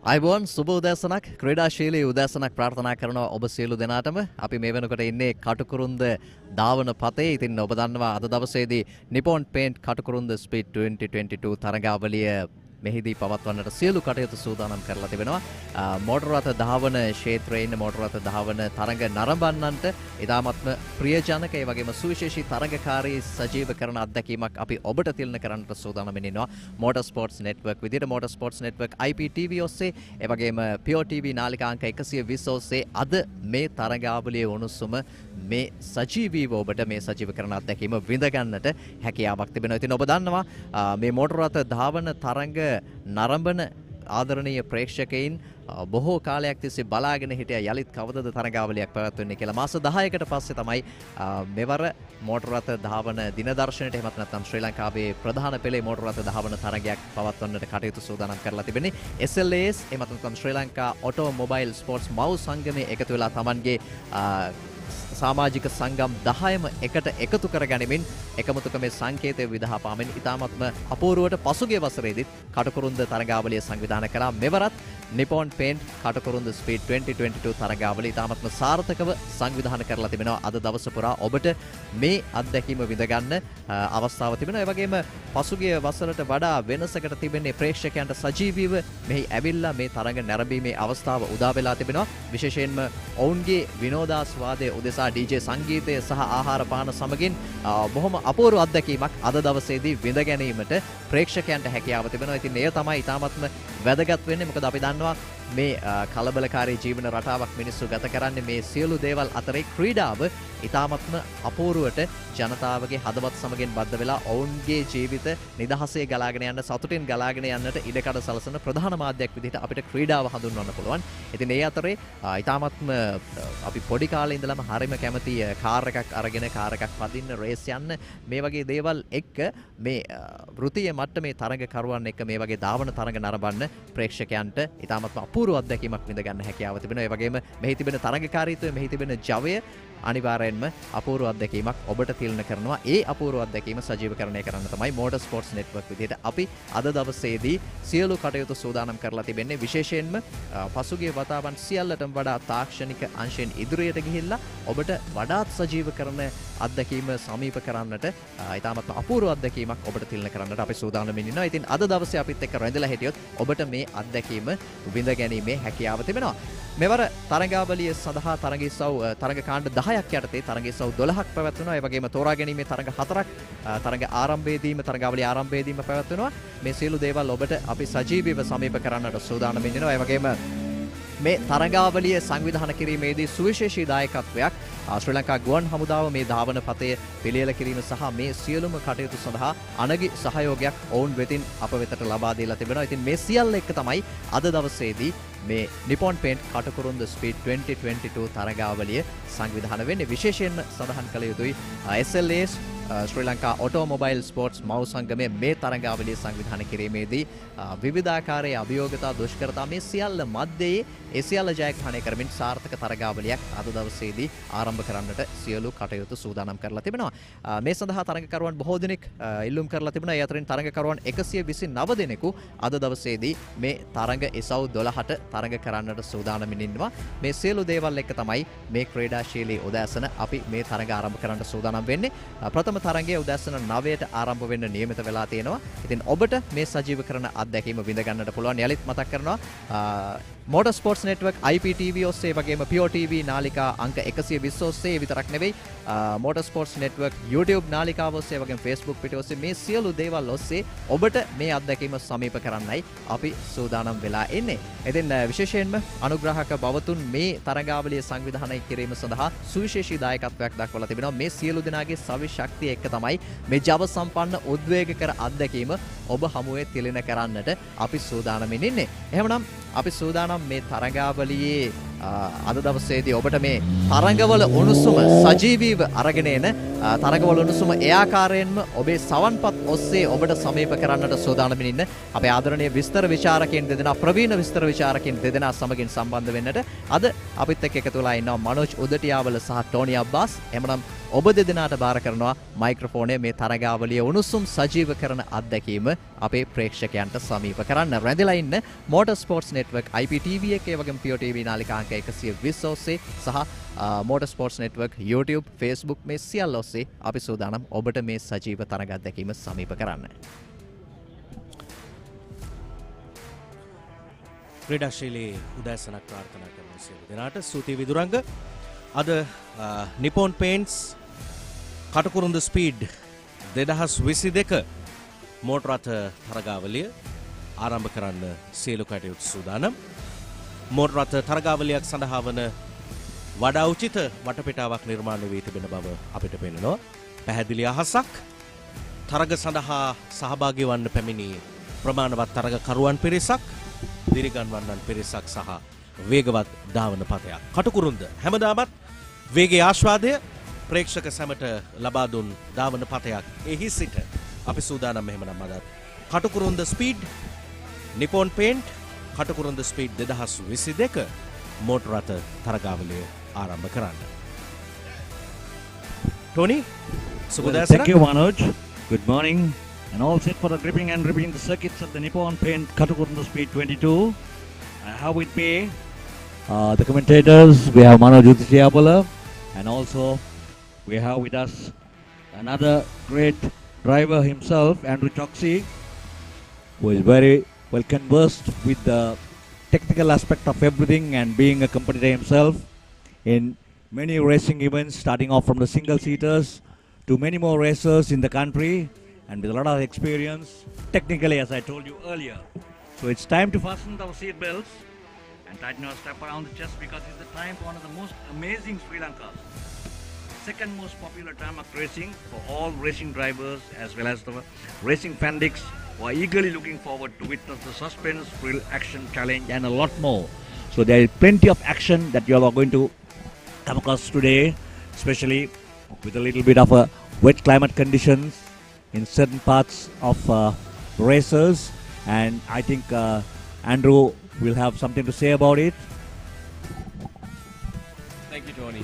අයිබෝන් සුබ උදෑසනක් ක්‍රීඩාශීලී උදෑසනක් ප්‍රාර්ථනා කරනවා ඔබ සියලු දෙනාටම. අපි මේ වෙනකොට ඉන්නේ කටුකුරුන්ද ධාවන පතේ. ඉතින් ඔබ දන්නවා අද දවසේදී Nippon Paint කටුකුරුන්ද Speed 2022 තරගාවලිය මෙහිදී පවත්වන්නට සියලු කටයුතු සූදානම් කරලා තිබෙනවා. මෝටර රථ ධාවන ක්ෂේත්‍රයේ ඉන්න මෝටර රථ ධාවන තරඟ නරඹන්නන්ට ඉතාමත්ම ප්‍රියජනක ඒ වගේම සුවිශේෂී තරඟකාරී සජීව කරන අත්දැකීමක් අපි ඔබට තිලන කරන්නට සූදානම් වෙනවා. මෝටර් ස්පෝර්ට්ස් නෙට්වර්ක් විදිහට මෝටර් ස්පෝර්ට්ස් නෙට්වර්ක් IPTV ඔස්සේ ඒ වගේම Pure TV නාලිකා අංක 120 ඔස්සේ අද මේ තරඟාවලියේ උණුසුම මේ සජීවීව ඔබට මේ සජීව කරන අත්දැකීම විඳ ගන්නට හැකියාවක් තිබෙනවා. ඉතින් ඔබ දන්නවා මේ මෝටර රථ ධාවන තරඟ නරඹන ආදරණීය ප්‍රේක්ෂකයින් බොහෝ කාලයක් තිස්සේ බලාගෙන හිටිය යලිත් කවදද තරගාවලියක් පැවැත්වෙන්නේ කියලා. මාස 10කට පස්සේ තමයි මෙවර මෝටර රථ ධාවන දින දර්ශනයට එහෙමත් නැත්නම් ශ්‍රී ලංකාවේ ප්‍රධාන පෙළේ මෝටර රථ ධාවන තරගයක් පවත්වන්නට කටයුතු සූදානම් කරලා තිබෙන්නේ. SLAs එහෙමත් නැත්නම් ශ්‍රී ලංකා ඔටෝමොබයිල් ස්පෝර්ට්ස් මව් සංගමයේ එකතු වෙලා Tamanගේ සමාජික සංගම් 10ම එකට එකතු කර ගැනීමෙන් එකමුතුකමේ සංකේතය විදහා පාමින් ඉතාමත්ම අපූර්වවට පසුගිය වසරේදීත් කටුකුරුන්ද තරගාවලිය සංවිධානය කළා. මෙවරත් Nippon Paint කටුකුරුන්ද Speed 2022 තරගාවලිය ඉතාමත්ම සාර්ථකව සංවිධානය කරලා තිබෙනවා. අද දවස පුරා ඔබට මේ අත්දැකීම විඳ ගන්න අවස්ථාව තිබෙනවා. ඒ වගේම පසුගිය වසරට වඩා වෙනසකට තිබෙන්නේ ප්‍රේක්ෂකයන්ට සජීවීව මෙහි ඇවිල්ලා මේ තරඟ නැරඹීමේ අවස්ථාව උදා වෙලා තිබෙනවා. විශේෂයෙන්ම ඔවුන්ගේ විනෝදාස්වාදයේ උදෙසා DJ සංගීතය සහ ආහාර පාන සමගින් බොහොම අපූර්ව අත්දැකීමක් අද දවසේදී විඳ ගැනීමට ප්‍රේක්ෂකයන්ට හැකියාව තිබෙනවා. ඉතින් එය තමයි ඉතාමත්ම වැදගත් වෙන්නේ. මොකද අපි දන්නවා මේ කලබලකාරී ජීවන රටාවක් මිනිස්සු ගත කරන්නේ මේ සියලු දේවල් අතරේ ක්‍රීඩාව ඉතාමත්ම අපූර්වට ජනතාවගේ හදවත් සමගින් බද්ධ වෙලා ඔවුන්ගේ ජීවිත නිදහසේ ගලාගෙන යන්න සතුටින් ගලාගෙන යන්නට ඉඩකඩ සලසන ප්‍රධාන මාධ්‍යයක් විදිහට අපිට ක්‍රීඩාව හඳුන්වන්න පුළුවන්. ඉතින් ඒ අතරේ ඉතාමත්ම අපි පොඩි කාලේ ඉඳලම හරිම කැමති කාර් එකක් අරගෙන කාර් එකක් පදින්න රේස් යන්න මේ වගේ දේවල් එක්ක මේ වෘත්තීය මට්ටමේ තරඟකරුවන් එක්ක මේ වගේ ධාවන තරඟ නරඹන්න ප්‍රේක්ෂකයන්ට ඉතාමත්ම අපූර්ව අත්දැකීමක් විඳ ගන්න හැකියාව තිබෙනවා. ඒ වගේම මෙහි තිබෙන තරඟකාරීත්වය මෙහි තිබෙන ජවය අනිවාර්යෙන්ම අපූර්ව අත්දැකීමක් ඔබට තිලන කරනවා. ඒ අපූර්ව අත්දැකීම සජීවකරණය කරන්න තමයි මෝටර් ස්පෝර්ට්ස් නෙට්වර්ක් විදිහට අපි අද දවසේදී සියලු කටයුතු සූදානම් කරලා තිබෙන්නේ. විශේෂයෙන්ම පසුගිය වතාවන් සියල්ලටම වඩා තාක්ෂණික අංශයෙන් ඉදිරියට ගිහිල්ලා ඔබට වඩාත් සජීව කරන අත්දැකීම සමීප කරන්නට ඉතාමත් අපූර්ව අත්දැකීමක් ඔබට තිලන කරන්නට අපි සූදානම් වෙනවා. ඉතින් අද දවසේ අපිත් එක්ක රැඳිලා හිටියොත් ඔබට මේ අත්දැකීම විඳ ගැනීමේ හැකියාව තිබෙනවා. මෙවර තරගාවලිය සඳහා තරග කාණ්ඩ 10ක් යටතේ තරගයසව් 12ක් පැවැත්වෙනවා. ඒ වගේම තෝරා ගැනීමේ තරග 4ක් තරග ආරම්භයේදීම තරගාවලිය ආරම්භයේදීම පැවැත්වෙනවා. මේ සියලු දේවල් ඔබට අපි සජීවීව සමීප කරන්නට සූදානම් වෙනවා. ඒ වගේම මේ තරගාවලිය සංවිධානය කිරීමේදී සුවිශේෂී දායකත්වයක් ශ්‍රී ලංකා ගුවන් හමුදාව මේ ධාවන පතය පිළියෙල කිරීම සහ මේ සියලුම කටයුතු සඳහා අනගි සහයෝගයක් ඔවුන් වෙතින් අප වෙතට ලබා දීලා තිබෙනවා. ඉතින් මේ සියල්ල එක්ක තමයි අද දවසේදී මේ Nippon Paint කටුකුරුන්ද Speed 2022 තරගාවලිය සංවිධානය වෙන්නේ. විශේෂයෙන්ම සඳහන් කළ යුතුයි SLAs ශ්‍රී ලංකා ඔටෝමොබයිල් ස්පෝර්ට්ස් මව් සංගමයේ මේ තරගාවලිය සංවිධානය කිරීමේදී විවිධාකාරයේ අභියෝගතා දුෂ්කරතා මේ සියල්ල මැද්දේ ඒ සියල්ල ජයග්‍රහණය කරමින් සාර්ථක තරගාවලියක් අද දවසේදී ආරම්භ කරන්නට සියලු කටයුතු සූදානම් කරලා තිබෙනවා. මේ සඳහා තරගකරුවන් බොහෝ දෙනෙක් ඉල්ලුම් කරලා තිබුණා. ඒ අතරින් තරගකරුවන් 129 දෙනෙකු අද දවසේදී මේ තරග එසව් 12ට තරග කරන්නට සූදානම් ඉන්නවා. මේ සියලු දේවල් එක්ක තමයි මේ ක්‍රීඩාශීලී උදෑසන අපි මේ තරග ආරම්භ කරන්නට සූදානම් වෙන්නේ. ප්‍රථම තරගයේ උදෑසන 9ට ආරම්භ වෙන්න නියමිත වෙලා තියෙනවා. ඉතින් ඔබට මේ සජීව කරන අත්දැකීම විඳ ගන්නට පුළුවන්. යලිත් මතක් කරනවා මෝටර් ස්පෝර්ට්ස් නෙට්වර්ක් IPTV ඔස්සේ වගේම Pure TV නාලිකා අංක 120 ඔස්සේ විතරක් නෙවෙයි මෝටර් ස්පෝර්ට්ස් නෙට්වර්ක් YouTube නාලිකාව ඔස්සේ වගේම Facebook පිටුව ඔස්සේ මේ සියලු දේවල් ඔස්සේ ඔබට මේ අත්දැකීම සමීප කරන්නයි අපි සූදානම් වෙලා ඉන්නේ. ඉතින් විශේෂයෙන්ම අනුග්‍රහක බවතුන් මේ තරගාවලිය සංවිධානය කිරීම සඳහා සුවිශේෂී දායකත්වයක් දක්වලා තිබෙනවා. මේ සියලු දෙනාගේ සවි ශක්තිය එක්ක තමයි මේ ජව සම්පන්න උද්වේගකර අත්දැකීම ඔබ හමුවේ තිලන කරන්නට අපි සූදානම් ඉන්නේ. එහෙමනම් අපි සූදානම් මේ තරගාවලියේ අද දවසේදී ඔබට මේ තරඟවල උණුසුම සජීවීව අරගෙන එන තරගවල උණුසුම ඒ ආකාරයෙන්ම ඔබේ සවන්පත් ඔස්සේ ඔබට සමීප කරන්නට සූදානම්ින් ඉන්න අපේ ආදරණීය විස්තර විචාරකයන් දෙදෙනා ප්‍රවීණ විස්තර විචාරකයන් දෙදෙනා සමගින් සම්බන්ධ වෙන්නට අද අපිත් එක්ක එකතු වෙලා ඉන්නවා මනෝජ් උදටියාවල සහ ටෝනි අබ්බාස්. එමනම් ඔබ දෙදෙනාට බාර කරනවා මයික්‍රොෆෝනය මේ තරගාවලිය උණුසුම් සජීව කරන අත්දැකීම අපේ ප්‍රේක්ෂකයන්ට සමීප කරන්න. රැඳිලා ඉන්න මෝටර් ස්පෝර්ට්ස් නෙට්වර්ක් IPTV එකේ වගේම PO TV නාලිකාංක 120 ඔස්සේ සහ motor sports network YouTube Facebook මේ සියල්ල ඔස්සේ අපි සූදානම් ඔබට මේ සජීව තරග අත්දැකීම සමීප කරන්න. ක්‍රීඩා ශෛලී උදෑසනක් ප්‍රාර්ථනා කරන සියලු දෙනාට ස්තුතියි විදුරංග. අද Nippon Paints කටුකුරුන්ද ස්පීඩ් 2022 මෝටර රථ තරගාවලිය ආරම්භ කරන්න සියලු කටයුතු සූදානම්. මෝටර රථ තරගාවලියක් සඳහා වන වඩා උචිත වටපිටාවක් නිර්මාණය වී තිබෙන බව අපිට පෙනෙනවා. පැහැදිලි අහසක්, තරග සඳහා සහභාගී වන්න පැමිණි ප්‍රමාණවත් තරගකරුවන් පිරිසක්, දිරිගන්වන්නන් පිරිසක් සහ වේගවත් ධාවන පතයක්. කටුකුරුන්ද හැමදාමත් වේගයේ ආස්වාදය ප්‍රේක්ෂක සැමට ලබා දුන් ධාවන පතයක්. එහි සිට අපි සූදානම් එහෙමනම් අද Katukurunda speed Nippon Paint Katukurunda speed 2022 මෝටර රථ තරගාවලිය ආරම්භ කරන්න. Tony, thank you, Manoj. Good morning. And all set for the gripping and ripping the circuits of the Nippon Paint Katukurunda Speed 22. I have with me the commentators. We have Manoj Uthiyapala, and also we have with us another great driver himself, Andrew Choksi, who is very well conversed with the technical aspect of everything and being a competitor himself in many racing events, starting off from the single seaters to many more racers in the country, and with a lot of experience technically, as I told you earlier. So it's time to fasten our seat belts and tighten our strap around the chest, because it's the time for one of the most amazing Sri Lanka's second most popular tarmac racing for all racing drivers as well as the racing fanatics who are eagerly looking forward to witness the suspense, thrill, action, challenge, and a lot more. So there is plenty of action that you all are going to come across today, especially with a little bit of a wet climate conditions in certain parts of races, and I think Andrew will have something to say about it. Thank you, Tony.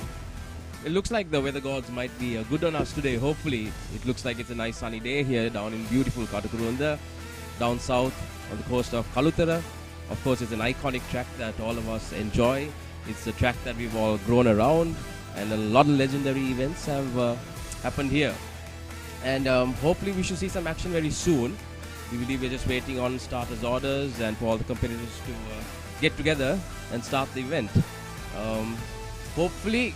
It looks like the weather gods might be good on us today. Hopefully, it looks like it's a nice sunny day here down in beautiful Katukurunda, down south on the coast of Kalutara. Of course, it's an iconic track that all of us enjoy. It's a track that we've all grown around, and a lot of legendary events have happened here. And hopefully, we should see some action very soon. We believe we're just waiting on starters' orders and for all the competitors to get together and start the event. Hopefully,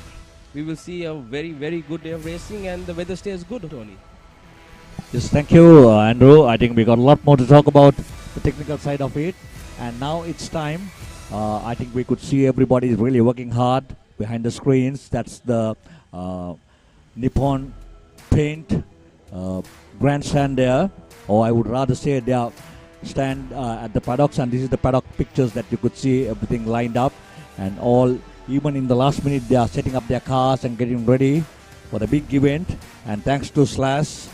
we will see a very, very good day of racing and the weather stays good, Tony. Yes, thank you, Andrew. I think we got a lot more to talk about the technical side of it. And now it's time. I think we could see everybody is really working hard behind the screens. That's the Nippon Paint grandstand there. Or I would rather say they are stand at the paddocks, and this is the paddock pictures that you could see everything lined up, and all, even in the last minute, they are setting up their cars and getting ready for the big event. And thanks to Slash,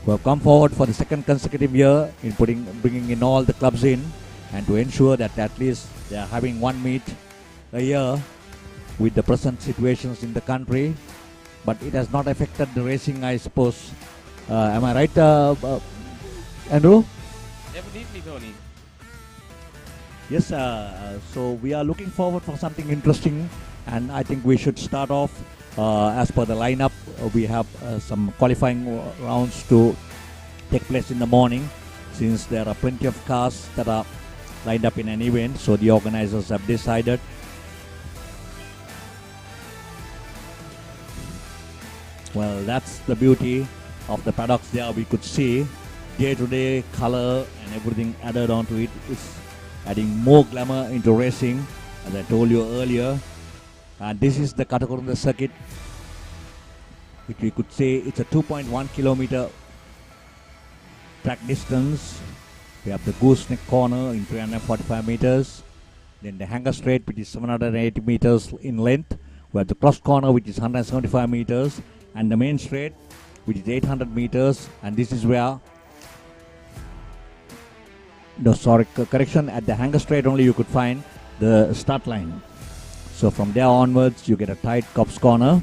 who have come forward for the second consecutive year in bringing in all the clubs in, and to ensure that at least they are having one meet a year with the present situations in the country. But it has not affected the racing, I suppose. Am I right, Andrew? Definitely, Tony. Yes, so we are looking forward for something interesting, and I think we should start off as per the lineup. We have some qualifying rounds to take place in the morning, since there are plenty of cars that are lined up in an event. So the organizers have decided well, that's the beauty of the paddocks there. We could see day-to-day color and everything added onto it. It's adding more glamour into racing, as I told you earlier. And this is the Katukurunda circuit, which we could say it's a 2.1 kilometer track distance. We have the gooseneck corner in 345 meters. Then the hanger straight, which is 780 meters in length. We have the cross corner, which is 175 meters. and the main straight, which is 800 meters, and this is where correction, at the hanger straight only you could find the start line. So from there onwards you get a tight Cops corner.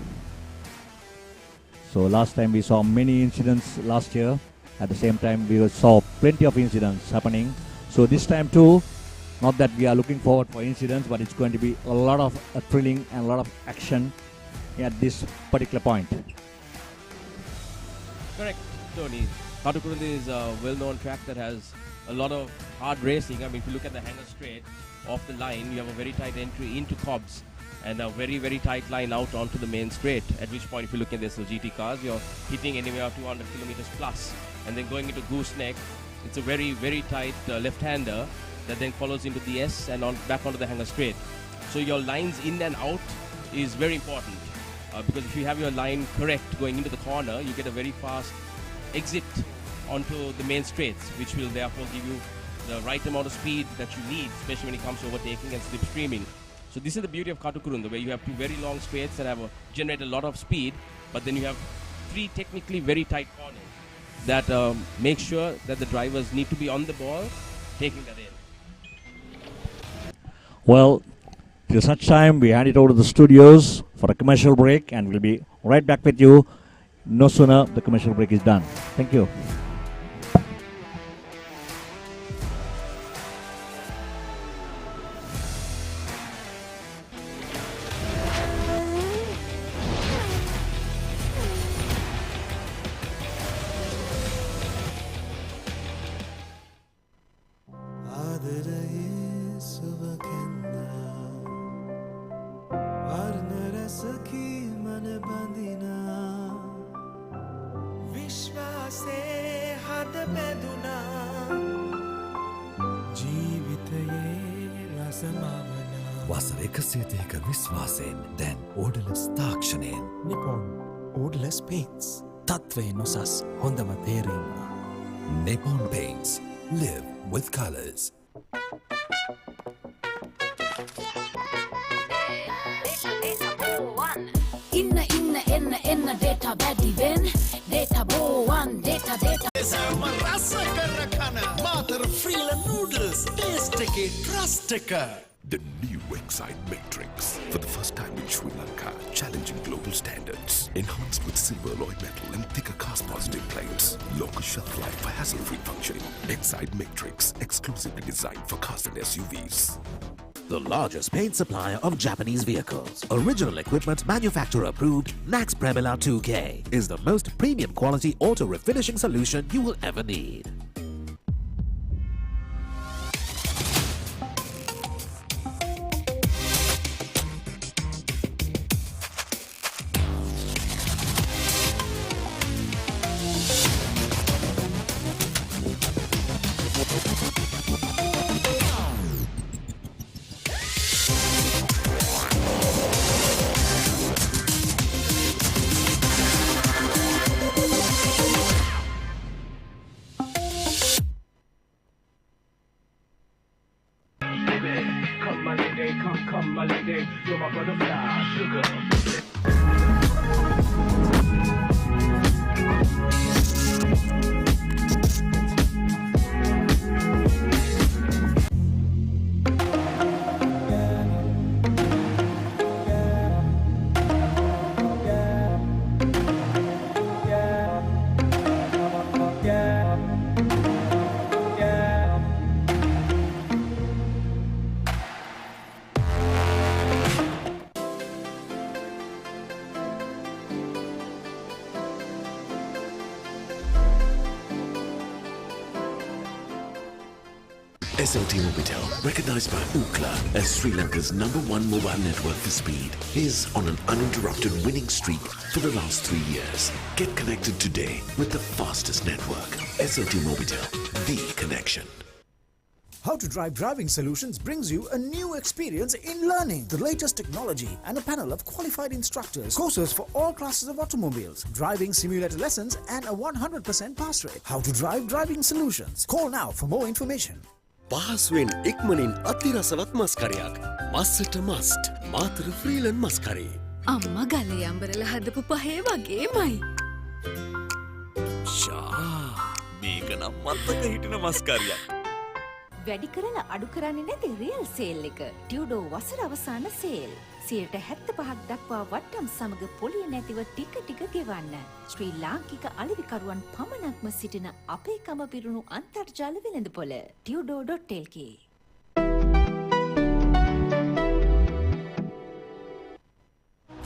So last time we saw many incidents last year. At the same time we saw plenty of incidents happening. So this time too, not that we are looking forward for incidents, but it's going to be a lot of thrilling and a lot of action at this particular point. Correct, Tony. Katukurunda is a well-known track that has a lot of hard racing. I mean, if you look at the hanger straight off the line, you have a very tight entry into Cobbs and a very, very tight line out onto the main straight, at which point if you look at the GT cars, you're hitting anywhere up to 200 kilometers plus. And then going into Gooseneck, it's a very, very tight left-hander that then follows into the S and back onto the hanger straight. So your lines in and out is very important because if you have your line correct going into the corner, you get a very fast exit onto the main straights, which will therefore give you the right amount of speed that you need, especially when it comes to overtaking and slipstreaming. So this is the beauty of Katukurunda, where you have two very long straights that generate a lot of speed, but then you have three technically very tight corners that make sure that the drivers need to be on the ball, taking that in. Well, till such time we hand it over to the studios for a commercial break, and we'll be right back with you no sooner the commercial break is done. Thank you. වසර 102ක විශ්වාසයෙන් දැන් ඕඩලස් තාක්ෂණයෙන් Nippon Odorless Paints. තත්වේ නොසස් හොඳම තේරීම. Nippon Paints. Live with colors. එන්න data වැඩි වෙන් data බෝවන් data රස කර කන Matara ෆ්‍රීල noodles taste එකේ ට්‍රස්ට් එක. The new Excite Matrix. For the first time in Sri Lanka, challenging global standards. Enhanced with silver alloy metal and thicker cast positive plates. Longer shelf life for hassle-free functioning. Excite Matrix, exclusively designed for cars and SUVs. The largest paint supplier of Japanese vehicles. Original equipment manufacturer approved, Nax Premila 2K is the most premium quality auto refinishing solution you will ever need. Come my lady, you're my butterfly, sugar. SLT Mobitel, recognized by Ookla as Sri Lanka's #1 mobile network for speed, is on an uninterrupted winning streak for the last 3 years. Get connected today with the fastest network. SLT Mobitel, the connection. How to Drive Driving Solutions brings you a new experience in learning the latest technology and a panel of qualified instructors, courses for all classes of automobiles, driving simulator lessons and a 100% pass rate. How to Drive Driving Solutions. Call now for more information. පහසුවෙන් ඉක්මනින් අතිරසවත් මස්කරයක්. මස්සට must Matara ෆ්‍රීලන් මස්කරේ. අම්මා ගලේ අඹරලා හදපු පහේ වගේමයි. මේක නම් මත්තක හිටින මස්කාරියක්. වැඩි කරලා අඩු කරන්නේ නැති රියල් සේල් එක. ටියුඩෝ වසර අවසාන සේල්. 75% දක්වා වට්ටම් සමග පොලිය නැතිව ටික ටික ගෙවන්න. ශ්‍රී ලාංකික අලෙවිකරුවන් පමණක්ම සිටින අපේකම පිරුණු අන්තර්ජාල වෙළඳපොළ ටියුඩෝ.lk.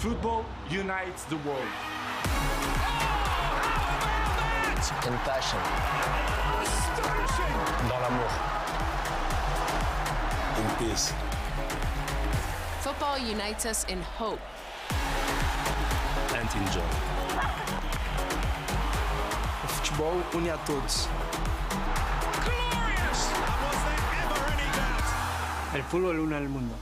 Football unites the world. In passion. Dans l'amour. In peace. Football unites us in hope. And in joy. O futebol une a todos. Glorious! Was there ever any doubt? El fútbol une al mundo.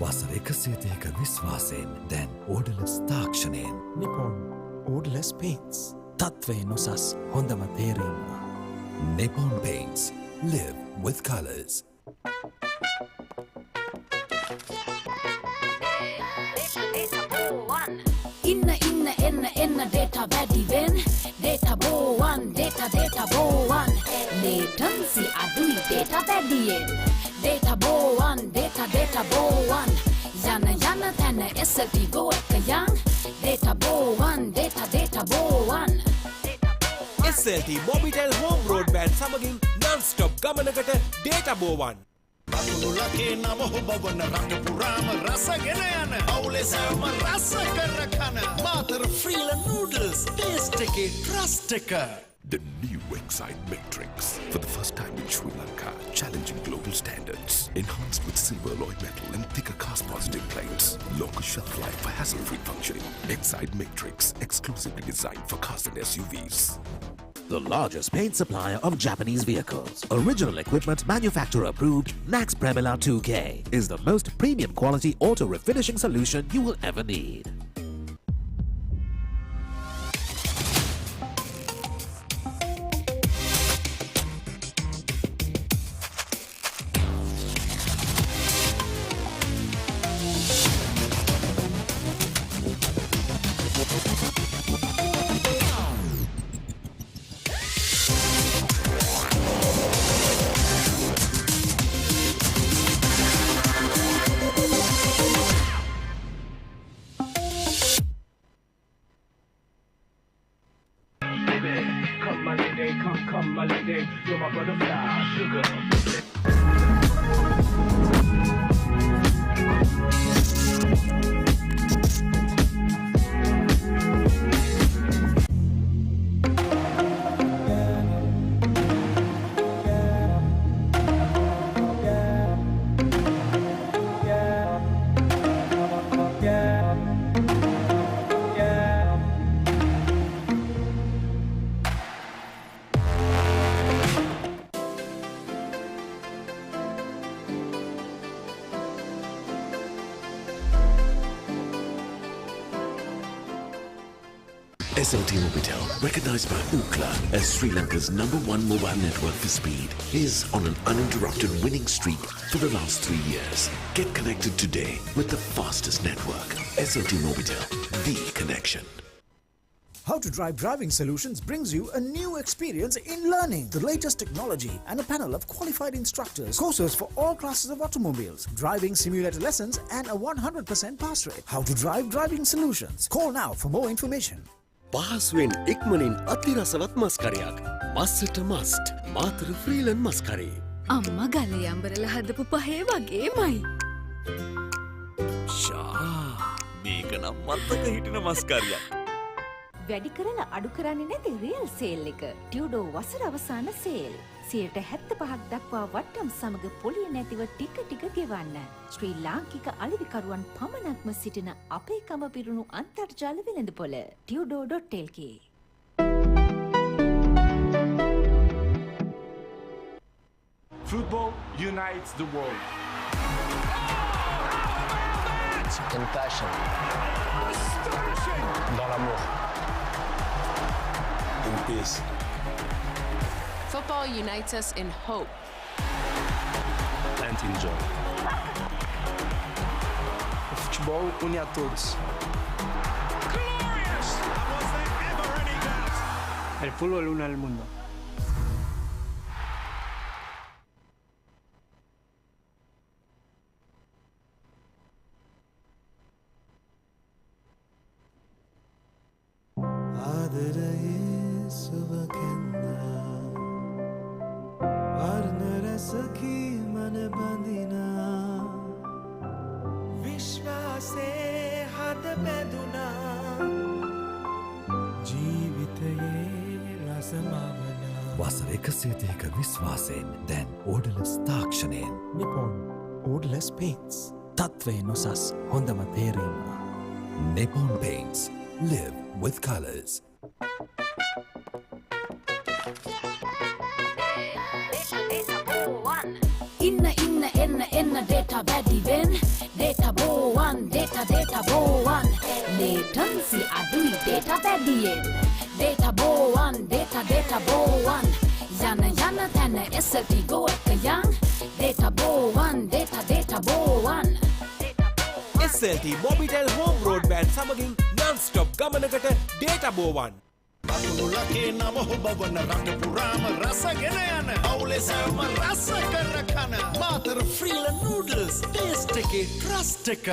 වසර 102ක විශ්වාසයෙන් දැන් ඕඩලස් තාක්ෂණයෙන් Nippon Odorless Paints. තත්වේ නොසස් හොඳම තේරීම. Nippon Paints. Live with colors. එන්න data වැඩි වෙන්න data බෝවන් data බෝවන් latency අඩුයි data වැඩියෙන් data බෝවන් data බෝවන් යන තැන SLT go එක යන් data බෝවන් data බෝවන් SLT Mobitel Home Broadband සමගින් non-stop ගමනකට data බෝවන් අකුණුලකේ නම හොබවන රඟ පුරාම රසගෙන යන අවුලෙසම රස කර කන මාතර ෆ්‍රීල නූඩල්ස් ටේස්ට් එකේ ට්‍රස්ට් එක. The new Excite Matrix, for the first time in Sri Lanka, challenging global standards, enhanced with silver alloy metal and thicker cast-positive plates, longer shelf life for hassle-free functioning. Excite Matrix, exclusively designed for cars and SUVs. The largest paint supplier of Japanese vehicles. Original equipment manufacturer approved. Nax Premila 2K is the most premium quality auto refinishing solution you will ever need. Come my lady, you're my butterfly, sugar. SLT Mobitel, recognized by Ookla as Sri Lanka's #1 mobile network for speed, is on an uninterrupted winning streak for the last 3 years. Get connected today with the fastest network. SLT Mobitel, the connection. How to Drive Driving Solutions brings you a new experience in learning. The latest technology and a panel of qualified instructors. Courses for all classes of automobiles. Driving simulator lessons and a 100% pass rate. How to Drive Driving Solutions. Call now for more information. පහසුවෙන් ඉක්මනින් අතිරසවත් මස්කරයක්. මස්සට must Matara ෆ්‍රීලන් මස්කරේ. අම්මා ගලේ අඹරලා හදපු පහේ වගේමයි. මේක නම් මත්තක හිටින මස්කාරියක්. වැඩි කරලා අඩු කරන්නේ නැති රියල් සේල් එක. ටියුඩෝ වසර අවසාන සේල්. 75% දක්වා වට්ටම් සමග පොලිය නැතිව ටික ටික ගෙවන්න. ශ්‍රී ලාංකික අලෙවිකරුවන් පමණක්ම සිටින අපේකම පිරුණු අන්තර්ජාල වෙළඳපොළ tudo.lk. Football unites the world. In passion. Dans l'amour. In peace. Football unites us in hope. And in joy. O futebol une a todos. Glorious! Was there ever any doubt? El fútbol une al mundo. වසර 102ක විශ්වාසයෙන් දැන් ඕඩලස් තාක්ෂණයෙන් Nippon Odorless Paints. තත්වේ නොසස් හොඳම තේරීම. Nippon Paints. Live with colors. ඉන්න එන්න data වැඩි වෙන් data බෝවන් data බෝවන් latency අඩුයි data වැඩියෙන් data බෝවන් data බෝවන් යන තැන SLT go එක යන් data බෝවන් data බෝවන් SLT Mobitel Home Broadband සමගින් non-stop ගමනකට data බෝවන්. අකුණුලකේ නම හොබවන රට පුරාම රසගෙන යන අවුලෙසම රස කර කන මාතර ෆ්‍රීල නූඩල්ස් ටේස්ට් එකේ ට්‍රස්ට් එක.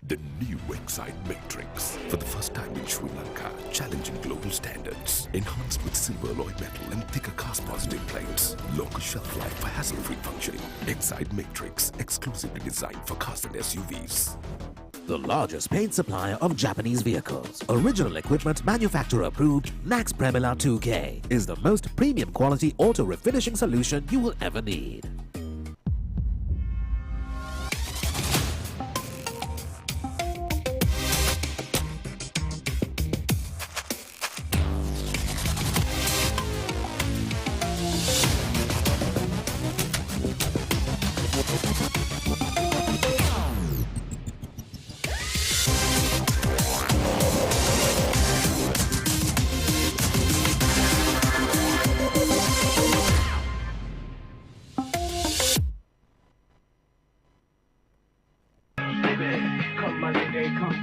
The new Excite Matrix. For the first time in Sri Lanka, challenging global standards. Enhanced with silver alloy metal and thicker cast-positive plates. Longer shelf life for hassle-free functioning. Excite Matrix, exclusively designed for cars and SUVs. The largest paint supplier of Japanese vehicles. Original equipment manufacturer approved, Nax Premila 2K is the most premium quality auto refinishing solution you will ever need.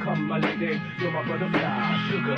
Come my lady, you're my butterfly, sugar.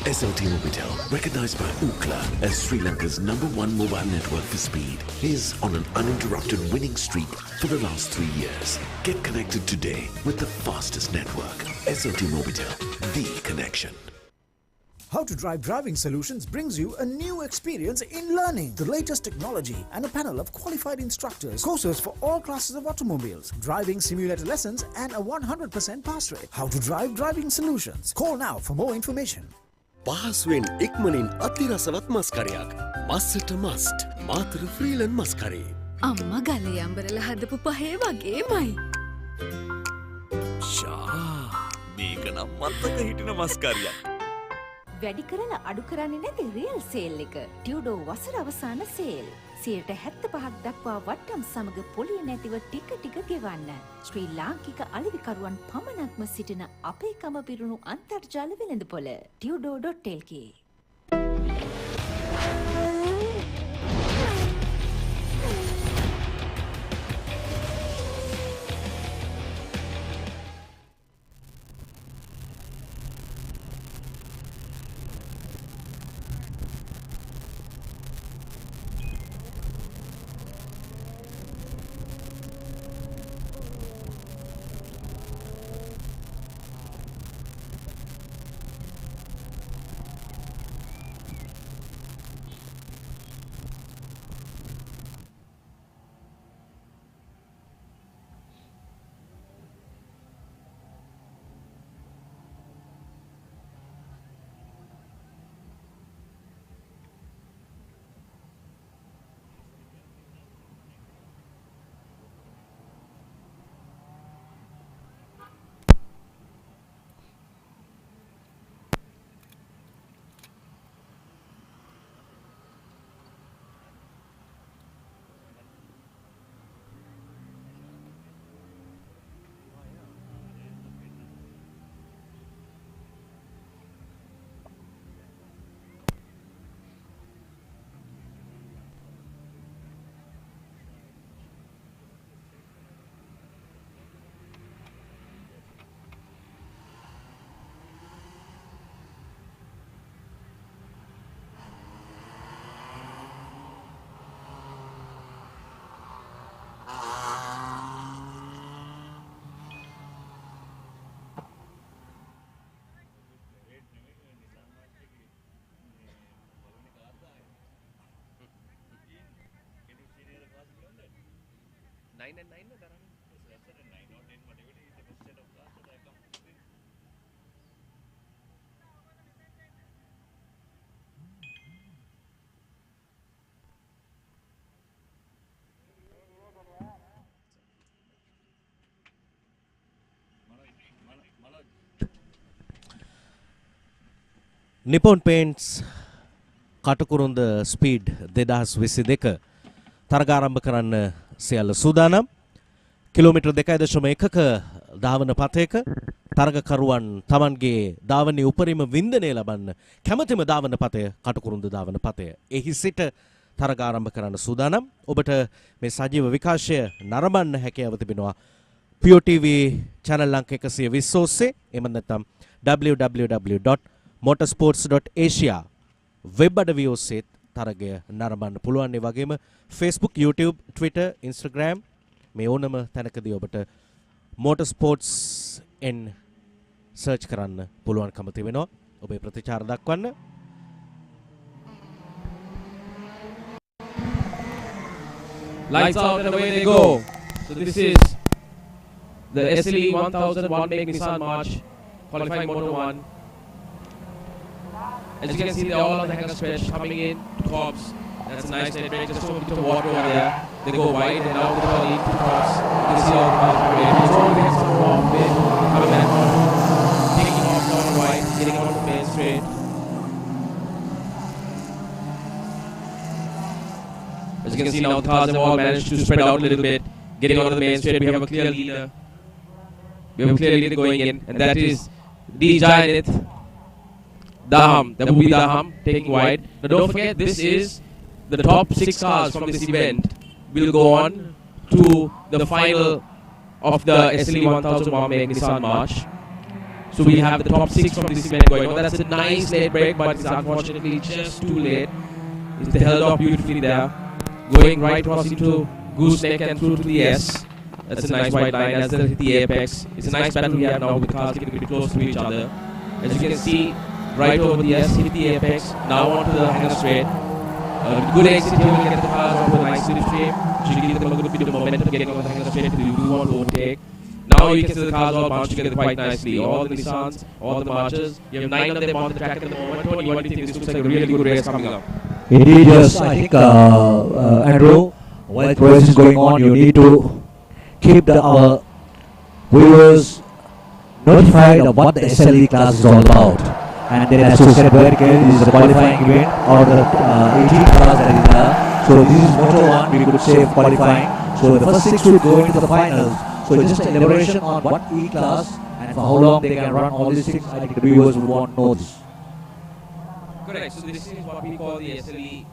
SLT Mobitel, recognized by Ookla as Sri Lanka's #1 mobile network for speed, is on an uninterrupted winning streak for the last 3 years. Get connected today with the fastest network. SLT Mobitel, the connection. How to Drive Driving Solutions brings you a new experience in learning the latest technology and a panel of qualified instructors, courses for all classes of automobiles, driving simulator lessons and a 100% pass rate. How to Drive Driving Solutions. Call now for more information. පහසුවෙන් ඉක්මනින් අතිරසවත් මස්කරයක්. මස්සට must. Matara ෆ්‍රීලන් මස්කරේ. අම්මා ගලේ අම්බරලා හදපු පහේ වගේමයි. ෂා මේක නම් මත්තක හිටින මස්කරියක්. වැඩි කරලා අඩු කරන්නේ නැති රියල් සේල් එක. ටියුඩෝ වසර අවසාන සේල්. 75% දක්වා වට්ටම් සමග පොලිය නැතිව ටික ටික ගෙවන්න. ශ්‍රී ලාංකික අලෙවිකරුවන් පමණක්ම සිටින අපේකම පිරුණු අන්තර්ජාල වෙළඳපොළ tudo.lk. 9 and 9 ද දරන්නේ? Nippon Paints කටුකුරුන්ද ස්පීඩ් 2022 තරගාරම්භ කරන්න සියල්ල සූදානම්. කිලෝමීටර් 2.1ක ධාවන පථයක තරගකරුවන් Tamanගේ ධාවනයේ උපරිම වින්දනය ලබන්න කැමැතිම ධාවන පථය කටුකුරුන්ද ධාවන පථය. එහි සිට තරගාරම්භ කරන්න සූදානම්. ඔබට මේ සජීව විකාශය නරඹන්න හැකියාව තිබෙනවා Pure TV channel අංක 120 ඔස්සේ. එහෙම නැත්නම් www.motorsports.asia වෙබ් අඩවිය ඔස්සේ තරගය නරඹන්න පුළුවන්. ඒ වගේම Facebook, YouTube, Twitter, Instagram මේ ඕනම තැනකදී ඔබට Motorsports n සර්ච් කරන්න පුළුවන්කම තිබෙනවා. ඔබේ ප්‍රතිචාර දක්වන්න. Lights out and away they go. So this is the SLE 1001 make Nissan March qualifying Moto 1. As you can see, they're all on the hanger stretch coming in to Cobbs. That's a nice net break, just a bit of water over there. They go wide and now they're turning to Cobbs. You can see all the cars coming in. It's all against the wrong bit, coming back on, taking off down wide, getting on the main straight. As you can see now, the cars have all managed to spread out a little bit, getting onto the main straight. We have a clear leader. We have a clear leader going in, and that is D Giant Daham. That will be Daham taking wide. Now don't forget, this is the top 6 cars from this event will go on to the final of the SLE 1001 make Nissan March. So we have the top 6 from this event going on. That's a nice late break, but it's unfortunately just too late. It's held off beautifully there, going right across into gooseneck and through to the S. That's a nice wide line as they hit the apex. It's a nice battle we have now with cars getting a bit close to each other. As you can see, right over the S, hit the apex, now onto the hanger straight. Good exit here will get the cars onto a nice slipstream. Should give them a good bit of momentum getting on the hanger straight if you do want to overtake. Now you can see the cars all bounce together quite nicely. All the Nissans, all the Marches. You have 9 of them on the track at the moment. Tony, what do you think? This looks like a really good race coming up. Indeed, yes. I think, Andrew, while the race is going on, you need to keep our viewers notified of what the SLE class is all about. And then, as you said very clearly, this is a qualifying event or the 18 class that is there. So this is Moto 1, we could say qualifying. So the first 6 will go into the finals. So just an elaboration on what each class and for how long they can run all these things. I think the viewers would want to know this. Correct. So this is what we call the SLE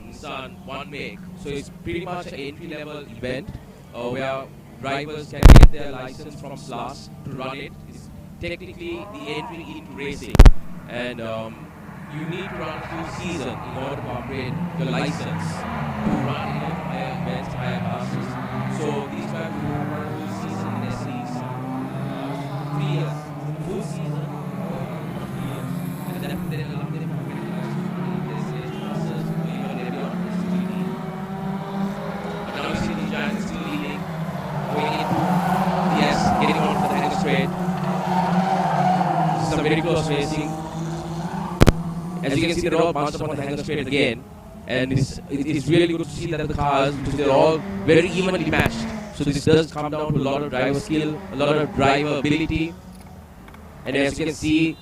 Nissan One Make. So it's pretty much an entry-level event where drivers can get their license from SLAS to run it. It's technically the entry into racing, and you need to run a full season in order to upgrade your license to run in higher events, higher classes. So these drivers will run a full season in SLE. 3 years, full season, 3 years, and then they'll upgrade it. Now you see the Giants still leading, going into the S, getting on to the hanger straight. Some very close racing. As you can see, they're all bounced up on the hanger straight again, and it's really good to see that the cars, because they're all very evenly matched. So this does come down to a lot of driver skill, a lot of driver ability, and as you can see,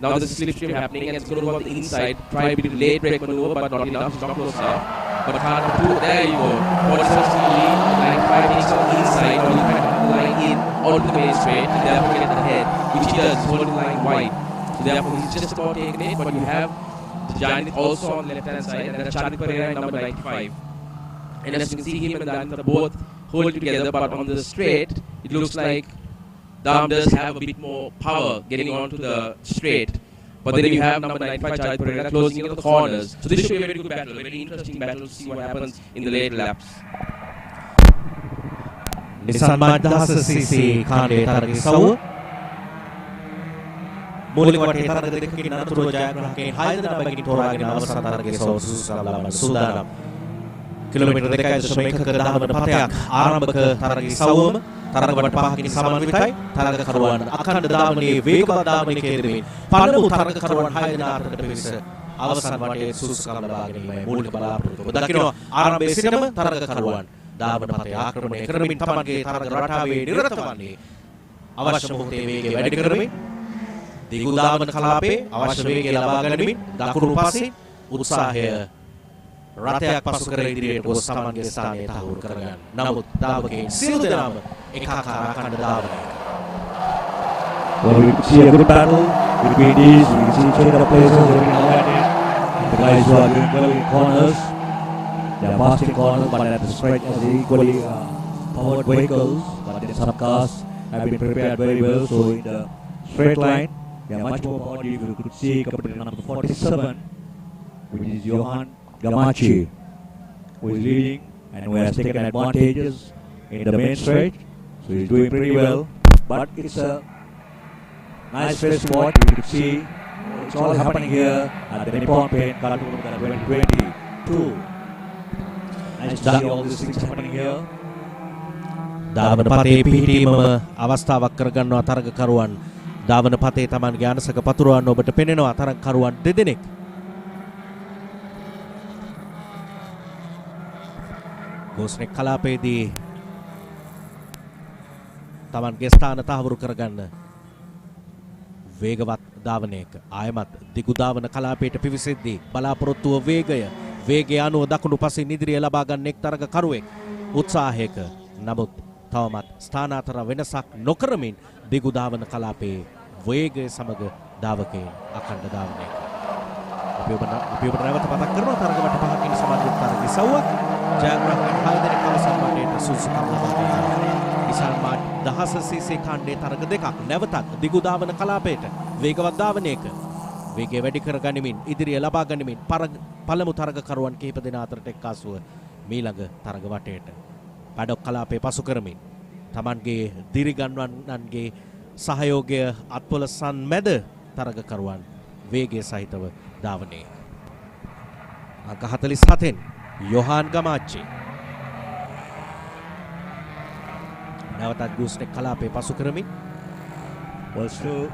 now there's a slipstream happening, and it's going to go on the inside. Try a bit of late brake maneuver, but not enough. It's not close enough. But car number 2, there you go. 47 still lead. Line 5 takes on the inside, or you try to the line in onto the main straight, and therefore get the head, which he does, holding the line wide. So therefore he's just about taking it, but you have the Giant also on the left hand side, and then Charlie Pereira in number 95. And as you can see, him and Danita both hold together, but on the straight, it looks like Dam does have a bit more power getting onto the straight. But then you have number 95 Charlie Pereira closing into the corners. So this should be a very good battle, a very interesting battle to see what happens in the late laps. Nissan March 1000cc කාණ්ඩයේ තරගයේ සවුව මූලික වටේ තරග දෙකකින් අනතුරුව ජයග්‍රාහකයන් 6 දෙනා බැගින් තෝරාගෙන අවසන් තරගයේ සවුව සුසුසම් ලබන්න සූදානම්. කිලෝමීටර් 2.1ක ධාවන පතයක් ආරම්භක තරගයේ සවුම තරගවට 5කින් සමන්විතයි. තරගකරුවන් අඛණ්ඩ ධාවනයේ වේගවත් ධාවනයේ කෙරෙමින් පළමු තරගකරුවන් 6 දෙනා අතරට පිවිස අවසන් වටේ සුසුකම් ලබා ගැනීමයි මූලික බලාපොරොත්තුව. ඔබ දකිනවා ආරම්භයේ සිටම තරගකරුවන් ධාවන පතේ ආක්‍රමණය කරමින් තමන්ගේ තරග රටාවේ නිරත වන්නේ අවශ්‍ය මොහොතේ වේගය වැඩි කරමින් දිගු ධාවන කලාපේ අවශ්‍ය වේගය ලබා ගැනීමෙන් දකුණු පසින් උත්සාහය රථයක් පසු කර ඉදිරියට ගොස් තමන්ගේ ස්ථානය තහවුරු කරගන්න. නමුත් ධාවකයන් සියලු දෙනාම ඒකාකාර අඛණ්ඩ ධාවනයක. Well, we see a good battle between these. We can see change of places every now and then. The guys who are doing well in corners, they are fast in corners, but at the straight as equally powered vehicles. But then some cars have been prepared very well. So in the straight line, they are much more powered. You could see competitor number 47, which is Johan Gamachi, who is leading and who has taken advantages in the main straight. So he's doing pretty well. But it's a nice race to watch. You can see it's all happening here at the Nippon Paint Katukurunda 2022. Nice to see all these things happening here. ධාවන පතේ පිහිටීමම අවස්ථාවක් කරගන්නවා තරගකරුවන්. ධාවන පතේ තමන්ගේ අනසක පතුරවන්න ඔබට පෙනෙනවා තරගකරුවන් දෙදෙනෙක්. ගෝස්නෙක් කලාපයේදී තමන්ගේ ස්ථාන තහවුරු කරගන්න වේගවත් ධාවනයක ආයමත් දිගු ධාවන කලාපයට පිවිසෙද්දී බලාපොරොත්තුව වේගය අනුව දකුණු පසින් ඉදිරිය ලබා ගන්න එක් තරගකරුවෙක් උත්සාහයක. නමුත් තවමත් ස්ථානාතර වෙනසක් නොකරමින් දිගු ධාවන කලාපයේ වේගය සමග ධාවකයන් අඛණ්ඩ ධාවනයක. අපි ඔබට නැවත මතක් කරනවා තරගවට 5කින් සමන්විත තරගයේ සවුවක් ජයග්‍රාහකයන් 6 දෙනෙක් අවසන් වටේට සුසුකම් ලබා ගන්නවා. නිසාන් මාට් 1000cc කාණ්ඩයේ තරග දෙකක් නැවතත් දිගු ධාවන කලාපයට වේගවත් ධාවනයක වේගය වැඩි කර ගනිමින් ඉදිරිය ලබා ගනිමින් පළමු තරගකරුවන් කිහිප දෙනා අතරට එක්කාසුව මීළඟ තරග වටේට පැඩොක් කලාපයේ පසු කරමින් තමන්ගේ දිරිගන්වන්නන්ගේ සහයෝගය අත්පොලසන් මැද තරගකරුවන් වේගය සහිතව ධාවනයේ අංක 47න් යොහාන් ගමාච්චි නැවතත් ගුස්නෙක් කලාපයේ පසු කරමින්. Well, still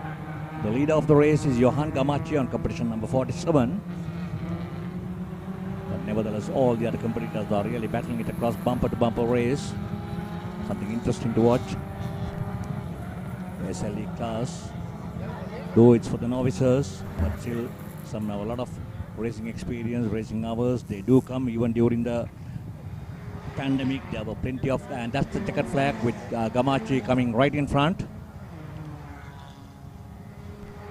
the leader of the race is Johan Gamachi on competition number 47. But nevertheless, all the other competitors are really battling it across bumper to bumper race. Something interesting to watch. The SLE class, though it's for the novices, but still some have a lot of racing experience, racing hours. They do come even during the pandemic. There were plenty of, and that's the checkered flag with Gamachi coming right in front.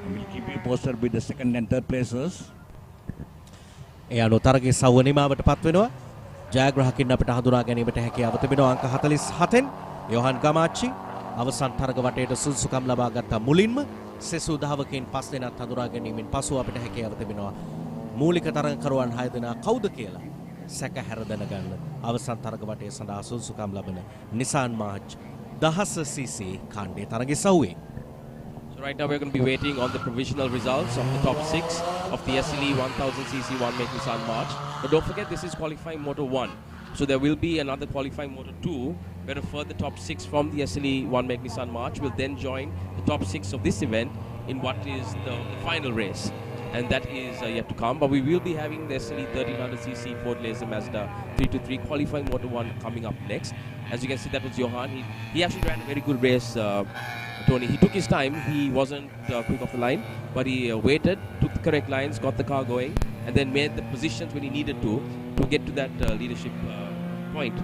And we'll keep you posted with the second and third places. ඒ අනුව තරගයේ සවුව නිමාවට පත් වෙනවා. ජයග්‍රාහකින් අපිට හඳුනා ගැනීමට හැකියාව තිබෙනවා අංක 47න් යොහන් ගමාච්චි අවසන් තරග වටේට සුසුකම් ලබා ගත්තා. මුලින්ම සෙසු ධාවකයන් 5 දෙනාත් හඳුනා ගැනීමෙන් පසුව අපිට හැකියාව තිබෙනවා මූලික තරගකරුවන් 6 දෙනා කවුද කියලා සැකහැර දැනගන්න. අවසන් තරග වටේ සඳහා සුසුකම් ලබන නිසාන් මාර්ච් 1000cc කාණ්ඩයේ තරගයේ සවුවේ. Right now we're going to be waiting on the provisional results of the top 6 of the SLE 1000cc one make Nissan March. But don't forget this is qualifying motor 1. So there will be another qualifying motor 2 where a further top 6 from the SLE one make Nissan March will then join the top 6 of this event in what is the final race. And that is yet to come. But we will be having the SLE 1300cc Ford Laser Mazda 323 qualifying motor 1 coming up next. As you can see, that was Johan. He actually ran a very good race, Tony. He took his time. He wasn't quick off the line, but he waited, took the correct lines, got the car going, and then made the positions when he needed to get to that leadership point.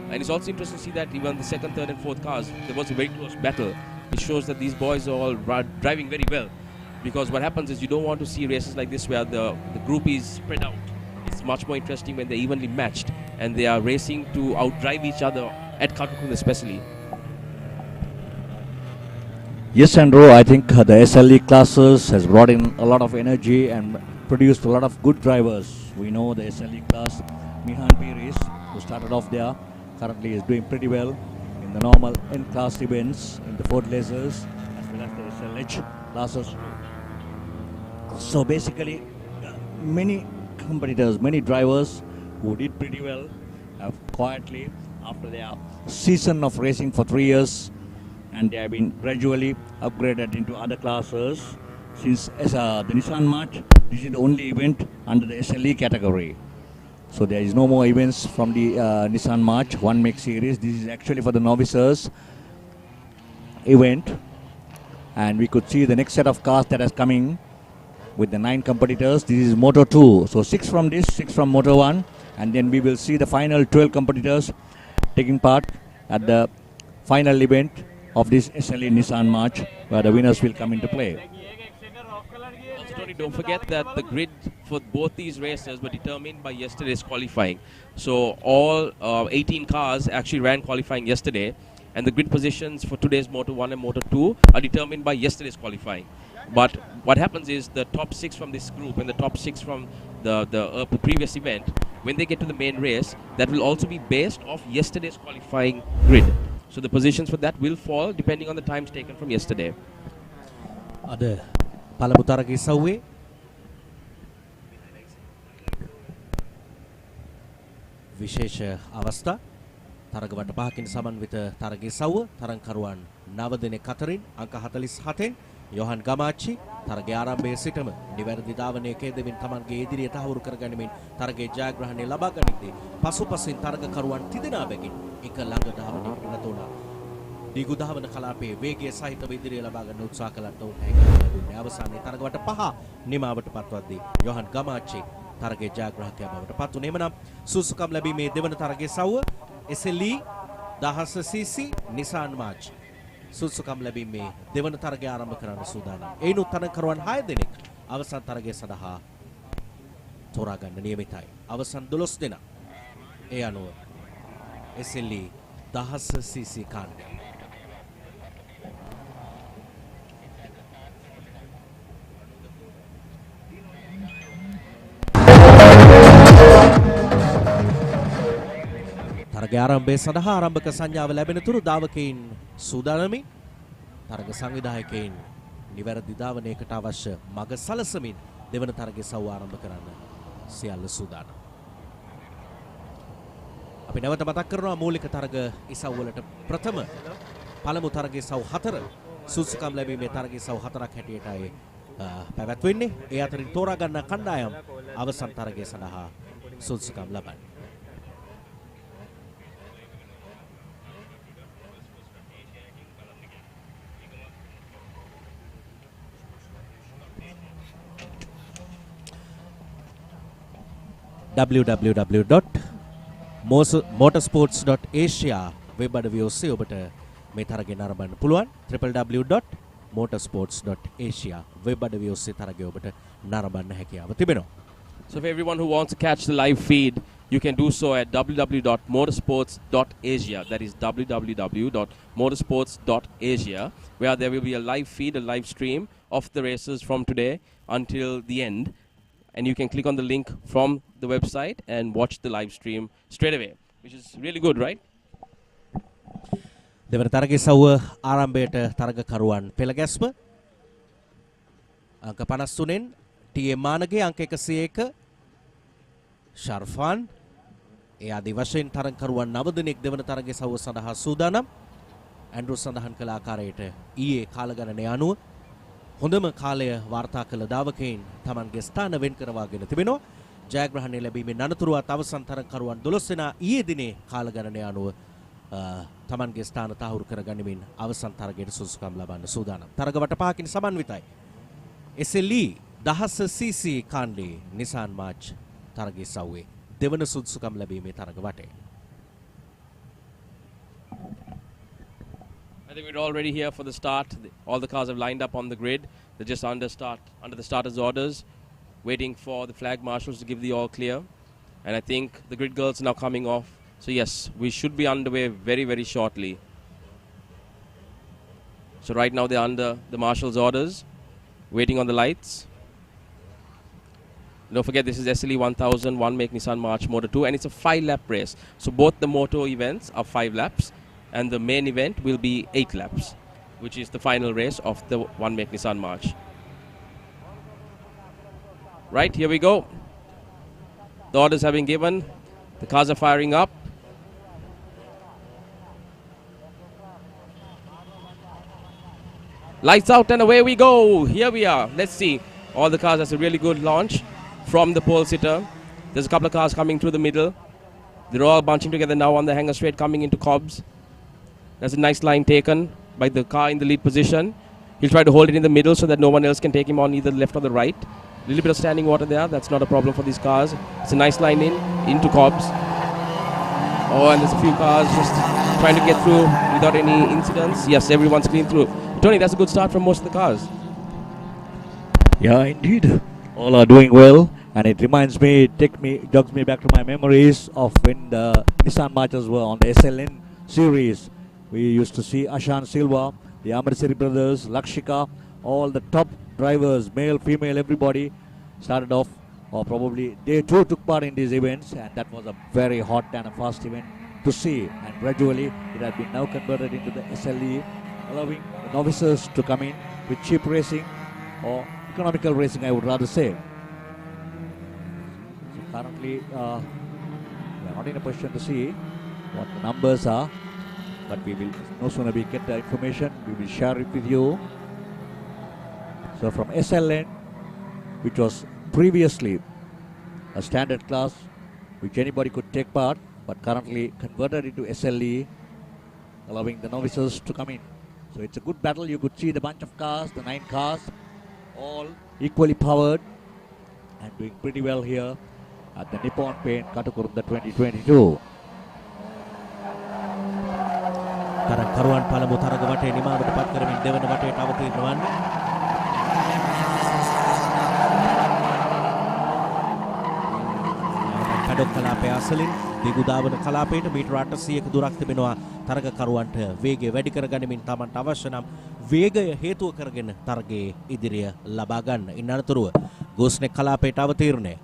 And it's also interesting to see that even the second, third, and fourth cars, there was a very close battle. It shows that these boys are all driving very well. Because what happens is you don't want to see races like this where the group is spread out. It's much more interesting when they're evenly matched and they are racing to outdrive each other at Katukurunda especially. Yes, Andrew, I think the SLE classes has brought in a lot of energy and produced a lot of good drivers. We know the SLE class, Mihan Piris, who started off there, currently is doing pretty well in the normal N-class events, in the Ford Lasers, as well as the SLH classes. So basically, many competitors, many drivers who did pretty well quietly after their season of racing for 3 years, and they have been gradually upgraded into other classes. Since the Nissan March, this is the only event under the SLE category. So there is no more events from the Nissan March 1 Make series. This is actually for the novices event, and we could see the next set of cars that is coming with the 9 competitors. This is Moto 2, so 6 from this, 6 from Moto 1, and then we will see the final 12 competitors taking part at the final event of this SLE Nissan March, where the winners will come into play. Tony, don't forget that the grid for both these races were determined by yesterday's qualifying. So all 18 cars actually ran qualifying yesterday, and the grid positions for today's Moto 1 and Moto 2 are determined by yesterday's qualifying. But what happens is the top 6 from this group and the top 6 from the previous event, when they get to the main race, that will also be based off yesterday's qualifying grid. So the positions for that will fall depending on the times taken from yesterday. පළමු තරග ඉසව්වේ විශේෂ අවස්ථා තරග වට පහකින් සමන්විත තරග ඉසව්ව තරංකරුවන් 9 දෙනෙක් අතරින් අංක 47න් යොහන් ගමාච්චි තරගයේ ආරම්භයේ සිටම නිවැරදි ධාවනයක යෙදෙමින් තමන්ගේ ඉදිරිය තහවුරු කරගනිමින් තරගයේ ජයග්‍රහණය ලබා ගනිද්දී පසුපසින් තරගකරුවන් තිදෙනා බැගින් එක ළඟ ධාවනයකට රැඳ වුණා. දිගු ධාවන කලාපයේ වේගය සහිතව ඉදිරිය ලබා ගන්න උත්සාහ කළත් ඔවුන් හැකියාව ලැබුණේ. අවසානයේ තරගවට 5 නිමාවට පත්වද්දී යොහන් ගමාච්චි තරගයේ ජයග්‍රාහකයා බවට පත් වුණේ. එමනම් සුසුකම් ලැබීමේ දෙවන තරගයේ සව්ව SLE 1000cc Nissan March සුසුකම් ලැබීමේ දෙවන තරගය ආරම්භ කරන්න සූදානම්. එයිනුත් තරගකරුවන් 6 දෙනෙක් අවසන් තරගය සඳහා තෝරා ගන්න නියමිතයි. අවසන් 12 දෙනා. ඒ අනුව SLE 1000cc කාණ්ඩය තරග ආරම්භය සඳහා ආරම්භක සංඥාව ලැබෙන තුරු ධාවකයින් සූදානමින් තරග සංවිධායකයින් නිවැරදි ධාවනයකට අවශ්‍ය මඟ සලසමින් දෙවන තරගයේ සව් ආරම්භ කරන්න සියල්ල සූදානම්. අපි නැවත මතක් කරනවා මූලික තරග ඉසව් වලට ප්‍රථම පළමු තරගයේ සව් 4 සුසුකම් ලැබීමේ තරගයේ සව් 4ක් හැටියටයි පැවැත්වෙන්නේ. ඒ අතරින් තෝරා ගන්න කණ්ඩායම් අවසන් තරගය සඳහා සුසුකම් ලබන්නේ. www.motorsports.asia වෙබ් අඩවිය ඔස්සේ ඔබට මේ තරගය නරඹන්න පුළුවන්. www.motorsports.asia වෙබ් අඩවිය ඔස්සේ තරගය ඔබට නරඹන්න හැකියාව තිබෙනවා. So for everyone who wants to catch the live feed, you can do so at www.motorsports.asia. That is www.motorsports.asia, where there will be a live feed, a live stream of the races from today until the end. And you can click on the link from the website and watch the live stream straight away, which is really good, right? දෙවන තරගයේ සව්ව ආරම්භයට තරගකරුවන් පෙළ ගැස්ම අංක 53න් TM. Manage අංක 101 ෂර්ෆාන් ඒ ආදී වශයෙන් තරගකරුවන් 9 දෙනෙක් දෙවන තරගයේ සව්ව සඳහා සූදානම්. ඇන්ඩ්‍රූ සඳහන් කළ ආකාරයට ඊයේ කාලගණනය අනුව හොඳම කාලය වාර්තා කළ ධාවකයින් තමන්ගේ ස්ථාන වෙන් කරවාගෙන තිබෙනවා. ජයග්‍රහණය ලැබීමෙන් අනතුරුවත් අවසන් තරගකරුවන් 12 දෙනා ඊයේ දිනේ කාලගණනය අනුව තමන්ගේ ස්ථාන තහවුරු කරගනිමින් අවසන් තරගයට සුසුකම් ලබන්න සූදානම්. තරග වට පහකින් සමන්විතයි. SLE 1000cc කාණ්ඩේ Nissan March තරගයේ සව්වේ දෙවන සුසුකම් ලැබීමේ තරග වටේ. I think we're already here for the start. All the cars have lined up on the grid. They're just under the starters' orders, waiting for the flag marshals to give the all clear. And I think the grid girls are now coming off. So yes, we should be underway very, very shortly. So right now they're under the marshals' orders, waiting on the lights. Don't forget this is SLE 1000 1 Make Nissan March Moto 2, and it's a 5-lap race. So both the moto events are 5 laps. And the main event will be 8 laps, which is the final race of the 1 Make Nissan March. Right, here we go. The orders have been given. The cars are firing up. Lights out and away we go. Here we are. Let's see. All the cars, that's a really good launch from the pole sitter. There's a couple of cars coming through the middle. They're all bunching together now on the hanger straight coming into Cobbs. That's a nice line taken by the car in the lead position. He'll try to hold it in the middle so that no one else can take him on either the left or the right. A little bit of standing water there. That's not a problem for these cars. It's a nice line into Cobbs. Oh, and there's a few cars just trying to get through without any incidents. Yes, everyone's clean through. Tony, that's a good start from most of the cars. Yeah, indeed. All are doing well, and it reminds me, jogs me back to my memories of when the Nissan Marchers were on the SLN series. We used to see Ashan Silva, the Amarseri brothers, Lakshika, all the top drivers, male, female, everybody started off, or probably they too took part in these events, and that was a very hot and a fast event to see. And gradually, it has been now converted into the SLE, allowing the novices to come in with cheap racing or economical racing, I would rather say. So currently, we are not in a position to see what the numbers are, but we will, no sooner we get the information, we will share it with you. So from SLN, which was previously a standard class which anybody could take part, but currently converted into SLE, allowing the novices to come in. So it's a good battle. You could see the bunch of cars, the 9 cars, all equally powered and doing pretty well here at the Nippon Paint Katukurunda 2022. තරග කරුවන් පළමු තරග වටේ නිමාවට පත් කරමින් දෙවන වටේට අවතීර්ණ වන්නේ. කඩොක් කලාපයේ අසලින් දිගු දාවන කලාපයට මීටර 800ක දුරක් තිබෙනවා තරග කරුවන්ට වේගය වැඩි කර ගනිමින් තමන්ට අවශ්‍ය නම් වේගය හේතුව කරගෙන තරගයේ ඉදිරිය ලබා ගන්න. ඉන් අනතුරුව ගෝස්නෙක් කලාපයට අවතීර්ණය.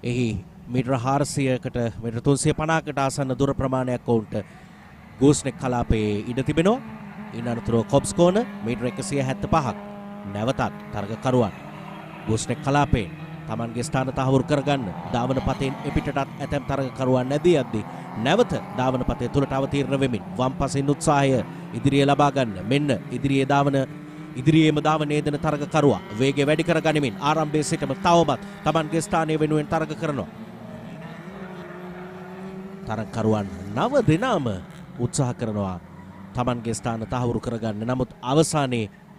එහි මීටර 400කට මීටර 350කට ආසන්න දුර ප්‍රමාණයක් ඔවුන්ට ගෝස්නෙක් කලාපයේ ඉඩ තිබෙනවා. ඉන් අනතුරුව කොබ්ස් කෝන මීටර 175ක් නැවතත් තරග කරුවන් ගෝස්නෙක් කලාපයෙන් තමන්ගේ ස්ථාන තහවුරු කරගන්න ධාවන පතෙන් එපිටටත් ඇතැම් තරග කරුවන් නැදී යද්දී නැවත ධාවන පතේ තුලට අවතීර්ණ වෙමින් වම් පසින් උත්සාහය ඉදිරියේ ලබා ගන්න. මෙන්න ඉදිරියේම ධාවනයේ දෙන තරග කරුවා වේගය වැඩි කර ගනිමින් ආරම්භයේ සිටම තවමත් තමන්ගේ ස්ථානය වෙනුවෙන් තරග කරනවා. තරග කරුවන් 9 දෙනාම උත්සාහ කරනවා තමන්ගේ ස්ථාන තහවුරු කරගන්න. නමුත් අවසානයේ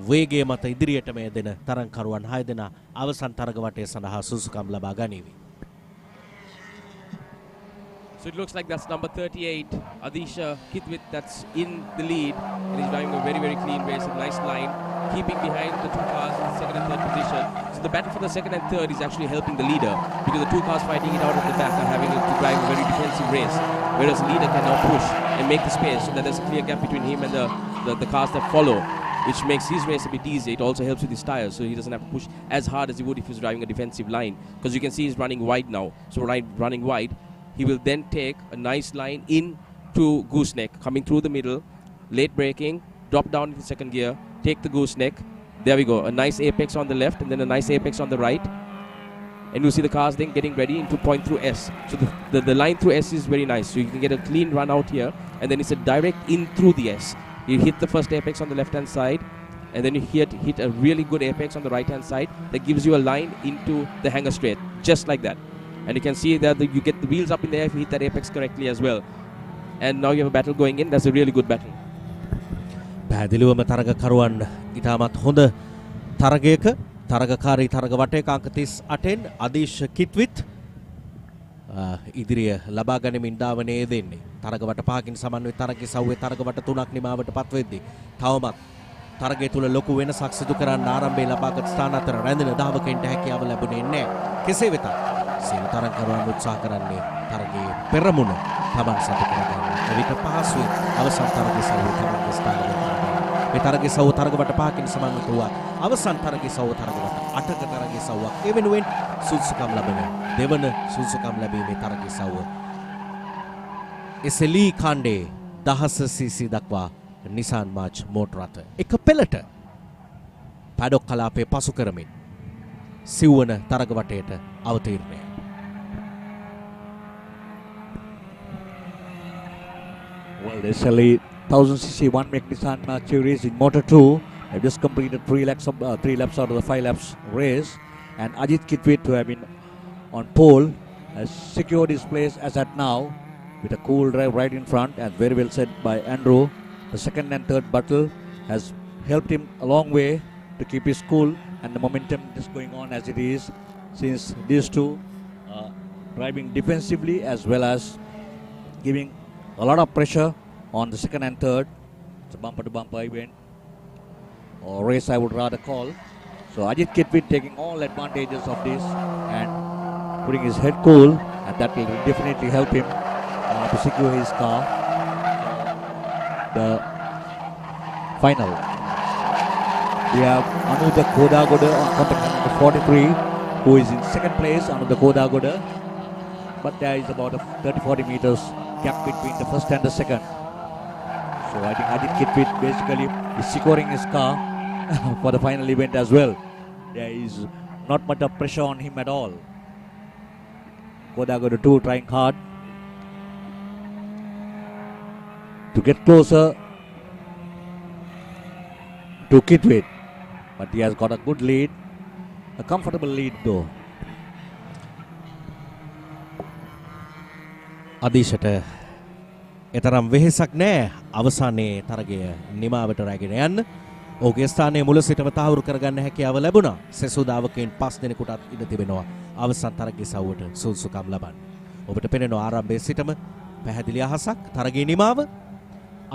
වේගය මත ඉදිරියටම යදෙන තරග කරුවන් 6 දෙනා අවසන් තරග වටය සඳහා සුසුකම් ලබා ගනිවි. So it looks like that's number 38, Adisha Kitwit, that's in the lead. And he's driving a very, very clean race, a nice line, keeping behind the 2 cars in second and third position. So the battle for the second and third is actually helping the leader, because the 2 cars fighting it out at the back are having to drive a very defensive race, whereas the leader can now push and make the space so that there's a clear gap between him and the cars that follow, which makes his race a bit easier. It also helps with his tires, so he doesn't have to push as hard as he would if he was driving a defensive line, because you can see he's running wide now. So running wide, he will then take a nice line in to gooseneck, coming through the middle, late braking, drop down into second gear, take the gooseneck. There we go, a nice apex on the left and then a nice apex on the right. And you see the cars then getting ready into point through S. So the line through S is very nice. So you can get a clean run out here, and then it's a direct in through the S. You hit the first apex on the left hand side, and then you hit a really good apex on the right hand side that gives you a line into the hanger straight, just like that. And you can see that you get the wheels up in the air if you hit that apex correctly as well. And now you have a battle going in. That's a really good battle. පැහැදිලිවම තරග කරුවන් ඉතාමත් හොඳ තරගයක තරගකාරී තරග වටේක අංක 38න් අදීශ් කිත්විත් ඉදිරිය ලබා ගැනීමෙන් ධාවනයේ දෙන්නේ. තරග වට 5කින් සමන්විත තරගයේ සව්වේ තරග වට 3ක් නිමාවට පත් වෙද්දී තවමත් තරගය තුල ලොකු වෙනසක් සිදු කරන්න ආරම්භයේ ලබාගත් ස්ථාන අතර රැඳෙන ධාවකයන්ට හැකියාව ලැබුණේ නැහැ. කෙසේ වෙතත් සියලු තරග කරුවන් උත්සාහ කරන්නේ තරගයේ පෙරමුණ තමන් සතු කරගන්න. එවිට පහසුවෙන් අවසන් තරගයේ සව්වේ තමන්ගේ ස්ථානය මේ තරගයේ සව් තරග වට 5කින් සමන්විත වූ අවසන් තරගයේ සව් තරග වට 8ක තරගයේ සව්වක් ඒ වෙනුවෙන් සුසුකම් ලැබෙන දෙවන සුසුකම් ලැබීමේ තරගයේ සව්ව එසෙලී කාණ්ඩේ 10 cc දක්වා Nissan March මෝටර රථ එක පෙළට පැඩොක් කලාපයේ පසු කරමින් සිව්වන තරග වටේට අවතීර්ණය. Well, the SLE 1000cc one-make Nissan Series in Motor 2. They've just completed 3 laps out of the 5 laps race. And Ajit Kitwit, who have been on pole, has secured his place as at now with a cool drive right in front, and very well said by Andrew. The second and third battle has helped him a long way to keep his cool, and the momentum is going on as it is, since these two are driving defensively as well as giving a lot of pressure on the second and third. It's a bumper to bumper event, or race I would rather call. So Ajit Kitwit taking all advantages of this and putting his head cool, and that will definitely help him to secure his car. The final, we have Anuda Kodagoda on contact number 43, who is in second place, Anuda Kodagoda, but there is about a 30-40 meters gap between the first and the second. So I think Ajit Kitwit basically is securing his car for the final event as well. There is not much of pressure on him at all. Kodagoda 2 trying hard to get closer to Kitwit, but he has got a good lead, a comfortable lead though. අදීශට එතරම් වෙහෙසක් නෑ අවසානයේ තරගය නිමාවට රැගෙන යන්න. ඔහුගේ ස්ථානයේ මුල සිටම තහවුරු කරගන්න හැකියාව ලැබුණා. සෙසුදාවකෙන් 5 දෙනෙකුටත් ඉඩ තිබෙනවා අවසන් තරගයේ සවුවට සුදුසුකම් ලබන්න. ඔබට පෙනෙනවා ආරම්භයේ සිටම පැහැදිලි අහසක්. තරගයේ නිමාව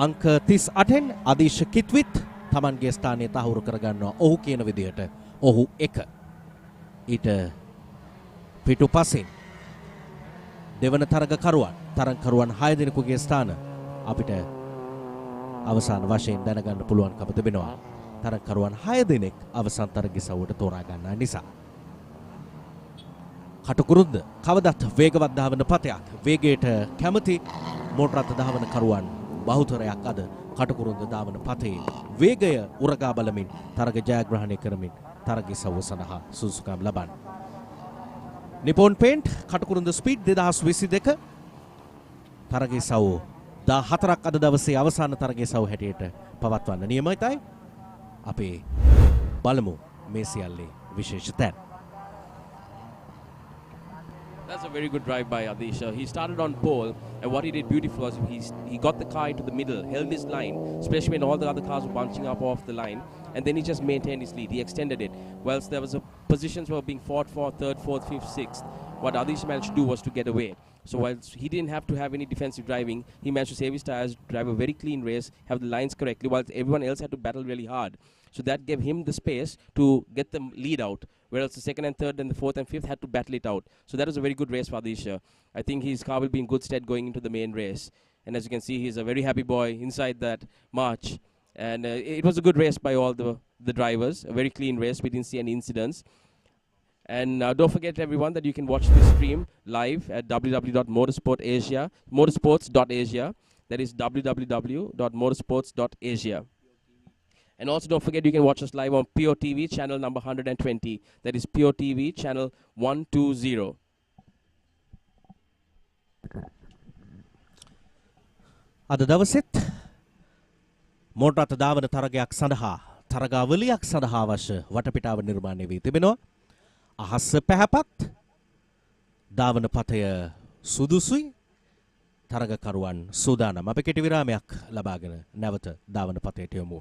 අංක 38න් අදීශ කිත්විත් තමන්ගේ ස්ථානයේ තහවුරු කරගන්නවා. ඔහු කියන විදිහට ඔහු 1. ඊට පිටුපසින් දෙවන තරගකරුවන් 6 දෙනෙකුගේ ස්ථාන අපිට අවසාන වශයෙන් දැනගන්න පුළුවන්කම තිබෙනවා. තරගකරුවන් 6 දෙනෙක් අවසන් තරගයේ සවුවට තෝරා ගන්නා නිසා. කටුකුරුන්ද කවදත් වේගවත් ධාවන පතයක්. වේගයට කැමති මෝටර රථ ධාවන කරුවන් බහුතරයක් අද කටුකුරුන්ද ධාවන පතේ වේගය උරගා බලමින් තරග ජයග්‍රහණය කරමින් තරගයේ සවුව සඳහා සුදුසුකම් ලබන. නිපොන් පේන්ට් කටුකුරුන්ද ස්පීඩ් 2022 තරගයේ සවුව 14ක් අද දවසේ අවසාන තරගයේ සවුව හැටියට පවත්වන්න නියමිතයි. අපි බලමු මේ සියල්ලේ විශේෂ තැන්. That's a very good drive by Adisha. He started on pole, and what he did beautiful was he got the car into the middle, held his line, especially when all the other cars were bunching up off the line, and then he just maintained his lead. He extended it. Whilst there was positions were being fought for 3rd, 4th, 5th, 6th, what Adisha managed to do was to get away. So whilst he didn't have to have any defensive driving, he managed to save his tires, drive a very clean race, have the lines correctly, whilst everyone else had to battle really hard. So that gave him the space to get the lead out, whereas the 2nd and 3rd and the 4th and 5th had to battle it out. So that was a very good race for Adisha. I think his car will be in good stead going into the main race. And as you can see, he's a very happy boy inside that march. And it was a good race by all the drivers, a very clean race. We didn't see any incidents. And don't forget, everyone, that you can watch this stream live at www.motorsports.asia. That is www.motorsports.asia. And also don't forget you can watch us live on POTV channel number 120. That is POTV channel 120. අද දවසෙත් මෝටර රථ ධාවන තරගයක් සඳහා තරගාවලියක් සඳහා අවශ්‍ය වටපිටාව නිර්මාණය වී තිබෙනවා. අහස පැහැපත් ධාවන පතය සුදුසුයි. තරගකරුවන් සූදානම්. අපි කෙටි විරාමයක් ලබාගෙන නැවත ධාවන පතයට යමු.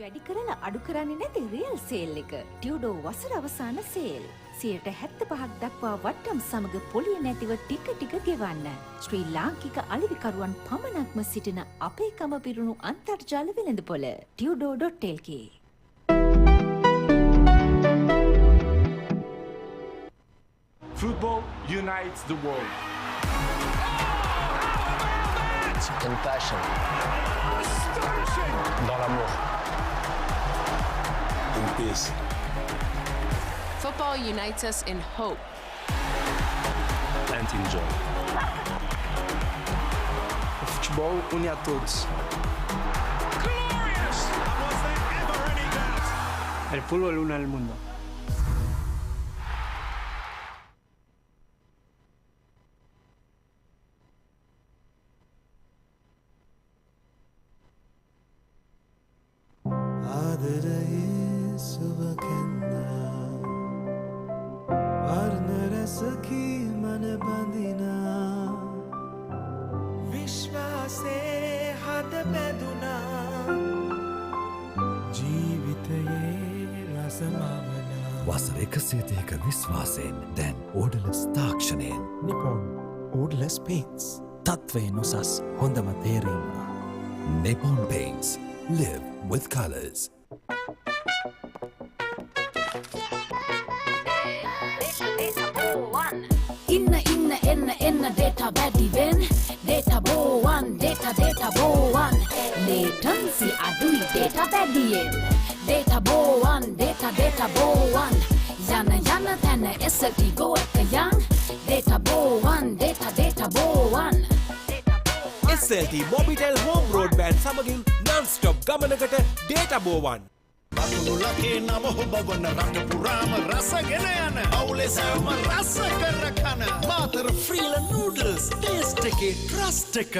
වැඩි කරලා අඩු කරන්නේ නැති රියල් සේල් එක. ටියුඩෝ වසර අවසාන සේල්. 75% දක්වා වට්ටම් සමග පොලිය නැතිව ටික ටික ගෙවන්න. ශ්‍රී ලාංකික අලෙවිකරුවන් පමණක්ම සිටින අපේකම පිරුණු අන්තර්ජාල වෙළඳපොළ tudo.lk. Football unites the world. In passion. Dans l'amour. In peace. Football unites us in hope. And in joy. Futebol une a todos. El fútbol une al mundo. වසර 130ක විශ්වාසයෙන් දැන් ඕඩලස් තාක්ෂණයෙන් Nippon Odorless Paints. තත්වේ නොසස් හොඳම තේරීම. Nippon Paints. Live with colors. Inna data වැඩි වෙන් data බෝවන් data බෝවන් latency අඩුයි data වැඩියෙන් data බෝවන් data බෝවන් යන තැන SLT go එක යන් data බෝවන් data බෝවන් SLT Mobitel Home Broadband සමගින් non-stop ගමනකට data බෝවන්. බතුණු ලකේ නම හොබවන රට පුරාම රසගෙන යන අවුලේ සෑම රස කර කන මාතර ෆ්‍රීල නූඩල්ස් ටේස්ට් එකේ ට්‍රස්ට් එක.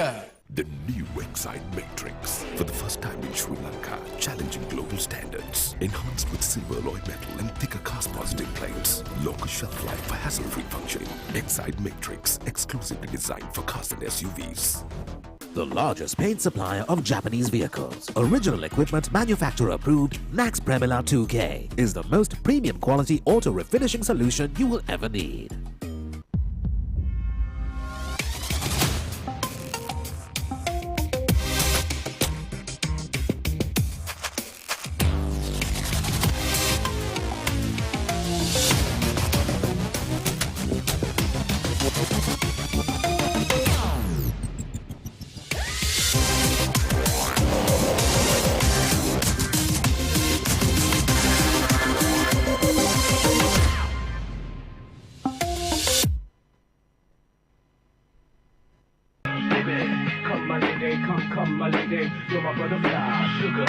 The new Excite Matrix, for the first time in Sri Lanka, challenging global standards. Enhanced with silver alloy metal and thicker cast positive plates. Longer shelf life for hassle-free functioning. Excite Matrix, exclusively designed for cars and SUVs. The largest paint supplier of Japanese vehicles. Original equipment manufacturer approved, Nax Premila 2K is the most premium quality auto refinishing solution you will ever need. Come my lady, you're my butterfly, sugar.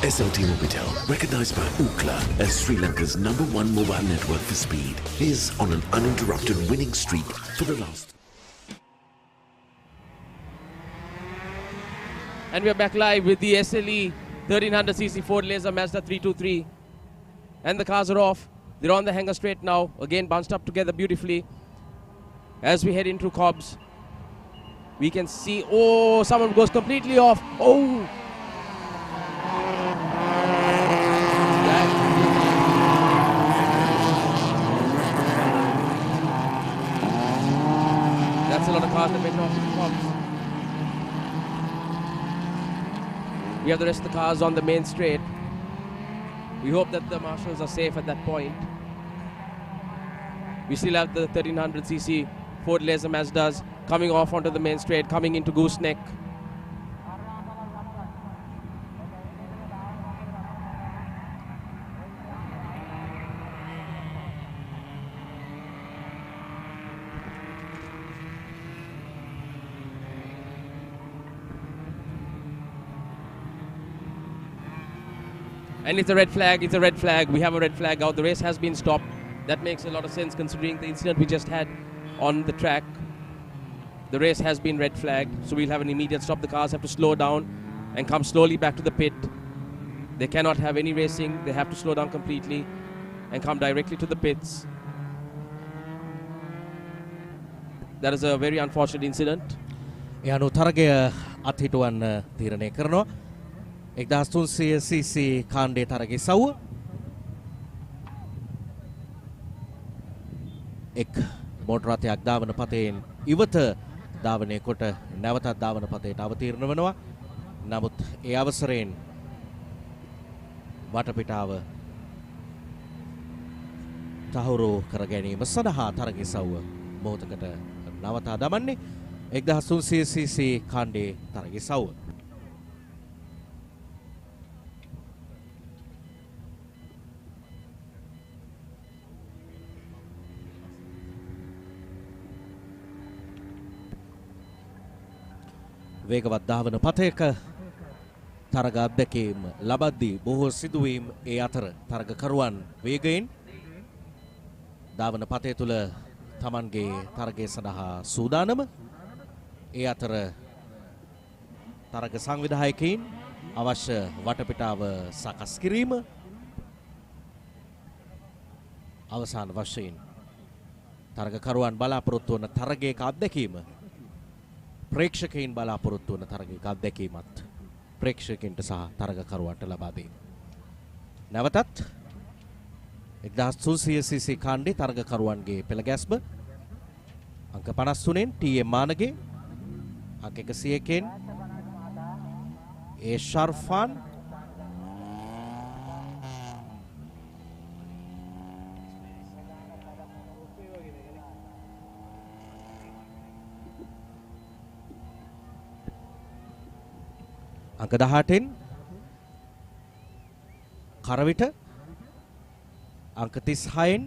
SLT Mobitel, recognized by Ookla as Sri Lanka's #1 mobile network for speed, is on an uninterrupted winning streak for the last. And we are back live with the SLE 1300cc Ford Laser Mazda 323. And the cars are off. They're on the hanger straight now. Again, bunched up together beautifully. As we head into Cobbs, we can see, oh, someone goes completely off. Oh! That's a lot of cars that went off in Cobbs. We have the rest of the cars on the main straight. We hope that the marshals are safe at that point. We still have the 1300cc Ford Laser Mazdas coming off onto the main straight, coming into Gooseneck. And it's a red flag, it's a red flag. We have a red flag out. The race has been stopped. That makes a lot of sense considering the incident we just had on the track. The race has been red flagged, so we'll have an immediate stop. The cars have to slow down and come slowly back to the pit. They cannot have any racing. They have to slow down completely and come directly to the pits. That is a very unfortunate incident. යනු තරගය අත්හිටුවන්න තීරණය කරනවා. 1300cc කාණ්ඩයේ තරගයේ සවුව එක් motor රථයක් ධාවන පතයෙන් ඉවත ධාවනය කොට නැවතත් ධාවන පතයට අවතීර්ණ වෙනවා. නමුත් ඒ අවසරයෙන් වටපිටාව තහවුරු කර ගැනීම සඳහා තරග ඉසව්ව මොහොතකට නවතා දමන්නේ 1300cc කාණ්ඩේ තරග ඉසව්ව. වේගවත් ධාවන පතයක තරග අත්දැකීම් ලබද්දී බොහෝ සිදුවීම් ඒ අතර තරගකරුවන් වේගයෙන් ධාවන පතය තුළ තමන්ගේ තරගය සඳහා සූදානම. ඒ අතර තරග සංවිධායකයින් අවශ්‍ය වටපිටාව සකස් කිරීම, අවසාන වශයෙන් තරගකරුවන් බලාපොරොත්තු වන තරගයක අත්දැකීම, ප්‍රේක්ෂකයින් බලාපොරොත්තු වන තරගයක අත්දැකීමත් ප්‍රේක්ෂකයින්ට සහ තරගකරුවන්ට ලබා දෙයි. නැවතත් 1300cc කාණ්ඩේ තරගකරුවන්ගේ පෙළ ගැස්ම අංක 53න් TM මානගේ, අංක 101න් ඒ ෂර්ෆාන්, අංක 18න් කරවිට, අංක 36න්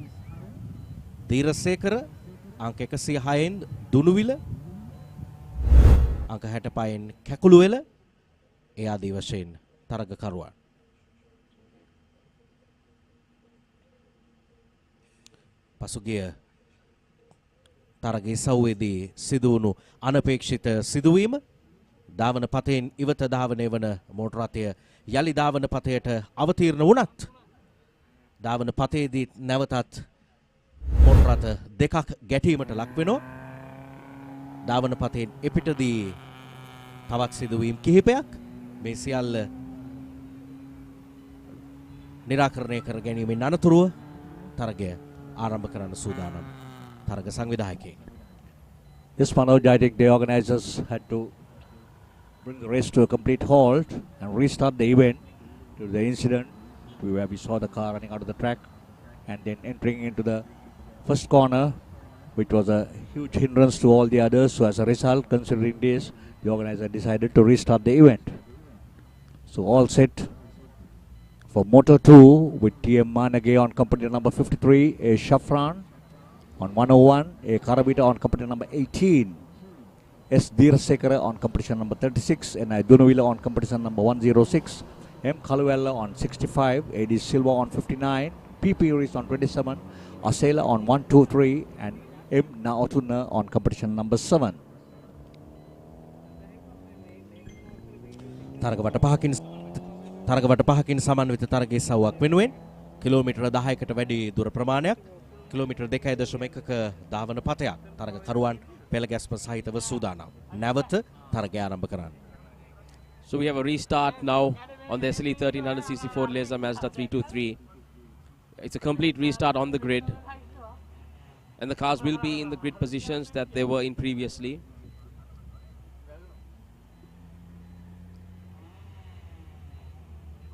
දීරසේකර, අංක 106න් දුනුවිල, අංක 65න් කැකුළුවෙල ඒ ආදී වශයෙන් තරගකරුවන්. පසුගිය තරග ඉසව්වේදී සිදුවුණු අනපේක්ෂිත සිදුවීම, ධාවන පතයෙන් ඉවත ධාවනය වන මෝටර රථය යලි ධාවන පතයට අවතීර්ණ වුණත් ධාවන පතයේදී නැවතත් මෝටර රථ දෙකක් ගැටීමට ලක් වෙනවා. ධාවන පතයෙන් එපිටදී තවත් සිදුවීම් කිහිපයක්, මේ සියල්ල निराकरණය කර ගැනීමෙන් අනතුරුව තරගය ආරම්භ කරන්න සූදානම් තරග සංවිධායකයන්. Yes, Manoj, I think the organizers had to bring the race to a complete halt and restart the event due to the incident where we saw the car running out of the track and then entering into the first corner, which was a huge hindrance to all the others. So as a result, considering this, the organizer decided to restart the event. So all set for Moto 2 with TM Manage on competitor number 53, a Shafran on 101, a Karabita on competitor number 18, S. Dirasekara on competition number 36, and Dunuvila on competition number 106, M. Kaluella on 65, A.D. Silva on 59, P.P. Rees on 27, Asela on 123, and M. Naotuna on competition number 7. තරගවට පහකින් සමන්විත තරගයේ සවුවක් වෙනුවෙන් kilometre 10කට වැඩි දුර ප්‍රමාණයක්, kilometre 2.1ක ධාවන පතයක් තරගකරුවන් පෙළ ගැස්ම සහිතව සූදානම්. නැවත තරගය ආරම්භ කරන්න. So we have a restart now on the SLE 1300cc Ford Laser Mazda 323. It's a complete restart on the grid, and the cars will be in the grid positions that they were in previously.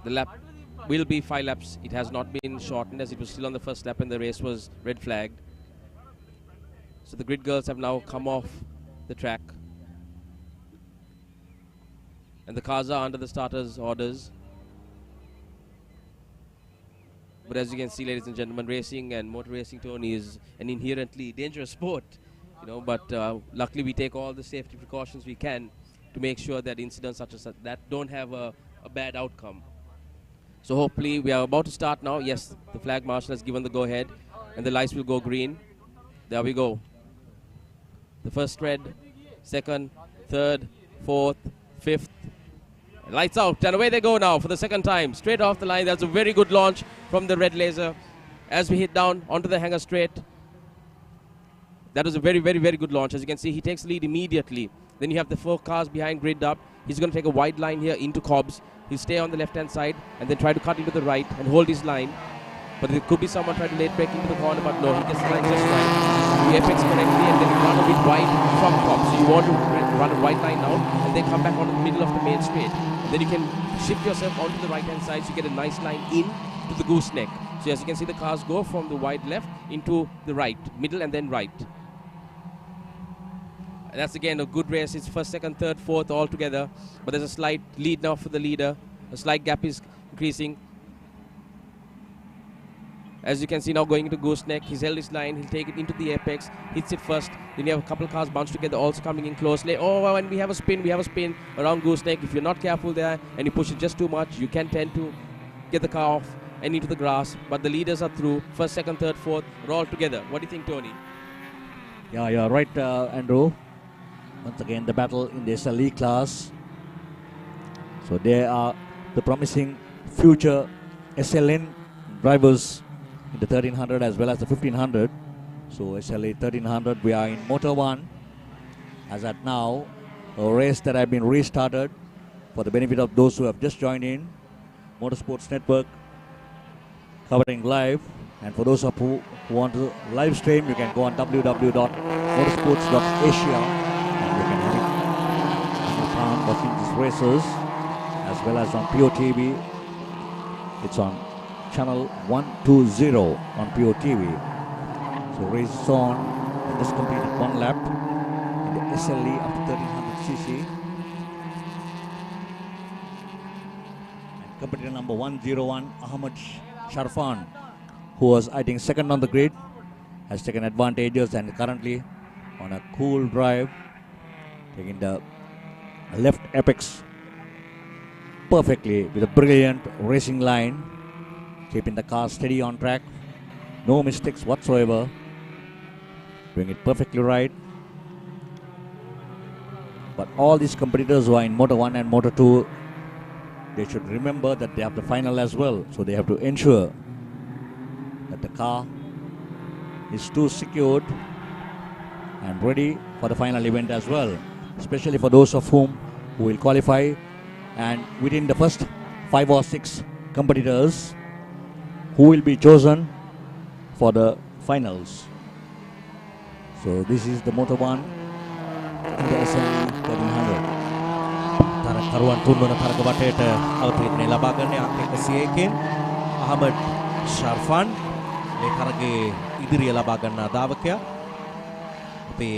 The lap will be 5 laps. It has not been shortened as it was still on the first lap and the race was red flagged. So the grid girls have now come off the track, and the cars are under the starters' orders. But as you can see, ladies and gentlemen, racing and motor racing, Tony, is an inherently dangerous sport, you know. But luckily, we take all the safety precautions we can to make sure that incidents such as that don't have a bad outcome. So hopefully, we are about to start now. Yes, the flag marshal has given the go-ahead, and the lights will go green. There we go. The first red, second, third, fourth, fifth. Lights out, and away they go now for the second time. Straight off the line. That's a very good launch from the red laser as we hit down onto the hanger straight. That was a very, very, very good launch. As you can see, he takes lead immediately. Then you have the 4 cars behind grid up. He's going to take a wide line here into Cobbs. He'll stay on the left-hand side and then try to cut into the right and hold his line. But there could be someone trying to late break into the corner, but no, he gets the line just right. apex correctly and then run a bit wide from top. So you want to run a right line out and then come back onto the middle of the main straight. Then you can shift yourself onto the right hand side so you get a nice line in to the gooseneck. So as you can see, the cars go from the wide left into the right, middle and then right. And that's again a good race. It's first, second, third, fourth all together. But there's a slight lead now for the leader. A slight gap is increasing. As you can see now going into gooseneck, he's held his line, he'll take it into the apex, hits it first, then you have a couple of cars bunched together also coming in closely. Oh, and we have a spin around gooseneck. If you're not careful there and you push it just too much, you can tend to get the car off and into the grass. But the leaders are through, first, second, third, fourth, we're all together. What do you think, Tony? Yeah, you're right, Andrew. Once again, the battle in the SLE class. So they are the promising future SLN drivers in the 1300 as well as the 1500. So SLA 1300, we are in Motor 1. As at now, a race that has been restarted for the benefit of those who have just joined in. Motorsports Network covering live. And for those of you who want to live stream, you can go on www.motorsports.asia and you can have it on watching these races, as well as on POTV. It's on channel 120 on POTV. So race is on. I just completed one lap in the SLE up to 1300cc. And competitor number 101, Ahmad Sharfan, who was I think second on the grid, has taken advantages and currently on a cool drive, taking the left apex perfectly with a brilliant racing line, keeping the car steady on track, no mistakes whatsoever, doing it perfectly right. But all these competitors who are in Motor 1 and Motor 2, they should remember that they have the final as well. So they have to ensure that the car is too secured and ready for the final event as well, especially for those of whom who will qualify and within the first 5 or 6 competitors who will be chosen for the finals. So this is the Motor 1 in the SLE 1300. තරකරුවන් තුන්වන තරග වටේට අවතීර්ණය ලබා ගන්න අංක 101කින් අහමඩ් ෂර්ෆාන් මේ තරගයේ ඉදිරිය ලබා ගන්නා ධාවකයා. අපේ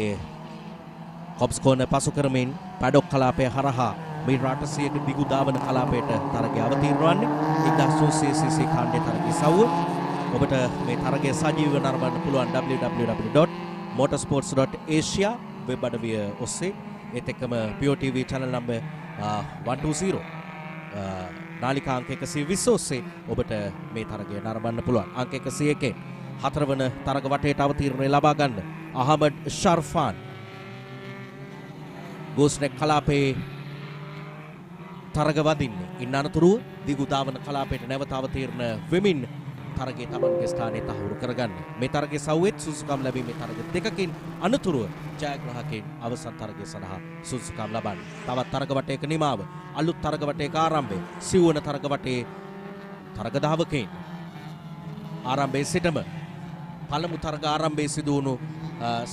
කොබ්ස් කෝනර් පසු කරමින් පැඩොක් කලාපය හරහා මේ 800ක දිගු ධාවන කලාපයට තරගය අවතීර්ණ වන්නේ 1900cc ඛණ්ඩයේ තරගයේ සවුව. ඔබට මේ තරගය සජීවව නරඹන්න පුළුවන් www.motorsports.asia වෙබ් අඩවිය ඔස්සේ. ඒත් එක්කම POTV channel number 120 නාලිකා අංක 120 ඔස්සේ ඔබට මේ තරගය නරඹන්න පුළුවන්. අංක 101 හතරවන තරග වටේට අවතීර්ණය ලබා ගන්න අහමඩ් ෂර්ෆාන් ගෝස්නෙක් කලාපේ තරග වදින්නේ. ඉන් අනතුරුව දිගු ධාවන කලාපයට නැවත අවතීර්ණ වෙමින් තරගයේ තමන්ගේ ස්ථානය තහවුරු කරගන්න. මේ තරගයේ සවුවෙත් සුසුකම් ලැබීමේ තරග දෙකකින් අනතුරුව ජයග්‍රාහකයන් අවසන් තරගය සඳහා සුසුකම් ලබන්න. තවත් තරග වටයක නිමාව, අලුත් තරග වටයක ආරම්භය, සිව්වන තරග වටේ තරග ධාවකයන් ආරම්භයේ සිටම පළමු තරග ආරම්භයේ සිදු වුණු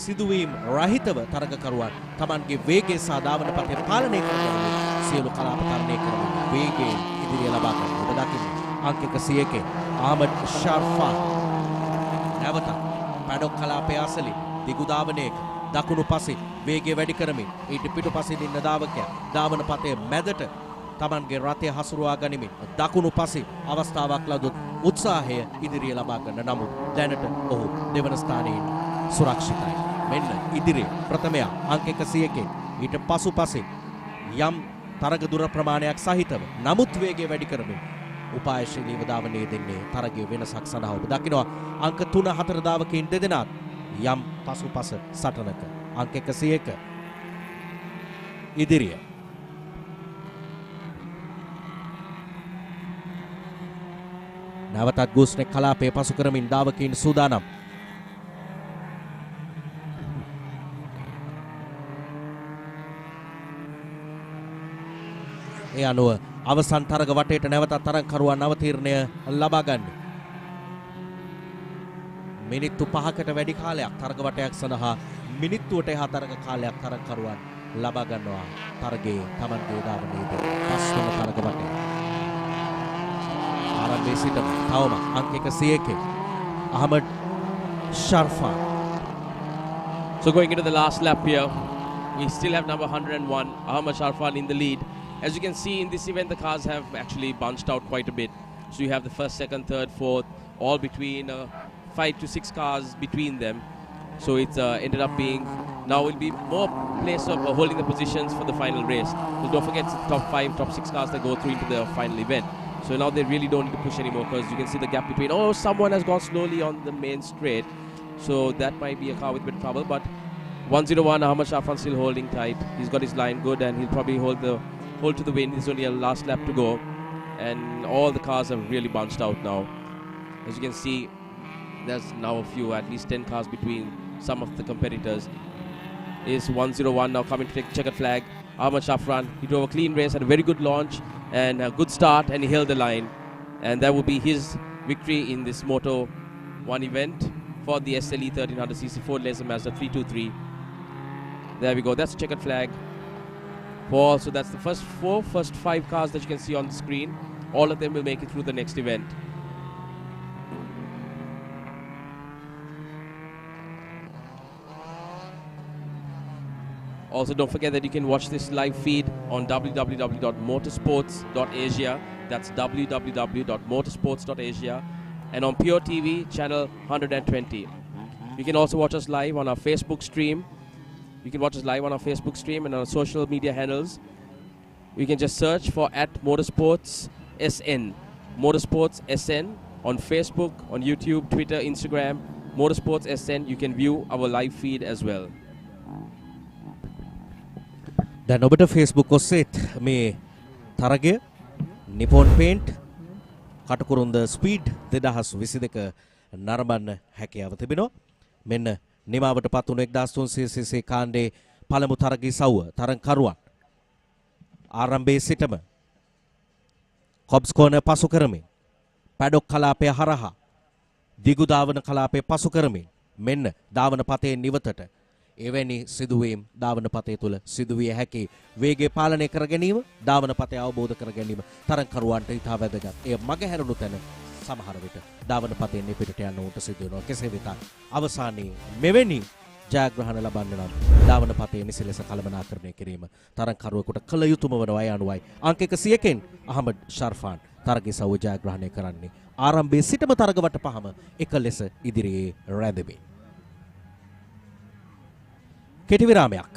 සිදුවීම් රහිතව තරගකරුවන් තමන්ගේ වේගය සහ ධාවන පථය පාලනය කරගෙන සියලු කලාප තරණය කරමින් වේගයෙන් ඉදිරිය ලබා ගන්න. ඔබ දකින්න අංක 101 ආමඩ් ෂර්ෆාන් නැවත පැඩොක් කලාපය අසලින් දිගු ධාවනයක දකුණු පසින් වේගය වැඩි කරමින් ඊට පිටුපසින් ඉන්න ධාවකයා ධාවන පථය මැදට තමන්ගේ රථය හසුරුවා ගනිමින් දකුණු පසින් අවස්ථාවක් ලදොත් උත්සාහය ඉදිරිය ලබා ගන්න. නමුත් දැනට ඔහු දෙවන ස්ථානයේ සුරක්ෂිතයි. මෙන්න ඉදිරිය ප්‍රථමයා අංක 101 ඊට පසුපසින් යම් තරග දුර ප්‍රමාණයක් සහිතව නමුත් වේගය වැඩි කරමින් උපායශීලීව ධාවනය දෙන්නේ තරගයේ වෙනසක් සඳහා. ඔබ දකිනවා අංක 3-4 ධාවකයන් දෙදෙනාත් යම් පසුපස සටනක. අංක 101 ඉදිරිය. නැවතත් ගෝස්නෙක් කලාපයේ පසු කරමින් ධාවකයන් සූදානම්. ඒ අනුව අවසන් තරග වටේට නැවතත් තරගකරුවන් අවතීර්ණය ලබා ගන්න. මිනිත්තු 5කට වැඩි කාලයක් තරග වටයක් සඳහා මිනිත්තුවට එහා තරග කාලයක් තරගකරුවන් ලබා ගන්නවා තරගයේ Tamanගේ ධාවනයේදී පස්වන තරග වටේ. ආරම්භයේ සිට තවම අංක 101 Ahmed ශර්ෆාන්. So going into the last lap here, we still have number 101, Ahmad Sharfan in the lead. As you can see in this event, the cars have actually bunched out quite a bit. So you have the first, second, third, fourth, all between 5 to 6 cars between them. So it's ended up being, now will be more place of holding the positions for the final race. So don't forget it's the top 5, top 6 cars that go through into the final event. So now they really don't need to push anymore because you can see the gap between, oh, someone has gone slowly on the main straight. So that might be a car with a bit of trouble, but 101, Ahmad Sharfan still holding tight. He's got his line good and he'll probably hold to the win. There's only a last lap to go. And all the cars have really bunched out now. As you can see, there's now a few, at least 10 cars between some of the competitors. Is 101 now coming to take checkered flag. Ahmad Sharfan, he drove a clean race, had a very good launch and a good start, and he held the line. And that will be his victory in this Moto 1 event for the SLE 1300cc Ford Laser Mazda 323. There we go, that's a checkered flag. So that's the first 5 cars that you can see on the screen. All of them will make it through the next event. Also, don't forget that you can watch this live feed on www.motorsports.asia. That's www.motorsports.asia. And on Pure TV, channel 120. You can also watch us live on our Facebook stream. You can watch us live on our Facebook stream and on our social media handles. You can just search for @motorsportsSN. MotorsportsSN on Facebook, on YouTube, Twitter, Instagram. MotorsportsSN. You can view our live feed as well. දැන් ඔබට Facebook ඔස්සේත් මේ තරගය Nippon Paint Katukurunda speed 2022 නරඹන්න හැකියාව තිබෙනවා. මෙන්න නිමාවට පත් වුණු 1300cc කාණ්ඩේ පළමු තරගී සව්ව තරගකරුවන් ආරම්භයේ සිටම කොබ්ස් කෝනර් පසු කරමින් පැඩොක් කලාපය හරහා දිගු ධාවන කලාපය පසු කරමින් මෙන්න ධාවන පතේ නිවතට එවැනි සිදුවීම් ධාවන පතේ තුල සිදුවිය හැකි වේගය පාලනය කර ගැනීම ධාවන පතේ අවබෝධ කර ගැනීම තරගකරුවන්ට ඉතා වැදගත්. එය මගහැරුණු තැන සමහර විට ධාවන පතේ නිපිටට යන උන්ට සිදු වෙනවා. කෙසේ වෙතත් අවසානයේ මෙවැනි ජයග්‍රහණ ලබන්න නම් ධාවන පතේ නිසි ලෙස කළමනාකරණය කිරීම තරගකරුවෙකුට කළ යුතුම වනවා. ඒ අනුවයි අංක 101න් අහමඩ් ශර්ෆාන් තරගයේ සව්ව ජයග්‍රහණය කරන්නේ. ආරම්භයේ සිටම තරග වට පහම එක ලෙස ඉදිරියේ රැඳෙමින්. කෙටි විරාමයක්.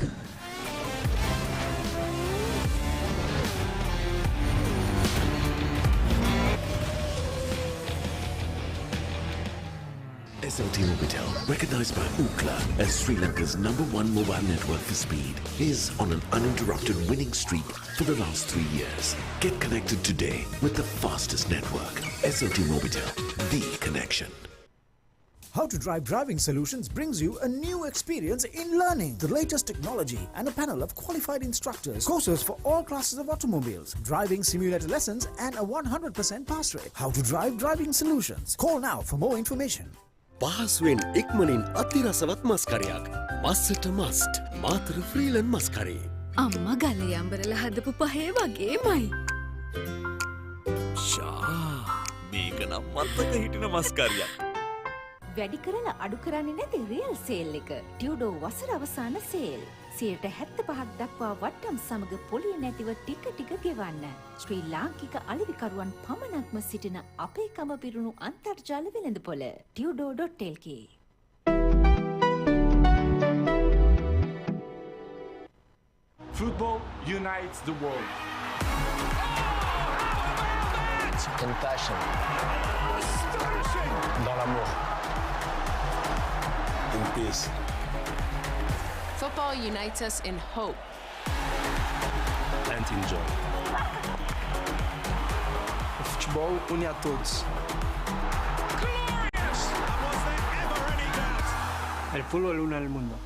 SLT Mobitel, recognized by Ookla as Sri Lanka's #1 mobile network for speed, is on an uninterrupted winning streak for the last 3 years. Get connected today with the fastest network. SLT Mobitel, the connection. How to Drive Driving Solutions brings you a new experience in learning the latest technology and a panel of qualified instructors, courses for all classes of automobiles, driving simulator lessons and a 100% pass rate. How to Drive Driving Solutions. Call now for more information. පහසුවෙන් ඉක්මනින් අතිරසවත් මස්කරයක්. පස්සට must Matara ෆ්‍රීලන් මස්කරේ. අම්මා ගලේ අඹරලා හදපු පහේ වගේමයි. ෂා මේක නම් මත්තක හිටින මස්කරියක්. වැඩි කරලා අඩු කරන්නේ නැති රියල් සේල් එක. ටියුඩෝ වසර අවසාන සේල්. 75% දක්වා වට්ටම් සමග පොලිය නැතිව ටික ටික ගෙවන්න. ශ්‍රී ලාංකික අලෙවිකරුවන් පමණක්ම සිටින අපේකම පිරුණු අන්තර්ජාල වෙළඳපොළ tudo.lk. Football unites the world. In passion. Dans l'amour. In peace. Football unites us in hope. And in joy. O futebol une a todos. El fútbol une al mundo.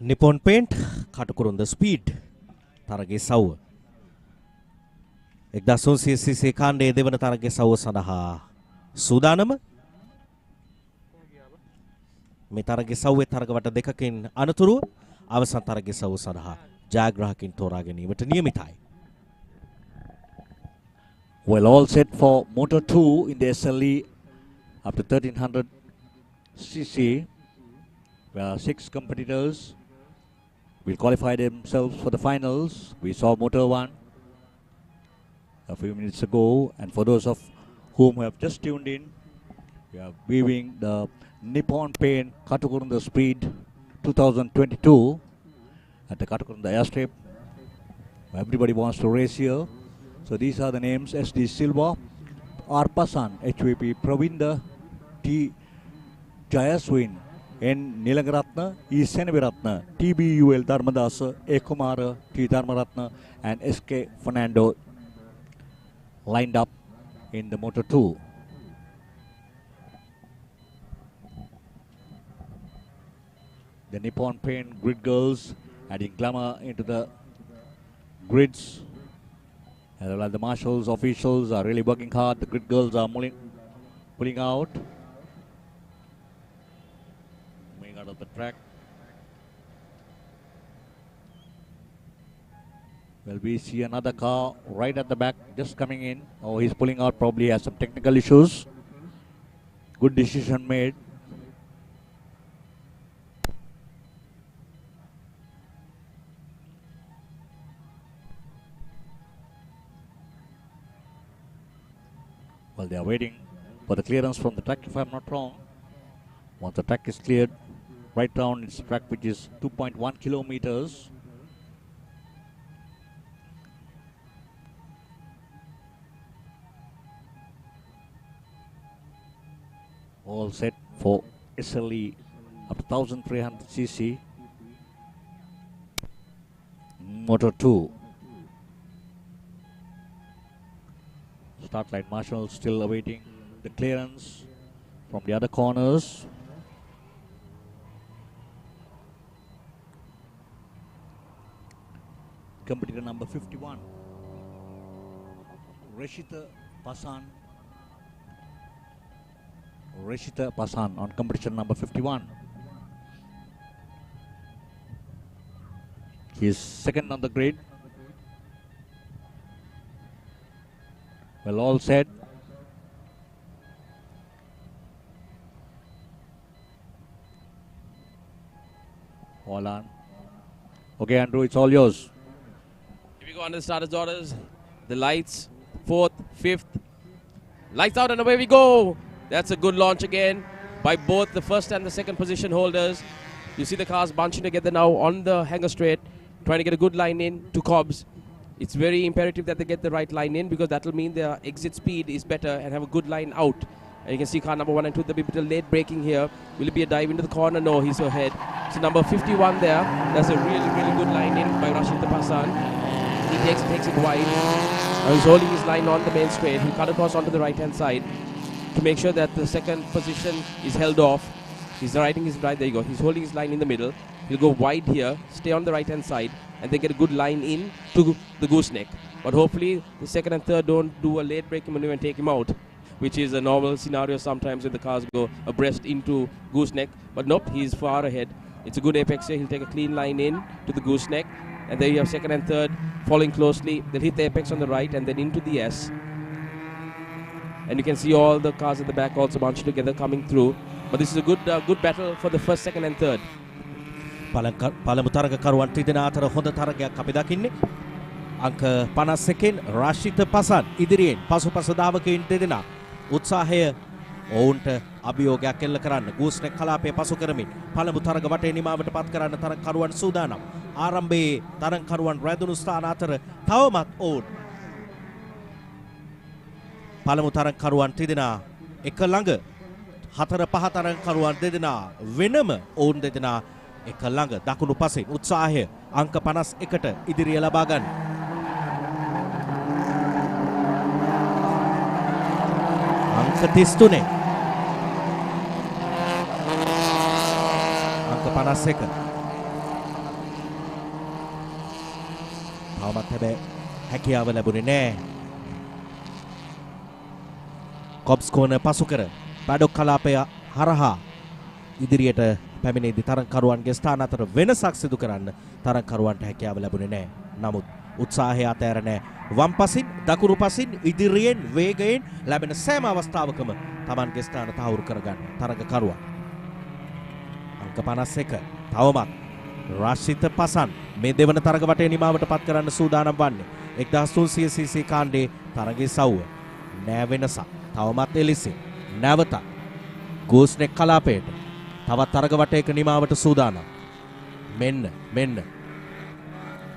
Nippon Paint Katukurunda Speed තරගේ සව්ව 1900cc කාණ්ඩයේ දෙවන තරගේ සව්ව සඳහා සූදානම මේ තරගේ සව්වේ තරග වට දෙකකින් අනතුරුව අවසන් තරගේ සව්ව සඳහා ජයග්‍රාහකින් තෝරා ගැනීමට නියමිතයි. Well, all set for Motor 2 in the SLE up to 1300 cc, where 6 competitors will qualify themselves for the finals. We saw Motor 1 a few minutes ago, and for those of whom have just tuned in, we are viewing the Nippon Paint Katukurunda Speed 2022 at the Katukurunda airstrip. Everybody wants to race here. So these are the names: SD Silva, R. Pasan, HVP Pravinda, T. Jayaswin, N. Nilagaratna, E. Senaviratna, TBUL Dharmadasa, A. Kumara, T. Dharmaratna, and SK Fernando lined up in the Motor 2. The Nippon Paint grid girls adding glamour into the grids. And while the marshals, officials are really working hard, the grid girls are pulling out. Moving out of the track. Well, we see another car right at the back just coming in. Oh, he's pulling out, probably has some technical issues. Good decision made. Well, they are waiting for the clearance from the track, if I'm not wrong. Once the track is cleared, right down it's a track which is 2.1 kilometers. All set for SLE up to 1300 cc. Motor 2. Start line marshal still awaiting the clearance from the other corners. Competitor number 51, Reshita Pasan on competition number 51. He is second on the grid. Well, all set. All on. Okay, Andrew, it's all yours. Here we go under the starter's orders. The lights, 4th, 5th. Lights out and away we go. That's a good launch again by both the first and the second position holders. You see the cars bunching together now on the hanger straight, trying to get a good line in to Cobbs. It's very imperative that they get the right line in because that will mean their exit speed is better and have a good line out. And you can see car number 1 and 2, there'll be a bit of late braking here. Will it be a dive into the corner? No, he's ahead. So number 51 there, that's a really, really good line in by Rashid Passan. He takes it wide. Now he's holding his line on the main straight. He'll cut across onto the right-hand side to make sure that the second position is held off. He's riding his right, there you go. He's holding his line in the middle. He'll go wide here, stay on the right-hand side, and they get a good line in to the gooseneck. But hopefully the second and third don't do a late braking maneuver and take him out, which is a normal scenario sometimes when the cars go abreast into gooseneck. But nope, he's far ahead. It's a good apex here. He'll take a clean line in to the gooseneck. And there you have second and third following closely. They'll hit the apex on the right and then into the S. And you can see all the cars at the back also bunched together coming through. But this is a good battle for the first, second and third. පළමු තරගකරුවන් තිදෙනා අතර හොඳ තරගයක් අපි දකින්නේ. අංක 51 රාශිත පසන් ඉදිරියෙන් පසුපස ධාවකයින් දෙදෙනා උත්සාහය ඔවුන්ට අභියෝගයක් එල්ල කරන්න ගූස්නෙක් කලාපයේ පසු කරමින් පළමු තරග වටේ නිමාවට පත් කරන්න තරගකරුවන් සූදානම්. ආරම්භයේ තරගකරුවන් රැඳුණු ස්ථාන අතර තවමත් ඔවුන් පළමු තරගකරුවන් තිදෙනා එක ළඟ 4-5 තරගකරුවන් දෙදෙනා වෙනම ඔවුන් දෙදෙනා එක ළඟ දකුණු පසින් උත්සාහය අංක 51ට ඉදිරිය ලබා ගන්න. අංක 33 අංක 51 තවමත් හැබැයි හැකියාව ලැබුණේ නැහැ. කොබ්ස් කෝන පසු කර පැඩොක් කලාපය හරහා ඉදිරියට පැමිණෙද්දී තරඟකරුවන්ගේ ස්ථාන අතර වෙනසක් සිදු කරන්න තරඟකරුවන්ට හැකියාව ලැබුණේ නැහැ. නමුත් උත්සාහය අතෑර නැහැ. වම් පසින් දකුණු පසින් ඉදිරියෙන් වේගයෙන් ලැබෙන සෑම අවස්ථාවකම Tamanගේ ස්ථාන තහවුරු කරගන්න තරඟකරුවා. අංක 51 තවමත් රාශිත පසන් මේ දෙවන තරඟ වටේ නිමාවට පත් කරන්න සූදානම් වන්නේ 1300 cc කාණ්ඩේ තරඟේ සවුව. නෑ වෙනසක්. තවමත් එලිසින් නැවත ගෝස්නෙක් කලාපයට තවත් තරඟ වටයක නිමාවට සූදානම්. මෙන්න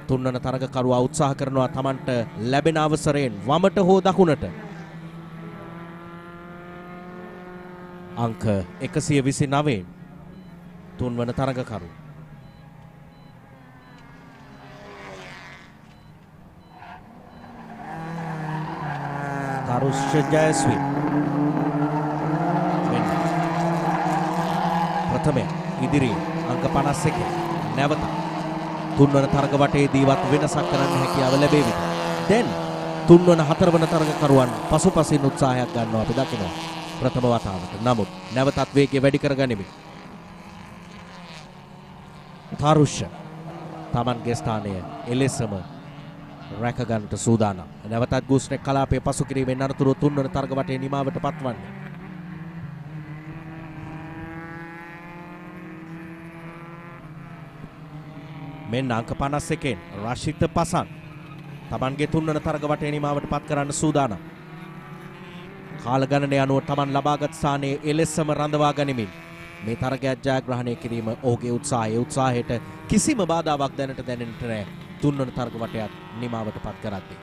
තුන්වන තරඟකරුවා උත්සාහ කරනවා Tamanට ලැබෙන අවසරයෙන් වමට හෝ දකුණට. අංක 129 තුන්වන තරඟකරු තරුෂ්‍ය ජයස්වී ප්‍රථමය ඉදිරියේ අංක 51 නැවත තුන්වන තරඟ වටේදීවත් වෙනසක් කරන්න හැකියාව ලැබෙවි. දැන් තුන්වන හතරවන තරඟකරුවන් පසුපසින් උත්සාහයක් ගන්නවා අපි දකිනවා ප්‍රථම වතාවට. නමුත් නැවතත් වේගය වැඩි කරගනිමින් තරුෂ්‍ය Tamanගේ ස්ථානය එලෙසම රැක ගන්නට සූදානම්. නැවතත් ගුස්නෙක් කලාපයේ පසු කිරීමෙන් අනතුරුව තුන්වන තරඟ වටේ නිමාවට පත්වන්නේ. මෙන්න අංක 51 රශිත පසන් Tamanගේ තුන්වන තරඟ වටේ නිමාවට පත් කරන්න සූදානම්. කාල ගණනය අනුව Taman ලබාගත් ස්ථානයේ එලෙසම රඳවා ගනිමින් මේ තරගයක් ජයග්‍රහණය කිරීම ඔහුගේ උත්සාහයට කිසිම බාධාවක් දැනට දැනෙන්නට නැහැ. තුන්වන තරග වටයක් නිමාවට පත් කරද්දී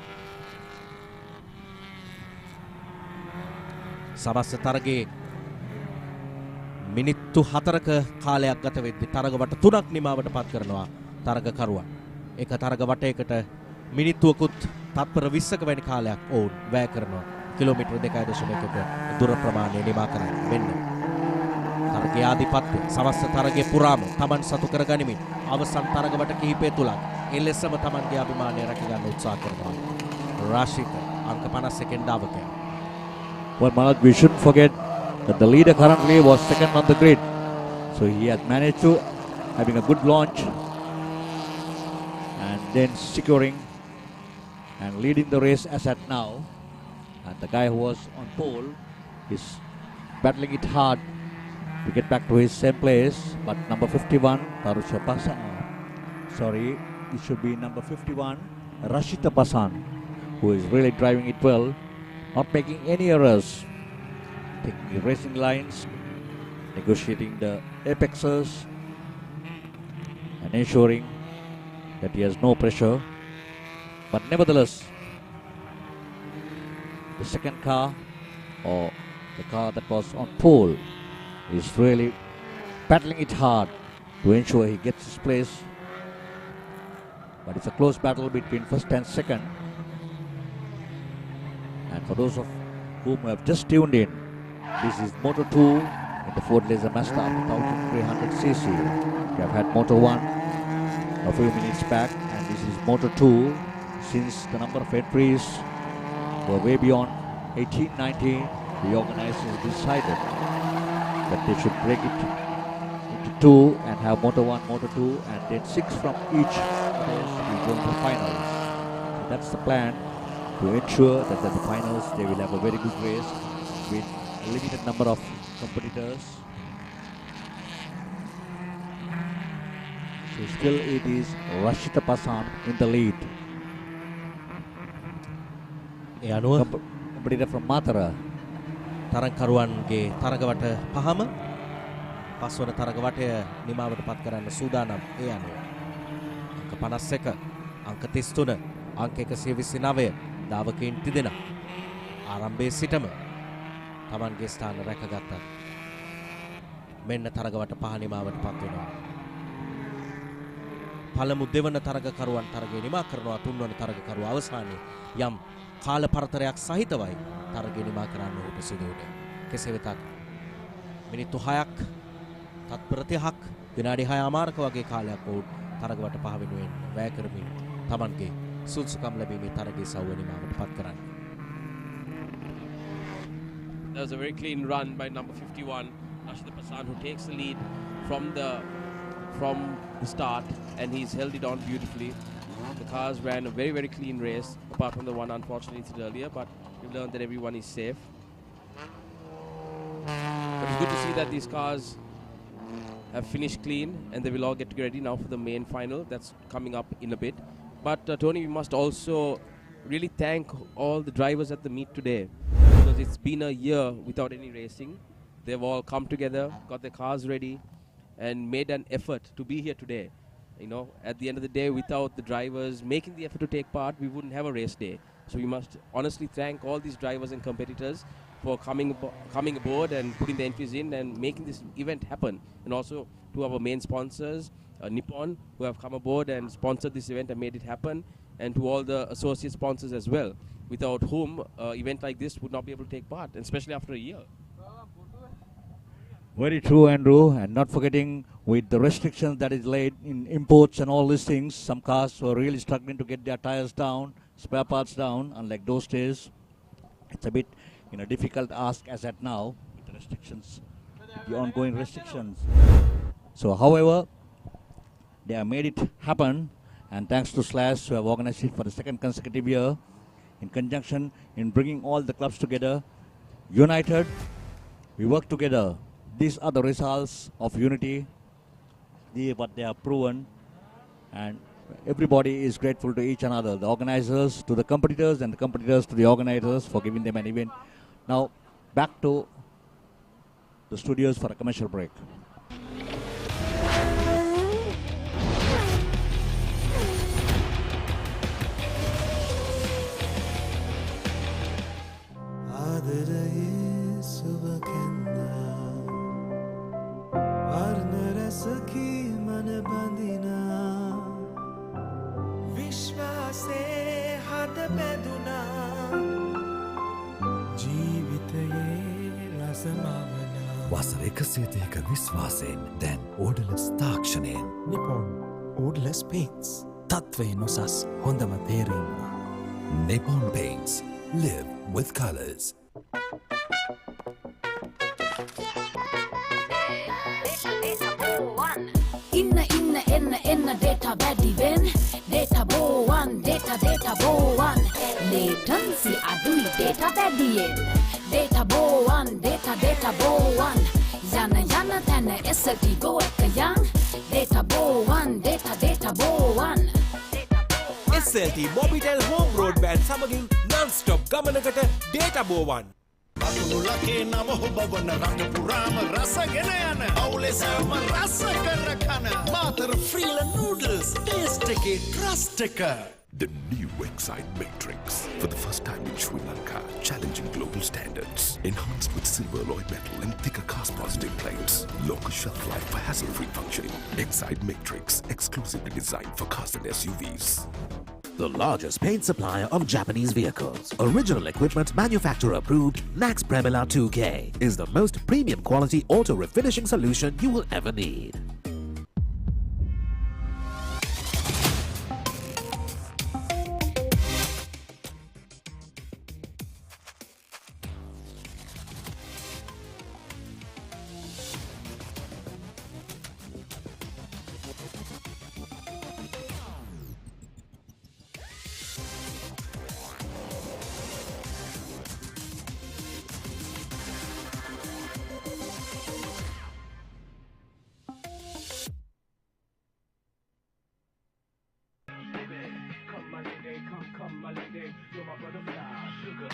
සමස්ත තරගයේ මිනිත්තු 4ක කාලයක් ගත වෙද්දී තරග වට 3ක් නිමාවට පත් කරනවා තරගකරුවන්. එක තරග වටයකට මිනිත්තුවකුත් තත්පර 20ක වැනි කාලයක් ඔවුන් වැය කරනවා. කිලෝමීටර් 2.1ක දුර ප්‍රමාණය නිමා කරන්න. මෙන්න තරගයේ ආධිපත්‍ය සමස්ත තරගයේ පුරාම Taman සතු කරගනිමින් අවසන් තරග වට කිහිපය තුලත් එලෙසම Tamanගේ අභිමානය රැක ගන්න උත්සාහ කරනවා. රාශිත අංක 51 දාවකයා. Well, Manoj, we shouldn't forget that the leader currently was second on the grid. So he has managed to having a good launch and then securing and leading the race as at now. And the guy who was on pole is battling it hard to get back to his same place. But number 51, Tarusha Pasan, it should be number 51, Rashita Pasan, who is really driving it well, not making any errors, taking the racing lines, negotiating the apexes, and ensuring that he has no pressure. But nevertheless, the second car, or the car that was on pole, is really battling it hard to ensure he gets his place. But it's a close battle between first and second. And for those of whom have just tuned in, this is Moto 2 in the Ford Laser Mazda 1300cc. We have had Moto 1 a few minutes back, and this is Moto 2. Since the number of entries were way beyond 18-19, the organizers decided that they should break it into two and have Moto 1, Moto 2, and then 6 from each race to be going to finals. So that's the plan, to ensure that at the finals they will have a very good race with a limited number of competitors. So still it is Rashita Pasan in the lead. Competitor from Matara. තරගකරුවන්ගේ තරගවට පහම පස්වන තරගවටය නිමාවට පත් කරන්න සූදානම්. ඒ අනුව අංක 51 අංක 33 අංක 129 දාවකයන් තිදෙනා ආරම්භයේ සිටම Tamanගේ ස්ථාන රැකගත්තා. මෙන්න තරගවට පහ නිමාවට පත් වෙනවා. පළමු දෙවන තරගකරුවන් තරගය නිමා කරනවා. තුන්වන තරගකරුව අවසානයේ යම් කාල පරතරයක් සහිතවයි තරගය නිමා කරන්න උප සිදු වුණේ. කෙසේ වෙතත් මිනිත්තු 6ක් තත්පර 30ක් විනාඩි 6 අමාරක වගේ කාලයක් වුණ තරග වට පහ වෙනුවෙන් වැය කරමින් Tamanගේ සුදුසුකම් ලැබීමේ තරගයේ සවුව නිමාවට පත් කරන්නේ. That was a very clean run by number 51, Rashid Passan, who takes the lead from the start, and he's held it on beautifully. The cars ran a very, very clean race, apart from the one unfortunately incident earlier, but we've learned that everyone is safe. But it's good to see that these cars have finished clean, and they will all get ready now for the main final that's coming up in a bit. But Tony, we must also really thank all the drivers at the meet today, because it's been a year without any racing. They've all come together, got their cars ready, and made an effort to be here today. You know, at the end of the day, without the drivers making the effort to take part, we wouldn't have a race day. So we must honestly thank all these drivers and competitors for coming aboard and putting the entries in and making this event happen. And also to our main sponsors, Nippon, who have come aboard and sponsored this event and made it happen, and to all the associate sponsors as well, without whom an event like this would not be able to take part, and especially after a year. Very true, Andrew. And not forgetting, with the restrictions that is laid in imports and all these things, some cars were really struggling to get their tires down, spare parts down. Unlike those days, it's a bit difficult ask as at now with the restrictions, the ongoing restrictions. So, however, they have made it happen, and thanks to Slash, who have organized it for the second consecutive year, in conjunction in bringing all the clubs together, united, we work together. These are the results of unity, what they have proven, and everybody is grateful to each another, the organizers to the competitors, and the competitors to the organizers for giving them an event. Now, back to the studios for a commercial break. වසර 130ක විශ්වාසයෙන් දැන් ඕඩලස් තාක්ෂණයෙන් Nippon Odorless Paints. තත්වේ නොසස් හොඳම තේරීම. Nippon Paints. Live with colors. Inna data වැඩි වෙන් data බෝවන් data බෝවන් latency අඩුයි data වැඩියෙන් data බෝවන් data බෝවන් යන තැන SLT go එක යන් data බෝවන් data බෝවන් SLT Mobitel Home Broadband සමගින් non-stop ගමනකට data බෝවන්. අතුලකේ නම හොබවන රට පුරාම රසගෙන යන අවුලෙසම රස කර කන මාතර ෆ්‍රීලන් නූඩල්ස් ටේස්ට් එකේ ට්‍රස්ට් එක. The new Excite Matrix, for the first time in Sri Lanka, challenging global standards, enhanced with silver alloy metal and thicker cast positive plates, longer shelf life for hassle-free functioning. Excite Matrix, exclusively designed for cars and SUVs. The largest paint supplier of Japanese vehicles. Original equipment manufacturer approved, Nax Premila 2K is the most premium quality auto refinishing solution you will ever need. Come, my lady, you're my butterfly, sugar.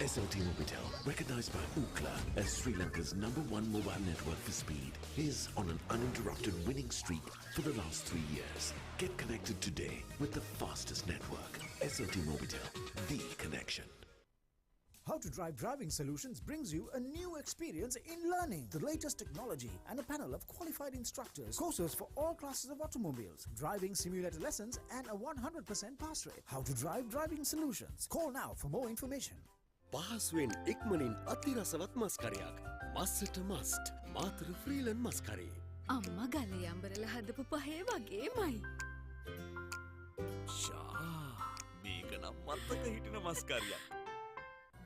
SLT Mobitel, recognized by Ookla as Sri Lanka's #1 mobile network for speed, is on an uninterrupted winning streak for the last 3 years. Get connected today with the fastest network. SLT Mobitel, the connection. How to Drive Driving Solutions brings you a new experience in learning. The latest technology and a panel of qualified instructors. Courses for all classes of automobiles. Driving simulator lessons and a 100% pass rate. How to Drive Driving Solutions. Call now for more information. පහසුවෙන් ඉක්මනින් අතිරසවත් මස්කරයක්. මස්සට must. Matara ෆ්‍රීලන් මස්කරේ. අම්මා ගලේ අඹරලා හදපු පහේ වගේමයි. ෂා මේක නම් මත්තක හිටින මස්කරියක්.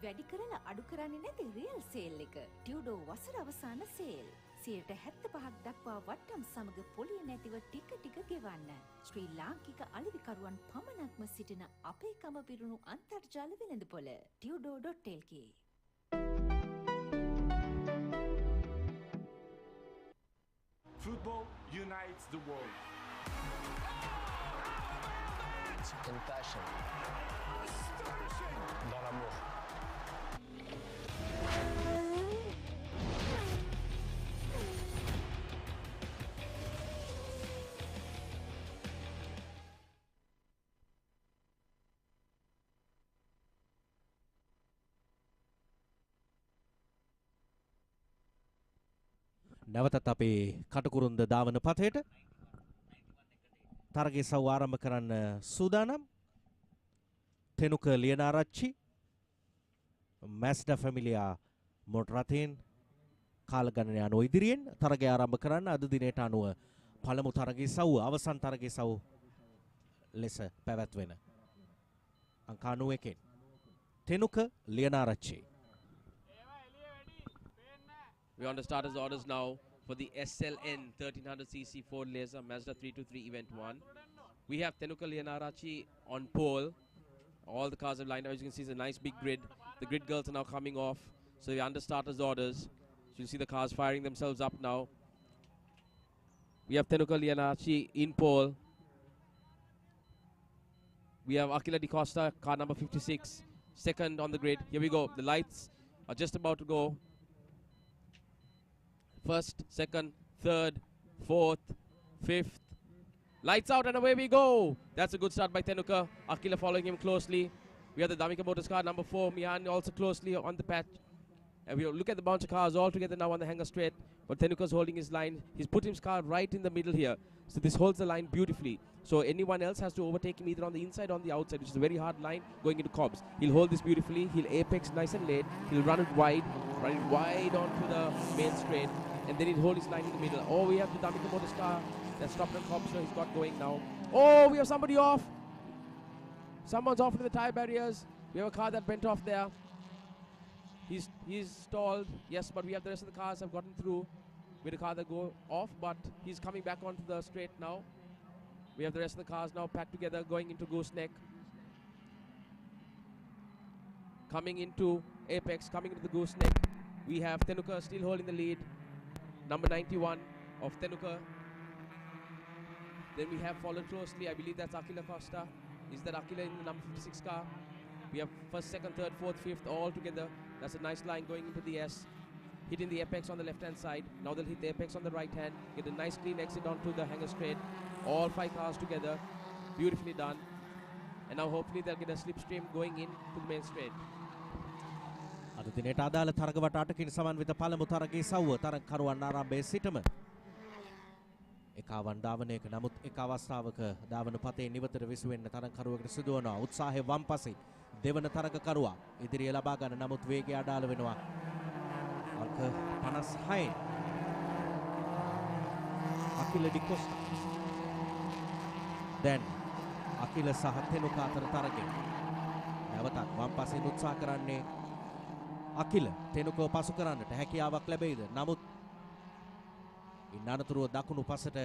වැඩි කරලා අඩු කරන්නේ නැති රියල් සේල් එක. ටියුඩෝ වසර අවසාන සේල්. 75% දක්වා වට්ටම් සමග පොලිය නැතිව ටික ටික ගෙවන්න. ශ්‍රී ලාංකික අලෙවිකරුවන් පමණක්ම සිටින අපේකම පිරුණු අන්තර්ජාල වෙළඳපොළ tudo.lk. Football unites the world. In passion. Dans l'amour. නැවතත් අපේ කටුකුරුන්ද ධාවන පතේට තරගයේ සව් ආරම්භ කරන්න සූදානම්. තෙනුක ලියනාරච්චි මැස්ඩා ෆැමිලියා මොටරතෙන් කාලගණනය අනුව ඉදිරියෙන් තරගය ආරම්භ කරන්න අද දිනේට අනුව පළමු තරගයේ සව් අවසන් තරගයේ සව් ලෙස පැවැත්වෙන අංක 91 තෙනුක Liyanarachchi. We're on the starters orders now for the SLN 1300cc Ford Laser Mazda 323 Event 1. We have Tenuka Lianarachi on pole. All the cars have lined up. As you can see, it's a nice big grid. The grid girls are now coming off. So we're under starters orders. So you'll see the cars firing themselves up now. We have Tenuka Lianarachi in pole. We have Akila Di Costa, car number 56, second on the grid. Here we go. The lights are just about to go. First, second, third, fourth, fifth. Lights out and away we go. That's a good start by Tenuka. Akila following him closely. We have the Damika Motors car number 4. Mihan also closely on the patch. And we look at the bunch of cars all together now on the hanger straight. But Tenuka's holding his line. He's put his car right in the middle here. So this holds the line beautifully. So anyone else has to overtake him either on the inside or on the outside, which is a very hard line going into Cobbs. He'll hold this beautifully. He'll apex nice and late. He'll run it wide onto the main straight. And then he'll hold his line in the middle. Oh, we have the Damika Motors car that's stopped on Cobbs, so he's got going now. Oh, we have somebody off. Someone's off to the tire barriers. We have a car that bent off there. He's stalled. Yes, but we have the rest of the cars have gotten through with a car that go off, but he's coming back onto the straight now. We have the rest of the cars now packed together going into Gooseneck. Coming into Apex, coming into the Gooseneck. We have Tenuka still holding the lead. Number 91 of Tenuka. Then we have followed closely. I believe that's Akila Costa. Is that Akila in the number 56 car? We have first, second, third, fourth, fifth all together. That's a nice line going into the S. Hitting the apex on the left hand side. Now they'll hit the apex on the right hand. Get a nice clean exit onto the hanger straight. All 5 cars together. Beautifully done. And now hopefully they'll get a slipstream going in to the main straight. අද දිනේට අදාළ තරග වට 8කින් සමන්විත පළමු තරගයේ සව්ව තරගකරුවන් ආරම්භයේ සිටම එකවන් ධාවනයක නමුත් එක අවස්ථාවක ධාවන පතේ නිවතට විසු වෙන්න තරගකරුවෙකුට සිදුවන උත්සාහය වම් පසේ දෙවන තරගකරුවා ඉදිරිය ලබා ගන්න නමුත් වේගය අඩාල වෙනවා අංක 56 අකිල ඩිකොස්ටා දැන් අකිල සහ තෙනුකා අතර තරගය නැවතත් වම් පසේ උත්සාහ කරන්නේ අකිල තෙනුකව පසු කරන්නට හැකියාවක් ලැබෙයිද නමුත් ඉන් අනතුරුව දකුණු පසට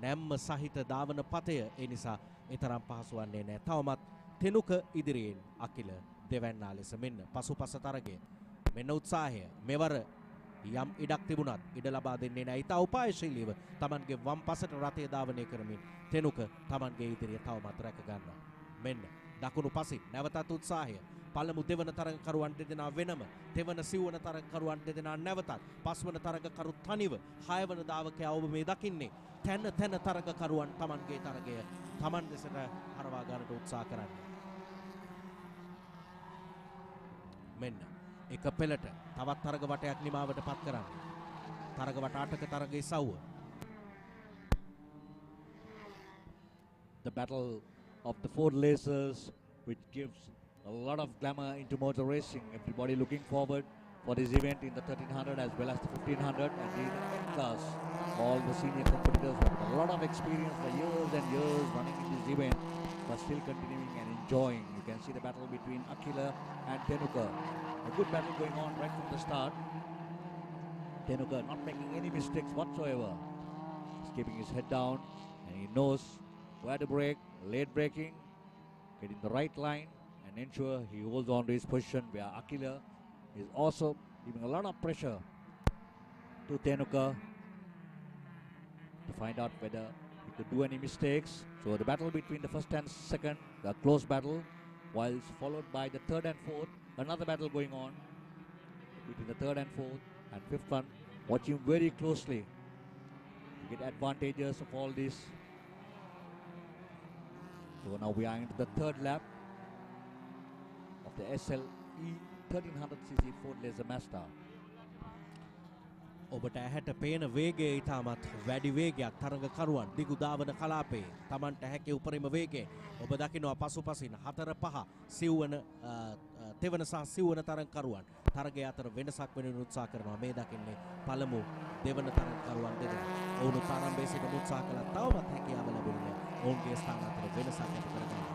නැම්ම සහිත ධාවන පතය ඒ නිසා ඊතරම් පහසු වන්නේ නැහැ තවමත් තෙනුක ඉදිරියෙන් අකිල දෙවැන්නා ලෙස මෙන්න පසුපස තරගය මෙන්න උත්සාහය මෙවර යම් ඉඩක් තිබුණත් ඉඩ ලබා දෙන්නේ නැහැ ඊට උපායශීලීව Tamanගේ වම් පසට රථය ධාවනය කරමින් තෙනුක Tamanගේ ඉදිරිය තවමත් රැක ගන්නවා මෙන්න දකුණු පසින් නැවතත් උත්සාහය. පළමු දෙවන තරගකරුවන් දෙදෙනා වෙනම, තෙවන සිව්වන තරගකරුවන් දෙදෙනා නැවතත්, පස්වන තරගකරු තනිව, හයවන දාවකයා ඔබ මේ දකින්නේ තැන තරගකරුවන් Tamanගේ තරගය Taman දෙසට හරවා ගන්නට උත්සාහ කරන්නේ. මෙන්න එක පෙළට තවත් තරග වටයක් නිමාවට පත් කරන්නේ. තරග වට 8ක තරගයේ සව්ව. The battle of the four lasers, which gives a lot of glamour into motor racing. Everybody looking forward for this event in the 1300 as well as the 1500 and in the N class. All the senior competitors have a lot of experience for years and years running in this event, but still continuing and enjoying. You can see the battle between Akila and Tenuka. A good battle going on right from the start. Tenuka not making any mistakes whatsoever. He's keeping his head down and he knows where to brake, late braking, getting the right line and ensure he holds on to his position, where Akila is also giving a lot of pressure to Tenuka to find out whether he could do any mistakes. So the battle between the first and second, the close battle, whilst followed by the third and fourth, another battle going on between the third and fourth and fifth one. Watching very closely to get advantages of all this. So now we are into the third lap of the SLE 1300cc Ford Laser Mazda. ඔබට ඇහැට පේන වේගය ඉතාමත් වැඩි වේගයක් තරගකරුවන් දිගු ධාවන කලාපයේ Tamanට හැකි උපරිම වේගයෙන් ඔබ දකිනවා පසුපසින් 4-5 සිව්වන තෙවන සහ සිව්වන තරගකරුවන් තරගය අතර වෙනසක් වෙනුවෙන් උත්සාහ කරනවා. මේ දකින්නේ පළමු දෙවන තරගකරුවන් දෙදෙනා. ඔවුන් ආරම්භයේ සිට උත්සාහ කළා තවමත් හැකියාව ලැබුණේ නැහැ. ඔවුන්ගේ ස්ථාන අතර වෙනසක් ඇති කරගන්න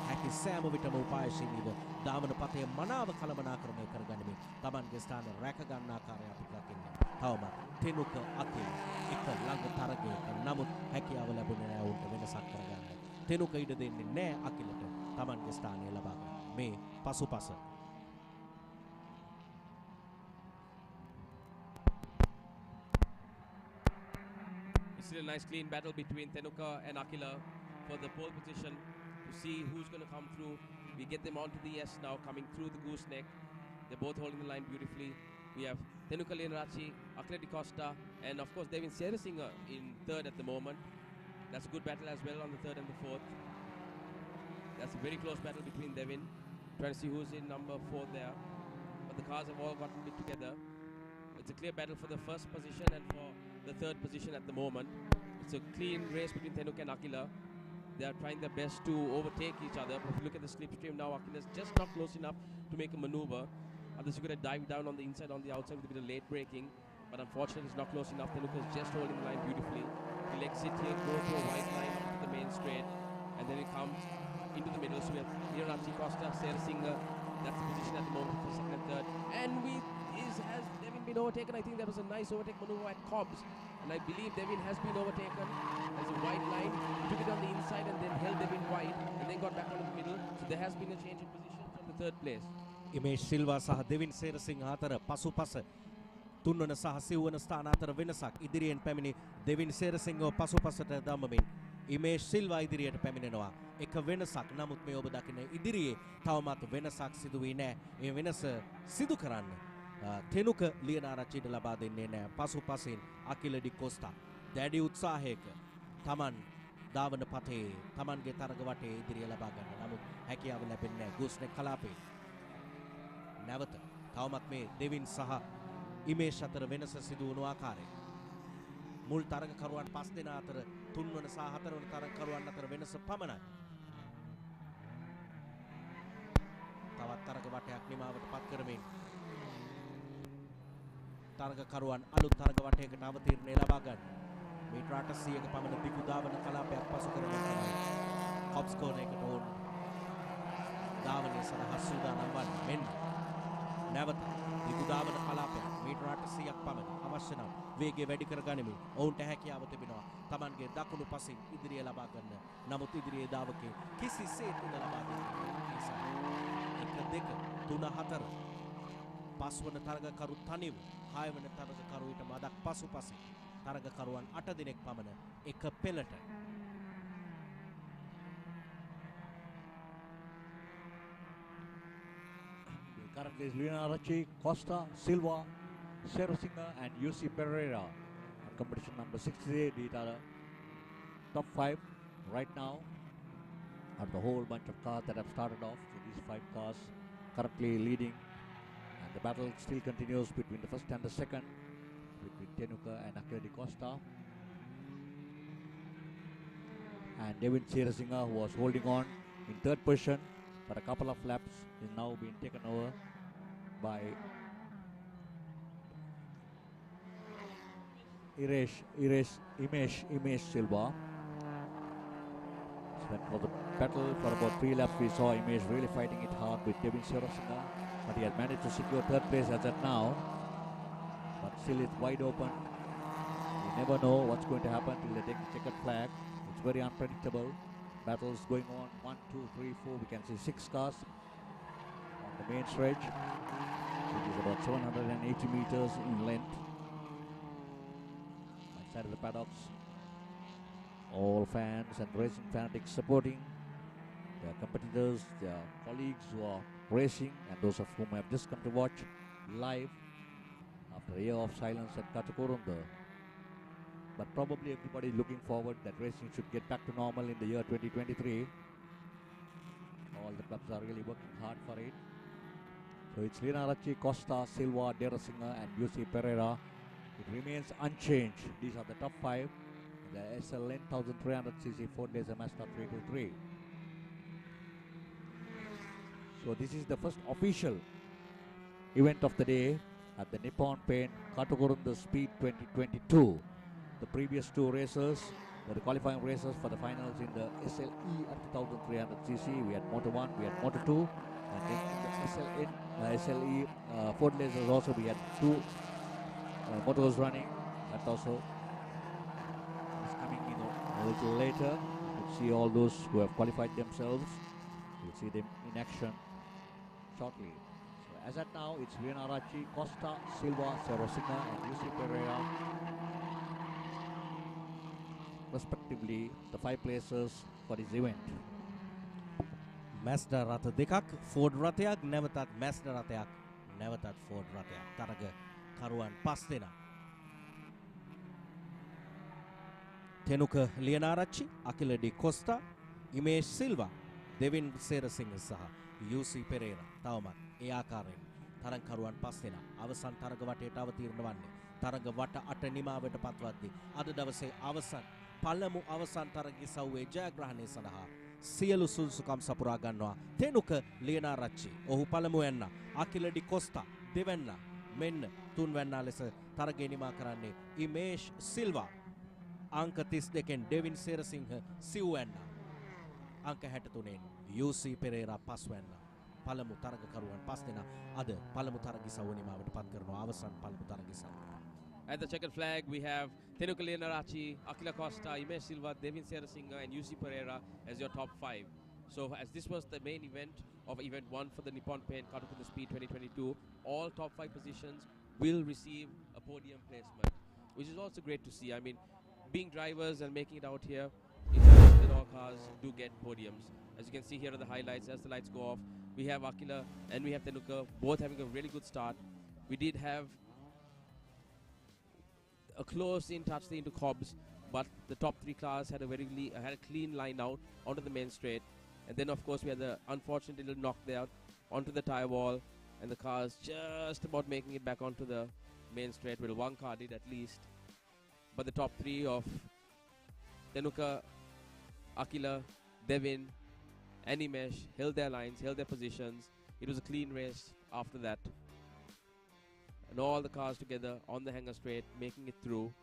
හැකි සෑම විටම උපායශීලීව ධාවන පතේ මනාව කළමනාකරණය කරගනිමින් Tamanගේ ස්ථාන රැක ගන්න ආකාරය අපි දකින්නේ. තවමත් තෙනුක අතින් එක ළඟ තරගයක නමුත් හැකියාව ලැබුණේ නැහැ උන්ට වෙනසක් කරගන්න. තෙනුක ඉඩ දෙන්නේ නැහැ අකිලට Tamanගේ ස්ථානය ලබා ගන්න. මේ පසුපස It's still a nice clean battle between Tenuka and Akila for the pole position to see who's going to come through. We get them onto the S now, coming through the gooseneck. They're both holding the line beautifully. We have Tenuka Leonrachi, Akila Di Costa, and of course Devin Serasinger in third at the moment. That's a good battle as well on the third and the fourth. That's a very close battle between Devin. Trying to see who's in number 4 there. But the cars have all gotten a bit together. It's a clear battle for the first position and for the third position at the moment. It's a clean race between Tenuka and Akila. They are trying their best to overtake each other. But if you look at the slipstream now, Akila's just not close enough to make a maneuver. Others are going to dive down on the inside, on the outside with a bit of late braking. But unfortunately, it's not close enough. Tenuka is just holding the line beautifully. He'll exit here, go to a white line onto the main straight. And then it comes into the middle. So we have Leonardo Costa, Serasinger. That's the position at the moment for second and third. And has Devin been overtaken? I think there was a nice overtake maneuver at Cobbs. And I believe Devin has been overtaken. There's a wide line. He took it on the inside and then held Devin wide. And then got back onto the middle. So there has been a change in position from the third place. ඉමේෂ් Silva සහ දෙවින් සේරසිංහ අතර පසුපස තුන්වන සහ සිව්වන ස්ථාන අතර වෙනසක් ඉදිරියෙන් පැමිණි දෙවින් සේරසිංහව පසුපසට දමමින් ඉමේෂ් සිල්වා ඉදිරියට පැමිණෙනවා. එක වෙනසක් නමුත් මේ ඔබ දකින ඉදිරියේ තවමත් වෙනසක් සිදු වී නැහැ. ඒ වෙනස සිදු කරන්න තෙනුක ලියනාරච්චිට ලබා දෙන්නේ නැහැ. පසුපසින් අකිල ඩි කොස්ටා දැඩි උත්සාහයක Taman ධාවන පතේ Tamanගේ තරග වටේ ඉදිරිය ලබා ගන්න. නමුත් හැකියාව ලැබෙන්නේ නැහැ. ගුස්නෙක් කලාපේ නැවත තවමත් මේ දෙවින් සහ ඉමේෂ් අතර වෙනස සිදු වුණු ආකාරය මුල් තරගකරුවන් 5 දෙනා අතර තුන්වන සහ හතරවන තරගකරුවන් අතර වෙනස පමණයි. තවත් තරග වටයක් නිමාවට පත් කරමින් තරගකරුවන් අලුත් තරග වටයකට අවතීර්ණය ලබා ගන්න. මීටර 800ක පමණ දිගු ධාවන කලාපයක් පසු කරගෙන තමයි හොබ්ස් කෝනරයකට ඕන ධාවනය සඳහා සූදානම් වන්නේ. මෙන්න නැවත දිගු ධාවන කලාපයක් මීටර 800ක් පමණ අවශ්‍ය නම් වේගය වැඩි කර ගනිමින් ඔවුන්ට හැකියාව තිබෙනවා Tamanගේ දකුණු පසින් ඉදිරිය ලබා ගන්න. නමුත් ඉදිරියේ ධාවකේ කිසිසේත් උද ලබා දෙන්නේ නැහැ. 1 2 3 4 පස්වන තරගකරු තනිව 6 වන තරගකරුවිට මදක් පසුපසින් තරගකරුවන් 8 දෙනෙක් පමණ එක පෙළට currently is Leonardo Costa, Silva, Serosinger and UC Pereira on competition number 68. These are the top 5 right now out of the whole bunch of cars that have started off. So these 5 cars currently leading, and the battle still continues between the first and the second, between Tenuka and Akira Di Costa. And Devin Serosinger, who was holding on in third position for a couple of laps, is now being taken over by Imesh Silva. So that was a battle for about 3 laps. We saw Imesh really fighting it hard with Devin Serosinger, but he has managed to secure third place as of now. But still it's wide open. You never know what's going to happen till they take the checkered flag. It's very unpredictable. Battles going on 1, 2, 3, 4. We can see 6 cars on the main stretch. It is about 780 meters in length. Side of the paddocks, all fans and racing fanatics supporting their competitors, their colleagues who are racing, and those of whom have just come to watch live after a year of silence at Katukurunda. But probably everybody is looking forward that racing should get back to normal in the year 2023. All the clubs are really working hard for it. So it's Leonardo Costa, Silva, Derasinger and UC Pereira. It remains unchanged. These are the top 5. The SLN 1300cc Ford Laser Mazda 323. So this is the first official event of the day at the Nippon Paint Katukurunda Speed 2022. The previous 2 races were the qualifying races for the finals in the SLE up to 1300cc. We had Motor 1, we had Motor 2, and then in the SLE Ford Lasers also we had 2 motors running. That also is coming a little later. You'll see all those who have qualified themselves. You'll see them in action shortly. So as at now, it's Leonardo Costa, Silva, Serosinger and UC Pereira, respectively, the 5 places for this event. Mazda රථ දෙකක් Ford රථයක් නැවතත් Mazda රථයක් නැවතත් Ford රථයක් තරග කරුවන් 5 දෙනා තෙනුක ලියනාරච්චි අකිල ඩි කොස්ටා ඉමේෂ් සිල්වා දෙවින් සේරසිංහ සහ UC පෙරේරා තවමත් ඒ ආකාරයෙන් තරග කරුවන් 5 දෙනා අවසන් තරග වටේට අවතීර්ණ වන්නේ තරග වට 8 නිමාවට පත්වද්දී අද දවසේ අවසන් පළමු අවසන් තරගයේ සව්වේ ජයග්‍රහණය සඳහා සියලු සුදුසුකම් සපුරා ගන්නවා තෙනුක ලියනාරච්චි ඔහු පළමු වෙන්න අකිල ඩි කොස්ටා දෙවැන්න මෙන්න තුන්වැන්නා ලෙස තරගය නිමා කරන්නේ ඉමේෂ් සිල්වා අංක 32න් ඩෙවින් සේරසිංහ සිව්වැන්න අංක 63න් UC පෙරේරා පස්වැන්න පළමු තරගකරුවන් 5 දෙනා අද පළමු තරගිසව නිමාවට පත් කරනවා අවසන් පළමු තරගිසව. At the checkered flag, we have Tenuka Leonaracci, Akila Costa, Imesh Silva, Devin Serasinger, and UC Pereira as your top 5. So, as this was the main event of Event 1 for the Nippon Paint Katukurunda Speed 2022, all top 5 positions will receive a podium placement, which is also great to see. I mean, being drivers and making it out here, it's nice that all cars do get podiums. As you can see here are the highlights. As the lights go off, we have Akila and we have Tenuka both having a really good start. We did have a close-in touch into Cobbs, but the top 3 cars had a had a clean line out onto the main straight, and then of course we had the unfortunate little knock there onto the tire wall, and the cars just about making it back onto the main straight. Well, one car did at least, but the top 3 of Tenuka, Akila, Devin, and Imesh held their lines, held their positions. It was a clean race after that. And all the cars together on the hanger straight, making it through.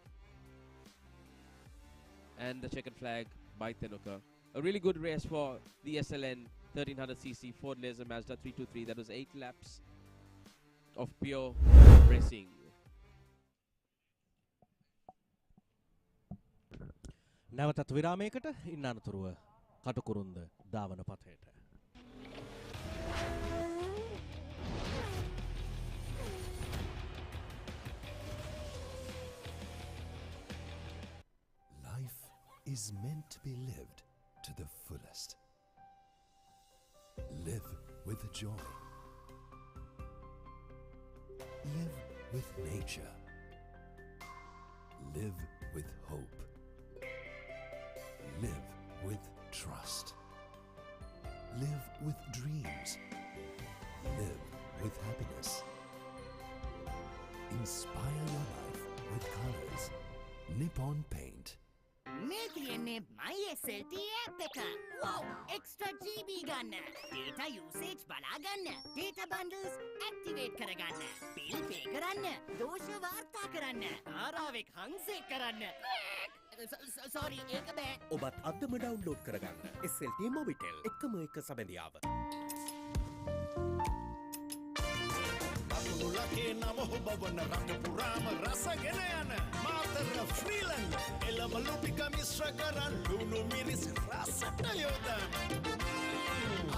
And the checkered flag by Tenuka. A really good race for the SLN 1300cc Ford Laser Mazda 323. That was 8 laps of pure racing. නැවතත් විරාමයකට ඉන්න අනතුරුව Katukurunda ධාවන පථයට. Life is meant to be lived to the fullest. Live with joy. Live with nature. Live with hope. Live with trust. Live with dreams. Live with happiness. Inspire your life with colors. Nippon Paint. මේ තියෙන්නේ MySLT app එක. Wow! Extra GB ගන්න. Data usage බලා ගන්න. Data bundles activate කරගන්න. Bill pay කරන්න. දෝෂ වාර්තා කරන්න. ආරාවෙක් හංසෙක් කරන්න. Sorry, ඒක බෑ. ඔබත් අදම ඩවුන්ලෝඩ් කරගන්න. SLT Mobitel එකම එක සබැඳියාව. ලකේ නම හොබවන රට පුරාම රසගෙන යන මාතර ෆ්‍රීලන් එළම ලුටික මිශ්‍ර කරන් ලුණු මිරිස් රසට යොදන්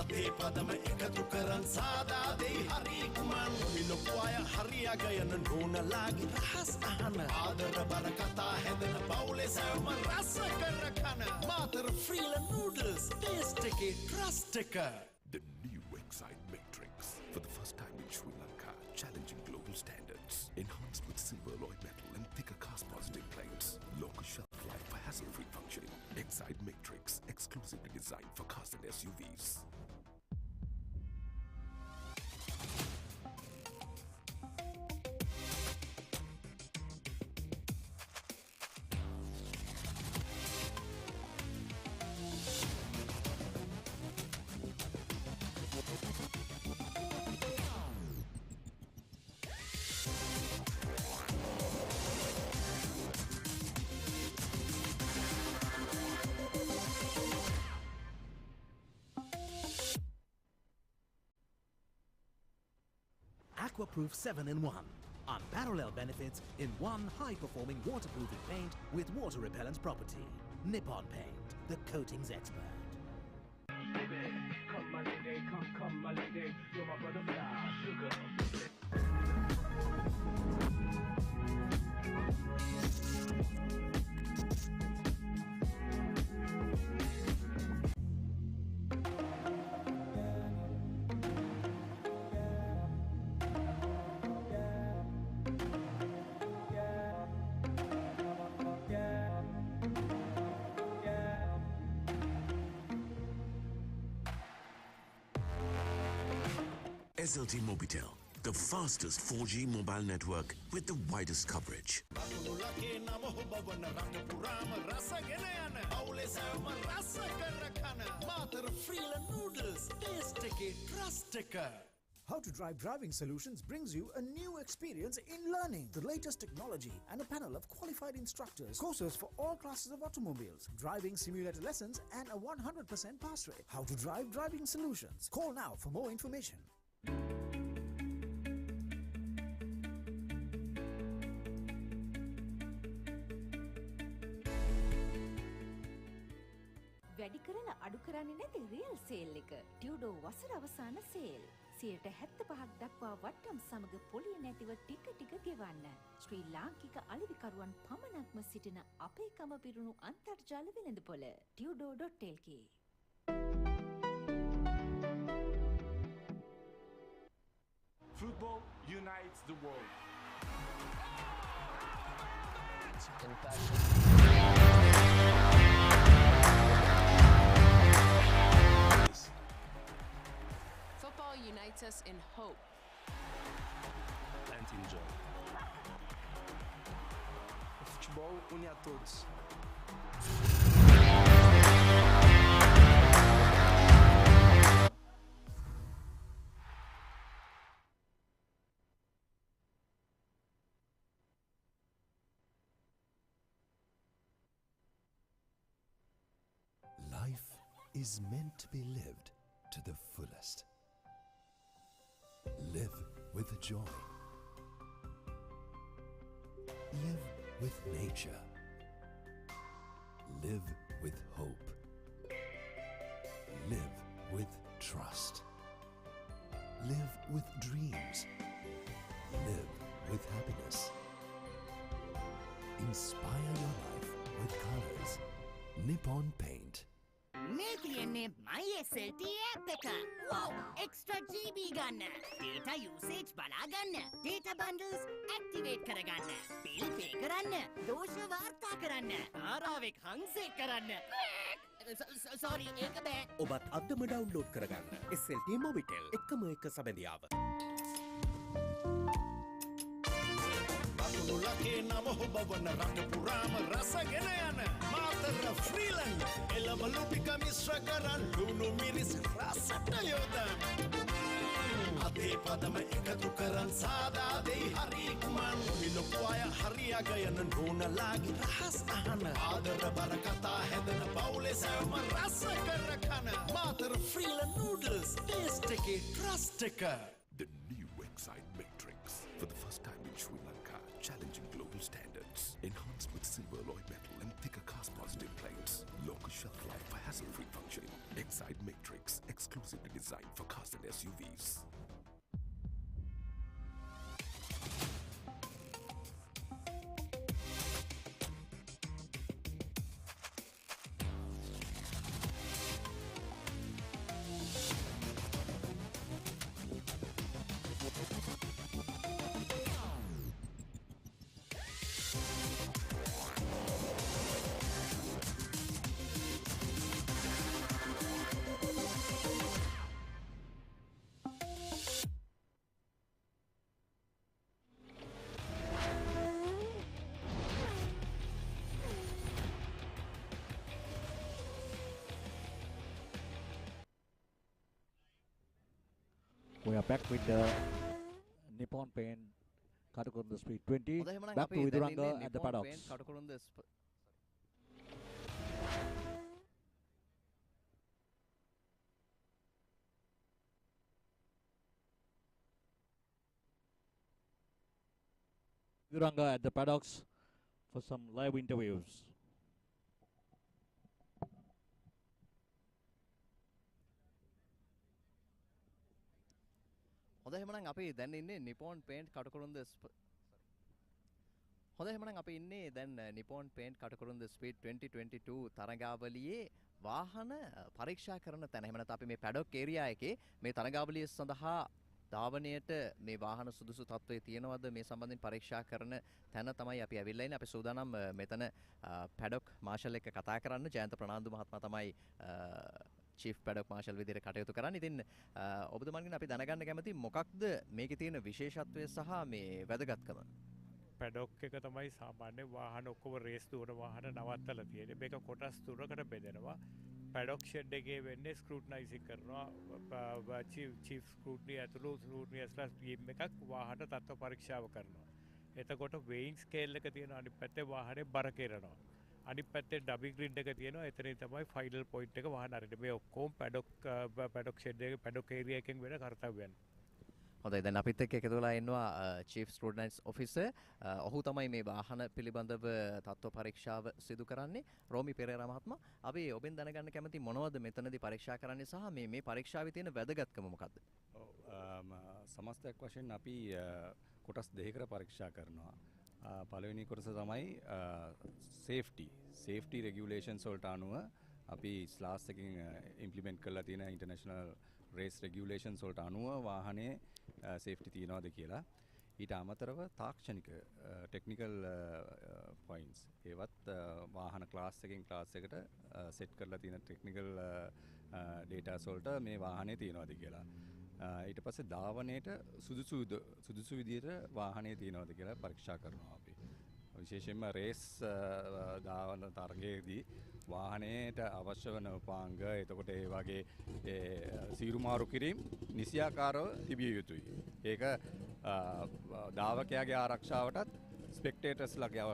අතේ පදම එකතු කරන් සාදා දෙයි හරි කුමන් මිලොකු අය හරියගයන නෝනලාගේ රහස් අහන ආදර බර කතා හැදෙන පවුලේ සැවම රස කර කන මාතර ෆ්‍රීලන් නූඩල්ස් ටේස්ට් එකේ ට්‍රස්ට් එක. The new Excite Matrix. For the first time in Sri Lanka, challenging global standards. Enhanced with silver alloy metal and thicker cast positive plates. Longer shelf life for hassle-free functioning. Excite Matrix, exclusively designed for cars and SUVs. Aquaproof 7-in-1. Unparalleled benefits in one high-performing waterproofing paint with water-repellent property. Nippon Paint, the coatings expert. Baby, come my lady, come my lady, you're my butterfly, sugar. SLT Mobitel, the fastest 4G mobile network with the widest coverage. ලකේ නම හොබවන රට පුරාම රසගෙන යන පවුලේ සැවම රස කර කන Matara ෆ්‍රීලන් noodles taste එකේ trust එක. How to Drive Driving Solutions brings you a new experience in learning the latest technology and a panel of qualified instructors, courses for all classes of automobiles, driving simulator lessons, and a 100% pass rate. How to Drive Driving Solutions. Call now for more information. වැඩි කරලා අඩු කරන්නේ නැති real sale එක. ටියුඩෝ වසර අවසාන sale. 75% දක්වා වට්ටම් සමග පොලිය නැතිව ටික ටික ගෙවන්න. ශ්‍රී ලාංකික අලෙවිකරුවන් පමණක්ම සිටින අපේකම පිරුණු අන්තර්ජාල වෙළඳපොළ ටියුඩෝ.lk. Football unites the world. Football unites us in hope and in joy. O futebol une a todos. Life is meant to be lived to the fullest. Live with joy. Live with nature. Live with hope. Live with trust. Live with dreams. Live with happiness. Inspire your life with colors. Nippon Paint. මේ තියෙන්නේ MySLT app එක. Wow! Extra GB ගන්න. Data usage බලා ගන්න. Data bundles activate කරගන්න. Bill pay කරන්න. දෝෂ වාර්තා කරන්න. ආරාවෙක් හංසෙක් කරන්න. Sorry, ඒක බෑ. ඔබත් අදම ඩවුන්ලෝඩ් කරගන්න SLT Mobitel එකම එක සබැඳියාව. ලකේ නම හොබවන රට පුරාම රසගෙන යන මාතර ෆ්‍රීලන් එළම ලුටික මිශ්‍ර කරන් ලුණු මිරිස් රසට යොදන් අදේ පදම එකතු කරන් සාදා දෙයි හරි කුමන් මිලොකු අය හරියග යන නෝනලාගේ රහස් අහන ආදර බර කතා හැදෙන පවුලේ සැවම රස කර කන මාතර ෆ්‍රීලන් නූඩල්ස් ටේස්ට් එකේ ට්‍රස්ට් එක. The new Excite Matrix, for the first time in Sri Lanka, challenging global standards, enhanced with silver alloy metal and thicker cast-positive plates, longer shelf life for hassle-free functioning. Excite Matrix, exclusively designed for cars and SUVs. We are back with the Nippon Paint Katukurunda Speed 20. Back to Viduranga at the paddocks. Viduranga at the paddocks for some live interviews. හොඳ එහෙමනම් අපි දැන් ඉන්නේ Nippon Paint Katukurunda හොඳ එහෙමනම් අපි ඉන්නේ දැන් Nippon Paint Katukurunda Speed 2022 තරඟාවලියේ වාහන පරීක්ෂා කරන තැන. එහෙම නැත්නම් අපි මේ පැඩොක් ඒරියා එකේ මේ තරඟාවලිය සඳහා ධාවනයට මේ වාහන සුදුසු තත්ත්වයේ තියෙනවද මේ සම්බන්ධයෙන් පරීක්ෂා කරන තැන තමයි අපි ඇවිල්ලා ඉන්නේ. අපි සූදානම් මෙතන පැඩොක් මාෂල් එක්ක කතා කරන්න. ජයන්ත ප්‍රනාන්දු මහත්මයා තමයි චීෆ් පැඩොක් මාෂල් විදිහට කටයුතු කරන්නේ. ඉතින් ඔබතුමන්ගෙන් අපි දැනගන්න කැමති මොකක්ද මේකේ තියෙන විශේෂත්වය සහ මේ වැදගත්කම? පැඩොක් එක තමයි සාමාන්‍ය වාහන ඔක්කොම රේස් දුවන වාහන නවත්තලා තියෙන්නේ. මේක කොටස් තුනකට බෙදෙනවා. පැඩොක් ෂෙඩ් එකේ වෙන්නේ ස්ක්‍රූටනයිසින් කරනවා. චීෆ් ස්ක්‍රූටනි ඇතුළු ස්ක්‍රූටනිස්ලා ටීම් එකක් වාහන තත්ත්ව පරීක්ෂාව කරනවා. එතකොට වෙයින් ස්කේල් එක තියෙන අනිත් පැත්තේ වාහනේ බර කෙරනවා. අනිත් පැත්තේ ඩබින් ග්‍රිඩ් එක තියෙනවා. එතනින් තමයි ෆයිනල් පොයින්ට් එක වාහන අරින්න. මේ ඔක්කොම පැඩොක් ෂෙඩ් එකේ පැඩොක් ඒරියා එකෙන් වෙන කාර්යයන්. හොඳයි දැන් අපිත් එක්ක එකතු වෙලා ඉන්නවා චීෆ් ස්ටුඩන්ට්ස් ඔෆිසර්. ඔහු තමයි මේ වාහන පිළිබඳව තත්ත්ව පරීක්ෂාව සිදු කරන්නේ. රෝමි පෙරේරා මහත්මයා. අපි ඔබෙන් දැනගන්න කැමති මොනවද මෙතනදී පරීක්ෂා කරන්නේ සහ මේ පරීක්ෂාවේ තියෙන වැදගත්කම මොකක්ද? සමස්තයක් වශයෙන් අපි කොටස් දෙකකට පරීක්ෂා කරනවා. පළවෙනි කොටස තමයි සේෆ්ටි රෙගියුලේෂන්ස් වලට අනුව අපි ස්ලාස් එකකින් ඉම්ප්ලිමන්ට් කරලා තියෙන ඉන්ටර්නැෂනල් රේස් රෙගියුලේෂන්ස් වලට අනුව වාහනේ සේෆ්ටි තියනවාද කියලා. ඊට අමතරව තාක්ෂණික ටෙක්නිකල් පොයින්ට්ස් ඒවත් වාහන ක්ලාස් එකකින් ක්ලාස් එකට සෙට් කරලා තියෙන ටෙක්නිකල් ඩේටාස් වලට මේ වාහනේ තියනවාද කියලා. ඊට පස්සේ ධාවනයේට සුදුසු විදියට වාහනේ තියනවාද කියලා පරීක්ෂා කරනවා අපි. විශේෂයෙන්ම රේස් ධාවන තරගයේදී වාහනයට අවශ්‍ය වන උපාංග එතකොට ඒ වගේ සීරු මාරු කිරීම නිසියාකාරව තිබිය යුතුයි. ඒක ධාවකයාගේ ආරක්ෂාවටත් ස්පෙක්ටේටර්ස්ලාගේ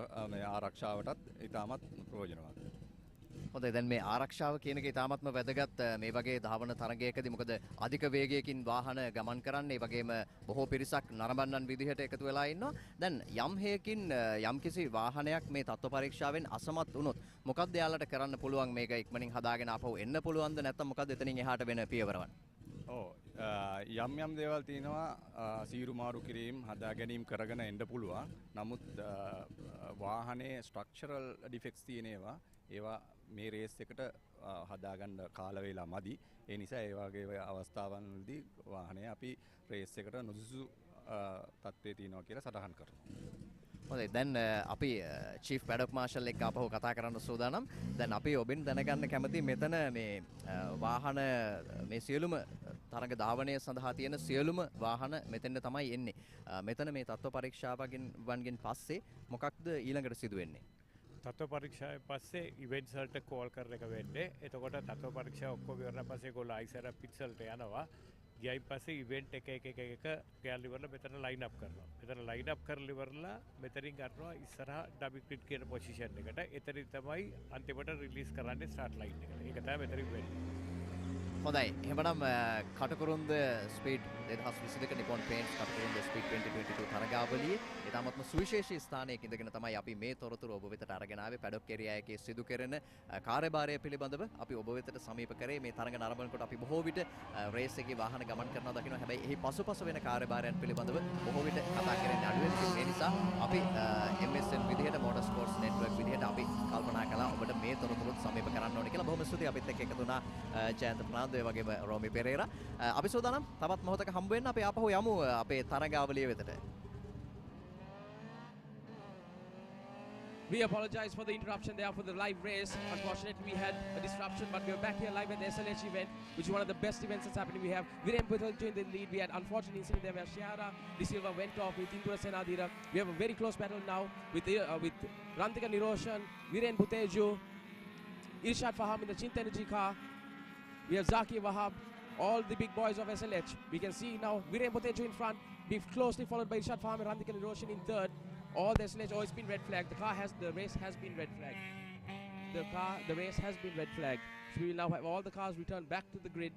ආරක්ෂාවටත් ඉතාමත් ප්‍රයෝජනවත්. හොඳයි දැන් මේ ආරක්ෂාව කියන එක ඉතාමත්ම වැදගත් මේ වගේ ධාවන තරගයකදී. මොකද අධික වේගයකින් වාහන ගමන් කරන්නේ, ඒ වගේම බොහෝ පිරිසක් නරඹන්නන් විදිහට එකතු වෙලා ඉන්නවා. දැන් යම් හේකින් යම්කිසි වාහනයක් මේ තත්ත්ව පරීක්ෂාවෙන් අසමත් වුණොත් මොකක්ද යාලට කරන්න පුළුවන්? මේක ඉක්මනින් හදාගෙන ආපහු එන්න පුළුවන්ද? නැත්නම් මොකක්ද එතනින් එහාට වෙන පියවරවල්? යම් දේවල් තියෙනවා සීරු මාරු කිරීම හදා ගැනීම කරගෙන එන්න පුළුවන්. නමුත් වාහනේ ස්ට්‍රක්චරල් ඩිෆෙක්ට්ස් තියෙනවා. ඒවා මේ රේස් එකට හදාගන්න කාල වේලා මදි. ඒ නිසා ඒ වගේ අවස්ථාවන්වලදී වාහනය අපි රේස් එකට නුසුසු තත්ත්වයේ තියෙනවා කියලා සටහන් කරනවා. හොඳයි දැන් අපි චීෆ් පැඩොක් මාර්ෂල් එක්ක අපහු කතා කරන්න සූදානම්. දැන් අපි ඔබෙන් දැනගන්න කැමති මෙතන මේ වාහන මේ සියලුම තරඟ ධාවනය සඳහා තියෙන සියලුම වාහන මෙතෙන්ට තමයි එන්නේ. මෙතන මේ තත්ත්ව පරීක්ෂාවන්ගෙන් පස්සේ මොකක්ද ඊළඟට සිදු වෙන්නේ? තත්ත්ව පරීක්ෂාවෙන් පස්සේ ඉවෙන්ට්ස් වලට කෝල් කරන එක වෙන්නේ. එතකොට තත්ත්ව පරීක්ෂාව ඔක්කොම ඉවරන පස්සේ ඒගොල්ලෝ ආයිසර පිට්ස් වලට යනවා. ගියයින් පස්සේ ඉවෙන්ට් එක ගෑල් ඉවරලා මෙතන ලයින් අප් කරනවා. මෙතන ලයින් අප් කරලා ඉවරලා මෙතනින් ගන්නවා ඉස්සරහා ඩබල් ක්‍රිට් කියන පොසිෂන් එකට. එතනින් තමයි අන්තිමට රිලීස් කරන්නේ ස්ටාර්ට් ලයින් එකට. ඒක තමයි මෙතනින් වෙන්නේ. හොඳයි එහෙමනම් Katukurunda speed 2022 Nippon Paints Katukurunda speed 2022 තරගාවලියේ ඉතාමත්ම සුවිශේෂී ස්ථානයක ඉඳගෙන තමයි අපි මේ තොරතුරු ඔබ වෙතට අරගෙන ආවේ. පැඩොක් ඒරියා එකේ සිදු කෙරෙන කාර්යභාරය පිළිබඳව අපි ඔබ වෙතට සමීප කරේ. මේ තරඟ නරඹනකොට අපි බොහෝ විට රේස් එකේ වාහන ගමන් කරනවා දකිනවා. හැබැයි එහි පසුපස වෙන කාර්යභාරයන් පිළිබඳව බොහෝ විට කතා කරන්නේ අඩු වෙනවා. ඒ නිසා අපි MSN විදිහට මොටර් ස්පෝර්ට්ස් නෙට්වර්ක් විදිහට අපි කල්පනා කළා ඔබට මේ තොරතුරුත් සමීප කරන්න ඕනේ කියලා. බොහොම ස්තුතියි අපිත් එක්ක එකතු වුණා ජයන්ත ප්‍රනාන්දු ඒ වගේම රෝමි පෙරේරා. අපි සූදානම් තවත් මොහොතක හම්බ වෙන්න. අපි ආපහු යමු අපේ තරගාවලිය වෙතට. We apologize for the interruption there for the live race. Unfortunately, we had a disruption, but we are back here live at the SLH event, which is one of the best events that's happening. We have Viren Buthelju in the lead. We had unfortunate incident there where Shihara De Silva went off with Indura Senadira. We have a very close battle now with Rantika Niroshan, Viren Buthelju, Irshad Faham in the Chint Energy car. We have Zaki Wahab, all the big boys of SLH. We can see now Viren Buthelju in front, be closely followed by Irshad Faham and Rantika Niroshan in third. All the SLH, it's been red flag. The race has been red flag. The race has been red flag. So we will now have all the cars return back to the grid.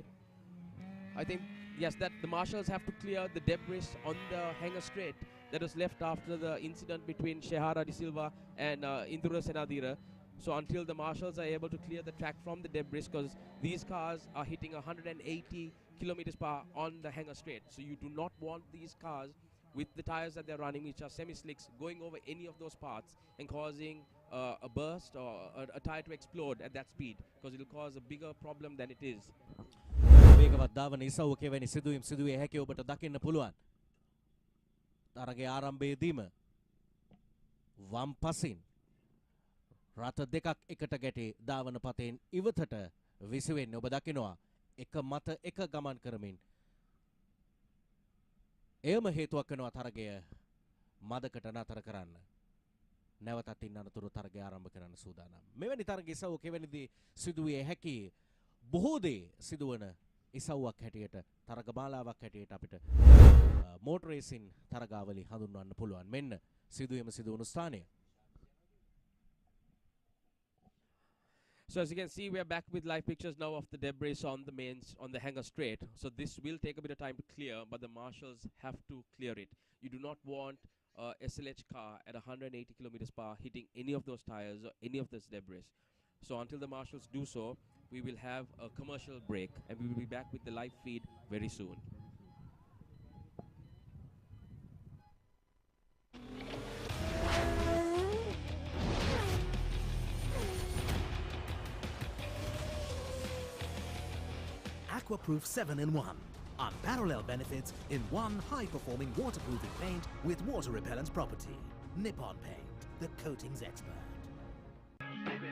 I think, yes, that the marshals have to clear the debris on the hanger straight that was left after the incident between Shehara De Silva and Indura Senadira. So until the marshals are able to clear the track from the debris, because these cars are hitting 180 kilometers per hour on the hanger straight. So you do not want these cars with the tires that they're running, which are semi-slicks, going over any of those parts and causing a burst or a tire to explode at that speed, because it will cause a bigger problem than it is. වේගවත් ධාවන ඉසව්වක වැනි සිදුවීම් සිදුවේ හැකි ඔබට දකින්න පුළුවන්. තරගයේ ආරම්භයේදීම වම් පසින් රථ දෙකක් එකට ගැටේ ධාවන පතෙන් ඉවතට විසිවෙන්නේ ඔබ දකිනවා. එක මත එක ගමන් කරමින් එයම හේතුවක් වෙනවා තරගය මදකට නතර කරන්න. නැවතත් ඉන්න අනතුරු තරගය ආරම්භ කරන්න සූදානම්. මෙවැනි තරග ඉසව්වක එවැනිදී සිදුවිය හැකි බොහෝ දේ සිදුවන ඉසව්වක් හැටියට තරග මාලාවක් හැටියට අපිට මෝටර් රේසින් තරගාවලි හඳුන්වන්න පුළුවන්. මෙන්න සිදුවීම සිදුවුණු ස්ථානය. So as you can see, we are back with live pictures now of the debris on the hanger straight. So this will take a bit of time to clear, but the marshals have to clear it. You do not want a SLH car at 180 kilometers per hour hitting any of those tires or any of this debris. So until the marshals do so, we will have a commercial break and we will be back with the live feed very soon. Aquaproof 7-in-1. Unparalleled benefits in one high-performing waterproofing paint with water repellent property. Nippon Paint, the coatings expert. Baby,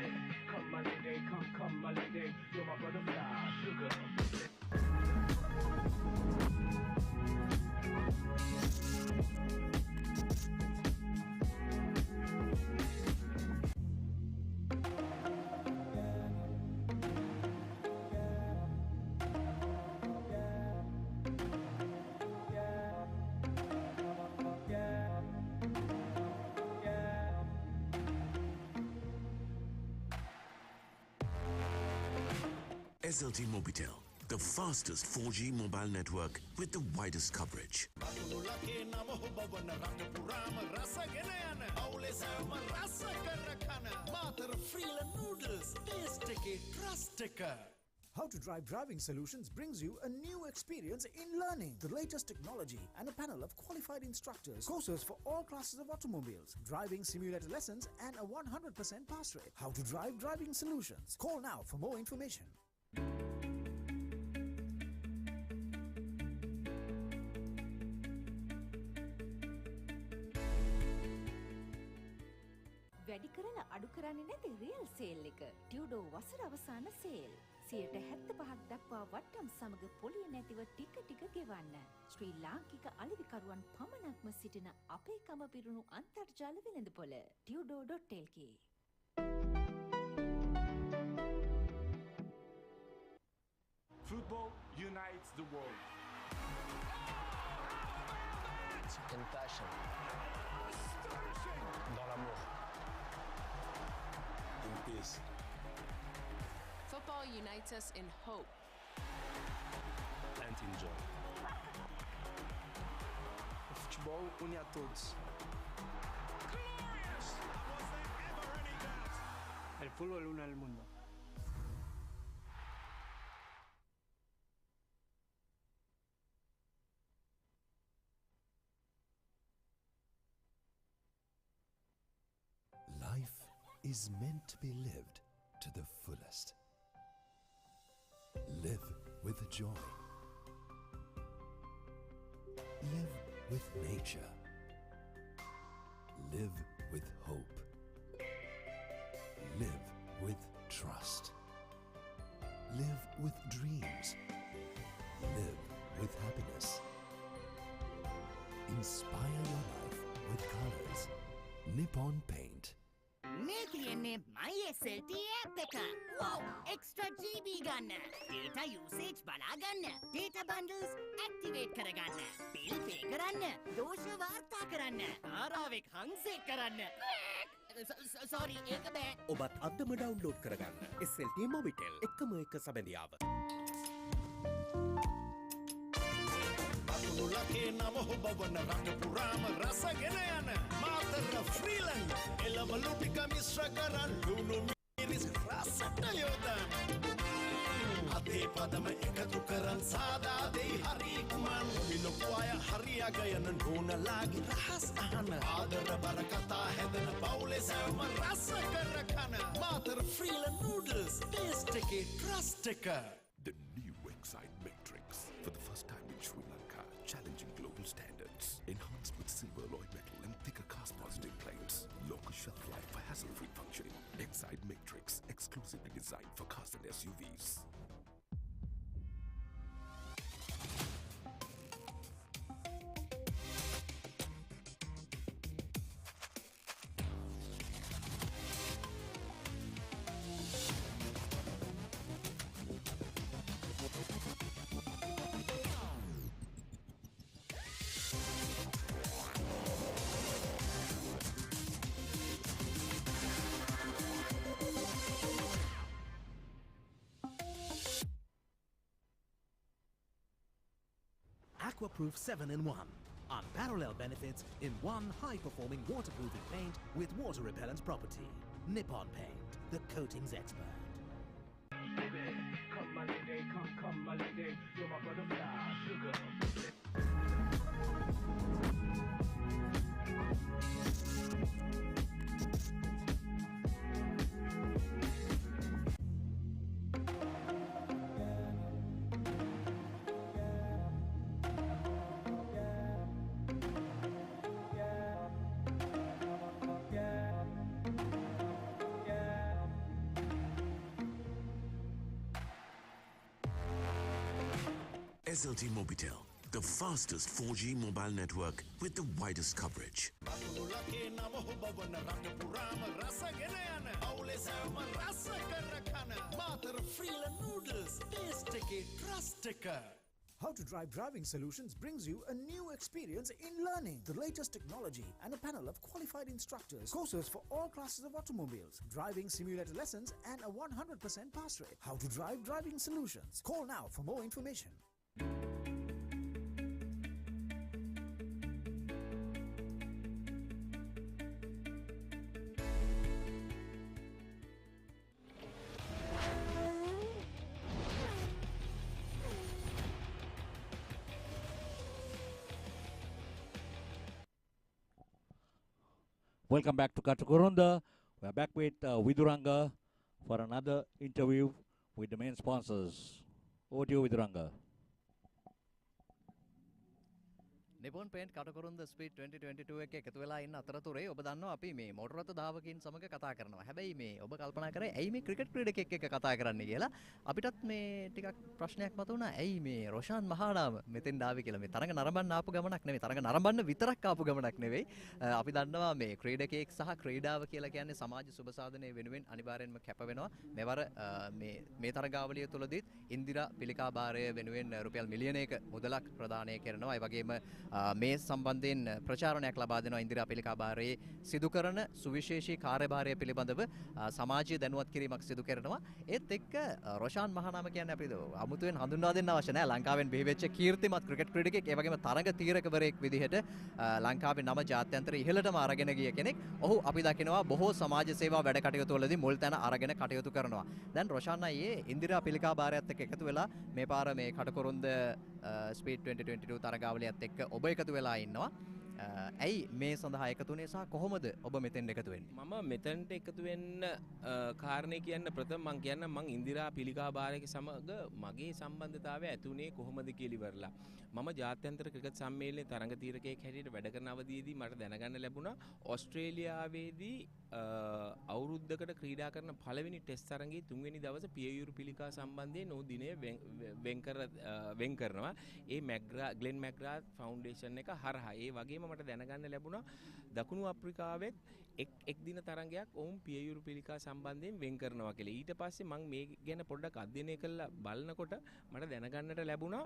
come my lady, come my lady, you're my butterfly, sugar. SLT Mobitel, the fastest 4G mobile network with the widest coverage. How to Drive Driving Solutions brings you a new experience in learning the latest technology and a panel of qualified instructors, courses for all classes of automobiles, driving simulator lessons, and a 100% pass rate. How to Drive Driving Solutions. Call now for more information. වැඩි කරලා අඩු කරන්නේ නැති real sale එක. ටියුඩෝ වසර අවසාන sale. 75% දක්වා වට්ටම් සමග පොලිය නැතිව ටික ටික ගෙවන්න. ශ්‍රී ලාංකික අලෙවිකරුවන් පමණක්ම සිටින අපේකම පිරුණු අන්තර්ජාල වෙළඳපොළ tudo.lk. Football unites the world. In passion. Dans l'amour. In peace. Football unites us in hope. And in joy. O futebol une a todos. El fútbol une al mundo. Life is meant to be lived to the fullest. Live with joy. Live with nature. Live with hope. Live with trust. Live with dreams. Live with happiness. Inspire your life with colors. Nippon Paint. මේ තියෙන්නේ MySLT app එක. Wow! Extra GB ගන්න. Data usage බලා ගන්න. Data bundles activate කරගන්න. Bill pay කරන්න. දෝෂ වාර්තා කරන්න. ආරාවෙක් හංසෙක් කරන්න. Sorry, ඒක බෑ. ඔබත් අදම ඩවුන්ලෝඩ් කරගන්න. SLT Mobitel එකම එක සබැඳියාව. අතුලකේ නම හොබවන රට පුරාම රසගෙන යන මාතර ෆ්‍රීලන්ඩ් එළවලු ටික මිශ්‍ර කරන් ලුණු මිරිස් රසට යොදන්න අතේ පදම එකතු කරන් සාදා දෙයි හරි කුමන් විලොකු අය හරියග යන නෝනලාගේ රහස් අහන ආදර බර කතා හැදෙන පවුලේ සැවම රස කර කන මාතර ෆ්‍රීලන්ඩ් නූඩල්ස් ටේස්ට් එකේ ට්‍රස්ට් එක. The new Excite Matrix, for the first time in Sri Lanka, challenging global standards, enhanced with silver alloy metal and thicker cast positive plates, longer shelf life for hassle-free functioning. Excite Matrix, exclusively designed for cars and SUVs. Aquaproof 7-in-1. Unparalleled benefits in one high-performing waterproofing paint with water-repellent property. Nippon Paint, the coatings expert. Baby, come my lady, come my lady, you're my butterfly, sugar. SLT Mobitel, the fastest 4G mobile network with the widest coverage. අතුලකේ නම හොබවන රට පුරාම රසගෙන යන පවුලේ සැවම රස කර කන Matara ෆ්‍රීලන්ඩ් noodles taste එකේ trust එක. How to Drive Driving Solutions brings you a new experience in learning the latest technology and a panel of qualified instructors, courses for all classes of automobiles, driving simulator lessons, and a 100% pass rate. How to Drive Driving Solutions. Call now for more information. Welcome back to Katukurunda. We're back with Viduranga for another interview with the main sponsors. Over to you, Viduranga. Nippon Paint Katukurunda speed 2022 එකේ එකතු වෙලා ඉන්න අතරතුරේ ඔබ දන්නවා අපි මේ මොටර රථ ධාවකයන් සමග කතා කරනවා. හැබැයි මේ ඔබ කල්පනා කරේ ඇයි මේ ක්‍රිකට් ක්‍රීඩකෙක් එක්ක කතා කරන්නේ කියලා. අපිටත් මේ ටිකක් ප්‍රශ්නයක් මතුවුණා. ඇයි මේ රොෂාන් මහානාම මෙතෙන් ආවේ කියලා. මේ තරඟ නරඹන්න ආපු ගමනක් නෙවෙයි. තරඟ නරඹන්න විතරක් ආපු ගමනක් නෙවෙයි. අපි දන්නවා මේ ක්‍රීඩකයෙක් සහ ක්‍රීඩාව කියලා කියන්නේ සමාජ සුබ සාධනය වෙනුවෙන් අනිවාර්යෙන්ම කැප වෙනවා. මෙවර මේ තරඟාවලිය තුලදීත් ඉන්දිරා පිළිකා භාරය වෙනුවෙන් රුපියල් මිලියනයක මුදලක් ප්‍රදානය කරනවා. ඒ වගේම මේ සම්බන්ධයෙන් ප්‍රචාරණයක් ලබා දෙනවා ඉන්දිරා පිළිකා භාරයේ සිදු කරන සුවිශේෂී කාර්යභාරය පිළිබඳව සමාජීය දැනුවත් කිරීමක් සිදු කරනවා. ඒත් එක්ක රොෂාන් මහානාම කියන්නේ අපි අමුතුවෙන් හඳුන්වා දෙන්න අවශ්‍ය නැහැ. ලංකාවෙන් බිහි වෙච්ච කීර්තිමත් ක්‍රිකට් ක්‍රීඩකෙක්, ඒ වගේම තරඟ තීරකවරයෙක් විදිහට ලංකාවේ නම ජාත්‍යන්තර ඉහළටම අරගෙන ගිය කෙනෙක්. ඔහු අපි දකිනවා බොහෝ සමාජ සේවා වැඩ කටයුතු වලදී මුල් තැන අරගෙන කටයුතු කරනවා. දැන් රොෂාන් අයියේ ඉන්දිරා පිළිකා භාරයත් එක්ක එකතු වෙලා මේ පාර මේ කටුකුරුන්ද ස්පීඩ් 2022 තරගාවලියත් එක්ක ඔබ එකතු වෙලා ඉන්නවා. ඇයි මේ සඳහා එකතුනේ සහ කොහොමද ඔබ මෙතෙන් එකතු වෙන්නේ? මම මෙතනට එකතු වෙන්න කාරණේ කියන්න ප්‍රථම මං කියන්න මං ඉන්දිරා පිළිකා භාරයක සමග මගේ සම්බන්ධතාවය ඇතුනේ කොහොමද කියලා ඉවරලා. මම ජාත්‍යන්තර ක්‍රිකට් සම්මේලනයේ තරඟ තීරකයෙක් හැටියට වැඩ කරන අවදීදී මට දැනගන්න ලැබුණා ඔස්ට්‍රේලියාවේදී අවුරුද්දකට ක්‍රීඩා කරන පළවෙනි ටෙස්ට් තරඟයේ තුන්වෙනි දවසේ පියයුරු පිළිකා සම්බන්ධයෙන් ඔහු දිනය වෙන් කරනවා. ඒ ග්ලෙන් මැග්‍රාත් ෆවුන්ඩේෂන් එක හරහා. ඒ වගේම මට දැනගන්න ලැබුණා දකුණු අප්‍රිකාවෙත් එක් දින තරඟයක් ඔවුන් පියයුරු පිළිකා සම්බන්ධයෙන් වෙන් කරනවා කියලා. ඊට පස්සේ මම මේ ගැන පොඩ්ඩක් අධ්‍යයනය කරලා බලනකොට මට දැනගන්නට ලැබුණා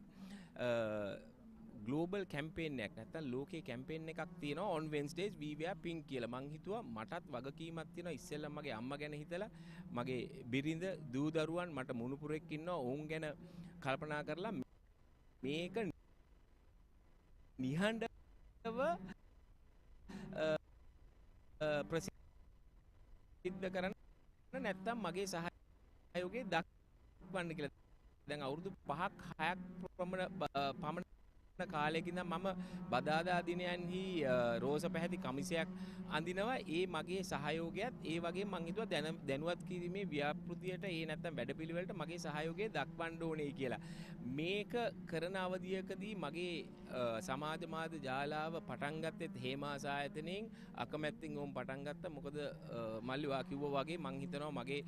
ග්ලෝබල් කැම්පේන් එකක් නැත්නම් ලෝකේ කැම්පේන් එකක් තියෙනවා on Wednesdays we wear pink කියලා. මං හිතුවා මටත් වගකීමක් තියෙනවා ඉස්සෙල්ලා මගේ අම්මා ගැන හිතලා මගේ බිරිඳ දූ දරුවන් මට මුණුපුරෙක් ඉන්නවා ඔවුන් ගැන කල්පනා කරලා මේක නිහඬව ප්‍රසිද්ධ කරන්න නැත්නම් මගේ සහයෝගය දක්වන්න කියලා. දැන් අවුරුදු 5ක් 6ක් පමණ කාලයකින් මම බදාදා දිනයන්හි රෝස පැහැති කමිසයක් අඳිනවා. ඒ මගේ සහයෝගයත් ඒ වගේ මං හිතුවා දැනුවත් කිරීමේ ව්‍යාපෘතියට ඒ නැත්තම් වැඩපිළිවෙලට මගේ සහයෝගය දක්වන්න ඕනේ කියලා. මේක කරන අවධියකදී මගේ සමාජ මාධ්‍ය ජාලාව පටන් ගත්තෙත් හේමාස ආයතනයෙන් අකමැත්තෙන් ඕම් පටන් ගත්තා. මොකද මල්ලිවා කිව්වා වගේ මං හිතනවා මගේ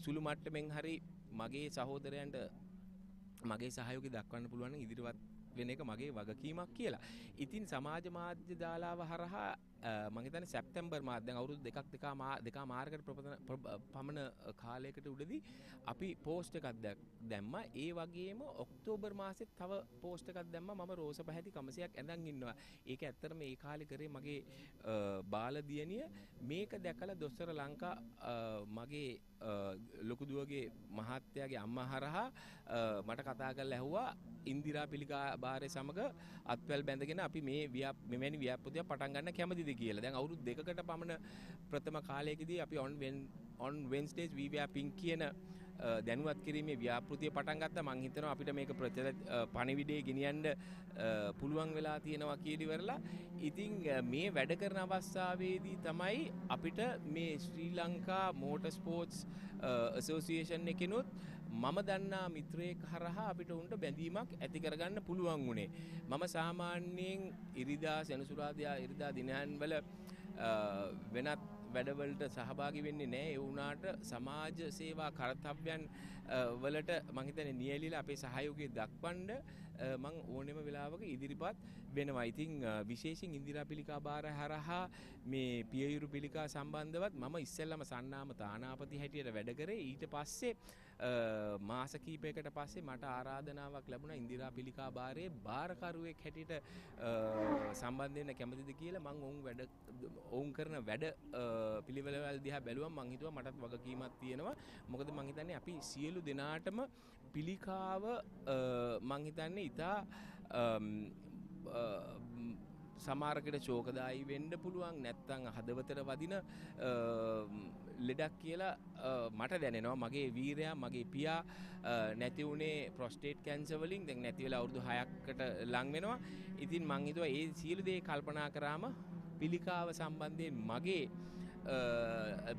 සුළු මට්ටමින් හරි මගේ සහෝදරයන්ට මගේ සහයෝගය දක්වන්න පුළුවන් ඉදිරියට වෙන එක මගේ වගකීමක් කියලා. ඉතින් සමාජ මාධ්‍ය ජාලාව හරහා මම හිතන්නේ සැප්තැම්බර් මාස දැන් අවුරුදු දෙකක් මාර්ගකට පමණ කාලයකට උඩදී අපි පෝස්ට් එකක් දැම්මා. ඒ වගේම ඔක්තෝබර් මාසෙත් තව පෝස්ට් එකක් දැම්මා. මම රෝස පැහැති කමසයක් ඇඳන් ඉන්නවා. ඒක ඇත්තටම ඒ කාලේ කරේ මගේ බාල දියණිය. මේක දැකලා දොස්තර ලංකා මගේ ලොකු දුවගේ මහත්තයාගේ අම්මා හරහා මට කතා කරලා ඇහුවා ඉන්දිරා පිළිකා භාරය සමග අත්වැල් බැඳගෙන අපි මෙවැනි ව්‍යාපෘතියක් පටන් ගන්න කැමතිද කියලා. දැන් අවුරුදු දෙකකට පමණ ප්‍රථම කාලයකදී අපි on Wednesdays we wear pink කියන දැනුවත් කිරීමේ ව්‍යාපෘතිය පටන් ගත්තා. මං හිතනවා අපිට මේක පණිවිඩේ ගෙනියන්න පුළුවන් වෙලා තියෙනවා කියලා ඉවරලා. ඉතින් මේ වැඩ කරන අවස්ථාවේදී තමයි අපිට මේ ශ්‍රී ලංකා මෝටර් ස්පෝර්ට්ස් ඇසෝසියේෂන් එකනොත් මම දන්නා මිත්‍රයෙක් හරහා අපිට උන්ට බැඳීමක් ඇති කරගන්න පුළුවන් වුණේ. මම සාමාන්‍යයෙන් ඉරිදා සෙනසුරාදා ඉරිදා දිනයන් වල වෙනත් වැඩවලට සහභාගී වෙන්නේ නැහැ. ඒ වුණාට සමාජ සේවා කර්තව්‍යයන් වලට මම හිතන්නේ නියැලිලා අපේ සහයෝගය දක්වන්න මම ඕනෙම වෙලාවක ඉදිරිපත් වෙනවා. ඉතින් විශේෂයෙන් ඉන්දිරා පිළිකා භාරය හරහා මේ පියයුරු පිළිකා සම්බන්ධවත් මම ඉස්සෙල්ලාම සන්නාම තානාපති හැටියට වැඩ කරේ. ඊට පස්සේ මාස කීපයකට පස්සේ මට ආරාධනාවක් ලැබුණා ඉන්දිරා පිළිකා භාරයේ භාරකරුවෙක් හැටියට සම්බන්ධ වෙන්න කැමතිද කියලා. මම ඔවුන් කරන වැඩ පිළිවෙලවල් දිහා බැලුවම මං හිතුවා මටත් වගකීමක් තියෙනවා. මොකද මං හිතන්නේ අපි සියලු දෙනාටම පිළිකාව මං හිතන්නේ ඉතා සමහරකට ශෝකදායී වෙන්න පුළුවන් නැත්නම් හදවතට වදින ලෙඩක් කියලා මට දැනෙනවා. මගේ වීරයා මගේ පියා නැති වුණේ ප්‍රොස්ටේට් කැන්සර් වලින්. දැන් නැති වෙලා අවුරුදු 6කට ලං වෙනවා. ඉතින් මං හිතුවා ඒ සියලු දේ කල්පනා කරාම පිළිකාව සම්බන්ධයෙන් මගේ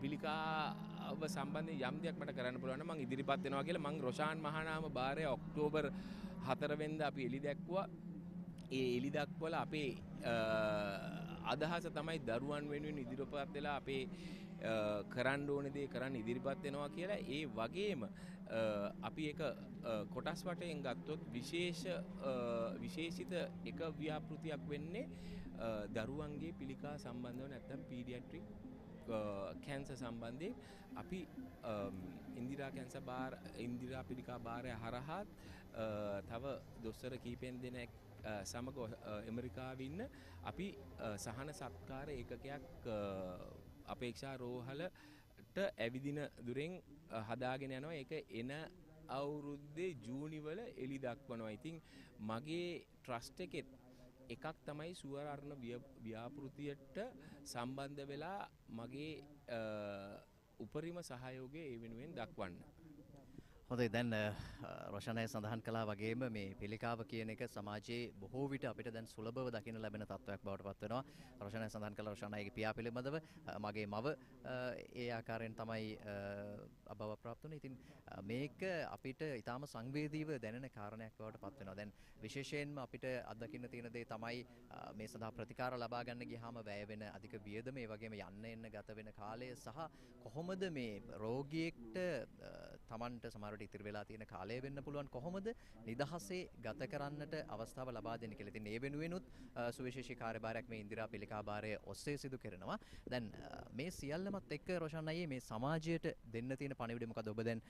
පිළිකාව සම්බන්ධයෙන් යම් දෙයක් මට කරන්න පුළුවන් නම් මම ඉදිරිපත් වෙනවා කියලා මම රොෂාන් මහානාම භාරය ඔක්තෝබර් 4 වෙනිදා අපි එළි දැක්වුවා. ඒ එළි දක්වලා අපේ අදහස තමයි දරුවන් වෙනුවෙන් ඉදිරිපත් වෙලා අපේ කරන්න ඕන දේ කරන්න ඉදිරිපත් වෙනවා කියලා. ඒ වගේම අපි එක කොටස් වටෙන් ගත්තොත් විශේෂිත එක ව්‍යාපෘතියක් වෙන්නේ දරුවන්ගේ පිළිකා සම්බන්ධව නැත්නම් පීඩියාට්‍රික් කැන්සර් සම්බන්ධයෙන් අපි ඉන්දිරා පිළිකා භාරය හරහා තව දොස්තර කීපෙන් දෙනෙක් සමග ඇමරිකාවේ ඉන්න අපි සහන සත්කාර ඒකකයක් අපේක්ෂා රෝහලට ඇවිදින දුරෙන් හදාගෙන යනවා. ඒක එන අවුරුද්දේ ජූනි වල එළි දක්වනවා. ඉතින් මගේ ට්‍රස්ට් එකෙත් එකක් තමයි සුවරර්ණ ව්‍යාපෘතියට සම්බන්ධ වෙලා මගේ උපරිම සහයෝගය ඒ වෙනුවෙන් දක්වන්න. හොඳයි දැන් රොෂනය සඳහන් කළා වගේම මේ පිළිකාව කියන එක සමාජයේ බොහෝ විට අපිට දැන් සුලභව දකින්න ලැබෙන තත්වයක් බවට පත් වෙනවා. රොෂනය සඳහන් කළා රොෂනයගේ පියා පිළිබඳව මගේ මව ඒ ආකාරයෙන් තමයි අභව ප්‍රාප්ත වුනේ. ඉතින් මේක අපිට ඊටාම සංවේදීව දැනෙන කාරණයක් බවට පත් වෙනවා. දැන් විශේෂයෙන්ම අපිට අත්දකින්න තියෙන දේ තමයි මේ සඳහා ප්‍රතිකාර ලබා ගන්න ගියාම වැය වෙන අධික වියදම, ඒ වගේම යන්න එන්න ගත වෙන කාලය සහ කොහොමද මේ රෝගියෙක්ට Tamanට සමහරවිට ඉතිරි වෙලා තියෙන කාලය වෙන්න පුළුවන් කොහොමද නිදහසේ ගත කරන්නට අවස්ථාව ලබා දෙන්නේ කියලා. ඉතින් ඒ වෙනුවෙනුත් සුවිශේෂී කාර්යභාරයක් මේ ඉන්දිරා පිළිකා භාරය ඔස්සේ සිදු කරනවා. දැන් මේ සියල්ලමත් එක්ක රොෂන් අයියේ මේ සමාජයට දෙන්න තියෙන පණිවිඩය මොකද? ඔබ දැන්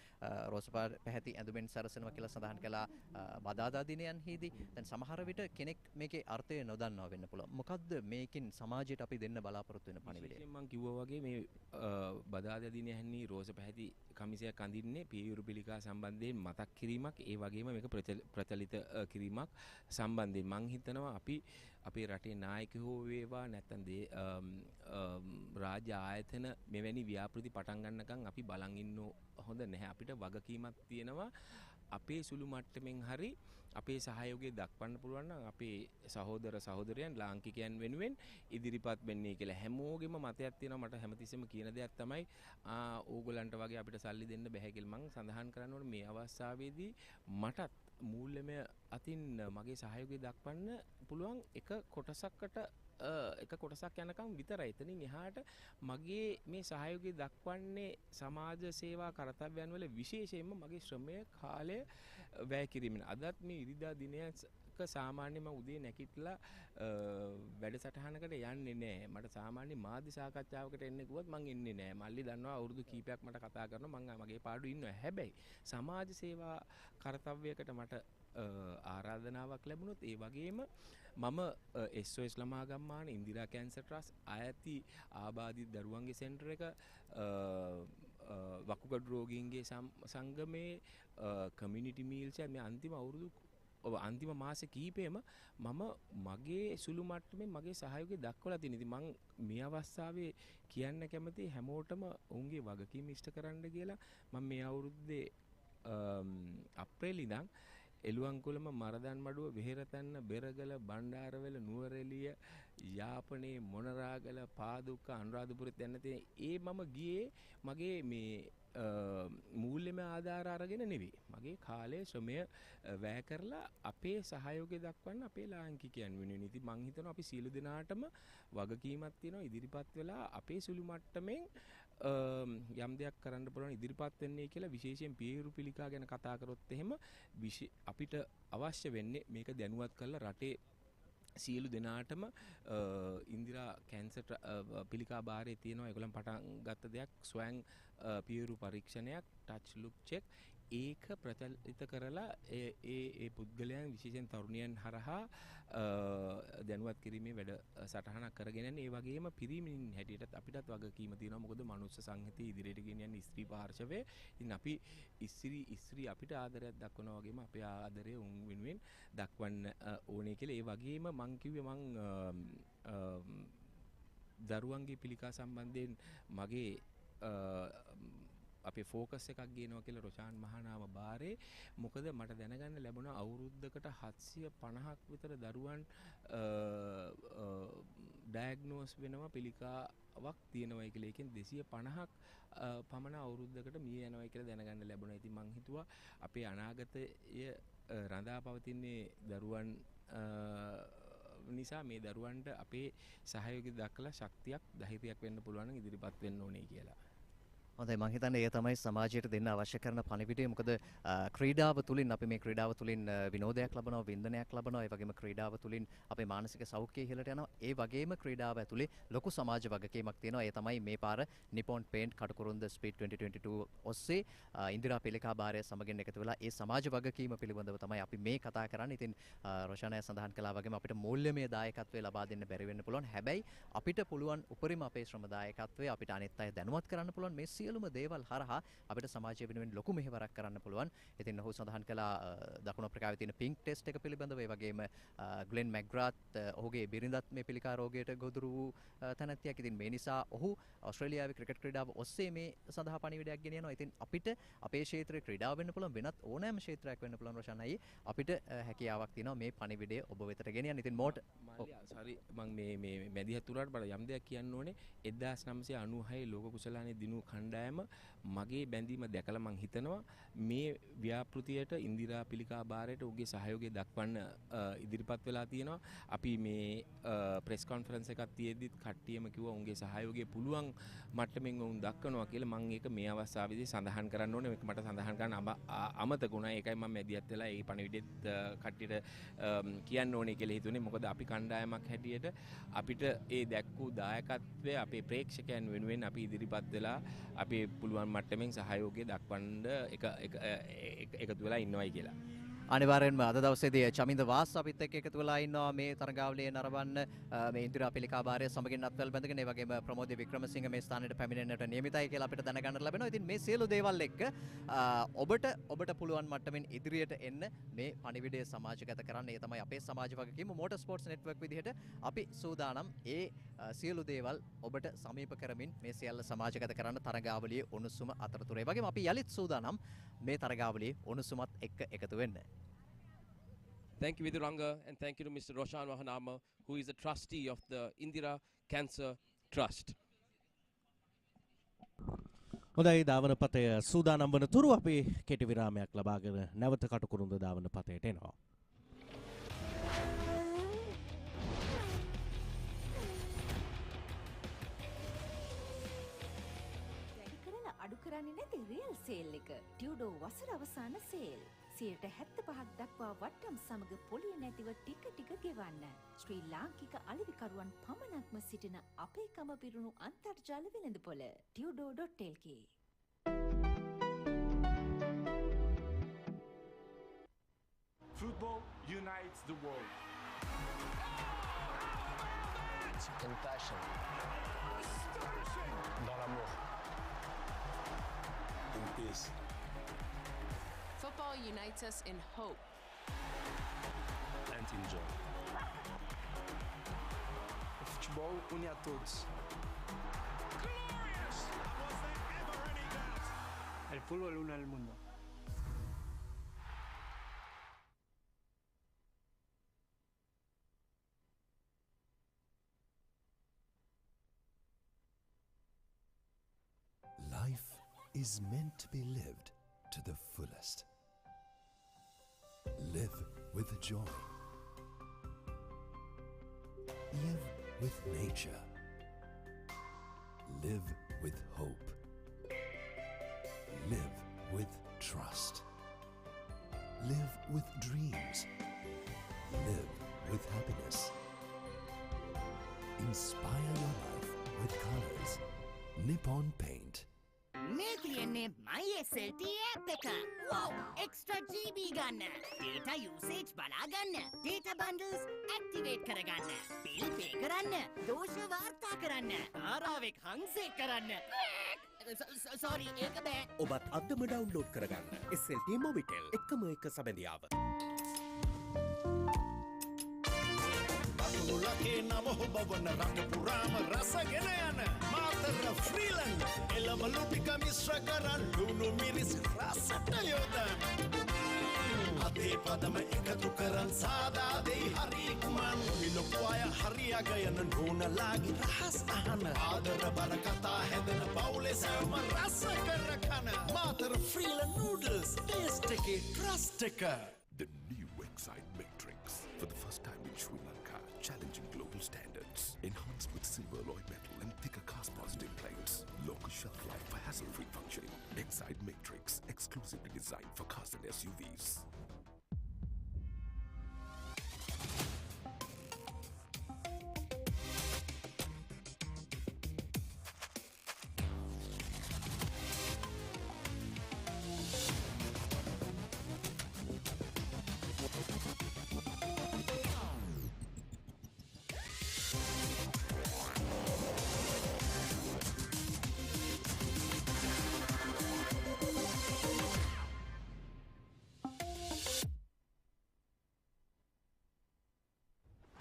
රෝසපාර පැහැති ඇඳුමෙන් සැරසෙනවා කියලා සඳහන් කළා බදාදා දිනයන්හිදී. දැන් සමහර විට කෙනෙක් මේකේ අර්ථය නොදන්නවා වෙන්න පුළුවන්. මොකද්ද මේකෙන් සමාජයට අපි දෙන්න බලාපොරොත්තු වෙන පණිවිඩය? මම කිව්වා වගේ මේ බදාදා දිනයන්හි රෝස පැහැති කමිසයක් අඳින්නේ පියුරු පිළිකා සම්බන්ධයෙන් මතක් කිරීමක්, ඒ වගේම මේක ප්‍රචලිත කිරීමක් සම්බන්ධයෙන් මම හිතනවා අපි අපේ රටේ නායකයෝ වේවා නැත්නම් රාජ්‍ය ආයතන මෙවැනි ව්‍යාපෘති පටන් ගන්නකම් අපි බලන් ඉන්න හොඳ නැහැ. අපිට වගකීමක් තියෙනවා අපේ සුළු මට්ටමින් හරි අපේ සහයෝගය දක්වන්න පුළුවන් නම් අපේ සහෝදර සහෝදරයන් ලාංකිකයන් වෙනුවෙන් ඉදිරිපත් වෙන්නේ කියලා හැමෝගෙම මතයක් තියෙනවා. මට හැමතිස්සෙම කියන දෙයක් තමයි ඕගොල්ලන්ට වගේ අපිට සල්ලි දෙන්න බෑ කියලා. මම සඳහන් කරන්න ඕනේ මේ අවස්ථාවේදී මටත් මූල්‍යමය අතින් මගේ සහයෝගය දක්වන්න පුළුවන් එක කොටසක් යනකම් විතරයි. එතනින් එහාට මගේ මේ සහයෝගය දක්වන්නේ සමාජ සේවා කර්තව්‍යයන් වල විශේෂයෙන්ම මගේ ශ්‍රමය කාලය වැය කිරීමෙන්. අදත් මේ ඉරිදා දිනයක සාමාන්‍යම උදේ නැගිටලා වැඩසටහනකට යන්නේ නැහැ. මට සාමාන්‍ය මාධ්‍ය සාකච්ඡාවකට එන්න කිව්වොත් මං එන්නේ නැහැ. මල්ලි දන්නවා අවුරුදු කීපයක් මට කතා කරනවා මං මගේ පාඩු ඉන්නවා. හැබැයි සමාජ සේවා කර්තව්‍යයකට මට ආරාධනාවක් ලැබුණොත් ඒ වගේම මම SOS ළමා ගම්මාන ඉන්දිරා කැන්සර් ට්‍රස්ට් අයති ආබාධිත දරුවන්ගේ සෙන්ටර් එක වකුගඩු රෝගීන්ගේ සංගමේ කමියුනිටි මීල්ස් මේ අන්තිම මාස කීපෙම මම මගේ සුළු මට්ටමේ මගේ සහයෝගය දක්වලා තියෙනවා. ඉතින් මම මේ අවස්ථාවේ කියන්න කැමති හැමෝටම ඔවුන්ගේ වගකීම ඉෂ්ට කරන්න කියලා. මම මේ අවුරුද්දේ අප්‍රේල් ඉඳන් එළුවන්කුළම මරදන් මඩුව වෙහෙරතැන්න බෙරගල බණ්ඩාරවැල නුවරඑළිය යාපනයේ මොනරාගල පාදුක්ක අනුරාධපුරෙත් යන්න තියෙන ඒ මම ගියේ මගේ මේ මූල්‍යමය ආධාර අරගෙන නෙවෙයි. මගේ කාලය ශ්‍රමය වැය කරලා අපේ සහයෝගය දක්වන්න අපේ ලාංකිකයන් වෙනුවෙන්. ඉතින් මං හිතනවා අපි සියලු දෙනාටම වගකීමක් තියෙනවා ඉදිරිපත් වෙලා අපේ සුළු මට්ටමින් යම් දෙයක් කරන්න පුළුවන් ඉදිරිපත් වෙන්නේ කියලා. විශේෂයෙන් පියුරු පිළිකා ගැන කතා කරොත් එහෙම අපිට අවශ්‍ය වෙන්නේ මේක දැනුවත් කරලා රටේ සියලු දෙනාටම ඉන්දිරා කැන්සර් පිළිකා භාරයේ තියෙනවා. ඒගොල්ලන් පටන් ගත්ත දෙයක් ස්වයං පියුරු පරීක්ෂණයක් ටච් ලුක් චෙක්. ඒක ප්‍රචලිත කරලා ඒ පුද්ගලයන් විශේෂයෙන් තරුණියන් හරහා දැනුවත් කිරීමේ වැඩ සටහනක් කරගෙන යන. ඒ වගේම පිරිමින් හැටියටත් අපිටත් වගකීම තියෙනවා. මොකද මනුස්ස සංහිතය ඉදිරියට ගෙනියන්නේ ස්ත්‍රී පාර්ශවය. ඉතින් අපි ස්ත්‍රී අපිට ආදරයක් දක්වනවා වගේම අපේ ආදරය උන් වෙනුවෙන් දක්වන්න ඕනේ කියලා. ඒ වගේම මං කිව්වේ මං දරුවන්ගේ පිළිකා සම්බන්ධයෙන් මගේ අපේ ෆෝකස් එකක් ගේනවා කියලා රොෂාන් මහානාම බාරේ. මොකද මට දැනගන්න ලැබුණා අවුරුද්දකට 750ක් විතර දරුවන් ඩයග්නෝස් වෙනවා පිළිකාවක් තියෙනවා කියලා. ඒකෙන් 250ක් පමණ අවුරුද්දකට මිය යනවා කියලා දැනගන්න ලැබුණා. ඉතින් මං හිතුවා අපේ අනාගතය රඳා පවතින්නේ දරුවන් නිසා මේ දරුවන්ට අපේ සහයෝගය දක්වලා ශක්තියක් ධෛර්යයක් වෙන්න පුළුවන් නම් ඉදිරිපත් වෙන්න ඕනේ කියලා. හොඳයි මම හිතන්නේ ඒ තමයි සමාජයට දෙන්න අවශ්‍ය කරන පණිවිඩය. මොකද ක්‍රීඩාව තුලින් අපි මේ ක්‍රීඩාව තුලින් විනෝදයක් ලබනවා, වින්දනයක් ලබනවා. ඒ වගේම ක්‍රීඩාව තුලින් අපේ මානසික සෞඛ්‍යය ඉහළට යනවා. ඒ වගේම ක්‍රීඩාව ඇතුලේ ලොකු සමාජ වගකීමක් තියෙනවා. ඒ තමයි මේ පාර නිපොන් පේන්ට් කටුකුරුන්ද ස්පීඩ් 2022 ඔස්සේ ඉන්දිරා පිළිකා භාරය සමගින් එකතු වෙලා ඒ සමාජ වගකීම පිළිබඳව තමයි අපි මේ කතා කරන්නේ. ඉතින් රොෂානය සඳහන් කළා වගේම අපිට මූල්‍යමය දායකත්වය ලබා දෙන්න බැරි වෙන්න පුළුවන්. හැබැයි අපිට පුළුවන් උපරිම අපේ ශ්‍රම දායකත්වය අපිට අනිත් අය දැනුවත් කරන්න පුළුවන්. මේ සියලුම දේවල් හරහා අපිට සමාජය වෙනුවෙන් ලොකු මෙහෙවරක් කරන්න පුළුවන්. ඉතින් ඔහු සඳහන් කළා දකුණු අප්‍රිකාවේ තියෙන පින්ක් ටෙස්ට් එක පිළිබඳව. ඒ වගේම ග්ලෙන් මැග්‍රාත් ඔහුගේ බිරිඳත් මේ පිළිකා රෝගයට ගොදුරු වූ තැනැත්තියක්. ඉතින් මේ නිසා ඔහු ඕස්ට්‍රේලියාවේ ක්‍රිකට් ක්‍රීඩාව ඔස්සේ මේ සඳහා පණිවිඩයක් ගෙනියනවා. ඉතින් අපිට අපේ ක්ෂේත්‍රයේ ක්‍රීඩාව වෙන්න පුළුවන්, වෙනත් ඕනෑම ක්ෂේත්‍රයක් වෙන්න පුළුවන් රොෂාන් අයියේ. අපිට හැකියාවක් තියෙනවා මේ පණිවිඩය ඔබ වෙතට ගෙනියන්න. ඉතින් මෝට් සරි මම මේ මැදිහත් උනාට මට යම් දෙයක් කියන්න ඕනේ. 1996 ලෝක කුසලානේ දිනු කණ්ඩායම මගේ බැඳීම දැකලා මං හිතනවා මේ ව්‍යාපෘතියට ඉන්දිරා පිළිකා භාරයට උගේ සහයෝගය දක්වන්න ඉදිරිපත් වෙලා තියෙනවා. අපි මේ ප්‍රෙස් කොන්ෆරන්ස් එකක් තියෙද්දිත් කට්ටියම කිව්වා උන්ගේ සහයෝගය පුළුවන් මට්ටමින් උන් දක්වනවා කියලා. මං ඒක මේ අවස්ථාවේදී සඳහන් කරන්න ඕනේ. මේක මට සඳහන් කරන්න අමතක වුණා. ඒකයි මම මැදිහත් වෙලා ඒ පණිවිඩෙත් කට්ටියට කියන්න ඕනේ කියලා හිතුනේ. මොකද අපි කණ්ඩායමක් හැටියට අපිට ඒ දැක්වූ දායකත්වය අපේ ප්‍රේක්ෂකයන් වෙනුවෙන් අපි ඉදිරිපත් වෙලා අපි පුළුවන් මට්ටමින් සහයෝගය දක්වන්න එකතු වෙලා ඉන්නවයි කියලා. අනිවාර්යෙන්ම අද දවසේදී චමින්ද වාස් අපිත් එක්ක එකතු වෙලා ඉන්නවා මේ තරගාවලියේ නරඹන්න මේ ඉන්දිරා පිළිකා භාරය සමගින් අත්වැල් බැඳගෙන. ඒ වගේම ප්‍රමෝද වික්‍රමසිංහ මේ ස්ථානයට පැමිණෙන්නට නියමිතයි කියලා අපිට දැනගන්න ලැබෙනවා. ඉතින් මේ සියලු දේවල් එක්ක ඔබට පුළුවන් මට්ටමින් ඉදිරියට එන්න මේ පණිවිඩය සමාජගත කරන්න. ඒ තමයි අපේ සමාජ වගකීම. මෝටර් ස්පෝර්ට්ස් නෙට්වර්ක් විදිහට අපි සූදානම් ඒ සියලු දේවල් ඔබට සමීප කරමින් මේ සියල්ල සමාජගත කරන්න තරගාවලියේ උණුසුම අතරතුර. ඒ වගේම අපි යලිත් සූදානම් මේ තරගාවලියේ උණුසුමත් එක්ක එකතු වෙන්න. Thank you, Viduranga, and thank you to Mr. Roshan Mahanama, who is the trustee of the Indira Cancer Trust. හොඳයි ධාවන පතය සූදානම් වන තුරු අපි කෙටි විරාමයක් ලබාගෙන නැවත කටුකුරුන්ද ධාවන පතයට එනවා. වැඩි කරලා අඩු කරන්නේ නැති රියල් සේල් එක. ටියුඩෝ වසර අවසාන සේල්. 75% දක්වා වට්ටම් සමග පොලිය නැතිව ටික ටික ගෙවන්න. ශ්‍රී ලාංකික අලෙවිකරුවන් පමණක්ම සිටින අපේකම පිරුණු අන්තර්ජාල වෙළඳපොළ tudo.lk. Football unites the world. In passion. Dans l'amour. In peace. Football unites us in hope. And in joy. O futebol une a todos. El fútbol une al mundo. Life is meant to be lived to the fullest. Live with joy. Live with nature. Live with hope. Live with trust. Live with dreams. Live with happiness. Inspire your life with colors. Nippon Paint. මේ තියෙන්නේ MySLT app එක. Wow! Extra GB ගන්න. Data usage බලා ගන්න. Data bundles activate කරගන්න. Bill pay කරන්න. දෝෂ වාර්තා කරන්න. ආරාවෙක් හංසෙක් කරන්න. Sorry, ඒක බෑ. ඔබත් අදම ඩවුන්ලෝඩ් කරගන්න. SLT Mobitel එකම එක සබැඳියාව. අතුලකේ නම ඔබ වන රට පුරාම රසගෙන යන මාතර ෆ්‍රීලන්ඩ් එළවලු ටික මිශ්‍ර කරන් ලුණු මිරිස් රසට යොදන්න. අතේ පදම එකතු කරන් සාදා දෙයි හරි කුමන්. ලොකු අය හරි අගයන නෝනලාගේ රහස් අහන. ආදර බර කතා හැදෙන පවුලේ සැවම රස කර කන. මාතර ෆ්‍රීලන් නූඩල්ස් ටේස්ට් එකේ ට්‍රස්ට් එක. The new Excite Matrix, for the first time in Sri Lanka, challenging global standards. Enhanced with silver alloy metal and thicker cast positive plates. Longer shelf life for hassle-free functioning. Excite Matrix, exclusively designed for cars and SUVs.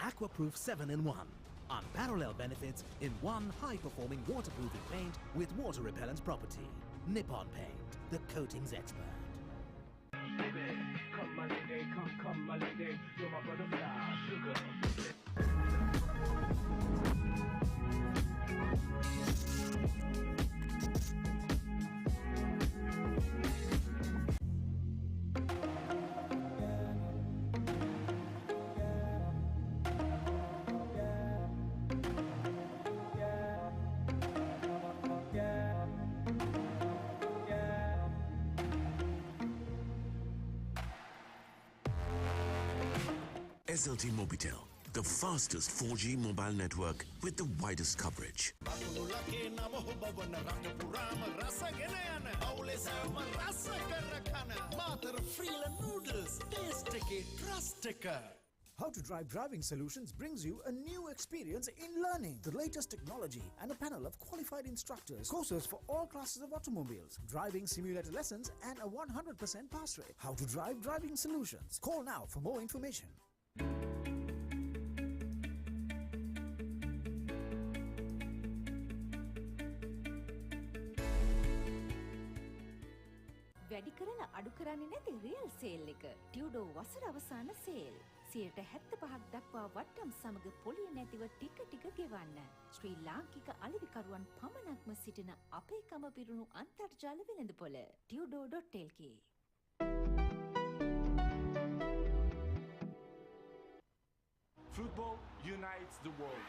Aquaproof 7-in-1. Unparalleled benefits in one high-performing waterproofing paint with water repellent property. Nippon Paint, the coatings expert. Baby, come my lady, come my lady, you're my butterfly, sugar. SLT Mobitel, the fastest 4G mobile network with the widest coverage. අකුණුලගේ නම හොබවන රට පුරාම රසගෙන යන. පවුලේ සැවම රස කර කන. Matara ෆ්‍රීලන් noodles taste එකේ trust එක. How to Drive Driving Solutions brings you a new experience in learning. The latest technology and a panel of qualified instructors. Courses for all classes of automobiles. Driving simulator lessons and a 100% pass rate. How to Drive Driving Solutions. Call now for more information. වැඩි කරලා අඩු කරන්නේ නැති real sale එක. ටියුඩෝ වසර අවසාන sale. 75% දක්වා වට්ටම් සමග පොලිය නැතිව ටික ටික ගෙවන්න. ශ්‍රී ලාංකික අලෙවිකරුවන් පමණක්ම සිටින අපේකම පිරුණු අන්තර්ජාල වෙළඳපොළ tudo.lk. Football unites the world.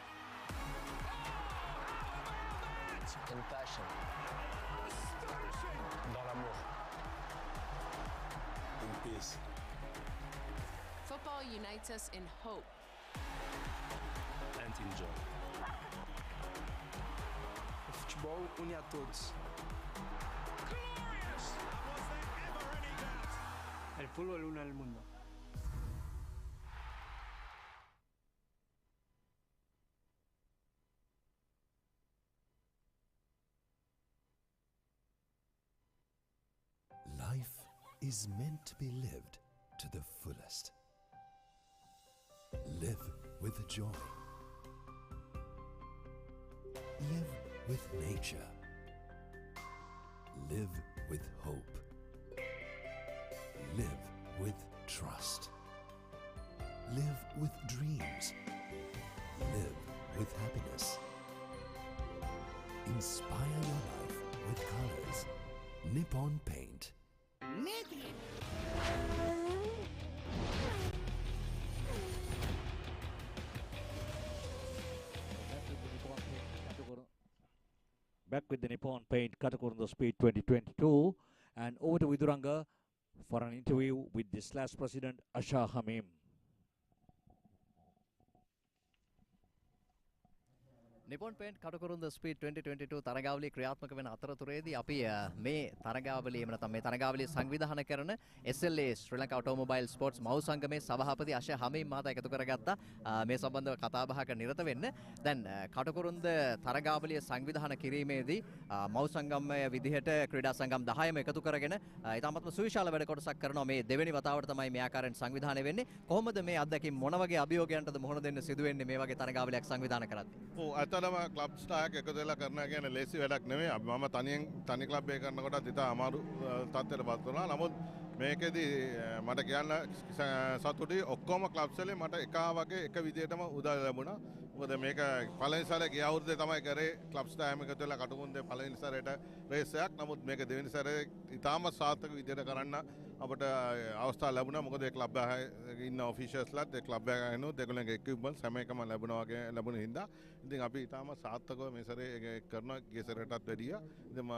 In passion. Dans l'amour. In peace. Football unites us in hope. And in joy. O futebol une a todos. El fútbol une al mundo. Life is meant to be lived to the fullest. Live with joy. Live with nature. Live with hope. Live with trust. Live with dreams. Live with happiness. Inspire your life with colors. Nippon Paint. Back with the Nippon Paint Katukurunda Speed 2022 and over to Viduranga for an interview with the SLAS President Asha Hamim. Nippon Paint Katukurunda Speed 2022 තරගාවලිය ක්‍රියාත්මක වෙන අතරතුරේදී අපි මේ තරගාවලිය එහෙම නැත්නම් මේ තරගාවලිය සංවිධානය කරන SLA ශ්‍රී Lanka automobile sports මව් සංගමේ සභාපති අශා හමීම් මහතා එකතු කරගත්තා මේ සම්බන්ධව කතා බහක නිරත වෙන්න. දැන් කටුකුරුන්ද තරගාවලිය සංවිධානය කිරීමේදී මව් සංගමය විදිහට ක්‍රීඩා සංගම් 10ම එකතු කරගෙන ඉතාමත්ම සුවිශාල වැඩ කොටසක් කරනවා. මේ දෙවෙනි වතාවට තමයි මේ ආකාරයෙන් සංවිධානය වෙන්නේ. කොහොමද මේ අත්දැකීම් මොන වගේ අභියෝගයන්ටද මුහුණ දෙන්න සිදු වෙන්නේ මේ වගේ තරගාවලියක් සංවිධානය කරද්දී? ඇත්තටම ක්ලබ් ස්ටාක් එකතු වෙලා කරනවා කියන්නේ ලේසි වැඩක් නෙමෙයි. මම තනි ක්ලබ් එක කරනකොට ඉතා අමාරු තත්ත්වයකටපත් වුණා. නමුත් මේකෙදි මට කියන්න සතුටුයි ඔක්කොම ක්ලබ්ස් වලින් මට එක වගේ එක විදියටම උදව් ලැබුණා. මොකද මේක පළවෙනි සැරේ ගිය අවුරුද්දේ තමයි කරේ ක්ලබ් ස්ටාක් එකතු වෙලා කටුකුරුන්දේ පළවෙනි සැරේට රේස් එකක්. නමුත් මේක දෙවෙනි සැරේ ඉතාම සාර්ථක විදියට කරන්න අපට අවස්ථාව ලැබුණා. මොකද ඒ ක්ලබ් එකේ ඉන්න ඔෆිෂියල්ස්ලාත් ඒ ක්ලබ් එක ඇනුත් ඒගොල්ලන්ගේ ඉක්විප්මන්ට්ස් හැම එකම ලැබුණ හින්දා ඉතින් අපි ඉතාම සාර්ථකව මේ සැරේ කරනවා ගිය සැරේටත් වැඩිය. ඉතින්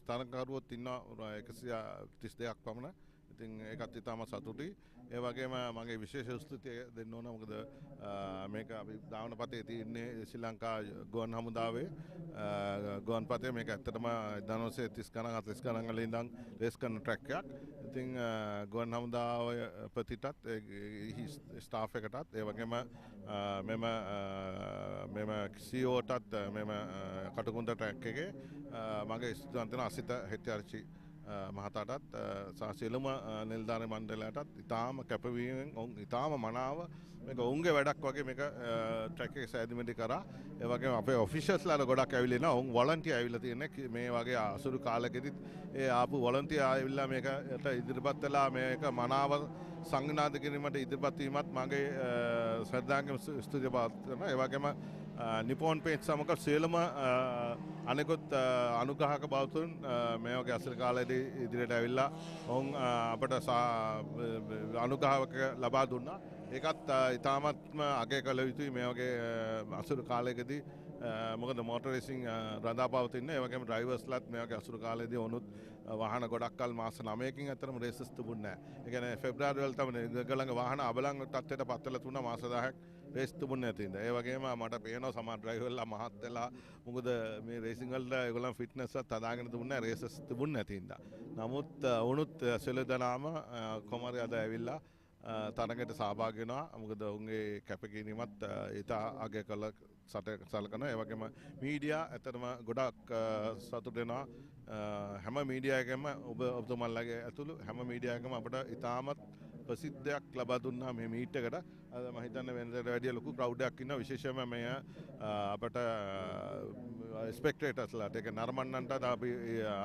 තරගකරුවොත් ඉන්නවා 132ක් පමණ. ඉතින් ඒකත් ඉතාම සතුටුයි. ඒ වගේම මගේ විශේෂ ස්තුතිය දෙන්න ඕන. මොකද මේක අපි දාවනපතේ තියෙන්නේ ශ්‍රී ලංකා ගුවන් හමුදාවේ ගුවන්පතේ මේක ඇත්තටම 1930 ගණන් 40 ගණන් වල ඉඳන් රේස් කරන ට්‍රැක් එකක්. ඉතින් ගුවන් හමුදාව ප්‍රතිටත් ස්ටාෆ් එකටත් ඒ වගේම මෙම CEOටත් මෙම කටුකුරුන්ද ට්‍රැක් එකේ මගේ ස්තුතිවන්ත වෙන අසිත හෙට්ටිආරච්චි මහතාටත් සියලුම නිලධාරි මණ්ඩලයටත් ඉතාම කැපවීමෙන් ඔවුන් ඉතාම මනාව මේක ඔවුන්ගේ වැඩක් වගේ මේක ට්‍රැක් එක සෑදීමේදී කරා. ඒ වගේම අපේ ඔෆිෂියල්ස්ලාට ගොඩක් ඇවිල්ලා ඉනවා. ඔවුන් වොලන්ටියර් ඇවිල්ලා තියෙන්නේ මේ වගේ අසුරු කාලෙකදීත් ඒ ආපු වොලන්ටියර් ඇවිල්ලා මේකට ඉදිරිපත් වෙලා මේක මනාව සංවිධානය කිරීමට ඉදිරිපත් වීමත් මගේ ශ්‍රද්ධාංගම ස්තුතිය පවත්වනවා. ඒ වගේම නිපොන් පේන්ට් සමග සියලුම අනෙකුත් අනුග්‍රහක බෞතුන් මේ වගේ අසල කාලයේදී ඉදිරියට ඇවිල්ලා ඔවුන් අපට අනුග්‍රහක ලබා දුන්නා. ඒකත් ඉතාමත්ම අගය කළ යුතුයි මේ වගේ අසුරු කාලයකදී. මොකද මෝටර් රේසින් රඳා පවතින්නේ. ඒ වගේම ඩ්‍රයිවර්ස්ලාත් මේ වගේ අසුරු කාලයේදී වුණොත් වාහන ගොඩක් කල් මාස 9කින් අතරම රේසස් තිබුණේ නැහැ. ඒ කියන්නේ ෆෙබ්‍රුවාරි වල තමයි ඒගොල්ලන්ගේ වාහන අබලන් තත්ත්වයට පත් වෙලා තුන මාස 10ක් රේස් තිබුණේ නැති ඉඳ. ඒ වගේම මට පේනවා සමහර ඩ්‍රයිවර්ලා මහත් වෙලා මොකද මේ රේසින් වලට ඒගොල්ලන් ෆිට්නස් එකත් හදාගෙන තිබුණේ නැහැ රේසස් තිබුණේ නැති ඉඳ. නමුත් වුණොත් සෙලදනාම කොමාරි අද ඇවිල්ලා තරගයට සහභාගී වෙනවා. මොකද ඔවුන්ගේ කැපකිරීමත් ඉතා අගය කළ සලකනවා. ඒ වගේම මීඩියා ඇත්තටම ගොඩක් සතුටු වෙනවා. හැම මීඩියා එකම ඔබතුමන්ලාගේ ඇතුළු හැම මීඩියා එකම අපිට ඉතාමත් ප්‍රසිද්ධයක් ලබා දුන්නා මේ මීට් එකට. අද මම හිතන්නේ වෙනදට වැඩිය ලොකු ක්‍රවුඩ් එකක් ඉන්නවා. විශේෂයෙන්ම මේ අපිට ස්පෙක්ටේටර්ස්ලාට ඒක නරඹන්නන්ට අපි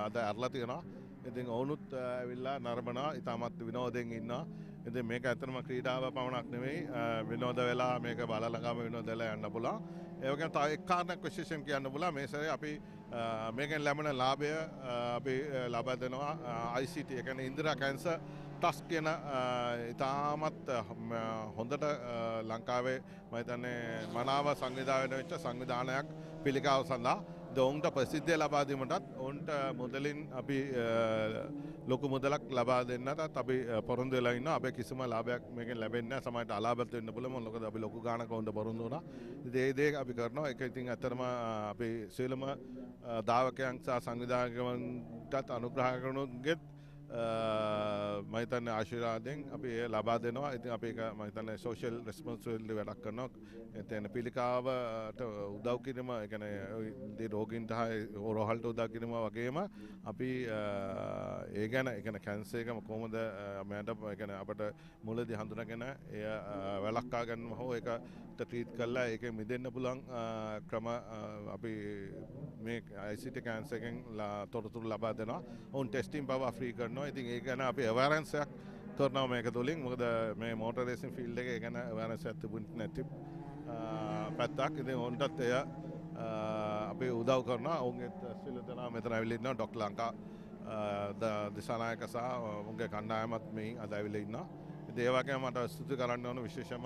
අද අරලා තියෙනවා. ඉතින් ඔවුනුත් ඇවිල්ලා නරඹනවා. ඉතාමත් විනෝදයෙන් ඉන්නවා. ඉතින් මේක ඇත්තටම ක්‍රීඩාව පමණක් නෙවෙයි විනෝද වෙලා මේක බලලගම විනෝද වෙලා යන්න පුළුවන්. ඒ වගේම තව එක් කාරණයක් විශේෂයෙන් කියන්න පුළුවන්. මේ සැරේ අපි මේකෙන් ලැබෙන ලාභය අපි ලබා දෙනවා ICT ඒ කියන්නේ ඉන්දිරා කැන්සර් ට්‍රස්ට් කියන ඉතාමත් හොඳට ලංකාවේ මම හිතන්නේ මනාව සංවිධානය වෙච්ච සංවිධානයක් පිළිකාව සඳහා ඔවුන්ට ප්‍රසිද්ධිය ලබා දීමටත් ඔවුන්ට මුදලින් අපි ලොකු මුදලක් ලබා දෙන්නටත් අපි පොරොන්දු වෙලා ඉන්නවා. අපි කිසිම ලාභයක් මේකෙන් ලැබෙන්නේ නැහැ. සමහරට අලාභත් වෙන්න පුළුවන්. මොකද අපි ලොකු ගාණක වුණ පොරොන්දු වුණා. ඉතින් ඒ දේ අපි කරනවා. ඒක ඉතින් ඇත්තටම අපි සියලුම දායකයන් සහ සංවිධායකයන්ටත් අනුග්‍රහ කරනුගෙත් මම හිතන්නේ ආශිර්වාදයෙන් අපි ඒ ලබා දෙනවා. ඉතින් අපි ඒක මම හිතන්නේ සෝෂල් රෙස්පොන්සිබිලිටි වැඩක් කරනවා. එතන පිළිකාවට උදව් කිරීම, ඒ කියන්නේ රෝගීන්ට රෝහල්ට උදව් කිරීම වගේම අපි ඒ ගැන කැන්සර් එක කොහොමද මට ඒ කියන්නේ අපිට මුලදී හඳුනාගෙන එය වැළක්වා ගන්නම හෝ ඒක ට්‍රීට් කරලා ඒකෙන් මිදෙන්න පුළුවන් ක්‍රම අපි මේ ICT කැන්සර් එකෙන් තොරතුරු ලබා දෙනවා. ඔවුන් ටෙස්ටිං පවා ෆ්‍රී කරනවා. ඉතින් ඒක ගැන අපි අවයරන්ස් එකක් කරනවා මේක තුලින්. මොකද මේ මෝටර් රේසින් ෆීල්ඩ් එකේ ගැන අවයරන්ස් එකක් තිබුණේ නැති පැත්තක්. ඉතින් ඔවුන්ටත් එය අපි උදව් කරනවා. ඔවුන්ගේ සියලු දෙනා මෙතන ඇවිල්ලා ඉන්නවා. ඩොක්ටර් ලංකා දිසානායක සහ ඔවුන්ගේ කණ්ඩායමත් මේ අද ඇවිල්ලා ඉන්නවා. ඉතින් ඒ වගේම මට ස්තුති කරන්න ඕන විශේෂම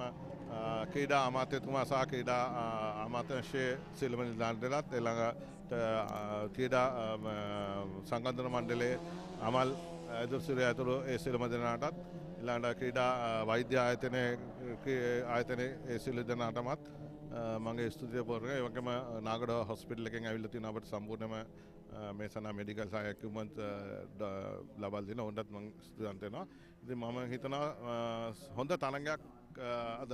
ක්‍රීඩා අමාත්‍යතුමා සහ ක්‍රීඩා අමාත්‍යාංශයේ සියලුම නිලධාරීන්ටත් ඊළඟට ක්‍රීඩා සංවර්ධන මණ්ඩලයේ අමල් ඇදුරුසිරිය ඇතුළු ඒ සියලුම දෙනාටත් ඊළඟට ක්‍රීඩා වෛද්‍ය ආයතනයේ ඒ සියලු දෙනාටමත් මගේ ස්තුතිය පොරේ. ඒ වගේම නාගඩ හොස්පිටල් එකෙන් ඇවිල්ලා තියෙන අපිට සම්පූර්ණයෙන්ම මේ සනා මෙඩිකල් සහ එක්විප්මන්ට් ලබා දෙන උන්ටත් මම ස්තුතිවන්ත වෙනවා. ඉතින් මම හිතනවා හොඳ තරගයක් අද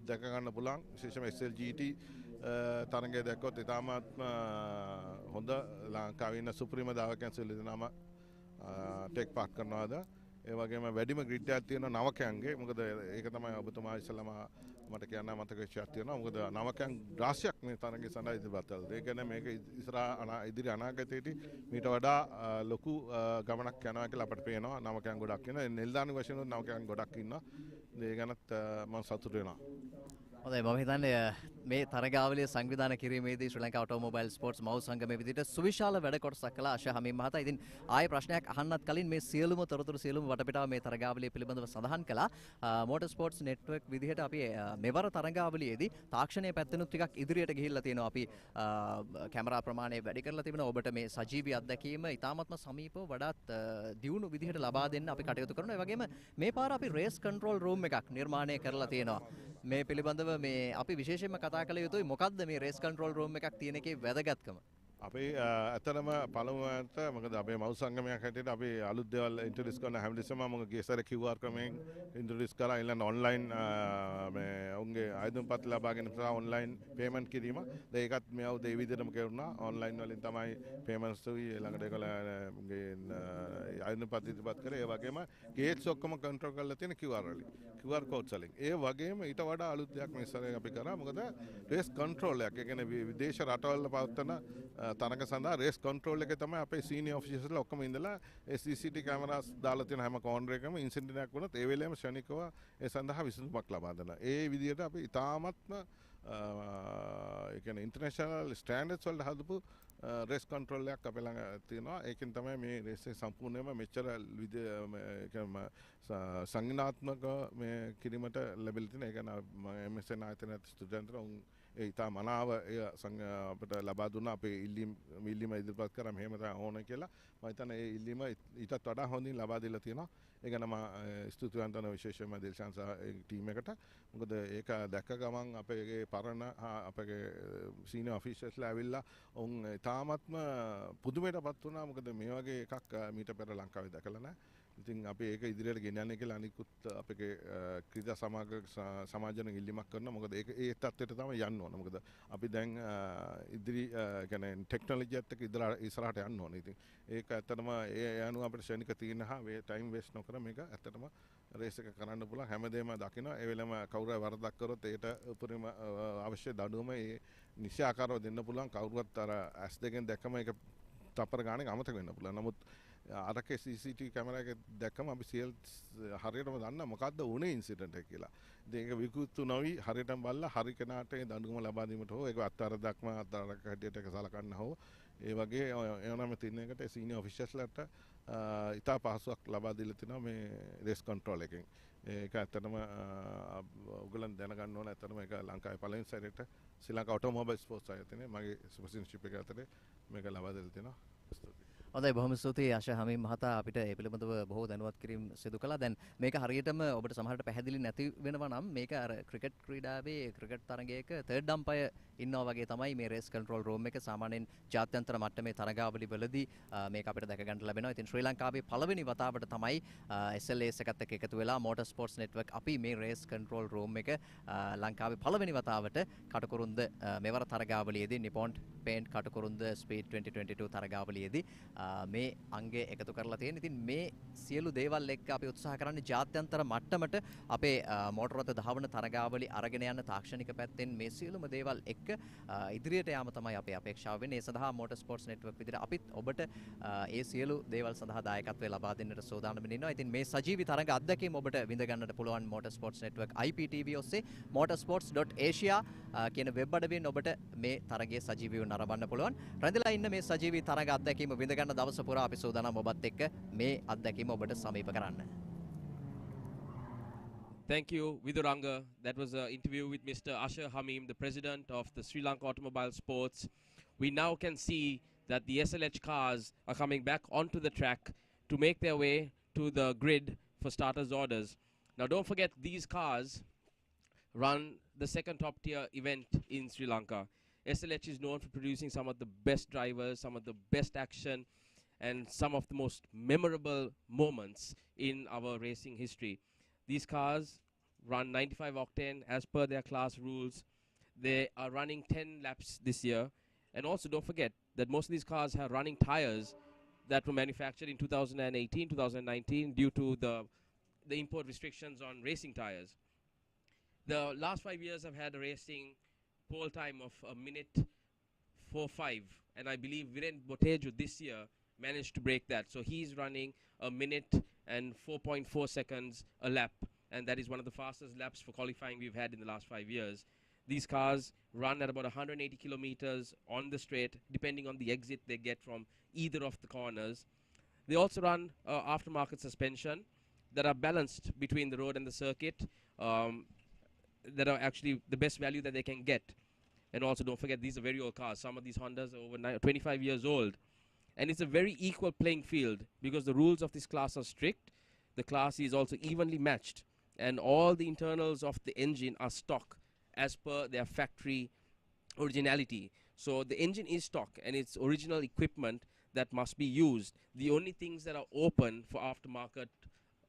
දැක ගන්න පුළුවන්. විශේෂයෙන්ම SLGT තරගය දැක්කොත් ඉතාමත්ම හොඳ ලංකාවේ ඉන්න සුප්‍රීම දායකයන් සියලු දෙනාම ටේක් පාර්ට් කරනවාද. ඒ වගේම වැඩිම ග්‍රිඩ් එකක් තියෙනවා නවකයන්ගේ. මොකද ඒක තමයි ඔබතුමා ඉස්සලම මට කියන්න මතක වෙච්චක් තියෙනවා. මොකද නවකයන් රාශියක් මේ තරඟේ සඳහා ඉදිරිපත් කළා. ඒ කියන්නේ මේක ඉදිරි අනාගතයේදී මීට වඩා ලොකු ගමනක් යනවා කියලා අපිට පේනවා. නවකයන් ගොඩක් ඉන්නවා. නිල්දානි වශයෙන් නවකයන් ගොඩක් ඉන්නවා. ඒ ගැනත් මම සතුටු වෙනවා. හොඳයි මම හිතන්නේ මේ තරගාවලිය සංවිධානය කිරීමේදී ශ්‍රී ලංකා ඔටෝමොබයිල් ස්පෝර්ට්ස් මව් සංගමයේ විදිහට සුවිශාල වැඩ කොටසක් කළා ආශා හමීම් මහතා. ඉතින් ආයේ ප්‍රශ්නයක් අහන්නත් කලින් මේ සියලුම තොරතුරු සියලුම වටපිටාව මේ තරගාවලිය පිළිබඳව සඳහන් කළා. මෝටර් ස්පෝර්ට්ස් නෙට්වර්ක් විදිහට අපි මෙවර තරගාවලියේදී තාක්ෂණයේ පැත්තෙනුත් ටිකක් ඉදිරියට ගිහිල්ලා තියෙනවා. අපි කැමරා ප්‍රමාණය වැඩි කරලා තිබෙනවා. ඔබට මේ සජීවී අත්දැකීම ඉතාමත්ම සමීපව වඩාත් දියුණු විදිහට ලබා දෙන්න අපි කටයුතු කරනවා. ඒ වගේම මේ පාර අපි රේස් කන්ට්‍රෝල් රූම් එකක් නිර්මාණය කරලා තියෙනවා. මේ පිළිබඳව මේ අපි විශේෂයෙන්ම කතා කළ යුතුයි මොකක්ද මේ රේස් කන්ට්‍රෝල් රූම් එකක් තියෙන එකේ වැදගත්කම? අපි ඇත්තටම පළමුවට මොකද අපේ මව් සංගමයක් හැටියට අපි අලුත් දේවල් ඉන්ට්‍රොඩියුස් කරන හැමදෙස්සම මම ගියසර QR ක්‍රමයෙන් ඉන්ට්‍රොඩියුස් කරා ඊළඟ ඔන්ලයින් මේ ඔවුන්ගේ ආයුධපත් ලබා ගැනීම සහ ඔන්ලයින් පේමන්ට් කිරීම. ඒකත් මේ අවුරුද්දේ ඒ විදිහටම කරුණා. ඔන්ලයින් වලින් තමයි පේමන්ට්ස් උයි ඊළඟට ඒගොල්ලන්ගේ ආයුධපත් ඉදිරිපත් කරේ. ඒ වගේම ගේට්ස් ඔක්කොම කන්ට්‍රෝල් කරලා තියෙන QR වලින්. QR කෝඩ්ස් වලින්. ඒ වගේම ඊට වඩා අලුත් දෙයක් මේ ඉස්සරහ අපි කරා. මොකද රේස් කන්ට්‍රෝල් එකක්. ඒ කියන්නේ විදේශ රටවල පවත්වන තරඟ සඳහා රේස් කන්ට්‍රෝල් එකේ තමයි අපේ සීනියර් ඔෆිසර්ස්ලා ඔක්කොම ඉඳලා ඒ CCTV කැමරාස් දාලා තියෙන හැම කෝනර් එකකම ඉන්සිඩන්ට් එකක් වුණොත් ඒ වෙලේම ශනිකව ඒ සඳහා විසඳුමක් ලබා දෙනවා. ඒ විදිහට අපි ඉතාමත්ම ඒ කියන්නේ ඉන්ටර්නැෂනල් ස්ටෑන්ඩඩ්ස් වලට හදපු රේස් කන්ට්‍රෝල් එකක් අපේ ළඟ තියෙනවා. ඒකෙන් තමයි මේ රේස් එක සම්පූර්ණයෙන්ම මෙච්චර සංඥාත්මක මේ කිරීමට ලැබිලා තියෙන. ඒ කියන්නේ MSN ආයතනයේ ස්ටුඩන්ට්ලා ඒ ඉතා මනාව අපිට ලබා දුන්නා. අපේ ඉල්ලීම ඉදිරිපත් කරා මෙහෙම තමයි ඕන කියලා. මම හිතන්නේ ඒ ඉල්ලීම ඊටත් වඩා හොඳින් ලබා දීලා තියෙනවා. ඒ ගැන මම ස්තුතිවන්ත වෙනවා විශේෂයෙන්ම දිල්ෂාන් සහ ඒ ටීම් එකට. මොකද ඒක දැක්ක ගමන් අපේ පරණ අපේ සීනියර් ඔෆිසර්ස්ලා ඇවිල්ලා උන් තාමත්ම පුදුමයටපත් වුණා. මොකද මේ වගේ එකක් මීට පෙර ලංකාවේ දැකලා නැහැ. ඉතින් අපි ඒක ඉදිරියට ගෙනියන්න කියලා අනිකුත් අපේ ක්‍රීඩා සමාජයෙන් ඉල්ලීමක් කරනවා. මොකද ඒක ඒ තත්ත්වයට තමයි යන්න ඕන. මොකද අපි දැන් ඉදිරි කියන්නේ ටෙක්නොලොජියත් එක්ක ඉස්සරහට යන්න ඕන. ඉතින් ඒක ඇත්තටම ඒ අනුව අපිට ශනික තියෙන හා ටයිම් වේස්ට් නොකර මේක ඇත්තටම රේස් එක කරන්න පුළුවන්. හැමදේම දකිනවා. ඒ වෙලම කවුරු හරි වරදක් කරොත් ඒකට උපරිම අවශ්‍ය දඬුවම ඒ නිශ්චයාකාරව දෙන්න පුළුවන්. කවුරුවත් අර ඇස් දෙකෙන් දැක්කම ඒක තප්පර ගානක අමතක වෙන්න පුළුවන්. නමුත් අරකේ CCTV කැමරා එක දැක්කම අපි හරියටම දන්නා මොකද්ද වුනේ ඉන්සිඩන්ට් එක කියලා. ඉතින් ඒක විකෘති නොවි හරියටම බලලා හරි කෙනාට ඒ දඬුවම ලබා දීමට හෝ ඒක අත්තරදක්ම අත්තරක් හැටියට ඒක සලකන්න හෝ ඒ වගේ එනම තින්න එකට සීනියර් ඔෆිසර්ස්ලාට ඉතා පහසුවක් ලබා දීලා තිනවා මේ රේස් කන්ට්‍රෝල් එකෙන්. ඒක ඇත්තටම ඔයගොල්ලන් දැනගන්න ඕන. ඇත්තටම ඒක ලංකාවේ පළවෙනි සැරේට ශ්‍රී ලංකා ඔටෝමොබයිල් ස්පෝර්ට්ස් ආයතනයේ මගේ ස්පොන්සර්ෂිප් එක ඇතුලේ මේක ලබා දෙලා තිනවා. හොඳයි බොහොම ස්තුතියි ආශා හමීම් මහතා අපිට ඒ පිළිබඳව බොහෝ දැනුවත් කිරීම සිදු කළා. දැන් මේක හරියටම ඔබට සමහරට පැහැදිලි නැති වෙනවා නම් මේක අර ක්‍රිකට් ක්‍රීඩාවේ ක්‍රිකට් තරගයක තර්ඩ් අම්පයර් ඉන්නවා වගේ තමයි මේ රේස් කන්ට්‍රෝල් රූම් එක සාමාන්‍යයෙන් ජාත්‍යන්තර මට්ටමේ තරගාවලි වලදී මේක අපිට දැක ගන්න ලැබෙනවා. ඉතින් ශ්‍රී ලංකාවේ පළවෙනි වතාවට තමයි SLAs එකත් එක්ක එකතු වෙලා මෝටර් ස්පෝර්ට්ස් නෙට්වර්ක් අපි මේ රේස් කන්ට්‍රෝල් රූම් එක ලංකාවේ පළවෙනි වතාවට කටුකුරුන්ද මෙවර තරගාවලියේදී නිපොන් පේන්ට් කටුකුරුන්ද ස්පීඩ් 2022 තරගාවලියේදී මේ අංගය එකතු කරලා තියෙන. ඉතින් මේ සියලු දේවල් එක්ක අපි උත්සාහ කරන්නේ ජාත්‍යන්තර මට්ටමට අපේ මෝටර රථ ධාවන තරගාවලි අරගෙන යන තාක්ෂණික පැත්තෙන් මේ සියලුම දේවල් එක්ක ඉදිරියට යාම තමයි අපේ අපේක්ෂාව වෙන්නේ. ඒ සඳහා මෝටර් ස්පෝර්ට්ස් නෙට්වර්ක් විදිහට අපිත් ඔබට ඒ සියලු දේවල් සඳහා දායකත්වය ලබා දෙන්නට සූදානම් ඉන්නවා. ඉතින් මේ සජීවී තරඟ අත්දැකීම ඔබට විඳ ගන්නට පුළුවන් මෝටර් ස්පෝර්ට්ස් නෙට්වර්ක් IPTV ඔස්සේ motorsports.asia කියන වෙබ් අඩවියෙන් ඔබට මේ තරගයේ සජීවීව නරඹන්න පුළුවන්. රැඳිලා ඉන්න මේ සජීවී තරඟ අත්දැකීම විඳ ගන්න දවස පුරා අපි සූදානම් ඔබත් එක්ක මේ අත්දැකීම ඔබට සමීප කරන්න. Thank you, Viduranga. That was an interview with Mr. Asher Hamim, the president of the Sri Lanka Automobile Sports. We now can see that the SLH cars are coming back onto the track to make their way to the grid for starters' orders. Now, don't forget, these cars run the second top tier event in Sri Lanka. SLH is known for producing some of the best drivers, some of the best action, and some of the most memorable moments in our racing history. These cars run 95 octane as per their class rules. They are running 10 laps this year. And also don't forget that most of these cars have running tires that were manufactured in 2018, 2019 due to the import restrictions on racing tires. The last 5 years have had a racing pole time of 1:04.5, and I believe Viren Botejo this year managed to break that. So he's running 1:04.4 seconds a lap, and that is one of the fastest laps for qualifying we've had in the last 5 years. These cars run at about 180 kilometers on the straight, depending on the exit they get from either of the corners. They also run aftermarket suspension that are balanced between the road and the circuit, that are actually the best value that they can get. And also, don't forget, these are very old cars. Some of these Hondas are over 25 years old. And it's a very equal playing field because the rules of this class are strict. The class is also evenly matched. And all the internals of the engine are stock as per their factory originality. So the engine is stock and it's original equipment that must be used. The only things that are open for aftermarket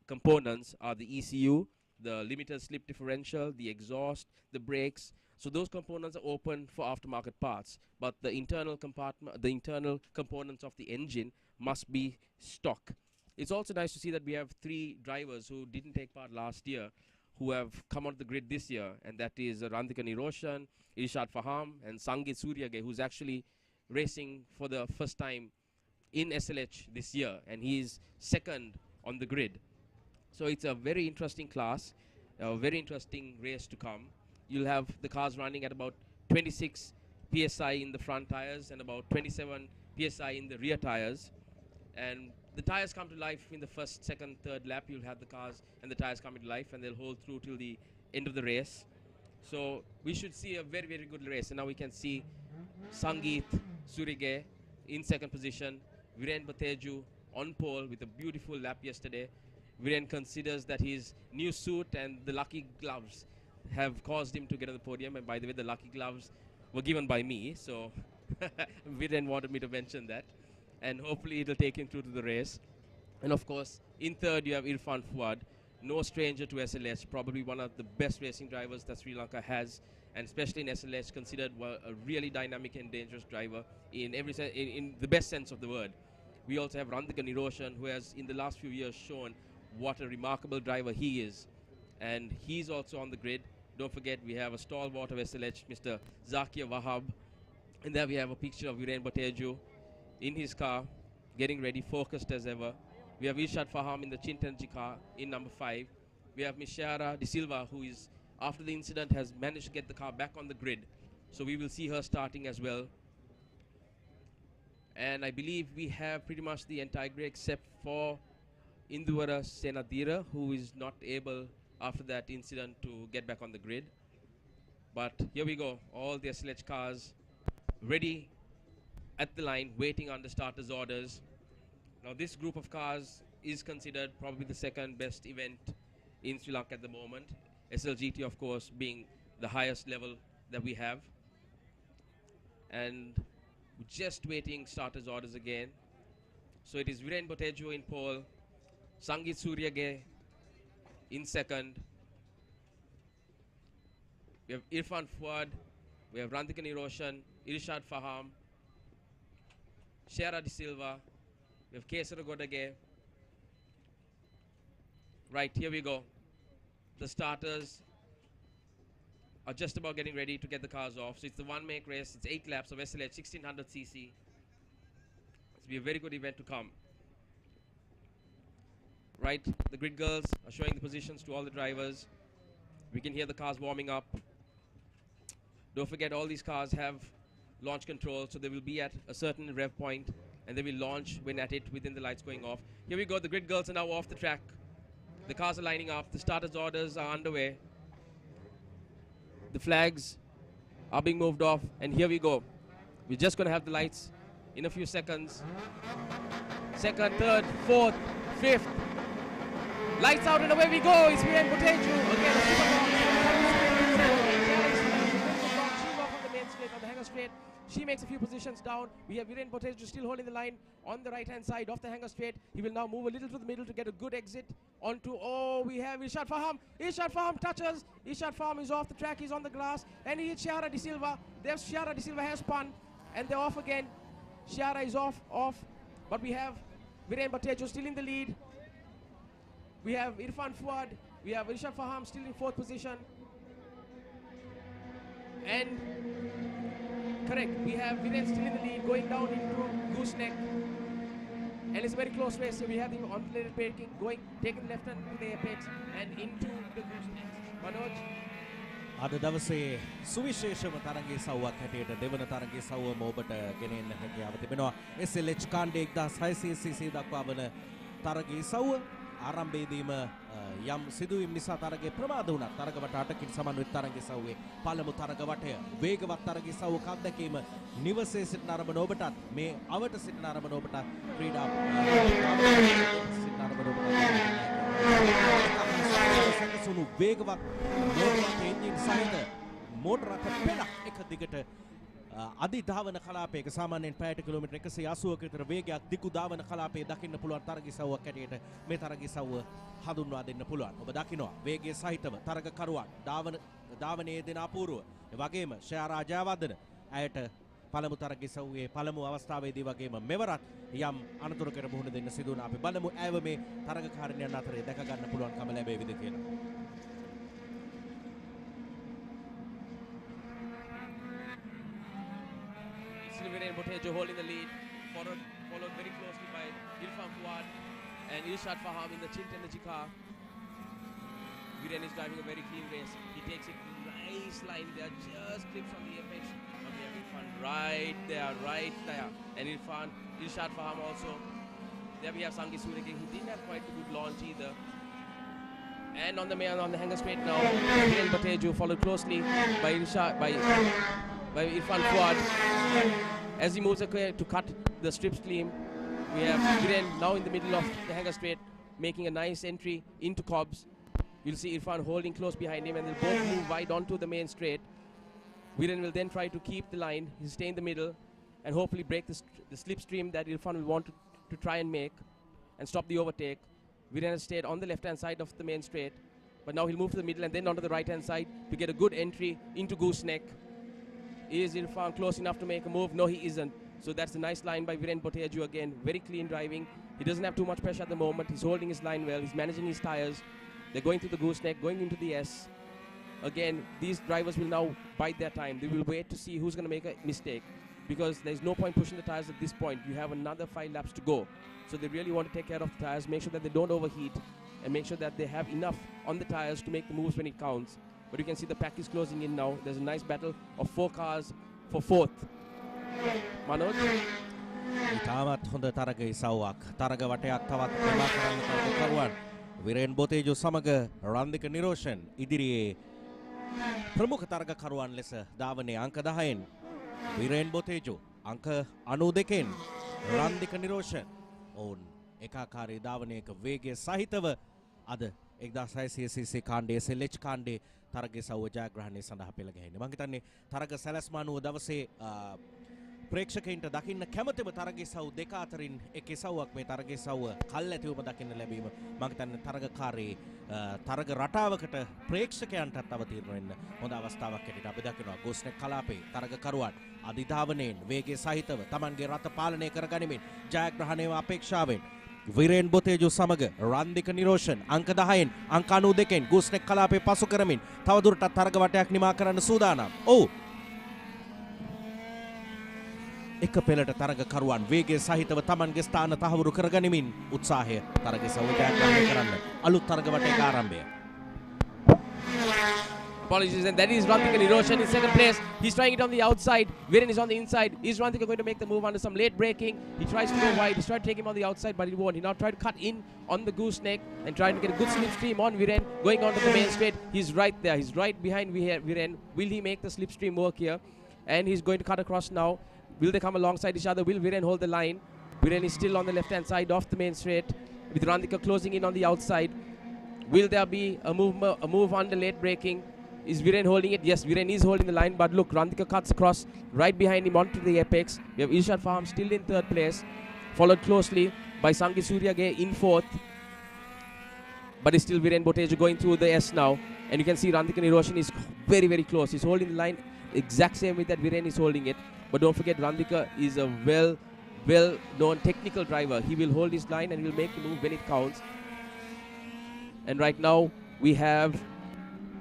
components are the ECU, the limited slip differential, the exhaust, the brakes. So those components are open for aftermarket parts, but the internal compartment, the internal components of the engine must be stock. It's also nice to see that we have 3 drivers who didn't take part last year who have come on the grid this year, and that is Randika Niroshan, Irshad Faham, and Sangit Suryage, who's actually racing for the first time in SLH this year, and he's second on the grid. So it's a very interesting class, a very interesting race to come. You'll have the cars running at about 26 PSI in the front tires and about 27 PSI in the rear tires. And the tires come to life in the first, second, third lap. You'll have the cars and the tires coming to life, and they'll hold through till the end of the race. So we should see a very, very good race. And now we can see Sangeet Surige in second position, Viren Botejo on pole with a beautiful lap yesterday. Viren considers that his new suit and the lucky gloves have caused him to get on the podium. And by the way, the lucky gloves were given by me, so Viren wanted me to mention that. And hopefully it'll take him through to the race. And of course, in third you have Irfan Fuad, no stranger to SLS, probably one of the best racing drivers that Sri Lanka has, and especially in SLS, considered a really dynamic and dangerous driver in every in the best sense of the word. We also have Randika Niroshan, who has in the last few years shown what a remarkable driver he is, and he's also on the grid. Don't forget, we have a stalwart of SLH, Mr. Zakir Wahab, and there we have a picture of Viren Botejo in his car, getting ready, focused as ever. We have Irshad Faham in the Chintanji car in number 5. We have Ms. Shara De Silva, who is, after the incident, has managed to get the car back on the grid. So we will see her starting as well. And I believe we have pretty much the entire grid except for Induvara Senadira, who is not able, after that incident, to get back on the grid. But here we go, all the SLH cars ready at the line, waiting on the starters' orders. Now this group of cars is considered probably the second best event in Sri Lanka at the moment. SLGT, of course, being the highest level that we have. And just waiting starters' orders again. So it is Viren Botejo in pole, Sangeet Suryage in second. We have Irfan Fuad, we have Randika Niroshan, Irshad Faham, Shara De Silva, we have Kesara Godage. Right, here we go. The starters are just about getting ready to get the cars off. So it's the one-make race. It's 8 laps of SLH 1600cc. It's be a very good event to come. Right, the grid girls are showing the positions to all the drivers. We can hear the cars warming up. Don't forget, all these cars have launch control, so they will be at a certain rev point, and they will launch when at it within the lights going off. Here we go, the grid girls are now off the track. The cars are lining up, the starters' orders are underway. The flags are being moved off, and here we go. We're just going to have the lights in a few seconds. Second, third, fourth, fifth. Lights out and away we go. It's Viren Botejo again. A super long. From the main straight on the hanger straight. She makes a few positions down. We have Viren Botejo still holding the line on the right-hand side of the hanger straight. He will now move a little to the middle to get a good exit onto. Oh, we have Irshad Faham. Irshad Faham touches. Irshad Faham is off the track. He's on the grass, and he hits Shara De Silva. There's Shara De Silva has spun, and they're off again. Shara is off. But we have Viren Batejo still in the lead. We have Irfan Fuad. We have Irshad Faham still in 4th position. And correct, we have Viren still in the lead going down into Gooseneck. And it's a very close race. So we have him on the breaking, taking left hand to the apex and into the Gooseneck. Manoj. අද දවසේ සුවිශේෂම තරගයේ සව්වක් හැටියට දෙවන තරගයේ සව්වම ඔබට ගෙනෙන්න හැකියාව තිබෙනවා. SLH කාණ්ඩයේ 1600cc දක්වා වන තරගයේ සව්ව ආරම්භයේදීම යම් සිදුවීම් නිසා තරගයේ ප්‍රමාද වුණා. තරග වට 8කින් සමන්විත තරගයේ සව්වේ පළමු තරග වටය වේගවත් තරගයේ සව්වක අත්දැකීම නිවසේ සිටින අරඹන ඔබටත් මේ අවට සිටින අරඹන ඔබටත් ක්‍රීඩා සිටින අරඹන ඔබටත් සුණු වේගවත් මෝටර් එන්ජින් සහිත මෝටර් රථ පෙළක් එක දිගට අධිධාවන කලාපයක සාමාන්‍යයෙන් පැයට කිලෝමීටර් 180ක විතර වේගයක් දිගු ධාවන කලාපයේ දකින්න පුළුවන් තරගිසව්වක් හැටියට මේ තරගිසව්ව හඳුන්වා දෙන්න පුළුවන්. ඔබ දකිනවා වේගයේ සහිතව තරගකරුවන් ධාවනයේ දෙන අපූර්ව ඒ වගේම ශයාරා ජයවර්ධන ඇයට පළමු තරගිසව්වේ පළමු අවස්ථාවේදී වගේම මෙවරත් යම් අනතුරකට මුහුණ දෙන්න සිදු වුණා. අපි බලමු ඇයව මේ තරගකාරිනියන් අතරේ දැක ගන්න පුළුවන්කම ලැබෙවිද කියලා. Viren Botejo holding the lead, followed very closely by Irfan Fuad and Irshad Faham in the Chint Energy car. Viren is driving a very clean race. He takes it nice line there, just clips on the apex. But we have Irfan right there. And Irshad Faham also. There we have Sangi Surike, who didn't have quite a good launch either. And on the hanger straight now, Viren Botejo followed closely by Irfan Fuad. As he moves to cut the strip stream, we have Viren now in the middle of the hanger straight, making a nice entry into Cobbs. You'll see Irfan holding close behind him, and they'll both move wide onto the main straight. Viren will then try to keep the line. He'll stay in the middle and hopefully break the slipstream that Irfan will want to try and make and stop the overtake. Viren has stayed on the left-hand side of the main straight, but now he'll move to the middle and then onto the right-hand side to get a good entry into Gooseneck. Is Irfan close enough to make a move? No, he isn't. So that's a nice line by Viren Botejo again. Very clean driving. He doesn't have too much pressure at the moment. He's holding his line well. He's managing his tires. They're going through the Gooseneck, going into the S. Again, these drivers will now bide their time. They will wait to see who's going to make a mistake, because there's no point pushing the tires at this point. You have another 5 laps to go. So they really want to take care of the tires, make sure that they don't overheat, and make sure that they have enough on the tires to make the moves when it counts. But you can see the pack is closing in now. There's a nice battle of 4 cars for 4th. Manoj? ඉතාමත් හොඳ තරග ඉසව්වක්. තරග වටයක් තවත් ප්‍රමා කරන්න තරගකරුවන් විරෙන් බොතේජෝ සමග රන්දික නිරෝෂන් ඉදිරියේ ප්‍රමුඛ තරගකරුවන් ලෙස ධාවනයේ අංක 10න් විරෙන් බොතේජෝ අංක 92න් රන්දික නිරෝෂන් ඔවුන් ඒකාකාරී ධාවනයක වේගය සහිතව අද 1600cc කාණ්ඩයේ SLH කාණ්ඩයේ තරගයේ සව්ව ජයග්‍රහණය සඳහා පෙළ ගැහෙන්නේ. මම හිතන්නේ තරග සැලැස්ම අනුව දවසේ ප්‍රේක්ෂකයින්ට දකින්න කැමතිම තරගයේ සව් දෙක අතරින් එක සව්වක් මේ තරගයේ සව්ව කල්ැතිවම දකින්න ලැබීම මම හිතන්නේ තරගකාරී තරග රටාවකට ප්‍රේක්ෂකයන්ටත් අවතීර්ණ වෙන්න හොඳ අවස්ථාවක් හැටියට අපි දකිනවා. ගෝස්නෙක් කලාපේ තරගකරුවන් අධිධාවනයෙන් වේගයේ සහිතව Tamanගේ රථ පාලනය කරගනිමින් ජයග්‍රහණයේ අපේක්ෂාවෙන් විරෙන් බොතේජෝ සමග රන්දික නිරෝෂන් අංක 10න් අංක 92න් ගෝස්නෙක් කලාපේ පසු කරමින් තවදුරටත් තරග වටයක් නිමා කරන්න සූදානම්. ඔව් එක පෙළට තරගකරුවන් වේගයේ සහිතව Tamanගේ ස්ථාන තහවුරු කරගනිමින් උත්සාහය තරගයේ සෞජන්‍යය කරන්න අලුත් තරග වටයක ආරම්භය. Apologies, and that is Rantika Niroshan in second place. He's trying it on the outside. Viren is on the inside. Is Rantika going to make the move under some late braking? He tries to go wide. He's trying to take him on the outside, but he won't. He now tried to cut in on the gooseneck and trying to get a good slipstream on Viren, going onto the main straight. He's right there. He's right behind Viren. Will he make the slipstream work here? And he's going to cut across now. Will they come alongside each other? Will Viren hold the line? Viren is still on the left-hand side of the main straight, with Rantika closing in on the outside. Will there be a move under late braking? Is Viren holding it? Yes, Viren is holding the line, but look, Rantika cuts across right behind him onto the apex. We have Irshad Faham still in third place, followed closely by Sangi Suryage in fourth. But it's still Viren Botejo going through the S now. And you can see Rantika Niroshan is very, very close. He's holding the line exact same way that Viren is holding it. But don't forget, Rantika is a well-known technical driver. He will hold his line and will make the move when it counts. And right now we have,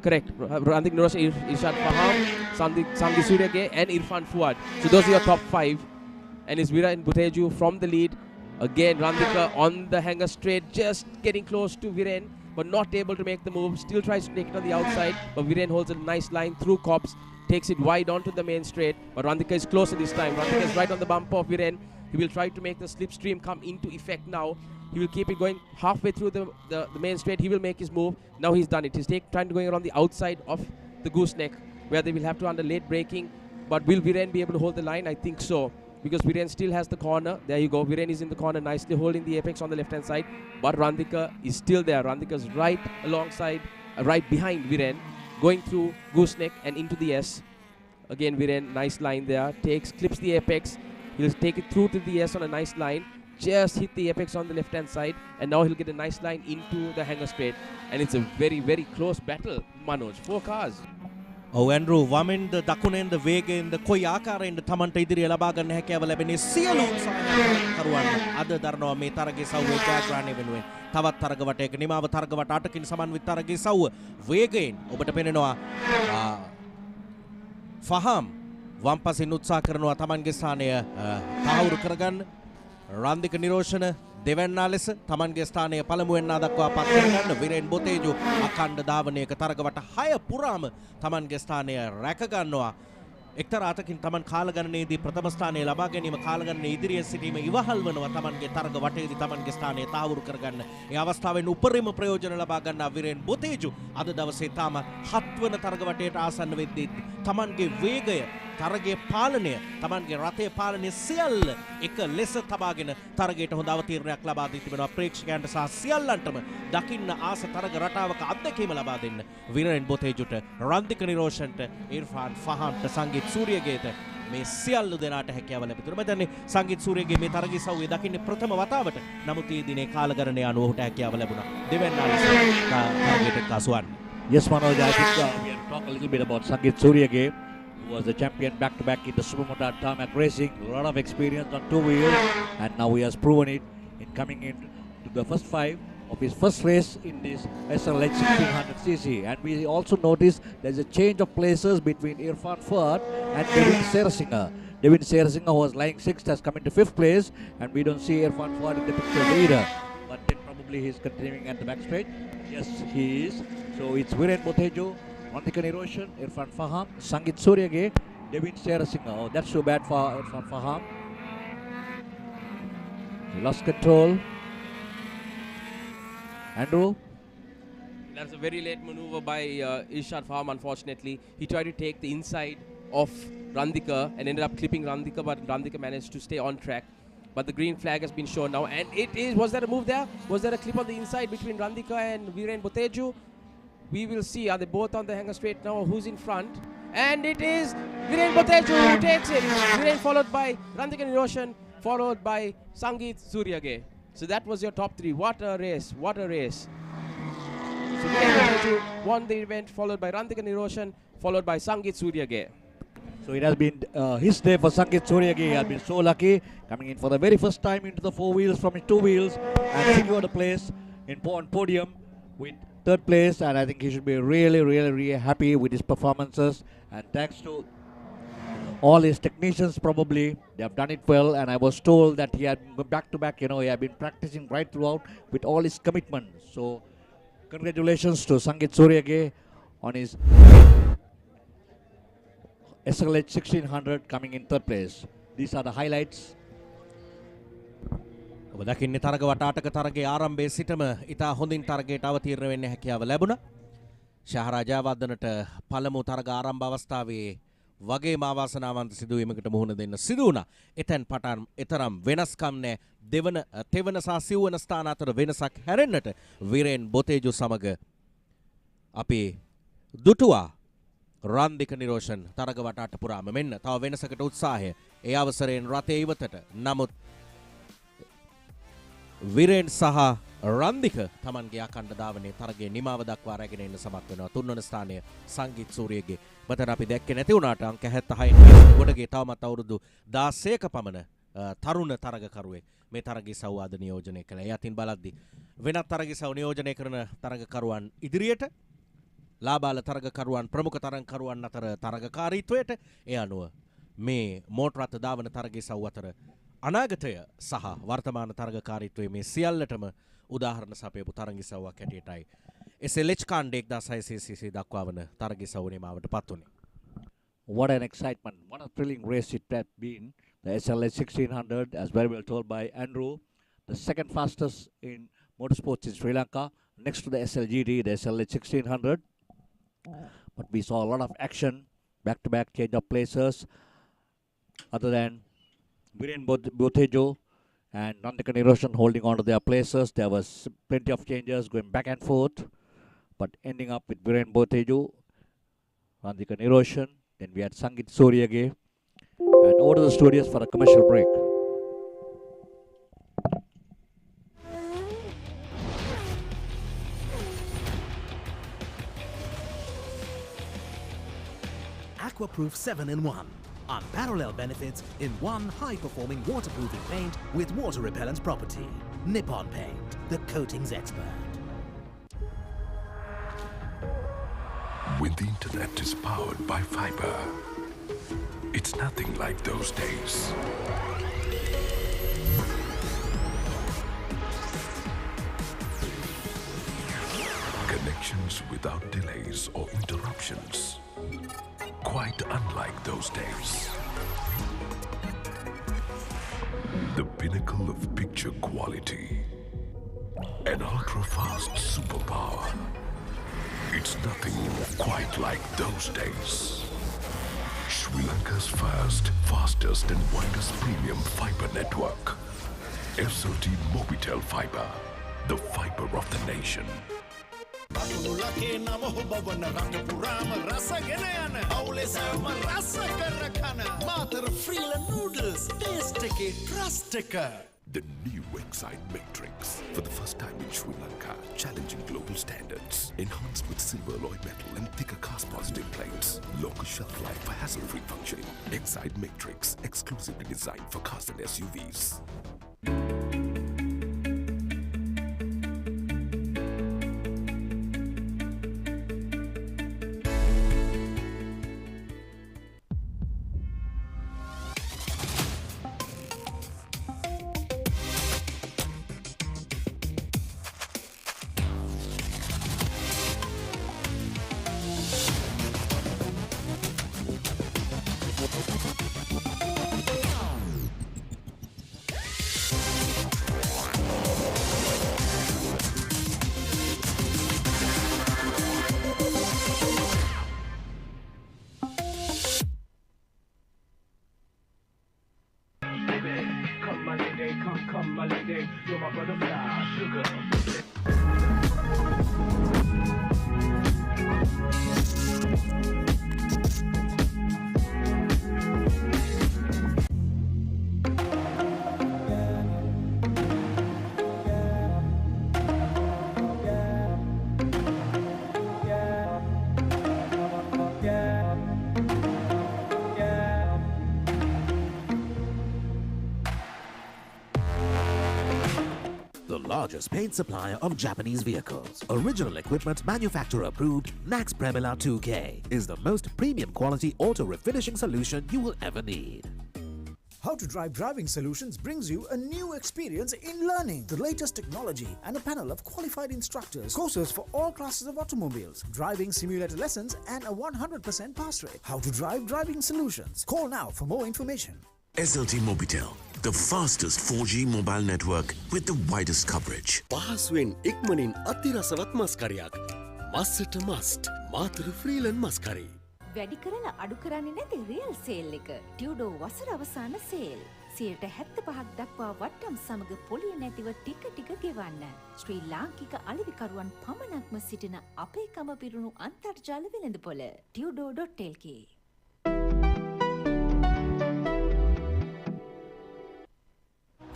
correct, Randik Nurose, Irshad Faham, Sangi Suryage and Irfan Fuad. So those are your top 5. And it's Viren Buteju from the lead. Again, Randika on the hanger straight, just getting close to Viren, but not able to make the move. Still tries to take it on the outside, but Viren holds a nice line through Cops, takes it wide onto the main straight, but Randika is closer this time. Randika is right on the bumper of Viren. He will try to make the slipstream come into effect now. He will keep it going halfway through the main straight. He will make his move. Now he's done it. He's trying to go around the outside of the gooseneck, where they will have to under late braking. But will Viren be able to hold the line? I think so, because Viren still has the corner. There you go. Viren is in the corner, nicely holding the apex on the left-hand side. But Randika is still there. Randika's right alongside, right behind Viren, going through gooseneck and into the S. Again, Viren, nice line there. Clips the apex. He'll take it through to the S on a nice line. Just hit the apex on the left-hand side. And now he'll get a nice line into the hanger straight. And it's a very, very close battle, Manoj. 4 cars. Andrew, වමෙන්ද දකුණෙන්ද වේගයෙන්ද කොයි ආකාරයෙන්ද තමන්ට ඉදිරිය ලබා ගන්න හැකියාව ලැබෙන්නේ සියලු කරුවන් අද දරනවා මේ තරගයේ සව්වේ ජයග්‍රහණය වෙනුවෙන්. තවත් තරග වටයක නිමාව තරග වට 8කින් සමන්විත තරගයේ සව්ව වේගයෙන් ඔබට පෙනෙනවා. ෆහම් වම්පසින් උත්සාහ කරනවා තමන්ගේ ස්ථානය තහවුරු කරගන්න. රන්දික නිරෝෂණ දෙවන්නා ලෙස තමන්ගේ ස්ථානය පළමුවෙන්නා දක්වා පත් කරගන්න. විරෙන් බොතේජු අඛණ්ඩ ධාවනයක තරගවට 6 පුරාම තමන්ගේ ස්ථානය රැක ගන්නවා. එක්තරා අතකින් තමන් කාලගණනයේදී ප්‍රථම ස්ථානය ලබා ගැනීම කාලගණනයේ ඉදිරියේ සිටීම ඉවහල් වෙනවා. තමන්ගේ තරග වටේදී තමන්ගේ ස්ථානය තහවුරු කරගන්න. ඒ අවස්ථාවෙන් උපරිම ප්‍රයෝජන ලබා ගන්නා විරෙන් බොතේජු අද දවසේ තාම 7 වන තරග වටේට ආසන්න වෙද්දී තමන්ගේ වේගය, තරගයේ පාලනය, තමන්ගේ රථයේ පාලනය සියල්ල එක ලෙස තබාගෙන තරගයට හොඳ අවතීර්ණයක් ලබා දී තිබෙනවා. ප්‍රේක්ෂකයන්ට සහ සියල්ලන්ටම දකින්න ආස තරග රටාවක අත්දැකීම ලබා දෙන්න විරෙන් බොතේජුට, රන්දික නිරෝෂන්ට, ඉර්ෆාන් ෆහම්ට, සංගීත් සූරියගේට මේ සියල්ල දෙනාට හැකියාව ලැබෙනවා. මම දන්නේ සංගීත් සූරියගේ මේ තරගයේ සව්වේ දකින්නේ ප්‍රථම වතාවට. නමුත් මේ දිනේ කාලගණනය අනුව ඔහුට හැකියාව ලැබුණා. දෙවන්නා ලෙස තරගයට කාසුවන්. Yes, Manoj, I think we have talked a little bit about Sangeet Suryage, who was the champion back-to-back in the Supermoto Tarmac Racing. A lot of experience on 2 wheels, and now he has proven it in coming into the first 5 of his first race in this SLH 1600cc. And we also noticed there's a change of places between Irfan Fuad and Devin Sersinger. Devin Sersinger, who was lying 6th, has come into 5th place, and we don't see Irfan Fuad in the picture either. But then probably he's continuing at the back straight. Yes, he is. So it's Viren Botejo, Randika Niroshan, Irfan Faham, Sangeet Suryage, Devin Sersinger. Oh, that's so bad for Irfan Faham. He lost control. Andrew? That's a very late maneuver by Irshad Faham, unfortunately. He tried to take the inside of Randika and ended up clipping Randika, but Randika managed to stay on track. But the green flag has been shown now, and it is, was there a move there? Was there a clip on the inside between Randika and Viren Boteju? We will see. Are they both on the hanger straight now? Who's in front? And it is Viren Boteju who takes it. Viren followed by Randika Niroshan, followed by Sangeet Suryage. So that was your top 3. What a race. What a race. So Viren Boteju won the event, followed by Randika Niroshan, followed by Sangeet Suryage. So it has been his day for Sangeet Suryage. He has been so lucky, coming in for the very first time into the 4 wheels from his 2 wheels and secured a place on podium with 3rd place. And I think he should be really happy with his performances. And thanks to all his technicians, probably they have done it well. And I was told that he had back to back, he had been practicing right throughout with all his commitment. So congratulations to Sangeet Suryage on his SLH 1600 coming in 3rd place. These are the highlights. ඔබ දකින්නේ තරග වට 8ක තරගයේ ආරම්භයේ සිටම ඉතා හොඳින් තරගයට අවතීර්ණ වෙන්න හැකියාව ලැබුණා. ශහරා ජයවර්ධනට පළමු තරග ආරම්භ අවස්ථාවේ වගේම අවාසනාවන්ත සිදුවීමකට මුහුණ දෙන්න සිදු වුණා. එතෙන් පටන් එතරම් වෙනස්කම් නැහැ. තෙවන සහ සිව්වන ස්ථාන අතර වෙනසක් හැරෙන්නට විරෙන් බොතේජු සමග අපි දුටුවා. රන්දික නිරෝෂන් තරග වට 8 පුරාම මෙන්න තව වෙනසකට උත්සාහය. ඒ අවසරයෙන් රථයේ ඉවතට. නමුත් විරෙන් සහ රන්දික තමන්ගේ අඛණ්ඩ ධාවනයේ තරගයේ නිමාව දක්වා රැගෙන එන්න සමත් වෙනවා. 3 වන ස්ථානය සංගීත් සූරියගේ. මෙතන අපි දැක්කේ නැති වුණාට අංක 76 ගොඩගේ තවමත් අවුරුදු 16ක පමණ තරුණ තරගකරුවෙක් මේ තරගිසව් අද නියෝජනය කළා. ඒ අතින් බලද්දී වෙනත් තරගිසව් නියෝජනය කරන තරගකරුවන් ඉදිරියට ලාබාල තරගකරුවන් ප්‍රමුඛ තරගකරුවන් අතර තරගකාරීත්වයට ඒ අනුව මේ මෝටර් රථ ධාවන තරගිසව් අතර අනාගතය සහ වර්තමාන තරගකාරීත්වයේ මේ සියල්ලටම උදාහරණ සපයපු තරගිසව්වක් හැටියටයි SLH කාණ්ඩේ 1600cc දක්වා වන තරගිසව් නිමාවට පත් වුණේ. What an excitement, what a thrilling race it had been. The SLH 1600, as very well told by Andrew, the second fastest in motorsports in Sri Lanka, next to the SLGD, the SLH 1600. But we saw a lot of action, back-to-back change of places. Other than Viren Botejo and Nandika Niroshan holding on to their places, there was plenty of changes going back and forth. But ending up with Viren Botejo, Nandika Niroshan, then we had Sangit Soryage, and over to the studios for a commercial break. Aquaproof 7-in-1. Unparalleled benefits in one high-performing waterproofing paint with water repellent property. Nippon Paint, the coatings expert. When the internet is powered by fiber, it's nothing like those days. Connections without delays or interruptions. Quite unlike those days. The pinnacle of picture quality. An ultra-fast superpower. It's nothing quite like those days. Sri Lanka's first, fastest and widest premium fiber network. SLT Mobitel Fiber, the fiber of the nation. ලකේ නම හොබවන රට පුරාම රස ගෙන යන අවුලේ සෑම රස කර කන මාතර ෆ්‍රීල නූඩල්ස් ටේස්ට් එකේ ට්‍රස්ට් එක. The new Excite Matrix, for the first time in Sri Lanka, challenging global standards. Enhanced with silver alloy metal and thicker cast-positive plates. Longer shelf life for hassle-free functioning. Excite Matrix, exclusively designed for cars and SUVs. Come my lady, you're my butterfly, sugar. Largest paint supplier of Japanese vehicles. Original equipment manufacturer approved, Nax Premila 2K is the most premium quality auto refinishing solution you will ever need. How to Drive Driving Solutions brings you a new experience in learning the latest technology and a panel of qualified instructors, courses for all classes of automobiles, driving simulator lessons and a 100% pass rate. How to Drive Driving Solutions. Call now for more information. SLT Mobitel, the fastest 4G mobile network with the widest coverage. පහසුවෙන් ඉක්මනින් අතිරසවත් මස්කරියක්. මස්සට must Matara ෆ්‍රීලන් මස්කරි. වැඩි කරලා අඩු කරන්නේ නැති real sale එක. ටියුඩෝ වසර අවසාන සේල්. 75% දක්වා වට්ටම් සමග පොලිය නැතිව ටික ටික ගෙවන්න. ශ්‍රී ලාංකික අලෙවිකරුවන් පමණක්ම සිටින අපේකම පිරුණු අන්තර්ජාල වෙළඳපොළ tudo.lk.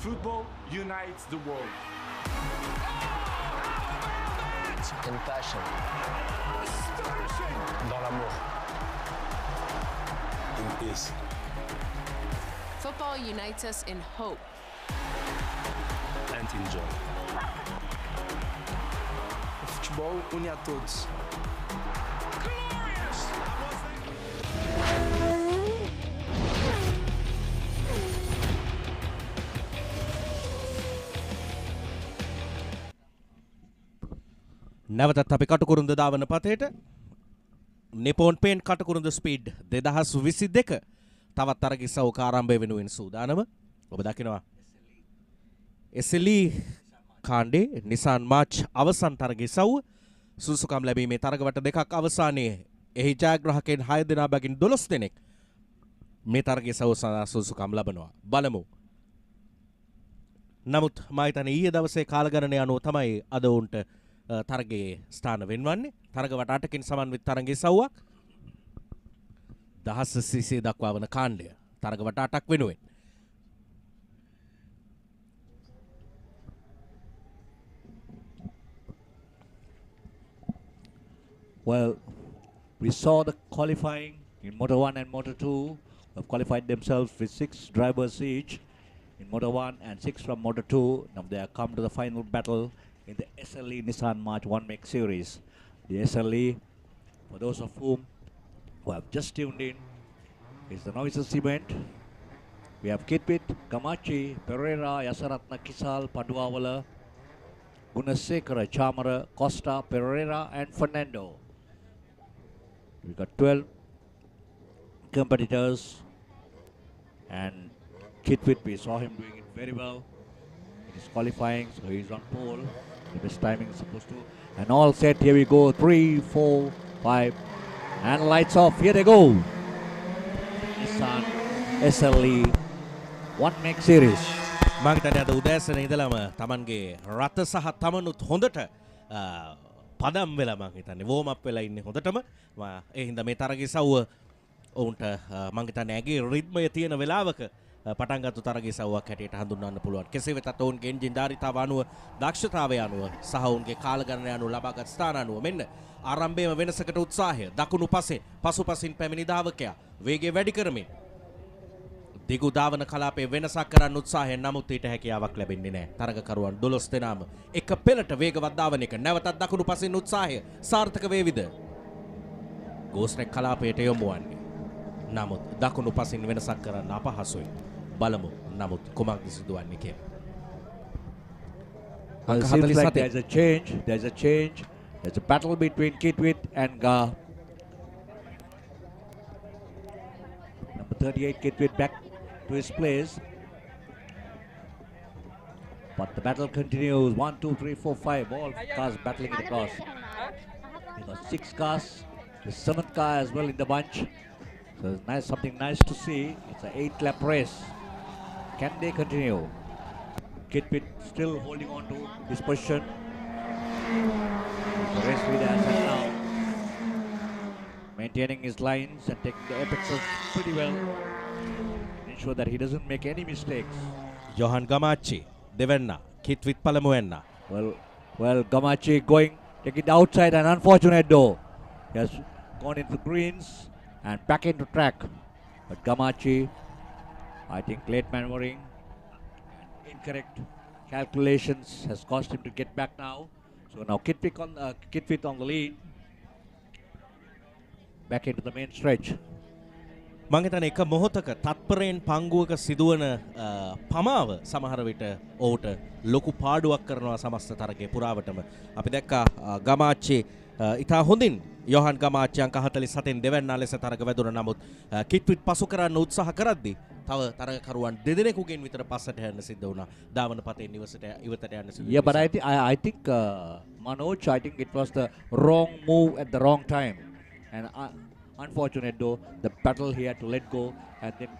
Football unites the world. In passion. Dans l'amour. In peace. Football unites us in hope. And enjoy. O futebol une a todos. නැවතත් අපි කටුකුරුන්ද දාවන පතේට නිපෝන් පේන් කටුකුරුන්ද ස්පීඩ් 2022 තවත් අරගිස්සවක ආරම්භය වෙනුවෙන් සූදානම ඔබ දකිනවා SLE කාණ්ඩේ නිසාන් මාච් අවසන් තරගිස්සව් සුසුකම් ලැබීමේ තරගවට දෙකක් අවසානයේ එහි ජයග්‍රාහකයන් 6 දෙනා බැගින් 12 දෙනෙක් මේ තරගිස්සව් සඳහා සුසුකම් ලබනවා බලමු නමුත් මා හිතන්නේ ඊයේ දවසේ කාලගණනය අනුව තමයි අද උන්ට තරගයේ ස්ථාන වෙන්වන්නේ තරග වට 8කින් සමන්විත තරගිස්සව්වක් දහස් සිසිය දක්වා වන කාණ්ඩය තරග වට 8ක් වෙනුවෙන් Well, we saw the qualifying in Motor 1 and Motor 2 have qualified themselves with 6 drivers each in Motor 1 and 6 from Motor 2. Now they have come to the final battle in the SLE Nissan March 1 Make Series. The SLE, for those of whom who have just tuned in, is the novices event. We have Kitpit, Kamachi, Pereira, Yasaratna, Kisal, Paduavala, Gunasekara, Chamara, Costa, Pereira and Fernando. We got 12 competitors and Kitpit, we saw him doing it very well. He's qualifying, so he's on pole. The best timing is supposed to. And all set, here we go. 3, 4, 5. And lights off. Here they go. Nissan SLE 1 Make Series. මම හිතන්නේ අද උදෑසන ඉඳලම Tamanගේ රත සහ තමනුත් හොඳට පදම් වෙලා මම හිතන්නේ වෝම් අප් වෙලා ඉන්නේ හොඳටම. ඒ හින්දා මේ තරගිසව්ව ඔවුන්ට මම හිතන්නේ ඇගේ රිද්මය තියෙන වෙලාවක පටන්ගත්තු තරගිසව්වක් හැටියට හඳුන්වන්න පුළුවන්. කෙසේ වෙතත් ඔවුන්ගේ එන්ජින් ධාරිතාව අනුව දක්ෂතාවය අනුව සහ ඔවුන්ගේ කාලගණනය අනුව ලබාගත් ස්ථාන අනුව මෙන්න ආරම්භයේම වෙනසකට උත්සාහය දකුණු පසේ පසුපසින් පැමිණි ධාවකයා වේගය වැඩි කරමින් දිගු ධාවන කලාපයේ වෙනසක් කරන්න උත්සාහයෙන් නමුත් ඊට හැකියාවක් ලැබෙන්නේ නැහැ. තරගකරුවන් 12 දෙනාම එක පෙළට වේගවත් ධාවනයක නැවතත් දකුණු පසින් උත්සාහය සාර්ථක වේවිද? ගෝස්ට්‍රෙක් කලාපයට යොමු වන්නේ. නමුත් දකුණු පසින් වෙනසක් කරන්න අපහසුයි. බලමු නමුත් කුමක්ද සිදුවන්නේ කියලා. Well, it seems like there's a change. There's a change. There's a battle between Kitwit and Ga. Number 38, Kitwit back to his place. But the battle continues. 1, 2, 3, 4, 5. All cars battling it across. You got 6 cars. The 7th car as well in the bunch. So it's nice, something nice to see. It's an 8-lap race. Can they continue? Kitpit still holding on to his position. The race leader has it now. Maintaining his lines and taking the apexes pretty well. Ensure that he doesn't make any mistakes. Johan Gamachi, Devenna, Kitwit Palamuenna. Well, Gamachi going, taking the outside and unfortunate though. He has gone into greens and back into track. But Gamachi, I think late maneuvering, incorrect calculations has caused him to get back now. So now Kitwit on the lead. Back into the main stretch. මම හිතන්නේ එක මොහොතක තත්පරයෙන් පංගුවක සිදුවන පමාව සමහර විට ඔහුට ලොකු පාඩුවක් කරනවා සමස්ත තරගයේ පුරාවටම. අපි දැක්කා ගමාච්චි ඉතා හොඳින් යොහන් ගමාච්චි අංක 47න් දෙවැන්නා ලෙස තරග වැදුන නමුත් කිට්විට් පසු කරන්න උත්සාහ කරද්දී තව තරගකරුවන් දෙදෙනෙකුගෙන් විතර පස්සට යන්න සිද්ධ වුණා. ධාවන පතෙන් ඉවතට යන්න සිද්ධ Yeah, but I think Manoj, I think it was the wrong move at the wrong time. And unfortunate though, the battle he had to let go and then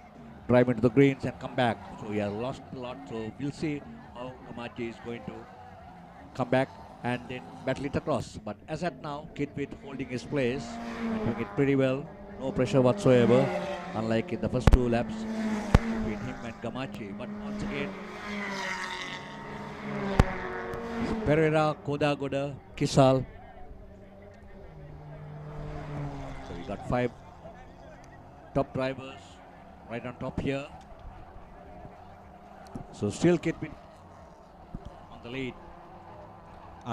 drive into the greens and come back. So he has lost a lot. So we'll see how Kamachi is going to come back and then battle it across. But as at now, Kitwit holding his place and doing it pretty well. No pressure whatsoever, unlike in the first 2 laps between him and Kamachi. But once again, Pereira, Kodagoda, Kisal. So we got 5 top drivers right on top here. So still Kitwit on the lead.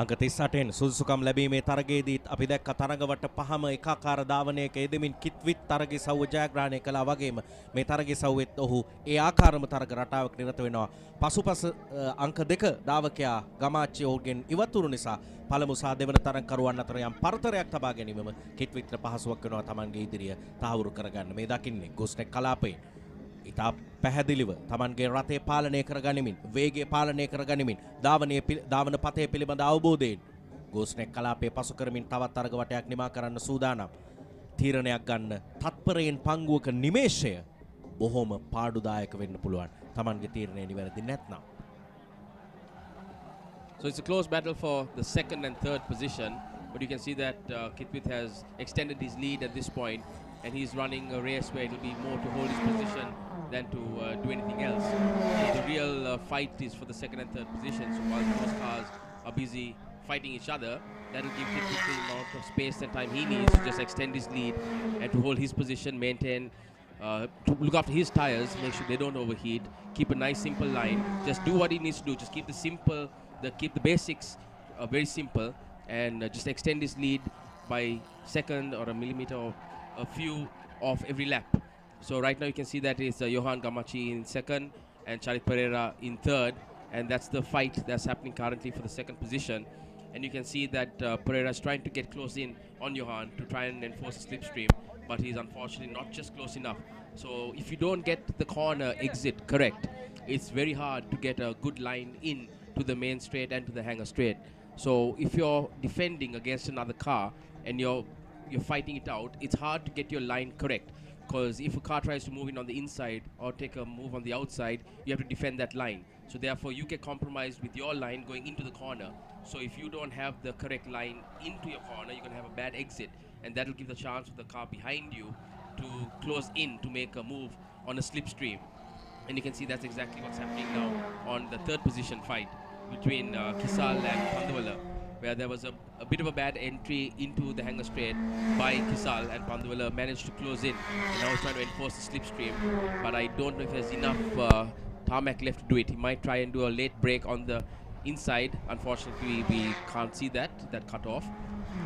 අංක 38න් සුදුසුකම් ලැබීමේ තරගයේදීත් අපි දැක්ක තරගවට පහම එකාකාර ධාවනයක යෙදෙමින් කිත්විත් තරගයේ සව්ව ජයග්‍රහණය කළා වගේම මේ තරගයේ සව්වෙත් ඔහු ඒ ආකාරම තරග රටාවක නිරත වෙනවා. පසුපස අංක 2 ධාවකයා ගමාච්චි ඔහුගෙන් ඉවතුරු නිසා පළමු සහ දෙවන තරගකරුවන් අතර යම් පරතරයක් තබා ගැනීමම කිත්විත්ට පහසුවක් වෙනවා තමන්ගේ ඉදිරිය තහවුරු කරගන්න. මේ දකින්නේ ගොස්නෙක් කලාපයේ ඉතා පැහැදිලිව තමන්ගේ රථය පාලනය කරගනිමින් වේගය පාලනය කරගනිමින් ධාවන පතය පිළිබඳ අවබෝධයෙන් ගෝස්නෙක් කලාපයේ පසු කරමින් තවත් තරග වටයක් නිමා කරන්න සූදානම්. තීරණයක් ගන්න තත්පරයෙන් පංගුවක නිමේෂය බොහොම පාඩුදායක වෙන්න පුළුවන් තමන්ගේ තීරණය නිවැරදි නැත්නම්. So it's a close battle for the second and third position, but you can see that Kitwit has extended his lead at this point, and he's running a race where it will be more to hold his position than to do anything else. So the real fight is for the second and third position. So while those cars are busy fighting each other, that will give Kitwit the amount of space and time he needs to just extend his lead and to hold his position, maintain, to look after his tires, make sure they don't overheat, keep a nice simple line, just do what he needs to do, just keep keep the basics very simple, and just extend his lead by second or a millimeter or a few off every lap. So right now you can see that it's Johan Gamachi in second and Charit Pereira in third, and that's the fight that's happening currently for the second position. And you can see that Pereira is trying to get close in on Johan to try and enforce a slipstream, but he's unfortunately not just close enough. So if you don't get the corner exit correct, it's very hard to get a good line in to the main straight and to the hanger straight. So if you're defending against another car and you're fighting it out, it's hard to get your line correct, because if a car tries to move in on the inside or take a move on the outside, you have to defend that line. So therefore you get compromised with your line going into the corner. So if you don't have the correct line into your corner, you're going to have a bad exit, and that will give the chance for the car behind you to close in to make a move on a slipstream. And you can see that's exactly what's happening now on the third position fight between Kisal and Pandwala, where there was a bit of a bad entry into the hanger straight by Kisal, and Pandwala managed to close in, and now he's trying to enforce the slipstream, but I don't know if there's enough tarmac left to do it. He might try and do a late break on the inside. Unfortunately we can't see that cut off,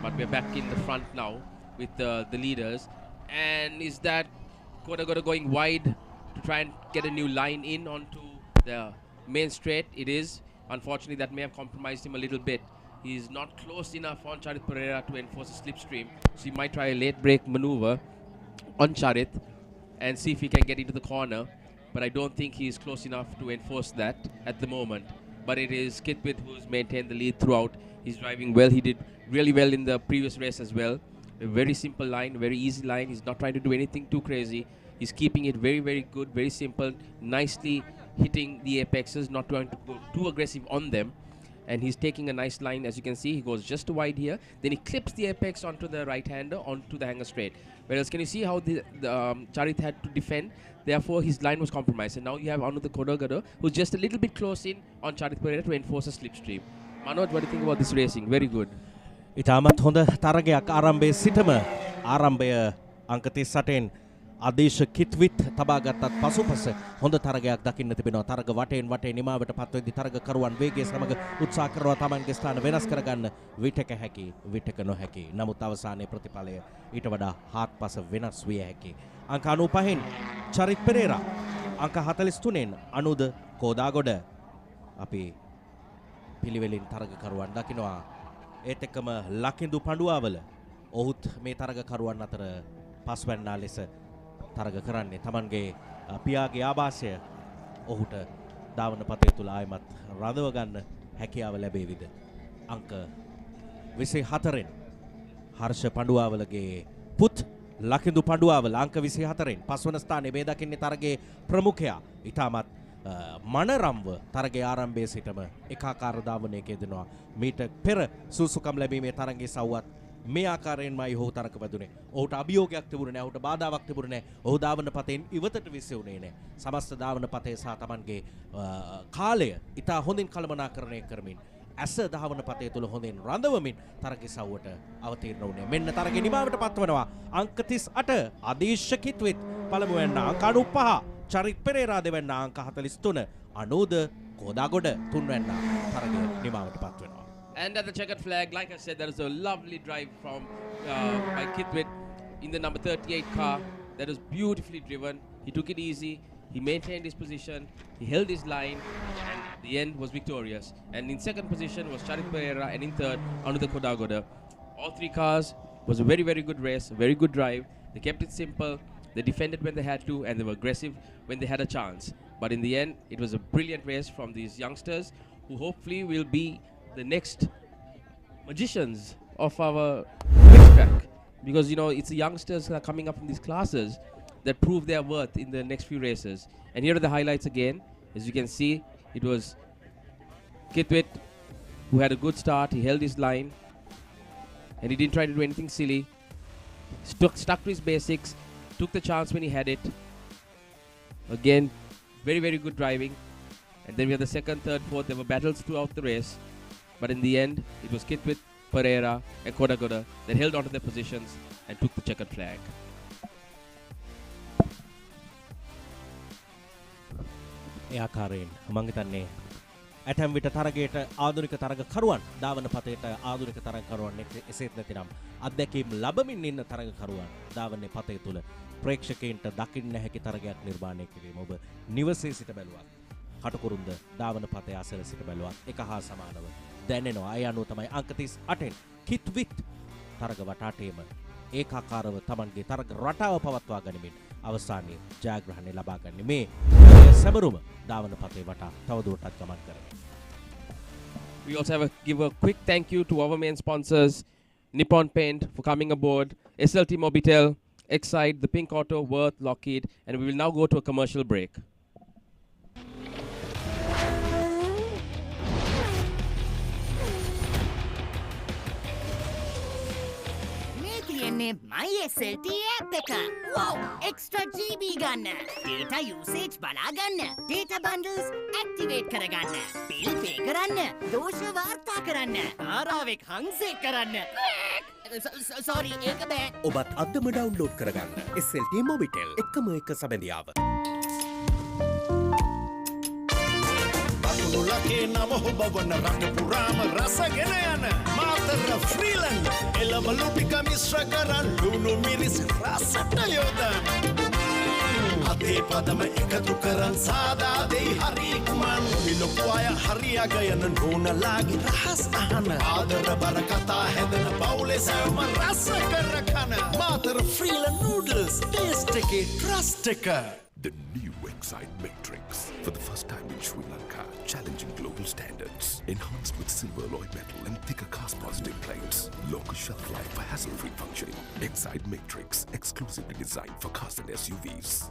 but we're back in the front now with the leaders. And is that Koda going wide to try and get a new line in onto the main straight? It is. Unfortunately that may have compromised him a little bit. He's not close enough on Charit Pereira to enforce a slipstream, so he might try a late break maneuver on Charit and see if he can get into the corner, but I don't think he's close enough to enforce that at the moment. But it is Kitwit who's maintained the lead throughout. He's driving well. He did really well in the previous race as well. A very simple line, very easy line. He's not trying to do anything too crazy. He's keeping it very, very good, very simple, nicely hitting the apexes, not trying to go too aggressive on them. And he's taking a nice line, as you can see. He goes just wide here, then he clips the apex onto the right hander, onto the hanger straight. Whereas can you see how the Charit had to defend? Therefore his line was compromised, and now you have Anutha Kodagada who's just a little bit close in on Charit Pereira to enforce a slipstream. Manoj, what do you think about this racing? Very good. ඉතාමත් හොඳ තරගයක් ආරම්භයේ සිටම ආරම්භය අංක 38න් ආදේශ කිත්විත් තබාගත්තත් පසුපස හොඳ තරගයක් දකින්න තිබෙනවා. තරග වටේන් වටේ නිමාවට පත්වෙද්දී තරගකරුවන් වේගය සමග උත්සාහ කරනවා තමන්ගේ ස්ථාන වෙනස් කරගන්න. විටක හැකි විටක නොහැකි. නමුත් අවසානයේ ප්‍රතිඵලය ඊට වඩා හාත්පස වෙනස් විය හැකි. අංක 95න් චරිත් පෙරේරා, අංක 43න් අනුද කෝදාගොඩ අපි පිළිවෙලින් තරගකරුවන් දකිනවා. ඒත් එක්කම ලකිඳු පඬුවාවල ඔහුත් මේ තරගකරුවන් අතර පස්වැන්නා ලෙස තරග කරන්නේ. තමන්ගේ පියාගේ ආభాසය ඔහුට ධාවන පතය තුල ආයමත් රඳව ගන්න හැකියාව ලැබේවිද? අංක 24න් හර්ෂ පඬුවාවලගේ පුත් ලකිඳු පඬුවාවල අංක 24න් පස්වන ස්ථානයේ මේ දකින්නේ තරගයේ ප්‍රමුඛයා. ඉතාමත් මනරම්ව තරගයේ ආරම්භයේ සිටම එකාකාර ධාවනයක යෙදෙනවා. මීට පෙර සුසුකම් ලැබීමේ තරගයේ සව්වත් මේ ආකාරයෙන්මයි ඔහු තරක පැදුනේ. ඔහුට අභියෝගයක් තිබුණේ නැහැ. ඔහුට බාධාවක් තිබුණේ නැහැ. ඔහු ධාවන පතෙන් ඉවතට විසෙුනේ නැහැ. සමස්ත ධාවන පතේ සහ තමන්ගේ කාලය ඉතා හොඳින් කළමනාකරණය කරමින් ඇස ධාවන පතේ තුල හොඳින් රඳවමින් තරගයේ සව්වට අවතීර්ණ වුණේ. මෙන්න තරගයේ නිමාවට පත්වනවා. අංක 38 ආදේශ කිත්විත් පළමු වෙන්න අංක 95 චරිත් පෙරේරා දෙවැන්න අංක 43 අනෝද කෝදාගොඩ තුන්වැන්න තරගය නිමාවට පත් වෙනවා. And at the checkered flag, like I said, there is a lovely drive from by Kithwit in the number 38 car. That was beautifully driven. He took it easy. He maintained his position. He held his line, and the end was victorious. And in second position was Charit Pereira, and in third, Anuda Kodagoda. All three cars was a very, very good race, a very good drive. They kept it simple. They defended when they had to, and they were aggressive when they had a chance. But in the end, it was a brilliant race from these youngsters, who hopefully will be the next magicians of our track, because it's the youngsters that are coming up from these classes that prove their worth in the next few races. And here are the highlights again. As you can see, it was Kithwit who had a good start. He held his line and he didn't try to do anything silly. Stuck to his basics, took the chance when he had it. Again, very, very good driving. And then we have the second, third, fourth. There were battles throughout the race. But in the end, it was Kithwit, Pereira, and Kodagoda that held onto their positions and took the checkered flag. ඒ ආකාරයෙන් මම හිතන්නේ ඇතැම් විට තරගයට ආධුනික තරගකරුවන් ධාවන පතේට ආධුනික තරගකරුවන් එසේත් නැතිනම් අත්දැකීම් ලැබමින් ඉන්න තරගකරුවන් ධාවනයේ පතේ තුල ප්‍රේක්ෂකයන්ට දකින්න හැකි තරගයක් නිර්මාණය කිරීම ඔබ නිවසේ සිට බැලුවත් කටුකුරුන්ද ධාවන පතේ අසල සිට බැලුවත් එක හා සමානව දැනෙනවා. ඒ අනුව තමයි අංක 38න් කිත්විත් තරග වටාටේම ඒකාකාරව Tamanගේ තරග රටාව පවත්වා ගනිමින් අවසානයේ ජයග්‍රහණය ලබා ගන්න මේ සැමරුම ධාවන පතේ වටා තවදුරටත් ගමන් කරමු. We also have give a quick thank you to our main sponsors, Nippon Paint, for coming aboard, SLT Mobitel, Excite, the Pink Auto, Worth, Lockheed, and we will now go to a commercial break. My SLT app එක. Wow! Extra GB ගන්න. Data usage බලා ගන්න. Data bundles activate කරගන්න. Bill pay කරන්න. දෝෂ වාර්තා කරන්න. ආරාවෙක් හංසෙක් කරන්න. Sorry, ඒක බෑ. ඔබත් අදම ඩවුන්ලෝඩ් කරගන්න. SLT Mobitel එකම එක සැබඳියාව. ලකේ නම හොබවන රට පුරාම රසගෙන යන මාතර ෆ්‍රීලන්ඩ් එළම ලුටික මිශ්‍ර කරන් ලුණු මිරිස් රසට යොදන්න අතේ පදම එකතු කරන් සාදා දෙයි හරි ඉක්මන් මිලොකු අය හරියගයන නෝනලාගේ රහස් අහන ආදර බර කතා හැදෙන පවුලේ සැවම රස කර කන මාතර ෆ්‍රීලන්ඩ් නූඩල්ස් ටේස්ට් එකේ ට්‍රස්ට් එක. The new Excite Matrix, for the first time in Sri Lanka, challenging global standards, enhanced with silver alloy metal and thicker cast-positive plates, longer shelf life for hassle-free functioning. Excite Matrix, exclusively designed for cars and SUVs.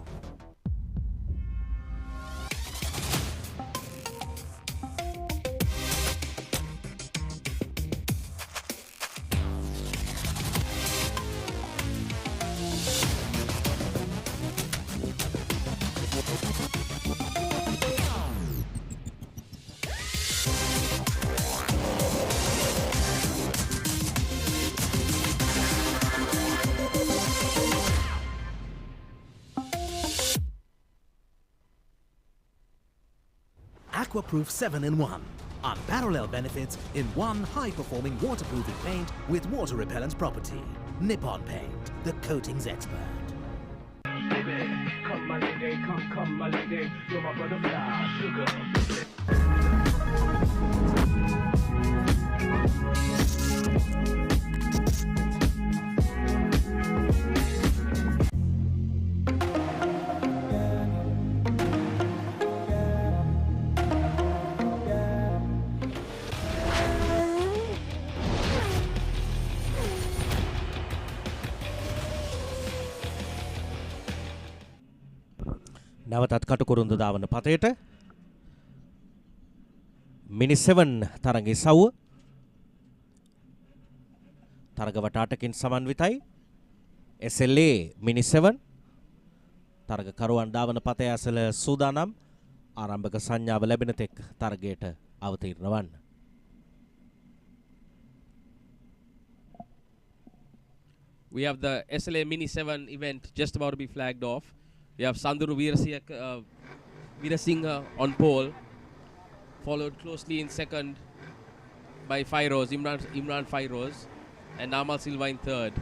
Aquaproof 7-in-1. Unparalleled benefits in one high-performing waterproofing paint with water-repellent property. Nippon Paint, the coatings expert. Baby, come my lady, come my lady, you're my butterfly, sugar. නැවතත් කටුකුරුන්ද දාවන පතේට මිනි 7 තරගයේ සව්ව තරග වටාටකින් සමන්විතයි SLA මිනි 7 තරග කරුවන් දාවන පතේ ඇසල සූදානම් ආරම්භක සංඥාව ලැබෙන තෙක් තරගයට අවතීර්ණ වන්න. We have the SLA Mini 7 event just about to be flagged off. We have Sanduru Veerasiya Veerasinghe on pole, followed closely in second by Fairoz, Imran Fairoz, and Namal Silva in third.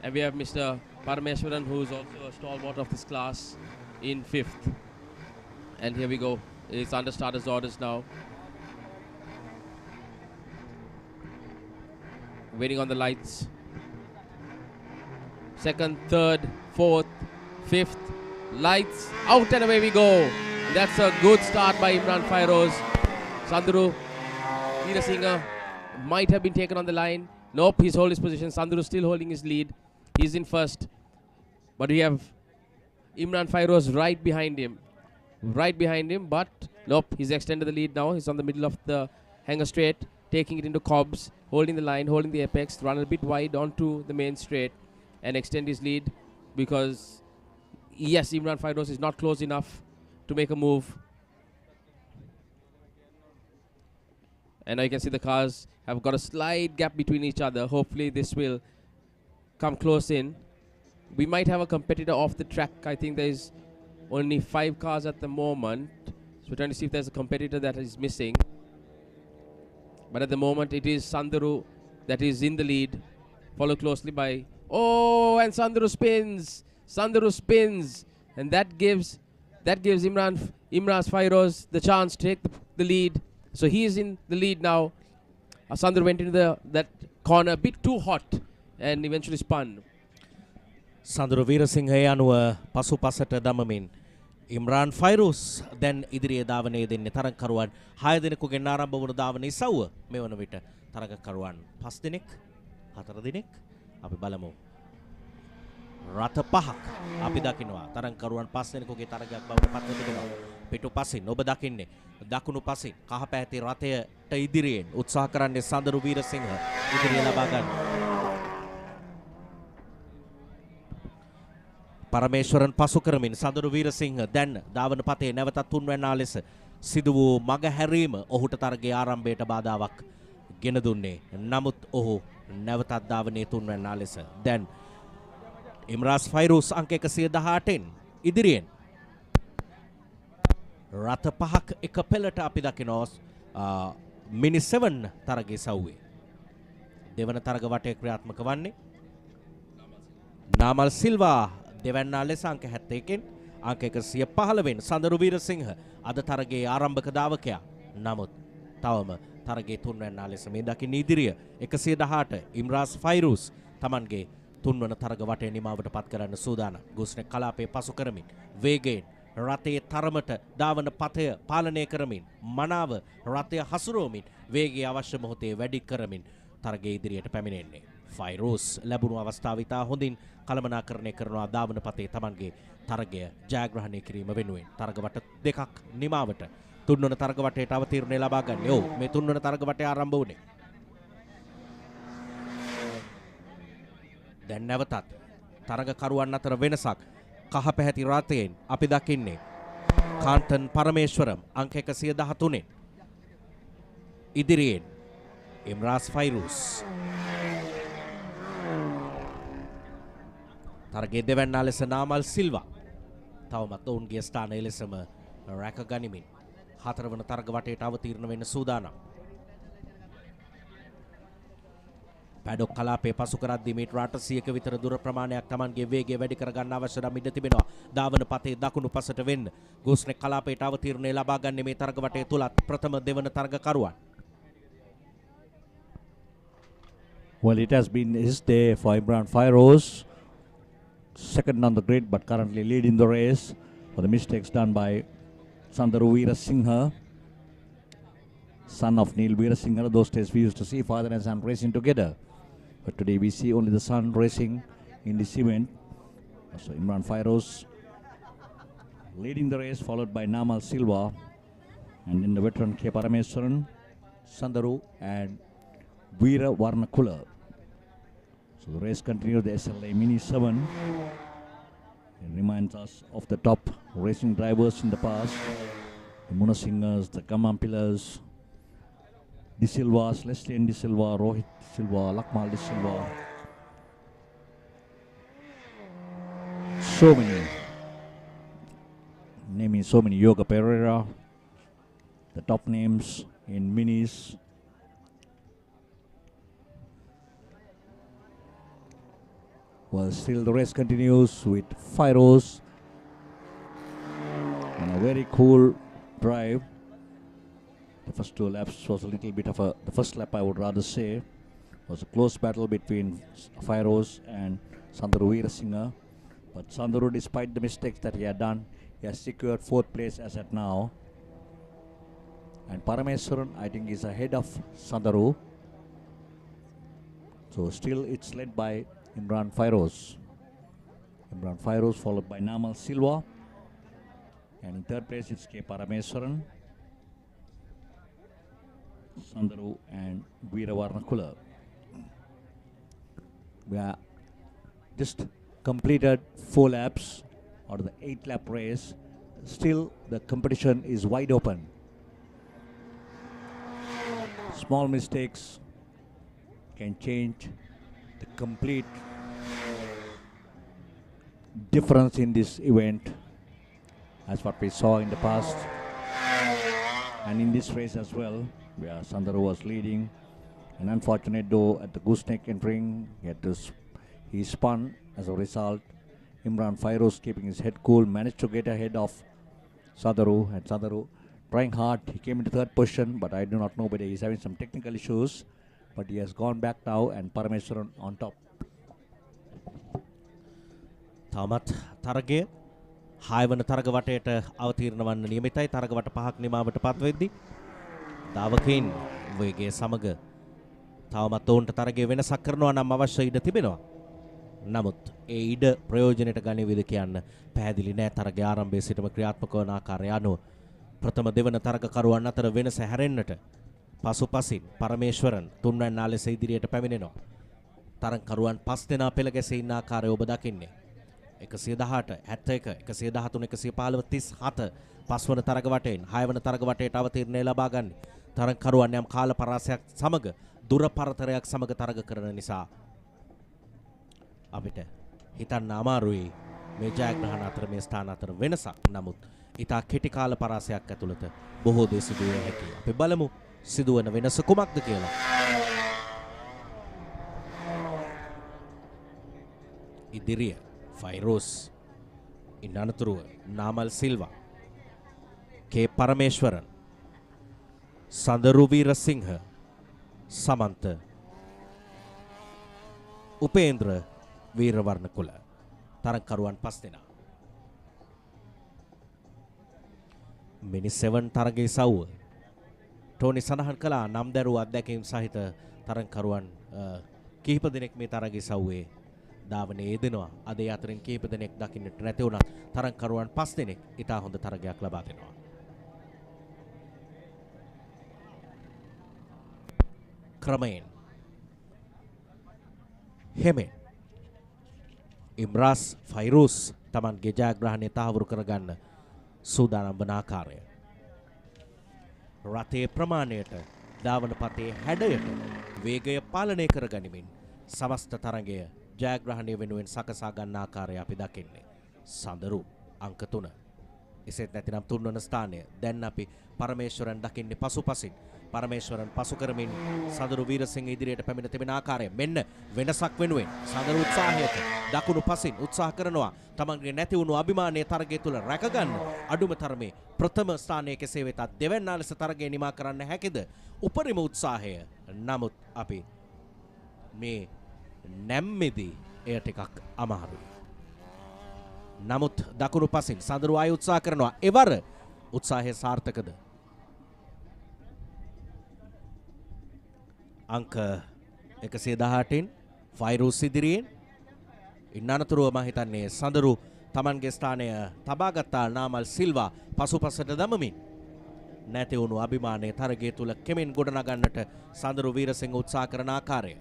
And we have Mr. Parameswaran, who is also a stalwart of this class, in fifth. And here we go. It's under starters orders now. Waiting on the lights. Second, third, fourth, fifth. Lights out and away we go. That's a good start by Imran Fairoz. Sanduru Veerasinghe might have been taken on the line. Nope, he's holding his position. Sanduru still holding his lead. He's in first. But we have Imran Fairoz right behind him. Right behind him, but nope, he's extended the lead now. He's on the middle of the hanger straight, taking it into Cobbs, holding the line, holding the apex, run a bit wide onto the main straight and extend his lead because, yes, Imran Fairoz is not close enough to make a move. And now you can see the cars have got a slight gap between each other. Hopefully this will come close in. We might have a competitor off the track. I think there is only 5 cars at the moment. So we're trying to see if there's a competitor that is missing. But at the moment it is Sanduru that is in the lead. Followed closely by... Oh, and Sanduru spins. Sanduru spins. And that gives Imran Fairoz the chance to take the lead. So he is in the lead now. Sanduru went into that corner a bit too hot and eventually spun. Sanduru Veerasinghe anuwa pasu pasata damamin. Imran Fairoz දැන් ඉදිරියේ ධාවනයේ දෙන්නේ තරගකරුවන් 6 දෙනෙකුගෙන් ආරම්භ වුණු ධාවනයේ සව්ව මේ වන විට තරගකරුවන් 5 දෙනෙක් 4 දෙනෙක් අපි බලමු රත පහක් අපි දකිනවා තරගකරුවන් 5 දෙනෙකුගේ තරගයක් බවට පත්ව තිබෙනවා පිටු පසින් ඔබ දකින්නේ දකුණු පසින් කහ පැහැති රථයට ඉදිරියෙන් උත්සාහ කරන්නේ සඳරු වීරසිංහ ඉදිරිය ලබා ගන්න Parameswaran pasu කරමින් සඳරු වීරසිංහ දැන් ධාවන පතේ නැවතත් තුන්වැන්නා ලෙස සිදු වූ මග හැරීම ඔහුට තරගයේ ආරම්භයට බාධාවක් ගෙන දුන්නේ. නමුත් ඔහු නැවතත් ධාවනයේ තුන්වැන්නා ලෙස දැන් ඉම්රාස් ෆයිරූස් අංක 118න් ඉදිරියෙන් රථ පහක් එක පෙළට අපි දකිනවා මිනි 7 තරගයේ සව්වේ. දෙවන තරග වටේ ක්‍රියාත්මක වන්නේ නාමල් සිල්වා දෙවැන්නා ලෙස අංක 71න් අංක 115න් සඳරු වීරසිංහ අද තරගයේ ආරම්භක ධාවකයා. නමුත් තවම තරගයේ තුන්වැන්නා ලෙස මේ දකින්න ඉදිරිය 118 ඉම්රාස් ෆයිරූස් Tamanගේ තුන්වන තරග වටේ නිමාවට පත් කරන්න සූදානම්. ගුස්නේ කලාපයේ පසු කරමින් වේගයෙන් රථයේ තරමට ධාවන පතය පාලනය කරමින් මනාව රථය හසුරුවමින් වේගය අවශ්‍ය මොහොතේ වැඩි කරමින් තරගයේ ඉදිරියට පැමිණෙන්නේ. ෆයිරූස් ලැබුණු අවස්ථාව ඉතා හොඳින් කළමනාකරණය කරනවා ධාවන පතේ Tamanගේ තරගය ජයග්‍රහණය කිරීම වෙනුවෙන්. තරග වට දෙකක් නිමාවට තුන්වන තරග වටේට අවතීර්ණය ලබා ගන්න. ඔව් මේ තුන්වන තරග වටේ ආරම්භ වුණේ. දැන් නැවතත් තරගකරුවන් අතර වෙනසක්. කහ පැහැති රථයෙන් අපි දකින්නේ කාන්තන් පරමේශ්වරම් අංක 113න් ඉදිරියෙන් ඉම්රාස් ෆයිරූස් තරගයේ දෙවැන්නා ලෙස නාමල් සිල්වා තවමත් ඔවුන්ගේ ස්ථානය ලෙසම රැක ගනිමින් හතරවන තරග වටේට අවතීර්ණ වෙන්න සූදානම්. පැඩොක් කලාපයේ පසු කරද්දී මීටර 800ක විතර දුර ප්‍රමාණයක් Tamanගේ වේගය වැඩි කර ගන්න අවශ්‍ය නම් ඉඩ තිබෙනවා. ධාවන පතේ දකුණු පසට වෙන්න ගුස්නේ කලාපයට අවතීර්ණය ලබා ගන්න මේ තරග වටේ තුලත් ප්‍රථම දෙවන තරගකරුවන්. Well, it has been his day for Imran Fairoz, second on the grid, but currently leading the race for the mistakes done by Sanduru Veerasinghe, son of Neil Veerasinghe. Those days we used to see father and son racing together, but today we see only the son racing in this event. So Imran Fairoz leading the race, followed by Namal Silva, and in the veteran K. Parameswaran, Sanduru and Veera Varnakula. So the race continues, the SLA Mini 7. It reminds us of the top racing drivers in the past. The Muna Singers, the Gamam Pillars, De Silva, Leslie De Silva, Rohit De Silva, Lakmal De Silva. So many naming so many Yoga Pereira, the top names in minis. Well, still the race continues with 5 rows and a very cool drive. The first 2 laps was a little bit of the first lap I would rather say was a close battle between Fairoz and Sandaru Veerasinghe. But Sandaru, despite the mistakes that he had done, he has secured 4th place as at now. And Parameswaran, I think, is ahead of Sandaru. So still it's led by Imran Fairoz. Imran Fairoz followed by Namal Silva. And in 3rd place it's K. Parameswaran, Sandaru and Veeravarnakula. We are just completed 4 laps out of the 8-lap race. Still the competition is wide open. Small mistakes can change the complete difference in this event, as what we saw in the past and in this race as well, where Sandaru was leading. And unfortunate though, at the gooseneck entering, he spun. As a result, Imran Fairoz, keeping his head cool, managed to get ahead of Sandaru. And Sandaru trying hard, he came into 3rd position, but I do not know whether he's having some technical issues. But he has gone back now, and Parameswaran on top. තාමත් තරගය 6 වන තරග වටයට අවතීර්ණ වන්න නියමිතයි. තරග වට 5ක් නිමාවට පත් වෙද්දී ධාවකයන් වේගයේ සමග තවමත් ඔවුන්ට තරගයේ වෙනසක් කරනවා නම් අවශ්‍ය ඉඩ තිබෙනවා. නමුත් ඒ ඉඩ ප්‍රයෝජනයට ගනිවිද කියන්න පැහැදිලි නෑ. තරගයේ ආරම්භයේ සිටම ක්‍රියාත්මක වන ආකාරය අනුව ප්‍රථම දෙවන තරගකරුවන් අතර වෙනස හැරෙන්නට පසුපසින් පරමේශ්වරන් තුන්වැන්නා ලෙස ඉදිරියට පැමිණෙනවා. තරගකරුවන් 5 දෙනා පෙළ ගැසී ඉන්න ආකාරය ඔබ දකින්නේ 118, 71, 113, 115, 37 පස්වන තරග වටේන් 6 වන තරග වටේට අවතීර්ණය ලබා ගන්න. තරගකරුවන් යම් කාල පරාසයක් සමග දුර පරතරයක් සමග තරග කරන නිසා අපිට හිතන්න අමාරුයි මේ ජයග්‍රහණ අතර මේ ස්ථාන අතර වෙනසක්. නමුත් ඉතා කෙටි කාල පරාසයක් ඇතුළත බොහෝ දේ සිදු විය හැකියි. අපි බලමු සිදුවන වෙනස කුමක්ද කියලා. ඉදිරිය ෆයිරෝස්, ඉන් අනතුරුව නාමල් සිල්වා, කේ පරමේශ්වරන්, සඳරු වීරසිංහ, සමන්ත, උපේන්ද්‍ර වීරවර්ණකුල තරගකරුවන් 5 දෙනා. මිනි 7 තරගයේ සවුව ටෝනි සඳහන් කළා නම් දරුව අධ්‍යක්ෂකම් සහිත තරගකරුවන් කිහිප දෙනෙක් මේ තරගයේ සවුවේ ධාවනයේ යෙදෙනවා. අද ඒ අතරින් කිහිප දෙනෙක් දකින්නට නැති වුණා. තරගකරුවන් 5 දෙනෙක් ඉතා හොඳ තරගයක් ලබා දෙනවා. ක්‍රමයෙන් හෙමෙන් ඉම්රාස් ෆයිරෝස් තමන්ගේ ජයග්‍රහණය තහවුරු කරගන්න සූදානම් වන ආකාරය, රථයේ ප්‍රමාණයට, ධාවන පතේ හැඩයට වේගය පාලනය කරගනිමින් සමස්ත තරගය ජයග්‍රහණය වෙනුවෙන් සකසා ගන්න ආකාරය අපි දකින්නේ. සඳරු අංක 3. එසේත් නැතිනම් 3 වන ස්ථානය. දැන් අපි පරමේශ්වරන් දකින්නේ පසුපසින්. පරමේශ්වරන් පසු කරමින් සඳරු වීරසිංහ ඉදිරියට පැමිණ තිබෙන ආකාරය. මෙන්න වෙනසක් වෙනුවෙන් සඳරු උත්සාහයට දකුණු පසින් උත්සාහ කරනවා තමන්ගේ නැති වුණු අභිමානයේ තරගය තුල රැකගන්න. අඩුම තරමේ ප්‍රථම ස්ථානයේ කෙසේ වෙතත් දෙවැන්නා ලෙස තරගය නිමා කරන්න හැකිද? උපරිම උත්සාහය. නමුත් අපි මේ නැම්මේදී එය ටිකක් අමාරුයි. නමුත් දකුණු පසින් සඳරු ආය උත්සාහ කරනවා. එවර උත්සාහය සාර්ථකද? අංක 118න් ෆයිරෝස් ඉදිරියෙන්. ඉන් අනතුරුව මම හිතන්නේ සඳරු තමන්ගේ ස්ථානය තබාගත්තා. නාමල් සිල්වා පසුපසට දමමින් නැති වුණු අභිමානයේ තරගය තුල කෙමෙන් ගොඩනගන්නට සඳරු වීරසිංහ උත්සාහ කරන ආකාරය.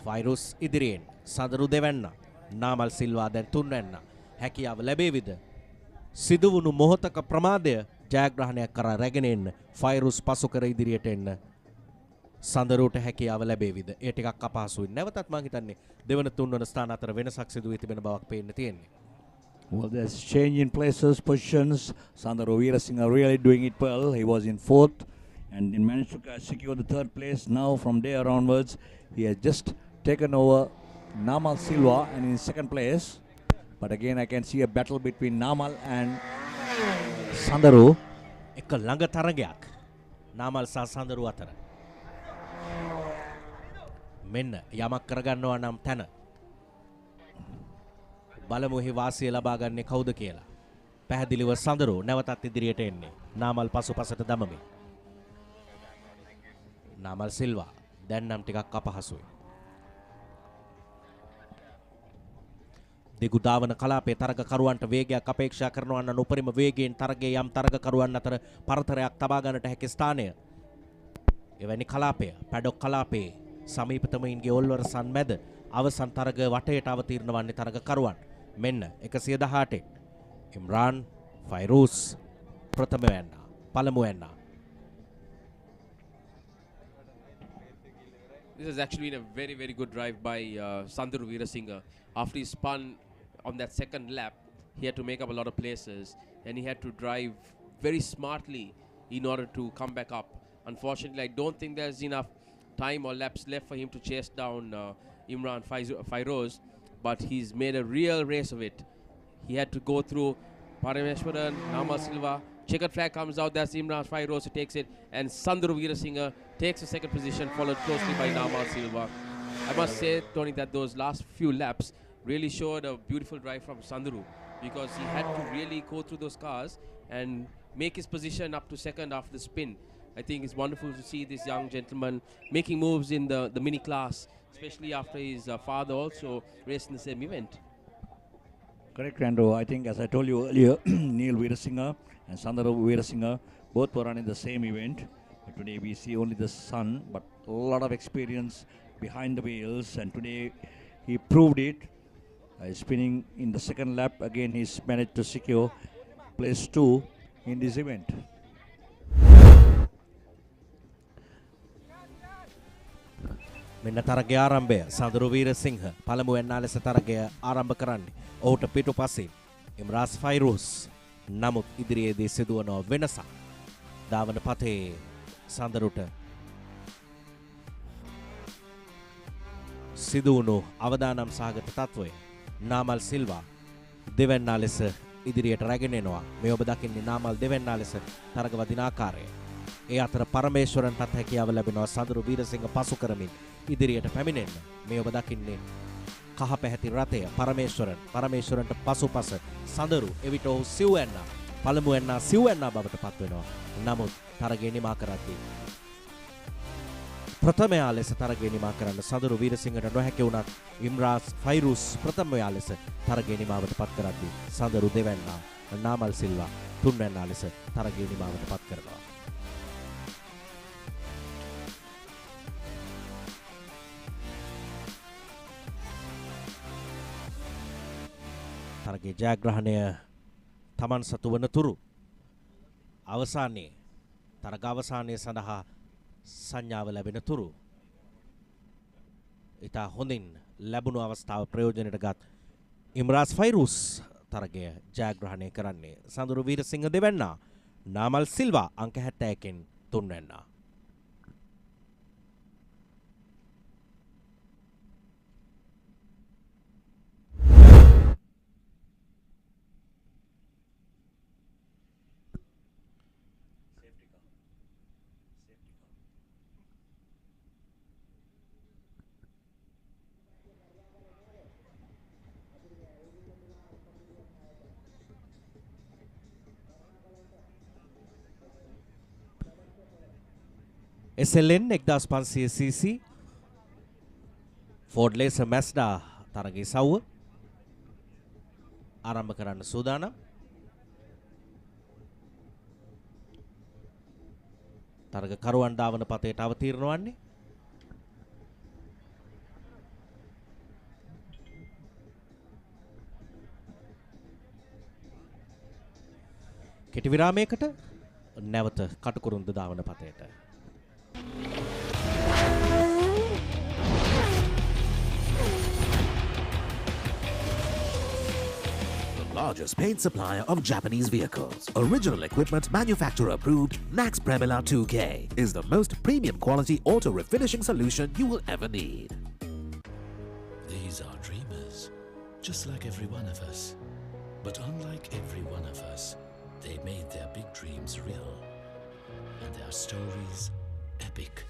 ෆයිරෝස් ඉදිරියෙන් සඳරු දෙවැන්න, නාමල් සිල්වා දැන් තුන්වැන්න. හැකියාව ලැබේවිද? සිදුවුණු මොහොතක ප්‍රමාදය ජයග්‍රහණයක් කරා රැගෙන එන්න ෆයිරෝස් පසු කර ඉදිරියට එන්න සඳරුට හැකියාව ලැබේවිද? ඒ ටිකක් අපහසුයි. නැවතත් මම හිතන්නේ දෙවන තුන්වන ස්ථාන අතර වෙනසක් සිදු වී තිබෙන බවක් පේන්න තියෙන්නේ. Well, there's change in places, positions. Sandaro Veerasinghe really doing it well. He was in 4th and he managed to secure the 3rd place. Now from there onwards, he has just taken over Namal Silva and in 2nd place. But again, I can see a battle between Namal and Sandaro. එක ළඟ තරගයක් නාමල් සහ සඳරු අතර. මෙන්න යමක් කරගන්නවා නම් තැන. බලමු එහි වාසිය ලබා ගන්නේ කවුද කියලා. පැහැදිලිව සඳරු නැවතත් ඉදිරියට එන්නේ. නාමල් පසුපසට දමමින්. නාමල් සිල්වා දැන් නම් ටිකක් අපහසුයි. දිගු ධාවන කලාපයේ තරගකරුවන්ට වේගයක් අපේක්ෂා කරනවා නම් උපරිම වේගයෙන් තරගයේ යම් තරගකරුවන් අතර පරතරයක් තබා ගන්නට හැකි ස්ථානය. එවැනි කලාපය පැඩොක් කලාපයේ සමීපතමයින්ගේ ඔල්වරසන් මැද අවසන් තරග වටේට අවතීර්ණ වන්නේ තරගකරුවන්. මෙන්න 118 ඉම්රාන් ෆයිරූස් ප්‍රථම වෙන්නා පළමු වෙන්නා. This has actually been a very, very good drive by Sandru Veerasinghe. After he spun on that second lap, he had to make up a lot of places and he had to drive very smartly in order to come back up. Unfortunately, I don't think there's enough time or laps left for him to chase down Imran Fairoz, but he's made a real race of it. He had to go through Parameshwaran, Nama Silva. Checkered flag comes out, that's Imran Fairoz who takes it, and Sandru Veerasinghe takes the 2nd position, followed closely by Nama Silva. I must say, Tony, that those last few laps really showed a beautiful drive from Sandru, because he had to really go through those cars and make his position up to 2nd after the spin. I think it's wonderful to see this young gentleman making moves in the mini class, especially after his father also raced in the same event. Correct, Rando. I think, as I told you earlier, Neil Veerasinghe and Sandaro Veerasinghe both were running the same event. But today we see only the son, but a lot of experience behind the wheels, and today he proved it. Spinning in the 2nd lap, again he's managed to secure place 2 in this event. මෙන්න තරගයේ ආරම්භය සඳරු වීරසිංහ පළමු වෙන්නා ලෙස තරගය ආරම්භ කරන්නේ. ඔහුට පිටුපසින් ඉම්රාස් ෆයිරූස්. නමුත් ඉදිරියේදී සිදුවන වෙනසක්. ධාවන පතේ සඳරුට සිදුවුණු අවදානම් සහගත තත්වය. නාමල් සිල්වා දෙවැන්නා ලෙස ඉදිරියට රැගෙන එනවා. මේ ඔබ දකින්නේ නාමල් දෙවැන්නා ලෙස තරග වදින ආකාරය. ඒ අතර පරමේශ්වරන්ටත් හැකියාව ලැබෙනවා සඳරු වීරසිංහ පසු කරමින් ඉදිරියට පැමිණෙන්න. මේ ඔබ දකින්නේ කහ පැහැති රථය පරමේශ්වරන්ට පසුපස සඳරු එවිට ඔහු සිව්වැන්නා පළමු වෙන්නා සිව්වැන්නා බවට පත් වෙනවා. නමුත් තරගය නිමා කරද්දී ප්‍රථමයා ලෙස තරගය නිමා කරන්න සඳරු වීරසිංහට නොහැකි වුණත් ඉම්රාස් ෆයිරූස් ප්‍රථමයා ලෙස තරගය නිමාවට පත් කරද්දී සඳරු දෙවැන්නා නාමල් සිල්වා තුන්වැන්නා ලෙස තරගය නිමාවට පත් කරනවා. තරගයේ ජයග්‍රහණය තමන් සතු වන තුරු අවසානයේ තරග අවසානයේ සඳහා සංඥාව ලැබෙන තුරු ඉතා හොඳින් ලැබුණු අවස්ථාව ප්‍රයෝජනයට ගත් ඉම්රාස් ෆයිරූස් තරගය ජයග්‍රහණය කරන්නේ. සඳරු වීරසිංහ දෙවැන්නා නාමල් සිල්වා අංක 71කින් තුන්වැන්නා. SLN 1500cc Ford Laser Mazda තරගයේ සව්ව ආරම්භ කරන්න සූදානම්. තරග කරුවන් ධාවන පතේට අවතීර්ණ වන්නේ. කෙටි විරාමයකට නැවත Katukurunda ධාවන පතේට. The largest paint supplier of Japanese vehicles. Original equipment manufacturer approved, Nax Premila 2K is the most premium quality auto refinishing solution you will ever need. These are dreamers, just like every one of us. But unlike every one of us, they made their big dreams real. And their stories epic.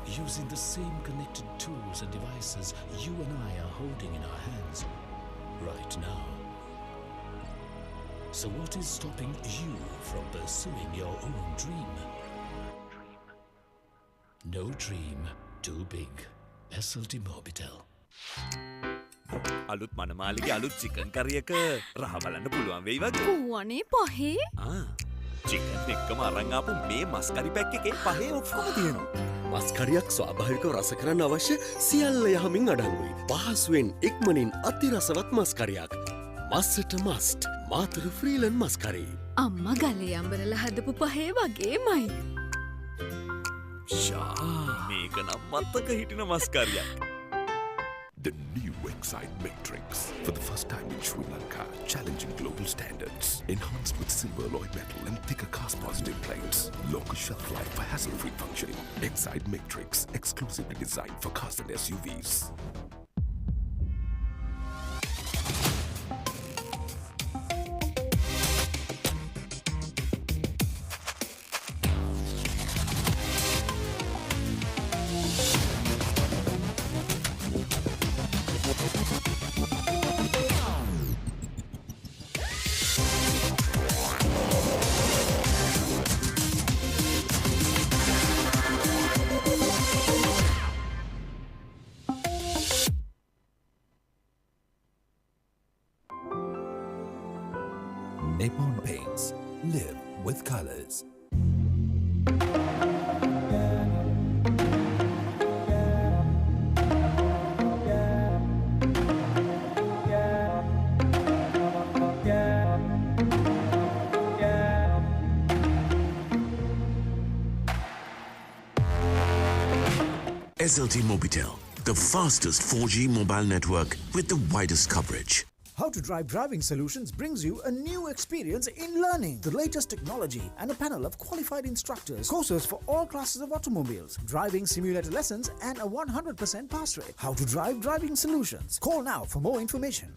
Using the same connected tools and devices you and I are holding in our hands right now. So what is stopping you from pursuing your own dream? No dream too big. SLT Mobitel. අලුත් මනමාලිගේ අලුත් chicken කරියක රහ බලන්න පුළුවන් වෙයි වගේ. වනේ පහේ? Chicken එක්කම අරන් ආපු මේ මස් කරි පැක් එකේ පහේ ඔක්කොම තියෙනවා. මස් කරියක් ස්වාභාවිකව රස කරන්න අවශ්‍ය සියල්ල යහමින් අඩංගුයි. පහසුවෙන් ඉක්මනින් අතිරසවත් මස් කරියක්. මස්සට මස්ට් මාතර ෆ්‍රීලන් මස් කරි. අම්මා ගලේ අඹරලා හදපු පහේ වගේමයි. මේක නම් මත්තක හිටින මස් කරියක්. The new Excite Matrix, for the first time in Sri Lanka, challenging global standards. Enhanced with silver alloy metal and thicker cast-positive plates. Longer shelf life for hassle-free functioning. Excite Matrix, exclusively designed for cars and SUVs. Nippon Paints. Live with colors. SLT Mobitel, the fastest 4G mobile network with the widest coverage. How to Drive Driving Solutions brings you a new experience in learning the latest technology and a panel of qualified instructors, courses for all classes of automobiles, driving simulator lessons and a 100% pass rate. How to Drive Driving Solutions. Call now for more information.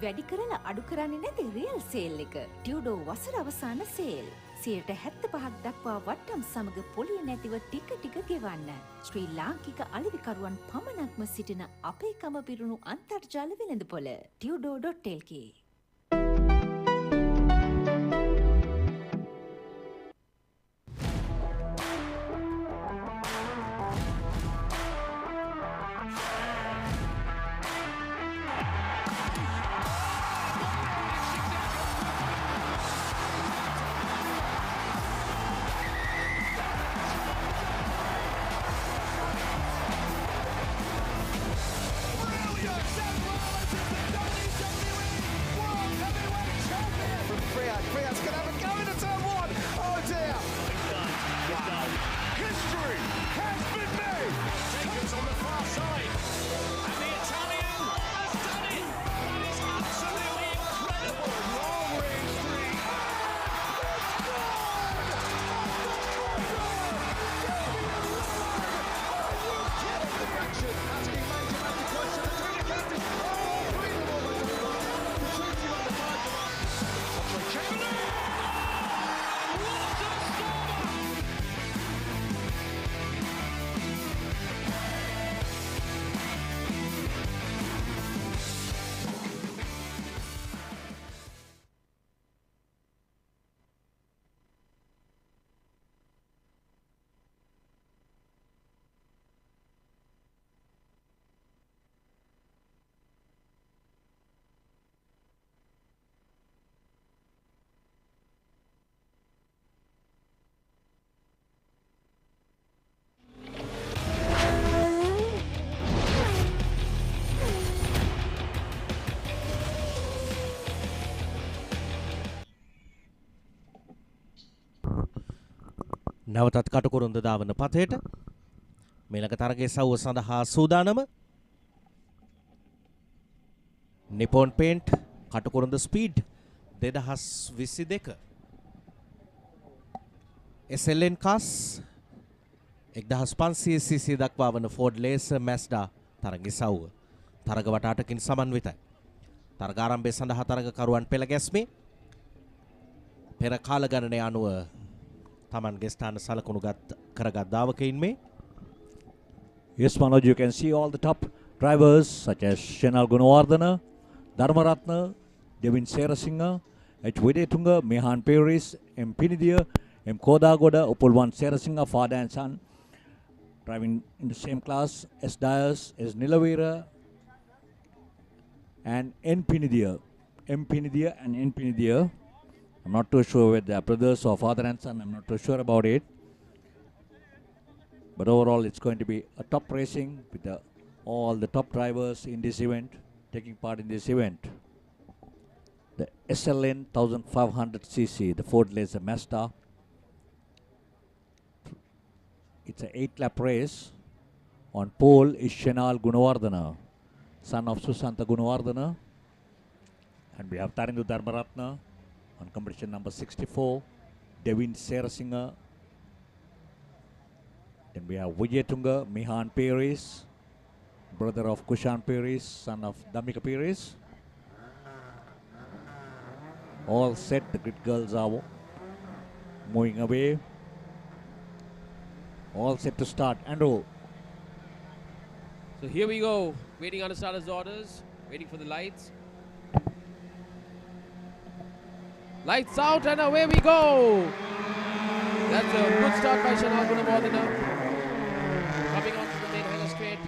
වැඩි කරලා අඩු කරන්නේ නැති real sale එක. ටියුඩෝ වසර අවසාන sale. 75% දක්වා වට්ටම් සමග පොලිය නැතිව ටික ටික ගෙවන්න. ශ්‍රී ලාංකික අලෙවිකරුවන් පමණක්ම සිටින අපේකම පිරුණු අන්තර්ජාල වෙළඳපොළ ටියුඩෝ.lk. නැවතත් කටුකුරුන්ද දාවන පතේට මේලක තරගයේ සවුව සඳහා සූදානම Nippon Paint Katukurunda speed 2022 SLN කාස් 1500cc දක්වා වන Ford Laser Mazda තරගයේ සවුව තරග වට 8කින් සමන්විතයි. තරග ආරම්භය සඳහා තරගකරුවන් පෙළ ගැස්මේ පෙර කාල ගණනය අනුව තමන්ගේ ස්ථාන සලකුණු කරගත් දාවකයින් මේ. Yes, Manoj, you can see all the top drivers such as Shenal Gunawardana, Dharmaratna, Devin Serasinga, H. Videtunga, Mehan Peris, M. Pinidia, M. Kodagoda, Upulwan Serasinga, father and son, driving in the same class, S. Dias, S. Nilavira, and N. Pinidia. M. Pinidia and N. Pinidia. I'm not too sure whether they are brothers or father and son, I'm not too sure about it. But overall, it's going to be a top racing with all the top drivers in this event, taking part in this event. The SLN 1500cc, the Ford Laser Mazda. It's an 8-lap race. On pole is Shenal Gunawardana, son of Susanta Gunawardana. And we have Tarindu Dharmaratna on competition number 64, Devin Serasinga. Then we have Vijayatunga, Mihan Peris, brother of Kushan Peris, son of Damika Peris. All set, the grid girls are moving away. All set to start. Andrew. So here we go, waiting on the starter's orders, waiting for the lights. Lights out and away we go. That's a good start by Shenal Gunawardana. Coming onto the main highway straight,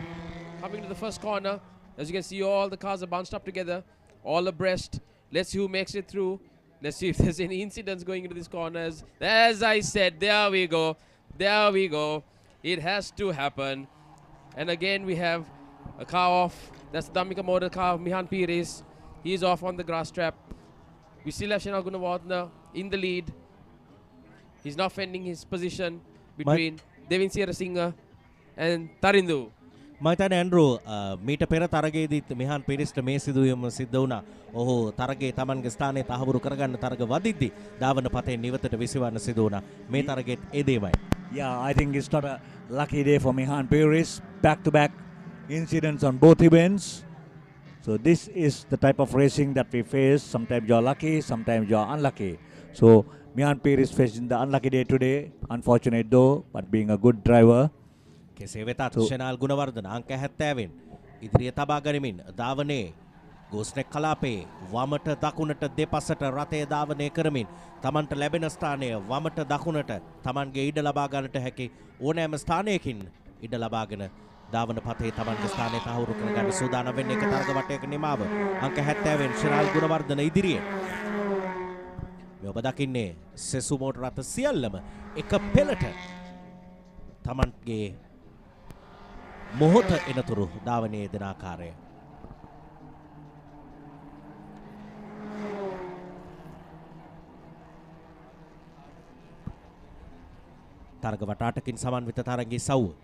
coming to the first corner. As you can see, all the cars are bunched up together, all abreast. Let's see who makes it through. Let's see if there's any incidents going into these corners. As I said, there we go. There we go. It has to happen. And again, we have a car off. That's the Damika Motor car, Mihan Pires. He's off on the grass trap. We still have Shenal Gunawardana in the lead. He's now fending his position between Devin Serasinga and Tarindu. මයිතන ඇන්ඩ්‍රෝ මීට පෙර තරගයේදීත් මෙහාන් පිරිස්ට මේ සිදුවීම සිද්ධ වුණා. ඔහු තරගයේ තමන්ගේ ස්ථානය තහවුරු කරගන්න තරග වදිද්දී ධාවන පතේ නිවතට විසවන්න සිදු වුණා. මේ තරගෙත් ඒ දෙමයි. Yeah, I think it's not a lucky day for Mihan Peris. Back-to-back incidents on both events. So this is the type of racing that we face. Sometimes you're lucky, sometimes you're unlucky. So Mihan Peris facing the unlucky day today. Unfortunate though, but being a good driver. කෙසේ වෙතත් ෂෙනාල් ගුණවර්ධන අංක 70න් ඉදිරිය තබා ගනිමින් ධාවනයේ ගෝස්නෙක් කලාපේ වමට දකුණට දෙපසට රථය ධාවනය කරමින් තමන්ට ලැබෙන ස්ථානය වමට දකුණට තමන්ගේ ඉඩ ලබා ගන්නට හැකි ඕනෑම ස්ථානයකින් ඉඩ ලබාගෙන ධාවන පතේ තමන්ගේ ස්ථානය තහවුරු කරගන්න සූදානම් වෙන්නේ එක තරග වටයක නිමාව අංක 70න් ෂෙනාල් ගුණවර්ධන ඉදිරියේ මේ ඔබ දකින්නේ සෙසු මෝටර රථ සියල්ලම එක පෙළට තමන්ගේ මොහොත එනතුරු ධාවනයේ දෙන ආකාරය. තරග වට 8කින් සමන්විත තරගයේ සවුව.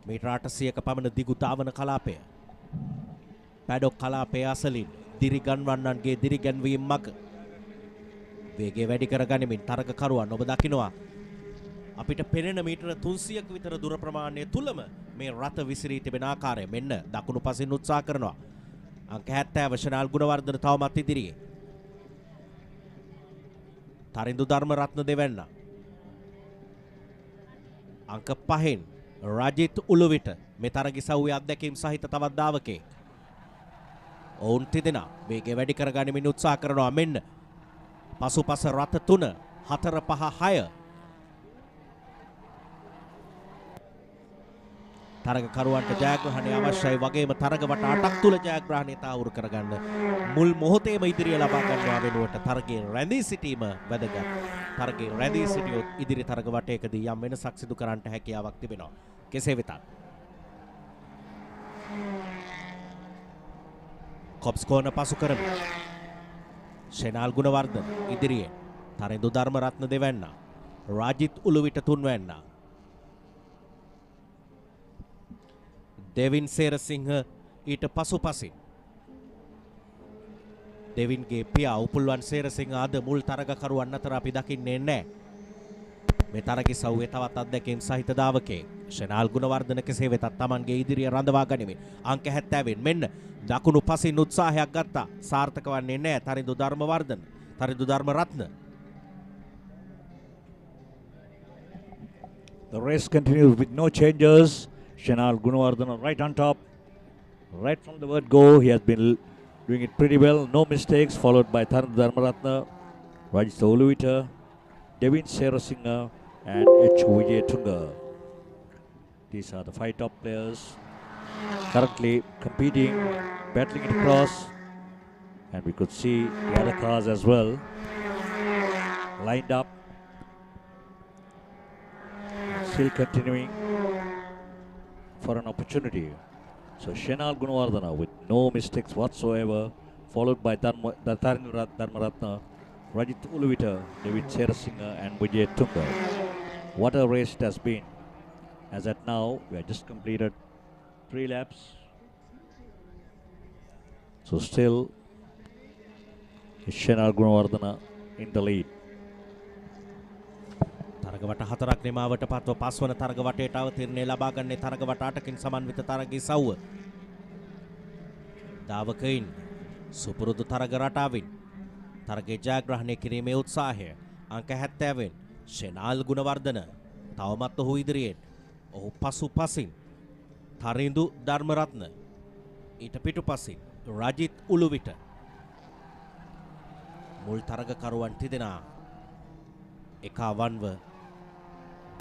මීටර 800ක පමණ දිගු ධාවන කලාපය. පැඩොක් කලාපයේ අසලින් දිරිගන්වන්නන්ගේ දිරිගැන්වීම් මග වේගය වැඩි කර ගනිමින් තරගකරුවන් ඔබ දකිනවා අපිට පෙනෙන මීටර 300ක විතර දුර ප්‍රමාණය තුලම මේ රථ විසිරී තිබෙන ආකාරය මෙන්න දකුණු පසින් උත්සාහ කරනවා. අංක 70 ෂෙනාල් ගුණවර්ධන තවමත් ඉදිරියේ. තරිඳු ධර්මරත්න දෙවැන්න. අංක 5න් රජිත් උළුවිට මේ තරග සවුවේ අත්දැකීම් සහිත තවත් දාවකෙක්. ඔවුන් තිදෙනා වේගය වැඩි කර ගනිමින් උත්සාහ කරනවා මෙන්න. පසුපස රථ 3 4 5 6 තරගකරුවන්ට ජයග්‍රහණය අවශ්‍යයි වගේම තරග වට 8ක් තුල ජයග්‍රහණය තහවුරු කරගන්න මුල් මොහොතේම ඉදිරිය ලබා ගන්නවා වෙනුවට තරගයේ රැඳී සිටීම වැදගත්. තරගයේ රැඳී සිටියොත් ඉදිරි තරග වටයකදී යම් වෙනසක් සිදු කරන්නට හැකියාවක් තිබෙනවා. කෙසේ වෙතත් කොප්ස් කෝන පසු කරමු. ෂෙනාල් ගුණවර්ධන ඉදිරියේ තරිඳු ධර්මරත්න දෙවැන්න රාජිත් උළුවිට තුන්වැන්න. දෙවින් සේරසිංහ ඊට පසුපසින්. දෙවින්ගේ පියා උපුල්වන් සේරසිංහ අද මුල් තරගකරුවන් අතර අපි දකින්නේ නැහැ. මේ තරගයේ සව්වේ තවත් අත්දැකීම් සහිත දාවකයෙක් ෂෙනාල් ගුණවර්ධන කෙසේ වෙතත් Tamanගේ ඉදිරිය රඳවා ගනිමින් අංක 70 මෙන්න දකුණු පසින් උත්සාහයක් ගත්තා. සාර්ථක වන්නේ නැහැ. Tharindu Dharmaratne. The race continues with no changes. Shenal Gunawardana right on top. Right from the word go, he has been doing it pretty well. No mistakes, followed by Tharindu Dharmaratna, Rajitha Uluvita, Devin Serasinghe and H. Wijayatunga. These are the 5 top players currently competing, battling it across. And we could see the other cars as well lined up. Still continuing for an opportunity. So Shenal Gunawardana with no mistakes whatsoever, followed by Tharindu Dharmaratna, Rajitha Uluvita, David Serasinghe and Wijayatunga. What a race it has been. As at now, we have just completed 3 laps. So still Shenal Gunawardana in the lead. තරගවට 4ක් නිමාවට පත්ව පස්වන තරග වටේට අවතීර්ණය ලබා ගන්නේ තරග වට 8කින් සමන්විත තරගයේ සව්ව. දාවකයින් සුපුරුදු තරග රටාවින් තරගයේ ජයග්‍රහණය කිරීමේ උත්සාහය අංක 70 ෂෙනාල් ගුණවර්ධන තවමත් ඔහු ඉදිරියෙන්. ඔහු පසුපසින් තරිඳු ධර්මරත්න ඊට පිටුපසින් රජිත් උළුවිට. මුල් තරගකරුවන් තිදෙනා එකවන්ව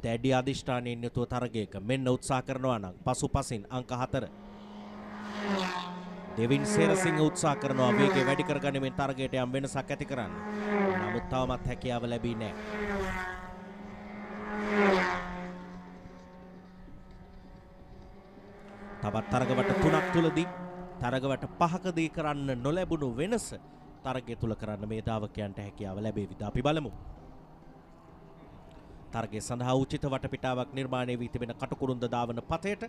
දැඩි අධිෂ්ඨානයෙන් යුතුව තරගයක මෙන්න උත්සාහ කරනවා නම් පසුපසින් අංක 4 දෙවින් සේරසිංහ උත්සාහ කරනවා වේගය වැඩි කරගැනීමෙන් තරගයට යම් වෙනසක් ඇති කරන්න. නමුත් තවමත් හැකියාව ලැබී නැහැ. තවත් තරගවට 3ක් තුලදී තරගවට 5කදී කරන්න නොලැබුණු වෙනස තරගය තුල කරන්න මේ දාවකයන්ට හැකියාව ලැබෙවිද අපි බලමු. තරගය සඳහා උචිත වටපිටාවක් නිර්මාණය වී තිබෙන කටුකුරුන්ද ධාවන පතයට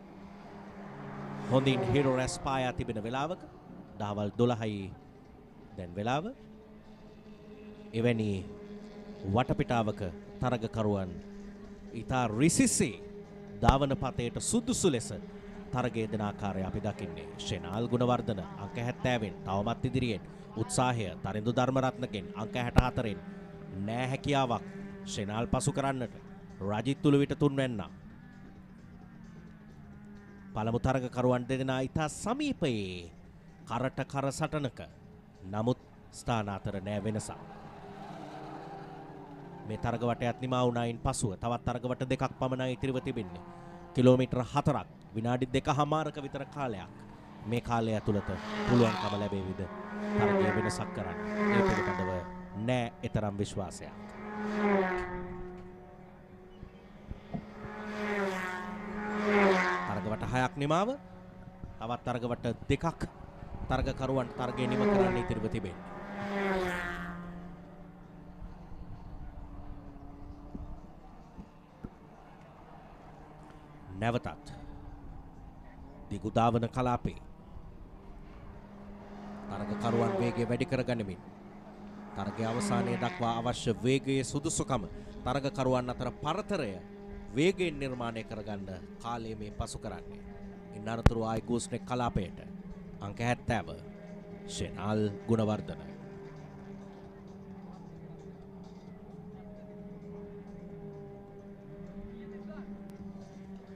හොඳින් හීරෝ රැස් පායා තිබෙන වෙලාවක දහවල් 12යි දැන් වෙලාව. එවැනි වටපිටාවක තරගකරුවන් ඉතා රිසිසේ ධාවන පතයට සුදුසු ලෙස තරගයේ දෙන ආකාරය අපි දකින්නේ. ෂෙනාල් ගුණවර්ධන අංක 70න් තවමත් ඉදිරියෙන් උත්සාහය තරිඳු ධර්මරත්නගෙන් අංක 64න් නෑ හැකියාවක් ෂෙනාල් පසු කරන්නට. රජිත් උළුවිට තුන්වැන්නා පළමු තරගකරුවන් දෙදෙනා ඉතා සමීපයේ කරට කර සටනක. නමුත් ස්ථාන අතර නෑ වෙනසක්. මේ තරග වටයත් නිමා වුණායින් පසුව තවත් තරග වට 2ක් පමණයි ඉතිරිව තිබෙන්නේ. කිලෝමීටර් 4ක් විනාඩි 2කමාරක විතර කාලයක්. මේ කාලය ඇතුළත පුළුවන්කම ලැබෙවිද තරගය වෙනසක් කරන්න. ඒ පිළිබඳව නෑ එතරම් විශ්වාසයක්. තරගවට 6ක් නිමාව තවත් තරගවට 2ක් තරගකරුවන් තරගය නිම කරන්න ඉතිරිව තිබෙන්නේ. නැවතත් දිගු ධාවන කලාපේ තරගකරුවන් වේගය වැඩි කරගනිමින් තරගයේ අවසානයේ දක්වා අවශ්‍ය වේගයේ සුදුසුකම තරගකරුවන් අතර පරතරය වේගයෙන් නිර්මාණය කරගන්න කාලය මේ පසු කරන්නේ. ඉන් අනතුරු ආයි ගූස්නෙක් කලාපයට අංක 70 ෂෙනාල් Gunawardena.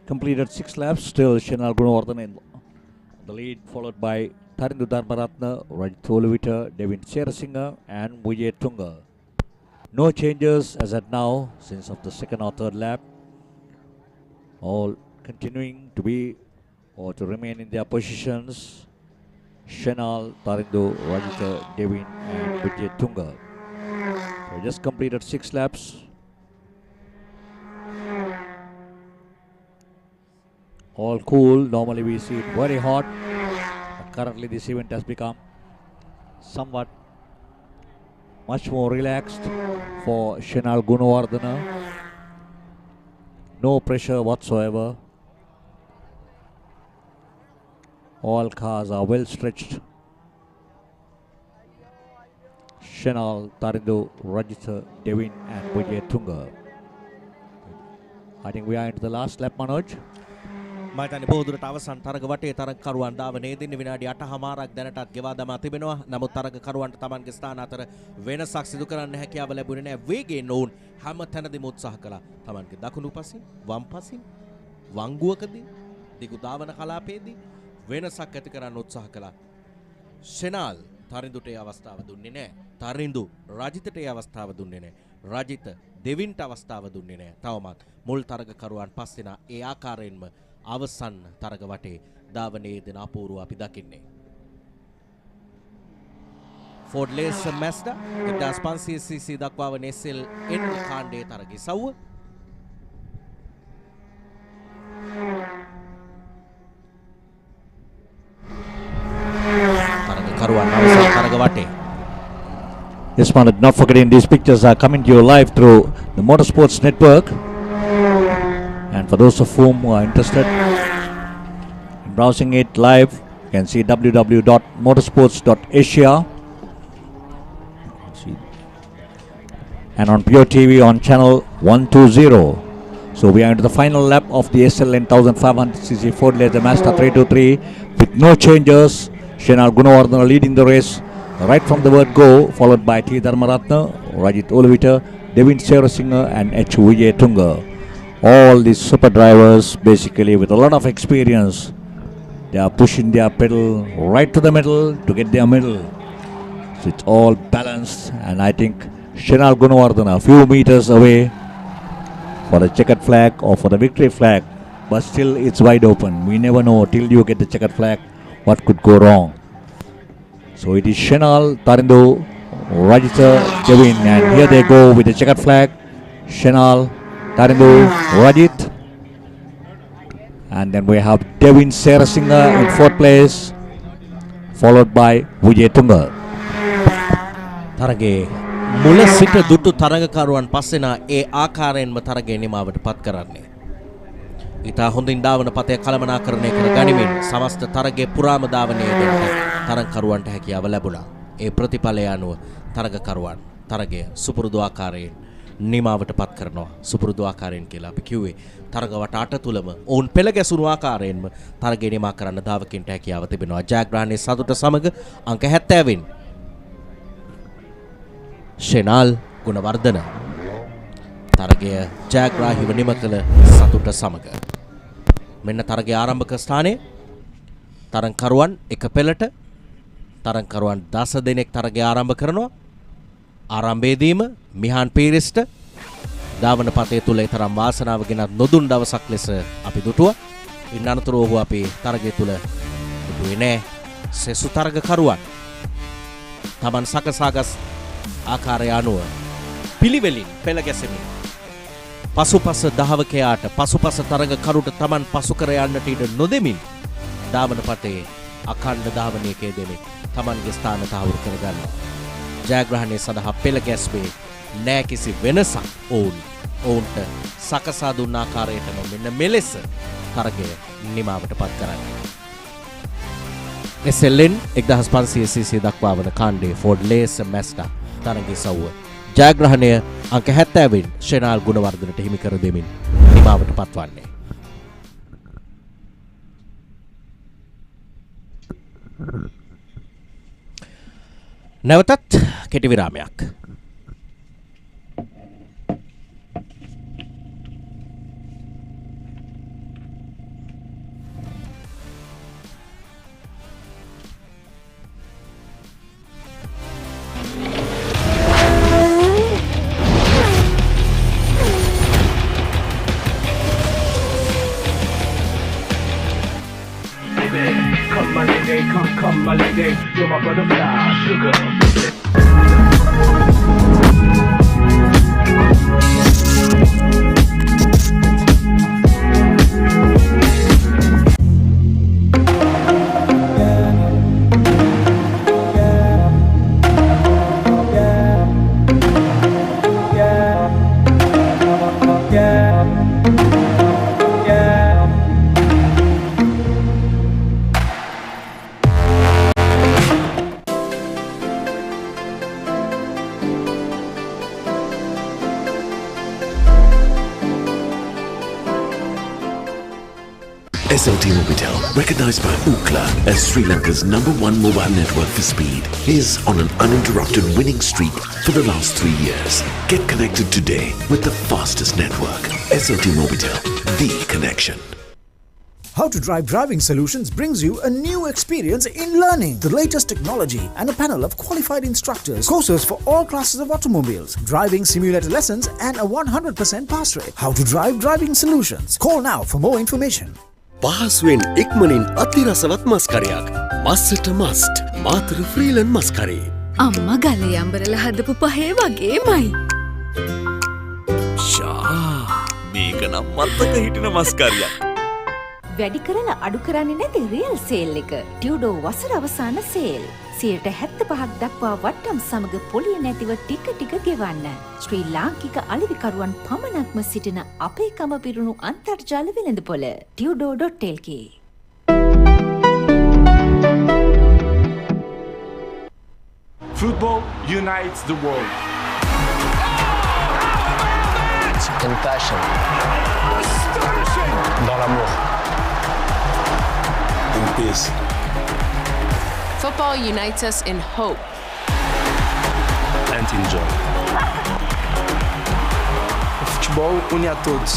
Completed 6 laps, still Shenal Gunawardana in the lead, followed by Tharindu Dharmaratna, Rajitha Uluvita, Devin Serasinghe and Wijayatunga. No changes as at now since of the second or third lap. All continuing to be or to remain in their positions. Shenal, Tharindu, Rajitha, Devin and Wijayatunga. So just completed 6 laps. All cool. Normally we see it very hot, but currently this event has become somewhat much more relaxed for Shenal Gunawardana No pressure whatsoever. All cars are well stretched. Shenal, Tarindo, Rajitha, Devin and Vijay Tunga. I think we are into the last lap, Manoj. මයිතනි බෝදුරට අවසන් තරග වටේ තරගකරුවන් ධාවනයේ දින විනාඩි 8:00මාරක් දැනටත් ගෙවා දමා තිබෙනවා. නමුත් තරගකරුවන්ට Tamanගේ ස්ථාන අතර වෙනසක් සිදු කරන්න හැකියාව ලැබුණේ නැහැ. වේගයෙන් ඔවුන් හැම තැනදීම උත්සාහ කළා. Tamanගේ දකුණු පසින්, වම් පසින්, වංගුවකදී, දිගු ධාවන කලාපයේදී වෙනසක් ඇති කරන්න උත්සාහ කළා. ෂෙනාල් තරිඳුට ඒ අවස්ථාව දුන්නේ නැහැ. තරිඳු රජිතට ඒ අවස්ථාව දුන්නේ නැහැ. රජිත දෙවින්ට අවස්ථාව දුන්නේ නැහැ. තවමත් මුල් තරගකරුවන් පස් දෙනා ඒ ආකාරයෙන්ම අවසන් තරග වටේ ධාවනයේ දෙන අපූර්ව අපි දකින්නේ. ෆෝඩ් ලේස් මැස්ඩා 1500cc දක්වා වන SLN කාණ්ඩයේ තරග ඉසව්ව. තරගකරුවන් අවසන් තරග වටේ. Yes, man, not forgetting these pictures are coming to you live through the Motorsports Network. And for those of whom who are interested in browsing it live, you can see www.motorsports.asia. And on Pure TV on channel 120. So we are into the final lap of the SLN 1500cc Ford Laser Mazda 323 with no changes. Shenal Gunawardana leading the race right from the word go, followed by T. Dharmaratna, Rajit Olavita, Devin Serasinger and H. Vijay Tunga. All these super drivers basically with a lot of experience, they are pushing their pedal right to the middle to get their middle. So it's all balanced, and I think Shenal Gunawardana a few meters away for the checkered flag or for the victory flag, but still it's wide open. We never know till you get the checkered flag what could go wrong. So it is Shenal, Tarindo, Rajitha, Devin, and here they go with the checkered flag. Shenal, Tarindo, Rajit, and then we have Devin Serasinger in fourth place, followed by Vijay Tunga. තරගේ මුල සිට දුටු තරගකරුවන් පස්සෙනා ඒ ආකාරයෙන්ම තරගේ නිමාවට පත් කරන්නේ. ඉතා හොඳින් ධාවන පතය කළමනාකරණය කර ගනිමින් සමස්ත තරගේ පුරාම ධාවනයේ දෙන්නට තරගකරුවන්ට හැකියාව ලැබුණා. ඒ ප්‍රතිඵලය අනුව තරගකරුවන් තරගය සුපුරුදු ආකාරයෙන් නිමාවට පත් කරනවා. සුපුරුදු ආකාරයෙන් කියලා අපි කිව්වේ තරග වට 8 තුලම ඔවුන් පෙළ ගැසුණු ආකාරයෙන්ම තරගය නිමා කරන්න ධාවකින්ට හැකියාව තිබෙනවා. ජයග්‍රහණයේ සතුට සමග අංක 70 ෂෙනාල් ගුණවර්ධන තරගය ජයග්‍රාහීව නිම කළ සතුට සමග මෙන්න තරගයේ ආරම්භක ස්ථානයේ තරගකරුවන් එක පෙළට තරගකරුවන් 10 දෙනෙක් තරගය ආරම්භ කරනවා. ආරම්භයේදීම මිහාන් පීරිස්ට ධාවන පතය තුල තරම් වාසනාව ගෙනත් නොදුන් දවසක් ලෙස අපි දුටුවා. ඉන් අනතුරුව ඔහු අපේ තරගය තුල දුටුවේ නෑ. සෙසු තරගකරුවන් තමන් සකසාගත් ආකාරය අනුව පිළිවෙලින් පෙළ ගැසෙමින් පසුපස ධාවකයාට පසුපස තරගකරුට තමන් පසු කර යන්නට ඉඩ නොදෙමින් ධාවන පතේ අඛණ්ඩ ධාවනයකේ දෙමින් තමන්ගේ ස්ථාන තහවුරු කරගන්නවා. ජයග්‍රහණය සඳහා පෙළ ගැස්මේ නෑ කිසි වෙනසක් ඔවුන්ට සකසා දුන්න ආකාරයටම මෙන්න මෙලෙස තරගය නිමාවට පත් කරන්නේ. SLN 1500cc දක්වා වන කාණ්ඩයේ ෆෝඩ් ලේසර් මැස්ටා තරගය සවුව ජයග්‍රහණය අංක 70 ෂෙනාල් ගුණවර්ධනට හිමි කර දෙමින් නිමාවට පත්වන්නේ. නැවතත් කෙටි විරාමයක්. Come my lady, you're my butterfly, sugar. SLT Mobitel, recognized by Ookla as Sri Lanka's #1 mobile network for speed, is on an uninterrupted winning streak for the last 3 years. Get connected today with the fastest network. SLT Mobitel, the connection. How to Drive Driving Solutions brings you a new experience in learning the latest technology and a panel of qualified instructors, courses for all classes of automobiles, driving simulator lessons and a 100% pass rate. How to Drive Driving Solutions. Call now for more information. පහසුවෙන් ඉක්මනින් අතිරසවත් මස්කරයක් මස්සට must Matara ෆ්‍රීලන් මස්කරේ අම්මා ගලේ අම්බරල හදපු පහේ වගේමයි. ෂා මේක නම් මත්තක හිටින මස්කරියක්. වැඩි කරලා අඩු කරන්නේ නැති රියල් සේල් එක. ටියුඩෝ වසර අවසාන සේල්. 75% දක්වා වට්ටම් සමග පොලිය නැතිව ටික ටික ගෙවන්න. ශ්‍රී ලාංකික අලෙවිකරුවන් පමණක්ම සිටින අපේකම පිරුණු අන්තර්ජාල වෙළඳපොළ ටියුඩෝ.lk. Football unites the world. In passion. Dans l'amour. In peace. Football unites us in hope. And in joy. O futebol une a todos.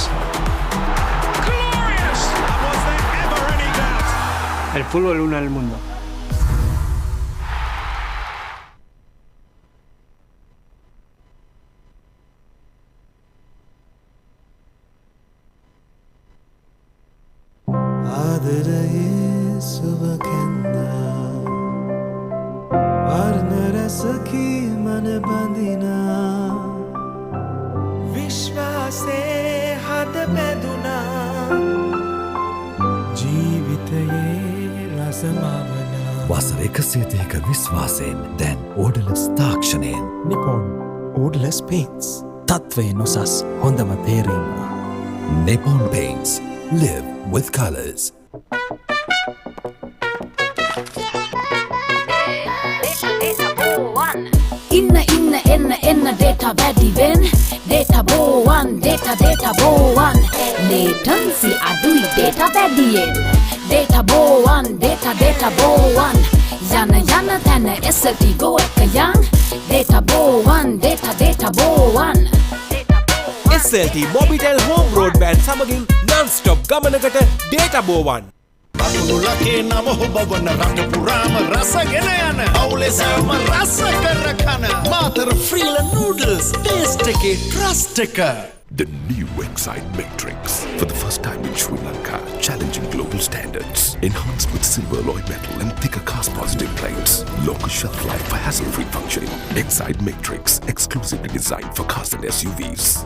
Glorious! Was there ever any doubt? El fútbol une al mundo. වසර 102ක විශ්වාසයෙන් දැන් ඕඩලස් තාක්ෂණයෙන් Nippon Odorless Paints තත්වයෙන් උසස් හොඳම තේරීම. Nippon Paints. Live with colors. එන්න data වැඩිවෙන් data බෝවන් data බෝවන් latency අඩුයි data වැඩියෙන් data බෝවන් data බෝවන් යන තැන SLT go එක යන් data බෝවන් data බෝවන් SLT Mobitel Home Broadband සමගින් non-stop ගමනකට data බෝවන් අකුණුලකේ නම හොබවන රට පුරාම රසගෙන යන අවුලේ සෑම රස කර කන මාතර ෆ්‍රීල නූඩල්ස් ටේස්ට් එකේ ට්‍රස්ට් එක. The new Excite Matrix, for the first time in Sri Lanka, challenging global standards. Enhanced with silver alloy metal and thicker cast-positive plates. Longer shelf life for hassle-free functioning. Excite Matrix, exclusively designed for cars and SUVs.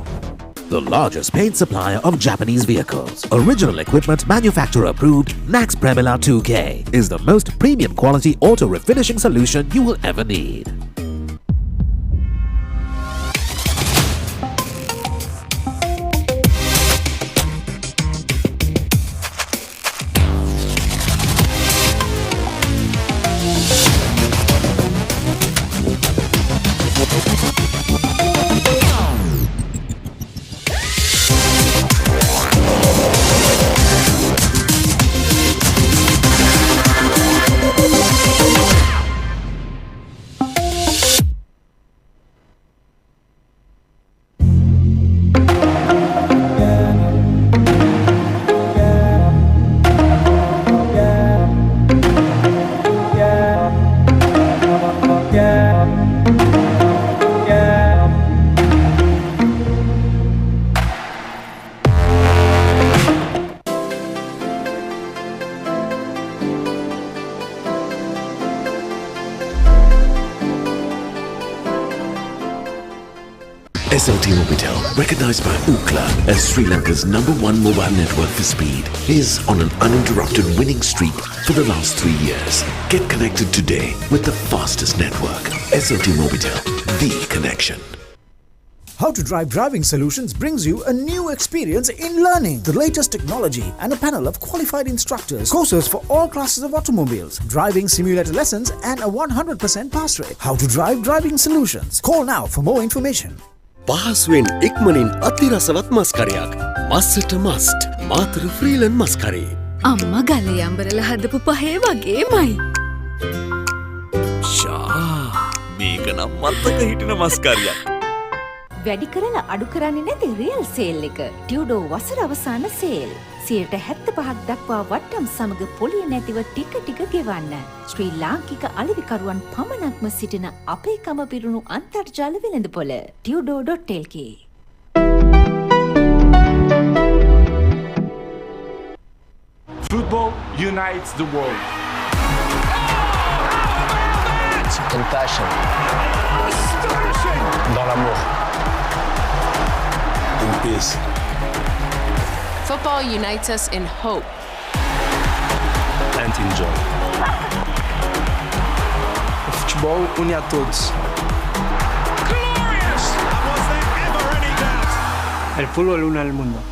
The largest paint supplier of Japanese vehicles. Original equipment manufacturer approved. Nax Premila 2K is the most premium quality auto refinishing solution you will ever need. SLT Mobitel, recognized by Ookla as Sri Lanka's #1 mobile network for speed, is on an uninterrupted winning streak for the last 3 years. Get connected today with the fastest network. SLT Mobitel, the connection. How to Drive Driving Solutions brings you a new experience in learning the latest technology and a panel of qualified instructors, courses for all classes of automobiles, driving simulator lessons and a 100% pass rate. How to Drive Driving Solutions. Call now for more information. පහසුවෙන් ඉක්මනින් අතිරසවත් මස්කරයක් මස්සට must Matara ෆ්‍රීලන් මස්කරේ අම්මා ගලේ අඹරලා හදපු පහේ වගේමයි. මේක නම් මත්තක හිටින මස්කරියක්. වැඩි කරලා අඩු කරන්නේ නැති රියල් සේල් එක. ටියුඩෝ වසර අවසාන සේල්. 75% දක්වා වට්ටම් සමග පොලිය නැතිව ටික ටික ගෙවන්න. ශ්‍රී ලාංකික අලෙවිකරුවන් පමණක්ම සිටින අපේකම පිරුණු අන්තර්ජාල වෙළඳපොළ tudo.lk. Football unites the world. In passion. Dans l'amour. In peace. Football unites us in hope. And in joy. O futebol une a todos. Glorious! Was there ever any doubt? El fútbol une al mundo.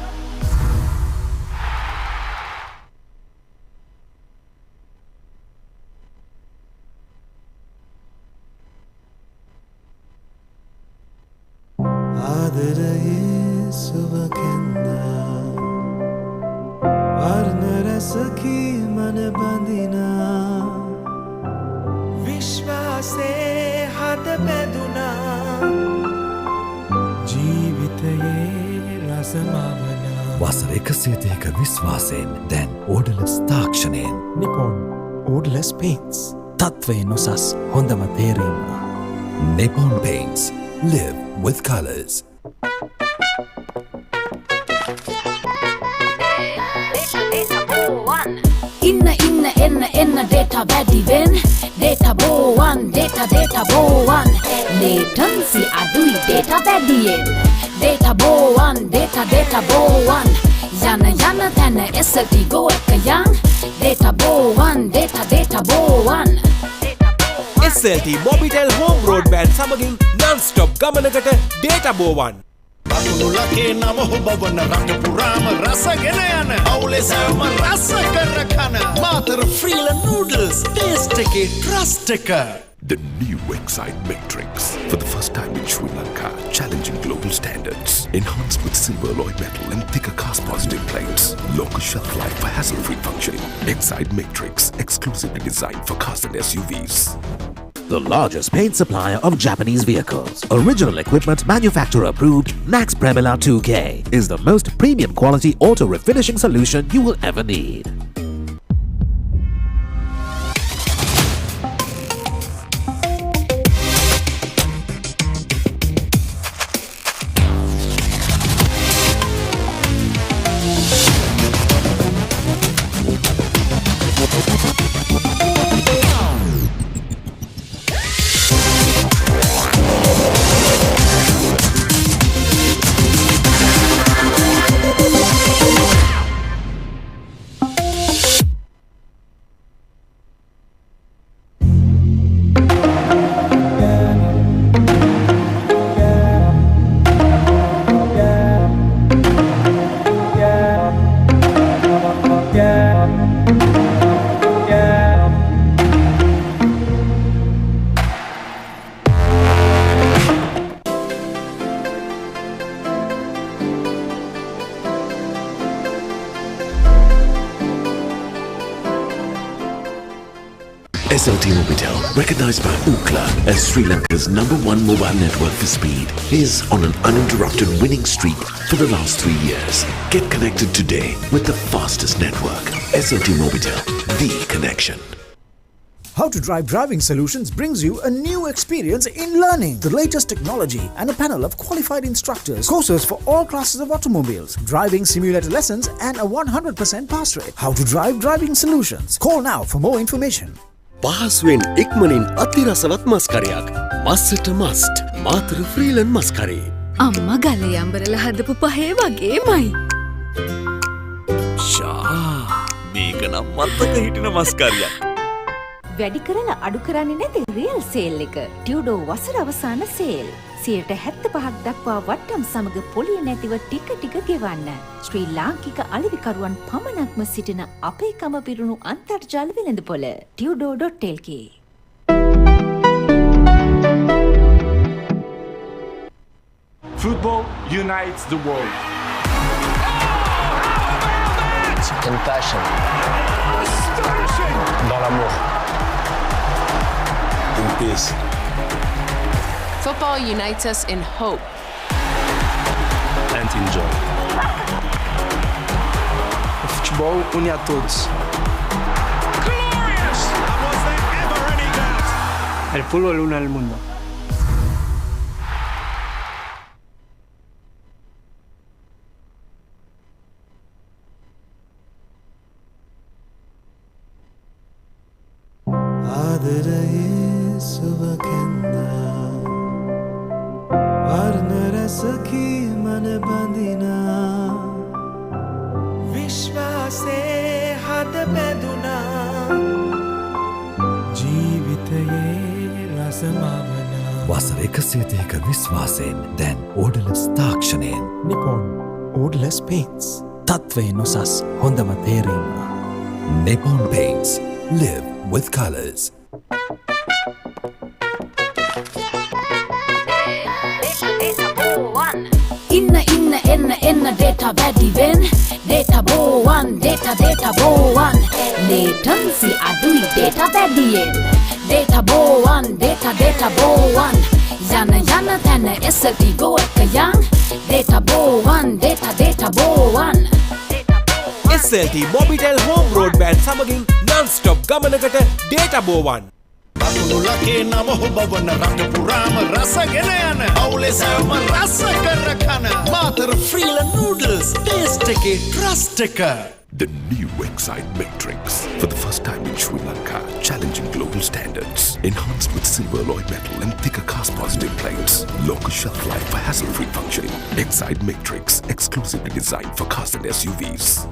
ආදරයේ සුවකෙන්දා වර්ණරසකී මන බඳිනා විශ්වාසේ හද බැඳුනා ජීවිතයේ රසමවනා වසර 102ක විශ්වාසයෙන් දැන් ඕඩලස් තාක්ෂණයෙන් Nippon Woodless Paints තත්වයෙන් උසස් හොඳම තේරීම Nippon Paints. Live with colors. ඉන්න එන්න data වැඩි වෙන් data බෝවන් data බෝවන් latency අඩුයි data වැඩියෙන් data බෝවන් data බෝවන් යන තැන SLT go එක යන් data බෝවන් data බෝවන් SLT Mobitel Home Broadband සමගින් non-stop ගමනකට data බෝවන්. ලකේ නම හොබවන රට පුරාම රසගෙන යන අවුලේ සෑම රස කර කන මාතර ෆ්‍රීලන් නූඩල්ස් ටේස්ට් එකේ ට්‍රස්ට් එක. The new Excite Matrix, for the first time in Sri Lanka, challenging global standards. Enhanced with silver alloy metal and thicker cast-positive plates. Longer shelf life for hassle-free functioning. Excite Matrix, exclusively designed for cars and SUVs. The largest paint supplier of Japanese vehicles. Original equipment manufacturer approved. Nax Premila 2K is the most premium quality auto refinishing solution you will ever need. SLT Mobitel, recognized by Ookla as Sri Lanka's #1 mobile network for speed, is on an uninterrupted winning streak for the last 3 years. Get connected today with the fastest network. SLT Mobitel, the connection. How to Drive Driving Solutions brings you a new experience in learning the latest technology and a panel of qualified instructors, courses for all classes of automobiles, driving simulator lessons and a 100% pass rate. How to Drive Driving Solutions. Call now for more information. පහසුවෙන් ඉක්මනින් අතිරසවත් මස්කරයක් මස්සට must Matara ෆ්‍රීලන් මස්කරේ. අම්මා ගලේ අඹරලා හදපු පහේ වගේමයි. මේක නම් මත්තක හිටින මස්කරියක්. වැඩි කරලා අඩු කරන්නේ නැති රියල් සේල් එක. ටියුඩෝ වසර අවසාන සේල්. 75% දක්වා වට්ටම් සමග පොලිය නැතිව ටික ටික ගෙවන්න. ශ්‍රී ලාංකික අලෙවිකරුවන් පමණක්ම සිටින අපේකම පිරුණු අන්තර්ජාල වෙළඳපොළ tudo.lk. Football unites the world. In passion. Dans l'amour. In peace. Football unites us in hope. And in joy. O futebol une a todos. El fútbol une al mundo. වසර 130ක විශ්වාසයෙන් දැන් ඕඩලස් තාක්ෂණයෙන් Nippon Odorless Paints. තත්වය නොසස් හොඳම තේරීම. Nippon Paints. Live with colors. Inna data වැඩි වෙන් data බෝවන් data බෝවන් latency අඩුයි data වැඩියෙන් data බෝවන් data බෝවන් යන තැන SLT go එක යන් data බෝවන් data බෝවන් SLT Mobitel Home Broadband සමගින් non-stop ගමනකට data බෝවන් ලකේ නම හොබවන රට පුරාම රසගෙන යන අවුලේ සෑම රස කර කන මාතර ෆ්‍රීලන් නූඩල්ස් ටේස්ට් එකේ ට්‍රස්ට් එක. The new Excite Matrix, for the first time in Sri Lanka, challenging global standards. Enhanced with silver alloy metal and thicker cast-positive plates. Longer shelf life for hassle-free functioning. Excite Matrix, exclusively designed for cars and SUVs.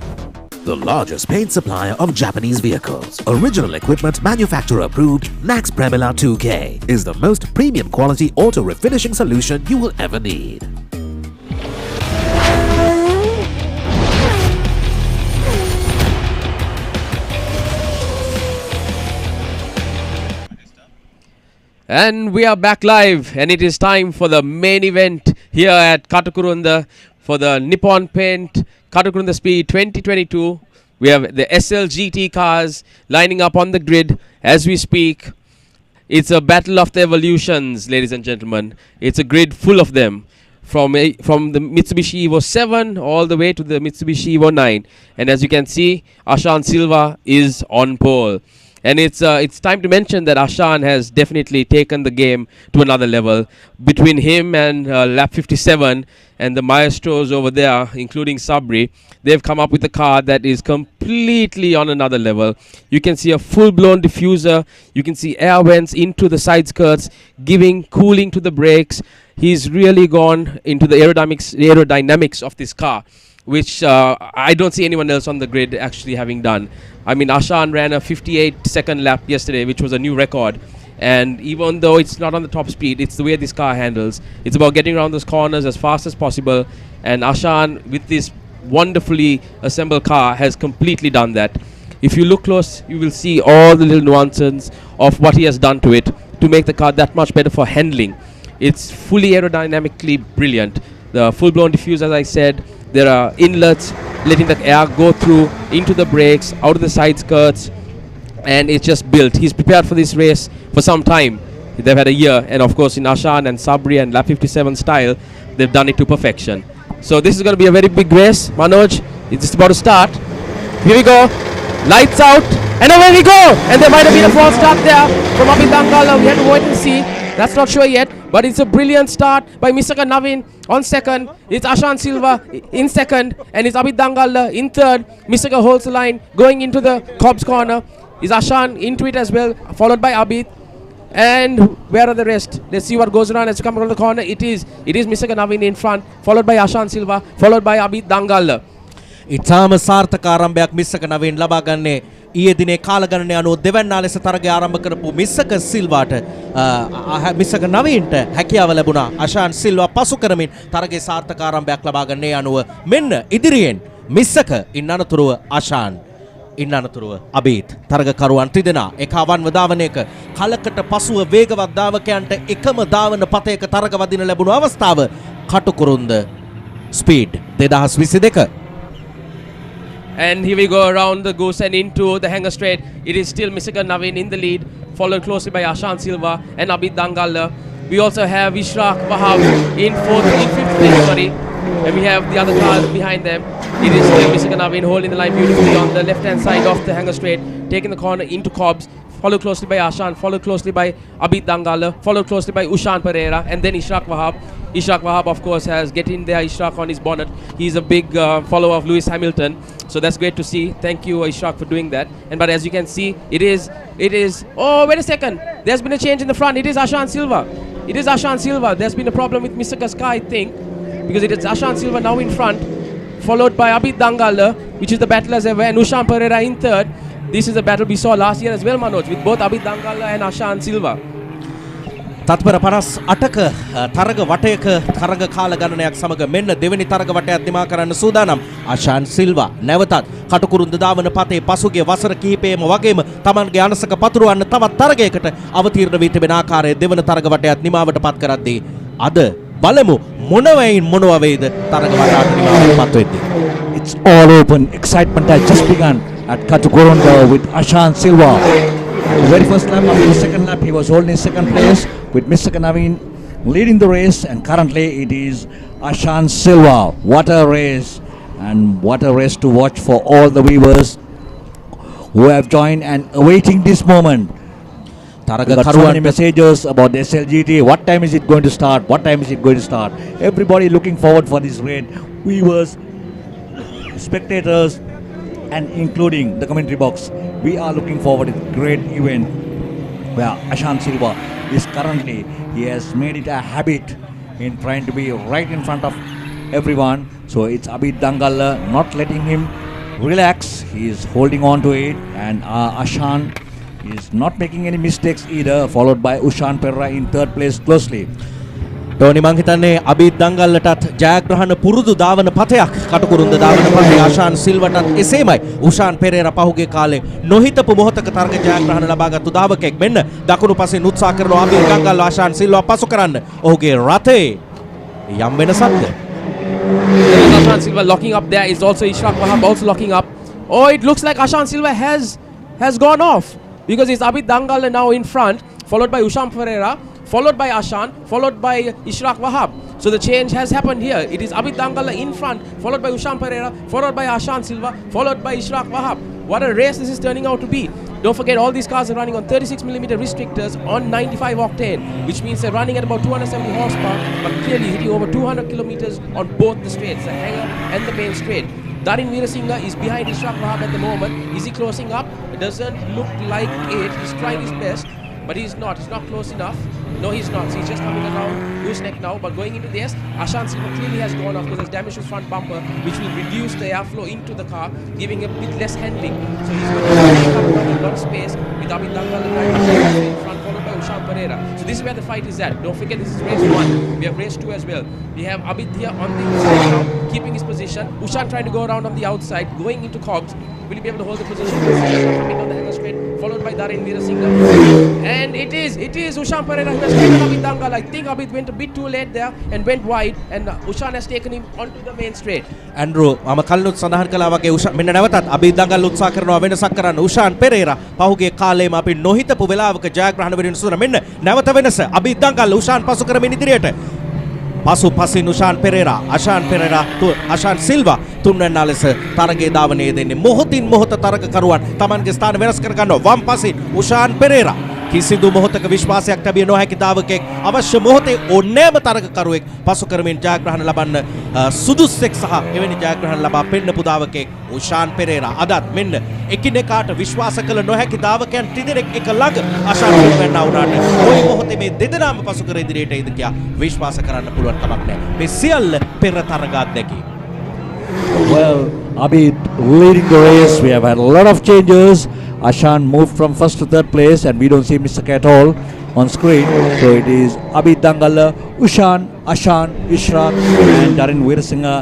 The largest paint supplier of Japanese vehicles. Original equipment manufacturer approved. Nax Premila 2K is the most premium quality auto refinishing solution you will ever need. And we are back live, and it is time for the main event here at Katukurunda for the Nippon Paint Katukurunda Speed 2022. We have the SLGT cars lining up on the grid as we speak. It's a battle of the evolutions, ladies and gentlemen. It's a grid full of them, from the Mitsubishi Evo 7 all the way to the Mitsubishi Evo 9. And as you can see, Ashan Silva is on pole. And it's time to mention that Ashan has definitely taken the game to another level. Between him and Lap 57 and the maestros over there, including Sabri, they've come up with a car that is completely on another level. You can see a full-blown diffuser. You can see air vents into the side skirts, giving cooling to the brakes. He's really gone into the aerodynamics of this car, which I don't see anyone else on the grid actually having done. I mean, Ashan ran a 58-second lap yesterday, which was a new record. And even though it's not on the top speed, it's the way this car handles. It's about getting around those corners as fast as possible. And Ashan, with this wonderfully assembled car, has completely done that. If you look close, you will see all the little nuances of what he has done to it to make the car that much better for handling. It's fully aerodynamically brilliant. The full-blown diffuser, as I said, there are inlets letting the air go through into the brakes, out of the side skirts, and it's just built. He's prepared for this race for some time. They've had a year, and of course in Ashan and Sabri and Lap 57 style, they've done it to perfection. So this is going to be a very big race. Manoj, it's just about to start. Here we go. Lights out, and away we go! And there might have been a false start there from Abhidangala. We had to wait and see. That's not sure yet, but it's a brilliant start by Misaka Navin on second. It's Ashan Silva in second, and it's Abid Dangal in third. Misaka holds the line going into the Cobb's corner. Is Ashan into it as well, followed by Abid. And where are the rest? Let's see what goes around as you come around the corner. It is Misaka Navin in front, followed by Ashan Silva, followed by Abid Dangal. ඉතාම සාර්ථක ආරම්භයක් මිස්සක නවීන් ලබා ගන්නේ ඊයේ දිනේ කාලගණනය අනුව දෙවැන්නා ලෙස තරගය ආරම්භ කරපු මිස්සක සිල්වාට මිස්සක නවීන්ට හැකියාව ලැබුණා. අෂාන් සිල්වා පසු කරමින් තරගයේ සාර්ථක ආරම්භයක් ලබා ගන්නේ අනුව මෙන්න ඉදිරියෙන් මිස්සක ඉන්න අනතුරුව අෂාන් ඉන්න අනතුරුව අබීත් තරගකරුවන් තිදෙනා එකවන්ව ධාවනයක කලකට පසුව වේගවත් ධාවකයන්ට එකම ධාවන පතයක තරග වදින ලැබුණු අවස්ථාව Katukurunda speed 2022 And here we go around the goose and into the hanger straight. It is still Misaka Navin in the lead, followed closely by Ashan Silva and Abid Dangala. We also have Ishraq Wahab in fifth place, sorry. And we have the other cars behind them. It is still Misaka Navin holding the line beautifully on the left-hand side of the hanger straight, taking the corner into Cobbs. Followed closely by Ashan, followed closely by Abid Dangala, followed closely by Ushan Pereira, and then Ishraq Wahab. Ishraq Wahab, of course, has get in there Ishraq on his bonnet. He's a big follower of Lewis Hamilton, so that's great to see. Thank you, Ishraq, for doing that. And but as you can see, it is. Oh, wait a second. There's been a change in the front. It is Ashan Silva. It is Ashan Silva. There's been a problem with Mr. Kaska, I think, because it is Ashan Silva now in front, followed by Abid Dangala, which is the battle as ever, and Ushan Pereira in third. This is a battle we saw last year as well, Manoj, with both Abid Dangala and Ashan Silva. තත්පර 58ක තරග වටයක තරග කාල ගණනයක් සමග මෙන්න දෙවෙනි තරග වටයක් දිමා කරන්න සූදානම් ආශාන් සිල්වා නැවතත් කටුකුරුන්ද දාවන පතේ පසුගිය වසර කිහිපයේම වගේම තමන්ගේ අනසක පතුරවන්න තවත් තරගයකට අවතීර්ණ වී තිබෙන ආකාරයේ දෙවන තරග වටයක් නිමාවට පත් කරද්දී අද බලමු මොනවයින් මොනව වේද තරග වටාට නිමාවට පත් වෙන්නේ. It's all open. Excitement has just begun at Katukurunda with Ashan Silva. The very first lap of the second lap, he was holding second place with Mr. Kanavin leading the race, and currently it is Ashan Silva. What a race, and what a race to watch for all the viewers who have joined and awaiting this moment. We got so many messages about the SLGT. What time is it going to start? What time is it going to start? Everybody looking forward for this race. Viewers, spectators, and including the commentary box. We are looking forward to a great event where Ashan Silva is currently, he has made it a habit in trying to be right in front of everyone. So it's Abid Dangala not letting him relax. He is holding on to it, and Ashan is not making any mistakes either, followed by Ushan Pereira in third place closely. Tony මං හිතන්නේ අබීත් දංගල්ලටත් ජයග්‍රහණ පුරුදු ධාවන පතයක් කටුකුරුන්ද ධාවන පතේ ආශාන් සිල්වටත් එසේමයි උෂාන් පෙරේරා පහුගිය කාලේ නොහිතපු මොහොතක තරග ජයග්‍රහණ ලබාගත්තු ධාවකෙක් මෙන්න දකුණු පසින් උත්සාහ කරන අබීත් දංගල්ල ආශාන් සිල්වා පසු කරන්න ඔහුගේ රථේ යම් වෙනසක්ද. Ashan Silva locking up there is also Ishraq Wahab also locking up. Oh, it looks like Ashan Silva has gone off because it's Abid Dangala now in front, followed by Ushan Pereira, followed by Ashan, followed by Ishraq Wahab. So the change has happened here. It is Abid Dangala in front, followed by Ushan Pereira, followed by Ashan Silva, followed by Ishraq Wahab. What a race this is turning out to be. Don't forget, all these cars are running on 36mm restrictors on 95 octane, which means they're running at about 270 horsepower, but clearly hitting over 200 kilometers on both the straights, the hanger and the main straight. Darin Veerasinghe is behind Ishraq Wahab at the moment. Is he closing up? It doesn't look like it. He's trying his best, but he's not. He's not close enough. No, he's not. So he's just coming around gooseneck now. But going into this, Ashan Silva clearly has gone off because there's damage to his front bumper, which will reduce the airflow into the car, giving him a bit less handling. So he's going to take up a lot of space with Abid Dangala in front, followed by Ushan Pereira. So this is where the fight is at. Don't forget, this is race 1. We have race 2 as well. We have Abid here on the inside now, keeping his position. Ushan trying to go around on the outside, going into Cobbs. Will he be able to hold the position? Coming down the hanger straight, followed by Darin Veerasinghe. And it is Ushan Pereira who has taken Abid Dangala. I think Abid went a bit too late there and went wide, and Ushan has taken him onto the main straight. ඇන්ඩ්‍රෝ මම කලිනුත් සඳහන් කළා වගේ මෙන්න නැවතත් අබීත් දංගල් උත්සාහ කරනවා වෙනසක් කරන්න උෂාන් පෙරේරා පහුගිය කාලේම අපි නොහිතපු වෙලාවක ජයග්‍රහණ වෙන්න සුදුන මෙන්න නැවත වෙනස අබීත් දංගල් උෂාන් පසු කරමින් ඉදිරියට පසු පසින් උෂාන් පෙරේරා ආශාන් සිල්වා තුන්වැන්නා ලෙස තරගයේ ධාවනයේ දෙන්නේ මොහොතින් මොහොත තරගකරුවන් Tamanගේ ස්ථාන වෙනස් කර ගන්නවා වම් පසින් උෂාන් පෙරේරා කිසිදු මොහොතක විශ්වාසයක් ලැබිය නොහැකි දාවකෙක් අවශ්‍ය මොහොතේ ඕනෑම තරගකරුවෙක් පසු කරමින් ජයග්‍රහණ ලබන්න සුදුස්සෙක් සහ එවැනි ජයග්‍රහණ ලබා පෙන්නපු දාවකෙක් උෂාන් පෙරේරා අදත් මෙන්න එකිනෙකාට විශ්වාස කළ නොහැකි දාවකයන් තිදෙනෙක් එක ළඟ ආශාන් වෙන්නා වුණාට ওই මොහොතේ මේ දෙදෙනාම පසු කර ඉදිරියට එයිද කියා විශ්වාස කරන්න පුළුවන් කමක් නැහැ මේ සියල්ල පෙර තරග අත්දැකීම්. Well, Abid leading the race. We have had a lot of changes. Ashan moved from first to third place, and we don't see Mr. K at all on screen. So it is Abid Dangala, Ushan, Ashan, Ishraq, and Darin Veerasinghe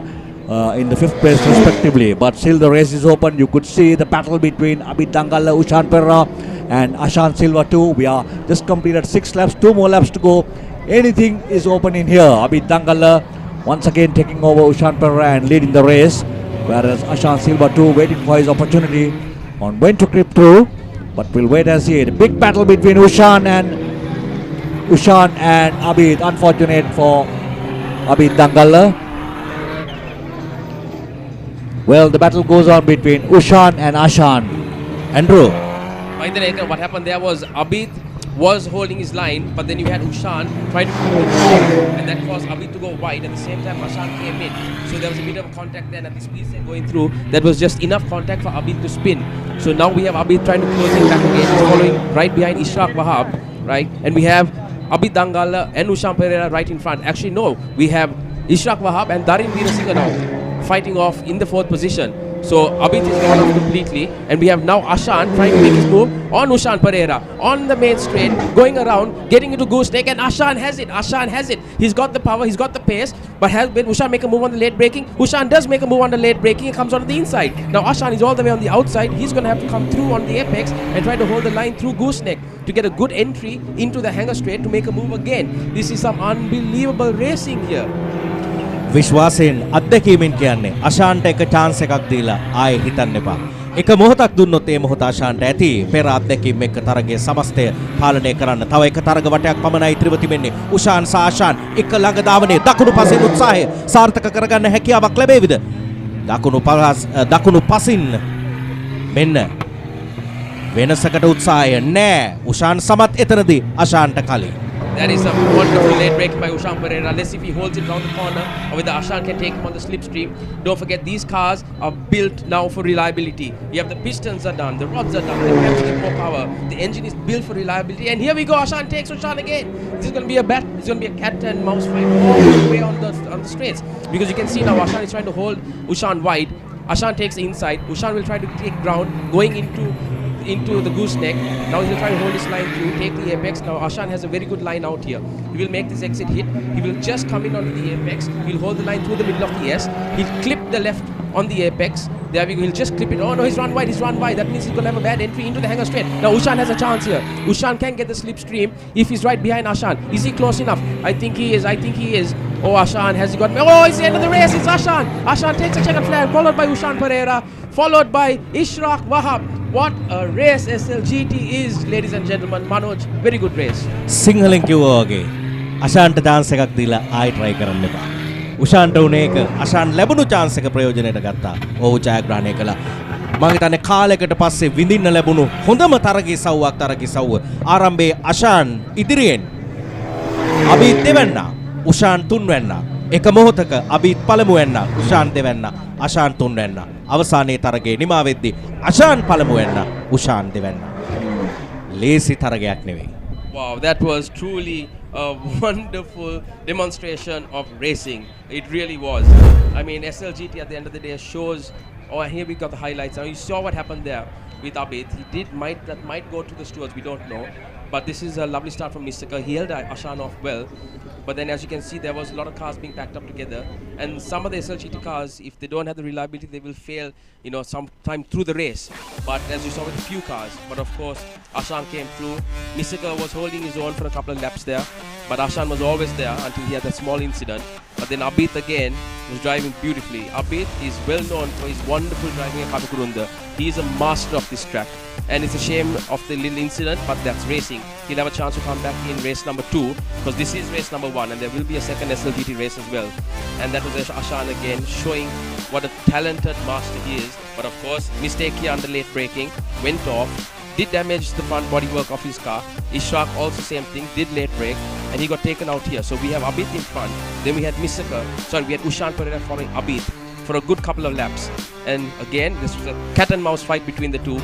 in the fifth place respectively. But still the race is open. You could see the battle between Abid Dangala, Ushan Pereira, and Ashan Silva too. We are just completed 6 laps, 2 more laps to go. Anything is open in here. Abid Dangala once again taking over Ushan Pereira and leading the race. Whereas Ashan Silva too waiting for his opportunity on when to creep through. But we'll wait and see. The big battle between Ushan and Abid. Unfortunate for Abid Dangala. Well, the battle goes on between Ushan and Ashan. Andrew. What happened there was Abid was holding his line, but then you had Ushan trying to pull it, and that caused Abid to go wide. At the same time, Ashan came in, so there was a bit of contact then at the speed they're going through. That was just enough contact for Abid to spin. So now we have Abid trying to close it back again. He's following right behind Ishraq Wahab, right? And we have Abid Dangala and Ushan Pereira right in front. Actually, no, we have Ishraq Wahab and Darin Veerasinghe now fighting off in the 4th position. So Abid is gone off completely, and we have now Ashan trying to make his move on Ushan Pereira on the main straight, going around, getting into gooseneck, and Ashan has it. Ashan has it. He's got the power, he's got the pace, but when Ushan make a move on the late braking, Ushan does make a move on the late braking and comes on the inside. Now Ashan is all the way on the outside. He's going to have to come through on the apex and try to hold the line through gooseneck to get a good entry into the hanger straight to make a move again. This is some unbelievable racing here. විශ්වාසයෙන් අත්දැකීමෙන් කියන්නේ අශාන්ට එක chance එකක් දීලා ආයේ හිතන්න එපා. එක මොහොතක් දුන්නොත් ඒ මොහොත අශාන්ට ඇති පෙර අත්දැකීම් එක්ක තරගයේ සමස්තය පාලනය කරන්න. තව එක තරග වටයක් පමණයි ඉතිරිව තිබෙන්නේ. උෂාන් සහ අශාන් එක ළඟ ධාවනයේ දකුණු පසින් උත්සාහය සාර්ථක කරගන්න හැකියාවක් ලැබෙවිද? දකුණු පසින් මෙන්න වෙනසකට උත්සාහය නැහැ. උෂාන් සමත් එතනදී අශාන්ට කලින්. That is a wonderful late break by Ushan Pereira. Let's see if he holds it round the corner or whether Ashan can take him on the slipstream. Don't forget, these cars are built now for reliability. You have the pistons are done, the rods are done, they have to get more power. The engine is built for reliability. And here we go, Ashan takes Ushan again. This is going to be it's going to be a cat and mouse fight all the way on the straights. Because you can see now Ashan is trying to hold Ushan wide. Ashan takes inside. Ushan will try to take ground, going into the gooseneck. Now he'll try to hold his line through, take the apex. Now Ashan has a very good line out here. He will make this exit hit. He will just come in onto the apex. He'll hold the line through the middle of the S. He'll clip the left on the apex. There we go. He'll just clip it. Oh no, he's run wide. That means he's going to have a bad entry into the hanger straight. Now Ushan has a chance here. Ushan can get the slipstream if he's right behind Ashan. Is he close enough? I think he is. Oh, Ashan, has he got... Oh, it's the end of the race. It's Ashan. Ashan takes a checkered flag, followed by Ushan Pereira, followed by Ishraq Wahab. What a race SLGT is, ladies and gentlemen. Manoj, very good race. සිංහලෙන් කිව්වා වගේ අශාන්ට chance එකක් දීලා ආයෙ try කරන්න එපා. උෂාන්ට උනේ එක අශාන් ලැබුණු chance එක ප්‍රයෝජනයට ගත්තා. ඔහු ජයග්‍රහණය කළා. මම හිතන්නේ කාලයකට පස්සේ විඳින්න ලැබුණු හොඳම තරගයේ සව්ව ආරම්භයේ අශාන් ඉදිරියෙන් අබීත් දෙවන්න උෂාන් තුන්වැන්න එක මොහොතක අබීත් පළමුවැන්න උෂාන් දෙවන්න අශාන් තුන්වැන්න අවසානයේ තරගයේ නිමා වෙද්දී අශාන් පළමුවැන්න උෂාන් දෙවන්න ලේසි තරගයක් නෙවෙයි. Wow, that was truly a wonderful demonstration of racing. It really was. I mean, SLGT at the end of the day shows. Oh, and here we got the highlights. Now you saw what happened there with Abid. That might go to the stewards. We don't know. But this is a lovely start from Misaka. He held Ashan off well. But then as you can see, there was a lot of cars being packed up together. And some of the SLGT cars, if they don't have the reliability, they will fail, sometime through the race. But as you saw with a few cars. But of course, Ashan came through. Misaka was holding his own for a couple of laps there. But Ashan was always there until he had that small incident. But then Abid again was driving beautifully. Abid is well known for his wonderful driving at Katukurunda. He is a master of this track. And it's a shame of the little incident, but that's racing. He'll have a chance to come back in race number 2, because this is race number 1, and there will be a second SLGT race as well. And that was Ashan again, showing what a talented master he is. But of course, mistake here under late braking, went off, did damage the front bodywork of his car. Ishraq also same thing, did late brake, and he got taken out here. So we have Abid in front, then we had we had Ushan Pereira following Abid for a good couple of laps. And again, this was a cat and mouse fight between the two.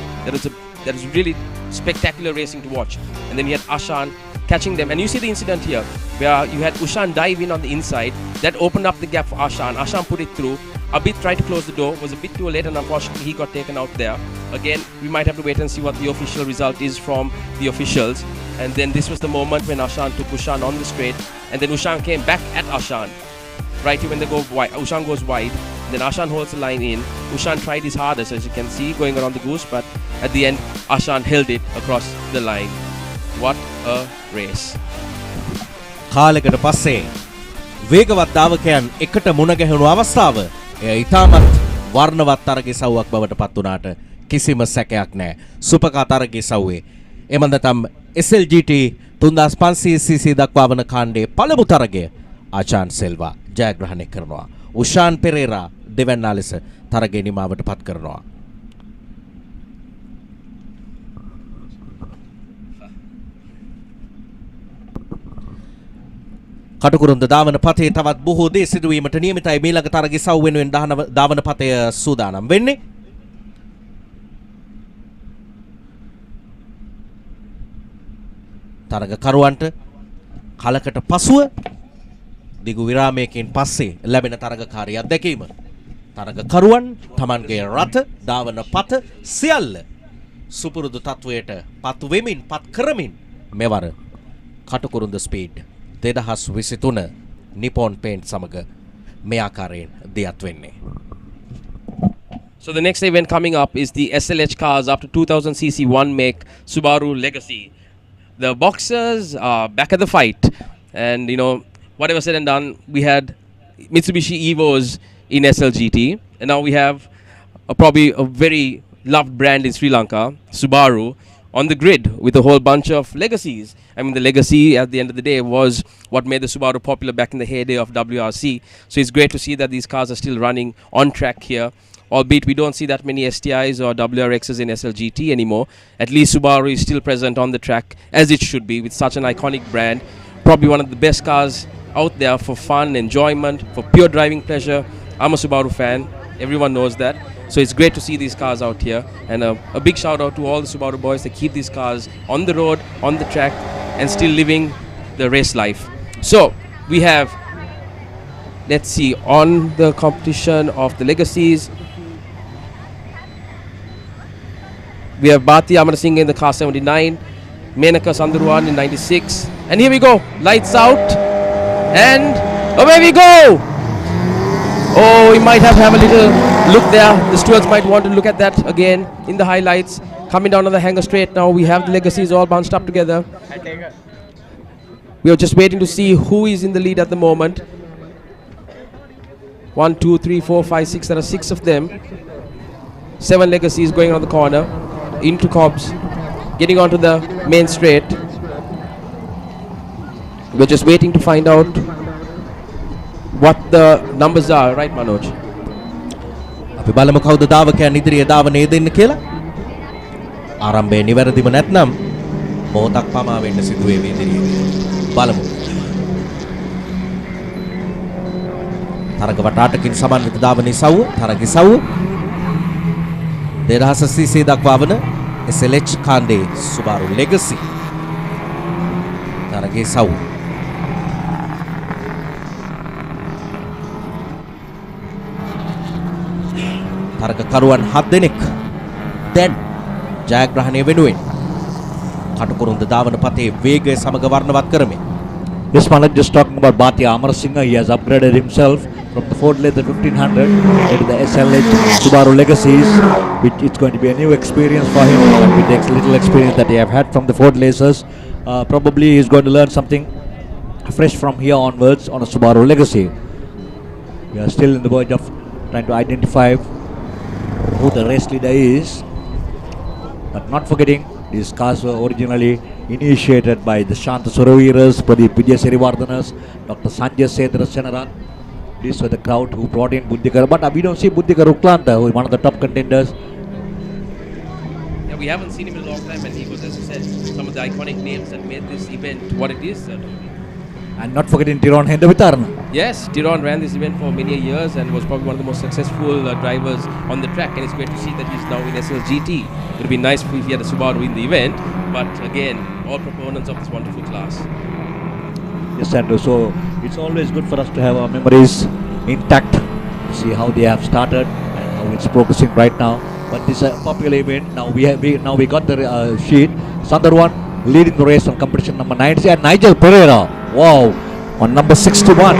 That is really spectacular racing to watch. And then you had Ashan catching them. And you see the incident here, where you had Ushan dive in on the inside. That opened up the gap for Ashan. Ashan put it through. Abid tried to close the door, was a bit too late, and unfortunately he got taken out there. Again, we might have to wait and see what the official result is from the officials. And then this was the moment when Ashan took Ushan on the straight. And then Ushan came back at Ashan. Right here when they go wide, Ushan goes wide. Then Ashan holds the line in. Ushan tried his hardest, as you can see, going around the goose, but at the end, Ashan held it across the line. What a race. කාලයකට පස්සේ වේගවත් ධාවකයන් එකට මුණ ගැහුණු අවස්ථාව එය ඉතාමත් වර්ණවත් තරග ඉසව්වක් බවට පත් වුණාට කිසිම සැකයක් නැහැ. සුපකා තරග ඉසව්වේ එම නැත්නම් SLGT 3500cc දක්වා වන කාණ්ඩයේ පළමු තරගය ආචාන් සෙල්වා ජයග්‍රහණය කරනවා. උෂාන් පෙරේරා දෙවැන්නා ලෙස තරගයේ නිමාවට පත් කරනවා. කටුකුරුන්ද ධාවන පතේ තවත් බොහෝ දේ සිදුවීමට නියමිතයි. මීළඟ තරග ඉසව් වෙනුවෙන් ධාවන පතය සූදානම් වෙන්නේ. තරගකරුවන්ට කලකට පසුව දිගු විරාමයකින් පස්සේ ලැබෙන තරගකාරී අත්දැකීම. තරගකරුවන් තමන්ගේ රථ ධාවන පත සියල්ල සුපුරුදු තත්වයට පත් වෙමින් පත් කරමින් මෙවර කටුකුරුන්ද ස්පීඩ් 2023 Nippon Paint සමග මේ ආකාරයෙන් දියත් වෙන්නේ. So the next event coming up is the SLH cars after 2000cc one make Subaru Legacy. The boxers are back at the fight, and you know, whatever said and done, we had Mitsubishi Evos in SLGT, and now we have probably a very loved brand in Sri Lanka, Subaru, on the grid with a whole bunch of legacies. I mean, the legacy at the end of the day was what made the Subaru popular back in the heyday of WRC. So it's great to see that these cars are still running on track here. Albeit we don't see that many STIs or WRXs in SLGT anymore. At least Subaru is still present on the track as it should be with such an iconic brand. Probably one of the best cars out there for fun, enjoyment, for pure driving pleasure. I'm a Subaru fan. Everyone knows that. So it's great to see these cars out here. And a big shout out to all the Subaru boys that keep these cars on the road, on the track, and still living the race life. So we have, let's see, on the competition of the legacies, we have Bhati Amarasinghe in the car 79, Menaka Sandurwan in 96. And here we go, lights out, and away we go! Oh, we might have to have a little look there. The stewards might want to look at that again in the highlights. Coming down on the hanger straight now, we have the legacies all bunched up together. We are just waiting to see who is in the lead at the moment. 1, 2, 3, 4, 5, 6, there are 6 of them. 7 legacies going on the corner. Into Cobbs, getting onto the main straight. We're just waiting to find out what the numbers are, right Manoj? අපි බලමු කවුද ධාවකයන් ඉදිරියේ ධාවනය දෙන්න කියලා. ආරම්භයේ නිවැරදිම නැත්නම් මොහොතක් පමා වෙන්න සිදු වේවි ඉදිරියේ. බලමු. තරග වටාටකින් සමන්විත ධාවනයේ සව්ව, තරගයේ සව්ව 2000cc දක්වා වන SLH කාණ්ඩේ Subaru Legacy තරගයේ සව්. තරගකරුවන් 7 දෙනෙක් දැන් ජයග්‍රහණය වෙනුවෙන් කටුකුරුන්ද ධාවන පතේ වේගය සමග වර්ණවත් කරමින්. Yes, Manoj, just talking about Bhati Amarasinghe, he has upgraded himself from the Ford Leather 1500 into the SLH Subaru Legacies, which it's going to be a new experience for him. With the little experience that he have had from the Ford Lasers, probably he's going to learn something fresh from here onwards on a Subaru Legacy. We are still in the verge of trying to identify who the race leader is, but not forgetting these cars were originally initiated by the Shanta Suraviras, Pradeep Vijay Sirivardhanas, Dr. Sanjay Sedra Senaran. These were the crowd who brought in Buddhikar, but we don't see Buddhikar Uklanta, who is one of the top contenders. Yeah, we haven't seen him in a long time, and he was, as you said, some of the iconic names that made this event what it is. And not forgetting Tiron Hendavitarna. Yes, Tiron ran this event for many years and was probably one of the most successful drivers on the track, and it's great to see that he's now in SLGT. It would be nice if he had a Subaru in the event, but again, all proponents of this wonderful class. Yes, Andrew, so it's always good for us to have our memories intact, see how they have started and how it's progressing right now. But this is a popular event. Now we got the sheet. Sundarwan leading the race on competition number 90, and Nigel Pereira, wow, on number 61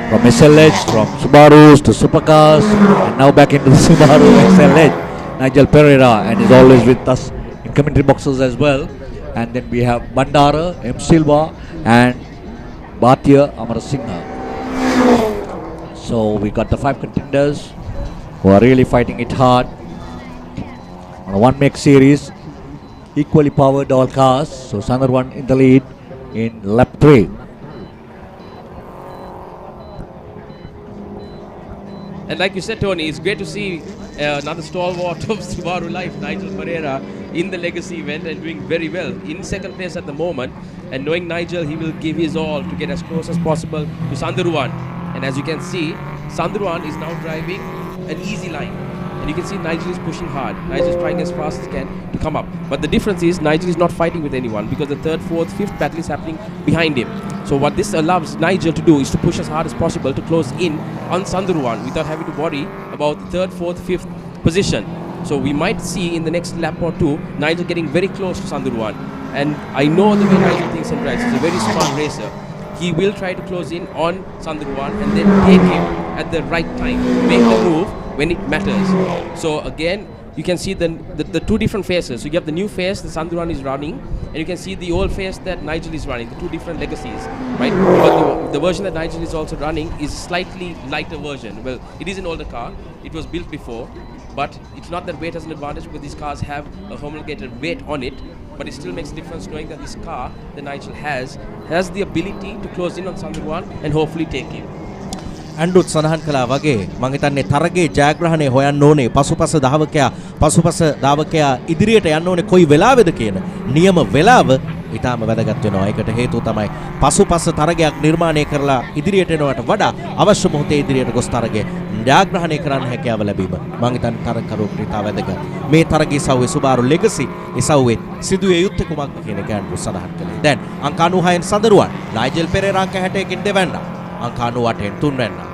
from SLH, from Subarus to Supercars, and now back into the Subaru SLH. Nigel Pereira, and is always with us in commentary boxes as well. And then we have Bandara, M. Silva, and Bhatia Amarasinghe. So we got the 5 contenders who are really fighting it hard on a one-make series. Equally powered all cars. So Sandharwan in the lead in lap 3. And like you said, Tony, it's great to see another stalwart of Subaru life, Nigel Pereira, in the legacy event and doing very well. In second place at the moment. And knowing Nigel, he will give his all to get as close as possible to Sandharwan. And as you can see, Sandharwan is now driving an easy line. And you can see Nigel is pushing hard. Nigel is trying as fast as he can to come up. But the difference is Nigel is not fighting with anyone because the third, fourth, fifth battle is happening behind him. So what this allows Nigel to do is to push as hard as possible to close in on Sandharwan without having to worry about the third, fourth, fifth position. So we might see in the next lap or two, Nigel getting very close to Sandharwan. And I know the way Nigel thinks and drives. He's a very smart racer. He will try to close in on Sandharwan and then take him at the right time, make the move when it matters. So again, you can see the two different phases. So you have the new phase that Sandharwan is running, and you can see the old phase that Nigel is running, the two different legacies, right? But the version that Nigel is also running is slightly lighter version. Well, it is an older car. It was built before, but it's not that weight has an advantage because these cars have a homologated weight on it, but it still makes a difference knowing that this car that Nigel has the ability to close in on Sandharwan and hopefully take him. ඇන්ඩුත් සඳහන් කළා වගේ මම හිතන්නේ තරගේ ජයග්‍රහණය හොයන්න ඕනේ පසුපස ධාවකයා ඉදිරියට යන්න ඕනේ කොයි වෙලාවෙද කියන නියම වෙලාව ඊටාම වැදගත් වෙනවා. ඒකට හේතුව තමයි පසුපස තරගයක් නිර්මාණය කරලා ඉදිරියට එනවට වඩා අවශ්‍ය මොහොතේ ඉදිරියට ගොස් තරගය ජයග්‍රහණය කරන්න හැකියාව ලැබීම මම හිතන්නේ තරගකරුවෙකුට ඉතා වැදගත්. මේ තරගයේ සව්වේ සුබාරු ලෙගසි ඉසව්වේ සිදුවේ යුත්තේ කුමක්ද කියන එක ඇන්ඩ්‍රු සඳහන් කළේ. දැන් අංක 96න් සඳරුවන් නයිජල් පෙරේරා අංක 61කින් දෙවැන්නා අංක 98න් තුන්වැන්නා.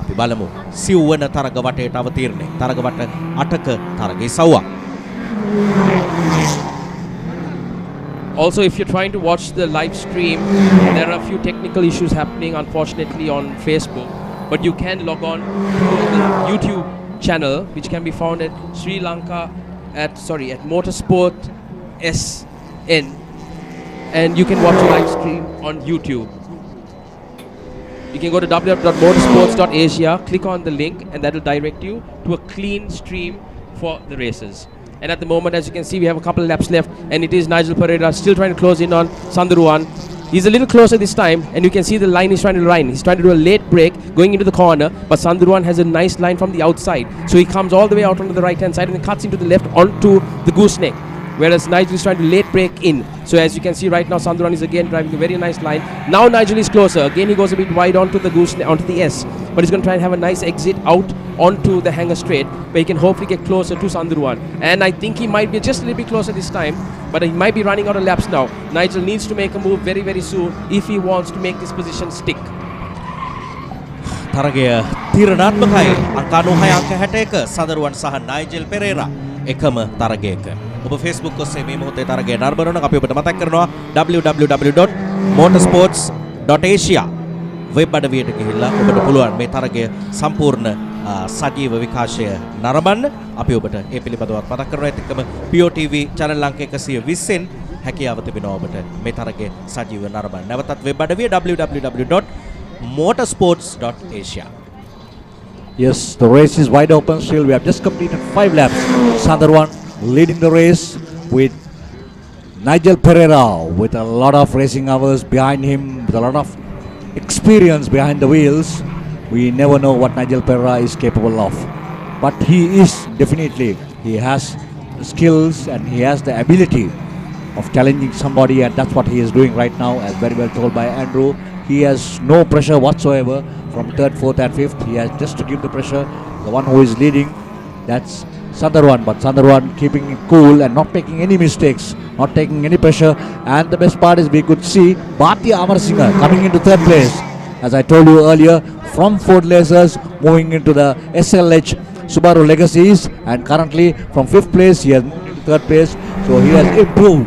අපි බලමු සිව්වන තරග වටේට අවතීර්ණය. තරග වට 8ක තරගයේ සව්වා. Also, if you're trying to watch the live stream, there are a few technical issues happening, unfortunately, on Facebook. But you can log on to the YouTube channel, which can be found at Sri Lanka at Motorsport SN, and you can watch the live stream on YouTube. You can go to www.motorsports.asia, click on the link, and that will direct you to a clean stream for the races. And at the moment, as you can see, we have a couple of laps left, and it is Nigel Pereira still trying to close in on Sandharwan. He's a little closer this time, and you can see the line he's trying to line. He's trying to do a late break going into the corner, but Sandharwan has a nice line from the outside. So he comes all the way out onto the right-hand side and then cuts into the left onto the gooseneck. Whereas Nigel is trying to late break in. So as you can see right now, Sandharwan is again driving a very nice line. Now Nigel is closer. Again, he goes a bit wide onto the gooseneck, onto the S. But he's going to try and have a nice exit out onto the hanger straight, where he can hopefully get closer to Sandharwan. And I think he might be just a little bit closer this time, but he might be running out of laps now. Nigel needs to make a move very, very soon if he wants to make this position stick. තරගය තීරණාත්මකයි. අංක 96 අංක 61 සඳරුවන් සහ නයිජල් පෙරේරා එකම තරගයක. ඔබ Facebook ඔස්සේ මේ මොහොතේ තරගය නරඹන නම් අපි ඔබට මතක් කරනවා www.motorsports.asia වෙබ් අඩවියට ගිහිල්ලා ඔබට පුළුවන් මේ තරගය සම්පූර්ණ සජීව විකාශය නරඹන්න. අපි ඔබට ඒ පිළිබඳව මතක් කරනවා. ඒත් එක්කම POTV channel අංක 120න් හැකියාව තිබෙනවා ඔබට මේ තරගය සජීව නරඹන්න. නැවතත් වෙබ් අඩවිය www.motorsports.asia. Yes, the race is wide open still. We have just completed 5 laps. Sandharwan leading the race with Nigel Pereira with a lot of racing hours behind him, with a lot of experience behind the wheels. We never know what Nigel Pereira is capable of. But he has the skills and he has the ability of challenging somebody, and that's what he is doing right now, as very well told by Andrew. He has no pressure whatsoever from 3rd, 4th and 5th. He has just to give the pressure. The one who is leading, that's Sandharwan. But Sandharwan keeping it cool and not making any mistakes, not taking any pressure. And the best part is we could see Bhatia Amarasinghe coming into 3rd place. As I told you earlier, from Ford Lasers moving into the SLH Subaru Legacies, and currently from 5th place he has moved into 3rd place. So he has improved.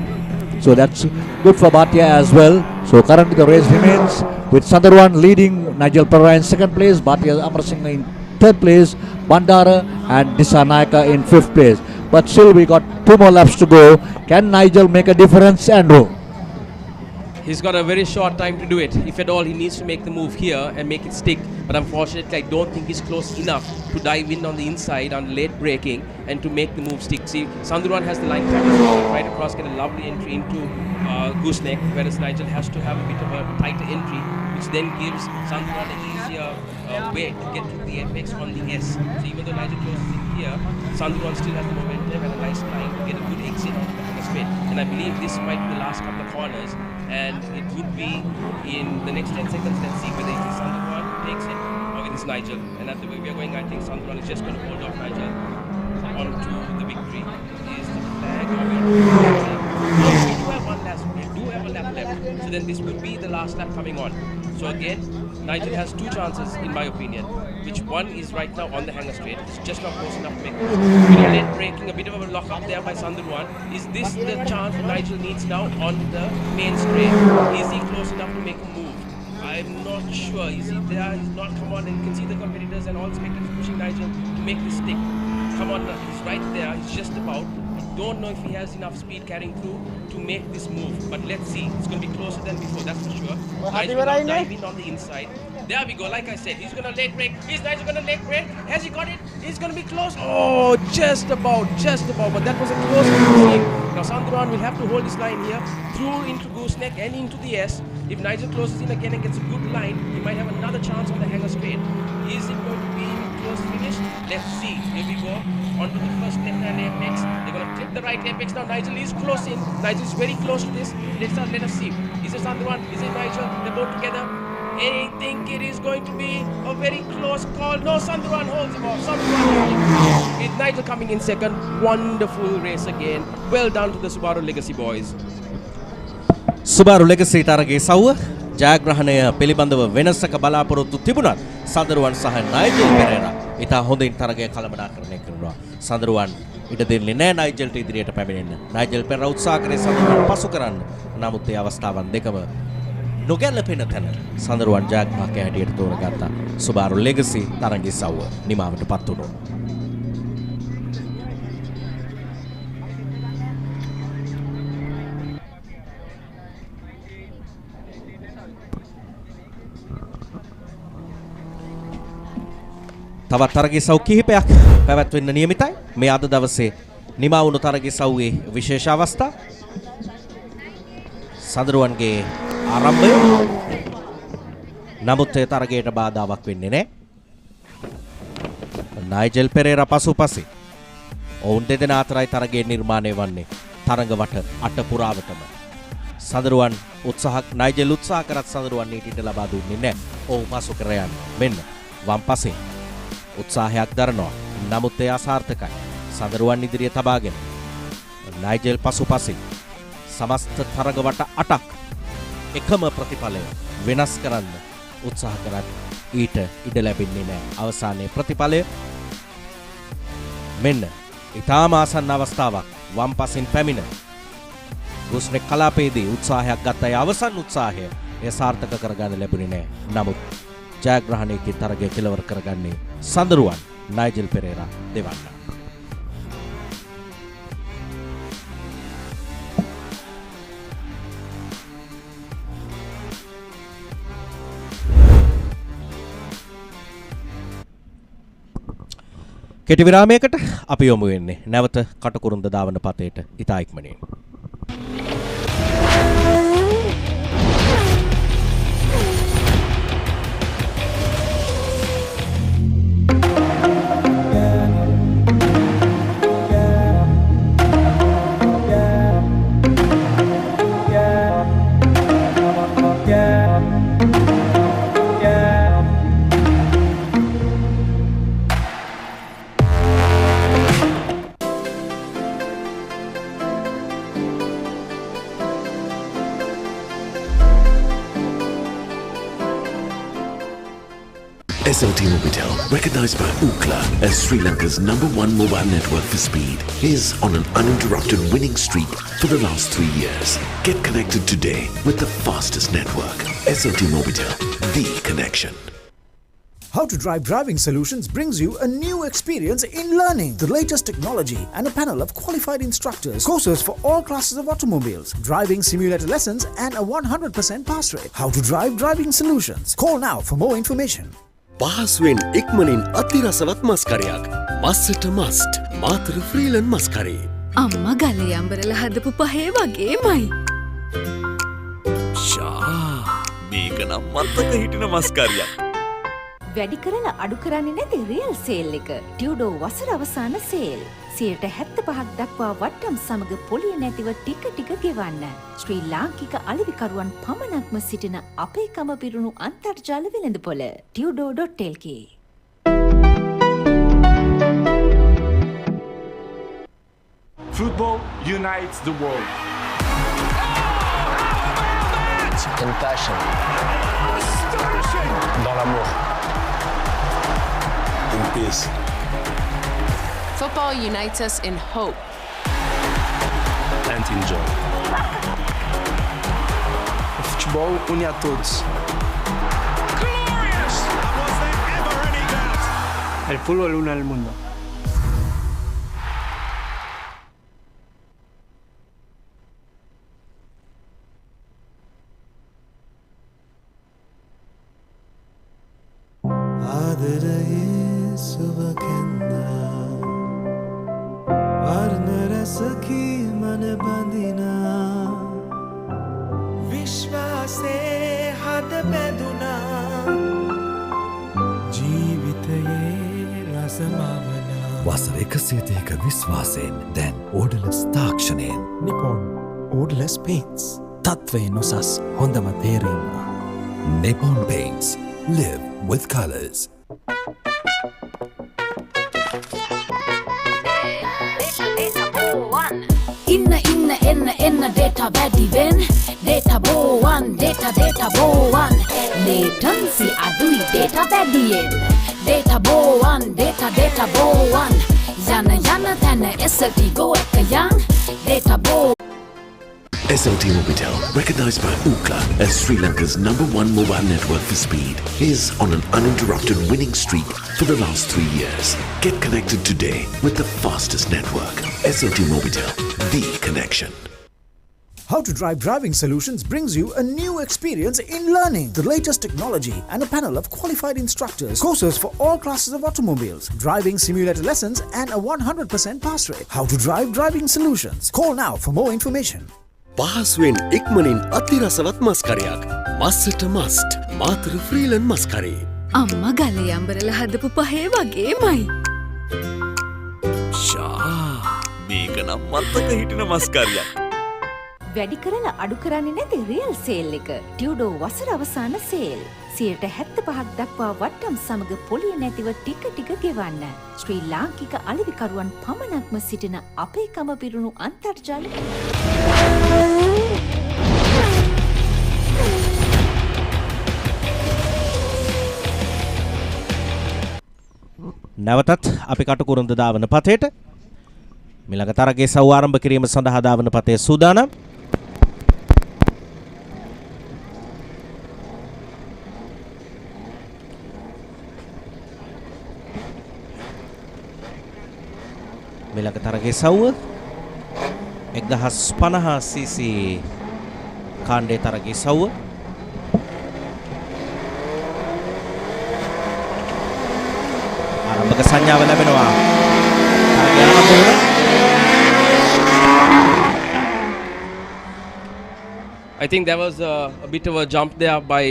So that's good for Bhatia as well. So currently the race remains with Sandharwan leading, Nigel Pereira in 2nd place, Bhatia Amarasinghe in 3rd place, Bandara and Dissanayaka in 5th place. But still we got 2 more laps to go. Can Nigel make a difference, Andrew? He's got a very short time to do it. If at all, he needs to make the move here and make it stick. But unfortunately, I don't think he's close enough to dive in on the inside on late breaking and to make the move stick. See, Sandurwan has the line right across, get a lovely entry into Gooseneck, whereas Nigel has to have a bit of a tighter entry, which then gives Sandurwan an easier way to get to the apex on the S. So even though Nigel closes in here, Sandurwan still has the momentum and a nice line to get a good exit onto the hanger straight. And I believe this might be the last couple of corners, and it would be in the next 10 seconds. Let's see whether it is Sandurwan who takes it or it is Nigel. And at the way we are going, I think Sandurwan is just going to hold off Nigel onto the victory. Is the flag or we do have one last, we do have a lap left. So then this would be the last lap coming on. So again, Nigel has two chances in my opinion, which one is right now on the hanger straight. It's just not close enough to make it. Late breaking, a bit of a lock up there by Sandurwan. Is this the chance Nigel needs now on the main straight? Is he close enough to make a move? I'm not sure. Is he there? He's not. Come on, and you can see the competitors and all the spectators pushing Nigel to make this stick. Come on, he's right there. He's just about. I don't know if he has enough speed carrying through to make this move, but let's see. It's going to be closer than before, that's for sure. Nigel will now dive in on the inside. There we go. Like I said, he's going to leg break. Is Nigel going to leg break? Has he got it? He's going to be close. Oh, just about. But that was a close one. Now Sandurwan will have to hold his line here through into Gooseneck and into the S. If Nigel closes in again and gets a good line, he might have another chance on the hanger straight. Is it going to be close finish? Let's see. Here we go. Onto the first left-hand apex. They're going to clip the right apex. Now Nigel is close in. Nigel is very close to this. Let us see. Is it Sandurwan? Is it Nigel? They're both together. I think it is going to be a very close call. No, Sandurwan holds him off. With Nigel coming in second. Wonderful race again. Well done to the Subaru Legacy boys. Subaru Legacy තරගේ සව්ව ජයග්‍රහණය පිළිබඳව වෙනසක බලාපොරොත්තු තිබුණත් සඳරුවන් සහ නයිජල් පෙරේරා ඉතා හොඳින් තරගය කළමනාකරණය කරනවා. සඳරුවන් ඉඩ දෙන්නේ නැහැ නයිජල්ට ඉදිරියට පැමිණෙන්න. නයිජල් පෙරේරා උත්සාහ කරේ සඳරුවන් පසු කරන්න. නමුත් ඒ අවස්ථාවන් දෙකම නොගැලපෙන තැන සඳරුවන් ජයග්‍රාහකයා හැටියට තෝරගත්තා. Subaru Legacy තරගයේ සව්ව නිමාවටපත් වුණා. තවත් තරගයේ සව් කිහිපයක් පැවැත්වෙන්න නියමිතයි. මේ අද දවසේ නිමා වුණු තරගයේ සව්වේ විශේෂ අවස්ථා සඳරුවන්ගේ ආරම්භය. නමුත් ඒ තරගයට බාධාවක් වෙන්නේ නැහැ. නයිජල් පෙරේරා පසුපසින් ඔවුන් දෙදෙනා අතරයි තරගයේ නිර්මාණය වන්නේ. තරඟ වට අට පුරාවටම සඳරුවන් නයිජල් උත්සාහ කරත් සඳරුවන් ඊට ලබා දුන්නේ නැහැ. ඔව් පසු කර යන්න. මෙන්න වම් පසින් උත්සාහයක් දරනවා. නමුත් ඒ අසාර්ථකයි. සඳරුවන් ඉදිරිය තබාගෙන නයිජල් පසුපසින් සමස්ත තරඟ වට 8ක් එකම ප්‍රතිඵලය වෙනස් කරන්න උත්සාහ කරත් ඊට ඉඩ ලැබෙන්නේ නැහැ. අවසානයේ ප්‍රතිඵලය මෙන්න ඊටාම ආසන්න අවස්ථාවක් වම් පසින් පැමිණ ගුස්නෙක් කලාපයේදී උත්සාහයක් ගත්ත ඒ අවසන් උත්සාහය ඒ සාර්ථක කරගන්න ලැබුණේ නැහැ. නමුත් ජයග්‍රහණයකින් තරගය කෙලවර කරගන්නේ සඳරුවන් නයිජල් පෙරේරා දෙවන්න. කෙටි විරාමයකට අපි යොමු වෙන්නේ නැවත කටුකුරුන්ද දාවන පතේට ඉතා ඉක්මනින්. SLT Mobitel, recognized by Ookla as Sri Lanka's #1 mobile network for speed, is on an uninterrupted winning streak for the last 3 years. Get connected today with the fastest network. SLT Mobitel, the connection. How to Drive Driving Solutions brings you a new experience in learning the latest technology and a panel of qualified instructors, courses for all classes of automobiles, driving simulator lessons and a 100% pass rate. How to Drive Driving Solutions. Call now for more information. පහසුවෙන් ඉක්මනින් අතිරසවත් මස්කරයක්. මස්සට must. Matara ෆ්‍රීලන් මස්කරේ. අම්මා ගලේ අඹරලා හදපු පහේ වගේමයි. ෂා මේක නම් මත්තක හිටින මස්කාරියක්. වැඩි කරලා අඩු කරන්නේ නැති රියල් සේල් එක. ටියුඩෝ වසර අවසාන සේල්. 75ක් දක්වා වට්ටම් සමග පොලිය නැතිව ටික ටික ගෙවන්න. ශ්‍රී ලාංකික අලෙවිකරුවන් පමණක්ම සිටින අපේකම පිරුණු අන්තර්ජාල වෙළඳපොළ tudo.lk. Football unites the world. In passion. Dans l'amour. In peace. Football unites us in hope. And in joy. O futebol une a todos. El fútbol une al mundo. වසර 130ක විශ්වාසයෙන් දැන් ඕඩලස් තාක්ෂණයෙන් Nippon Odorless Paints. තත්වයෙන් උසස් හොඳම තේරීම. Nippon Paints. Live with colors. එන්න data වැඩි වෙන්න data බෝවන් data බෝවන් latency අඩුයි data වැඩියෙන් data බෝවන් data බෝවන් යන තැන SLT go එක යන් data බෝවන්. SLT Mobitel, recognized by Ookla as Sri Lanka's #1 mobile network for speed, is on an uninterrupted winning streak for the last 3 years. Get connected today with the fastest network. SLT Mobitel, the connection. How to Drive Driving Solutions brings you a new experience in learning the latest technology and a panel of qualified instructors, courses for all classes of automobiles, driving simulator lessons and a 100% pass rate. How to Drive Driving Solutions. Call now for more information. පහසුවෙන් ඉක්මනින් අතිරසවත් මස්කරයක්. මස්සට must. Matara ෆ්‍රීලන් මස්කරේ. අම්මා ගලේ අඹරලා හදපු පහේ වගේමයි. ෂා මේක නම් මත්තක හිටින මස්කාරියක්. වැඩි කරලා අඩු කරන්නේ නැති රියල් සේල් එක. ටියුඩෝ වසර අවසාන සේල්. 75ක් දක්වා වට්ටම් සමග පොලිය නැතිව ටික ටික ගෙවන්න. ශ්‍රී ලාංකික අලෙවිකරුවන් පමණක්ම සිටින අපේකම පිරුණු අන්තර්ජාල නැවතත් අපි කටුකුරුන්ද දාවන පතේට මිලඟ තරගයේ සව් ආරම්භ කිරීම සඳහා දාවන පතේ සූදානම්. මිලඟ තරගයේ සව්ව 1050 cc කාණ්ඩේ තරගයේ සව්ව ආරම්භක සංඥාව ලැබෙනවා. තරගය ආරම්භ වුණා. I think there was a bit of a jump there by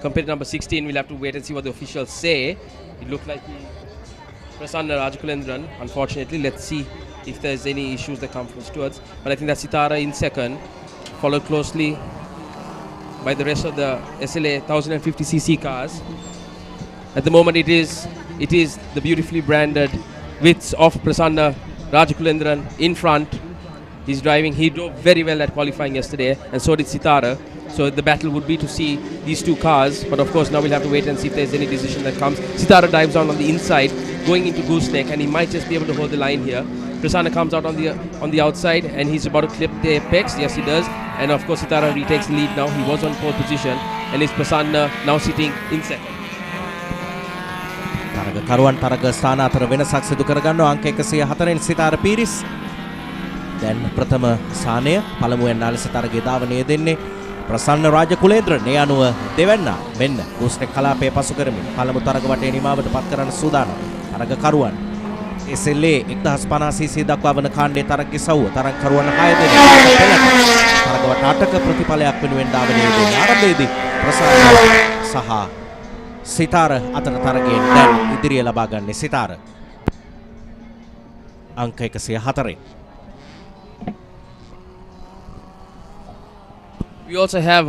competitor number 16. We'll have to wait and see what the officials say. It looked like he Prasanna Rajakulendran. Unfortunately, let's see if there's any issues that come from stewards. But I think that's Sitara in second, followed closely by the rest of the SLA 1050cc cars. At the moment, it is the beautifully branded widths of Prasanna Rajakulendran in front. He's driving. He drove very well at qualifying yesterday, and so did Sitara. So the battle would be to see these two cars. But of course, now we'll have to wait and see if there's any decision that comes. Sitara dives on the inside, going into gooseneck, and he might just be able to hold the line here. Prasanna comes out on the outside, and he's about to clip the apex. Yes, he does. And of course, Sitara retakes the lead now. He was on pole position, and it's Prasanna now sitting in second. තරග කරුවන් තරග ස්ථාන අතර වෙනසක් සිදු කරගන්නවා. අංක 104න් සිතාර පීරිස්. දැන් ප්‍රථම ස්ථානය පළමුවෙන් නාලස තරගයේ ධාවනය දෙන්නේ ප්‍රසන්න රාජකුලේන්ද්‍රන්. ඒ අනුව දෙවැන්නා මෙන්න ගුස්නෙක් කලාපයේ පසු කරමින් පළමු තරග වටේ නිමාවට පත් කරන්න සූදානම්. තරග කරුවන් SLA 1050cc දක්වා වන කාණ්ඩයේ තරගයේ සවුව තරග කරුවන් 6 දෙනෙක් තරග වට 8ක ප්‍රතිඵලයක් වෙනුවෙන් ධාවනය දෙන්නේ. ආරම්භයේදී ප්‍රසන්න සහ සිතාර අතර තරගයෙන් දැන් ඉදිරිය ලබා ගන්නේ සිතාර. අංක 104. We also have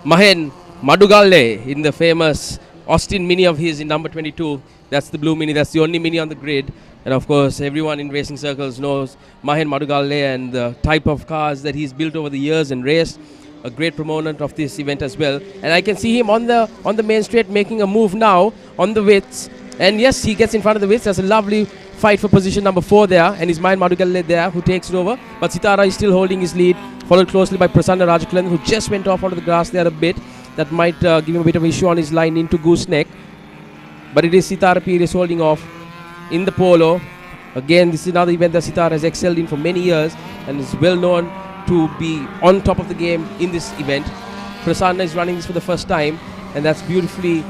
Mahen Madugalle in the famous Austin Mini of his in number 22. That's the blue Mini. That's the only Mini on the grid. And of course, everyone in racing circles knows Mahen Madugalle and the type of cars that he's built over the years and raced. A great proponent of this event as well. And I can see him on the main straight making a move now on the widths. And yes, he gets in front of the widths. That's a lovely fight for position number 4 there. And it's Mahen Madugalle there who takes it over. But Sitara is still holding his lead, followed closely by Prasanna Rajakulan, who just went off onto the grass there a bit. That might give him a bit of issue on his line into Gooseneck. But it is Sitara Pires holding off in the polo. Again, this is another event that Sitara has excelled in for many years and is well known to be on top of the game in this event. Prasanna is running this for the first time, and that's beautifully,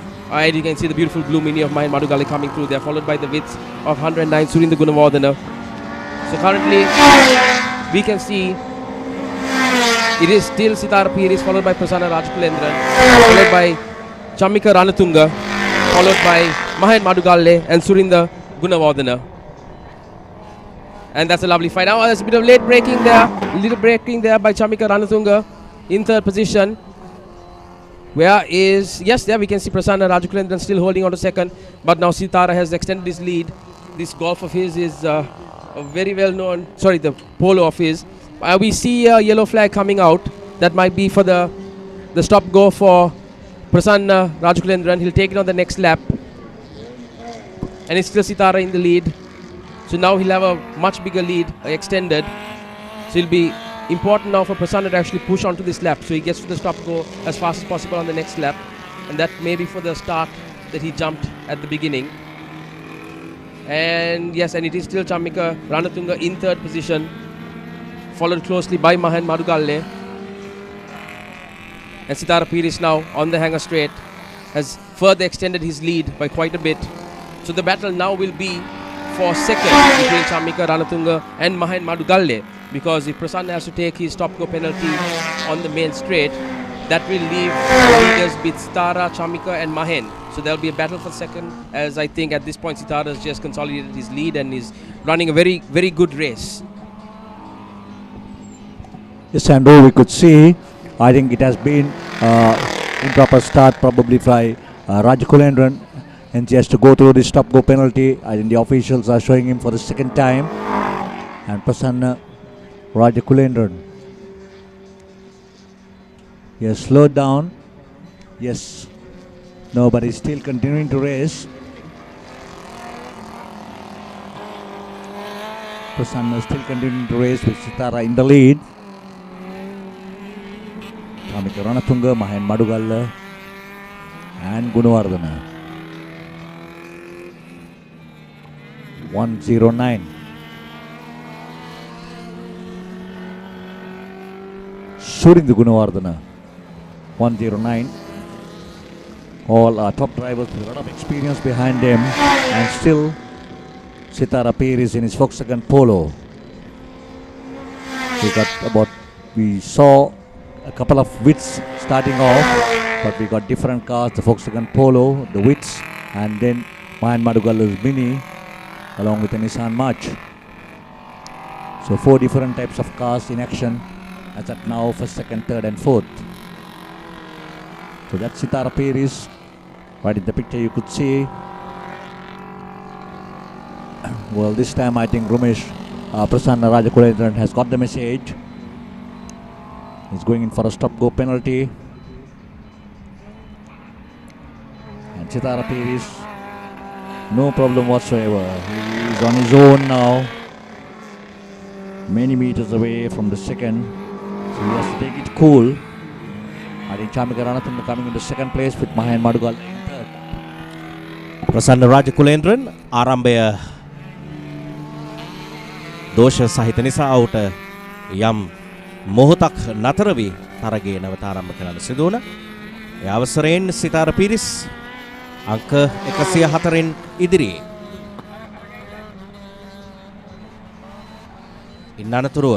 you can see the beautiful blue Mini of Mahen Madugalle coming through there, followed by the widths of 109 Surinda Gunawardena. So currently, we can see it is still Sitara Pires, followed by Prasanna Rajakulendran, followed by Chamika Ranatunga, followed by Mahen Madugalle and Surinda Gunawardena. And that's a lovely fight. Now there's a bit of late braking there. Little braking there by Chamika Ranatunga in third position. Where is... Yes, there we can see Prasanna Rajakulendran still holding on to second. But now Sitara has extended his lead. This golf of his is a very well known... Sorry, the polo of his. We see a yellow flag coming out. That might be for the stop go for Prasanna Rajakulendran. He'll take it on the next lap. And it's still Sitara in the lead. So now he'll have a much bigger lead, extended. So it'll be important now for Prasanna to actually push onto this lap. So he gets to the stop go as fast as possible on the next lap. And that may be for the start that he jumped at the beginning. And yes, and it is still Chamika Ranatunga in third position, followed closely by Mahen Madugalle. And Sitara Pires now on the hanger straight has further extended his lead by quite a bit. So the battle now will be for second between Chamika Ranatunga and Mahen Madugalle, because if Prasanna has to take his stop go penalty on the main straight, that will leave leaders with Sitara, Chamika and Mahen. So there'll be a battle for second, as I think at this point Sitara has just consolidated his lead and is running a very, very good race. Yes, Andrew, we could see, I think it has been improper start probably by Rajakulendran, and he has to go through the stop go penalty. I think the officials are showing him for the second time. And Prasanna Rajakulendran, he has slowed down. Yes, no, but he's still continuing to race. Prasanna is still continuing to race with Sitara in the lead. Chamika Ranatunga, Mahen Madugalle and Gunawardena. 109. Surinda Gunawardena 109. All are top drivers with a lot of experience behind them, and still Sitara Pires in his Volkswagen Polo. We saw a couple of widths starting off, but we got different cars, the Volkswagen Polo, the widths, and then Mahen Madugalle's Mini along with a Nissan March. So 4 different types of cars in action as at now for second, third and fourth. So that's Sitara Pires. Right in the picture you could see. Well, this time I think Prasanna Rajakulendran has got the message. He's going in for a stop go penalty. And Sitara Pires, no problem whatsoever. He is on his own now, many meters away from the second, so he has to take it cool. I think Chamika Ranatunga coming into second place with Mahen Madugalle in third. ප්‍රසන්න රාජකුලේන්ද්‍රන් ආරම්භය දෝෂ සහිත නිසා ඔහුට යම් මොහොතක් නතර වී තරගයේ නැවත ආරම්භ කරන්න සිදු වුණා. ඒ අවසරයෙන් සිතාර පීරිස් අංක 104න් ඉදිරියේ. ඉන් අනතුරුව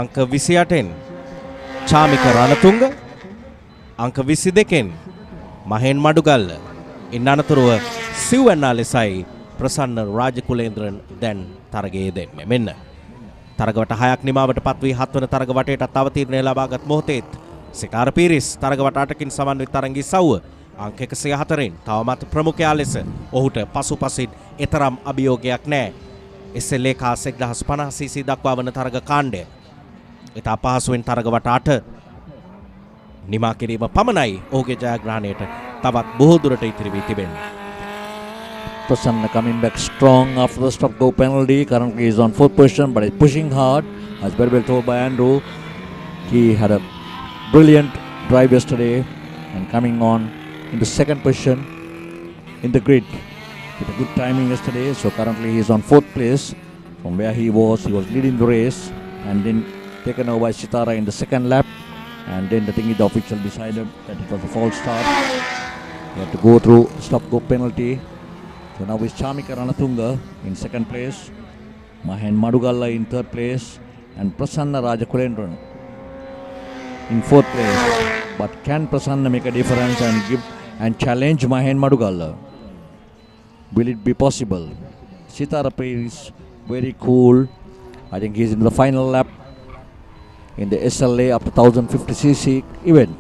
අංක 28න් චාමික රණතුංග, අංක 22න් මහෙන් මඩුගල්ල. ඉන් අනතුරුව සිව්වැන්නා ලෙසයි ප්‍රසන්න රාජකුලේන්ද්‍රන් දැන් තරගයේ දෙන්නේ. මෙන්න තරගවට 6ක් නිමාවට පත් වී 7 වන තරග වටේට අවතීර්ණය ලබාගත් මොහොතේත් සිතාර පීරිස් තරග වට 8කින් සමන්විත තරඟී සව්ව අංක 104න් තවමත් ප්‍රමුඛයා ලෙස ඔහුට පසුපසින් එතරම් අභියෝගයක් නැහැ. SL කාස් 1050 cc දක්වා වන තරග කාණ්ඩය ඉතා පහසුවෙන් තරග වට 8 නිමා කිරීම පමණයි ඔහුගේ ජයග්‍රහණයට තවත් බොහෝ දුරට ඉතිරි වී තිබෙන්නේ. Prasanna coming back strong after the stop go penalty. Currently is on 4th position, but is pushing hard, as very well told by Andrew. He had a brilliant drive yesterday and coming on into 2nd position in the grid with a good timing yesterday. So currently he is on 4th place from where he was leading the race and then taken over by Sitara in the 2nd lap, and then the official decided that it was a false start. He had to go through stop go penalty. So now is Chamika Ranatunga in 2nd place, Mahen Madugalla in 3rd place, and Prasanna Rajakulendran in 4th place. But can Prasanna make a difference and challenge Mahen Madugalla? Will it be possible? Sitarappa is very cool. I think he's in the final lap in the SLA up to 1050cc event.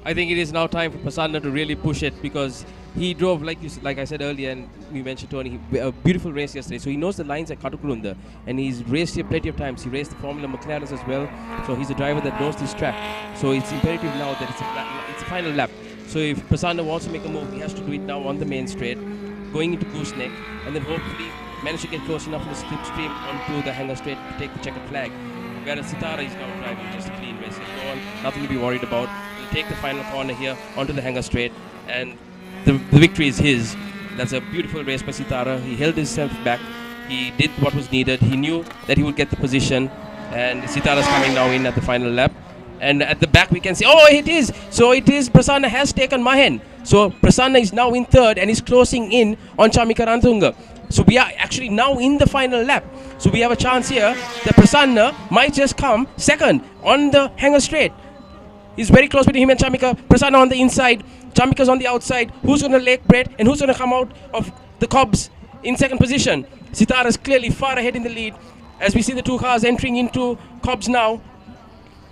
I think it is now time for Prasanna to really push it, because he drove, like I said earlier, and we mentioned Tony, a beautiful race yesterday. So he knows the lines at Katukurunda, and he's raced here plenty of times. He raced the Formula McLarens as well. So he's a driver that knows this track. So it's imperative now that it's a final lap. So if Prasanna wants to make a move, he has to do it now on the main straight, going into Gooseneck, and then hopefully manage to get close enough in the slipstream onto the hanger straight to take the checkered flag. Whereas Sitara is now driving just a clean race. He's no one, nothing to be worried about. He'll take the final corner here onto the hanger straight, and the victory is his. That's a beautiful race by Sitara. He held himself back. He did what was needed. He knew that he would get the position, and Sitara's coming now in at the final lap. And at the back we can see, oh, it is. So it is, Prasanna has taken Mahen. So Prasanna is now in 3rd and is closing in on Chamika Rantunga. So we are actually now in the final lap. So we have a chance here that Prasanna might just come 2nd on the hanger straight. He's very close between him and Chamika. Prasanna on the inside, Chamika's on the outside. Who's going to lake bread and who's going to come out of the cobs in 2nd position? Sitara is clearly far ahead in the lead as we see the 2 cars entering into cobs now.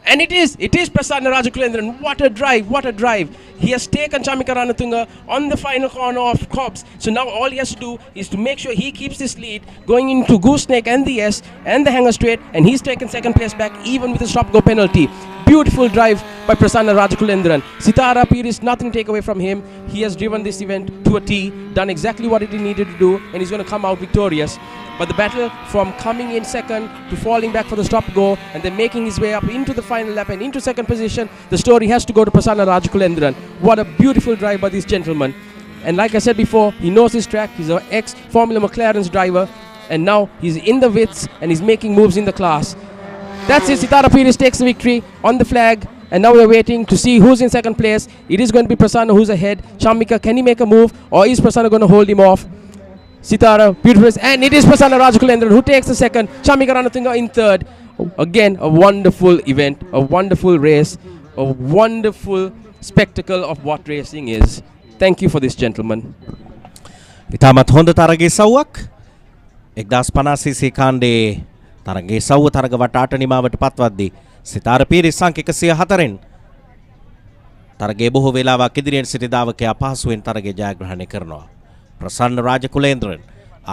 And it is Prasanna Rajakulendran. What a drive. He has taken Chamika Ranatunga on the final corner of Cobbs. So now all he has to do is to make sure he keeps this lead going into Gooseneck and the S and the hanger straight, and he's taken 2nd place back even with a stop go penalty. Beautiful drive by Prasanna Rajakulendran. Sitara Peiris, nothing to take away from him. He has driven this event to a T, done exactly what he needed to do, and he's going to come out victorious. But the battle from coming in 2nd to falling back for the stop go and then making his way up into the final lap and into 2nd position, the story has to go to Prasanna Rajakulendran. What a beautiful drive by this gentleman. And like I said before, he knows his track. He's an ex-Formula McLaren's driver, and now he's in the widths and he's making moves in the class. That's it. Sitara Peiris takes the victory on the flag, and now we're waiting to see who's in 2nd place. It is going to be Prasanna who's ahead. Chamika, can he make a move, or is Prasanna going to hold him off? Sitara, beautiful race, and it is Prasanna Rajakulendran who takes the 2nd. Chamika Ranatunga in 3rd. Again, a wonderful event, a wonderful race, a wonderful spectacle of what racing is. Thank you for this, gentlemen. ඉතාමත් හොඳ තරගයේ සව්වක් 1050 cc කාණ්ඩේ තරගයේ සව්ව තරග වට 8 නිමාවට පත්වද්දී සිතාර පීරිස් අංක 104න් තරගයේ බොහෝ වේලාවක් ඉදිරියෙන් සිටි දාවකයා පහසුවෙන් තරගය ජයග්‍රහණය කරනවා. ප්‍රසන්න රාජකුලේන්ද්‍රන්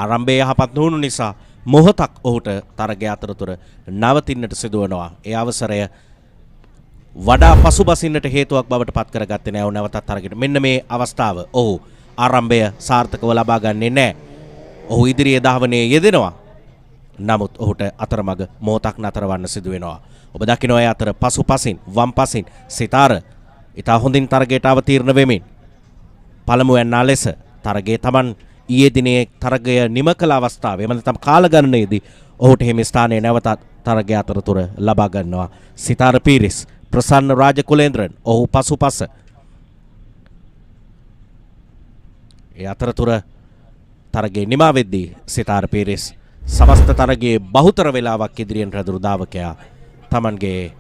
ආරම්භයේ යහපත් නොවුණු නිසා මොහොතක් ඔහුට තරගය අතරතුර නවතින්නට සිදුවනවා. ඒ අවසරය වඩා පසුබසින්නට හේතුවක් බවට පත් කරගත්තේ නැහැ. ඔහු නැවතත් තරගයට මෙන්න මේ අවස්ථාව ඔහු ආරම්භය සාර්ථකව ලබා ගන්නේ නැහැ. ඔහු ඉදිරියේ ධාවනයේ යෙදෙනවා. නමුත් ඔහුට අතරමඟ මොහොතක් නතර වන්න සිදු වෙනවා. ඔබ දකින්න ඔය අතර පසුපසින් වම් පසින් සිතාර ඉතා හොඳින් තරගයට අවතීර්ණ වෙමින් පළමු යන්නා ලෙස තරගයේ Taman ඊයේ දිනේ තරගය නිම කළ අවස්ථාවේ එමෙන්න තම කාල ගණනයේදී ඔහුට හිමි ස්ථානයේ නැවත තරගය අතරතුර ලබා ගන්නවා සිතාර පීරිස් ප්‍රසන්න රාජකුලේන්ද්‍රන් ඔහු පසුපස ඒ අතරතුර තරගයේ නිමා වෙද්දී සිතාර පීරිස් සමස්ත තරගයේ බහුතර වේලාවක් ඉදිරියෙන් රැඳුණු දාවකයා Tamanගේ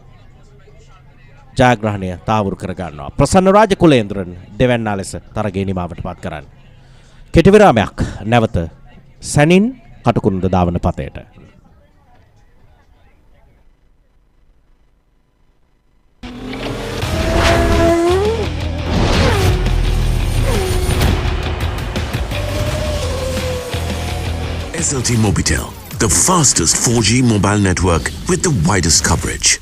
ජයග්‍රහණය තාවුරු කර ගන්නවා ප්‍රසන්න රාජකුලේන්ද්‍රන් දෙවැන්නා ලෙස තරගයේ නිමාවටපත් කරන්නේ කෙටි විරාමයක් නැවත සැනින් Katukurunda දාවන පතේට SLT Mobitel, the fastest 4G mobile network with the widest coverage.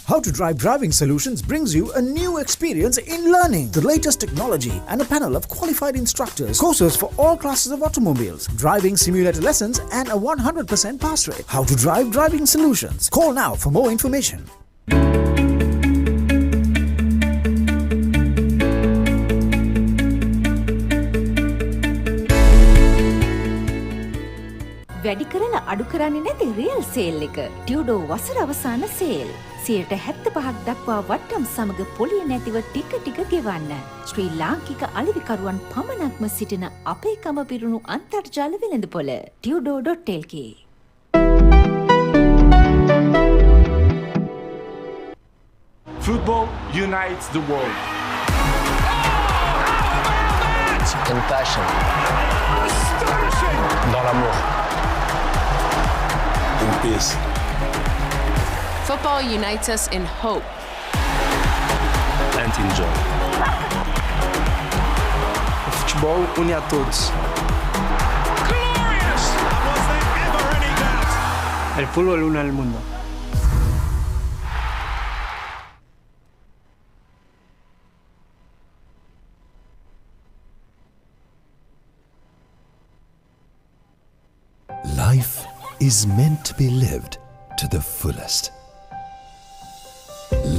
How to Drive Driving Solutions brings you a new experience in learning. The latest technology and a panel of qualified instructors. Courses for all classes of automobiles. Driving simulator lessons and a 100% pass rate. How to Drive Driving Solutions. Call now for more information. වැඩි කරලා අඩු කරන්නේ නැති real sale එක. ටියුඩෝ වසර අවසාන sale. 75% දක්වා වට්ටම් සමග පොලිය නැතිව ටික ටික ගෙවන්න. ශ්‍රී ලාංකික අලෙවිකරුවන් පමණක්ම සිටින අපේකම පිරුණු අන්තර්ජාල වෙළඳපොළ ටියුඩෝ.lk. Football unites the world. In passion. Dans l'amour. In peace. Football unites us in hope. And in joy. O futebol une a todos. Glorious! Was there ever any doubt? El fútbol une al mundo. Life is meant to be lived to the fullest.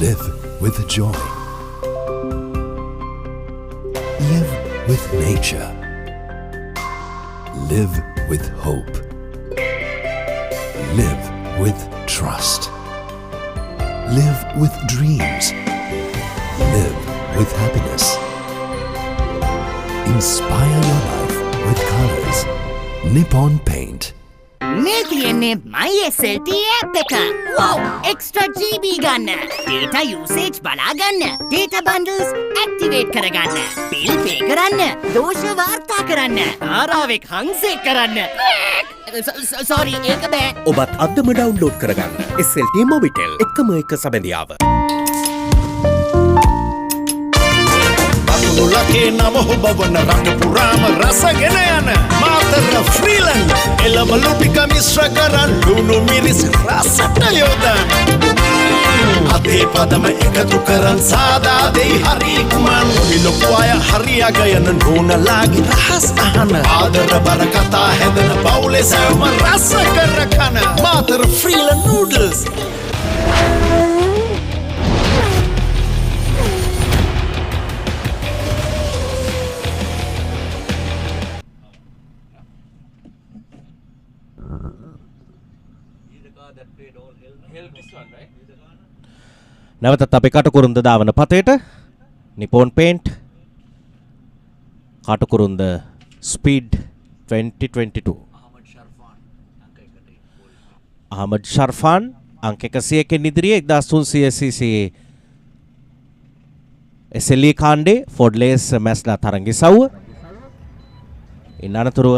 Live with joy. Live with nature. Live with hope. Live with trust. Live with dreams. Live with happiness. Inspire your life with colors. Nippon Paint. මේ තියෙන්නේ my SLT app එක. wow extra GB ගන්න. data usage බලා ගන්න. data bundles activate කරගන්න. bill pay කරන්න. දෝෂ වාර්තා කරන්න. ආරාවෙක් හංසෙක් කරන්න. sorry ඒක බෑ. ඔබත් අදම ඩවුන්ලෝඩ් කරගන්න SLT Mobitel එකම එක සබැඳියාව. ලකේ නම හොබවන රට පුරාම රසගෙන යන මාතර ෆ්‍රීලන්ඩ් එළම ලුටික මිශ්‍ර කරන් ලුණු මිරිස් රසට යොදන් අතේ පදම එකතු කරන් සාදා දෙයි හරි කුමන් විලොකු අය හරියග යන නෝනලාගේ රහස් අහන ආදර බර කතා හැදෙන පවුලේ සැවම රස කර කන මාතර ෆ්‍රීලන්ඩ් නූඩල්ස්. නැවතත් අපේ Katukurunda දාවන පතේට Nippon Paint Katukurunda Speed 2022 Ahmed ෂර්ෆාන් අංක 101 ඉදිරියේ 1300cc SLE කාණ්ඩේ ෆෝඩ් ලේස් මැස්ලා තරංගි සව්ව ඉන් අනතුරුව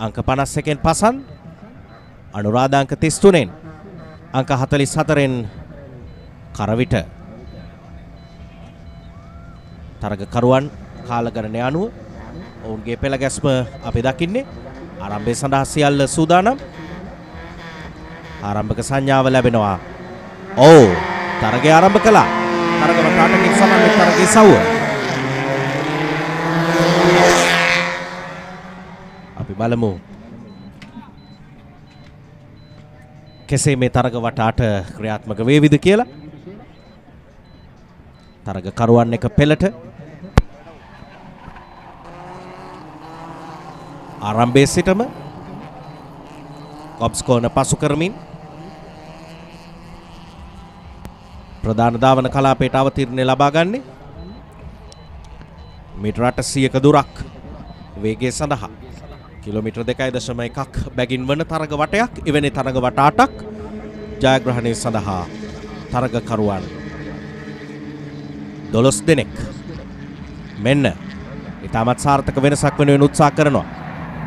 අංක 51න් පසන් අනුරාධ අංක 33න් අංක 44න් කරවිට තරගකරුවන් කාලගණනය අනුව ඔවුන්ගේ පෙළ ගැස්ම අපි දකින්නේ ආරම්භය සඳහා සියල්ල සූදානම් ආරම්භක සංඥාව ලැබෙනවා. තරගය ආරම්භ කළා. තරගම තාටකින් සමන්විත තරගයේ සව්ව බලමු කෙසේ මේ තරග වටාට ක්‍රියාත්මක වේවිද කියලා. තරග කරුවන් එක පෙළට ආරම්භයේ සිටම කොබ්ස් කෝර්නර් පසු කරමින් ප්‍රධාන ධාවන කලාපයට අවතීර්ණය ලබා ගන්නේ මීටර 800ක දුරක් වේගය සඳහා කිලෝමීටර 2.1ක් බැගින් වන තරග වටයක්. එවැනි තරග වට 8ක් ජයග්‍රහණය සඳහා තරගකරුවන් 12 දෙනෙක් මෙන්න ඉතාමත් සාර්ථක වෙනසක් වෙනුවෙන් උත්සාහ කරනවා.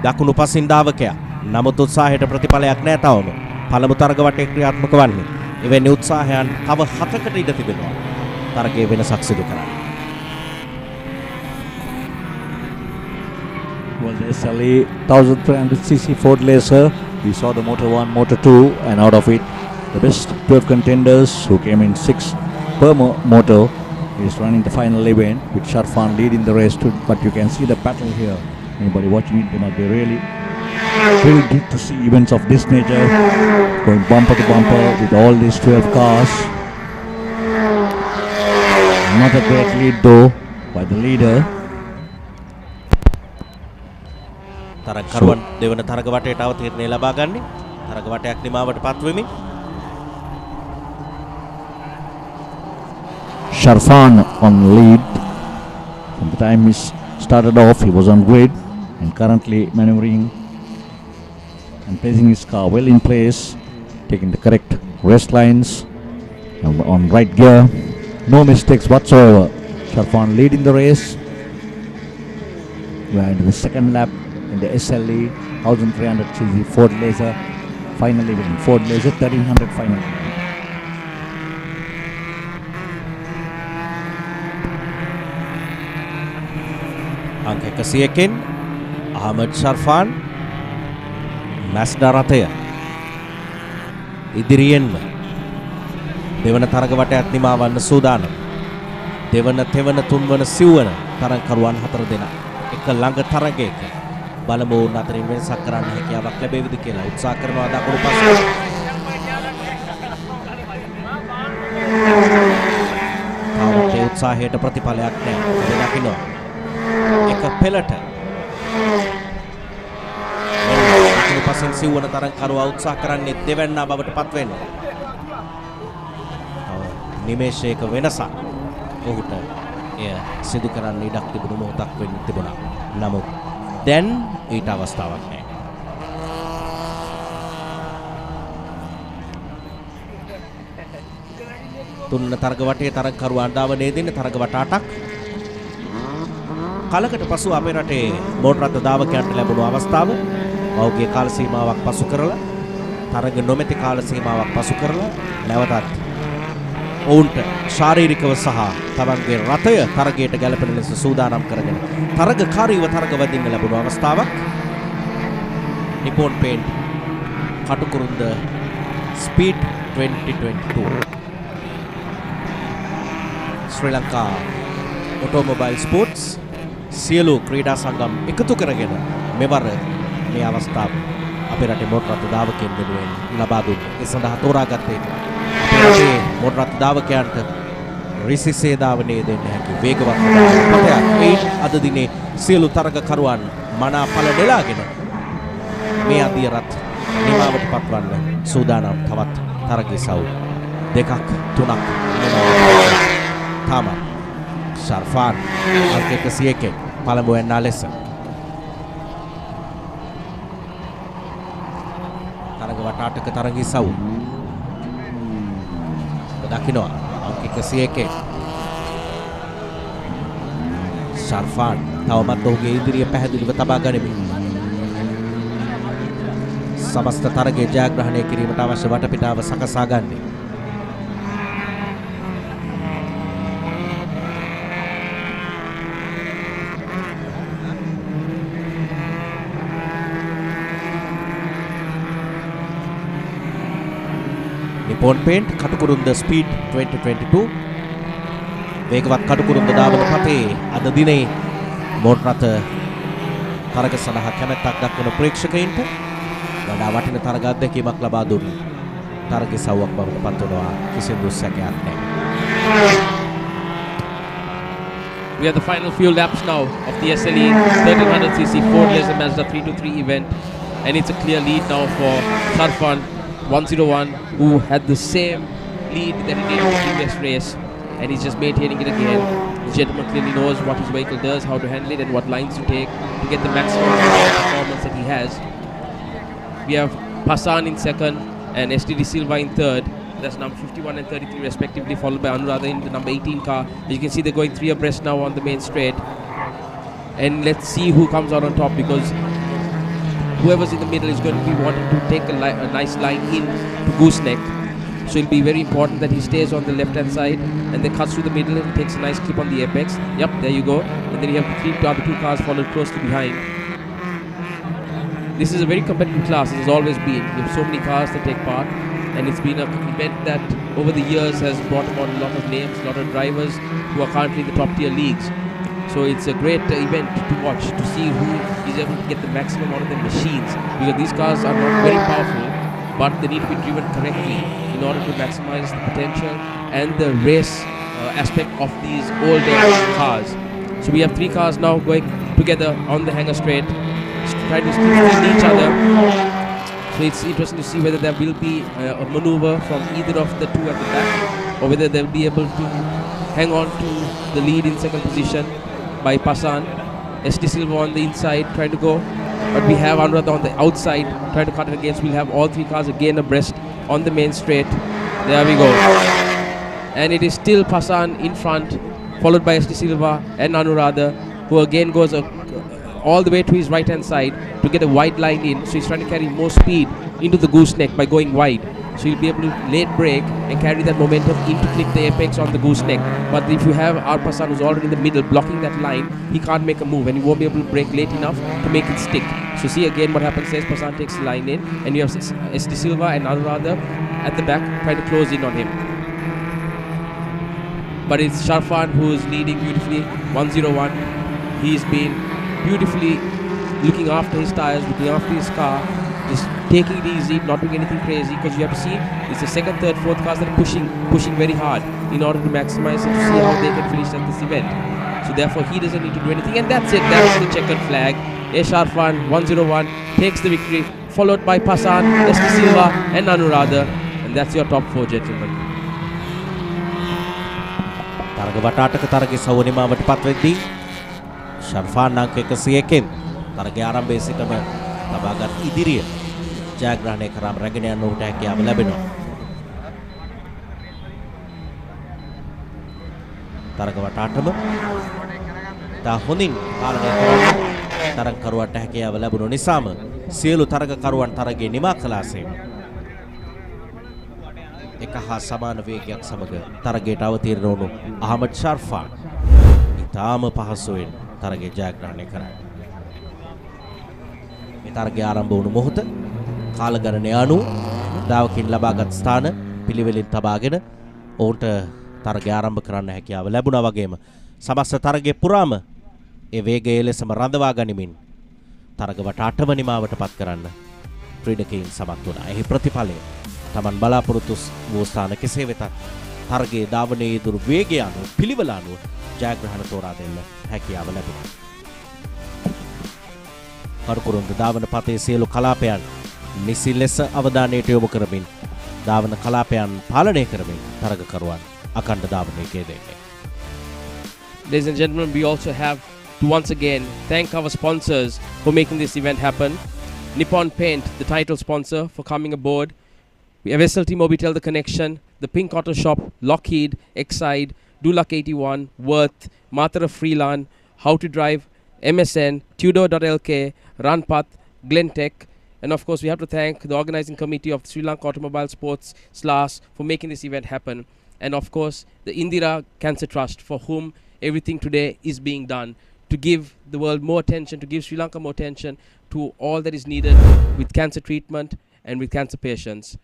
දකුණු පසින් ධාවකයා. නමුත් උත්සාහයට ප්‍රතිඵලයක් නැහැ තවම. පළමු තරග වටේ ක්‍රියාත්මක වන්නේ. එවැනි උත්සාහයන් තව 7කට ඉඩ තිබෙනවා. තරගයේ වෙනසක් සිදු කරන්න. Well, the SLA 1300cc Ford Laser. We saw the Motor 1, Motor 2, and out of it, the best 12 contenders who came in 6 per motor is running the final event with Sharfan leading the race. But you can see the battle here. Anybody watching it, they must be really good to see events of this nature going bumper to bumper with all these 12 cars. Not a great lead though by the leader. තරගකරුවන් දෙවන තරග වටේට අවතීර්ණය ලබා ගන්නේ. තරග වටයක් නිමාවට පත්වෙමින් Sharfan on lead. From the time he started off, he was on grid and currently maneuvering and placing his car well in place, taking the correct rest lines and on right gear. No mistakes whatsoever. Sharfan leading the race. We are into the second lap in the SLE 1300cc Ford Laser final event. Ford Laser 1300 final. අංක 101කින් Ahmed ෂර්ෆාන් Mazda රථය ඉදිරියෙන්ම දෙවන තරග වටයක් නිමවන්න සූදානම්. දෙවන තෙවන තුන්වන සිව්වන තරගකරුවන් 4 දෙනා එක ළඟ තරගයක බලමු අතරින් වෙනසක් කරන්න හැකියාවක් ලැබෙවිද කියලා උත්සාහ කරනවා දකුණු පස්සේ. තාමත් ඒ උත්සාහයට ප්‍රතිඵලයක් නැහැ. දකින්න එක පෙළට දකුණු පස්සෙන් සිව්වන තරගකරුවා උත්සාහ කරන්නේ දෙවැන්නා බවට පත් වෙන්න. නිමේෂයක වෙනසක් ඔහුට එය සිදු කරන්න ඉඩක් තිබුණු මොහොතක් වෙන්න තිබුණා. නමුත් දැන් ඊට අවස්ථාවක් නැහැ. තුන්වන තරග වටේ තරගකරුවන් ධාවනයේ දෙන්නේ තරග වට 8ක්. කලකට පසු අපේ රටේ මෝටර රථ ධාවකයන්ට ලැබුණු අවස්ථාව පෞද්ගලික කාල සීමාවක් පසු කරලා තරග නොමැති කාල සීමාවක් පසු කරලා නැවතත් ඔවුන්ට ශාරීරිකව සහ තමන්ගේ රථය තරගයට ගැලපෙන ලෙස සූදානම් කරගෙන තරගකාරීව තරග වදින්න ලැබුණු අවස්ථාවක්. නිපොන් පේන්ට් කටුකුරුන්ද ස්පීඩ් 2022 ශ්‍රී ලංකා ඔටෝමොබයිල් ස්පෝර්ට්ස් සියලු ක්‍රීඩා සංගම් එකතු කරගෙන මෙවර මේ අවස්ථාව අපේ රටේ මෝටර රථ ධාවකයන් වෙනුවෙන් ලබා දුන්නා. ඒ සඳහා තෝරාගත්තේ අපේ රටේ මෝටර රථ ධාවකයන්ට රිසිසේ ධාවනයේ දෙන්න හැකි වේගවත් පතයක්. ඒ අද දිනේ සියලු තරගකරුවන් මනා ඵල නෙලාගෙන මේ අධිරත් නිමාවට පත්වන්න සූදානම්. තවත් තරගිසව් දෙකක් තුනක් තමා ෂර්ෆාන් අංක 101 පළමු වෙන්නා ලෙස තරග වට 8ක තරගිසව් දකින්නවා. අංක 101 ෂර්ෆාන් තවමත් ඔහුගේ ඉදිරිය පැහැදිලිව තබා ගනිමින් සමස්ත තරගයේ ජයග්‍රහණය කිරීමට අවශ්‍ය වටපිටාව සකසා ගන්නේ. නිපොන් පේන්ට් කටුකුරුන්ද ස්පීඩ් 2022 වේගවත් කටුකුරුන්ද ධාවන පතේ අද දිනේ මෝටර රථ තරග සඳහා කැමැත්තක් දක්වන ප්‍රේක්ෂකයින්ට වඩා වටින තරග අත්දැකීමක් ලබා දුන් තරග සව්වක් බවට පත්වනවා කිසිදු සැකයක් නැහැ. We have the final few laps now of the SLE 1300cc Ford Laser Mazda 323 event, and it's a clear lead now for Sarfan 101, who had the same lead that he did in the previous race, and he's just maintaining it again. The gentleman clearly knows what his vehicle does, how to handle it, and what lines to take to get the maximum performance that he has. We have Passan in second and STD Silva in third. That's number 51 and 33 respectively, followed by Anuradha in the number 18 car. As you can see, they're going 3 abreast now on the main straight. And let's see who comes out on top, because whoever's in the middle is going to be wanting to take a nice line in to Gooseneck. So it'll be very important that he stays on the left-hand side and then cuts through the middle and takes a nice clip on the apex. Yep, there you go. And then you have the other two cars followed closely behind. This is a very competitive class, it has always been. You have so many cars that take part, and it's been an event that over the years has brought about a lot of names, a lot of drivers who are currently in the top tier leagues. So it's a great event to watch, to see who is able to get the maximum out of the machines, because these cars are not very powerful, but they need to be driven correctly in order to maximize the potential and the race aspect of these older cars. So we have 3 cars now going together on the hanger straight, trying to steal each other. So it's interesting to see whether there will be a maneuver from either of the two at the back, or whether they'll be able to hang on to the lead in second position by Passan. ST Silva on the inside trying to go, but we have Anuradha on the outside trying to cut it against. We'll have all 3 cars again abreast on the main straight. There we go. And it is still Passan in front, followed by ST Silva and Anuradha, who again goes all the way to his right hand side to get a wide line in. So he's trying to carry more speed into the gooseneck by going wide. So he'll be able to late brake and carry that momentum in to clip the apex on the gooseneck. But if you have Passan who's already in the middle blocking that line, he can't make a move and he won't be able to brake late enough to make it stick. So see again what happens is Passan takes the line in, and you have ST Silva and Anuradha at the back trying to close in on him. But it's Sharfan who is leading beautifully, 101. He's been beautifully looking after his tires, looking after his car, just taking it easy, not doing anything crazy, because you have to see it's the second, third, fourth cars that are pushing very hard in order to maximize it, to see how they can finish at this event. So therefore he doesn't need to do anything, and that's it. That's the checkered flag. Sharfan 101 takes the victory, followed by Passan, ST Silva and Anuradha, and that's your top 4, gentlemen. තරග වටාටක තරගයේ සවනිමාවට පත්වෙද්දී ෂර්ෆාන් අංක 101කින් තරගයේ ආරම්භයේ සිටම ලබාගත් ඉදිරිය ජයග්‍රහණය කරාම රැගෙන යන්න උට හැකියාව ලැබෙනවා. තරග වටාටම තා හොඳින් පාලනය කරන තරගකරුවන්ට හැකියාව ලැබුණු නිසාම සියලු තරගකරුවන් තරගයේ නිමා කළාසේ එක හා සමාන වේගයක් සමග තරගයට අවතීර්ණ වුණු අහමඩ් ෂර්ෆාන් ඉතාම පහසුවෙන් තරගය ජයග්‍රහණය කරා. මේ තරගය ආරම්භ වුණු මොහොත කාල ගණනය අනුව දාවකින් ලබාගත් ස්ථාන පිළිවෙලින් තබාගෙන ඔවුන්ට තරගය ආරම්භ කරන්න හැකියාව ලැබුණා වගේම සමස්ත තරගය පුරාම ඒ වේගය ලෙසම රඳවා ගනිමින් තරග වට 8 නිමාවට පත් කරන්න ක්‍රීඩකයින් සමත් වුණා. එහි ප්‍රතිඵලය තමන් බලාපොරොත්තු වූ ස්ථාන කෙසේ වෙතත් තරගයේ ධාවනයේ දුරු වේගය අනුව පිළිවෙල අනුව ජයග්‍රහණ තෝරා දෙන්න හැකියාව ලැබුණා. කටුකුරුන්ද ධාවන පතේ සියලු කලාපයන් නිසි ලෙස අවධානයට යොමු කරමින් ධාවන කලාපයන් පාලනය කරමින් තරගකරුවන් අඛණ්ඩ ධාවනයේ දෙන්නේ. Ladies and gentlemen, we also have to once again thank our sponsors for making this event happen. Nippon Paint, the title sponsor, for coming aboard. We have SLT Mobitel, the connection, the Pink Auto Shop, Lockheed, Exide, Dulac 81, Worth, Matara Freelan, How to Drive, MSN, Tudor.lk, Ranpath, Glentech, and of course we have to thank the organizing committee of Sri Lanka Automobile Sports SLAS for making this event happen, and of course the Indira Cancer Trust, for whom everything today is being done to give the world more attention, to give Sri Lanka more attention to all that is needed with cancer treatment and with cancer patients.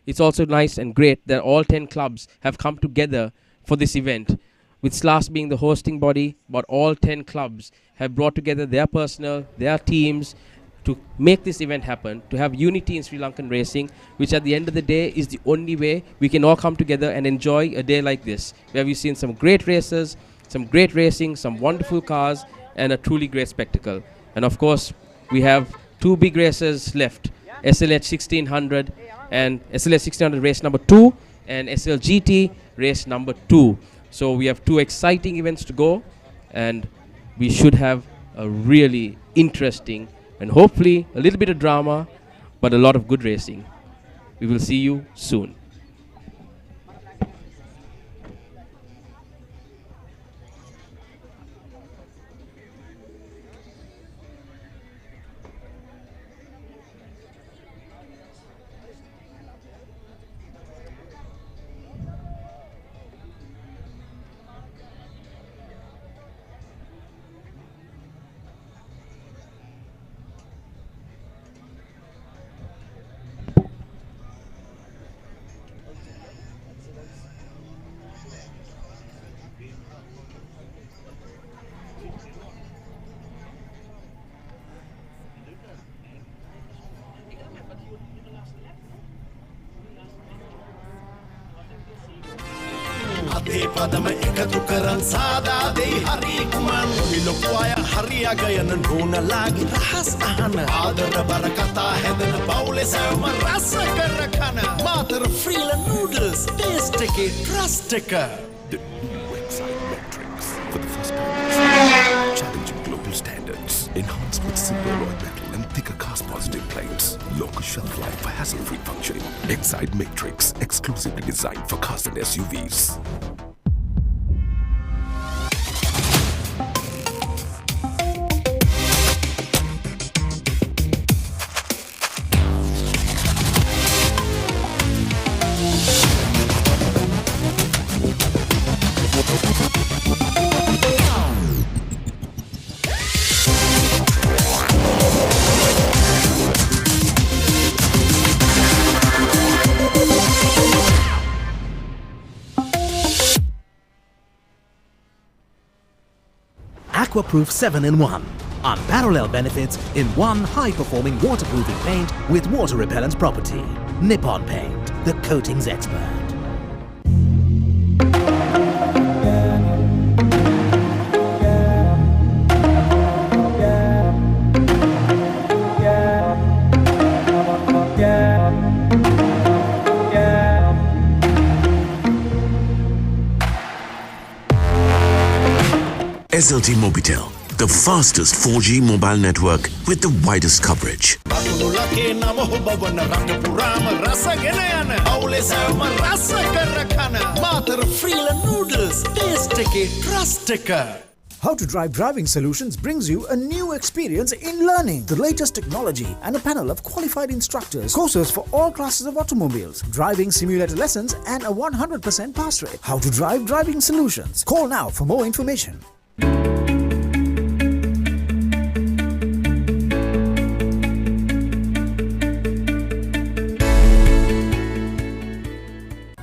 It's also nice and great that all 10 clubs have come together for this event. with SLAS being the hosting body, but all 10 clubs have brought together their personnel, their teams, to make this event happen, to have unity in Sri Lankan racing, which at the end of the day is the only way we can all come together and enjoy a day like this, where we've seen some great races, some great racing, some wonderful cars, and a truly great spectacle. And of course, we have two big races left, SLH 1600 and SLH 1600 race number 2 and SLGT race number 2. So we have two exciting events to go, and we should have a really interesting and hopefully a little bit of drama, but a lot of good racing. We will see you soon. අතේ පදම එකතු කරන් සාදා දෙයි හරි කුමන් මිලොකු අය හරියා ගයන නෝනලාගේ රහස් අහන ආදර බර කතා හැදෙන පවුලේ සෑම රස කර කන මාතර ෆ්‍රීල නූඩල්ස් ටේස්ට් එකේ ට්‍රස්ට් එක. The new Excite Metrics for the first time. Challenging global standards. Enhanced with silver alloy metal and thicker cast positive plates. Longer shelf life for hassle-free functioning. Excite Matrix, exclusively designed for cars and SUVs. Aquaproof 7-in-1. Unparalleled benefits in one high-performing waterproofing paint with water-repellent property. Nippon Paint, the coatings expert. SLT Mobitel, the fastest 4G mobile network with the widest coverage. අතුරුලගේ නම හොබවන රට පුරාම රසගෙන යන පවුලේ සෑම රස කර කන Matara ෆ්‍රීල noodles taste එකේ ට්‍රස්ට් එක. How to Drive Driving Solutions brings you a new experience in learning. The latest technology and a panel of qualified instructors. Courses for all classes of automobiles. Driving simulator lessons and a 100% pass rate. How to Drive Driving Solutions. Call now for more information.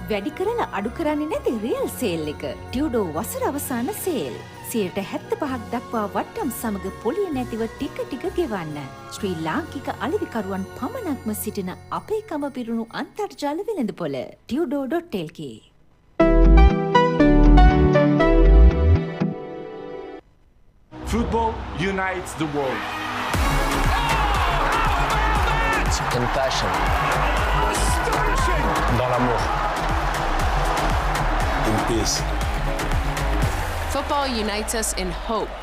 වැඩි කරලා අඩු කරන්නේ නැති real sale එක. ටියුඩෝ වසර අවසාන sale. 75% දක්වා වට්ටම් සමග පොලිය නැතිව ටික ටික ගෙවන්න. ශ්‍රී ලාංකික අලෙවිකරුවන් පමණක්ම සිටින අපේකම පිරුණු අන්තර්ජාල වෙළඳපොළ tudo.lk. Football unites the world. In passion. Dans l'amour. In peace. Football unites us in hope.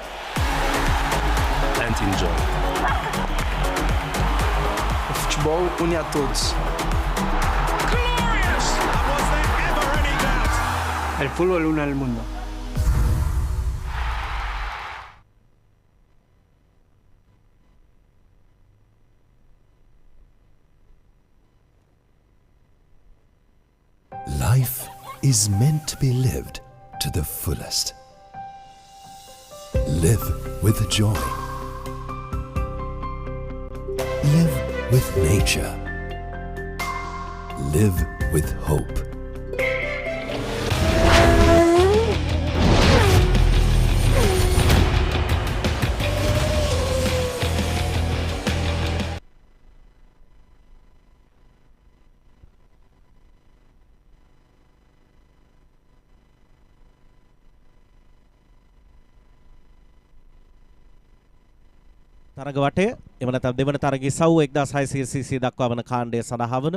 And in joy. O futebol une a todos. Glorious! Was there ever any doubt? El fútbol une al mundo. Life is meant to be lived to the fullest. Live with joy. Live with nature. Live with hope. තරග වටය එම නැත්නම් දෙවන තරගයේ සව් 1600cc දක්වා වන කාණ්ඩය සඳහා වන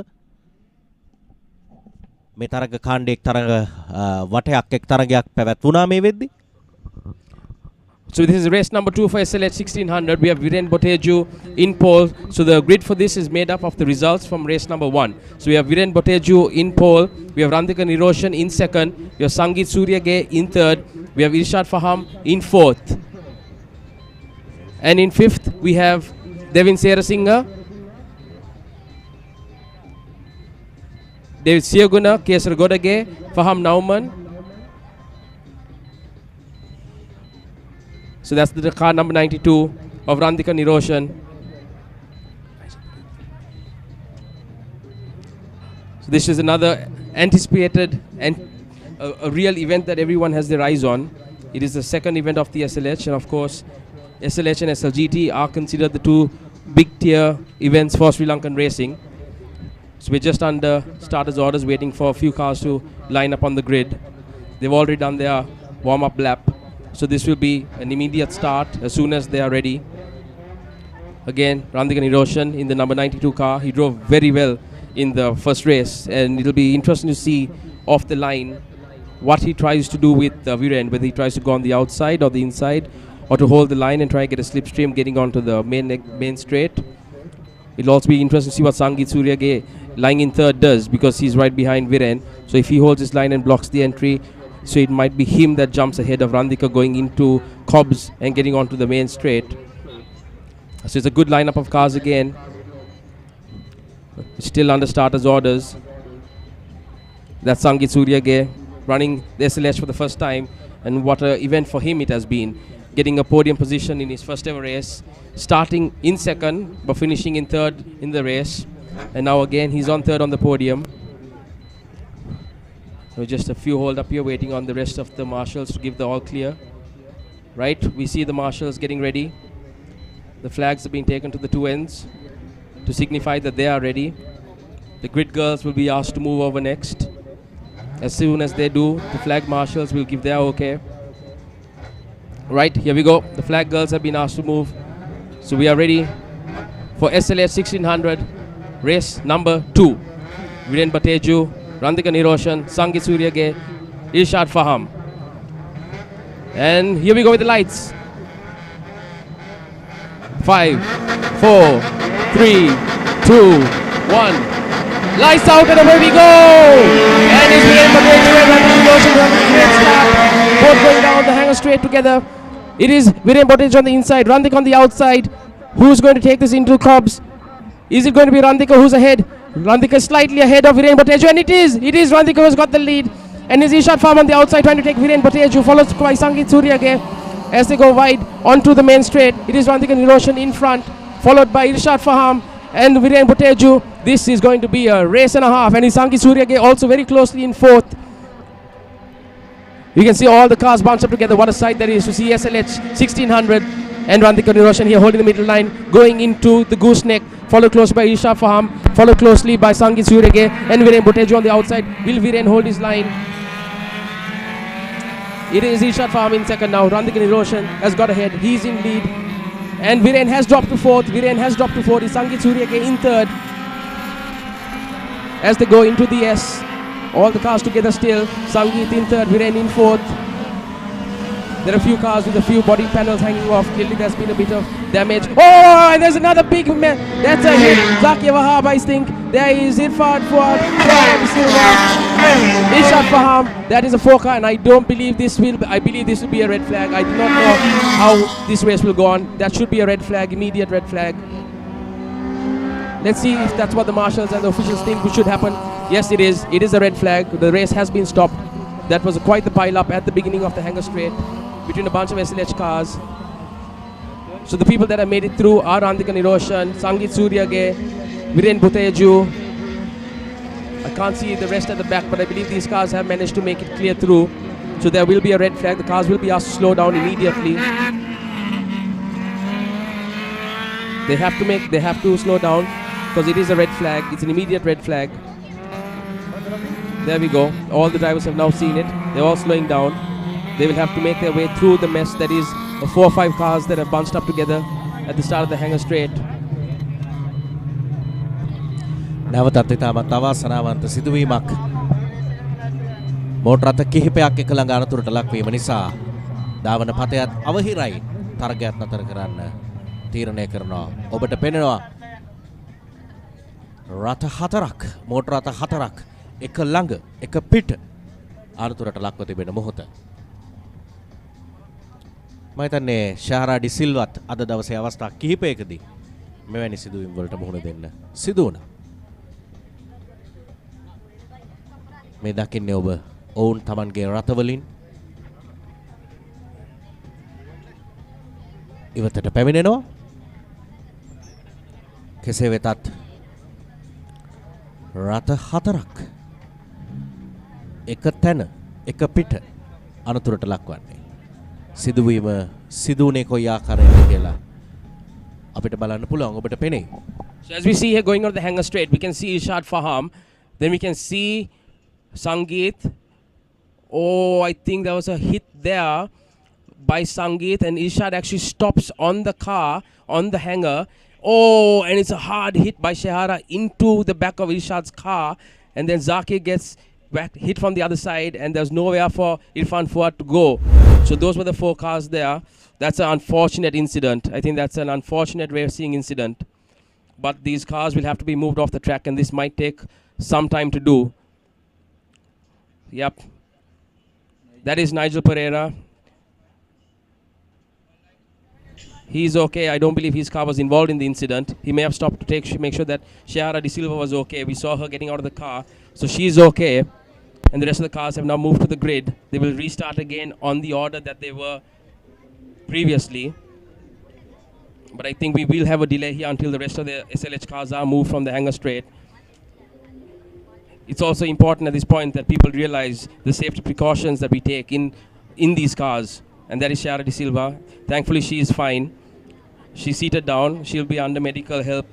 මේ තරග කාණ්ඩයේ තරග වටයක් එක් තරගයක් පැවැත්වුණා මේ වෙද්දී. So this is race number 2 for SLH 1600. We have Viren Boteju in pole. So the grid for this is made up of the results from race number 1. So we have Viren Boteju in pole. We have Randika Niroshan in second. We have Sangeet Suryage in third. We have Irshad Faham in fourth. And in fifth, we have Devin Serasinghe, David Siaguna, Kesar Godage, Faham Nauman. So that's the car number 92 of Randika Niroshan. So this is another anticipated and a real event that everyone has their eyes on. It is the second event of the SLH, and of course SLH and SLGT are considered the two big tier events for Sri Lankan racing. So we're just under starters orders waiting for a few cars to line up on the grid. They've already done their warm-up lap. So this will be an immediate start as soon as they are ready. Again, Randika Niroshan in the number 92 car. He drove very well in the first race, and it'll be interesting to see off the line what he tries to do with Viren, whether he tries to go on the outside or the inside, or to hold the line and try and get a slipstream getting onto the main straight. It'll also be interesting to see what Sangeet Suryage lying in third does, because he's right behind Viren. So if he holds his line and blocks the entry, so it might be him that jumps ahead of Randika going into Cobbs and getting onto the main straight. So it's a good lineup of cars again. Still under starters orders. That's Sangeet Suryage running the SLH for the first time, and what an event for him it has been. Getting a podium position in his first ever race, starting in second but finishing in third in the race, and now again he's on third on the podium. So just a few hold up here waiting on the rest of the marshals to give the all clear. Right, we see the marshals getting ready. The flags have been taken to the two ends to signify that they are ready. The grid girls will be asked to move over next. As soon as they do, the flag marshals will give their okay. Right, here we go. The flag girls have been asked to move. So we are ready for SLH 1600, race number 2. Viren Boteju, Randika Niroshan, Sangeet Suryage, Irshad Faham. And here we go with the lights. 5, 4, 3, 2, 1. Lights out and away we go! And it's Viren Boteju and Randika Niroshan running a great start. Both going down the hanger straight together. It is Viren Boteju on the inside, Randika on the outside. Who's going to take this into Cobbs? Is it going to be Randika who's ahead? Randika is slightly ahead of Viren Boteju, and it is Randika who's got the lead. And is Irshad Faham on the outside trying to take Viren Boteju, followed by Sangeet Suryage as they go wide onto the main straight. It is Randika Niroshan in front, followed by Irshad Faham and Viren Boteju. This is going to be a race and a half, and is Sangeet Suryage also very closely in fourth. You can see all the cars bunched up together. What a sight that is to see SLH 1600 and Randika Niroshan here holding the middle line, going into the gooseneck, followed close by Irshad Faham, followed closely by Sangeet Suryage and Viren Boteju on the outside. Will Viren hold his line? It is Irshad Faham in second now. Randika Niroshan has got ahead. He's in lead. And Viren has dropped to fourth. Is Sangeet Suryage in third. As they go into the S. All the cars together still. Sangeet in third, Viren in fourth. There are a few cars with a few body panels hanging off. Clearly there's been a bit of damage. Oh, and there's another big man. That's a hit. Zaki Wahab, I think. There is Irfan Fuad. Irshad Faham. That is a 4-car, and I believe this will be a red flag. I do not know how this race will go on. That should be a red flag, immediate red flag. Let's see if that's what the marshals and the officials think should happen. Yes, it is. It is a red flag. The race has been stopped. That was quite the pile-up at the beginning of the hanger straight between a bunch of SLH cars. So the people that have made it through are Randika Niroshan, Sangeet Suryage, Viren Boteju. I can't see the rest at the back, but I believe these cars have managed to make it clear through. So there will be a red flag. The cars will be asked to slow down immediately. They have to slow down because it is a red flag. It's an immediate red flag. There we go. All the drivers have now seen it. They're all slowing down. They will have to make their way through the mess that is 4 or 5 cars that have bunched up together. at the start of the hanger straight. නැවතත් ඉතාමත් අවාසනාවන්ත සිදුවීමක්. Motor රථ කිහිපයක් එක ළඟ අනතුරට ලක්වීම නිසා ධාවන පතයත් අවහිරයි. තරගයක් නතර කරන්න තීරණය කරනවා. ඔබට පෙනෙනවා රථ හතරක්, මෝටර් රථ හතරක් එක ළඟ එක පිට අනතුරට ලක්ව තිබෙන මොහොත. මම හිතන්නේ ශාහරා ඩි සිල්වත් අද දවසේ අවස්ථා කිහිපයකදී මෙවැනි සිදුවීම් වලට මුහුණ දෙන්න සිදු වුණා. මේ දකින්නේ ඔබ ඔවුන් Tamanගේ රථවලින් ඉවතට පැමිණෙනවා. කෙසේ වෙතත් රථ හතරක් එක තැන එක පිට අනතුරට ලක්වන්නේ. සිදුවීම සිදුුනේ කොයි ආකාරයකද කියලා අපිට බලන්න පුළුවන්. ඔබට පෙනේ. So as we see here going on the hanger straight, we can see Ishad Faham. Then we can see Sangeet. Oh, I think there was a hit there by Sangeet, and Ishad actually stops on the car, on the hanger. Oh, and it's a hard hit by Shahara into the back of Ishad's car, and then Zakir gets hit from the other side, and there's nowhere for Irfan Fuad to go. So those were the 4 cars there. That's an unfortunate incident. I think that's an unfortunate way of seeing incident. But these cars will have to be moved off the track, and this might take some time to do. Yep. That is Nigel Pereira. He's okay. I don't believe his car was involved in the incident. He may have stopped to make sure that Shahara De Silva was okay. We saw her getting out of the car. So she's okay. And the rest of the cars have now moved to the grid. They will restart again on the order that they were previously. But I think we will have a delay here until the rest of the SLH cars are moved from the hanger straight. It's also important at this point that people realize the safety precautions that we take in these cars. And that is Shara De Silva. Thankfully, she is fine. She's seated down. She'll be under medical help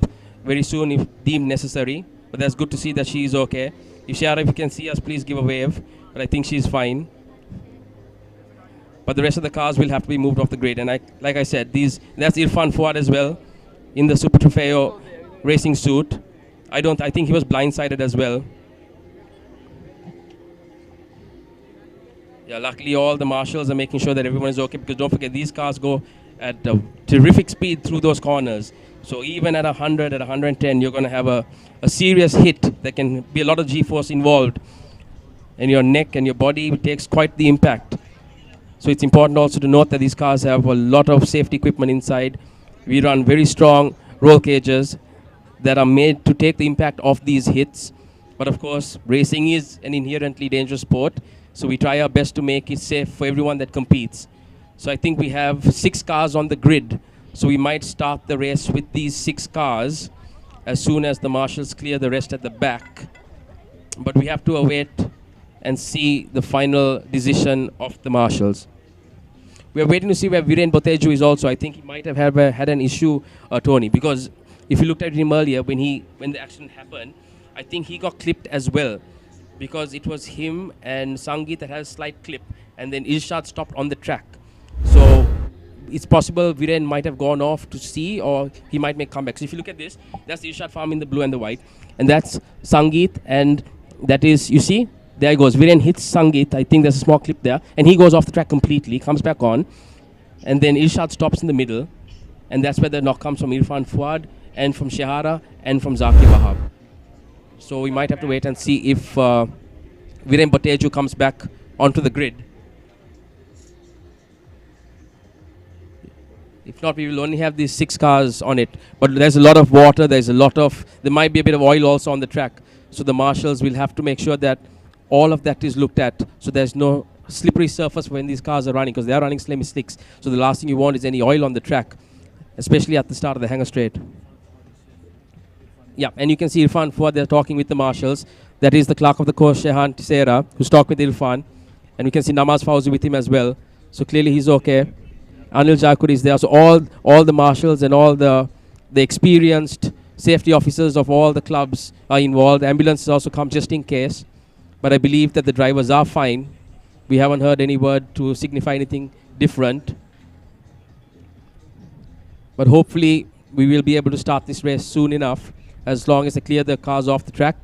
very soon if deemed necessary. But that's good to see that she is okay. If Shara, if you can see us, please give a wave. But I think she's fine. But the rest of the cars will have to be moved off the grid. And like I said, that's Irfan Fuad as well in the Super Trofeo racing suit. I think he was blindsided as well. Yeah, luckily all the marshals are making sure that everyone is okay, because don't forget these cars go at a terrific speed through those corners. So even at 100, at 110, you're going to have a serious hit. There can be a lot of G-force involved. And your neck and your body takes quite the impact. So it's important also to note that these cars have a lot of safety equipment inside. We run very strong roll cages that are made to take the impact of these hits. But of course, racing is an inherently dangerous sport. So we try our best to make it safe for everyone that competes. So I think we have 6 cars on the grid. So we might start the race with these 6 cars as soon as the marshals clear the rest at the back. But we have to await and see the final decision of the marshals. We are waiting to see where Viren Boteju is also. I think he might have had an issue, Tony, because if you looked at him earlier when the accident happened, I think he got clipped as well. Because it was him and Sangeet that had a slight clip, and then Irshad stopped on the track. So it's possible Viren might have gone off to see, or he might make comebacks. So if you look at this, that's Irshad Farm in the blue and the white, and that's Sangeet, and that is, you see, there he goes. Viren hits Sangeet. I think there's a small clip there, and he goes off the track completely, comes back on, and then Irshad stops in the middle, and that's where the knock comes from Irfan Fuad, and from Shahara, and from Zakir Wahab. So we might have to wait and see if Viren Boteju comes back onto the grid. If not, we will only have these 6 cars on it. But there's a lot of water, there might be a bit of oil also on the track. So the marshals will have to make sure that all of that is looked at. So there's no slippery surface when these cars are running, because they are running slicks. So the last thing you want is any oil on the track, especially at the start of the hanger straight. Yeah, and you can see Irfan Fuad, they're talking with the marshals. That is the clerk of the course, Shehan Tisera, who's talking with Irfan. And we can see Namaz Fauzi with him as well. So clearly he's okay. Anil Jakur is there. So all the marshals and all the experienced safety officers of all the clubs are involved. Ambulances also come just in case. But I believe that the drivers are fine. We haven't heard any word to signify anything different. but hopefully we will be able to start this race soon enough, as long as they clear the cars off the track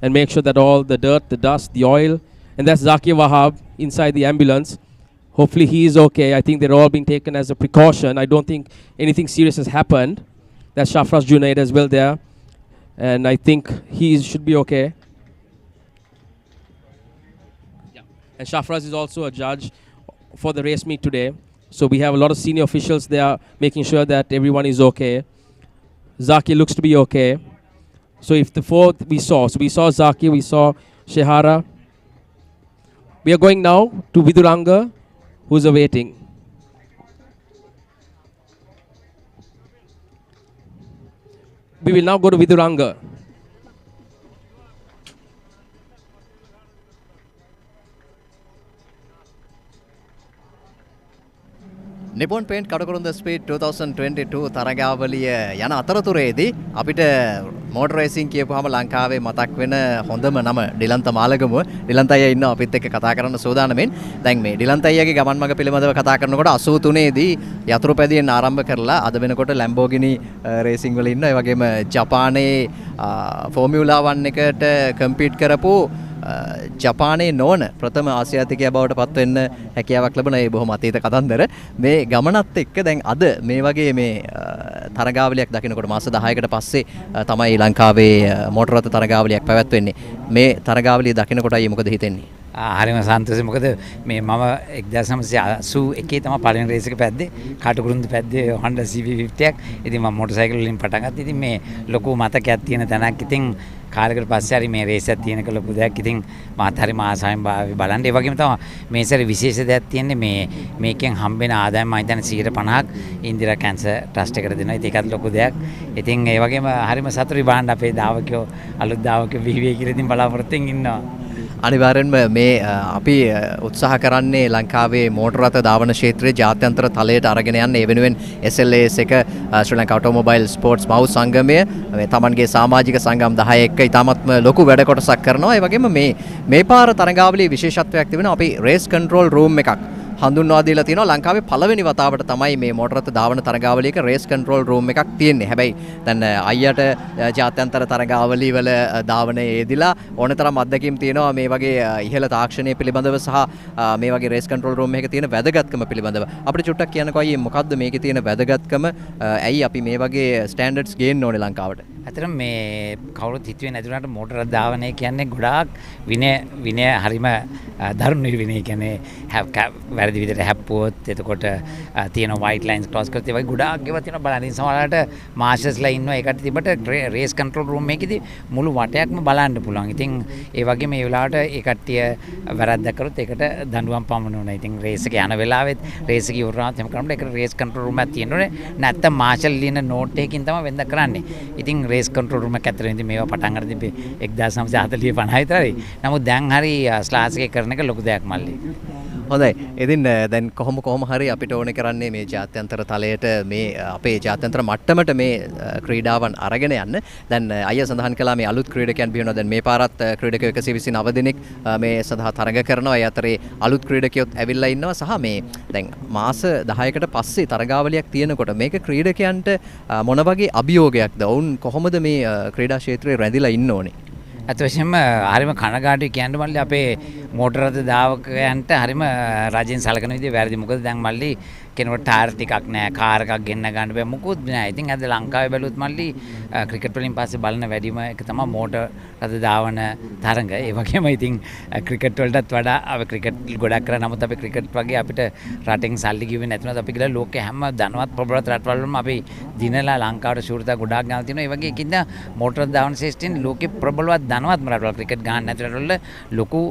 and make sure that all the dirt, the dust, the oil, and that's Zakir Wahab inside the ambulance. Hopefully he is okay. I think they're all being taken as a precaution. I don't think anything serious has happened. That's Shafraz Junaid as well there, and I think he should be okay. And Shafraz is also a judge for the race meet today. So we have a lot of senior officials there making sure that everyone is okay. Zaki looks to be okay. So if the fourth we saw Zaki, we saw Shehara. We are going now to Viduranga, who's awaiting. We will now go to Viduranga. Nippon Paint Katukurunda Speed 2022 තරගාවලිය යන අතරතුරේදී අපිට motor racing කියපුවාම ලංකාවේ මතක් වෙන හොඳම නම ඩිලන්ත මාලගමුව. ඩිලන්ත අයියා ඉන්නවා අපිත් එක්ක කතා කරන්න සූදානම්ෙන්. දැන් මේ ඩිලන්ත අයියාගේ ගමන් මඟ පිළිබඳව කතා කරනකොට 83 දී යතුරු පැදියෙන් ආරම්භ කරලා අද වෙනකොට Lamborghini රේසින් වල ඉන්නවා. ඒ වගේම ජපානයේ ෆෝමියුලා 1 එකට කම්පීට් කරපු ජපානයේ නොවන ප්‍රථම ආසියාතිකයා බවට පත් වෙන්න හැකියාවක් ලැබුණා. ඒ බොහොම අතීත කතන්දර. මේ ගමනත් එක්ක දැන් අද මේ වගේ මේ තරගාවලියක් දකිනකොට මාස 10කට පස්සේ තමයි ලංකාවේ මෝටර රථ තරගාවලියක් පැවැත්වෙන්නේ. මේ තරගාවලිය දකිනකොට අයියේ මොකද හිතෙන්නේ? හරිම සන්තෝෂයි. මොකද මේ මම 1981 තමයි පළවෙනි රේස් එක පැද්දේ. කටුකුරුන්ද පැද්දේ Honda CB50ක්. ඉතින් මම මොටර් සයිකල් වලින් පටන් ගත්තා. ඉතින් මේ ලොකු මතකයක් තියෙන තැනක්. ඉතින් කාලයකට පස්සේ හරි මේ රේස් එකක් තියෙනක ලොකු දෙයක්. ඉතින් මාත් හරි ආසාවෙන් බලන්න. ඒ වගේම තමයි මේ සැරේ විශේෂ දෙයක් තියෙන්නේ මේකෙන් හම්බෙන ආදායම මම හිතන්නේ 150ක් ඉන්දිරා කැන්සර් ට්‍රස්ට් එකට දෙනවා. ඉතින් ඒකත් ලොකු දෙයක්. ඉතින් ඒ වගේම හරිම සතුටුයි බලන්න අපේ දාවකයෝ අලුත් දාවකයෝ බිහිවේ කියලා ඉතින් බලාපොරොත්තුෙන් ඉන්නවා. අනිවාර්යෙන්ම මේ අපි උත්සාහ කරන්නේ ලංකාවේ මෝටර රථ ධාවන ක්ෂේත්‍රයේ ජාත්‍යන්තර තලයට අරගෙන යන්න. ඒ වෙනුවෙන් SLAS එක ශ්‍රී ලංකා ඔටෝමොබයිල් ස්පෝර්ට්ස් බහු සංගමය මේ තමන්ගේ සමාජික සංගම් 10 එක්ක ඉතාමත්ම ලොකු වැඩ කොටසක් කරනවා. ඒ වගේම මේ පාර තරගාවලියේ විශේෂත්වයක් තිබෙනවා. අපි රේස් කන්ට්‍රෝල් රූම් එකක් හඳුන්වා දීලා තියෙනවා. ලංකාවේ පළවෙනි වතාවට තමයි මේ මෝටර රථ ධාවන තරගාවලියක රේස් කන්ට්‍රෝල් රූම් එකක් තියෙන්නේ. හැබැයි දැන් අයියට ජාත්‍යන්තර තරගාවලි වල ධාවනයේ යෙදිලා ඕනතරම් අත්දැකීම් තියෙනවා මේ වගේ ඉහළ තාක්ෂණය පිළිබඳව සහ මේ වගේ රේස් කන්ට්‍රෝල් රූම් එකක තියෙන වැදගත්කම පිළිබඳව. අපිට චුට්ටක් කියන්නකෝ අයියේ මොකද්ද මේකේ තියෙන වැදගත්කම? ඇයි අපි මේ වගේ ස්ටෑන්ඩඩ්ස් ගේන්න ඕනේ ලංකාවට? ඇත්තටම මේ කවුරුත් හිතුවේ නැතුණාට මෝටර රථ ධාවනය කියන්නේ ගොඩාක් විනය හරිම දරුණු විනය. කියන්නේ වැරදි විදිහට හැප්පුවොත් එතකොට තියෙන වයිට් ලයින්ස් ක්‍රොස් කරත් ඒ වගේ ගොඩාක් ඒවා තියෙනවා බලන්න. සමහරවිට මාස්ටර්ස්ලා ඉන්නවා ඒකට තිබට රේස් කන්ට්‍රෝල් රූම් එකේදී මුළු වටයක්ම බලන්න පුළුවන්. ඉතින් ඒ වගේ මේ වෙලාවට ඒ කට්ටිය වැරද්දක් කරොත් ඒකට දඬුවම් පමුණුනවා. ඉතින් රේස් එක යන වෙලාවෙත් රේස් එක ඉවරනත් එහෙම කරනකොට ඒකට රේස් කන්ට්‍රෝල් රූම් එකක් තියෙනෝනේ. නැත්තම් මාෂල් ලියන නෝට් එකකින් තමයි වෙනද කරන්නේ. ඉතින් රේස් කන්ට්‍රෝල් රූම් එක ඇතුළේ ඉඳන් මේවා පටන් ගන්න තිබ්බේ 1940 50 විතරයි. නමුත් දැන් හරි ස්ලාස් එකේ කරන එක ලොකු දෙයක් මල්ලි. හොඳයි. ඉතින් දැන් කොහොම හරි අපිට ඕනේ කරන්නේ මේ ජාත්‍යන්තර තලයට මේ අපේ ජාත්‍යන්තර මට්ටමට මේ ක්‍රීඩාවන් අරගෙන යන්න. දැන් අයියා සඳහන් කළා මේ අලුත් ක්‍රීඩකයන් බිහිවෙනවා. දැන් මේ පාරත් ක්‍රීඩකයෝ 129 දෙනෙක් මේ සඳහා තරඟ කරනවා. ඒ අතරේ අලුත් ක්‍රීඩකයොත් ඇවිල්ලා ඉන්නවා. සහ මේ දැන් මාස 10කට පස්සේ තරගාවලියක් තියෙනකොට මේක ක්‍රීඩකයන්ට මොන වගේ අභියෝගයක්ද? ඔවුන් කොහොමද මේ ක්‍රීඩා ක්ෂේත්‍රයේ රැඳිලා ඉන්න ඕනේ? අතවශ්‍යම හරිම කනගාටුයි කියන්න මල්ලි අපේ මෝටර රථ ධාවකයන්ට හරිම රජෙන් සලකන විදිය වැරදි. මොකද දැන් මල්ලි කෙනෙකුට ටයර් ටිකක් නැහැ, කාර් එකක් ගෙන්න ගන්න බෑ, මොකුත් නැහැ. ඉතින් අද ලංකාවේ බැලුවොත් මල්ලි ක්‍රිකට් වලින් පස්සේ බලන වැඩිම එක තමයි මෝටර රථ ධාවන තරඟ. ඒ වගේම ඉතින් ක්‍රිකට් වලටත් වඩා අපි ක්‍රිකට් ගොඩක් කරා. නමුත් අපි ක්‍රිකට් වගේ අපිට රටෙන් සල්ලි කිව්වේ නැතුණත් අපි කියලා ලෝකේ හැම ධනවත් ප්‍රබලවත් රටවල් වලම අපි දිනලා ලංකාවට ශූරතා ගොඩාක් ගන්න තියෙනවා. ඒ වගේ කින්ද මෝටර ධාවන ශේෂ්ඨින් ලෝකේ ප්‍රබලවත් ධනවත් රටවල් ක්‍රිකට් ගන්න නැති රටවල ලොකු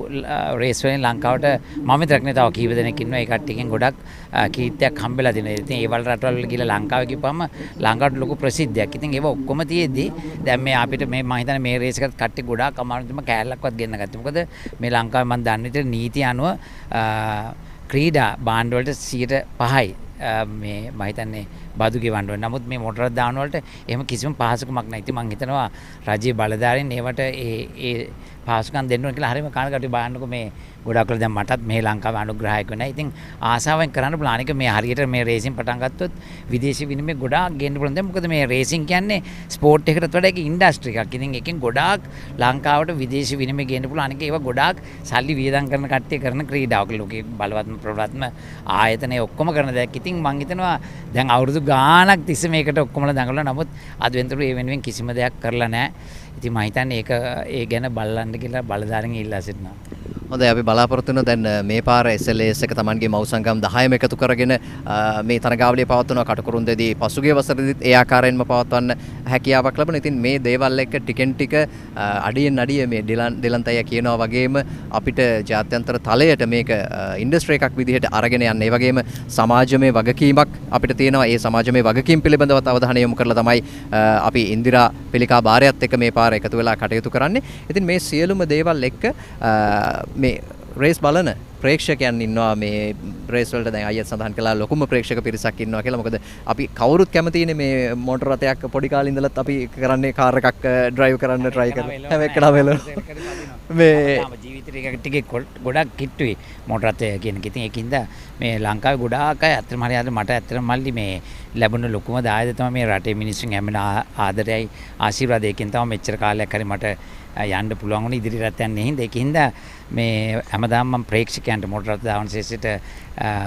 රේස් වලින් ලංකාවට මම විතරක් නේ තව කීප දෙනෙක් ඉන්නවා. ඒ කට්ටියකින් ගොඩක් කීර්තියක් හම්බෙලා දෙනවා. ඉතින් ඒ වල රටවල් වල ගිහලා ලංකාවේ ගිහපුවම ලංකාවට ලොකු ප්‍රසිද්ධියක්. ඉතින් ඒව ඔක්කොම තියෙද්දි දැන් මේ අපිට මේ මම හිතන්නේ මේ රේස් එකට කට්ටිය ගොඩාක් අමාරුම කෑල්ලක්වත් ගෙන්න ගත්තා. මොකද මේ ලංකාවේ මම දන්න විදිහට නීති අනුව ක්‍රීඩා භාණ්ඩ වලට 5%යි මේ මම හිතන්නේ බදු ගෙවන්න ඕනේ. නමුත් මේ මොටර් දාන වලට එහෙම කිසිම පහසුකමක් නැහැ. ඉතින් මම හිතනවා රජයේ බලධාරීන් ඒවට ඒ පහසුකම් දෙන්න ඕන කියලා හරියම කනගාටුයි. බලන්නකො මේ ගොඩක් වෙලා දැන් මටත් මේ ලංකාවේ අනුග්‍රහයක් වෙනවා. ඉතින් ආසාවෙන් කරන්න පුළුවන්. අනික මේ හරියට මේ රේසින් පටන් ගත්තොත් විදේශි විනිමය ගොඩාක් ගේන්න පුළුවන්. දැන් මොකද මේ රේසින් කියන්නේ ස්පෝර්ට් එකකට වඩා ඒක ඉන්ඩස්ට්‍රි එකක්. ඉතින් එකෙන් ගොඩාක් ලංකාවට විදේශි විනිමය ගේන්න පුළුවන්. අනික ඒවා ගොඩාක් සල්ලි වියදම් කරන කට්ටිය කරන ක්‍රීඩාවක්. ලෝකේ බලවත්ම ප්‍රබලත්ම ආයතනය ඔක්කොම කරන දෙයක්. ඉතින් මම හිතනවා දැන් අවුරුදු ගාණක් තිස්සේ මේකට ඔක්කොමලා දඟලලා නමුත් අද වෙනතුරු ඒ වෙනුවෙන් කිසිම දෙයක් කරලා නැහැ. ඉතින් මම හිතන්නේ ඒක ඒ ගැන බලන්න කියලා බලධාරීන් ඉල්ලා සිටිනවා. හොඳයි අපි බලාපොරොත්තු වෙනවා දැන් මේ පාර SLS එක Tamanගේ මව්සංගම් 10ම එකතු කරගෙන මේ තරගාවලිය පවත්වනවා කටුකුරුන්දේදී පසුගිය වසරේදීත් ඒ ආකාරයෙන්ම පවත්වන්න හැකියාවක් ලැබුණා. ඉතින් මේ දේවල් එක්ක ටිකෙන් ටික අඩියෙන් අඩිය මේ ඩිලන්තය කියනවා වගේම අපිට ජාත්‍යන්තර තලයට මේක ඉන්ඩස්ට්‍රි එකක් විදිහට අරගෙන යන්න. ඒ වගේම සමාජමය වගකීමක් අපිට තියෙනවා. ඒ සමාජමය වගකීම් පිළිබඳව අවධානය යොමු කරලා තමයි අපි ඉන්දිරා පිළිකා භාරයත් එක්ක මේ පාර එකතු වෙලා කටයුතු කරන්නේ. ඉතින් මේ සියලුම දේවල් එක්ක මේ රේස් බලන ප්‍රේක්ෂකයන් ඉන්නවා මේ රේස් වලට දැන් අයියත් සඳහන් කළා ලොකුම ප්‍රේක්ෂක පිරිසක් ඉන්නවා කියලා. මොකද අපි කවුරුත් කැමතිනේ මේ මොටර් රථයක් පොඩි කාලේ ඉඳලත් අපි කරන්නේ කාර් එකක් ඩ්‍රයිව් කරන්න try කරනවා. හැම එකටම මේ ජීවිතේ ටිකේ ගොඩක් කිට්ටුයි මොටර් රථය කියන එක. ඉතින් ඒකින්ද මේ ලංකාවේ ගොඩාක් අය අත්‍තරම හරියට මට අත්‍තරම මල්ලි මේ ලැබුණ ලොකුම දායද තමයි මේ රටේ මිනිස්සුන් හැමන ආදරයයි ආශිර්වාදයකින් තමයි මෙච්චර කාලයක් හරි මට යන්න පුළුවන් වුණේ ඉදිරියට යන්නේ. හින්දා ඒකින්ද මේ හැමදාම මම ප්‍රේක්ෂකයන්ට මොටර් රථ දාවන ශේෂයට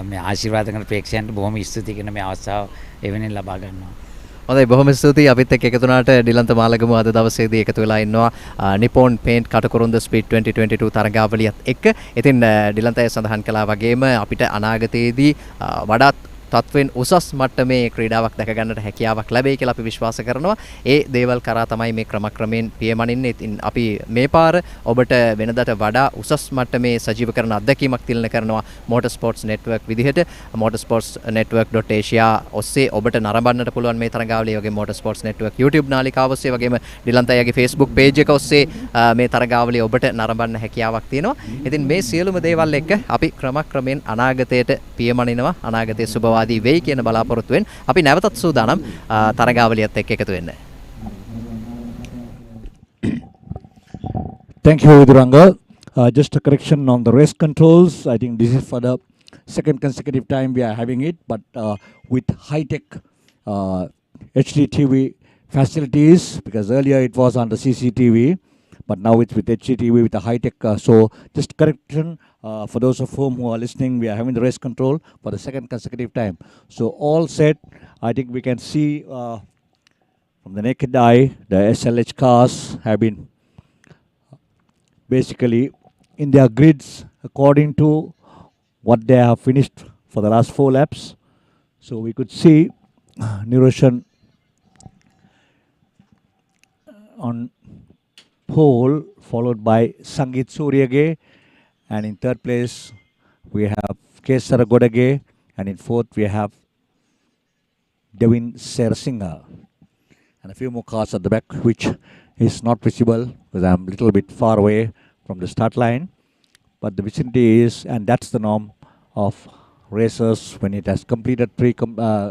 මේ ආශිර්වාද කරන ප්‍රේක්ෂකයන්ට බොහොම ස්තුතියි කියන මේ අවස්ථාව එවෙනින් ලබා ගන්නවා. හොඳයි බොහොම ස්තුතියි අපිත් එක්ක එකතු වුණාට ඩිලන්ත මාලගම අද දවසේදී එකතු වෙලා ඉන්නවා Nippon Paint කටුකුරුන්ද ස්පීඩ් 2022 තරගාවලියත් එක්ක. ඉතින් ඩිලන්තය සඳහන් කළා වගේම අපිට අනාගතයේදී වඩාත් තත්වෙන් උසස් මට්ටමේ ක්‍රීඩාවක් දැක ගන්නට හැකියාවක් ලැබෙයි කියලා අපි විශ්වාස කරනවා. ඒ දේවල් කරා තමයි මේ ක්‍රමක්‍රමයෙන් පියමනින්නේ. ඉතින් අපි මේ පාර ඔබට වෙනදාට වඩා උසස් මට්ටමේ සජීවකරණ අත්දැකීමක් තිලන කරනවා Motor Sports Network විදිහට. motorsportsnetwork.asia ඔස්සේ ඔබට නරඹන්නට පුළුවන් මේ තරගාවලිය. වගේ Motor Sports Network YouTube නාලිකාව ඔස්සේ වගේම ඩිලන්තයාගේ Facebook page එක ඔස්සේ මේ තරගාවලිය ඔබට නරඹන්න හැකියාවක් තියෙනවා. ඉතින් මේ සියලුම දේවල් එක්ක අපි ක්‍රමක්‍රමයෙන් අනාගතයට පියමනිනවා. අනාගතයේ සුබ වාදී වෙයි කියන බලාපොරොත්තුවෙන් අපි නැවතත් සූදානම් තරගාවලියත් එක්ක එකතු වෙන්න. Thank you, Viduranga. Just a correction on the race controls. I think this is for the second consecutive time we are having it, but with high-tech HD TV facilities, because earlier it was on the CCTV, but now it's with HDTV with the high-tech. So just correction for those of whom who are listening, we are having the race control for the second consecutive time. So all set, I think we can see from the naked eye, the SLH cars have been basically in their grids according to what they have finished for the last 4 laps. So we could see Niroshan on pole, followed by Sangeet Suryage, and in third place we have Kesara Godage, and in fourth we have Devin Sersingha, and a few more cars at the back which is not visible because I'm a little bit far away from the start line, but the vicinity is, and that's the norm of racers. When it has completed 3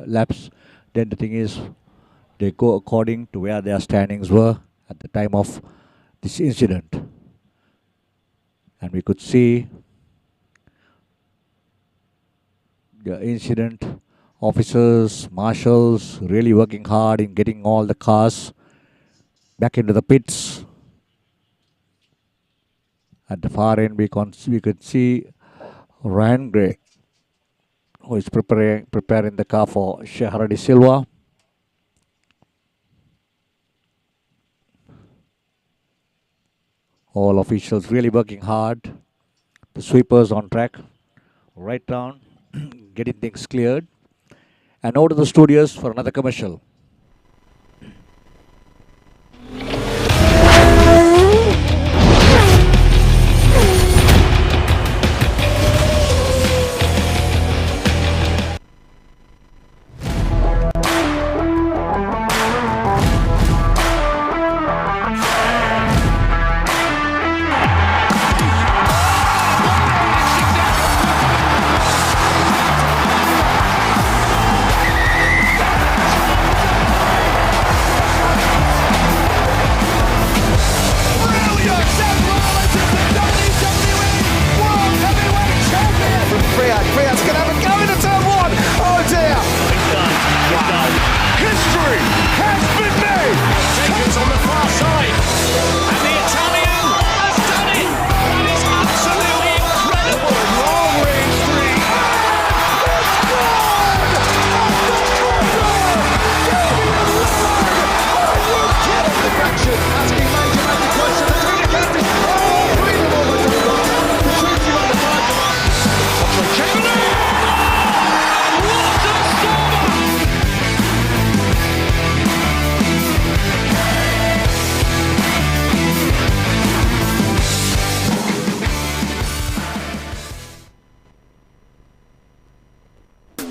laps, then the thing is they go according to where their standings were at the time of this incident. And we could see the incident officers, marshals really working hard in getting all the cars back into the pits. At the far end we could see Ryan Gray, who is preparing the car for Shaharadi Silva. All officials really working hard. The sweepers on track, right down, getting things cleared. And over to the studios for another commercial.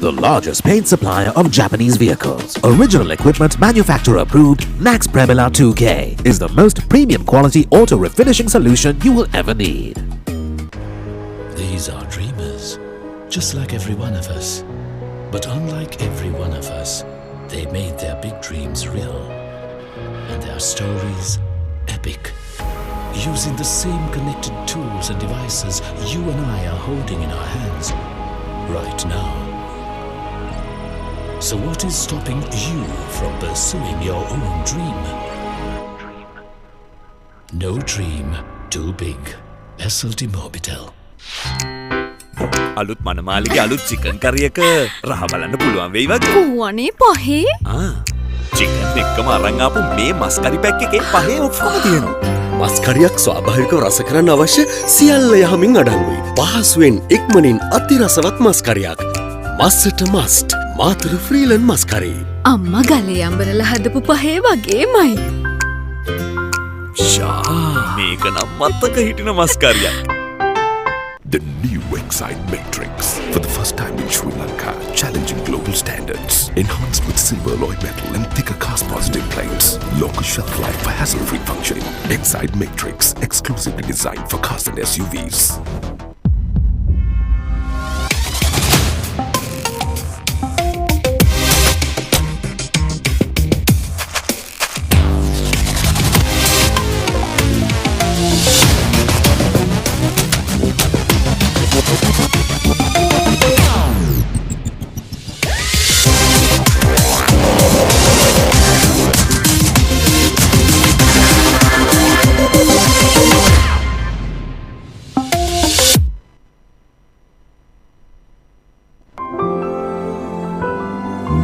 The largest paint supplier of Japanese vehicles. Original equipment manufacturer approved. Nax Premila 2K is the most premium quality auto refinishing solution you will ever need. These are dreamers, just like every one of us. But unlike every one of us, they made their big dreams real. And their stories epic. Using the same connected tools and devices you and I are holding in our hands right now. So what is stopping you from pursuing your own dream? No dream too big. SLT Mobitel. අලුත් මනමාලිගේ අලුත් chicken කරි එක රහ බලන්න පුළුවන් වෙයි වගේ. වනේ පහේ? චිකන් එක්කම අරන් ආපු මේ මස් කරි පැක් එකේ පහේ ඔක්කොම තියෙනවා. මස් කරියක් ස්වාභාවිකව රස කරන්න අවශ්‍ය සියල්ල යහමින් අඩංගුයි. පහසුවෙන් ඉක්මනින් අතිරසවත් මස් කරියක්. මස්සට මස්ට් මාතර ෆ්‍රීලන් මස් කරි. අම්මා ගලේ අඹරලා හදපු පහේ වගේමයි. මේක නම් මත්තක හිටින මස් කරියක්. The new Excite Matrix. For the first time in Sri Lanka, challenging global standards. Enhanced with silver alloy metal and thicker cast-positive plates. Longer shelf life for hassle-free functioning. Excite Matrix, exclusively designed for cars and SUVs.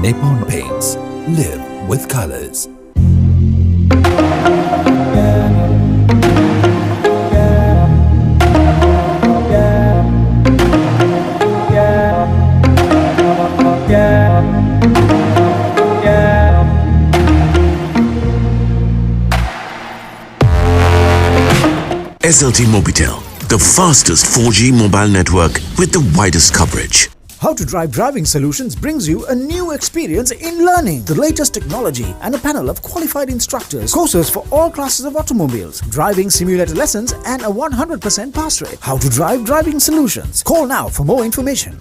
Nippon Paints. Live with colors. SLT Mobitel, the fastest 4G mobile network with the widest coverage. How to Drive Driving Solutions brings you a new experience in learning. The latest technology and a panel of qualified instructors. Courses for all classes of automobiles. Driving simulator lessons and a 100% pass rate. How to Drive Driving Solutions. Call now for more information.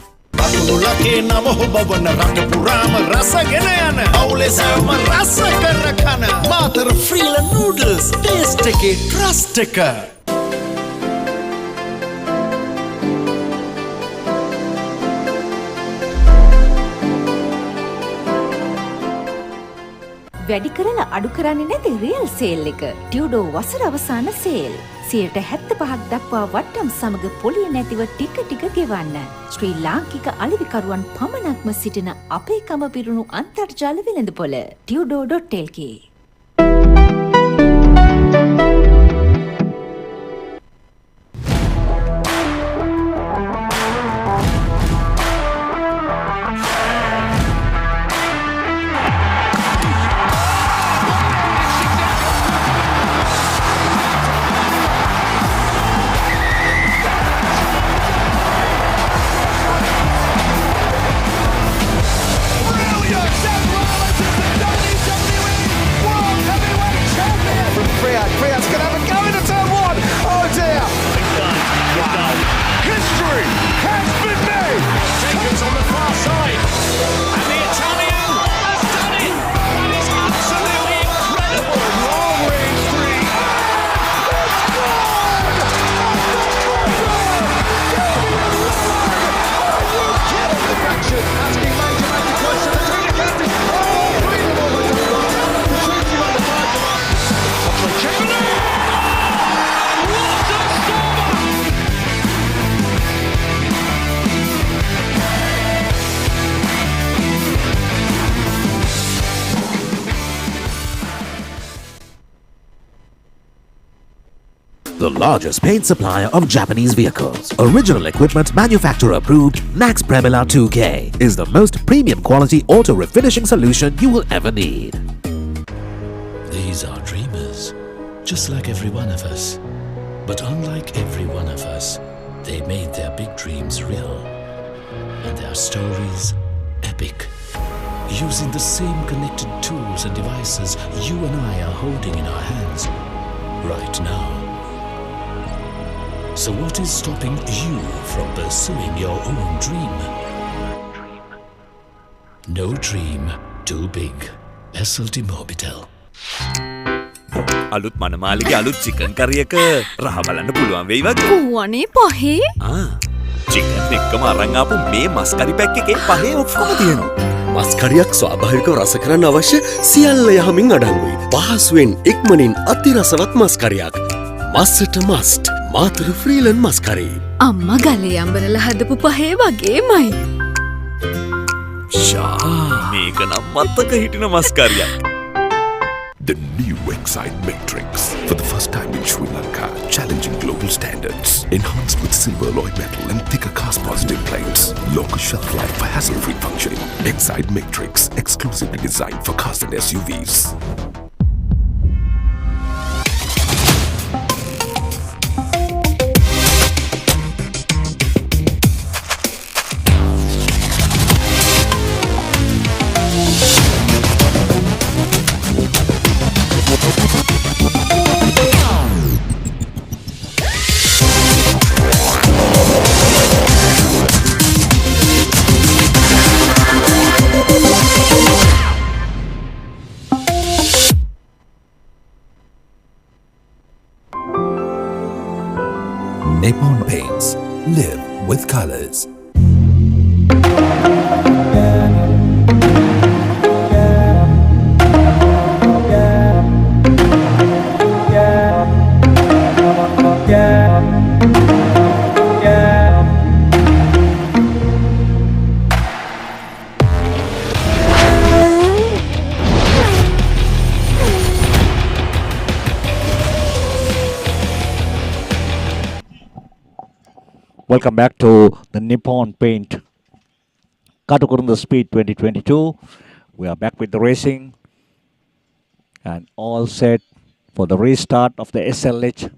වැඩි කරලා අඩු කරන්නේ නැති real sale එක. ටියුඩෝ වසර අවසාන sale. 75% දක්වා වට්ටම් සමග පොලිය නැතිව ටික ටික ගෙවන්න. ශ්‍රී ලාංකික අලෙවිකරුවන් පමණක්ම සිටින අපේකම පිරුණු අන්තර්ජාල වෙළඳපොළ ටියුඩෝ.lk. The largest paint supplier of Japanese vehicles. Original equipment manufacturer approved. Nax Premila 2K is the most premium quality auto refinishing solution you will ever need. These are dreamers, just like every one of us. But unlike every one of us, they made their big dreams real. And their stories epic. Using the same connected tools and devices you and I are holding in our hands right now. So what is stopping you from pursuing your own dream? No dream too big. SLT Mobitel. අලුත් මනමාලිගේ අලුත් chicken කරි එක රහ බලන්න පුළුවන් වෙයි වගේ. වනේ පහේ? චිකන් එක්කම අරන් ආපු මේ මස් කරි පැක් එකේ පහේ ඔක්කොම තියෙනවා. මස් කරියක් ස්වාභාවිකව රස කරන්න අවශ්‍ය සියල්ල යහමින් අඩංගුයි. පහසුවෙන් ඉක්මනින් අතිරසවත් මස් කරියක්. මස්සට මස්ට් මාතර ෆ්‍රීලන් මස් කරි. අම්මා ගලේ අඹරලා හදපු පහේ වගේමයි. මේක නම් මත්තක හිටින මස් කරියක්. The new Excite Matrix. For the first time in Sri Lanka, challenging global standards. Enhanced with silver alloy metal and thicker cast positive plates. Longer shelf life for hassle-free functioning. Excite Matrix, exclusively designed for cars and SUVs. Nippon Paints. Live with colors. Welcome back to the Nippon Paint Katukurunda Speed 2022. We are back with the racing and all set for the restart of the SLH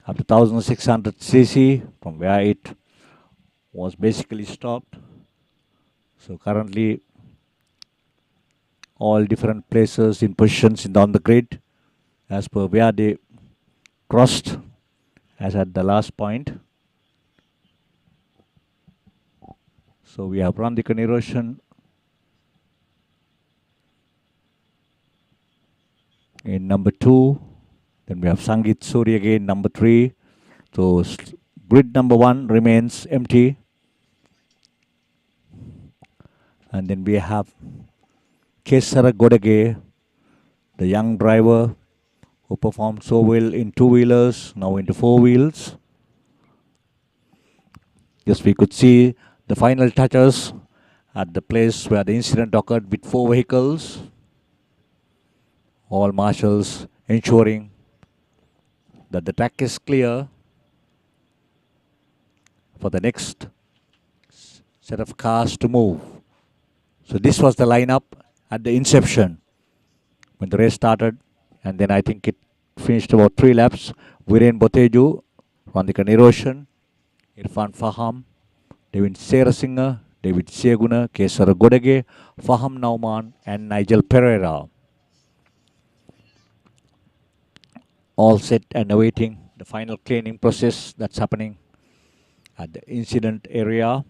up to 1600cc from where it was basically stopped. So currently all different places in positions on the grid as per where they crossed as at the last point. So we have run the erosion in number 2. Then we have Sangit Suri again, number 3. So grid number 1 remains empty. And then we have Kesara Godage, the young driver who performed so well in two-wheelers, now into four wheels. Yes, we could see the final touches at the place where the incident occurred with 4 vehicles. All marshals ensuring that the track is clear for the next set of cars to move. So this was the lineup at the inception when the race started. And then I think it finished about 3 laps. Viren Boteju, Randika Niroshan, Irfan Faham, David Serasinger, David Sieguna, Kesara Godage, Faham Nauman, and Nigel Pereira. All set and awaiting the final cleaning process that's happening at the incident area.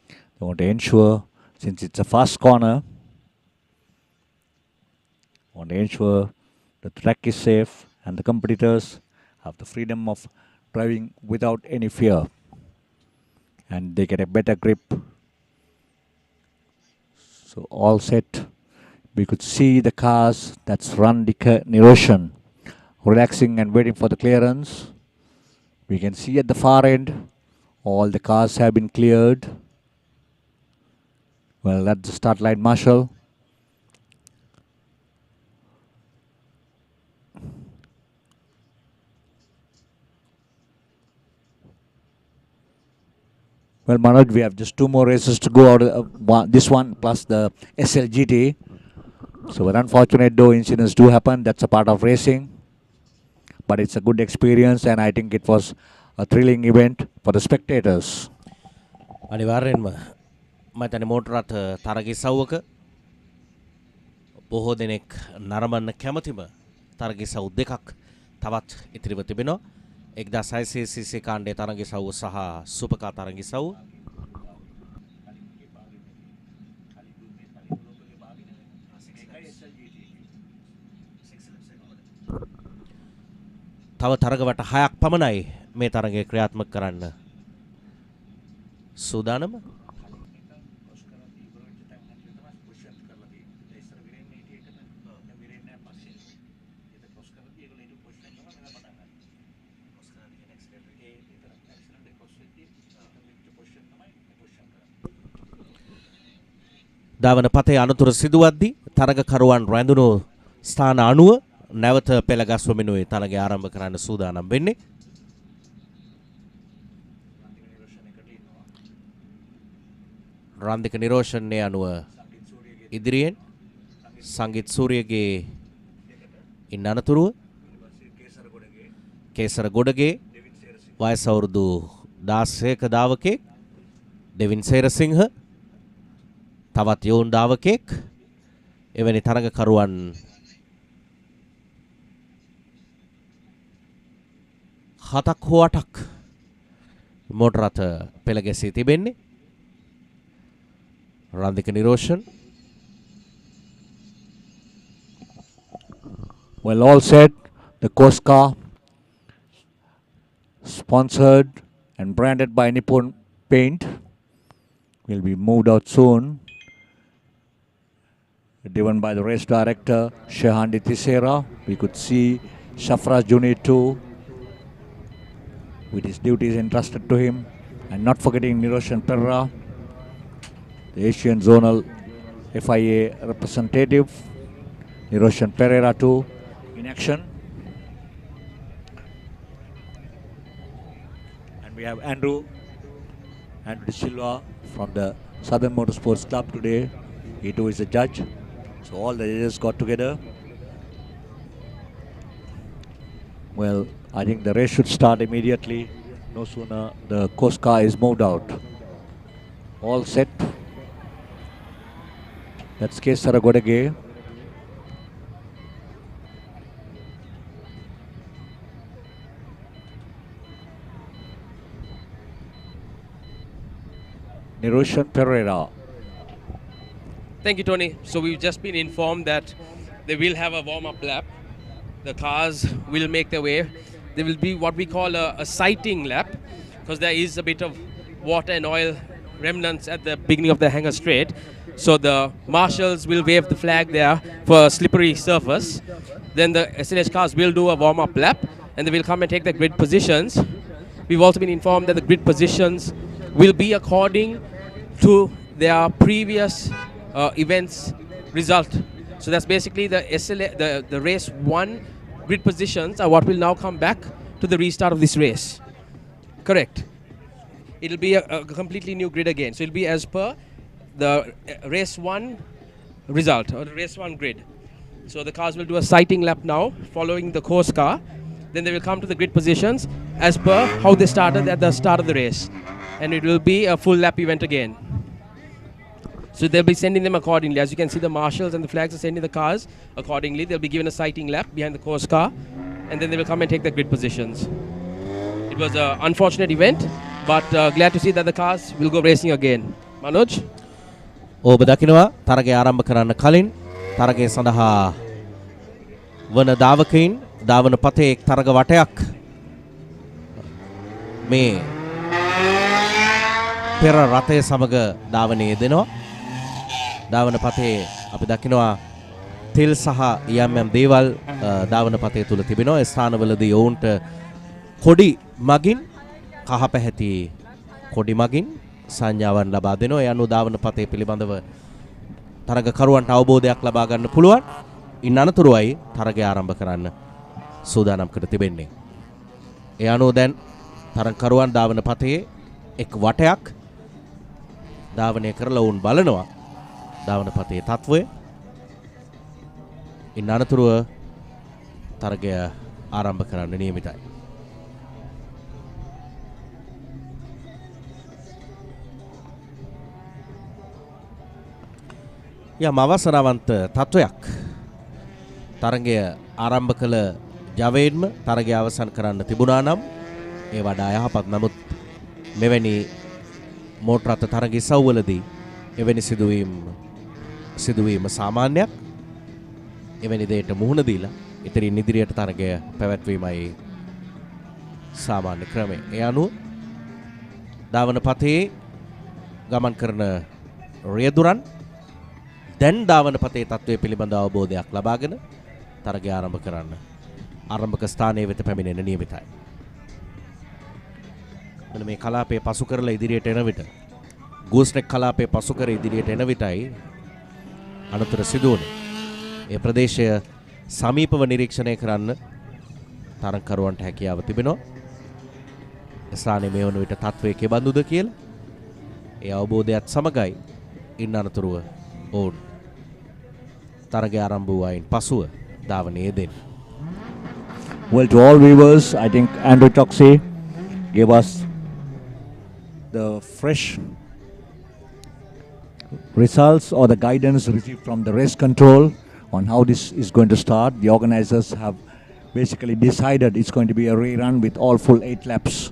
They want to ensure, since it's a fast corner, want to ensure the track is safe and the competitors have the freedom of driving without any fear and they get a better grip. So all set. We could see the cars that's run the Niroshan relaxing and waiting for the clearance. We can see at the far end all the cars have been cleared. Well, that's the start line marshal. Well, Manoj, we have just 2 more races to go out of this one plus the SLGT. So, well, unfortunate though incidents do happen, that's a part of racing. But it's a good experience and I think it was a thrilling event for the spectators. අනිවාර්යෙන්ම මතන motor රථ තරග ඉසව්වක බොහෝ දෙනෙක් නරඹන්න කැමතිම තරග ඉසව් දෙකක් තවත් ඉතිරිව තිබෙනවා. 1600 cc කාණ්ඩයේ තරග ඉසව් සහ සුපර් තරග ඉසව්. තව තරග වට 6ක් පමණයි මේ තරගය ක්‍රියාත්මක කරන්න සූදානම. ධාවන පතේ අනතුරු සිදුවද්දී තරගකරුවන් රැඳුණු ස්ථාන අනුව නැවත පෙළ ගස්වමිනුයි තරගය ආරම්භ කරන්න සූදානම් වෙන්නේ. රන්දික නිරෝෂණය අනුව ඉදිරියෙන් සංගීත් සූරියගේ ඉන්න අනතුරුව කේසර ගොඩගේ වයස අවුරුදු 16ක දාවකෙක් ඩෙවින් සේරසිංහ තවත් යෝන් දාවකෙක් එවැනි තරගකරුවන් හතක් හෝ අටක් මෝටර් රථ පෙළ ගැසී තිබෙන්නේ. Randika Niroshan. Well, all set. The coast car, sponsored and branded by Nippon Paint, will be moved out soon. Driven by the race director, Shehandi Tisera. We could see Shafraz Juni too, with his duties entrusted to him. And not forgetting Niroshan Perra, the Asian Zonal FIA representative. Niroshan Pereira too in action. And we have Andrew De Silva from the Southern Motorsports Club today. He too is a judge. So all the judges got together. Well, I think the race should start immediately. No sooner the coast car is moved out. All set. That's Kesara Godage. Niroshan Pereira. Thank you, Tony. So we've just been informed that they will have a warm-up lap. The cars will make their way. There will be what we call a sighting lap, because there is a bit of water and oil remnants at the beginning of the hangar straight. So the marshals will wave the flag there for a slippery surface. Then the SLH cars will do a warm-up lap, and they will come and take their grid positions. We've also been informed that the grid positions will be according to their previous events result. So that's basically the race 1 grid positions are what will now come back to the restart of this race. Correct. It'll be a completely new grid again. So it'll be as per the race 1 result or the race 1 grid. So the cars will do a sighting lap now following the course car. Then they will come to the grid positions as per how they started at the start of the race. And it will be a full lap event again. So they'll be sending them accordingly. As you can see, the marshals and the flags are sending the cars accordingly. They'll be given a sighting lap behind the course car, and then they will come and take their grid positions. It was an unfortunate event, but glad to see that the cars will go racing again. Manoj? ඔබ දකිනවා තරගය ආරම්භ කරන්න කලින් තරගය සඳහා වන ධාවකයින් ධාවන පතේ එක් තරග වටයක් මේ පෙර රථය සමග ධාවනයේ යෙදෙනවා. ධාවන පතේ අපි දකිනවා තෙල් සහ යම් යම් දේවල් ධාවන පතේ තුල තිබෙනවා. ඒ ස්ථානවලදී ඔවුන්ට කොඩි මගින් කහ පැහැති කොඩි මගින් සංඥාවන් ලබා දෙනවා. ඒ අනුව ධාවන පතේ පිළිබඳව තරගකරුවන්ට අවබෝධයක් ලබා ගන්න පුළුවන්. ඉන් අනතුරුවයි තරගය ආරම්භ කරන්න සූදානම් කර තිබෙන්නේ. ඒ අනුව දැන් තරගකරුවන් ධාවන පතේ එක් වටයක් ධාවනය කරලා වුන් බලනවා ධාවන පතේ තත්වය. ඉන් අනතුරුව තරගය ආරම්භ කරන්න නියමිතයි. යම් අවසරවන්ත තත්වයක් තරගය ආරම්භ කළ ජවයෙන්ම තරගය අවසන් කරන්න තිබුණා නම් ඒ වඩා යහපත්. නමුත් මෙවැනි මෝටර රථ තරග ඉසව්වලදී එවැනි සිදුවීම සාමාන්‍යයක්. එවැනි දෙයට මුහුණ දීලා ඉතින් ඉදිරියට තරගය පැවැත්වීමයි සාමාන්‍ය ක්‍රමය. ඒ අනුව ධාවන පතේ ගමන් කරන රියදුරන් දැන් ධාවන පතේ තත්ත්වය පිළිබඳ අවබෝධයක් ලබාගෙන තරගය ආරම්භ කරන්න ආරම්භක ස්ථානයේ වෙත පැමිණෙන නියමිතයි. මෙන්න මේ කලාපයේ පසු කරලා ඉදිරියට එන විට ගූස්නෙක් කලාපයේ පසු කර ඉදිරියට එන විටයි අනතුර සිදු වුණේ. ඒ ප්‍රදේශය සමීපව නිරීක්ෂණය කරන්න තරගකරුවන්ට හැකියාව තිබෙනවා. ස්ථානයේ මේ වන විට තත්ත්වය කෙබඳුද කියලා ඒ අවබෝධයත් සමගයි ඉන්න අනතුරුව ඔවුන් තරගය ආරම්භ වූ අයින් පසුව ධාවනයේ දෙන්නේ. Well, to all viewers, I think Andrew Toxey gave us the fresh results or the guidance received from the race control on how this is going to start. The organizers have basically decided it's going to be a rerun with all full 8 laps.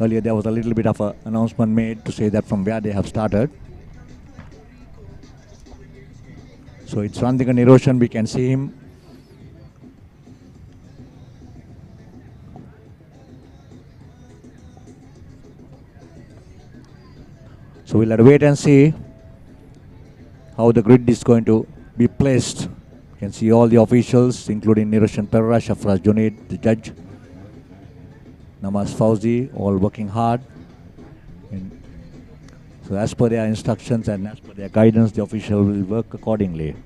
Earlier there was a little bit of an announcement made to say that from where they have started. So it's Ranthika Niroshan, we can see him. So we'll have to wait and see how the grid is going to be placed. You can see all the officials, including Niroshan Perra, Shafraz Junaid, the judge, Namaz Fauzi, all working hard. And so as per their instructions and as per their guidance, the official will work accordingly.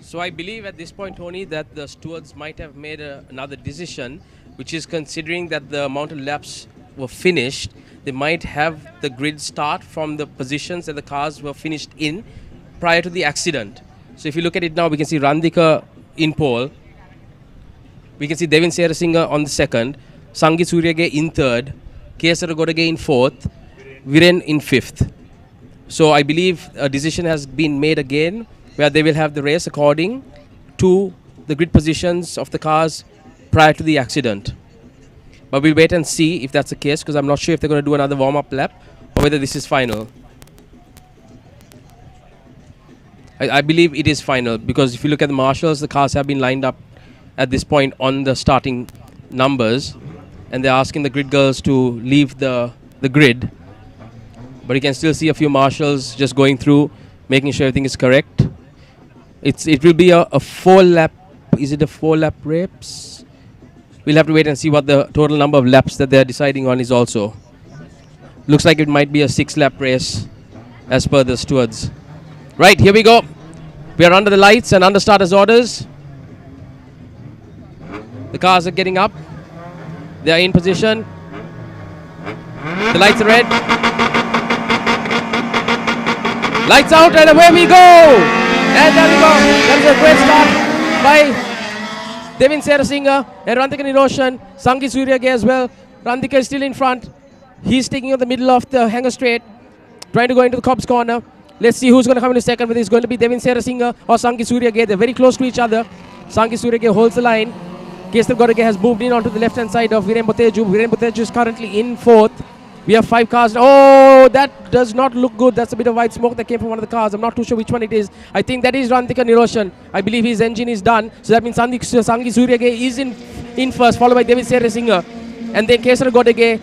So I believe at this point, Tony, that the stewards might have made another decision, which is considering that the amount of laps were finished, they might have the grid start from the positions that the cars were finished in prior to the accident. So if you look at it now, we can see Randika in pole. We can see Devin Serasinghe on the second, Sangi Suryage in third, Kesara Godage in fourth, Viren in fifth. So I believe a decision has been made again where they will have the race according to the grid positions of the cars prior to the accident. But we'll wait and see if that's the case, because I'm not sure if they're going to do another warm-up lap or whether this is final. I believe it is final, because if you look at the marshals, the cars have been lined up at this point on the starting numbers, and they're asking the grid girls to leave the grid. But you can still see a few marshals just going through, making sure everything is correct. It will be a 4-lap. Is it a 4-lap race? We'll have to wait and see what the total number of laps that they're deciding on is also. Looks like it might be a 6-lap race as per the stewards. Right, here we go. We are under the lights and under starters orders. The cars are getting up. They are in position. The lights are red. Lights out and away we go! And there we go. That is a great start by Devin Serasinghe and Ranthika Niroshan. Sangi Suryage as well. Ranthika is still in front. He's taking on the middle of the hanger straight, trying to go into the Cobb's corner. Let's see who's going to come in a second, whether it's going to be Devin Serasinghe or Sangi Suryage. They're very close to each other. Sangi Suryage holds the line. Kesar Godage has moved in onto the left-hand side of Viren Boteju. Viren Boteju is currently in fourth. We have 5 cars. Oh, that does not look good. That's a bit of white smoke that came from one of the cars. I'm not too sure which one it is. I think that is Ranthika Niroshan. I believe his engine is done. So that means Sangi Suryage is in first, followed by Devin Serasinghe. And then Kesar Godage,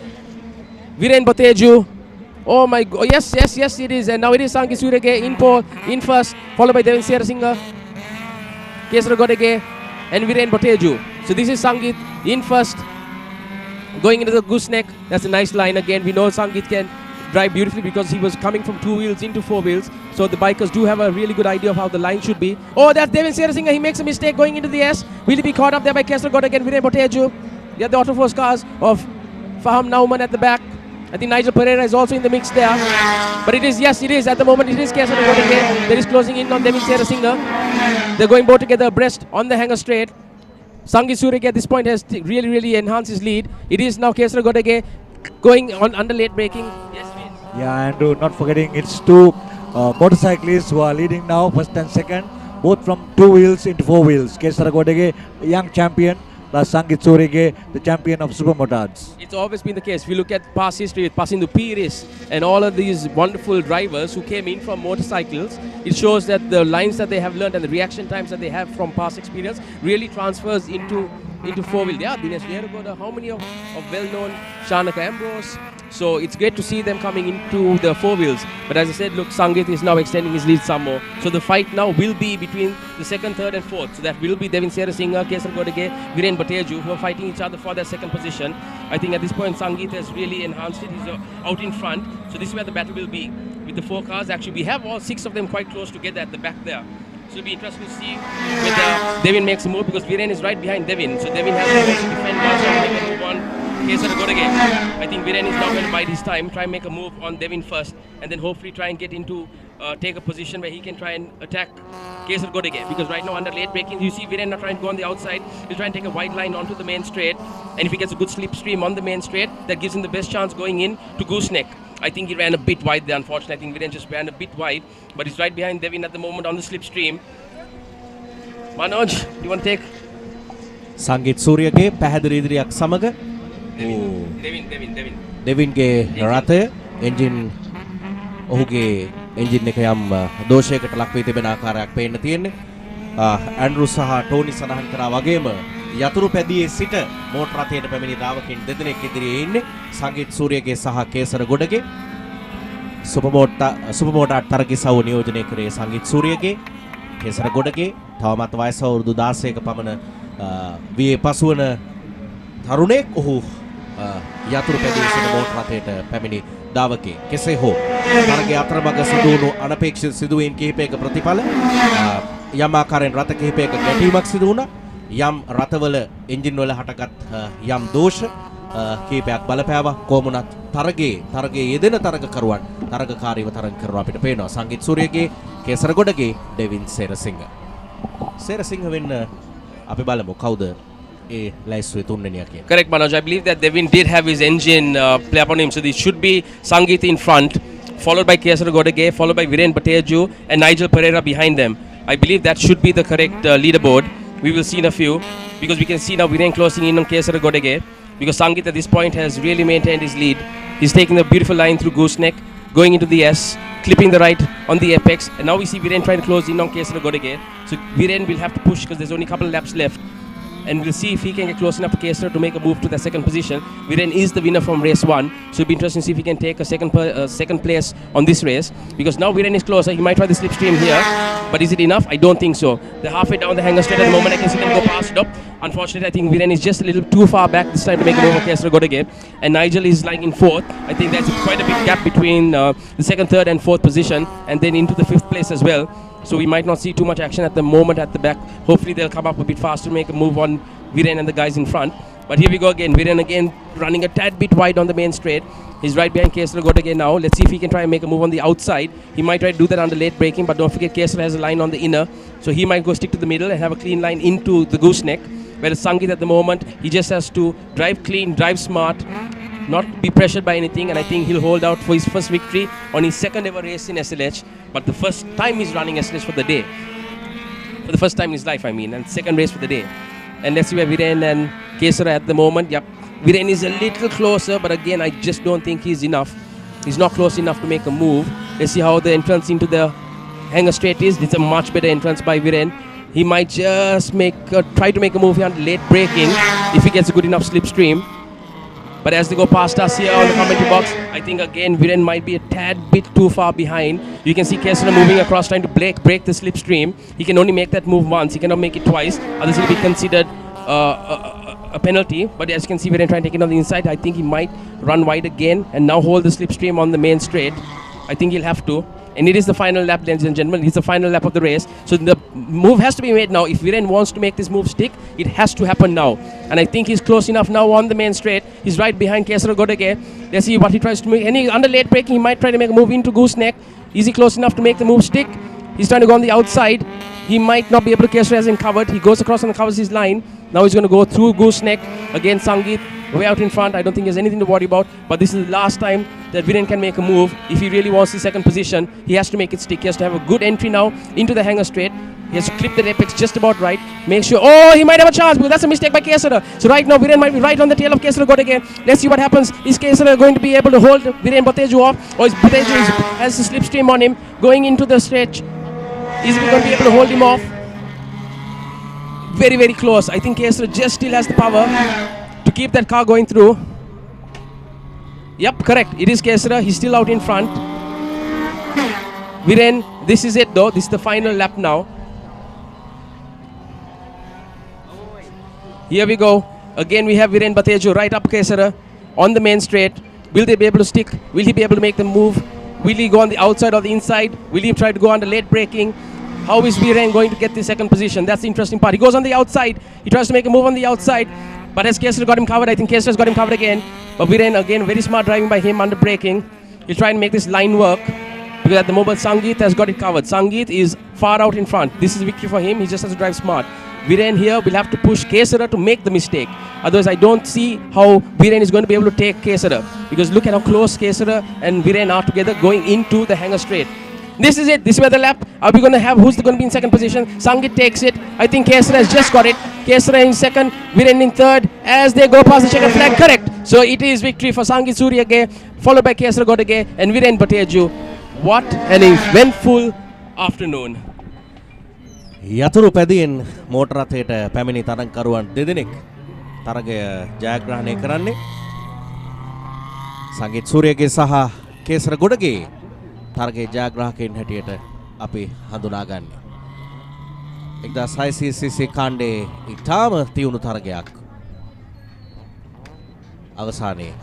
Viren Boteju. Oh my God. Yes, it is. And now it is Sangi Suryage in pole, in first, followed by Devin Serasinghe, Kesar Godage, and Viren Boteju. So this is Sangit in first, going into the gooseneck. That's a nice line again. We know Sangit can drive beautifully because he was coming from 2 wheels into 4 wheels. So the bikers do have a really good idea of how the line should be. Oh, that's Devin Serasinghe. He makes a mistake going into the S. Will he be caught up there by Kesar Godage and Viren Boteju? They have the Autoforce cars of Faham Nauman at the back. I think Nigel Pereira is also in the mix there. But it is, yes, it is. At the moment, it is Kesar Godage that is closing in on Devin Serasinghe. They're going both together abreast on the hanger straight. Sangi Suryage at this point has really enhanced his lead. It is now Kesar Godage going on under late braking. Yeah, and not forgetting it's two motorcyclists who are leading now, first and second, both from 2 wheels into 4 wheels. Kesara Godege, young champion, plus Sangit Surige, the champion of supermotards. It's always been the case. If you look at past history with Pasindu Piris and all of these wonderful drivers who came in from motorcycles, it shows that the lines that they have learned and the reaction times that they have from past experience really transfers into 4-wheel. Yeah, Dinesh Neragoda, how many of well-known Shanaka Ambrose. So it's great to see them coming into the 4 wheels. But as I said, look, Sangit is now extending his lead some more. So the fight now will be between the 2nd, 3rd and 4th. So that will be Devin Serasinghe, Kesar Godege, Viren Bateju, who are fighting each other for their 2nd position. I think at this point Sangit has really enhanced it. He's out in front. So this is where the battle will be with the 4 cars. Actually, we have all 6 of them quite close together at the back there. So it'll be interesting to see whether Devin makes a move because Viren is right behind Devin. So Devin has to defend once and one. Kesar Godege. I think Viren is now going to bide his time, try and make a move on Devin first, and then hopefully try and get into take a position where he can try and attack Kesar Godege. Because right now under late braking, you see Viren not trying to go on the outside. He'll try and take a wide line onto the main straight, and if he gets a good slipstream on the main straight, that gives him the best chance going in to gooseneck. I think he ran a bit wide there, unfortunately. I think Viren just ran a bit wide, but he's right behind Devin at the moment on the slipstream. Manoj, do you want to take? Sangit Suryage, පැහැදිලි ඉදිරියක් සමග දෙවින්ගේ රථය engine ඔහුගේ engine එක යම් දෝෂයකට ලක් වී තිබෙන ආකාරයක් පේන්න තියෙන්නේ. ඇන්ඩ්‍රු සහ ටෝනි සඳහන් කරා වගේම යතුරු පැදියේ සිට මෝටර රථයට පැමිණි ධාවකයන් දෙදෙනෙක් ඉදිරියේ ඉන්නේ. සංගීත් සූරියගේ සහ කේසර ගොඩගේ සුපර්මෝටර් තරගිසව නියෝජනය කරේ සංගීත් සූරියගේ කේසර ගොඩගේ තවමත් වයස අවුරුදු 16ක පමණ වියේ පසුවන තරුණෙක් ඔහු යතුරු පැදියේ සිට මෝටර රථයට පැමිණි ධාවකේ කෙසේ හෝ තරගයේ අතරමඟ සිදුවුණු අනපේක්ෂිත සිදුවීම් කිහිපයක ප්‍රතිඵල යම් ආකාරයෙන් රථ කිහිපයක ගැටීමක් සිදු වුණා යම් රථවල එන්ජින් වල හටගත් යම් දෝෂ කීපයක් බලපෑවා කොමුණත් තරගයේ යෙදෙන තරගකරුවන් තරගකාරීව තරග කරනවා අපිට පේනවා සංගීත් සූරියගේ කේසර ගොඩගේ ඩෙවින් සේරසිංහ වෙන්න අපි බලමු කවුද Correct, Manoj. I believe that Devin did have his engine play upon him. So this should be Sangit in front, followed by Kesar Godege, followed by Viren Bateju and Nigel Pereira behind them. I believe that should be the correct leaderboard. We will see in a few because we can see now Viren closing in on Kesar Godege because Sangit at this point has really maintained his lead. He's taking a beautiful line through Gooseneck, going into the S, clipping the right on the apex, and now we see Viren trying to close in on Kesar Godege. So Viren will have to push because there's only a couple of laps left. And we'll see if he can get close enough to Kesar to make a move to the 2nd position. Viren is the winner from race 1, so it'll be interesting to see if he can take a second place on this race. Because now Viren is closer, he might try the slipstream here, but is it enough? I don't think so. They're halfway down the hanger straight at the moment. I can see them go past it up. Unfortunately, I think Viren is just a little too far back this time to make a move on Kesar Godege. And Nigel is lying in 4th. I think there's quite a big gap between the 2nd, 3rd and 4th position, and then into the 5th place as well. So we might not see too much action at the moment at the back. Hopefully they'll come up a bit faster to make a move on Viren and the guys in front. But here we go again. Viren again running a tad bit wide on the main straight. He's right behind Kesar Godege now. Let's see if he can try and make a move on the outside. He might try to do that under late braking, but don't forget Kesar has a line on the inner. So he might go stick to the middle and have a clean line into the gooseneck. Whereas Sangit at the moment, he just has to drive clean, drive smart, not be pressured by anything, and I think he'll hold out for his first victory on his 2nd ever race in SLH, but the first time he's running SLH for the day. For the first time in his life, I mean, and 2nd race for the day. And let's see where Viren and Kesar at the moment. Yep, Viren is a little closer, but again, I just don't think he's enough. He's not close enough to make a move. Let's see how the entrance into the hanger straight is. It's a much better entrance by Viren. He might just try to make a move here on late braking if he gets a good enough slipstream. But as they go past us here on the commentary box, I think again Viren might be a tad bit too far behind. You can see Kesar moving across trying to break the slipstream. He can only make that move once. He cannot make it twice. Others will be considered a penalty. But as you can see Viren trying to take it on the inside. I think he might run wide again and now hold the slipstream on the main straight. I think he'll have to. And it is the final lap, ladies and gentlemen. It's the final lap of the race. So the move has to be made now. If Viren wants to make this move stick, it has to happen now. And I think he's close enough now on the main straight. He's right behind Kesar Godege. Let's see what he tries to make. And under late braking, he might try to make a move into gooseneck. Is he close enough to make the move stick? He's trying to go on the outside. He might not be able to. Kesar hasn't covered. He goes across and covers his line. Now he's going to go through gooseneck. Again, Sangit way out in front. I don't think there's anything to worry about. But this is the last time that Viren can make a move. If he really wants the second position, he has to make it stick. He has to have a good entry now into the hanger straight. He has to clip the apex just about right. Make sure, oh, he might have a chance, but that's a mistake by Kesara. So right now, Viren might be right on the tail of Kesara God again. Let's see what happens. Is Kesara going to be able to hold Viren Bateju off? Or is Bateju has a slipstream on him going into the stretch? Is he going to be able to hold him off? Very, very close. I think Kesara just still has the power to keep that car going through. Yep, correct. It is Kesara. He's still out in front. Viren, this is it though. This is the final lap now. Here we go. Again, we have Viren Bateju right up Kesara on the main straight. Will they be able to stick? Will he be able to make the move? Will he go on the outside or the inside? Will he try to go on the late braking? How is Viren going to get the second position? That's the interesting part. He goes on the outside. He tries to make a move on the outside. But has Kesara got him covered? I think Kesara has got him covered again. But Viren, again, very smart driving by him under braking. He'll try and make this line work. Because at the moment, Sangeet has got it covered. Sangeet is far out in front. This is victory for him. He just has to drive smart. Viren here will have to push Kesara to make the mistake. Otherwise, I don't see how Viren is going to be able to take Kesara. Because look at how close Kesara and Viren are together going into the hanger straight. This is it. This is where the lap. Are we going to have who's going to be in second position? Sangeet takes it. I think Kesara has just got it. Kesara in second, Viren in third. As they go past the checkered flag, correct. So it is victory for Sangeet Suryage, followed by Kesara Godage and Viren Bateju. What an eventful afternoon. යතුරු පැදියෙන් මෝටර රථයට පැමිණි තරඟකරුවන් දෙදෙනෙක් තරගය ජයග්‍රහණය කරන්නේ සංගීත් සූරියගේ සහ කේසර ගොඩගේ තරගයේ ජයග්‍රාහකයන් හැටියට අපි හඳුනාගන්නේ 1600 cc කාණ්ඩේ ඉතාම තියුණු තරගයක් අවසානයේ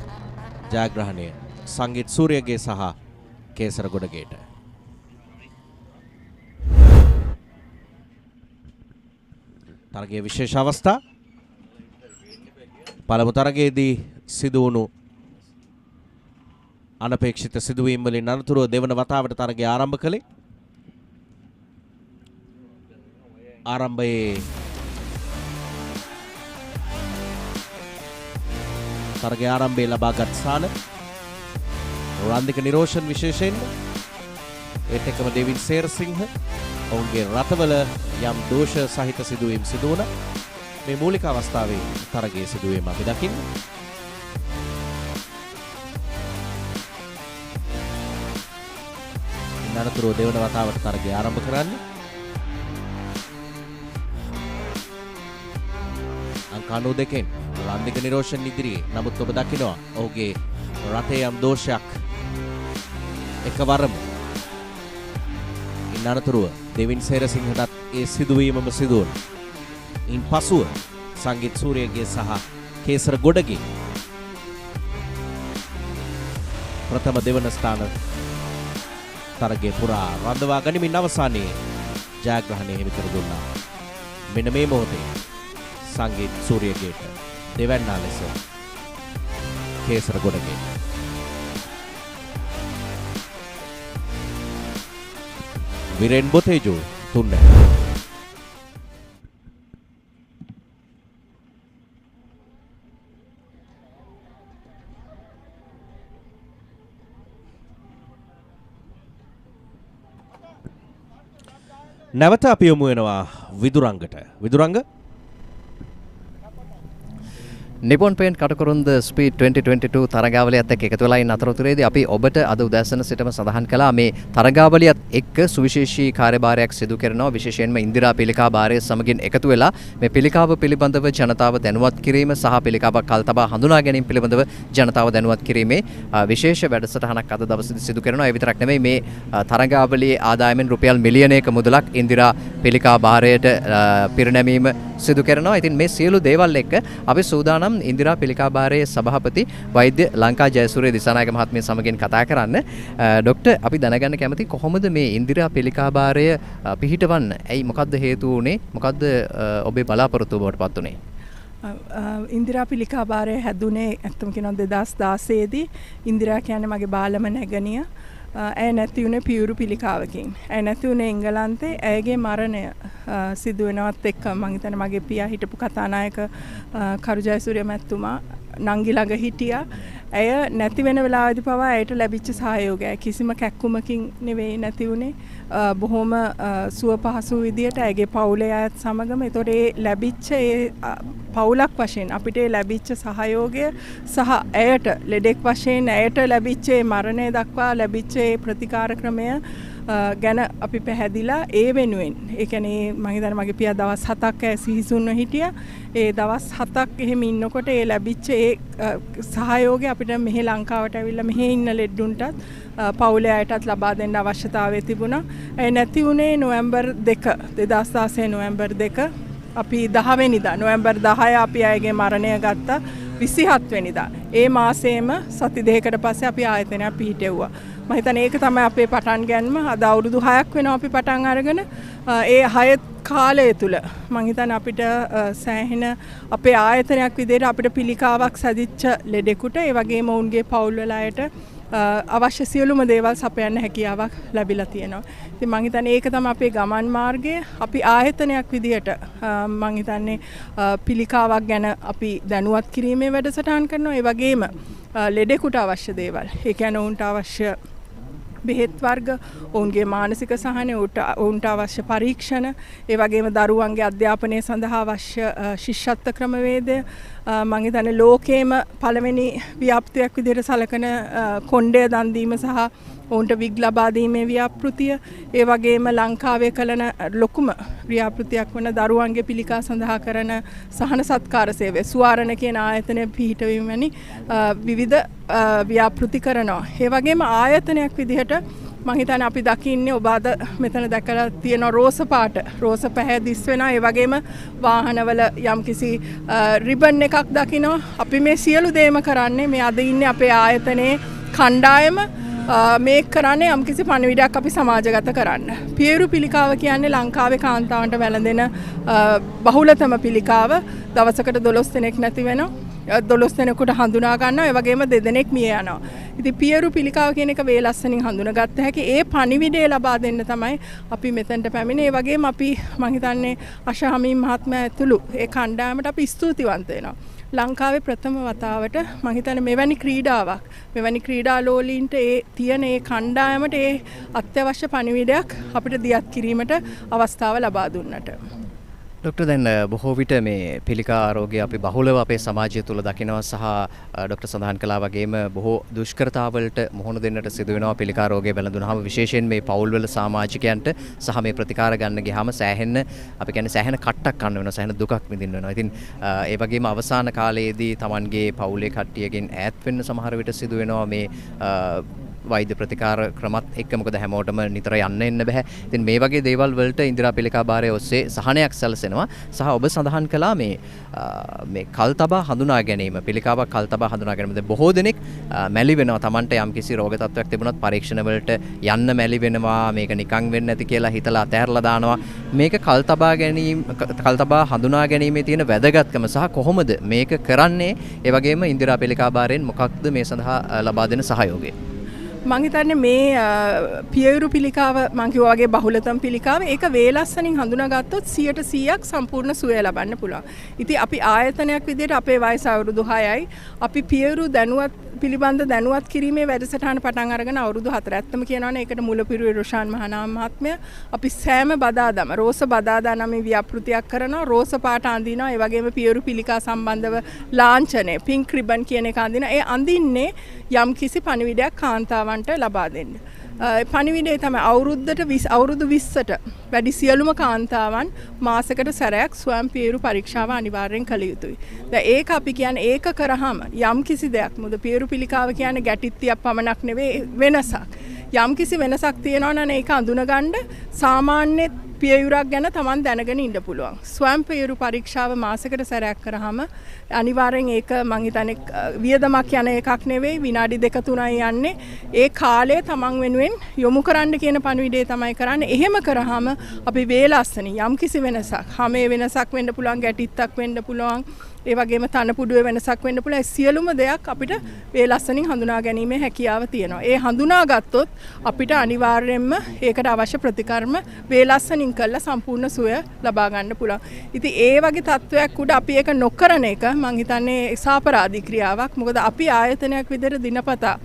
ජයග්‍රහණය සංගීත් සූරියගේ සහ කේසර ගොඩගේට තරගයේ විශේෂ අවස්ථා පළමු තරගයේදී සිදු වුණු අනපේක්ෂිත සිදුවීම් වලින් අනතුරුව දෙවන වතාවට තරගය ආරම්භ කළේ ආරම්භයේ තරගයේ ආරම්භයේ ලබාගත් ස්ථාන රන්දික නිරෝෂන් විශේෂයෙන් ඒත් එක්කම දෙවින් සේරසිංහ ඔවුන්ගේ රථවල යම් දෝෂ සහිත සිදුවීම් සිදු වුණා. මේ මූලික අවස්ථාවේ තරගයේ සිදුවීම අපි දකින්න. අනතුරුව දෙවන වතාවට තරගය ආරම්භ කරන්නේ. අංක 92න් රන්දික නිරෝෂන් ඉදිරියේ. නමුත් ඔබ දකිනවා ඔහුගේ රථයේ යම් දෝෂයක් එකවරම අනතුරුව දෙවින් සේරසිංහටත් ඒ සිදුවීමම සිදු වුණා. ඉන් පසුව සංගීත් සූරියගේ සහ කේසර ගොඩගේ ප්‍රථම දෙවන ස්ථාන තරගයේ පුරා රඳවා ගනිමින් අවසානයේ ජයග්‍රහණය හිමි කර දුන්නා. මෙන්න මේ මොහොතේ සංගීත් සූරියගේට දෙවැන්නා ලෙස කේසර ගොඩගේ Viren Bateju tunne. නැවත අපි යමු වෙනවා විදුරංගට. විදුරංග Nippon Paint Katukurunda Speed 2022 තරගාවලියත් එක්ක එකතු වෙලා ඉන්න අතරතුරේදී අපි ඔබට අද උදෑසන සිටම සඳහන් කළා මේ තරගාවලියත් එක්ක සුවිශේෂී කාර්යභාරයක් සිදු කරනවා විශේෂයෙන්ම ඉන්දිරා පිළිකා භාරය සමගින් එකතු වෙලා මේ පිළිකාව පිළිබඳව ජනතාව දැනුවත් කිරීම සහ පිළිකාවක් කල් තබා හඳුනා ගැනීම පිළිබඳව ජනතාව දැනුවත් කිරීමේ විශේෂ වැඩසටහනක් අද දවසේදී සිදු කරනවා. ඒ විතරක් නෙමෙයි මේ තරගාවලියේ ආදායමෙන් රුපියල් මිලියනයක මුදලක් ඉන්දිරා පිළිකා භාරයට පිරිනැමීම සිදු කරනවා. ඉතින් මේ සියලු දේවල් එක්ක අපි සූදානම් ඉන්දිරා පිළිකා භාරයේ සභාපති වෛද්‍ය ලංකා ජයසූරිය දිසානායක මහත්මිය සමගින් කතා කරන්න. ડોක්ටර් අපි දැනගන්න කැමති කොහොමද මේ ඉන්දිරා පිළිකා භාරය පිහිටවන්න? ඇයි මොකද්ද හේතුව උනේ? මොකද්ද ඔබේ බලාපොරොත්තුව බවට පත් උනේ? ඉන්දිරා පිළිකා භාරය හැදුනේ ඇත්තම කියනවා 2016 දී. ඉන්දිරා කියන්නේ මගේ බාලම නැගණිය. ඇය නැති වුණේ පියුරු පිළිකාවකින්. ඇය නැති වුණේ එංගලන්තේ. ඇයගේ මරණය සිදු වෙනවත් එක්ක මම හිතන්නේ මගේ පියා හිටපු කතානායක කරු ජයසූරිය මැතිතුමා නංගි ළඟ හිටියා. ඇය නැති වෙන වෙලාවේදී පවා ඇයට ලැබිච්ච සහයෝගය කිසිම කැක්කුමකින් නෙවෙයි නැති වුණේ. බොහොම සුව පහසු විදියට ඇගේ පවුලේ අයත් සමගම ඒතකොට ඒ ලැබිච්ච ඒ පවුලක් වශයෙන් අපිට ලැබිච්ච සහයෝගය සහ ඇයට ලෙඩෙක් වශයෙන් ඇයට ලැබිච්ච මරණය දක්වා ලැබිච්ච ප්‍රතිකාර ක්‍රමය ගැන අපි පැහැදිලා ඒ වෙනුවෙන් ඒ කියන්නේ මම හිතන්නේ මගේ පියා දවස් 7ක් සිහිසුන්ව හිටියා. ඒ දවස් 7ක් එහෙම ඉන්නකොට ඒ ලැබිච්ච ඒ සහයෝගය අපිට මෙහි ලංකාවට ඇවිල්ලා මෙහි ඉන්න ලෙඩුන්ටත් පවුලේ අයටත් ලබා දෙන්න අවශ්‍යතාවය තිබුණා. ඒ නැති වුණේ නොවැම්බර් 2 2016 නොවැම්බර් 2 අපි 10 වෙනිදා නොවැම්බර් 10 අපි අයගේ මරණය ගත්තා 27 වෙනිදා. ඒ මාසෙම සති දෙකකට පස්සේ අපි ආයතනයක් පිහිටෙව්වා. මම හිතන්නේ ඒක තමයි අපේ පටන් ගැනීම. අද අවුරුදු 6ක් වෙනවා අපි පටන් අරගෙන. ඒ 6 කාලය තුල මම හිතන්නේ අපිට සෑහෙන අපේ ආයතනයක් විදිහට අපිට පිළිකාවක් සැදිච්ච ලෙඩෙකුට ඒ වගේම ඔවුන්ගේ පවුල් වල අයට අවශ්‍ය සියලුම දේවල් සපයන්න හැකියාවක් ලැබිලා තියෙනවා. ඉතින් මම හිතන්නේ ඒක තමයි අපේ ගමන් මාර්ගය. අපි ආයතනයක් විදිහට මම හිතන්නේ පිළිකාවක් ගැන අපි දැනුවත් කිරීමේ වැඩසටහන් කරනවා. ඒ වගේම ලෙඩෙකුට අවශ්‍ය දේවල්. ඒ කියන්නේ ඔවුන්ට අවශ්‍ය බෙහෙත් වර්ග, ඔවුන්ගේ මානසික සහනය, ඔවුන්ට අවශ්‍ය පරීක්ෂණ, ඒ වගේම දරුවන්ගේ අධ්‍යාපනය සඳහා අවශ්‍ය ශිෂ්‍යත්ව ක්‍රමවේදය මම හිතන්නේ ලෝකේම පළවෙනි ව්‍යාපෘතියක් විදිහට සලකන කොණ්ඩය දන් දීම සහ ඔවුන්ට විග් ලබා දීමේ ව්‍යාපෘතිය, ඒ වගේම ලංකාවේ කළන ලොකුම ව්‍යාපෘතියක් වන දරුවන්ගේ පිළිකා සඳහා කරන සහන සත්කාර සේවය සුවාරණ කියන ආයතනය පිහිටවීම වැනි විවිධ ව්‍යාපෘති කරනවා. ඒ වගේම ආයතනයක් විදිහට මම හිතන්නේ අපි දකින්නේ ඔබ අද මෙතන දැකලා තියෙන රෝස පාට රෝස පැහැ දිස් වෙනවා. ඒ වගේම වාහනවල යම්කිසි රිබන් එකක් දකිනවා. අපි මේ සියලු දේම කරන්නේ මේ අද ඉන්නේ අපේ ආයතනයේ කණ්ඩායම මේ කරන්නේ යම්කිසි පණිවිඩයක් අපි සමාජගත කරන්න. පියවරු පිළිකාව කියන්නේ ලංකාවේ කාන්තාවන්ට වැළඳෙන බහුලතම පිළිකාව. දවසකට 12 දෙනෙක් නැති වෙනවා. 12 දෙනෙකුට හඳුනා ගන්නවා. ඒ වගේම 2 දෙනෙක් මිය යනවා. ඉතින් පියවරු පිළිකාව කියන එක වේලස්සනින් හඳුනාගත්ත හැකි. ඒ පණිවිඩය ලබා දෙන්න තමයි අපි මෙතනට පැමිණේ. ඒ වගේම අපි මම හිතන්නේ අශාමීම් මහත්මයා ඇතුළු ඒ කණ්ඩායමට අපි ස්තුතිවන්ත වෙනවා. ලංකාවේ ප්‍රථම වතාවට මම හිතන්නේ මෙවැනි ක්‍රීඩාවක් මෙවැනි ක්‍රීඩාලෝලීන්ට ඒ තියෙන ඒ කණ්ඩායමට ඒ අත්‍යවශ්‍ය පණිවිඩයක් අපිට දියත් කිරීමට අවස්ථාව ලබා දුන්නට. ඩොක්ටර් දැන් බොහෝ විට මේ පිළිකා ආරෝග්‍ය අපි බහුලව අපේ සමාජය තුළ දකිනවා සහ ඩොක්ටර් සඳහන් කළා වගේම බොහෝ දුෂ්කරතාවලට මුහුණ දෙන්නට සිදු වෙනවා පිළිකා රෝගය බැලඳුනහම විශේෂයෙන් මේ පවුල්වල සමාජිකයන්ට සහ මේ ප්‍රතිකාර ගන්න ගියාම සෑහෙන අපි කියන්නේ සෑහෙන කට්ටක් ගන්න වෙනවා සෑහෙන දුකක් විඳින්න වෙනවා. ඉතින් ඒ වගේම අවසාන කාලයේදී Tamanගේ පවුලේ කට්ටියගෙන් ඈත් වෙන්න සමහර විට සිදු වෙනවා මේ වෛද්‍ය ප්‍රතිකාර ක්‍රමත් එක්ක මොකද හැමෝටම නිතර යන්න එන්න බෑ. ඉතින් මේ වගේ දේවල් වලට ඉන්දිරා පිළිකා භාරය ඔස්සේ සහනයක් සැලසෙනවා. සහ ඔබ සඳහන් කළා මේ කල්තබා හඳුනා ගැනීම පිළිකාවක් කල්තබා හඳුනා ගැනීම. දැන් බොහෝ දෙනෙක් මැලි වෙනවා. Tamanට යම්කිසි රෝග තත්ත්වයක් තිබුණොත් පරීක්ෂණ වලට යන්න මැලි වෙනවා. මේක නිකන් වෙන්නේ නැති කියලා හිතලා අතහැරලා දානවා. මේක කල්තබා හඳුනා ගැනීමේ තියෙන වැදගත්කම සහ කොහොමද මේක කරන්නේ? ඒ වගේම ඉන්දිරා පිළිකා භාරයෙන් මොකක්ද මේ සඳහා ලබා දෙන සහයෝගය? මම හිතන්නේ මේ පියවරු පිළිකාව මම කිව්වා වගේ බහුලතම පිළිකාව ඒක වේලස්සනින් හඳුනාගත්තොත් 100% සම්පූර්ණ සුවය ලබන්න පුළුවන්. ඉතින් අපි ආයතනයක් විදිහට අපේ වයස අවුරුදු 6යි. අපි පියවරු පිළිබඳ දැනුවත් කිරීමේ වැඩසටහන පටන් අරගෙන අවුරුදු 4 ඇත්තම කියනවනේ ඒකට මුලපිරුවේ රොෂාන් මහානාම මහත්මයා අපි සෑම බදාදම රෝස බදාදා නම් ව්‍යාපෘතියක් කරනවා. රෝස පාට අඳිනවා. ඒ වගේම පියවරු පිළිකා සම්බන්ධව ලාංඡනය පින්ක් රිබන් කියන එක අඳිනවා. ඒ අඳින්නේ යම්කිසි පණිවිඩයක් කාන්තාවන්ට ලබා දෙන්න. පණිවිඩය තමයි අවුරුදු 20ට වැඩි සියලුම කාන්තාවන් මාසයකට සැරයක් ස්වයං පියවරු පරීක්ෂාව අනිවාර්යෙන් කළ යුතුයි. දැන් ඒක අපි කියන්නේ ඒක කරාම යම්කිසි දෙයක් මොකද පියවරු පිළිකාව කියන්නේ ගැටිත්තියක් පමණක් නෙවෙයි වෙනසක්. යම්කිසි වෙනසක් තියෙනවා නම් ඒක අඳුනගන්න සාමාන්‍ය පියවුරක් ගැන Taman දැනගෙන ඉන්න පුළුවන්. ස්වයං පියවරු පරීක්ෂාව මාසයකට සැරයක් කරාම අනිවාර්යෙන් ඒක මං හිතන්නේ වියදමක් යන එකක් නෙවෙයි විනාඩි 2-3යි යන්නේ. ඒ කාලය Taman වෙනුවෙන් යොමු කරන්න කියන පණිවිඩය තමයි කරන්නේ. එහෙම කරාම අපි වේලස්සනින් යම්කිසි වෙනසක් හැමේ වෙනසක් වෙන්න පුළුවන් ගැටිත්තක් වෙන්න පුළුවන්. ඒ වගේම තනපුඩුවේ වෙනසක් වෙන්න පුළුවන්. සියලුම දෙයක් අපිට වේලස්සනින් හඳුනා ගැනීමේ හැකියාව තියෙනවා. ඒ හඳුනාගත්තොත් අපිට අනිවාර්යයෙන්ම ඒකට අවශ්‍ය ප්‍රතිකර්ම වේලස්සනින් කරලා සම්පූර්ණ සුවය ලබා ගන්න පුළුවන්. ඉතින් ඒ වගේ තත්වයක් උඩ අපි ඒක නොකරන එක මම හිතන්නේ සාපරාධී ක්‍රියාවක්. මොකද අපි ආයතනයක් විතර දිනපතා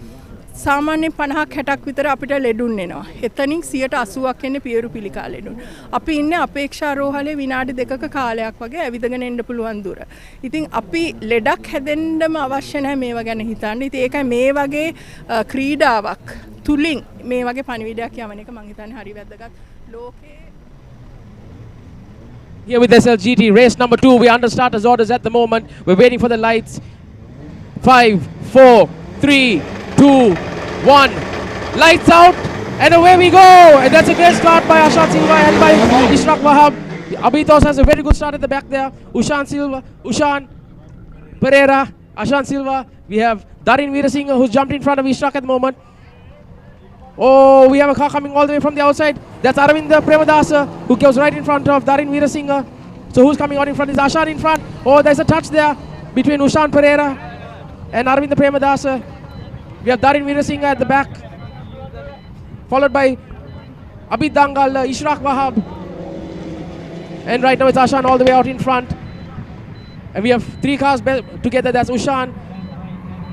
සාමාන්‍යයෙන් 50ක් 60ක් විතර අපිට ලෙඩුන් එනවා. එතනින් 80%ක් එන්නේ පියවරු පිළිකා ලෙඩුන්. අපි ඉන්නේ අපේක්ෂා රෝහලේ විනාඩි 2ක කාලයක් වගේ ඇවිදගෙන එන්න පුළුවන් දුර. ඉතින් අපි ලෙඩක් හැදෙන්නම අවශ්‍ය නැහැ මේවා ගැන හිතන්න. ඉතින් ඒකයි මේ වගේ ක්‍රීඩාවක් තුලින් මේ වගේ පණිවිඩයක් යවන එක මම හිතන්නේ හරි වැදගත්. ලෝකේ Here with SLGT, race number 2. We're under starters orders at the moment. We're waiting for the lights. 5, 4, 3, 2, 1. Lights out, and away we go. And that's a great start by Ashan Silva and by Ishraq Wahab. Abitos has a very good start at the back there. Ushan Pereira, Ashan Silva. We have Darin Veerasinghe who's jumped in front of Ishraq at the moment. Oh, we have a car coming all the way from the outside. That's Aravind Premadasa who goes right in front of Darin Veerasinghe. So who's coming out in front? Is Ashan in front? Oh, there's a touch there between Ushan Pereira and Aravind Premadasa. We have Darin Veerasinghe at the back, followed by Abid Dangal, Ishraq Wahab. And right now it's Ashan all the way out in front. And we have 3 cars together. That's Ushan,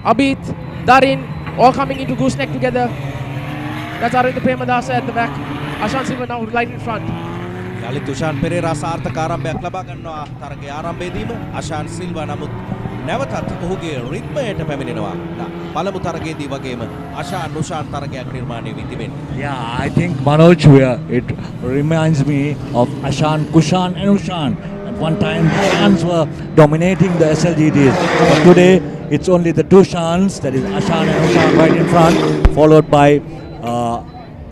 Abid, Darin, all coming into gooseneck together. That's Aravind Premadasa at the back. Ashan Silva now right in front. යලිත් උෂාන් පෙරේරා සාර්ථක ආරම්භයක් ලබා ගන්නවා තරගයේ ආරම්භයේදීම අෂාන් සිල්වා නමුත් නැවතත් ඔහුගේ රිද්මයට පැමිණෙනවා. පළමු තරගයේදී වගේම අෂාන් උෂාන් තරගයක් නිර්මාණය වී තිබෙනවා. Yeah, I think Manoj, it reminds me of Ashan, Kushan and Ushan. At one time the Shans were dominating the SLGTs. But today it's only the 2 Shans, that is Ashan and Ushan right in front, followed by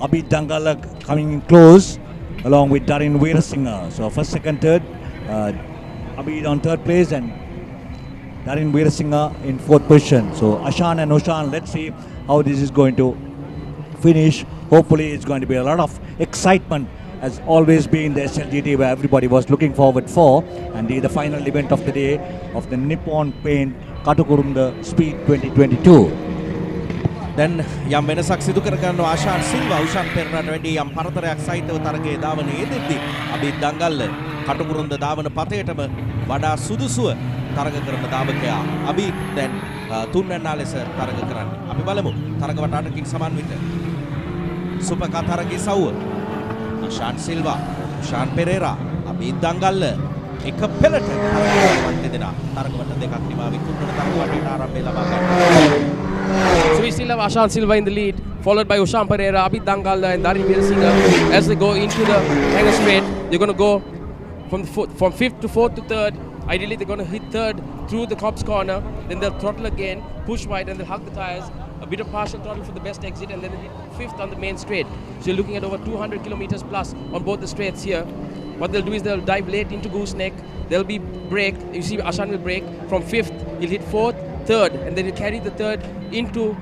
Abid Dangala coming in close, along with Darin Veerasinghe. So first, second, third, Abid on 3rd place and Darin Veerasinghe in 4th position. So Ashan and Ushan, let's see how this is going to finish. Hopefully it's going to be a lot of excitement, as always been the SLGT, where everybody was looking forward for, and the final event of the day of the Nippon Paint Katukurunda Speed 2022. දැන් යම් වෙනසක් සිදු කර ගන්නවා ආශාන් සිල්වා උෂාන් පෙරේරාට වැඩි යම් පරතරයක් සහිතව තරගයේ ධාවනයේ යෙදෙද්දී අබිත් දංගල්ල කටුකුරුන්ද ධාවන පතේටම වඩා සුදුසුව තරග කරන ධාවකයා අබිත් දැන් තුන්වැන්නා ලෙස තරග කරන්නේ. අපි බලමු තරග වටාටකින් සමන්විත සුපර් තරගයේ සවුව ආශාන් සිල්වා උෂාන් පෙරේරා අබිත් දංගල්ල එක පෙළට තරග දෙදෙනා තරග වට දෙකක් නිමාවි තුන්වන තරග වටේට ආරම්භය ලබා ගන්නවා. So we still have Ashan Silva in the lead, followed by Ushan Pereira, Abid Dangal and Darin Veerasinghe. As they go into the hanger straight, they're going to go from 5th to 4th to 3rd. Ideally, they're going to hit 3rd through the Cops corner. Then they'll throttle again, push wide, and they'll hug the tires. A bit of partial throttle for the best exit, and then they'll hit 5th on the main straight. So you're looking at over 200 kilometers plus on both the straights here. What they'll do is they'll dive late into gooseneck. There'll be brake. You see Ashan will brake from 5th. He'll hit 4th, 3rd, and then he'll carry the 3rd into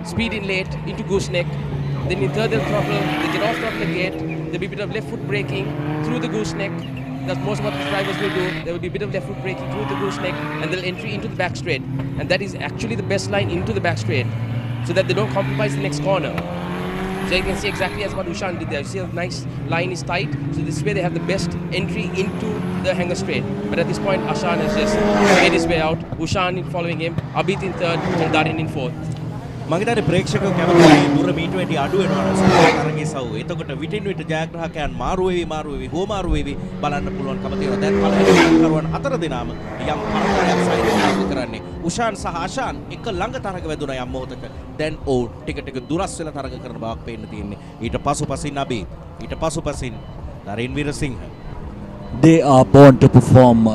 speed in late, into gooseneck. Then in 3rd they'll throttle. They get off throttle again. There'll be a bit of left foot braking through the gooseneck. That's most of what the drivers will do. There will be a bit of left foot braking through the gooseneck, and they'll entry into the back straight. And that is actually the best line into the back straight, so that they don't compromise the next corner. So you can see exactly as what Ushan did there. You see the nice line is tight, so this way they have the best entry into the hanger straight. But at this point, Ashan has just made his way out. Ushan following him, Abid in 3rd, and Darin in 4th. මම හිතන්නේ ප්‍රේක්ෂකයෝ කැමති දුර මීට වැඩි අඩු වෙනවා තරගයේ සවුව. එතකොට විටින් විට ජයග්‍රාහකයන් මාරු වෙවි හෝමාරු වෙවි බලන්න පුළුවන්කම තියෙනවා. දැන් පළවෙනි කරුවන් 4 දෙනාම යම් පරතරයක් සහිතව කරන්නේ. උෂාන් සහ ආශාන් එක ළඟ තරග වැදුණා යම් මොහොතක. දැන් ඔව් ටික ටික දුරස් වෙලා තරග කරන බවක් පේන්න තියෙන්නේ. ඊට පසුපසින් අබී, ඊට පසුපසින් දරින් Weerasinghe. They are born to perform.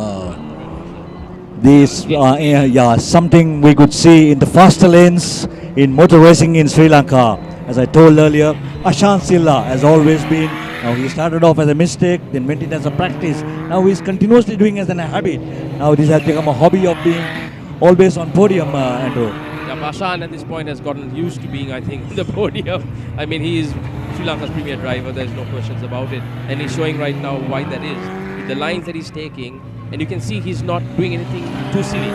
This something we could see in the faster lanes in motor racing in Sri Lanka. As I told earlier, Ashan Silva has always been, now he started off as a mistake, then went in as a practice. Now he's continuously doing as a habit. Now this has become a hobby of being always on podium, Andrew. Yeah, Ashan at this point has gotten used to being, I think, on the podium. I mean, he is Sri Lanka's premier driver, there's no questions about it. And he's showing right now why that is. The lines that he's taking, and you can see he's not doing anything too silly.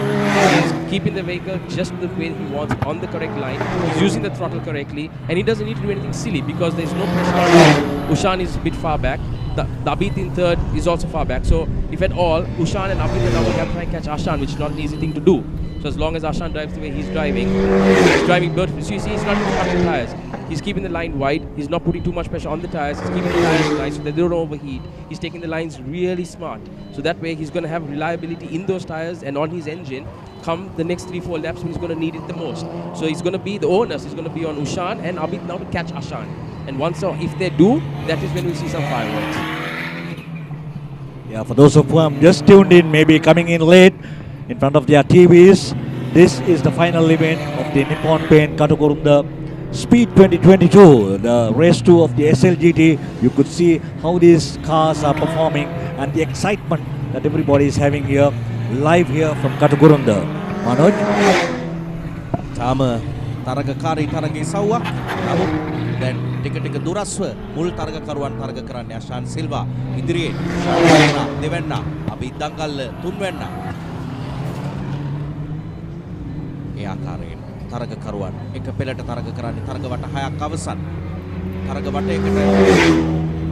He's keeping the vehicle just the way he wants on the correct line. He's using the throttle correctly, and he doesn't need to do anything silly because there's no pressure on him. Ushan is a bit far back. the Abid in third is also far back. So if at all, Ushan and Abid now will have to try and catch Ashan, which is not an easy thing to do. So as long as Ashan drives the way he's driving beautifully. So you see, he's not even cutting the tires. He's keeping the line wide. He's not putting too much pressure on the tires. He's keeping the tires nice so that they don't overheat. He's taking the lines really smart. So that way he's going to have reliability in those tires and on his engine come the next 3-4 laps when he's going to need it the most. So he's going to be, the onus is going to be on Ushan and Abid now to catch Ashan. And once, if they do, that is when we see some fireworks. Yeah, for those of whom have just tuned in, maybe coming in late in front of their TVs, this is the final event of the Nippon Paint Katukurunda Speed 2022, the race 2 of the SLGT. You could see how these cars are performing and the excitement that everybody is having here, live here from Katukurunda. Manoj? Tama තරගකාරී තරගයේ සව්වක්. නමුත් දැන් ටික ටික දුරස්ව මුල් තරගකරුවන් තරග කරන්නේ අෂාන් සිල්වා ඉදිරියේ ශාන්තේනා දෙවැන්නා අපි දංගල්ල තුන්වැන්නා. ඒ ආකාරයෙන් තරගකරුවන් එක පෙළට තරග කරන්නේ තරග වට 6ක් අවසන්. තරග වටයකට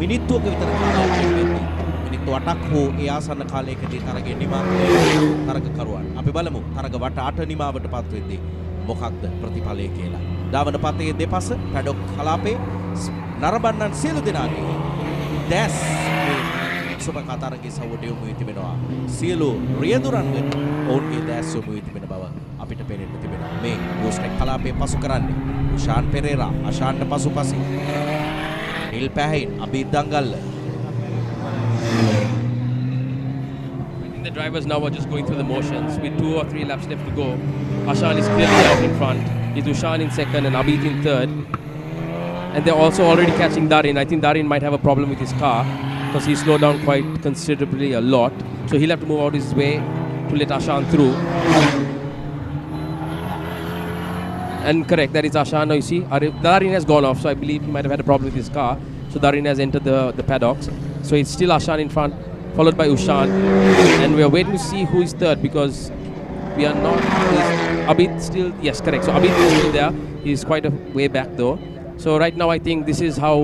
මිනිත්තුවක විතර කාලයක් වෙන්නේ. මිනිත්තු 8ක් හෝ ඒ ආසන්න කාලයකදී තරගයේ නිමා තරගකරුවන්. අපි බලමු තරග වට 8 නිමාවටපත් වෙද්දී මොකක්ද ප්‍රතිඵලය කියලා. ධාවන පතේ දෙපස පැඩොක් කලාපේ නරඹන්නන් සියලු දෙනාගේ දැස් සුබ කතරගේ සවුඩ යොමු වී තිබෙනවා. සියලු රියදුරන්ගෙන් ඔවුන්ගේ දැස් යොමු වී තිබෙන බව අපිට පේනෙන්න තිබෙනවා. මේ ගෝස්ටෙක් කලාපේ පසු කරන්නේ උෂාන් පෙරේරා අෂාන්ට පසුපසින් නිල් පැහැයින් අබීද් දංගල්ල. The drivers now are just going through the motions with 2 or 3 laps left to go. Ashan is clearly out in front. It's Ushan in second and Abid in third. And they're also already catching Darin. I think Darin might have a problem with his car because he slowed down quite considerably a lot. So he'll have to move out his way to let Ashan through. And correct, that is Ashan. Now you see, Darin has gone off, so I believe he might have had a problem with his car. So Darin has entered the paddocks. So it's still Ashan in front, followed by Ushan. And we are waiting to see who is third because we are not. Abid still, yes, correct. So Abid is still there. He's quite a way back though. So right now I think this is how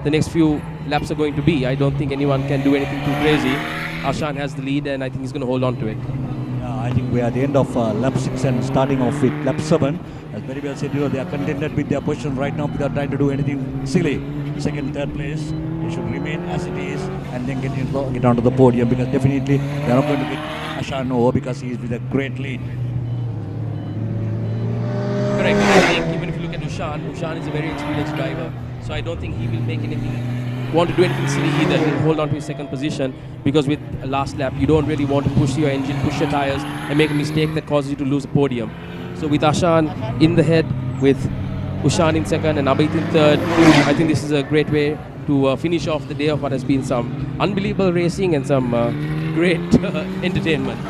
the next few laps are going to be. I don't think anyone can do anything too crazy. Ashan has the lead and I think he's going to hold on to it. Yeah, I think we are at the end of lap 6 and starting off with lap 7. As very well said, they are contented with their position right now without trying to do anything silly. Second, third place, they should remain as it is and then get onto the podium because definitely they are not going to get Ashan over because he is with a great lead. Correct. I think even if you look at Ushan is a very experienced driver. So I don't think he will want to do anything silly either. He'll hold on to his second position because with a last lap, you don't really want to push your engine, push your tires and make a mistake that causes you to lose the podium. So with Ashan in the head, with Ushan in second and Abid in third, I think this is a great way to finish off the day of what has been some unbelievable racing and some great entertainment.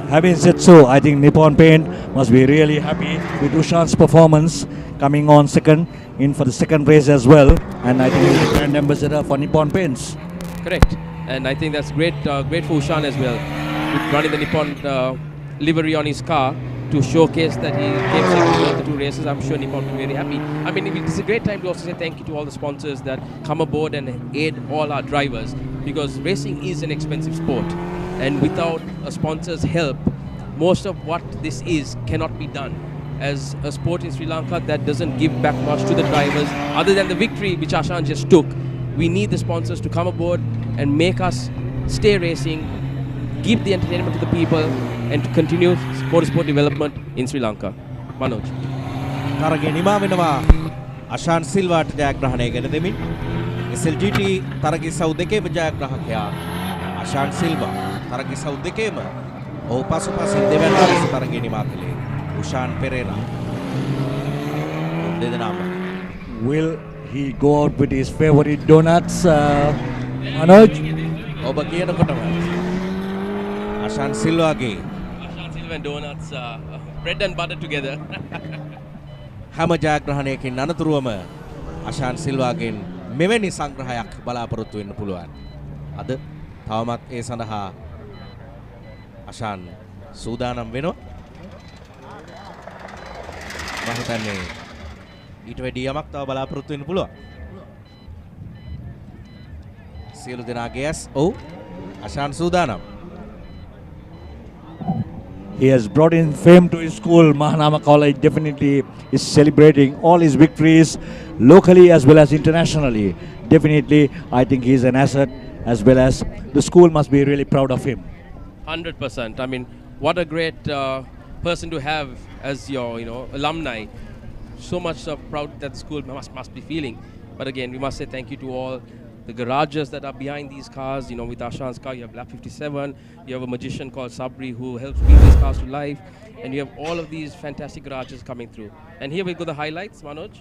Having said so, I think Nippon Paint must be really happy with Ushan's performance coming on second in for the second race as well. And I think he's the brand ambassador for Nippon Paints. Correct. And I think that's great for Ushan as well. With running the Nippon livery on his car to showcase that he came second in the 2 races. I'm sure Nippon will be very happy. I mean, it's a great time to also say thank you to all the sponsors that come aboard and aid all our drivers because racing is an expensive sport. And without a sponsor's help, most of what this is cannot be done. As a sport in Sri Lanka that doesn't give back much to the drivers, other than the victory which Ashan just took, we need the sponsors to come aboard and make us stay racing, give the entertainment to the people, and to continue motorsport development in Sri Lanka. Manoj. තරගය නිමා වෙනවා අෂාන් සිල්වාට ජයග්‍රහණය ගෙන දෙමින් SLGT තරගයේ සව් දෙකේම ජයග්‍රාහකයා අෂාන් සිල්වා තරගයේ සව් දෙකේම ඔහු පසුපසින් දෙවැන්නා ලෙස තරගය නිමා කළේ උෂාන් පෙරේරා. දෙදෙනාම Will he go out with his favorite donuts, Manoj? ඔබ කියනකොටම අෂාන් සිල්වාගේ and donuts, bread and butter together. හැම ජයග්‍රහණයකින් අනතුරුවම අෂාන් සිල්වාගෙන් මෙවැනි සංග්‍රහයක් බලාපොරොත්තු වෙන්න පුළුවන්. අද තවමත් ඒ සඳහා අෂාන් සූදානම් වෙනවා. මම හිතන්නේ ඊට වැඩි යමක් තව බලාපොරොත්තු වෙන්න පුළුවන්. සියලු දෙනාගේ ඇස් ඔව් අශාන් සූදානම්. He has brought in fame to his school. Mahanama College definitely is celebrating all his victories locally as well as internationally. Definitely, I think he is an asset as well as the school must be really proud of him. 100%. I mean, what a great person to have as your, alumni. So much proud that the school must be feeling. But again, we must say thank you to all the garages that are behind these cars. With Ashan's car, you have Lab 57. You have a magician called Sabri who helps bring these cars to life. And you have all of these fantastic garages coming through. And here we go the highlights, Manoj.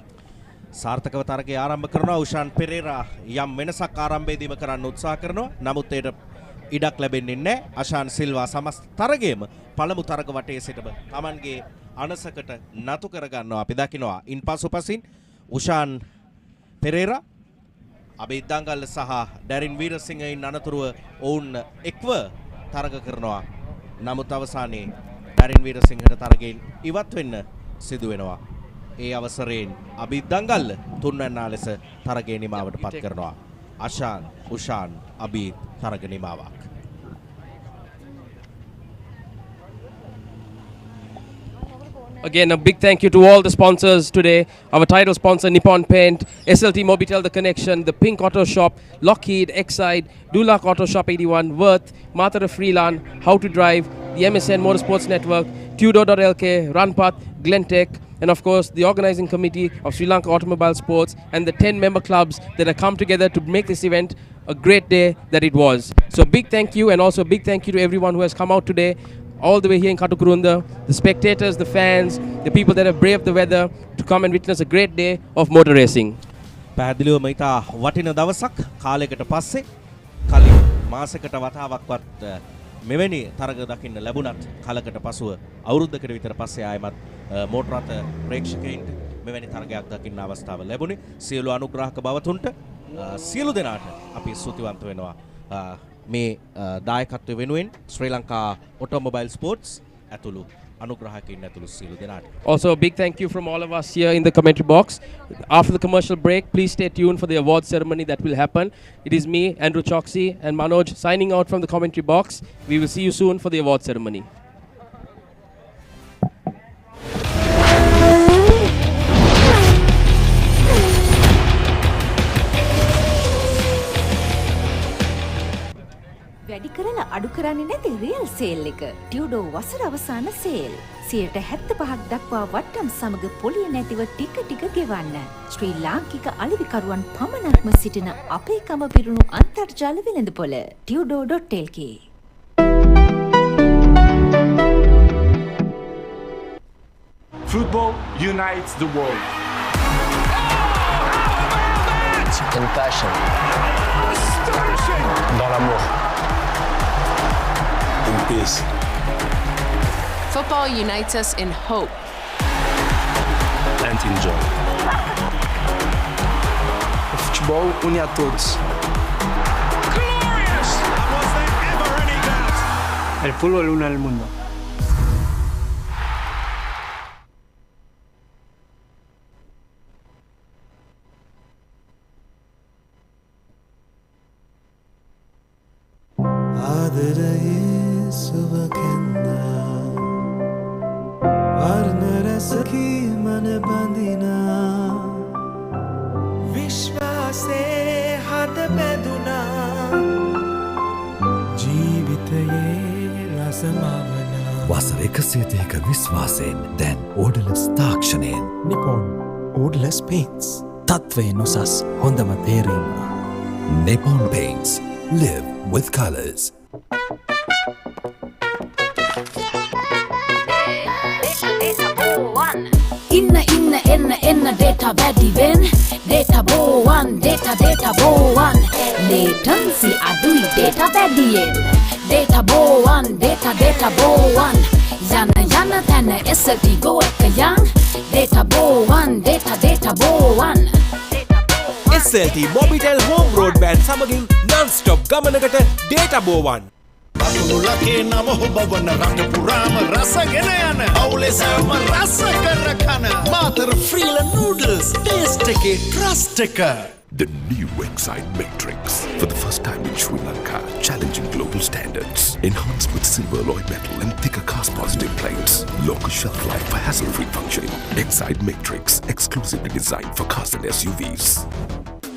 සාර්ථකව තරගය ආරම්භ කරනවා. උෂාන් පෙරේරා යම් වෙනසක් ආරම්භයේදීම කරන්න උත්සාහ කරනවා. නමුත් ඒට ඉඩක් ලැබෙන්නේ නැහැ. අශාන් සිල්වා සමස්ත තරගයේම පළමු තරග වටේ සිටම Tamanගේ අනසකට නතු කර ගන්නවා අපි දකිනවා. ඉන්පසු පසින් උෂාන් පෙරේරා අබේත් දංගල්ල සහ ඩැරින් වීරසිංහයින් අනතුරුව ඔවුන් එක්ව තරග කරනවා. නමුත් අවසානයේ ඩැරින් වීරසිංහට තරගයෙන් ඉවත් වෙන්න සිදු වෙනවා. ඒ අවසරයෙන් අබේත් දංගල්ල තුන්වැන්නා ලෙස තරගයේ නිමාවට පත් කරනවා. අශාන් උෂාන් අබේත් තරග නිමාවක්. Again, a big thank you to all the sponsors today. Our title sponsor, Nippon Paint, SLT Mobitel, The Connection, The Pink Auto Shop, Lockheed, Exide, Dulac Auto Shop 81, Worth, Matara Freeland, How to Drive, the MSN Motorsports Network, Tudo.lk, Runpath, Glentech, and of course the organizing committee of Sri Lanka Automobile Sports and the 10 member clubs that have come together to make this event a great day that it was. So big thank you, and also a big thank you to everyone who has come out today, all the way here in Katukurunda, the spectators, the fans, the people that have braved the weather to come and witness a great day of motor racing. පැහැදිලිවම ඉතා වටින දවසක් කාලයකට පස්සේ කලින් මාසයකට වතාවක්වත් මෙවැනි තරග දකින්න ලැබුණත් කලකට පසුව අවුරුද්දකට විතර පස්සේ ආයමත් මෝටර රථ ප්‍රේක්ෂකයින්ට මෙවැනි තරගයක් දකින්න අවස්ථාව ලැබුණේ. සියලු අනුග්‍රාහක බවතුන්ට සියලු දෙනාට අපි ස්තුතිවන්ත වෙනවා. මේ දායකත්වය වෙනුවෙන් ශ්‍රී ලංකා ඔටෝමොබයිල් ස්පෝර්ට්ස් ඇතුළු අනුග්‍රාහකයින් ඇතුළු සියලු දෙනාට. Also a big thank you from all of us here in the commentary box. After the commercial break, please stay tuned for the award ceremony that will happen. It is me, Andrew Choksi and Manoj signing out from the commentary box. We will see you soon for the award ceremony. වැඩි කරලා අඩු කරන්නේ නැති real sale එක. ටියුඩෝ වසර අවසාන sale. 75% දක්වා වට්ටම් සමග පොලිය නැතිව ටික ටික ගෙවන්න. ශ්‍රී ලාංකික අලෙවිකරුවන් පමණක්ම සිටින අපේකම පිරුණු අන්තර්ජාල වෙළඳපොළ tudo.lk. Football unites the world. In passion. Dans l'amour. In peace. Football unites us in hope. And in joy. O futebol une a todos. Glorious! Was there ever any doubt? El fútbol une al mundo. වසර 130ක විශ්වාසයෙන් දැන් ඕඩලස් තාක්ෂණයෙන් Nippon Odorless Paints තත්වයෙන් උසස් හොඳම තේරීම. Nippon Paints. Live with colors. එන්න data වැඩි වෙන් data බෝවන් data බෝවන් latency අඩුයි data වැඩියෙන් data බෝවන් data බෝවන් යන තැන SLT go එක යන් data බෝවන් data බෝවන් SLT Mobitel Home Broadband සමගින් non-stop ගමනකට data බෝවන් අතුලකේ නම හොබවන රට පුරාම රසගෙන යන අවුලෙසම රස කර කන මාතර ෆ්‍රීලන් නූඩල්ස් ටේස්ට් එකේ ට්‍රස්ට් එක The new Excite Matrix. For the first time in Sri Lanka, challenging global standards. Enhanced with silver alloy metal and thicker cast-positive plates. Longer shelf life for hassle-free functioning. Excite Matrix, exclusively designed for cars and SUVs.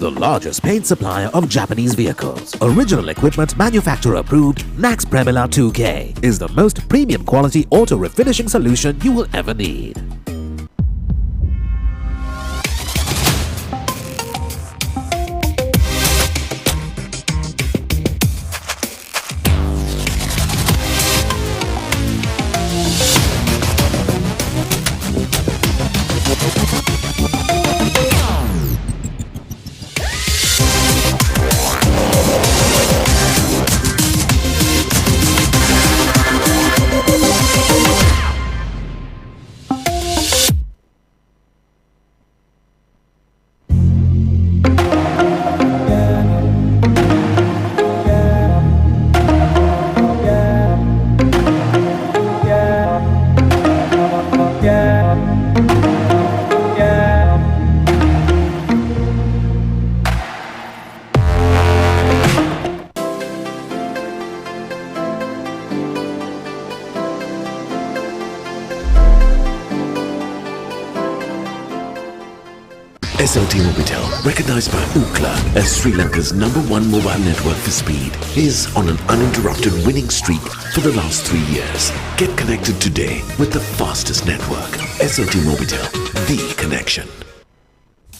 The largest paint supplier of Japanese vehicles. Original equipment manufacturer approved. Nax Premila 2K is the most premium quality auto refinishing solution you will ever need. SLT Mobitel, recognized by Ookla as Sri Lanka's #1 mobile network for speed, is on an uninterrupted winning streak for the last 3 years. Get connected today with the fastest network. SLT Mobitel, the connection.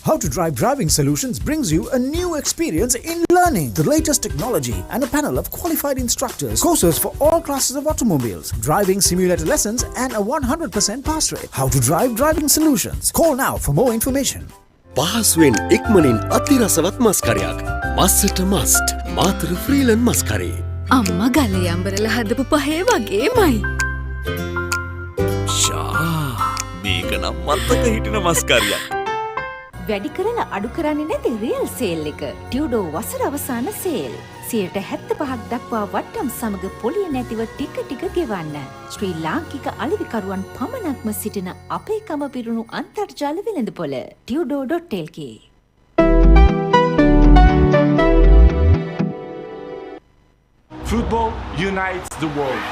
How to Drive Driving Solutions brings you a new experience in learning the latest technology and a panel of qualified instructors, courses for all classes of automobiles, driving simulator lessons and a 100% pass rate. How to Drive Driving Solutions. Call now for more information. පහසුවෙන් ඉක්මනින් අතිරසවත් මස්කරයක්. මස්සට must. Matara ෆ්‍රීලන් මස්කරේ. අම්මා ගලේ අම්බරල හදපු පහේ වගේමයි. ෂා මේක නම් මත්තක හිටින මස්කරියක්. වැඩි කරලා අඩු කරන්නේ නැති රියල් සේල් එක. ටියුඩෝ වසර අවසාන සේල්. 75% දක්වා වට්ටම් සමග පොලිය නැතිව ටික ටික ගෙවන්න. ශ්‍රී ලාංකික අලෙවිකරුවන් පමණක්ම සිටින අපේකම පිරුණු අන්තර්ජාල වෙළඳපොළ tudo.lk. Football unites the world.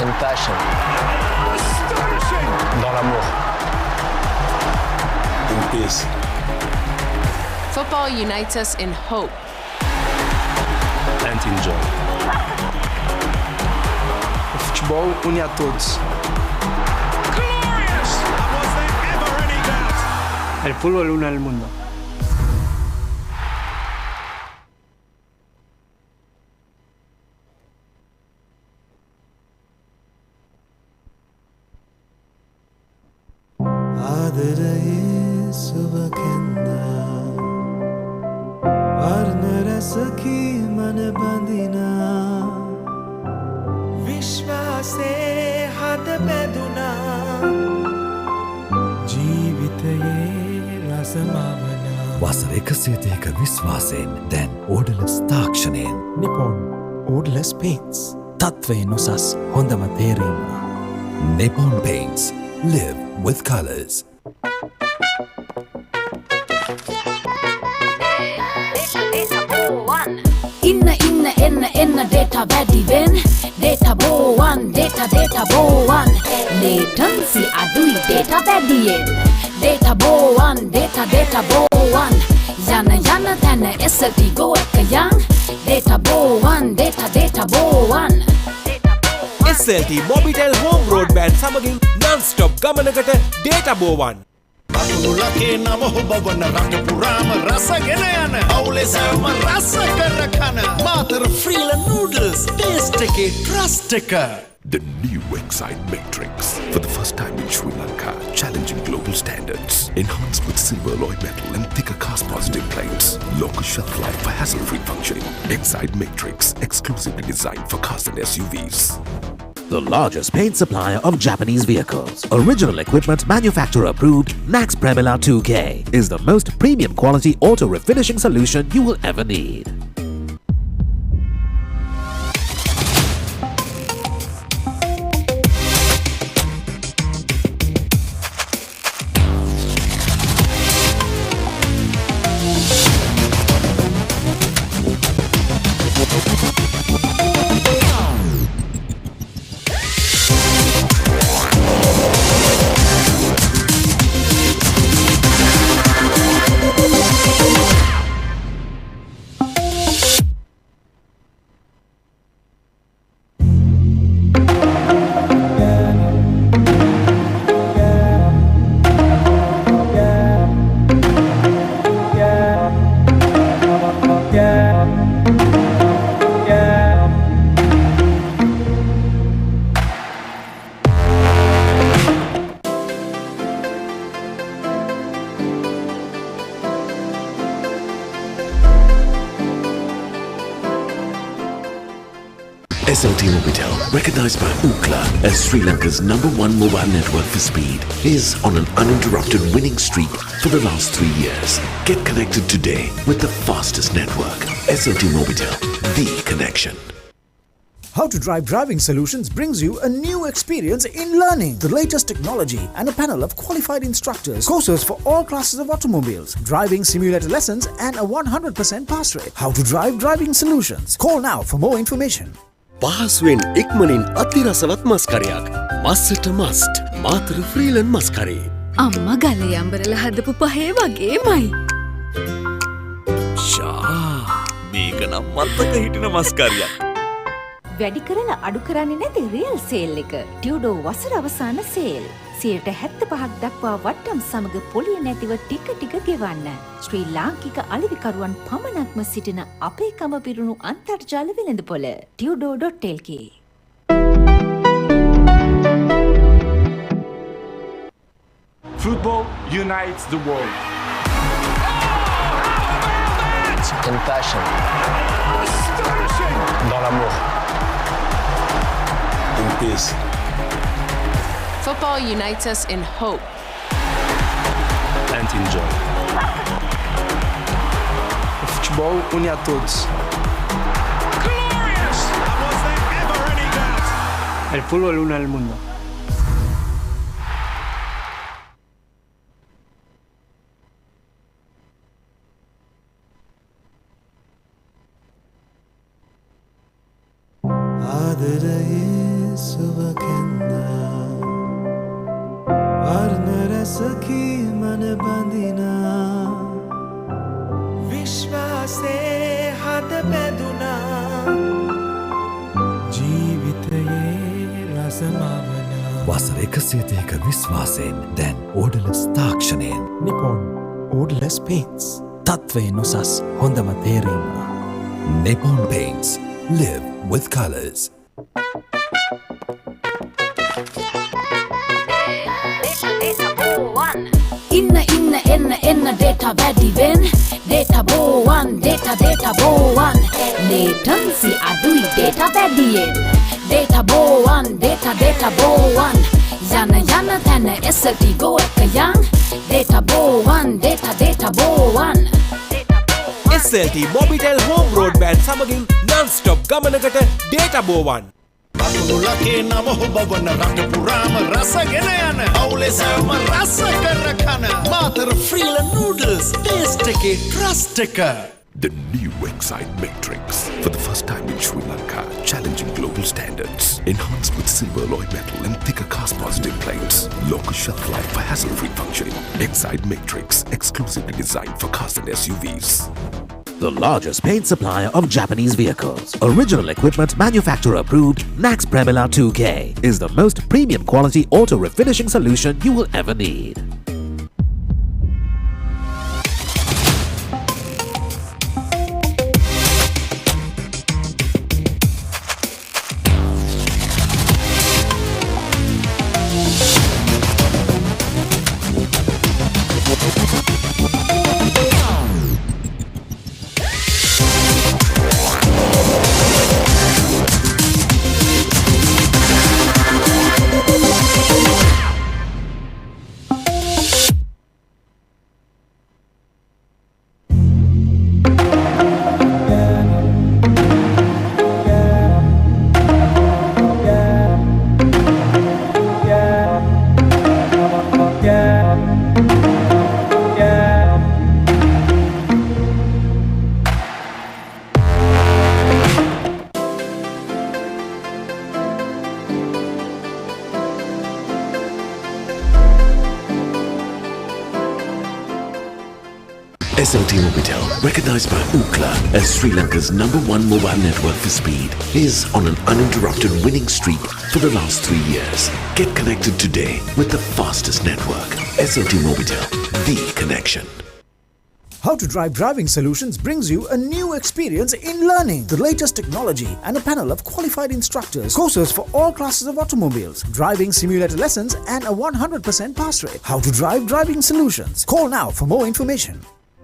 In passion. Dans l'amour. In peace. Football unites us in hope. And in joy. O futebol une a todos. Glorious! Was there ever any doubt? El fútbol une al mundo. වසර 102ක විශ්වාසයෙන් දැන් ඕඩලස් තාක්ෂණයෙන් Nippon Odorless Paints. තත්වයෙන් උසස් හොඳම තේරීම. Nippon Paints. Live with colors. එන්න data වැඩි වෙන්න data බෝවන් data බෝවන් latency අඩුයි data වැඩියෙන් data බෝවන් data බෝවන් යන තැන SLT go එක යන් data බෝවන් data බෝවන් SLT Mobitel Home Broadband සමගින් non-stop ගමනකට data බෝවන් අතුරුලගේ නම හොබවන රට පුරාම රසගෙන යන අවුලේ සෑම රස කර කන මාතර ෆ්‍රීල නූඩල්ස් ටේස්ට් එකේ ට්‍රස්ට් එක. The new Excite Matrix. For the first time in Sri Lanka, challenging global standards. Enhanced with silver alloy metal and thicker cast-positive plates. Longer shelf life for hassle-free functioning. Excite Matrix, exclusively designed for cars and SUVs. The largest paint supplier of Japanese vehicles. Original equipment manufacturer approved. Nax Premila 2K is the most premium quality auto refinishing solution you will ever need. SLT Mobitel, recognized by Ookla as Sri Lanka's #1 mobile network for speed, is on an uninterrupted winning streak for the last 3 years. Get connected today with the fastest network. SLT Mobitel, the connection. How to Drive Driving Solutions brings you a new experience in learning. The latest technology and a panel of qualified instructors. Courses for all classes of automobiles. Driving simulator lessons and a 100% pass rate. How to Drive Driving Solutions. Call now for more information. පහසුවෙන් ඉක්මනින් අතිරසවත් මස්කරයක්. මස්සට must. Matara ෆ්‍රීලන් මස්කරේ. අම්මා ගලේ අම්බරලා හදපු පහේ වගේමයි. ෂා මේක නම් මත්තක හිටින මස්කරියක්. වැඩි කරලා අඩු කරන්නේ නැති රියල් සේල් එක. ටියුඩෝ වසර අවසාන සේල්. 75% දක්වා වට්ටම් සමග පොලිය නැතිව ටික ටික ගෙවන්න. ශ්‍රී ලාංකික අලෙවිකරුවන් පමණක්ම සිටින අපේකම පිරුණු අන්තර්ජාල වෙළඳපොළ tudo.lk. Football unites the world. In passion. Dans l'amour. In peace. Football unites us in hope. And in joy. O futebol une a todos. Glorious! Was there ever any doubt? El fútbol une al mundo. වසර 130ක විශ්වාසයෙන් දැන් ඕඩලස් තාක්ෂණයෙන් Nippon Odorless Paints. තත්වයෙන් උසස් හොඳම තේරීම. Nippon Paints. Live with colors. එන්න data වැඩිවෙන් data බෝවන් data බෝවන් latency අඩුයි data වැඩියෙන් data බෝවන් data බෝවන් යන තැන SLT go එක යන් data බෝවන් data බෝවන් SLT Mobitel Home Broadband සමගින් non-stop ගමනකට data බෝවන්. අකුණුලකේ නම හොබවන රට පුරාම රසගෙන යන අවුලේ සෑම රස කර කන මාතර ෆ්‍රීල නූඩල්ස් ටේස්ට් එකේ ට්‍රස්ට් එක. The new Excite Matrix. For the first time in Sri Lanka, challenging global standards. Enhanced with silver alloy metal and thicker cast positive plates. Longer shelf life for hassle-free functioning. Excite Matrix, exclusively designed for cars and SUVs. The largest paint supplier of Japanese vehicles. Original equipment manufacturer approved. Nax Premila 2K is the most premium quality auto refinishing solution you will ever need. SLT Mobitel, recognized by Ookla as Sri Lanka's #1 mobile network for speed, is on an uninterrupted winning streak for the last 3 years. Get connected today with the fastest network. SLT Mobitel, the connection. How to Drive Driving Solutions brings you a new experience in learning. The latest technology and a panel of qualified instructors. Courses for all classes of automobiles. Driving simulator lessons and a 100% pass rate. How to Drive Driving Solutions. Call now for more information.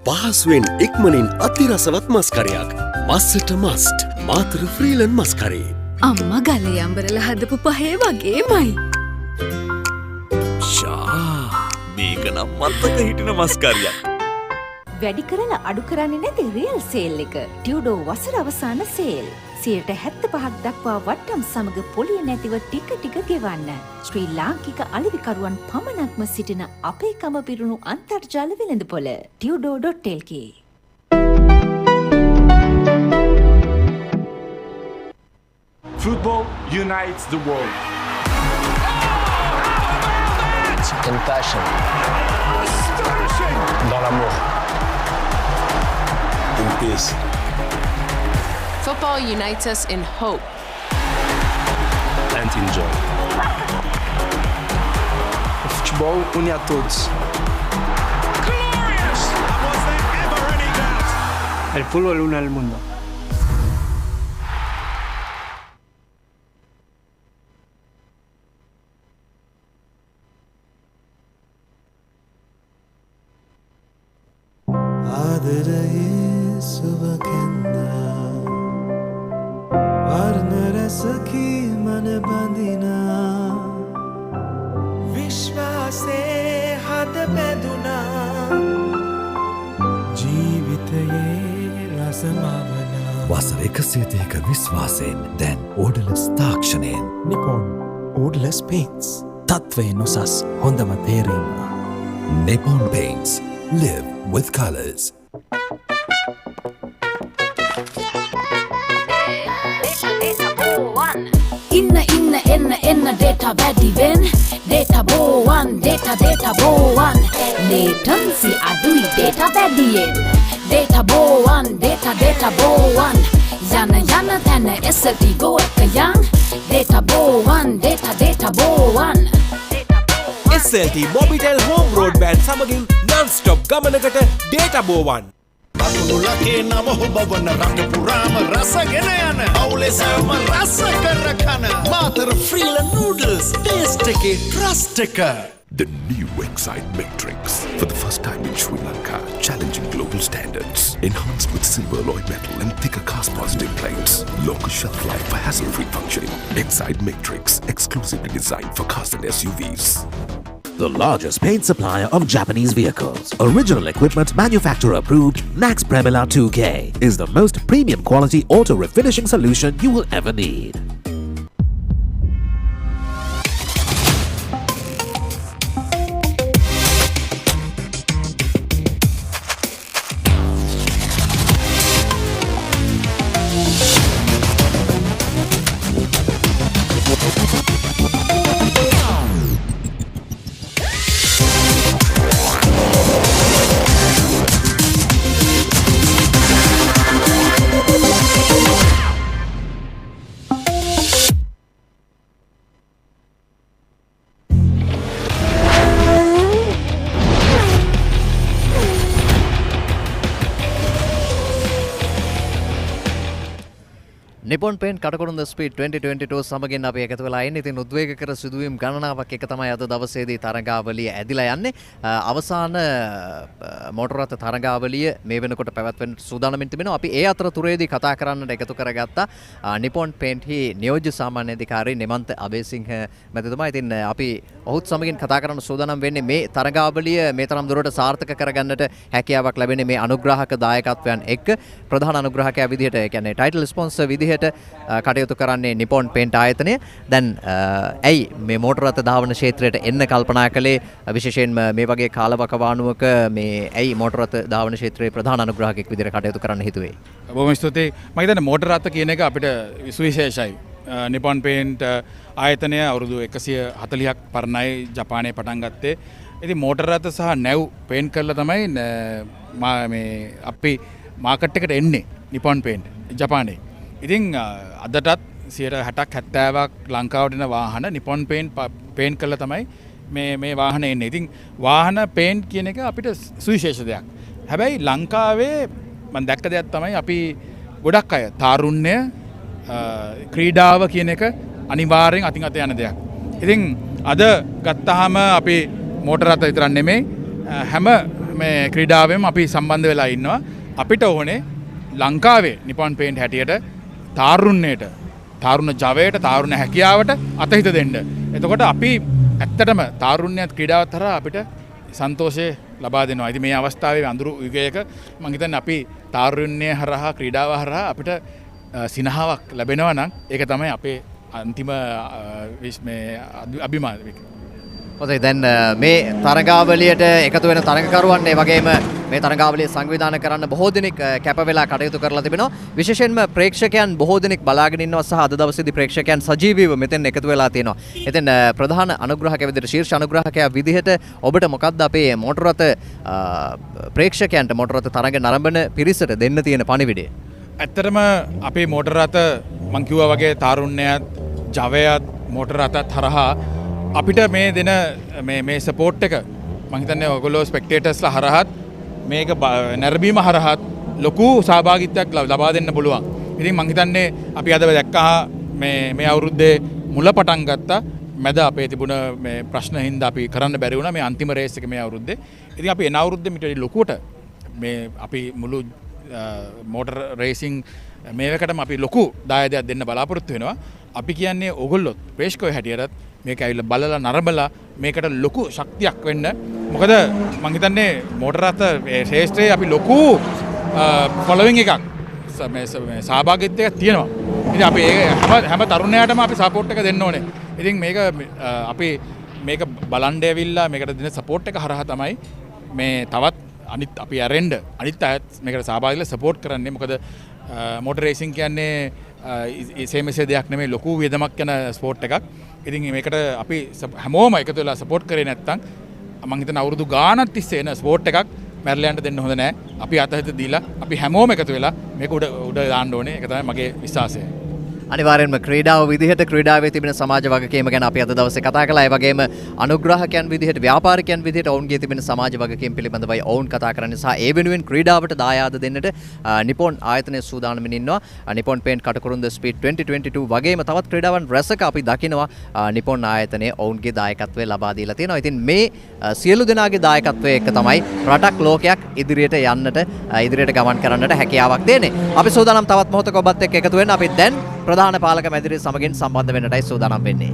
පහසුවෙන් ඉක්මනින් අතිරසවත් මස්කරයක්. මස්සට must. Matara ෆ්‍රීලන් මස්කරේ. අම්මා ගලේ අඹරලා හදපු පහේ වගේමයි. මේක නම් මත්තක හිටින මස්කරියක්. වැඩි කරලා අඩු කරන්නේ නැති රියල් සේල් එක. ටියුඩෝ වසර අවසාන සේල්. 75% දක්වා වට්ටම් සමග පොලිය නැතිව ටික ටික ගෙවන්න. ශ්‍රී ලාංකික අලෙවිකරුවන් පමණක්ම සිටින අපේකම පිරුණු අන්තර්ජාල වෙළඳපොළ ටියුඩෝ.lk. Football unites the world. In passion. Dans l'amour. In peace. Football unites us in hope. And in joy. O futebol une a todos. Glorious! And was there ever any doubt? El fútbol une al mundo. වසර 102ක විශ්වාසයෙන් දැන් ඕඩලස් තාක්ෂණයෙන් Nippon Odorless Paints. තත්වයෙන් උසස් හොඳම තේරීම. Nippon Paints. Live with colors. එන්න data වැඩි වෙන්න data බෝවන් data බෝවන් latency අඩුයි data වැඩියෙන් data බෝවන් data බෝවන් යන තැන SLT go එක යන් data බෝවන් data බෝවන් SLT Mobitel home broadband සමගින් non-stop ගමනකට data බෝවන්. අකුණුලගේ නම හොබවන රට පුරාම රසගෙන යන අවුලේ සෑම රස කර කන මාතර ෆ්‍රීලන් නූඩල්ස් ටේස්ට් එකේ ට්‍රස්ට් එක. The new Excite Matrix. For the first time in Sri Lanka, challenging global standards. Enhanced with silver alloy metal and thicker cast positive plates. Longer shelf life for hassle-free functioning. Excite Matrix, exclusively designed for cars and SUVs. The largest paint supplier of Japanese vehicles. Original equipment manufacturer approved. Nax Premila 2K is the most premium quality auto refinishing solution you will ever need. Nippon Paint Katukurunda Speed 2022 සමගින් අපි එකතු වෙලා ඉන්නේ. ඉතින් උද්වේගකර සිදුවීම් ගණනාවක් එක තමයි අද දවසේදී තරඟාවලිය ඇදිලා යන්නේ. අවසාන මෝටර රථ තරඟාවලිය මේ වෙනකොට පැවැත්වෙන්න සූදානම්ින් තිබෙනවා. අපි ඒ අතරතුරේදී කතා කරන්නට එකතු කරගත්තා Nippon Paint හි නියෝජ්‍ය සාමාන්‍ය අධිකාරී නිමන්ත අබේසිංහ මැතිතුමා. ඉතින් අපි ඔහුත් සමගින් කතා කරන්න සූදානම් වෙන්නේ මේ තරඟාවලිය මේ තරම් දුරට සාර්ථක කරගන්නට හැකියාවක් ලැබෙන්නේ මේ අනුග්‍රාහක දායකත්වයන් එක්ක. ප්‍රධාන අනුග්‍රාහකයා විදිහට ඒ කියන්නේ ටයිටල් ස්පොන්සර් විදිහට කටයුතු කරන්නේ Nippon Paint ආයතනය. දැන් ඇයි මේ මෝටර රථ ධාවන ක්ෂේත්‍රයට එන්න කල්පනා කළේ? විශේෂයෙන්ම මේ වගේ කාලවකවානුවක මේ ඇයි මෝටර රථ ධාවන ක්ෂේත්‍රයේ ප්‍රධාන අනුග්‍රාහකෙක් විදිහට කටයුතු කරන්න හිතුවේ? බොහොම ස්තුතියි. මම හිතන්නේ මෝටර රථ කියන එක අපිට විශේෂයි. Nippon Paint ආයතනය අවුරුදු 140ක් පරණයි ජපානයේ පටන් ගත්තේ. ඉතින් මෝටර රථ සහ නැව් පේන්ට් කරලා තමයි මේ අපි මාකට් එකට එන්නේ Nippon Paint ජපානයේ. ඉතින් අදටත් 60ක් 70ක් ලංකාවට එන වාහන Nippon Paint පේන්ට් කරලා තමයි මේ වාහන එන්නේ. ඉතින් වාහන පේන්ට් කියන එක අපිට සුවිශේෂ දෙයක්. හැබැයි ලංකාවේ මම දැක්ක දෙයක් තමයි අපි ගොඩක් අය තාරුණ්‍ය ක්‍රීඩාව කියන එක අනිවාර්යෙන් අතින් අත යන දෙයක්. ඉතින් අද ගත්තාම අපි මෝටර රථ විතරක් නෙමෙයි හැම මේ ක්‍රීඩාවෙම අපි සම්බන්ධ වෙලා ඉන්නවා. අපිට ඕනේ ලංකාවේ Nippon Paint හැටියට තාරුණ්‍යයට තාරුණ ජවයට තාරුණ හැකියාවට අතහිත දෙන්න. එතකොට අපි ඇත්තටම තාරුණ්‍යත් ක්‍රීඩාවත් හරහා අපිට සන්තෝෂය ලබා දෙනවා. ඉතින් මේ අවස්ථාවේ අඳුරු යුගයක මම හිතන්නේ අපි තාරුණ්‍ය හරහා ක්‍රීඩාව හරහා අපිට සිනහාවක් ලැබෙනවා නම් ඒක තමයි අපේ අන්තිම අභිමානය. හොඳයි දැන් මේ තරගාවලියට එකතු වෙන තරගකරුවන් ඒ වගේම මේ තරගාවලිය සංවිධානය කරන්න බොහෝ දෙනෙක් කැප වෙලා කටයුතු කරලා තිබෙනවා. විශේෂයෙන්ම ප්‍රේක්ෂකයන් බොහෝ දෙනෙක් බලාගෙන ඉන්නවා සහ අද දවසේදී ප්‍රේක්ෂකයන් සජීවීව මෙතෙන් එකතු වෙලා තියෙනවා. ඉතින් ප්‍රධාන අනුග්‍රහකයා විදිහට ශීර්ෂ අනුග්‍රහකයා විදිහට ඔබට මොකක්ද අපේ මොටර රථ ප්‍රේක්ෂකයන්ට මොටර රථ තරග නරඹන පිරිසට දෙන්න තියෙන පණිවිඩය? ඇත්තටම අපේ මොටර රථ මං කිව්වා වගේ තාරුණ්‍යයත් ජවයත් මොටර රථත් හරහා අපිට මේ දෙන මේ සපෝට් එක මම හිතන්නේ ඔයගොල්ලෝ ස්පෙක්ටේටර්ස්ලා හරහත් මේක නැරඹීම හරහත් ලොකු සහභාගීත්වයක් ලබා දෙන්න පුළුවන්. ඉතින් මම හිතන්නේ අපි අද දැක්කා මේ අවුරුද්දේ මුල පටන් ගත්තා. මැද අපේ තිබුණ මේ ප්‍රශ්න හින්දා අපි කරන්න බැරි වුණා මේ අන්තිම රේස් එක මේ අවුරුද්දේ. ඉතින් අපි එන අවුරුද්දේ මිට ලොකුවට මේ අපි මුළු මෝටර් රේසිං මේකටම අපි ලොකු දායදයක් දෙන්න බලාපොරොත්තු වෙනවා. අපි කියන්නේ ඕගොල්ලොත් ප්‍රේක්ෂකයෝ හැටියටත් මේක ඇවිල්ලා බලලා නරඹලා මේකට ලොකු ශක්තියක් වෙන්න. මොකද මම හිතන්නේ මෝටර රථ ශ්‍රේෂ්ඨයේ අපි ලොකු ෆොලෝවින් එකක් මේ සහභාගීත්වයක් තියෙනවා. ඉතින් අපි හැම තරුණයාටම අපි සපෝට් එක දෙන්න ඕනේ. ඉතින් මේක අපි මේක බලන්න ඇවිල්ලා මේකට දෙන සපෝට් එක හරහා තමයි මේ තවත් අනිත් අපි ඇරෙන්න අනිත් අයත් මේකට සහභාගීලා සපෝට් කරන්නේ. මොකද මෝටර් රේසින් කියන්නේ එසේ දෙයක් නෙමෙයි ලොකු වියදමක් යන ස්පෝර්ට් එකක්. ඉතින් මේකට අපි හැමෝම එකතු වෙලා සපෝට් කරේ නැත්නම් මම හිතන අවුරුදු ගාණක් තිස්සේ එන ස්පෝර්ට් එකක් මැරිලයන්ට දෙන්න හොඳ නැහැ. අපි අතහිත දීලා අපි හැමෝම එකතු වෙලා මේක උඩ දාන්න ඕනේ. ඒක තමයි මගේ විශ්වාසය. අනිවාර්යෙන්ම ක්‍රීඩාව විදිහට ක්‍රීඩාවේ තිබෙන සමාජ වගකීම ගැන අපි අද දවසේ කතා කළා. ඒ වගේම අනුග්‍රහකයන් විදිහට ව්‍යාපාරිකයන් විදිහට ඔවුන්ගේ තිබෙන සමාජ වගකීම් පිළිබඳවයි ඔවුන් කතා කරන්නේ සහ ඒ වෙනුවෙන් ක්‍රීඩාවට දායාද දෙන්නට නිපොන් ආයතනයේ සූදානම්ින් ඉන්නවා. නිපොන් පේන්ට් කටුකුරුන්ද ස්පීඩ් 2022 වගේම තවත් ක්‍රීඩාවන් රැසක අපි දකිනවා නිපොන් ආයතනයේ ඔවුන්ගේ දායකත්වය ලබා දීලා තියෙනවා. ඉතින් මේ සියලු දෙනාගේ දායකත්වය එක්ක තමයි රටක් ලෝකයක් ඉදිරියට යන්නට ඉදිරියට ගමන් කරන්නට හැකියාවක් දෙන්නේ. අපි සූදානම් තවත් මොහොතක ඔබත් එක්ක එකතු වෙන්න. අපි දැන් ප්‍රධාන පාලක මැදිරිය සමගින් සම්බන්ධ වෙන්නටයි සූදානම් වෙන්නේ.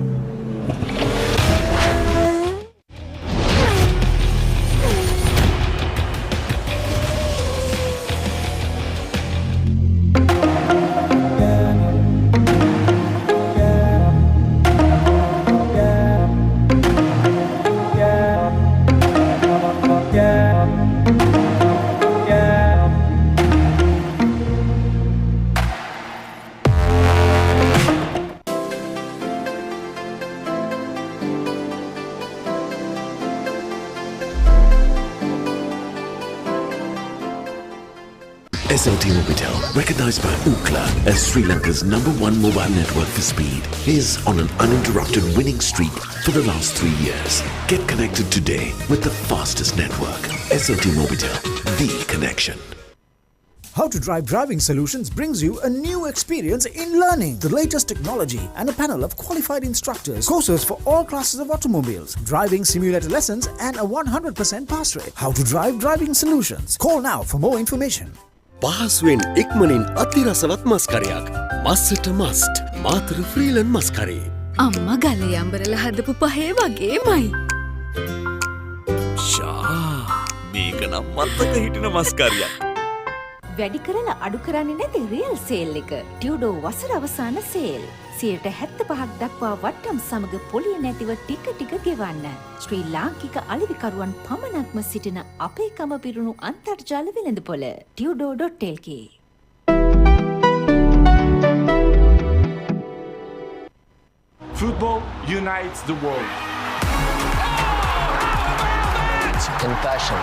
SLT Mobitel, recognized by Ookla as Sri Lanka's #1 mobile network for speed, is on an uninterrupted winning streak for the last 3 years. Get connected today with the fastest network. SLT Mobitel, the connection. How to Drive Driving Solutions brings you a new experience in learning the latest technology and a panel of qualified instructors, courses for all classes of automobiles, driving simulator lessons and a 100% pass rate. How to Drive Driving Solutions. Call now for more information. පහසුවෙන් ඉක්මනින් අතිරසවත් මස්කරයක් මස්සට must Matara ෆ්‍රීලන් මස්කරේ. අම්මා ගලේ අඹරලා හදපු පහේ වගේමයි. ෂා මේක නම් මත්තක හිටින මස්කරියක්. වැඩි කරලා අඩු කරන්නේ නැති රියල් සේල් එක. ටියුඩෝ වසර අවසාන සේල්. 75% දක්වා වට්ටම් සමග පොලිය නැතිව ටික ටික ගෙවන්න. ශ්‍රී ලාංකික අලෙවිකරුවන් පමණක්ම සිටින අපේකම පිරුණු අන්තර්ජාල වෙළඳපොළ ටියුඩෝ.lk. Football unites the world. In passion.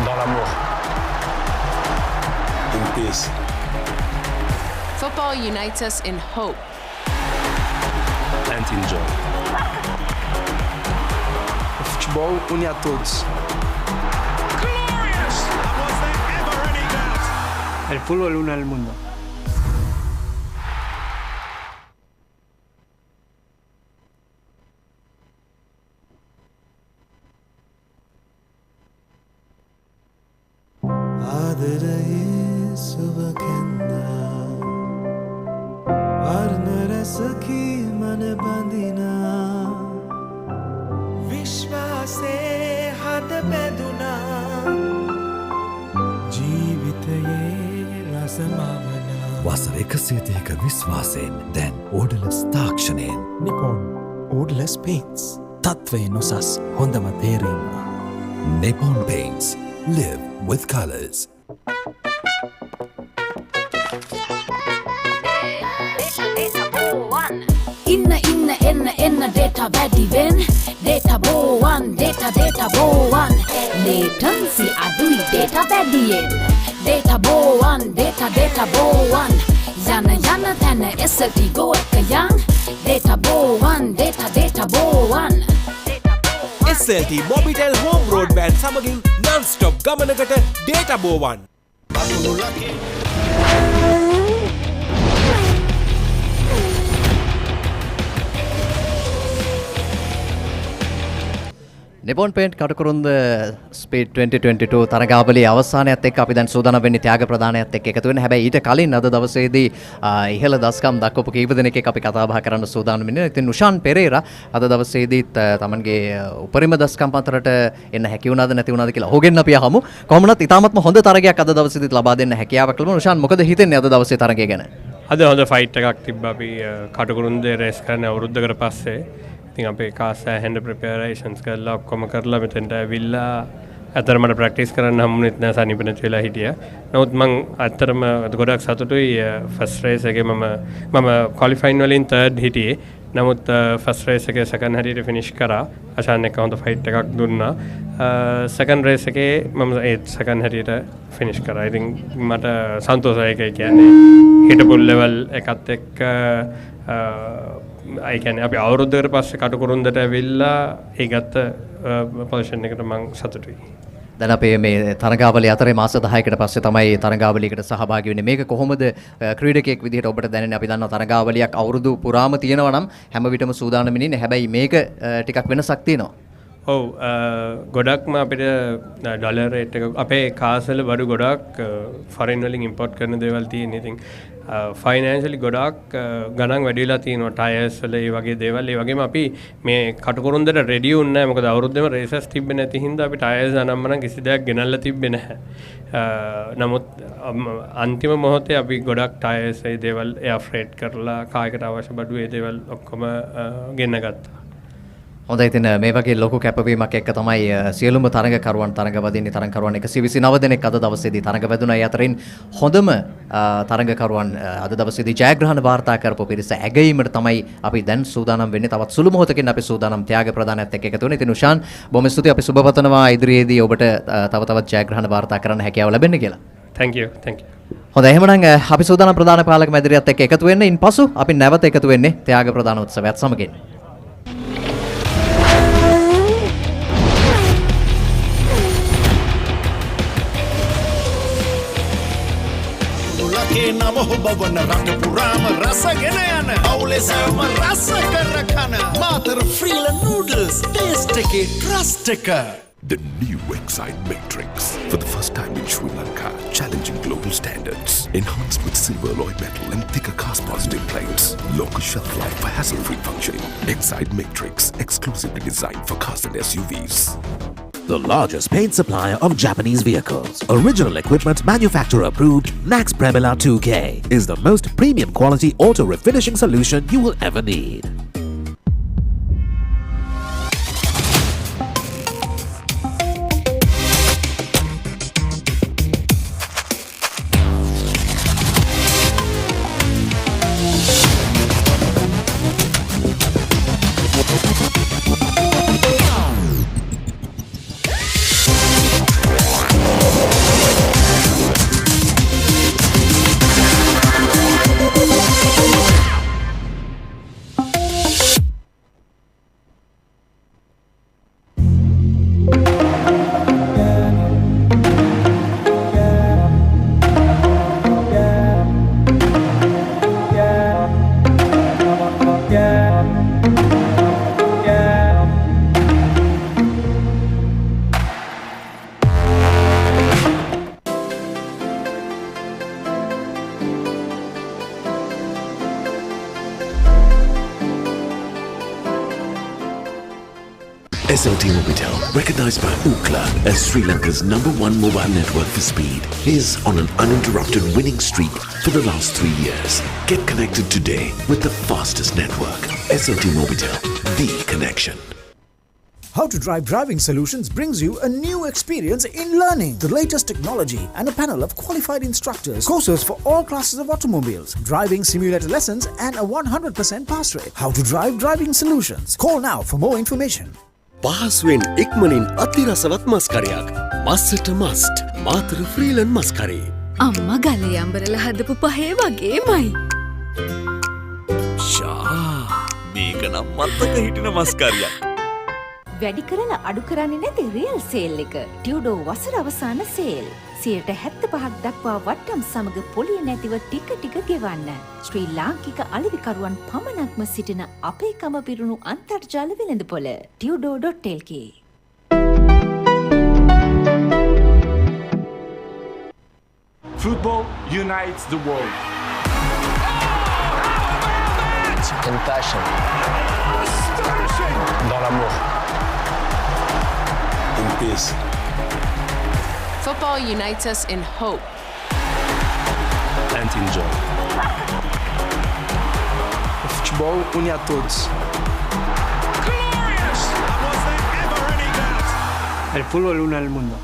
Dans l'amour. In peace. Football unites us in hope. And in joy. O futebol une a todos. Glorious! Was there ever any doubt? El fútbol une al mundo. වසර 130ක විශ්වාසයෙන් දැන් ඕඩලස් තාක්ෂණයෙන් Nippon Odorless Paints. තත්වේ නොසස් හොඳම තේරීම. Nippon Paints. Live with colors. එන්න data වැඩිවෙන් data බෝවන් data බෝවන් latency අඩුයි data වැඩියෙන් data බෝවන් data බෝවන් යන තැන SLT go එක යන් data බෝවන් data බෝවන් SLT Mobitel Home Broadband සමගින් non-stop ගමනකට data බෝවන් Nippon Paint Katukurunda speed 2022 තරගාවලියේ අවසානයත් එක්ක අපි දැන් සූදානම් වෙන්නේ ත්‍යාග ප්‍රදානයත් එක්ක එකතු වෙන්න. හැබැයි ඊට කලින් අද දවසේදී ඉහළ දස්කම් දක්වපු කීප දෙනෙක් එක්ක අපි කතා බහ කරන්න සූදානම් වෙන්නේ. ඉතින් නුෂාන් පෙරේරා අද දවසේදීත් තමන්ගේ උපරිම දස්කම් අතරට එන්න හැකි වුණාද නැති වුණාද කියලා අහගෙන අපි අහමු. කොහොමනත් ඉතාමත්ම හොඳ තරගයක් අද දවසේදීත් ලබා දෙන්න හැකියාවක් ලැබුණා. නුෂාන් මොකද හිතෙන්නේ අද දවසේ තරගය ගැන? අද හොඳ ෆයිට් එකක් තිබ්බා අපි කටුකුරුන්දේ රේස් කරන අවුරුද්දකට පස්සේ. ඉතින් අපේ කාසා හැන්ඩ් ප්‍රිපරේෂන්ස් කරලා ඔක්කොම කරලා මෙතෙන්ට ඇවිල්ලා ඇත්තට මට ප්‍රැක්ටිස් කරන්න හම්බුනේත් නෑ සනීපනත් වෙලා හිටියා. නමුත් මං ඇත්තටම ගොඩක් සතුටුයි ෆස්ට් රේස් එකේ මම ක්වොලිෆයින් වලින් 3rd හිටියේ. නමුත් ෆස්ට් රේස් එකේ සෙකන්ඩ් හරියට ෆිනිෂ් කරා. අශාන් එක්ක හොඳ ෆයිට් එකක් දුන්නා. සෙකන්ඩ් රේස් එකේ මම ඒත් සෙකන්ඩ් හරියට ෆිනිෂ් කරා. ඉතින් මට සන්තෝෂයි ඒක කියන්නේ හිටපු ලෙවල් එකත් එක්ක I can අපි අවුරුද්දකට පස්සේ කටුකුරුන්දට ඇවිල්ලා ඒ ගත්ත පොසිෂන් එකට මම සතුටුයි. දැන් අපේ මේ තරගාවලිය අතරේ මාස 10කට පස්සේ තමයි තරගාවලියකට සහභාගී වෙන්නේ. මේක කොහොමද ක්‍රීඩකයෙක් විදිහට ඔබට දැනෙන්නේ? අපි දන්නවා තරගාවලියක් අවුරුදු පුරාම තියෙනවා නම් හැම විටම සූදානම් වෙන්නේ. හැබැයි මේක ටිකක් වෙනසක් තියෙනවා. ඔව් ගොඩක්ම අපිට ඩොලර් රේට් එක අපේ කාසල බඩු ගොඩක් ෆොරින් වලින් ඉම්පෝර්ට් කරන දේවල් තියෙන. ඉතින් ෆයිනෑන්ෂලි ගොඩක් ගණන් වැඩි වෙලා තියෙනවා ටයර්ස් වල ඒ වගේ දේවල්. ඒ වගේම අපි මේ කටුකුරුන්දට රෙඩි වුණේ නැහැ. මොකද අවුරුද්දෙම රේසස් තිබ්බේ නැති හින්දා අපි ටයර්ස් අනම්මනම් කිසි දෙයක් ගෙනල්ලා තිබ්බේ නැහැ. නමුත් අන්තිම මොහොතේ අපි ගොඩක් ටයර්ස් ඒ දේවල් එයා ෆ්‍රේට් කරලා කායකට අවශ්‍ය බඩු ඒ දේවල් ඔක්කොම ගෙන්න ගත්තා. හොඳයි ඉතින් මේ වගේ ලොකු කැපවීමක් එක්ක තමයි සියලුම තරඟකරුවන් තරඟවදින්නේ. තරඟකරුවන් 129 දෙනෙක් අද දවසේදී තරඟ වැදුණා. ඒ අතරින් හොඳම තරඟකරුවන් අද දවසේදී ජයග්‍රහණ වාර්තා කරපු පිරිස ඇගීමට තමයි අපි දැන් සූදානම් වෙන්නේ. තවත් සුළු මොහොතකින් අපි සූදානම් ත්‍යාග ප්‍රදානයත් එක්ක එකතු වෙනවා. ඉතින් උෂාන් බොහොම ස්තුතියි. අපි සුබ පතනවා ඉදිරියේදී ඔබට තව තවත් ජයග්‍රහණ වාර්තා කරන්න හැකියාව ලැබෙන්න කියලා. Thank you. හොඳයි එහෙනම් අපි සූදානම් ප්‍රධාන පාලක මැදිරියත් එක්ක එකතු වෙන්න. ඉන්පසු අපි නැවත එකතු වෙන්නේ ත්‍යාග ප්‍රදාන උත්සවයත් සමගින්. නම හොබවන රට පුරාම රසගෙන යන අවුලේ සෑම රස කර කන මාතර ෆ්‍රීල නූඩල්ස් ටේස්ට් එකේ ට්‍රස්ට් එක. The new Excite Matrix. For the first time in Sri Lanka, challenging global standards. Enhanced with silver alloy metal and thicker cast-positive plates. Local shelf life for hassle-free functioning. Excite Matrix, exclusively designed for cars and SUVs. The largest paint supplier of Japanese vehicles. Original equipment manufacturer approved, Nax Premila 2K is the most premium quality auto refinishing solution you will ever need. SLT Mobitel, recognized by Ookla as Sri Lanka's #1 mobile network for speed, is on an uninterrupted winning streak for the last 3 years. Get connected today with the fastest network. SLT Mobitel, the connection. How to Drive Driving Solutions brings you a new experience in learning. The latest technology and a panel of qualified instructors. Courses for all classes of automobiles. Driving simulator lessons and a 100% pass rate. How to Drive Driving Solutions. Call now for more information. පහසුවෙන් ඉක්මනින් අතිරසවත් මස්කරයක්. මස්සට must. Matara ෆ්‍රීලන් මස්කරේ. අම්මා ගලේ අම්බරලා හදපු පහේ වගේමයි. ෂා මේක නම් මත්තක හිටින මස්කරියක්. වැඩි කරලා අඩු කරන්නේ නැති රියල් සේල් එක. ටියුඩෝ වසර අවසාන සේල්. 75% දක්වා වට්ටම් සමග පොලිය නැතිව ටික ටික ගෙවන්න. ශ්‍රී ලාංකික අලෙවිකරුවන් පමණක්ම සිටින අපේකම පිරුණු අන්තර්ජාල වෙළඳපොළ tudo.lk. Football unites the world. In passion. Dans l'amour. In peace. Football unites us in hope. And in joy. O futebol une a todos. Glorious! Was there ever any doubt? El fútbol une al mundo.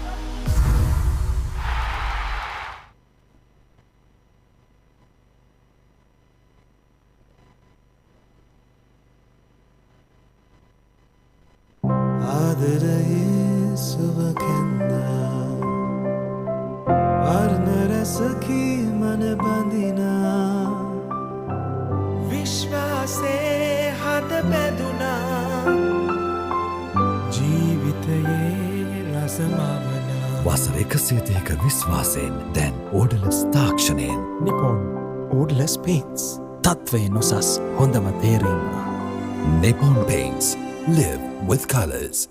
වසර 102ක විශ්වාසයෙන් දැන් ඕඩලස් තාක්ෂණයෙන් Nippon Odorless Paints. තත්වයෙන් උසස් හොඳම තේරීම. Nippon Paints. Live with colors.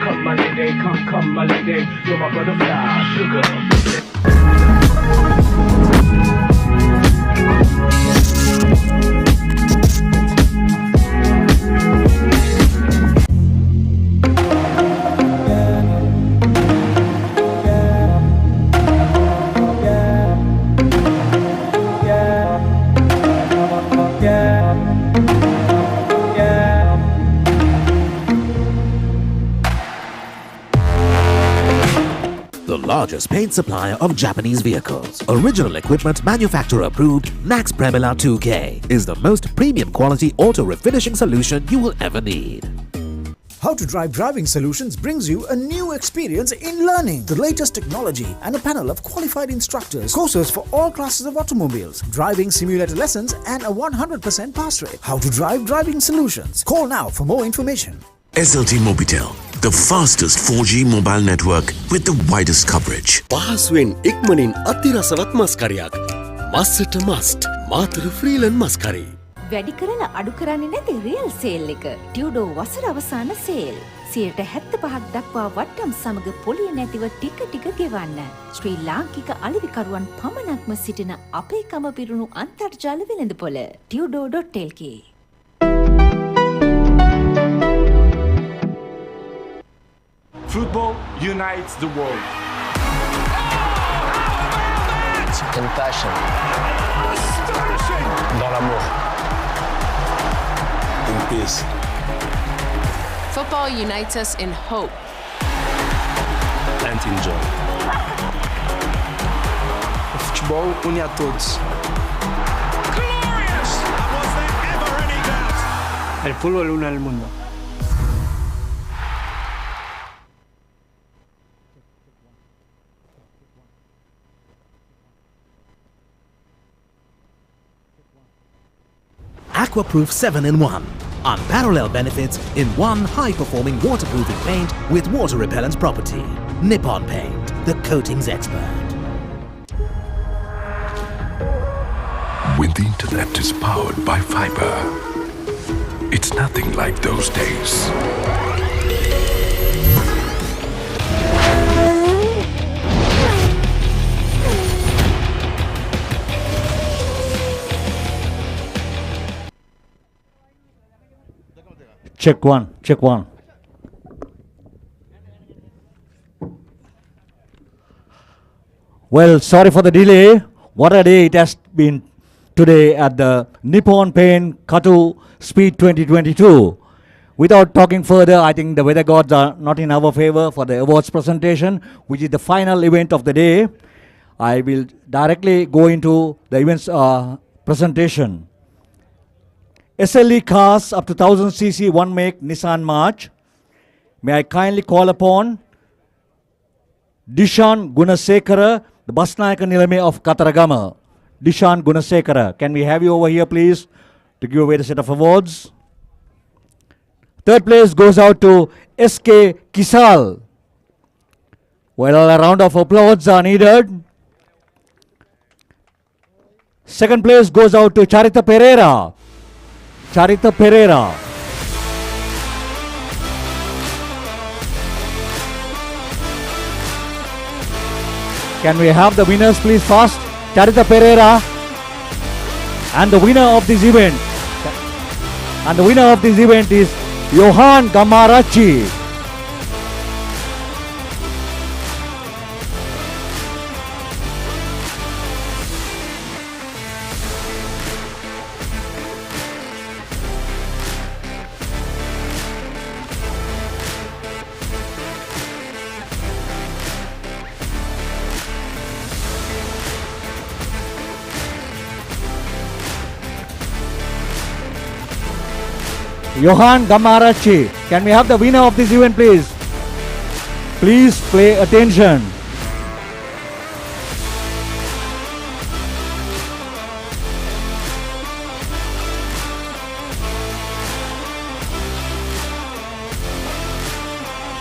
Come my lady, come my lady, you're my butterfly, sugar. The largest paint supplier of Japanese vehicles. Original equipment manufacturer approved, Max Premila 2K is the most premium quality auto refinishing solution you will ever need. How to Drive Driving Solutions brings you a new experience in learning. The latest technology and a panel of qualified instructors. Courses for all classes of automobiles. Driving simulator lessons and a 100% pass rate. How to Drive Driving Solutions. Call now for more information. SLT Mobitel, the fastest 4G mobile network with the widest coverage. පහසුවෙන් ඉක්මනින් අතිරසවත් මස්කරයක්. මස්සට must. Matara ෆ්‍රීලන් මස්කරේ. වැඩි කරලා අඩු කරන්නේ නැති real sale එක. ටියුඩෝ වසර අවසාන සේල්. 75% දක්වා වට්ටම් සමග පොලිය නැතිව ටික ටික ගෙවන්න. ශ්‍රී ලාංකික අලෙවිකරුවන් පමණක්ම සිටින අපේකම පිරුණු අන්තර්ජාල වෙළඳපොළ tudo.lk. Football unites the world. In passion. Dans l'amour. In peace. Football unites us in hope. And in joy. O futebol une a todos. Glorious! Was there ever any doubt? El fútbol une al mundo. Aquaproof 7-in-1. Unparalleled benefits in one high-performing waterproofing paint with water repellent property. Nippon Paint, the coatings expert. When the internet is powered by fiber, it's nothing like those days. Check one, check one. Well, sorry for the delay. What a day it has been today at the Nippon Paint Katu Speed 2022. Without talking further, I think the weather gods are not in our favor for the awards presentation, which is the final event of the day. I will directly go into the event's presentation. SLE cars up to 1000cc one make Nissan March. May I kindly call upon Dishan Gunasekara, the Basnayaka Nilame of Kataragama. Dishan Gunasekara, can we have you over here please to give away the set of awards? Third place goes out to SK Kisal. Well, a round of applause are needed. Second place goes out to Charita Pereira. Charita Pereira. Can we have the winners please fast? Charita Pereira. And the winner of this event. And the winner of this event is Johan Gamarachi. Johan Gamarachi. Can we have the winner of this event please? Please pay attention.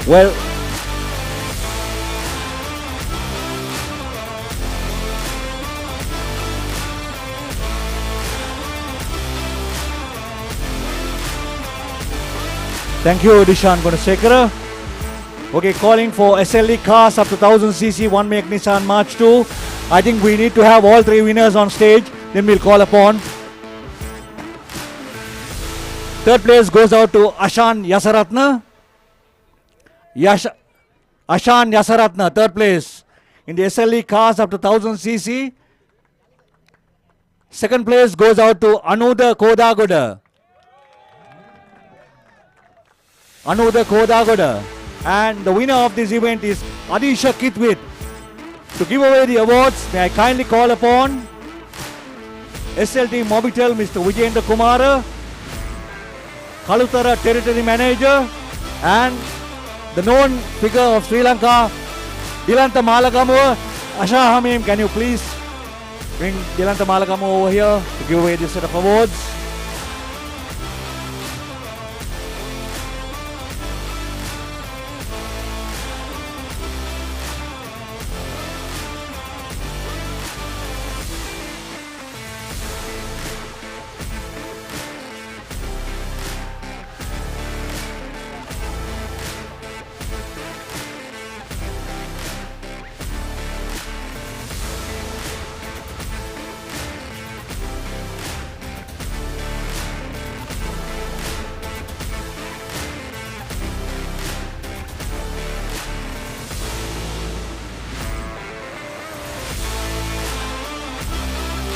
Well, thank you, Dishan Gunasekara. Okay, calling for SLE cars up to 1000cc, one make Nissan March 2. I think we need to have all three winners on stage. Then we'll call upon. Third place goes out to Ashan Yasaratna. Ashan Yasaratna, third place in the SLE cars up to 1000cc. Second place goes out to Anuda Kodagoda. Anuda Kodagoda. And the winner of this event is Adisha Kitwit. To give away the awards, may I kindly call upon SLT Mobitel Mr. Vijayendra Kumara, Kalutara Territory Manager, and the known figure of Sri Lanka, Dilanta Malakamu. Asha Hamim, can you please bring Dilanta Malakamu over here to give away this set of awards?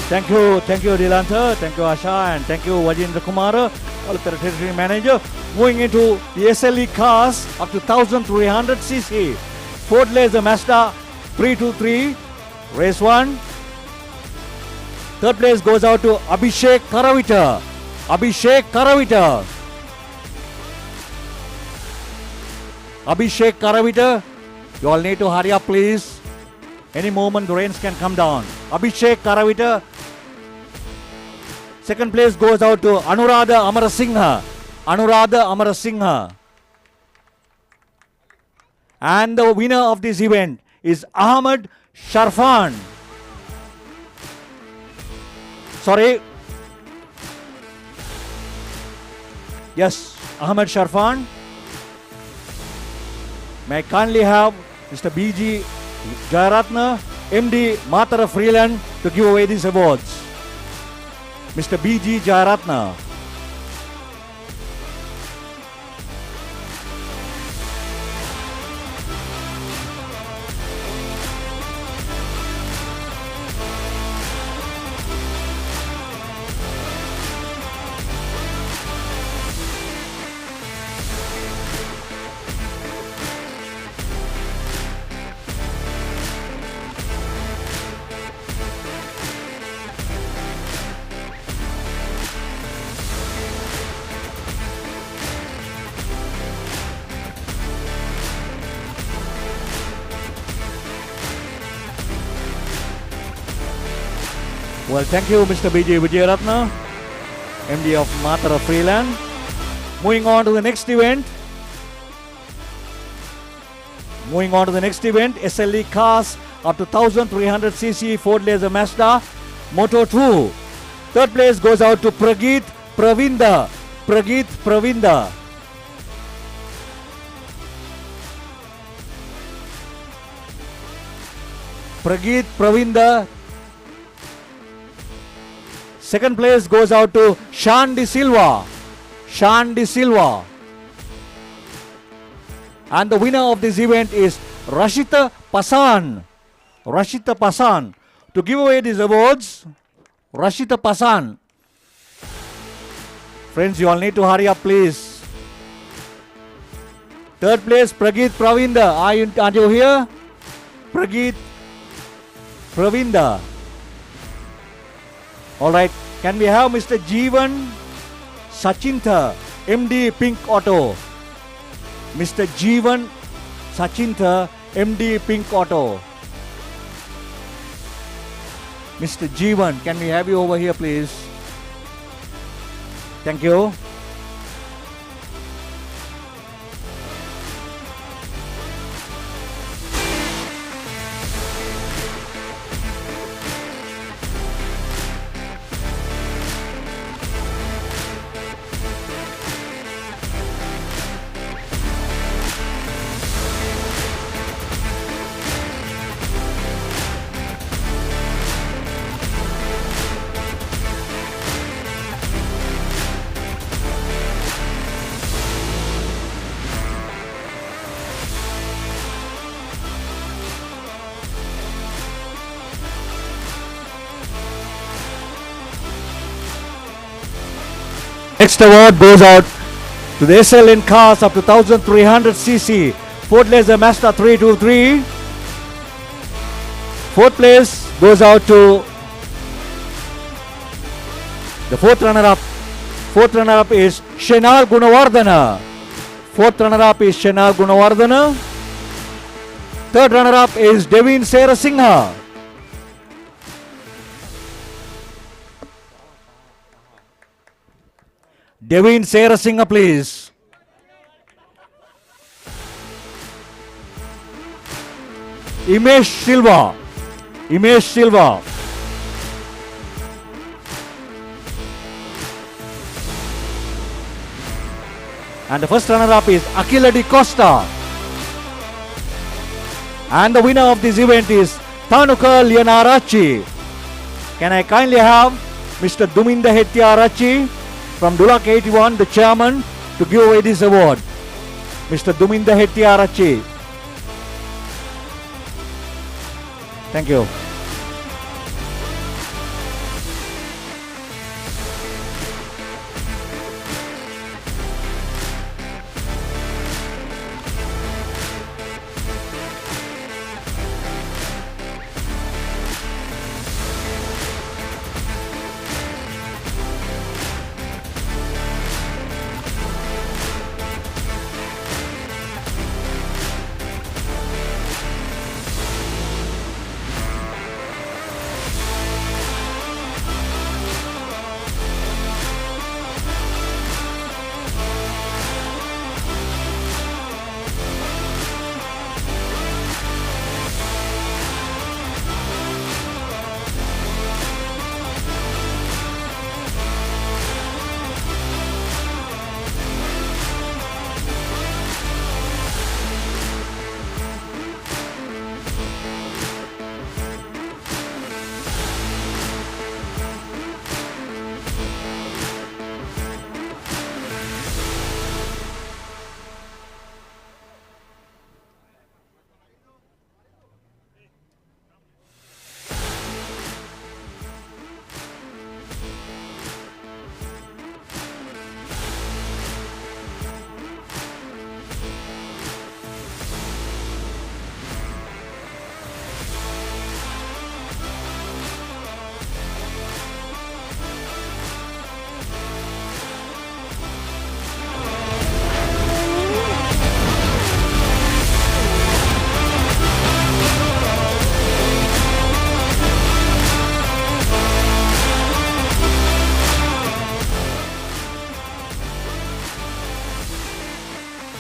Thank you Dilanta, thank you Asha, and thank you Vajendra Kumara, all of the territory manager. Moving into the SLE cars up to 1300cc. Fourth place the Mazda 323, race 1. Third place goes out to Abhishek Karavita. Abhishek Karavita. Abhishek Karavita, you all need to hurry up please. Any moment the rains can come down. Abhishek Karavita. Second place goes out to Anuradha Amarasinghe. Anuradha Amarasinghe. And the winner of this event is Ahmad Sharfan. Sorry. Yes, Ahmad Sharfan. May I kindly have Mr. B.G. Jayaratna, MD Matara Freeland, to give away these awards. Mr. B.G. Jayaratna. Well, thank you, Mr. B.J. Vijayaratna, MD of Matara Freeland. Moving on to the next event. SLE cars up to 1300cc Ford Laser Mazda Moto 2. Third place goes out to Prageet Pravinda. Second place goes out to Shan De Silva. And the winner of this event is Rashita Pasan. To give away these awards, Rashita Pasan. Friends, you all need to hurry up, please. Third place, Prageet Pravinda. Are you here? Prageet Pravinda. Alright, can we have Mr. Jeevan Sachinta, MD Pink Auto. Mr. Jeevan Sachinta, MD Pink Auto. Mr. Jeevan, can we have you over here, please? Thank you. Next award goes out to the SLN cars up to 1300cc Ford Laser Mazda 323. Fourth place goes out to the fourth runner-up. Fourth runner-up is Shenar Gunawardana. Third runner-up is Devin Serasingha. Devin Serasingha, please. Imesh Silva. And the first runner-up is Akila Di Costa. And the winner of this event is Tanuka Lianarachi. Can I kindly have Mr. Duminda Hettiarachi from Dulak 81, the chairman, to give away this award. Mr. Duminda Hettiarachi. Thank you.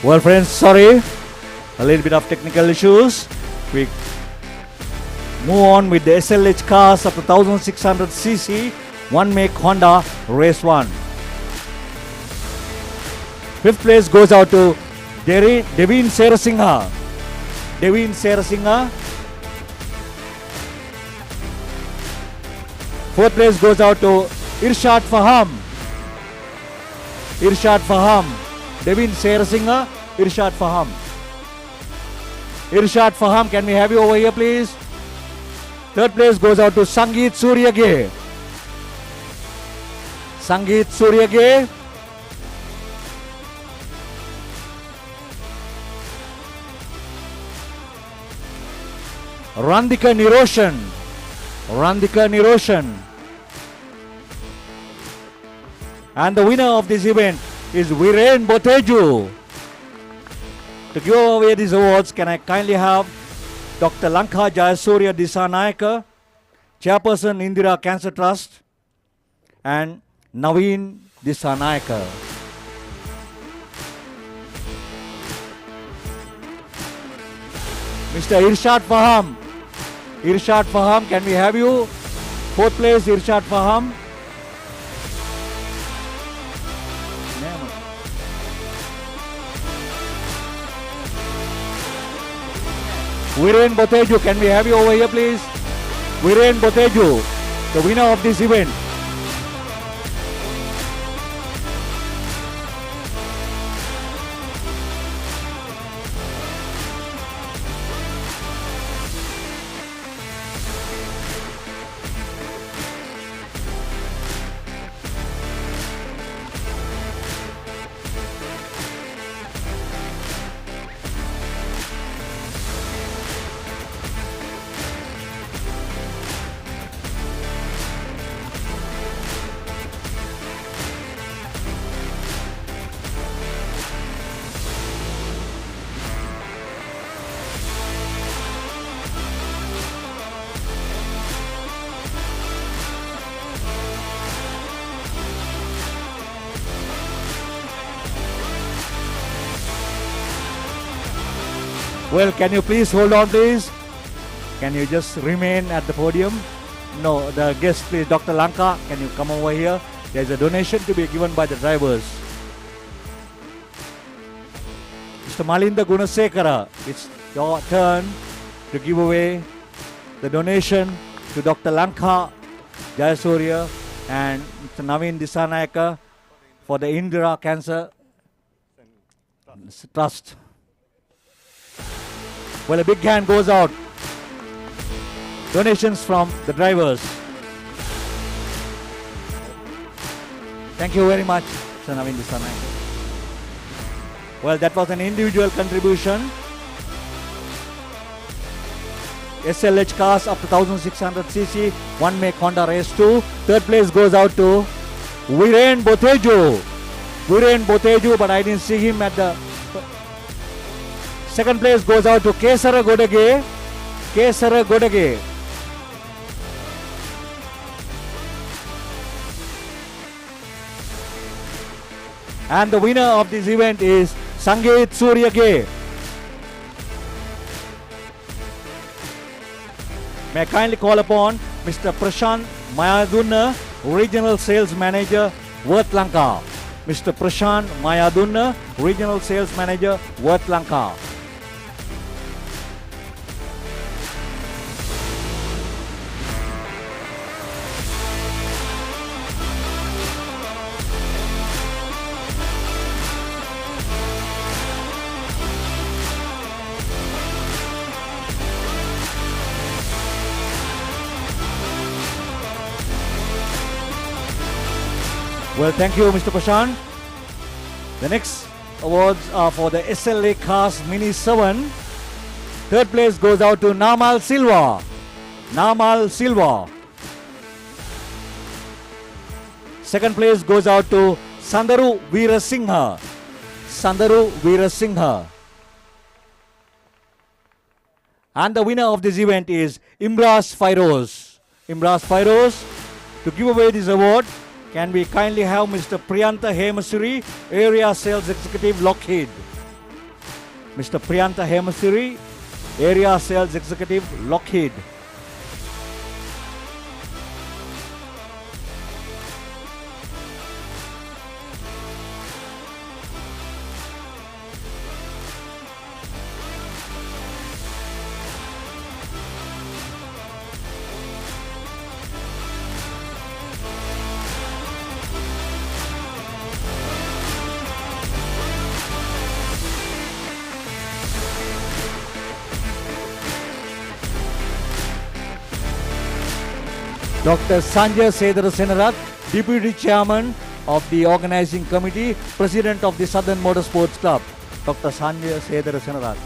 Well, friends, sorry, a little bit of technical issues. We move on with the SLH cars of the 1600cc, one make Honda Race 1. Fifth place goes out to Devin Serasingha. Devin Serasingha. Fourth place goes out to Irshad Faham. Irshad Faham. Devin Serasingha, Irshad Faham. Irshad Faham, can we have you over here, please? Third place goes out to Sangeet Suryage. Sangeet Suryage. Randika Niroshan. Randika Niroshan. And the winner of this event is Viren Boteju. To give away these awards, can I kindly have Dr. Lanka Jayasurya Disanayaka, Chairperson Indira Cancer Trust, and Naveen Disanayaka. Mr. Irshad Faham. Irshad Faham, can we have you? Fourth place, Irshad Faham. Viren Boteju, can we have you over here, please? Viren Boteju, the winner of this event. Well, can you please hold on, please? Can you just remain at the podium? No, the guest, please. Dr. Lanka, can you come over here? There's a donation to be given by the drivers. Mr. Malinda Gunasekara, it's your turn to give away the donation to Dr. Lanka Jayasurya and Mr. Naveen Disanayaka for the Indira Cancer Trust. Well, a big hand goes out. Donations from the drivers. Thank you very much, Mr. Naveen Disanayaka. Well, that was an individual contribution. SLH cars up to 1600cc, one make Honda Race 2. Third place goes out to Viren Boteju. Viren Boteju, but I didn't see him at the... Second place goes out to Kesara Godage. Kesara Godage. And the winner of this event is Sangeet Suryage. May I kindly call upon Mr. Prashant Mayadunna, Regional Sales Manager, Worth Lanka. Mr. Prashant Mayadunna, Regional Sales Manager, Worth Lanka. Well, thank you, Mr. Prashant. The next awards are for the SLA Cars Mini 7. Third place goes out to Namal Silva. Namal Silva. Second place goes out to Sandaru Veerasinghe. Sandaru Veerasinghe. And the winner of this event is Imraz Fairoz. Imraz Fairoz. To give away this award, can we kindly have Mr. Priyanta Hemasuri, Area Sales Executive, Lockheed. Mr. Priyanta Hemasiri, Area Sales Executive, Lockheed. Dr. Sanjay Sedara Senarath, Deputy Chairman of the Organizing Committee, President of the Southern Motorsports Club. Dr. Sanjay Sedara Senarath.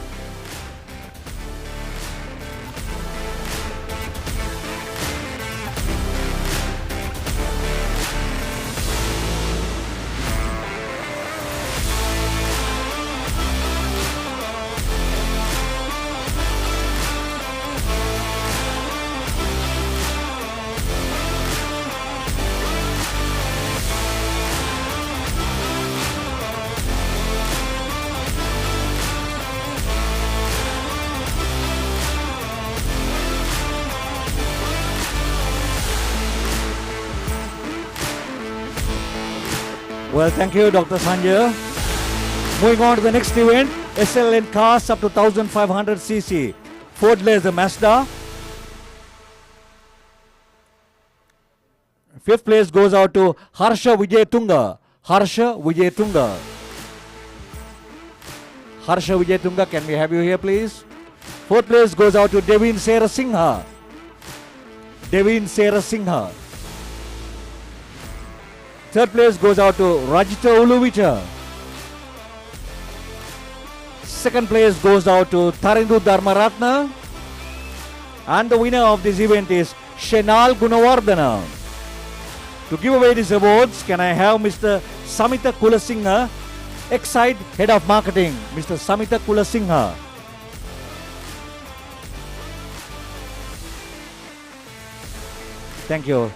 Well, thank you, Dr. Sanjay. Moving on to the next event, SLN cars up to 1500cc. Ford Laser Mazda. Fifth place goes out to Harsha Vijay Tunga. Harsha Vijay Tunga. Harsha Vijay Tunga, can we have you here, please? Fourth place goes out to Devin Sera Singha. Devin Sera Singha. Third place goes out to Rajita Uluvicha. Second place goes out to Tarindu Dharmaratna. And the winner of this event is Shenal Gunawardana. To give away these awards, can I have Mr. Samita Kulasingha, Excite Head of Marketing, Mr. Samita Kulasingha. Thank you.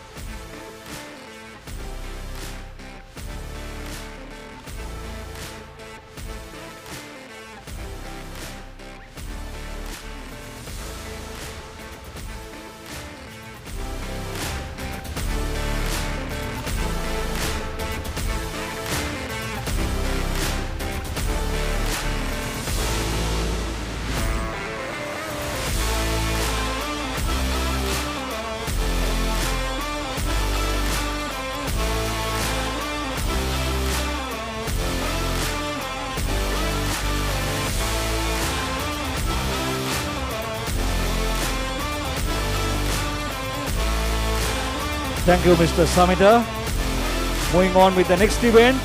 Thank you, Mr. Samita. Moving on with the next event,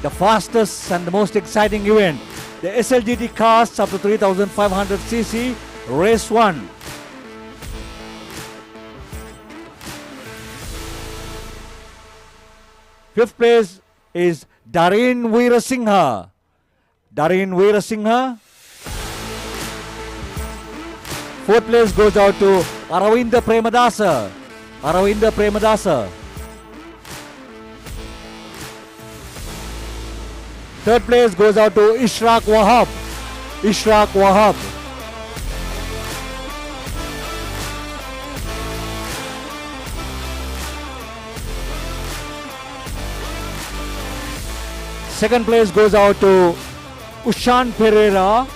the fastest and the most exciting event, the SLGT cars up to 3500cc, race 1. Fifth place is Darin Veerasingha. Darin Veerasingha. Fourth place goes out to Aravinda Premadasa. Aravinda Premadasa. Third place goes out to Ishraq Wahab. Ishraq Wahab. Second place goes out to Ushan Pereira.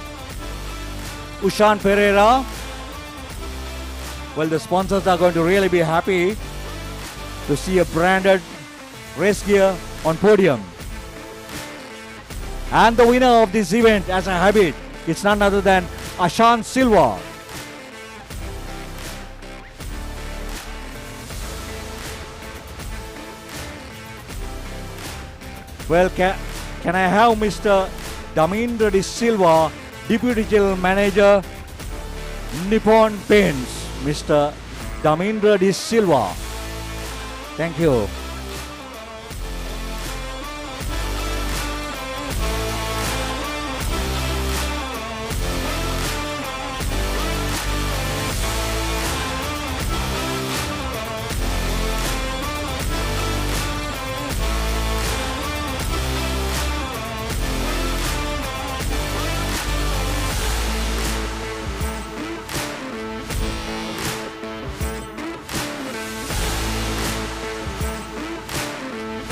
Ushan Pereira. Well, the sponsors are going to really be happy to see a branded race gear on podium. And the winner of this event, as a habit, it's none other than Ashan Silva. Well, can I have Mr. Damindra De Silva, Deputy General Manager, Nippon Paints. Mr. Damindra De Silva. Thank you.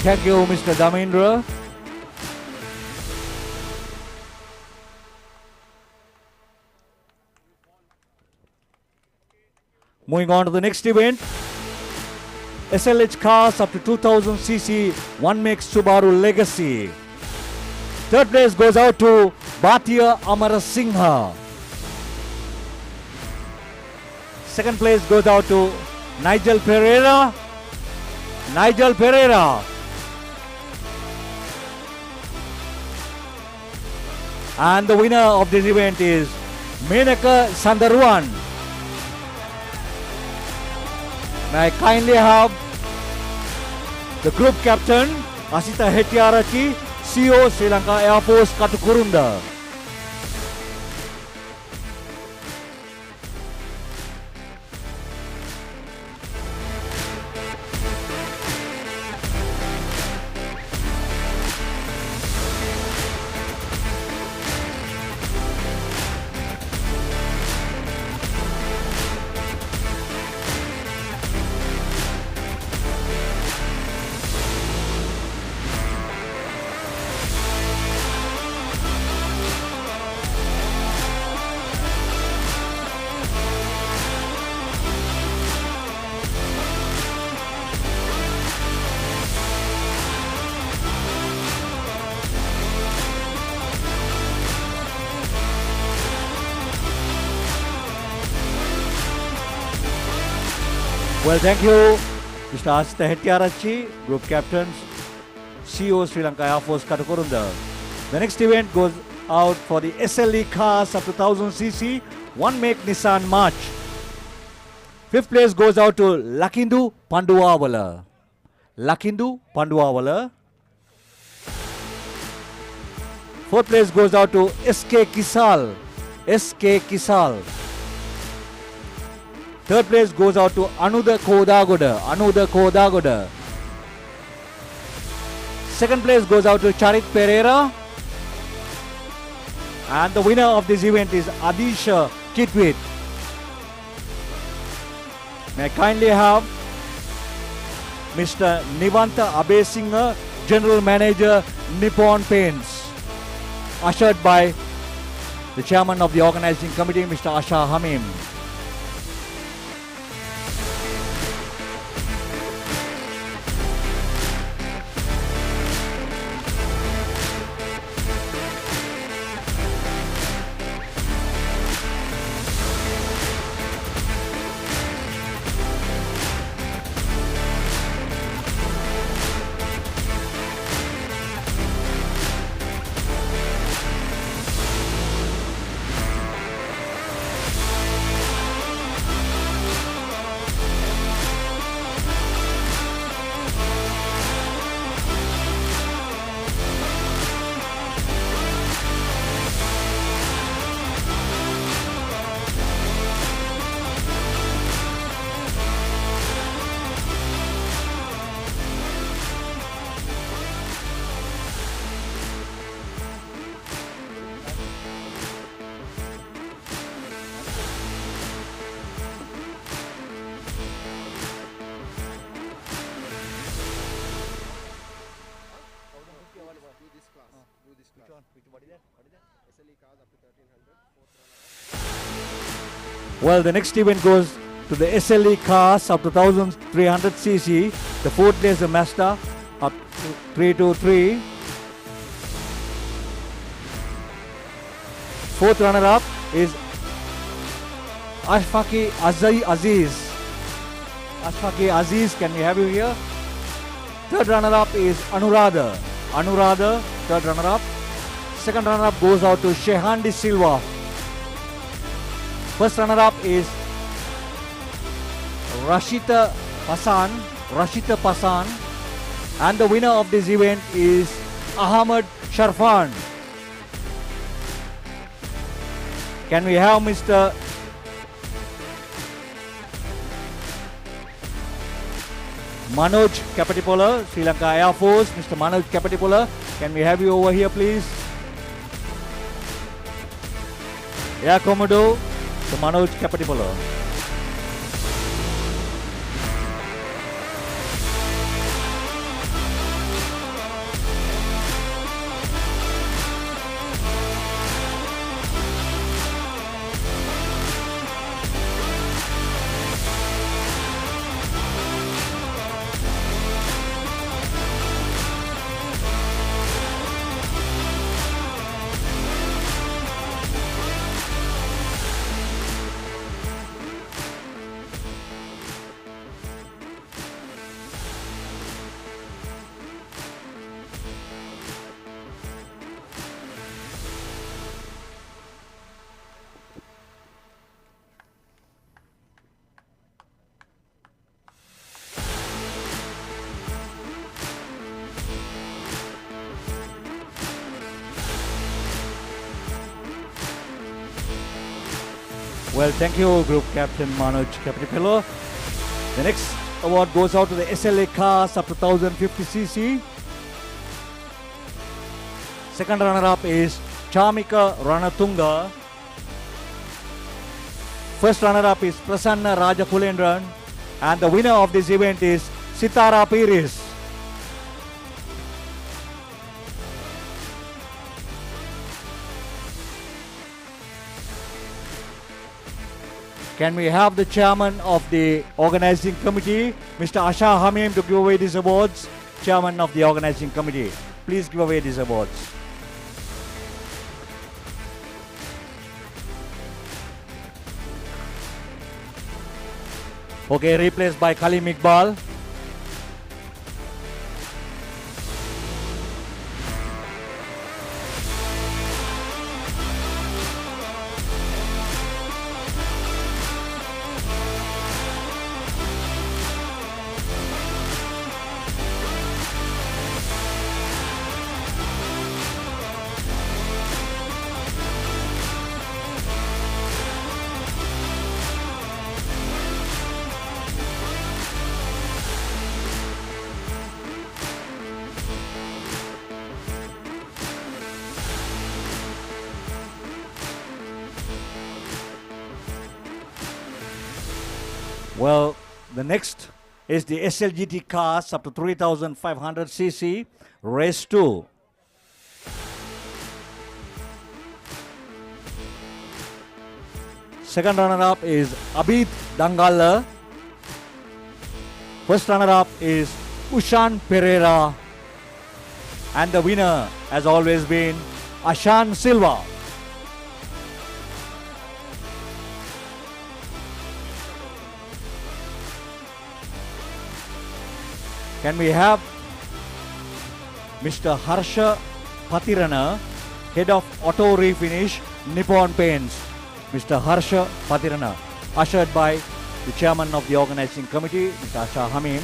Thank you, Mr. Damendra. Moving on to the next event. SLH cars up to 2000cc, one makes Subaru Legacy. Third place goes out to Bhatia Amarasingha. Second place goes out to Nigel Pereira. Nigel Pereira. And the winner of this event is Menaka Sandaruan. May I kindly have the group captain Asita Hettiarachchi, CEO Sri Lanka Air Force Katukurunda. Well, thank you, Mr. Asita Hettiarachchi, Group Captains, CEO Sri Lanka Air Force Katukurunda. The next event goes out for the SLE cars up to 1000cc, one make Nissan March. Fifth place goes out to Lakindu Panduwawala. Lakindu Panduwawala. Fourth place goes out to SK Kisal. SK Kisal. Third place goes out to Anuda Kodagoda. Anuda Kodagoda. Second place goes out to Charit Pereira. And the winner of this event is Adisha Kitwit. May I kindly have Mr. Nivanta Abesingha, General Manager, Nippon Paints, ushered by the Chairman of the Organizing Committee, Mr. Asha Hamim. Well, the next event goes to the SLE cars up to 1300cc. The fourth place is Mazda up to 323. Fourth runner-up is Ashfaqi Aziz. Ashfaqi Aziz, can we have you here? Third runner-up is Anuradha. Anuradha, third runner-up. Second runner-up goes out to Shehandi Silva. First runner-up is Rashita Pasan. Rashita Pasan. And the winner of this event is Ahmad Sharfan. Can we have Mr. Manoj Kapatipola, Sri Lanka Air Force. Mr. Manoj Kapatipola, can we have you over here, please? Air Commodore, Mr. Manoj Kapatipola. Well, thank you, Group Captain Manoj Capitipillo. The next award goes out to the SLA cars up to 1050cc. Second runner-up is Chamika Ranatunga. First runner-up is Prasanna Rajakulendran. And the winner of this event is Sitara Piris. Can we have the chairman of the organizing committee, Mr. Asha Hamim, to give away these awards? Chairman of the organizing committee, please give away these awards. Okay, replaced by Kalim Iqbal. Well, the next is the SLGT cars up to 3500cc, race 2. Second runner-up is Abid Dangala. First runner-up is Ushan Pereira. And the winner has always been Ashan Silva. Can we have Mr. Harsha Patirana, Head of Auto Refinish, Nippon Paints. Mr. Harsha Patirana, ushered by the Chairman of the Organizing Committee, Mr. Asha Hamim.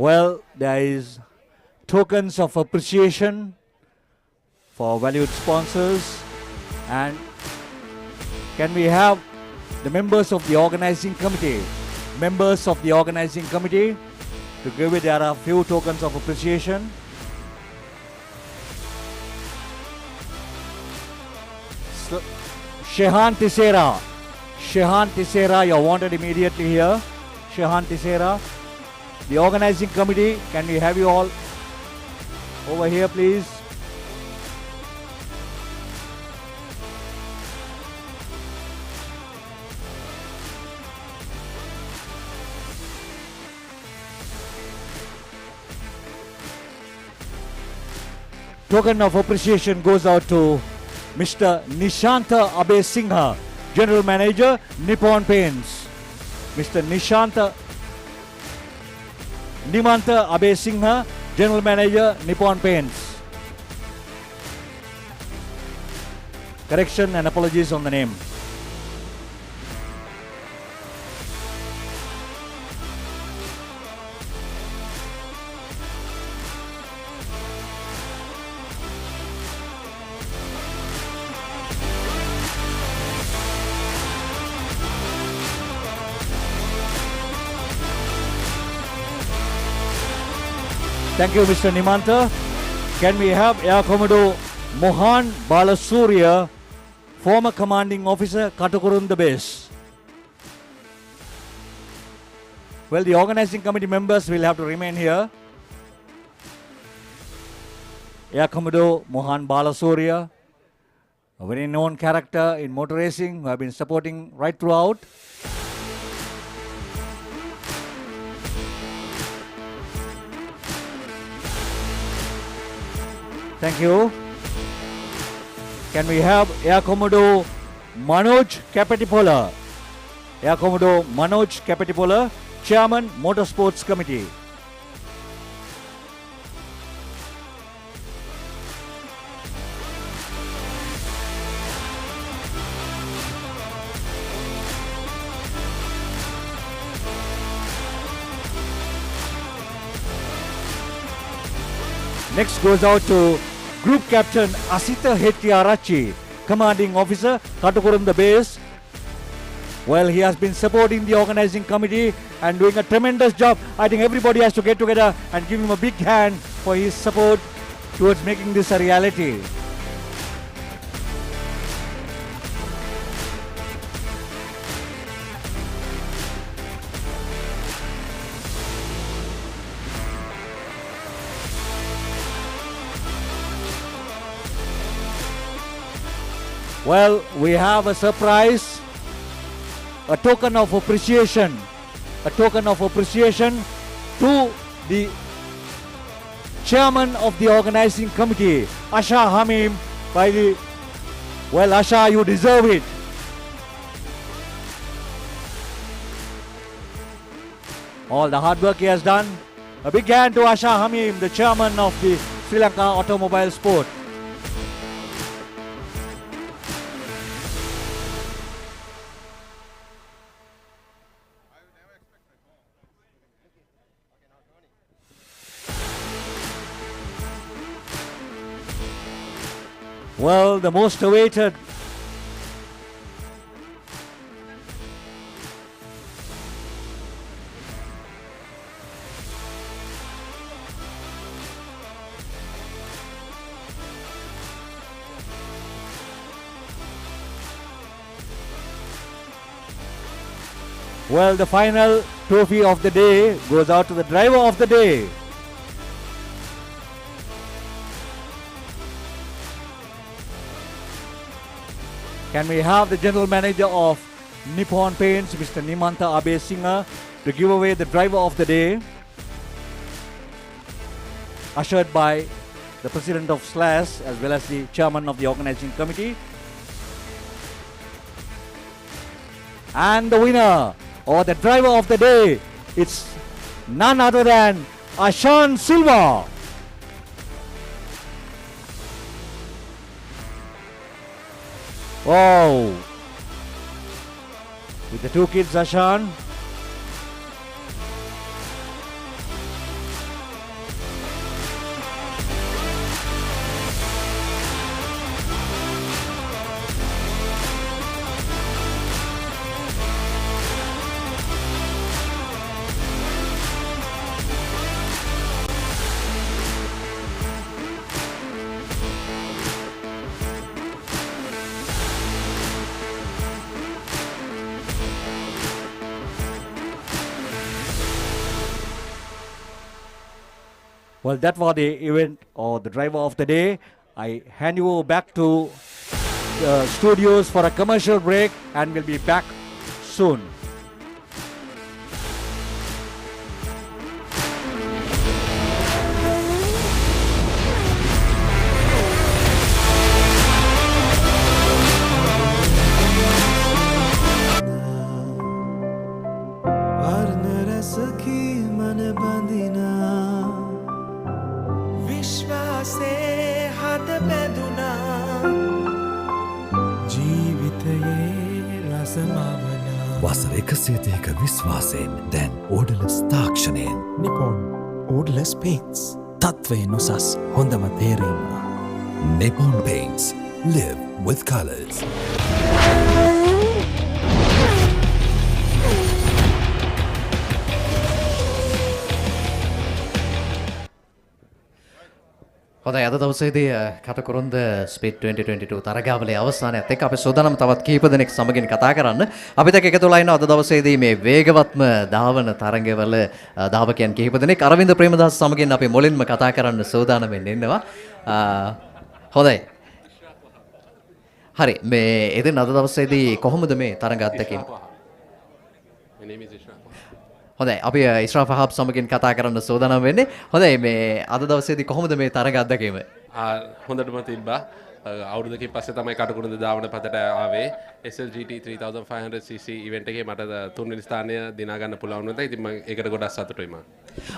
Well, there is tokens of appreciation for valued sponsors, and can we have the members of the organizing committee, to give it. There are a few tokens of appreciation. Shehan Tisera, you're wanted immediately here. Shehan Tisera. The organizing committee, can we have you all over here, please? Token of appreciation goes out to Mr. Nishanta Abe Singha, General Manager, Nippon Paints. Mr. Nimanta Abe Singha, General Manager, Nippon Paints. Correction and apologies on the name. Thank you, Mr. Nimanta. Can we have Air Commodore Mohan Balasurya, former commanding officer, Katukurunda base. Well, the organizing committee members will have to remain here. Air Commodore Mohan Balasurya, a very known character in motor racing who have been supporting right throughout. Thank you. Can we have Air Commodore Manoj Kapatipola? Air Commodore Manoj Kapatipola, Chairman, Motorsports Committee. Next goes out to Group Captain Asita Hettiarachi, Commanding Officer, Katukurunda Base. Well, he has been supporting the organizing committee and doing a tremendous job. I think everybody has to get together and give him a big hand for his support towards making this a reality. Well, we have a surprise, a token of appreciation to the chairman of the organizing committee, Asha Hamim. Well, Asha, you deserve it. All the hard work he has done. A big hand to Asha Hamim, the chairman of the Sri Lanka Automobile Sport. Well, the most awaited well, the final trophy of the day goes out to the driver of the day. Can we have the general manager of Nippon Paints, Mr. Nimanta Abe Singha, to give away the driver of the day, ushered by the president of SLAS as well as the chairman of the organizing committee. And the winner, or the driver of the day, it's none other than Ashan Silva. Wow! With the two kids, Ashan. Well, that was the event or the driver of the day. I hand you back to the studios for a commercial break and we'll be back soon. වසර 130ක විශ්වාසයෙන් දැන් ඕඩලස් තාක්ෂණයෙන් Nippon Odorless Paints. තත්වය නොසස් හොඳම තේරීම. Nippon Paints. Live with colors. හොඳයි අද දවසේදී Katukurunda speed 2022 තරගාවලියේ අවසානයත් එක්ක අපි සූදානම් තවත් කීප දෙනෙක් සමගින් කතා කරන්න. අපිට එකතු වෙලා ඉන්න අද දවසේදී මේ වේගවත්ම ධාවන තරඟවල ධාවකයන් කීප දෙනෙක් අරවින්ද ප්‍රේමදාස සමගින් අපි මුලින්ම කතා කරන්න සූදානම් වෙන්න ඉන්නවා. හොඳයි. හරි මේ එදින අද දවසේදී කොහොමද මේ තරඟ අත්දැකීම? හොඳයි අපි ඉස්රාෆ් හබ් සමගින් කතා කරන්න සූදානම් වෙන්නේ. හොඳයි මේ අද දවසේදී කොහොමද මේ තරඟ අත්දැකීම? හොඳටම තිබ්බා. අවුරුද්දකින් පස්සේ තමයි කටුකුරුඳ ධාවන පතට ආවේ. SLGT 3500cc ඉවෙන්ට් එකේ මට තුන්වෙනි ස්ථානය දිනා ගන්න පුළුවන් වුණා. ඉතින් මම ඒකට ගොඩක් සතුටුයි මම.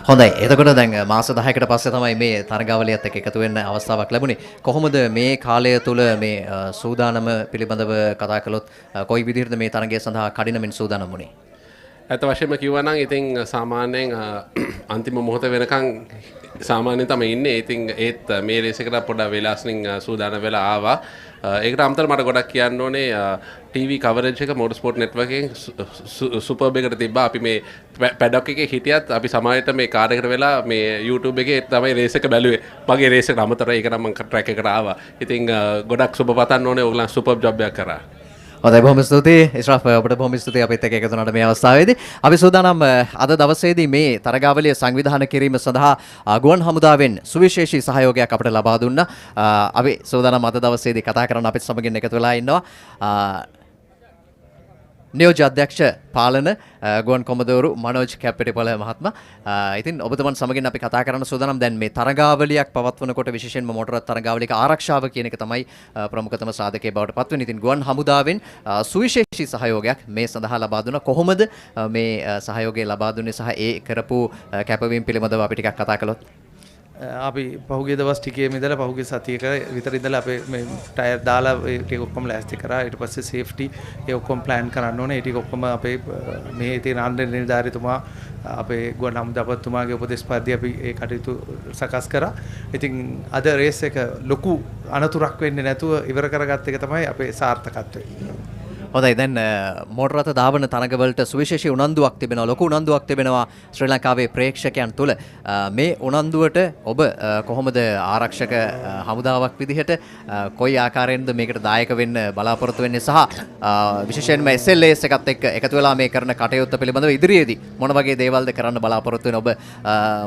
හොඳයි. එතකොට දැන් මාස 10කට පස්සේ තමයි මේ තරගාවලියත් එක්ක එකතු වෙන්න අවස්ථාවක් ලැබුණේ. කොහොමද මේ කාලය තුල මේ සූදානම පිළිබඳව කතා කළොත් කොයි විදිහටද මේ තරගය සඳහා කඩිනමින් සූදානම් වුණේ? ඇත්ත වශයෙන්ම කිව්වා නම් ඉතින් සාමාන්‍යයෙන් අන්තිම මොහොත වෙනකන් සාමාන්‍යයෙන් තමයි ඉන්නේ. ඉතින් ඒත් මේ රේස් එකට පොඩ්ඩක් වෙලාස්නින් සූදානම් වෙලා ආවා. ඒකට අමතරව මට ගොඩක් කියන්න ඕනේ TV කවරේජ් එක මොටර් ස්පෝර්ට් නෙට්වර්ක් එකෙන් සුපර්බ් එකට තිබ්බා. අපි මේ පැඩොක් එකේ හිටියත් අපි සමහරවිට මේ කාර් එකට වෙලා මේ YouTube එකේ තමයි රේස් එක බැලුවේ. මගේ රේස් එකට අමතරව ඒක නම් මම ට්‍රැක් එකට ආවා. ඉතින් ගොඩක් සුබ පතන්න ඕනේ. ඕගොල්ලන් සුපර්බ් ජොබ් එකක් කරා. හොඳයි බොහොම ස්තුතියි ඉස්රාෆ් ඔබට බොහොම ස්තුතියි අපිත් එක්ක එකතු වුණාට මේ අවස්ථාවේදී අපි සූදානම් අද දවසේදී මේ තරගාවලිය සංවිධානය කිරීම සඳහා ගුවන් හමුදාවෙන් සුවිශේෂී සහයෝගයක් අපිට ලබා දුන්නා. අපි සූදානම් අද දවසේදී කතා කරන්න අපිත් සමගින් එකතු වෙලා ඉන්නවා. නියෝජ්‍ය අධ්‍යක්ෂ පාලන ගුවන් කොමදවරු මනෝජ් කැප්පිටිපොළ මහත්මයා. ඉතින් ඔබතුමන් සමගින් අපි කතා කරන්න සූදානම් දැන් මේ තරගාවලියක් පවත්වනකොට විශේෂයෙන්ම මොටර් තරගාවලියක ආරක්ෂාව කියන එක තමයි ප්‍රමුඛතම සාධකයේ බවට පත් වෙන්නේ. ඉතින් ගුවන් හමුදාවෙන් සුවිශේෂී සහයෝගයක් මේ සඳහා ලබා දුන්නා. කොහොමද මේ සහයෝගය ලබා දුන්නේ සහ ඒ කරපු කැපවීම පිළිබඳව අපි ටිකක් කතා කළොත්? අපි පහුගිය දවස් ටිකේ ඉඳලා පහුගිය සතියක විතර ඉඳලා අපේ මේ ටයර් දාලා ඒ ටික ඔක්කොම ලෑස්ති කරා. ඊට පස්සේ සේෆ්ටි ඒ ඔක්කොම ප්ලෑන් කරන්න ඕනේ. ඒ ටික ඔක්කොම අපේ මේ තියෙන ආණ්ඩු නිලධාරීතුමා අපේ ගුවන් හමුදාපතිතුමාගේ උපදෙස් පරිදි අපි ඒ කටයුතු සකස් කරා. ඉතින් අද රේස් එක ලොකු අනතුරක් වෙන්නේ නැතුව ඉවර කරගත්ත එක තමයි අපේ සාර්ථකත්වය. හොඳයි දැන් මෝටර රථ ධාවන තරඟවලට සුවිශේෂී උනන්දුවක් තිබෙනවා, ලොකු උනන්දුවක් තිබෙනවා ශ්‍රී ලංකාවේ ප්‍රේක්ෂකයන් තුළ. මේ උනන්දුවට ඔබ කොහොමද ආරක්ෂක හමුදාවක් විදිහට කොයි ආකාරයෙන්ද මේකට දායක වෙන්න බලාපොරොත්තු වෙන්නේ සහ විශේෂයෙන්ම SLAs එකත් එක්ක එකතු වෙලා මේ කරන කටයුත්ත පිළිබඳව ඉදිරියේදී මොන වගේ දේවල්ද කරන්න බලාපොරොත්තු වෙන ඔබ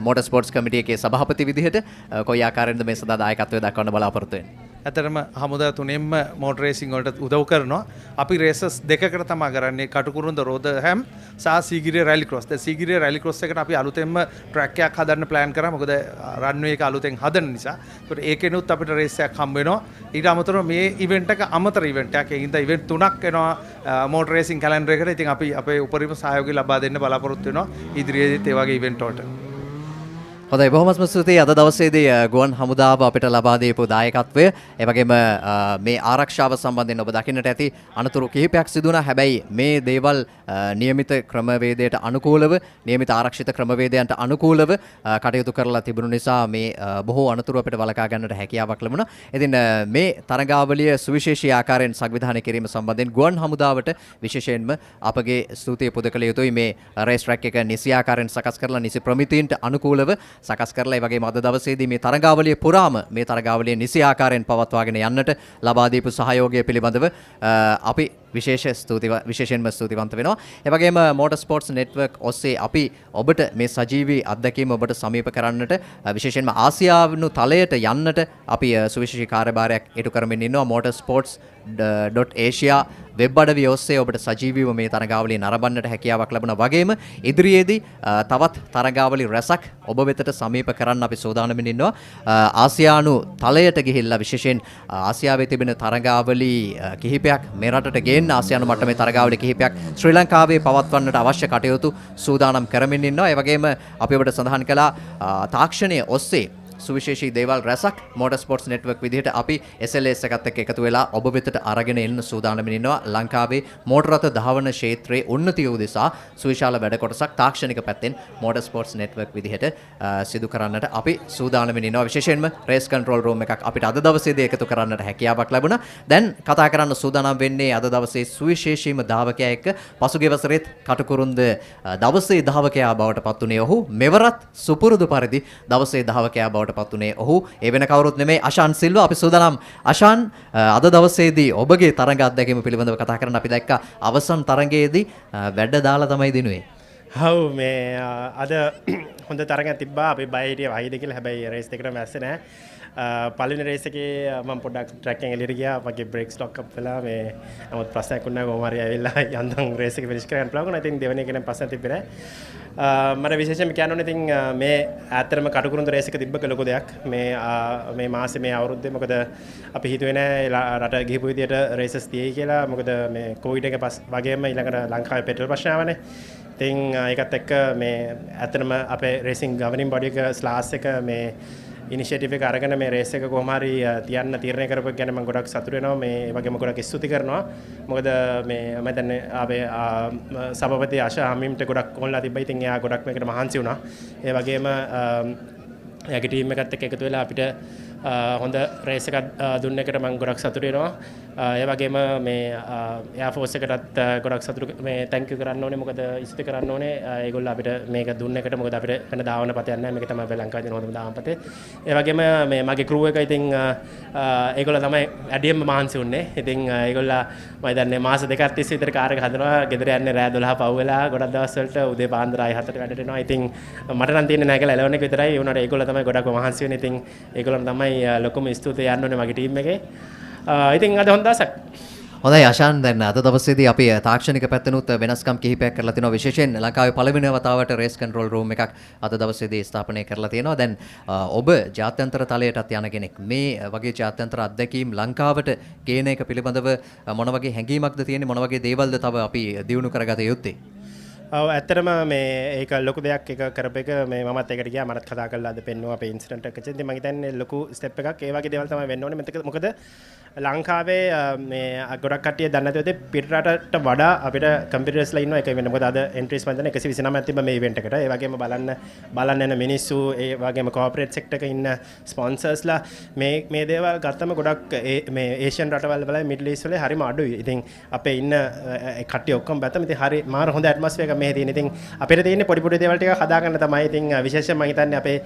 මෝටර් ස්පෝර්ට්ස් කමිටු එකේ සභාපති විදිහට කොයි ආකාරයෙන්ද මේ සඳහා දායකත්වය දක්වන්න බලාපොරොත්තු වෙන්නේ? ඇතරම හමුදා තුනෙන්ම මෝටර් රේසින් වලට උදව් කරනවා. අපි රේසස් දෙකකට තමයි කරන්නේ. කටුකුරුන්ද රෝදහැම් සහ සීගිරිය රැලි ක්‍රොස්. දැන් සීගිරිය රැලි ක්‍රොස් එකට අපි අලුතෙන්ම ට්‍රැක් එකක් හදන්න ප්ලෑන් කරා. මොකද රන්වේ එක අලුතෙන් හදන නිසා. ඒකට ඒකෙනුත් අපිට රේස් එකක් හම්බ වෙනවා. ඊට අමතරව මේ ඉවෙන්ට් එක අමතර ඉවෙන්ට් එකක්. ඒකින්ද ඉවෙන්ට් තුනක් එනවා මෝටර් රේසින් කැලෙන්ඩර් එකට. ඉතින් අපි අපේ උපරිම සහයෝගය ලබා දෙන්න බලාපොරොත්තු වෙනවා ඉදිරියේදීත් ඒ වගේ ඉවෙන්ට් වලට. හොඳයි බොහොමත්ම ස්තුතියි අද දවසේදී ගුවන් හමුදාව අපිට ලබා දීපු දායකත්වය ඒ වගේම මේ ආරක්ෂාව සම්බන්ධයෙන් ඔබ දකින්නට ඇති අනතුරු කිහිපයක් සිදු වුණා. හැබැයි මේ දේවල් નિયમિત ක්‍රමවේදයට අනුකූලව નિયમિત ආරක්ෂිත ක්‍රමවේදයන්ට අනුකූලව කටයුතු කරලා තිබුණු නිසා මේ බොහෝ අනතුරු අපිට වළකා ගන්නට හැකියාවක් ලැබුණා. ඉතින් මේ තරගාවලිය සුවිශේෂී ආකාරයෙන් සංවිධානය කිරීම සම්බන්ධයෙන් ගුවන් හමුදාවට විශේෂයෙන්ම අපගේ ස්තුතිය පුද කළ යුතුයි. මේ රේස් ට්‍රැක් එක නිසි ආකාරයෙන් සකස් කරලා නිසි ප්‍රමිතීන්ට අනුකූලව සකස් කරලා ඒ වගේම අද දවසේදී මේ තරගාවලිය පුරාම මේ තරගාවලිය නිසි ආකාරයෙන් පවත්වාගෙන යන්නට ලබා දීපු සහයෝගය පිළිබඳව අපි විශේෂයෙන්ම ස්තුතිවන්ත වෙනවා. ඒ වගේම මෝටර් ස්පෝර්ට්ස් නෙට්වර්ක් ඔස්සේ අපි ඔබට මේ සජීවී අත්දැකීම ඔබට සමීප කරන්නට විශේෂයෙන්ම ආසියානු තලයට යන්නට අපි සුවිශේෂී කාර්යභාරයක් ඉටු කරමින් ඉන්නවා. මෝටර් ස්පෝර්ට්ස් .asia වෙබ් අඩවිය ඔස්සේ ඔබට සජීවීව මේ තරගාවලිය නරඹන්නට හැකියාවක් ලැබුණා. වගේම ඉදිරියේදී තවත් තරගාවලි රැසක් ඔබ වෙතට සමීප කරන්න අපි සූදානම්ින් ඉන්නවා. ආසියානු තලයට ගිහිල්ලා විශේෂයෙන් ආසියාවේ තිබෙන තරගාවලි කිහිපයක් මේ රටට ගේන්න ආසියානු මට්ටමේ තරගාවලි කිහිපයක් ශ්‍රී ලංකාවේ පවත්වන්නට අවශ්‍ය කටයුතු සූදානම් කරමින් ඉන්නවා. ඒ වගේම අපි ඔබට සඳහන් කළා තාක්ෂණය ඔස්සේ සුවිශේෂී දේවල් රැසක් මෝටර් ස්පෝර්ට්ස් නෙට්වර්ක් විදිහට අපි SLAs එකත් එක්ක එකතු වෙලා ඔබ වෙතට අරගෙන එන්න සූදානම්ින් ඉන්නවා. ලංකාවේ මෝටර් රථ ධාවන ක්ෂේත්‍රයේ උන්නතිය උදෙසා සුවිශාල වැඩ කොටසක් තාක්ෂණික පැත්තෙන් මෝටර් ස්පෝර්ට්ස් නෙට්වර්ක් විදිහට සිදු කරන්නට අපි සූදානම්ින් ඉන්නවා. විශේෂයෙන්ම රේස් කන්ට්‍රෝල් රූම් එකක් අපිට අද දවසේදී එකතු කරන්නට හැකියාවක් ලැබුණා. දැන් කතා කරන්න සූදානම් වෙන්නේ අද දවසේ සුවිශේෂීම ධාවකයා එක්ක. පසුගිය වසරේත් කටුකුරුන්ද දවසේ ධාවකයා බවට පත් වුණේ ඔහු. මෙවරත් සුපුරුදු පරිදි දවසේ ධාවකයා බවට පත් උනේ ඔහු. ඒ වෙන කවුරුත් නෙමෙයි අෂාන් සිල්වා. අපි සූදානම් අෂාන් අද දවසේදී ඔබගේ තරඟ අත්දැකීම පිළිබඳව කතා කරන්න. අපි දැක්කා අවසන් තරඟයේදී වැඩ දාලා තමයි දිනුවේ. හව් මේ අද හොඳ තරඟයක් තිබ්බා. අපි බය හිටියේ වහිද කියලා. හැබැයි රේස් දෙකටම ඇස්සේ නැහැ. පළවෙනි රේස් එකේ මම පොඩ්ඩක් ට්‍රැක් එකෙන් එළියට ගියා. මගේ බ්‍රේක්ස් ලොක් අප් වෙලා මේ නමුත් ප්‍රශ්නයක් වුණා. කොහොම හරි ඇවිල්ලා යන්තම් රේස් එක ෆිනිෂ් කරගන්න පුළුවන්. ඉතින් දෙවෙනි එකේ නම් ප්‍රශ්න තිබ්බේ නැහැ. මට විශේෂයෙන්ම කියන්න ඕනේ ඉතින් මේ ඇත්තටම කටුකුරුන්ද රේස් එක තිබ්බක ලොකු දෙයක්. මේ මාසේ මේ අවුරුද්දේ මොකද අපි හිතුවේ නැහැ රට ගිහපු විදියට රේසස් තියෙයි කියලා. මොකද මේ කොවිඩ් එක වගේම ඊළඟට ලංකාවේ පෙට්‍රල් ප්‍රශ්න ආවනේ. ඉතින් ඒකත් එක්ක මේ ඇත්තටම අපේ රේසින් ගවර්නින් බොඩි එක ස්ලාස් එක මේ ඉනිෂියේටිව් එක අරගෙන මේ රේස් එක කොහොම හරි තියන්න තීරණය කරපු එක ගැන මම ගොඩක් සතුටු වෙනවා. මේ ඒ වගේම ගොඩක් ස්තුති කරනවා. මොකද මේ මම දන්නේ අපේ සභාපති ආශා හමීම්ට ගොඩක් ඕනලා තිබ්බා. ඉතින් එයා ගොඩක් මේකට මහන්සි වුණා. ඒ වගේම එයාගේ ටීම් එකත් එක්ක එකතු වෙලා අපිට හොඳ රේස් එකක් දුන්න එකට මම ගොඩක් සතුටු වෙනවා. ඒ වගේම මේ එයා ෆෝස් එකටත් ගොඩක් සතුටු මේ තැන්ක් යූ කරන්න ඕනේ. මොකද ස්තුති කරන්න ඕනේ ඒගොල්ලෝ අපිට මේක දුන්න එකට. මොකද අපිට වෙන දාවන පතයක් නැහැ. මේක තමයි අපේ ලංකාවේ තියෙන හොඳම දාවන පතේ. ඒ වගේම මේ මගේ ක්‍රූ එක ඉතින් ඒගොල්ලෝ තමයි ඇඩියෙම මහන්සි වුණේ. ඉතින් ඒගොල්ලෝ මම දන්නේ මාස දෙකක් තිස්සේ විතර කාර් එක හදනවා. ගෙදර යන්නේ රෑ 12 පව් වෙලා ගොඩක් දවස් වලට උදේ පාන්දර ආයි 4ට වැඩට එනවා. ඉතින් මට නම් තියෙන්නේ නැහැ කියලා 11 එක විතරයි. ඒ වුණාට ඒගොල්ලෝ තමයි ගොඩක් මහන්සි වෙන්නේ. ඉතින් ඒගොල්ලන් තමයි ලොකුම ස්තුතිය යන්න ඕනේ මගේ ටීම් එකේ. ඉතින් අද හොඳ දවසක්. හොඳයි අෂාන්, දැන් අද දවසේදී අපි තාක්ෂණික පැත්තනොත් වෙනස්කම් කිහිපයක් කරලා තිනවා. විශේෂයෙන් ලංකාවේ පළවෙනි වතාවට රේස් කන්ට්‍රෝල් රූම් එකක් අද දවසේදී ස්ථාපනය කරලා තියෙනවා. දැන් ඔබ ජාත්‍යන්තර තලයටත් යන කෙනෙක්. මේ වගේ ජාත්‍යන්තර අත්දැකීම් ලංකාවට ගේන එක පිළිබඳව මොන වගේ හැඟීමක්ද තියෙන්නේ? මොන වගේ දේවල්ද තව අපි දියුණු කරගත යුත්තේ? ඔව් ඇත්තටම මේ ඒක ලොකු දෙයක්. ඒක කරපු එක මේ මමත් ඒකට ගියා. මමත් කතා කරලා අද පෙන්නුවා අපේ ඉන්සිඩන්ට් එකක. ඉතින් මම හිතන්නේ ලොකු ස්ටෙප් එකක්. ඒ වගේ දේවල් තමයි වෙන්න ඕනේ. මොකද ලංකාවේ මේ ගොඩක් කට්ටිය දන්නේ නැති පිටරටට වඩා අපිට කම්පියුටර්ස්ලා ඉන්නවා. ඒක වෙන්නේ මොකද අද එන්ට්‍රීස් මන් දන්නේ 129ක් තිබ්බා මේ ඉවෙන්ට් එකට. ඒ වගේම බලන්න යන මිනිස්සු, ඒ වගේම කෝපරේට් සෙක්ටර් එකේ ඉන්න ස්පොන්සර්ස්ලා මේ දේවල් ගත්තම ගොඩක් මේ ඒෂියන් රටවල් වල මිඩල් ඊස්ට් වල හරිම අඩුයි. ඉතින් අපේ ඉන්න කට්ටිය ඔක්කොම බැතම ඉතින් හරි මාර හොඳ ඇට්මොස්ෆියර් එකක් මේ තියෙන. ඉතින් අපිට තියෙන්නේ පොඩි දේවල් ටික හදාගන්න තමයි. ඉතින් විශේෂයෙන් මම හිතන්නේ අපේ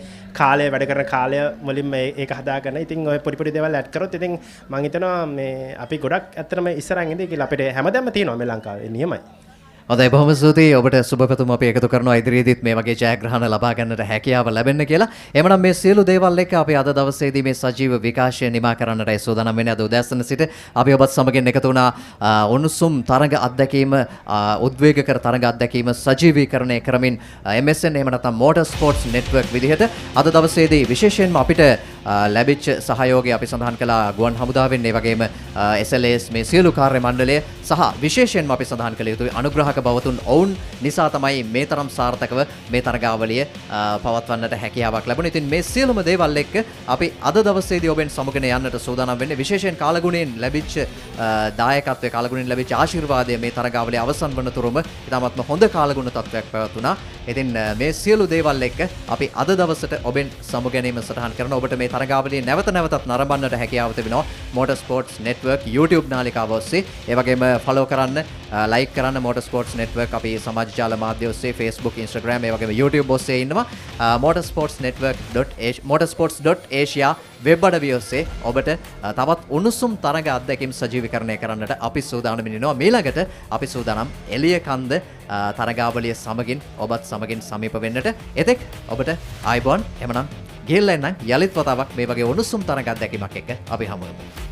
කාලය වැඩ කරන කාලය මුලින්ම ඒක හදාගන්න. ඉතින් ඔය පොඩි දේවල් ඇඩ් කරොත් ඉතින් මම හිතනවා මේ අපි ගොඩක් ඇත්තටම ඉස්සරහින් ඉඳී කියලා අපිට හැමදේම තියෙනවා මේ ලංකාවේ නියමයි. හොඳයි, බොහොම ස්තුතියි. ඔබට සුබපැතුම් අපි එකතු කරනවා ඉදිරියේදීත් මේ වගේ ජයග්‍රහණ ලබා ගන්නට හැකියාව ලැබෙන්න කියලා. එhmenan මේ සියලු දේවල් එක්ක අපි අද දවසේදී මේ සජීව විකාශය නිමා කරන්නටයි සූදානම් වෙන්නේ. අද උදෑසන සිට අපි ඔබත් සමගින් එකතු වුණා උණුසුම් තරඟ අත්දැකීම, උද්වේගකර තරඟ අත්දැකීම සජීවීකරණය කරමින් MSN එහෙම නැත්නම් මෝටර් ස්පෝර්ට්ස් නෙට්වර්ක් විදිහට අද දවසේදී විශේෂයෙන්ම අපිට ලැබිච්ච සහයෝගය අපි සඳහන් කළා ගුවන් හමුදාවෙන්, ඒ වගේම SLAs මේ සියලු කාර්ය මණ්ඩලය සහ විශේෂයෙන්ම අපි සඳහන් කළ යුතුයි අනුග්‍රහක බවතුන් ඔවුන් නිසා තමයි මේ තරම් සාර්ථකව මේ තරගාවලිය පවත්වන්නට හැකියාවක් ලැබුණේ. ඉතින් මේ සියලුම දේවල් එක්ක අපි අද දවසේදී ඔබෙන් සමුගෙන යන්නට සූදානම් වෙන්නේ. විශේෂයෙන් කාලගුණයෙන් ලැබිච්ච දායකත්වයේ, කාලගුණයෙන් ලැබිච්ච ආශිර්වාදය මේ තරගාවලිය අවසන් වන තුරුම ඉතාමත්ම හොඳ කාලගුණ තත්ත්වයක් පැවතුණා. ඉතින් මේ සියලු දේවල් එක්ක අපි අද දවසට ඔබෙන් සමුගැනීම සටහන් කරන ඔබට මේ තරගාවලිය නැවත නැවතත් නරඹන්නට හැකියාව තිබෙනවා Motor Sports Network YouTube නාලිකාව ඔස්සේ. ඒ වගේම follow කරන්න, like කරන්න Motor Sports Network අපි සමාජ ජාල මාධ්‍ය ඔස්සේ Facebook, Instagram ඒ වගේම YouTube ඔස්සේ ඉන්නවා. motorsports.asia වෙබ් අඩවිය ඔස්සේ ඔබට තවත් උණුසුම් තරඟ අත්දැකීම් සජීවීකරණය කරන්නට අපි සූදානම් වෙනවා. ඊළඟට අපි සූදානම් එළිය කන්ද තරගාවලිය සමගින් ඔබත් සමගින් සමීප වෙන්නට. එතෙක් ඔබට ආයුබෝවන්. එමනම් ගිහිල්ලා එන්නම් යලිත් වතාවක් මේ වගේ උණුසුම් තරඟ අත්දැකීමක් එක්ක අපි හමු වෙමු.